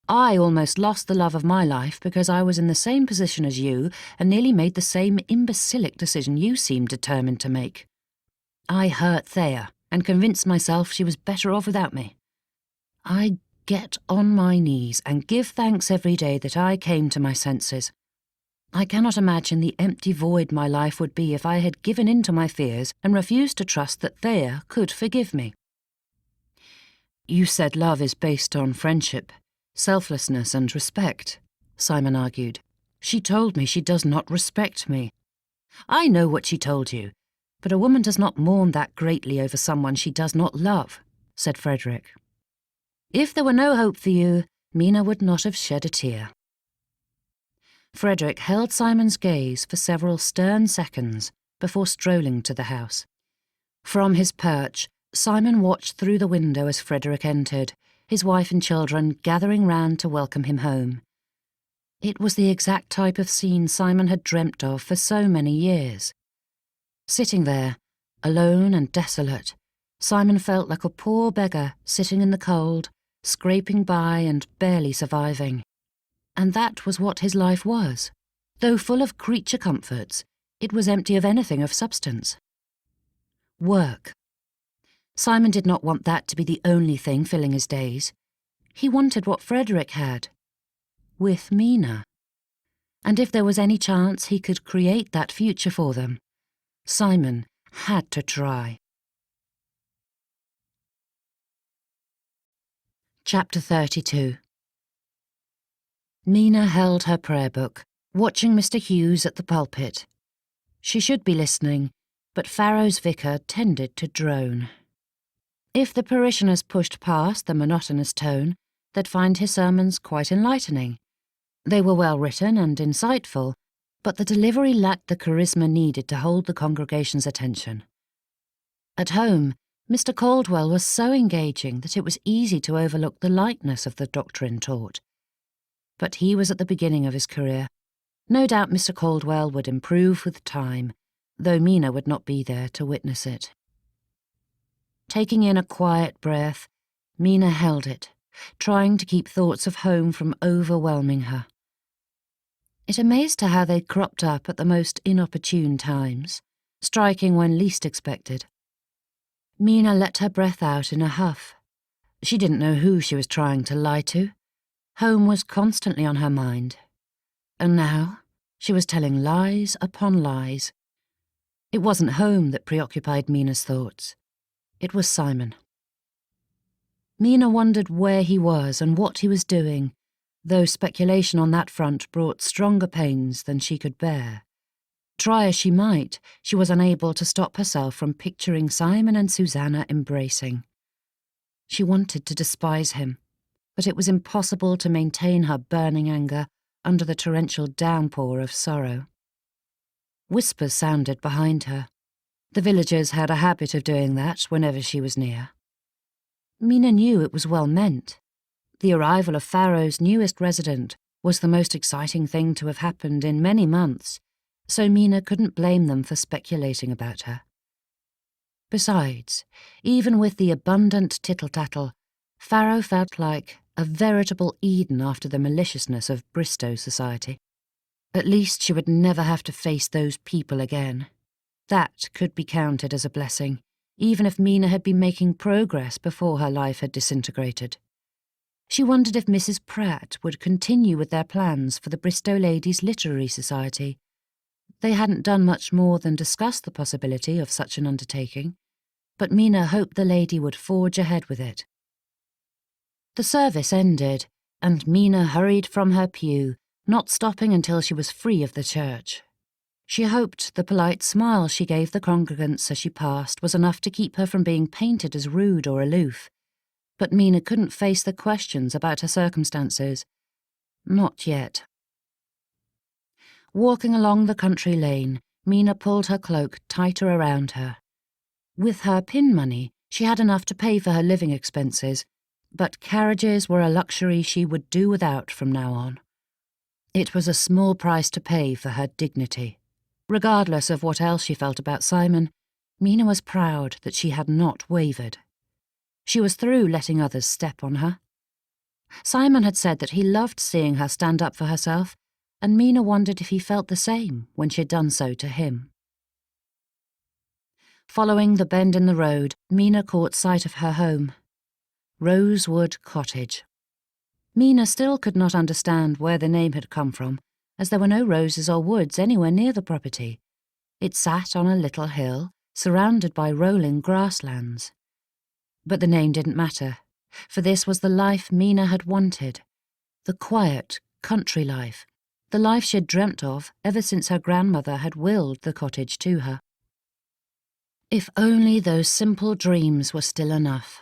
I almost lost the love of my life because I was in the same position as you and nearly made the same imbecilic decision you seemed determined to make. I hurt Thea and convinced myself she was better off without me. I get on my knees and give thanks every day that I came to my senses. I cannot imagine the empty void my life would be if I had given in to my fears and refused to trust that Thea could forgive me." "You said love is based on friendship, selflessness and respect," Simon argued. "She told me she does not respect me." "I know what she told you, but a woman does not mourn that greatly over someone she does not love," said Frederick. "If there were no hope for you, Mina would not have shed a tear." Frederick held Simon's gaze for several stern seconds before strolling to the house. From his perch, Simon watched through the window as Frederick entered, his wife and children gathering round to welcome him home. It was the exact type of scene Simon had dreamt of for so many years. Sitting there, alone and desolate, Simon felt like a poor beggar sitting in the cold, scraping by and barely surviving. And that was what his life was. Though full of creature comforts, it was empty of anything of substance. Work. Simon did not want that to be the only thing filling his days. He wanted what Frederick had. With Mina. And if there was any chance he could create that future for them, Simon had to try. Chapter 32. Mina held her prayer book, watching Mr. Hughes at the pulpit. She should be listening, but Farrow's vicar tended to drone. If the parishioners pushed past the monotonous tone, they'd find his sermons quite enlightening. They were well written and insightful, but the delivery lacked the charisma needed to hold the congregation's attention. At home, Mr. Caldwell was so engaging that it was easy to overlook the lightness of the doctrine taught. But he was at the beginning of his career. No doubt Mr. Caldwell would improve with time, though Mina would not be there to witness it. Taking in a quiet breath, Mina held it, trying to keep thoughts of home from overwhelming her. It amazed her how they cropped up at the most inopportune times, striking when least expected. Mina let her breath out in a huff. She didn't know who she was trying to lie to. Home was constantly on her mind. And now she was telling lies upon lies. It wasn't home that preoccupied Mina's thoughts. It was Simon. Mina wondered where he was and what he was doing, though speculation on that front brought stronger pains than she could bear. Try as she might, she was unable to stop herself from picturing Simon and Susanna embracing. She wanted to despise him, but it was impossible to maintain her burning anger under the torrential downpour of sorrow. Whispers sounded behind her. The villagers had a habit of doing that whenever she was near. Mina knew it was well meant. The arrival of Farrow's newest resident was the most exciting thing to have happened in many months, so Mina couldn't blame them for speculating about her. Besides, even with the abundant tittle-tattle, Farrow felt like a veritable Eden after the maliciousness of Bristow society. At least she would never have to face those people again. That could be counted as a blessing, even if Mina had been making progress before her life had disintegrated. She wondered if Mrs. Pratt would continue with their plans for the Bristow Ladies' Literary Society. They hadn't done much more than discuss the possibility of such an undertaking, but Mina hoped the lady would forge ahead with it. The service ended, and Mina hurried from her pew, not stopping until she was free of the church. She hoped the polite smile she gave the congregants as she passed was enough to keep her from being painted as rude or aloof, but Mina couldn't face the questions about her circumstances. Not yet. Walking along the country lane, Mina pulled her cloak tighter around her. With her pin money, she had enough to pay for her living expenses, but carriages were a luxury she would do without from now on. It was a small price to pay for her dignity. Regardless of what else she felt about Simon, Mina was proud that she had not wavered. She was through letting others step on her. Simon had said that he loved seeing her stand up for herself, and Mina wondered if he felt the same when she had done so to him. Following the bend in the road, Mina caught sight of her home. Rosewood Cottage. Mina still could not understand where the name had come from, as there were no roses or woods anywhere near the property. It sat on a little hill, surrounded by rolling grasslands. But the name didn't matter, for this was the life Mina had wanted. The quiet, country life. The life she had dreamt of ever since her grandmother had willed the cottage to her. If only those simple dreams were still enough.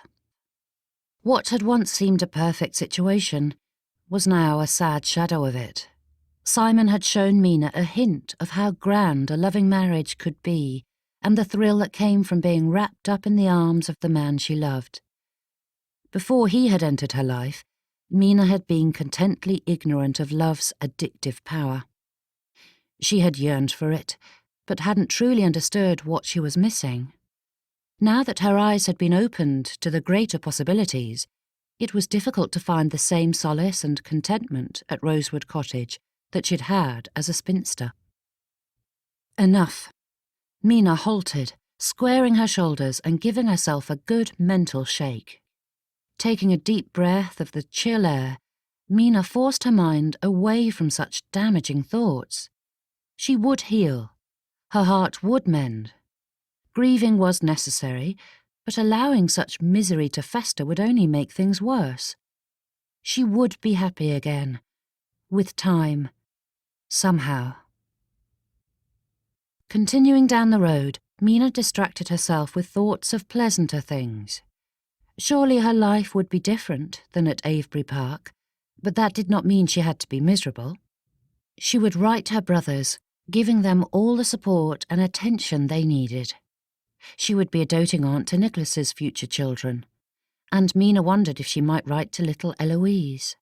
What had once seemed a perfect situation was now a sad shadow of it. Simon had shown Mina a hint of how grand a loving marriage could be, and the thrill that came from being wrapped up in the arms of the man she loved. Before he had entered her life, Mina had been contently ignorant of love's addictive power. She had yearned for it, but hadn't truly understood what she was missing. Now that her eyes had been opened to the greater possibilities, It was difficult to find the same solace and contentment at Rosewood Cottage that she'd had as a spinster. Enough. Mina halted, squaring her shoulders and giving herself a good mental shake. Taking a deep breath of the chill air, Mina forced her mind away from such damaging thoughts. She would heal. Her heart would mend. Grieving was necessary, but allowing such misery to fester would only make things worse. She would be happy again. With time. Somehow. Continuing down the road, Mina distracted herself with thoughts of pleasanter things. Surely her life would be different than at Avebury Park, but that did not mean she had to be miserable. She would write her brothers, giving them all the support and attention they needed. She would be a doting aunt to Nicholas's future children, and Mina wondered if she might write to little Eloise.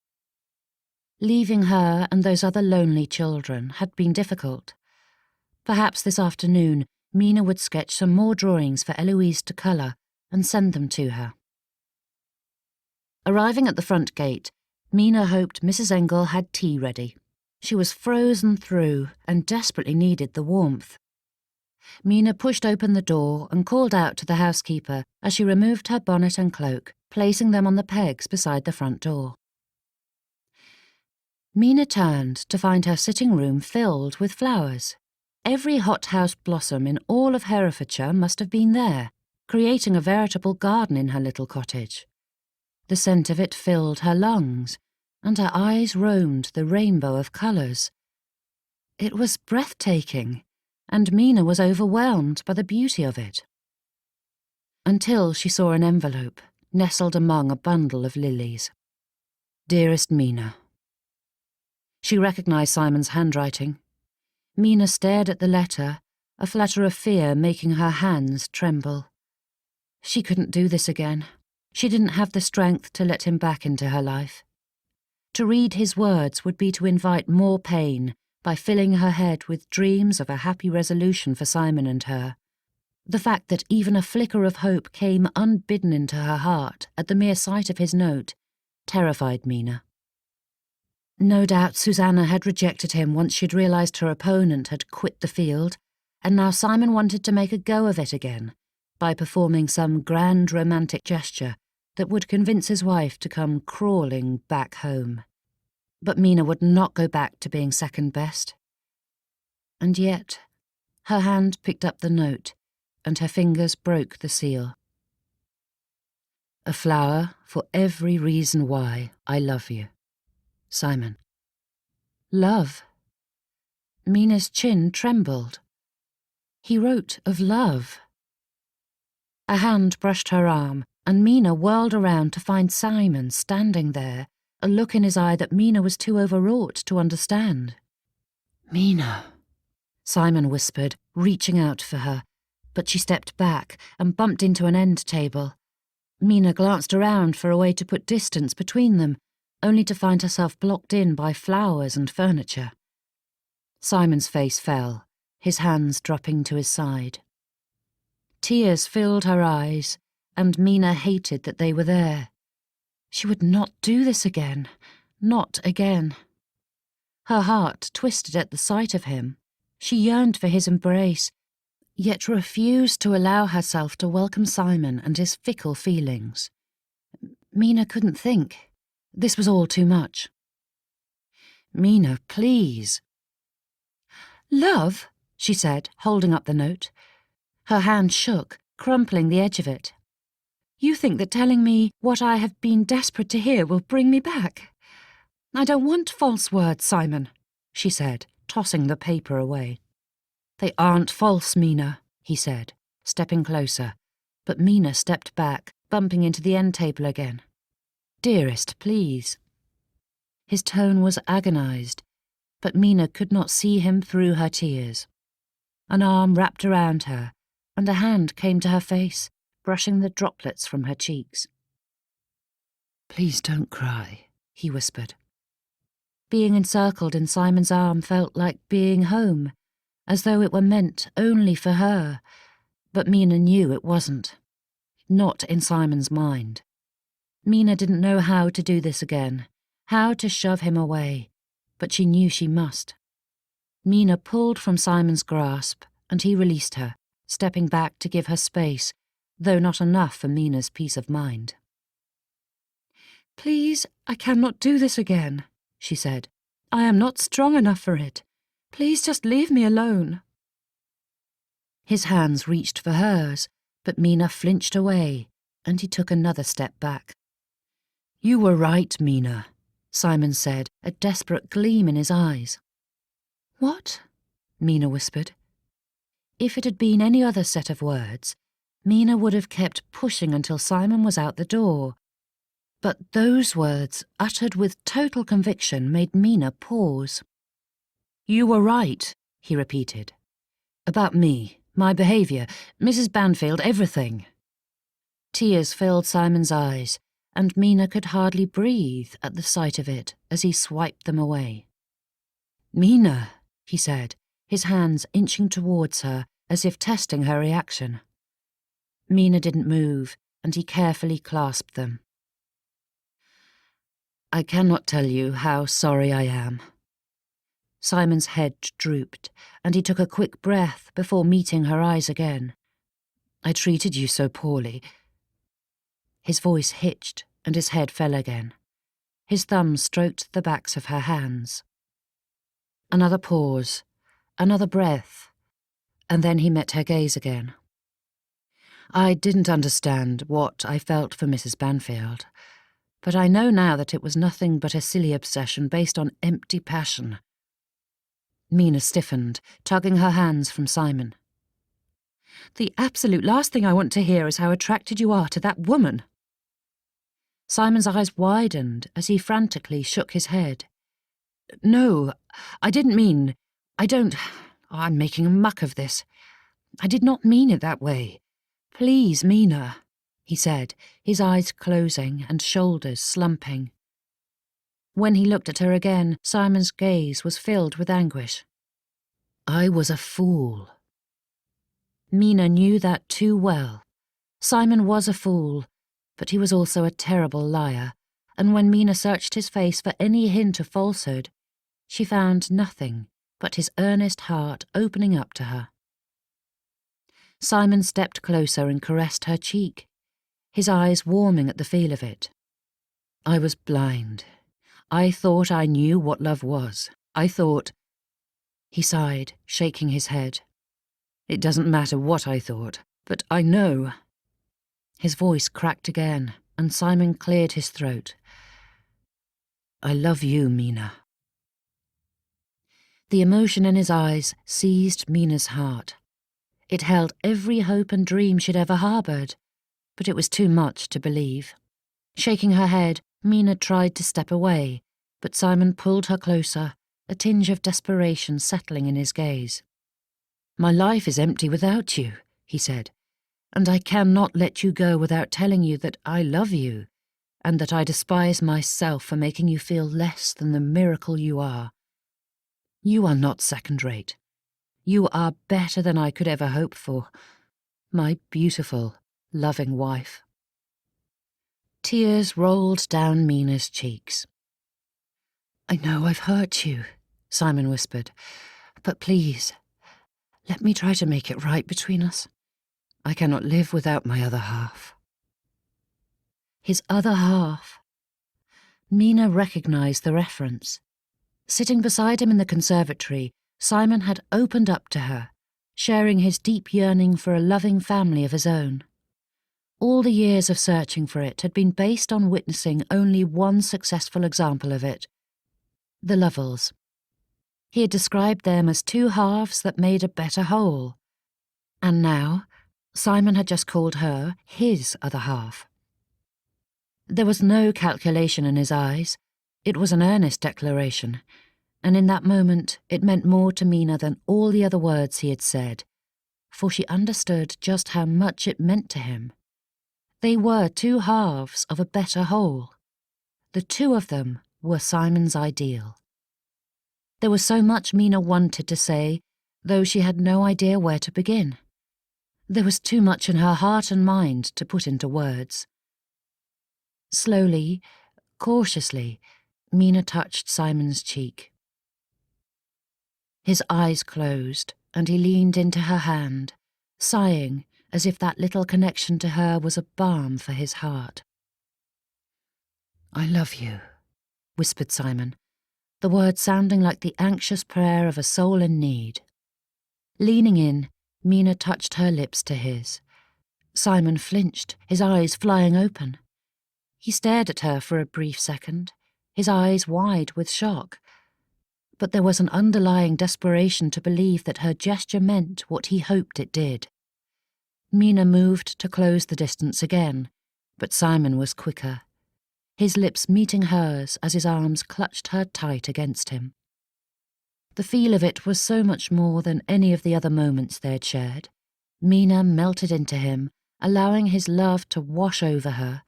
Leaving her and those other lonely children had been difficult. Perhaps this afternoon Mina would sketch some more drawings for Eloise to colour and send them to her. Arriving at the front gate, Mina hoped Mrs. Engel had tea ready. She was frozen through and desperately needed the warmth. Mina pushed open the door and called out to the housekeeper as she removed her bonnet and cloak, placing them on the pegs beside the front door. Mina turned to find her sitting room filled with flowers. Every hothouse blossom in all of Herefordshire must have been there, creating a veritable garden in her little cottage. The scent of it filled her lungs, and her eyes roamed the rainbow of colours. It was breathtaking, and Mina was overwhelmed by the beauty of it. Until she saw an envelope nestled among a bundle of lilies. Dearest Mina. She recognised Simon's handwriting. Mina stared at the letter, a flutter of fear making her hands tremble. She couldn't do this again. She didn't have the strength to let him back into her life. To read his words would be to invite more pain by filling her head with dreams of a happy resolution for Simon and her. The fact that even a flicker of hope came unbidden into her heart at the mere sight of his note terrified Mina. No doubt Susanna had rejected him once she'd realised her opponent had quit the field, and now Simon wanted to make a go of it again by performing some grand romantic gesture that would convince his wife to come crawling back home. But Mina would not go back to being second best. And yet, her hand picked up the note, and her fingers broke the seal. A flower for every reason why I love you. Simon. Love. Mina's chin trembled. He wrote of love. A hand brushed her arm, and Mina whirled around to find Simon standing there, a look in his eye that Mina was too overwrought to understand. Mina, Simon whispered, reaching out for her, but she stepped back and bumped into an end table. Mina glanced around for a way to put distance between them, only to find herself blocked in by flowers and furniture. Simon's face fell, his hands dropping to his side. Tears filled her eyes, and Mina hated that they were there. She would not do this again. Not again. Her heart twisted at the sight of him. She yearned for his embrace, yet refused to allow herself to welcome Simon and his fickle feelings. Mina couldn't think. This was all too much. Mina, please. Love, she said, holding up the note. Her hand shook, crumpling the edge of it. You think that telling me what I have been desperate to hear will bring me back? I don't want false words, Simon, she said, tossing the paper away. They aren't false, Mina, he said, stepping closer, but Mina stepped back, bumping into the end table again. Dearest, please. His tone was agonised, but Mina could not see him through her tears. An arm wrapped around her, and a hand came to her face, brushing the droplets from her cheeks. Please don't cry, he whispered. Being encircled in Simon's arm felt like being home, as though it were meant only for her, but Mina knew it wasn't. Not in Simon's mind. Mina didn't know how to do this again, how to shove him away, but she knew she must. Mina pulled from Simon's grasp, and he released her, stepping back to give her space, though not enough for Mina's peace of mind. "Please, I cannot do this again," she said. "I am not strong enough for it. Please just leave me alone." His hands reached for hers, but Mina flinched away, and he took another step back. "You were right, Mina," Simon said, a desperate gleam in his eyes. "What?" Mina whispered. If it had been any other set of words, Mina would have kept pushing until Simon was out the door. But those words, uttered with total conviction, made Mina pause. "You were right," he repeated. "About me, my behaviour, Mrs. Banfield, everything." Tears filled Simon's eyes, and Mina could hardly breathe at the sight of it as he swiped them away. "Mina," he said, his hands inching towards her as if testing her reaction. Mina didn't move, and he carefully clasped them. "I cannot tell you how sorry I am." Simon's head drooped, and he took a quick breath before meeting her eyes again. "I treated you so poorly." His voice hitched, and his head fell again. His thumb stroked the backs of her hands. Another pause, another breath, and then he met her gaze again. "I didn't understand what I felt for Mrs. Banfield, but I know now that it was nothing but a silly obsession based on empty passion." Mina stiffened, tugging her hands from Simon. "The absolute last thing I want to hear is how attracted you are to that woman." Simon's eyes widened as he frantically shook his head. "No, I didn't mean... I'm making a muck of this. I did not mean it that way. Please, Mina," he said, his eyes closing and shoulders slumping. When he looked at her again, Simon's gaze was filled with anguish. "I was a fool." Mina knew that too well. Simon was a fool, but he was also a terrible liar, and when Mina searched his face for any hint of falsehood, she found nothing but his earnest heart opening up to her. Simon stepped closer and caressed her cheek, his eyes warming at the feel of it. "I was blind. I thought I knew what love was. I thought—" He sighed, shaking his head. "It doesn't matter what I thought, but I know." His voice cracked again, and Simon cleared his throat. "I love you, Mina." The emotion in his eyes seized Mina's heart. It held every hope and dream she'd ever harboured, but it was too much to believe. Shaking her head, Mina tried to step away, but Simon pulled her closer, a tinge of desperation settling in his gaze. "My life is empty without you," he said, "and I cannot let you go without telling you that I love you, and that I despise myself for making you feel less than the miracle you are. You are not second-rate. You are better than I could ever hope for. My beautiful, loving wife." Tears rolled down Mina's cheeks. "I know I've hurt you," Simon whispered, "but please, let me try to make it right between us. I cannot live without my other half." His other half. Mina recognised the reference. Sitting beside him in the conservatory, Simon had opened up to her, sharing his deep yearning for a loving family of his own. All the years of searching for it had been based on witnessing only one successful example of it: the Lovells. He had described them as two halves that made a better whole. And now, Simon had just called her his other half. There was no calculation in his eyes. It was an earnest declaration, and in that moment it meant more to Mina than all the other words he had said, for she understood just how much it meant to him. They were two halves of a better whole. The two of them were Simon's ideal. There was so much Mina wanted to say, though she had no idea where to begin. There was too much in her heart and mind to put into words. Slowly, cautiously, Mina touched Simon's cheek. His eyes closed, and he leaned into her hand, sighing as if that little connection to her was a balm for his heart. "I love you," whispered Simon, the words sounding like the anxious prayer of a soul in need. Leaning in, Mina touched her lips to his. Simon flinched, his eyes flying open. He stared at her for a brief second, his eyes wide with shock. But there was an underlying desperation to believe that her gesture meant what he hoped it did. Mina moved to close the distance again, but Simon was quicker, his lips meeting hers as his arms clutched her tight against him. The feel of it was so much more than any of the other moments they had shared. Mina melted into him, allowing his love to wash over her.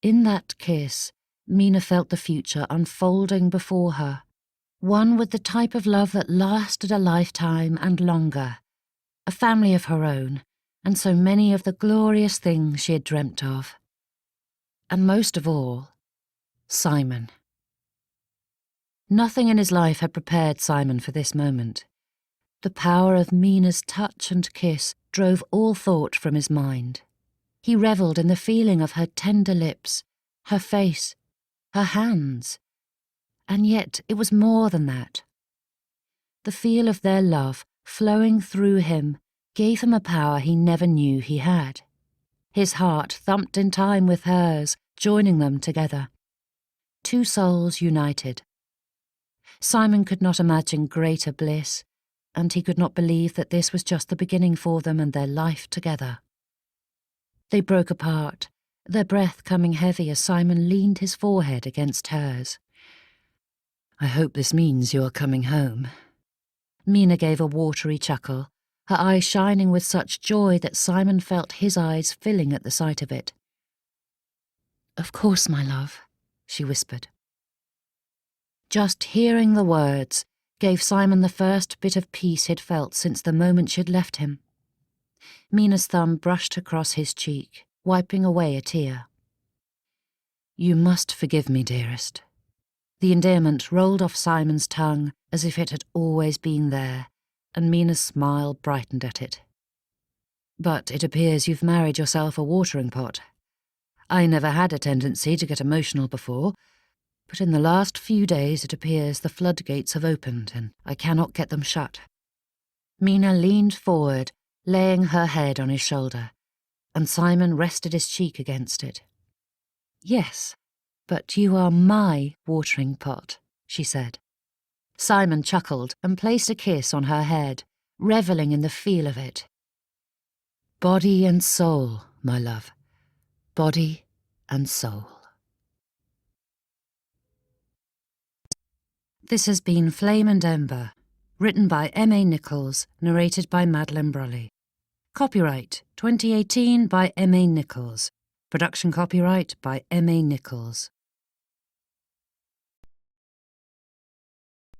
In that kiss, Mina felt the future unfolding before her, one with the type of love that lasted a lifetime and longer, a family of her own, and so many of the glorious things she had dreamt of. And most of all, Simon. Nothing in his life had prepared Simon for this moment. The power of Mina's touch and kiss drove all thought from his mind. He revelled in the feeling of her tender lips, her face, her hands. And yet it was more than that. The feel of their love flowing through him gave him a power he never knew he had. His heart thumped in time with hers, joining them together. Two souls united. Simon could not imagine greater bliss, and he could not believe that this was just the beginning for them and their life together. They broke apart, their breath coming heavy as Simon leaned his forehead against hers. "I hope this means you are coming home." Mina gave a watery chuckle, her eyes shining with such joy that Simon felt his eyes filling at the sight of it. "Of course, my love," she whispered. Just hearing the words gave Simon the first bit of peace he'd felt since the moment she'd left him. Mina's thumb brushed across his cheek, wiping away a tear. "You must forgive me, dearest." The endearment rolled off Simon's tongue as if it had always been there, and Mina's smile brightened at it. "But it appears you've married yourself a watering pot. I never had a tendency to get emotional before, but in the last few days it appears the floodgates have opened and I cannot get them shut." Mina leaned forward, laying her head on his shoulder, and Simon rested his cheek against it. "Yes, but you are my watering pot," she said. Simon chuckled and placed a kiss on her head, revelling in the feel of it. "Body and soul, my love. Body and soul." This has been Flame and Ember, written by M.A. Nichols, narrated by Madeline Brolly. Copyright 2018 by M.A. Nichols. Production copyright by M.A. Nichols.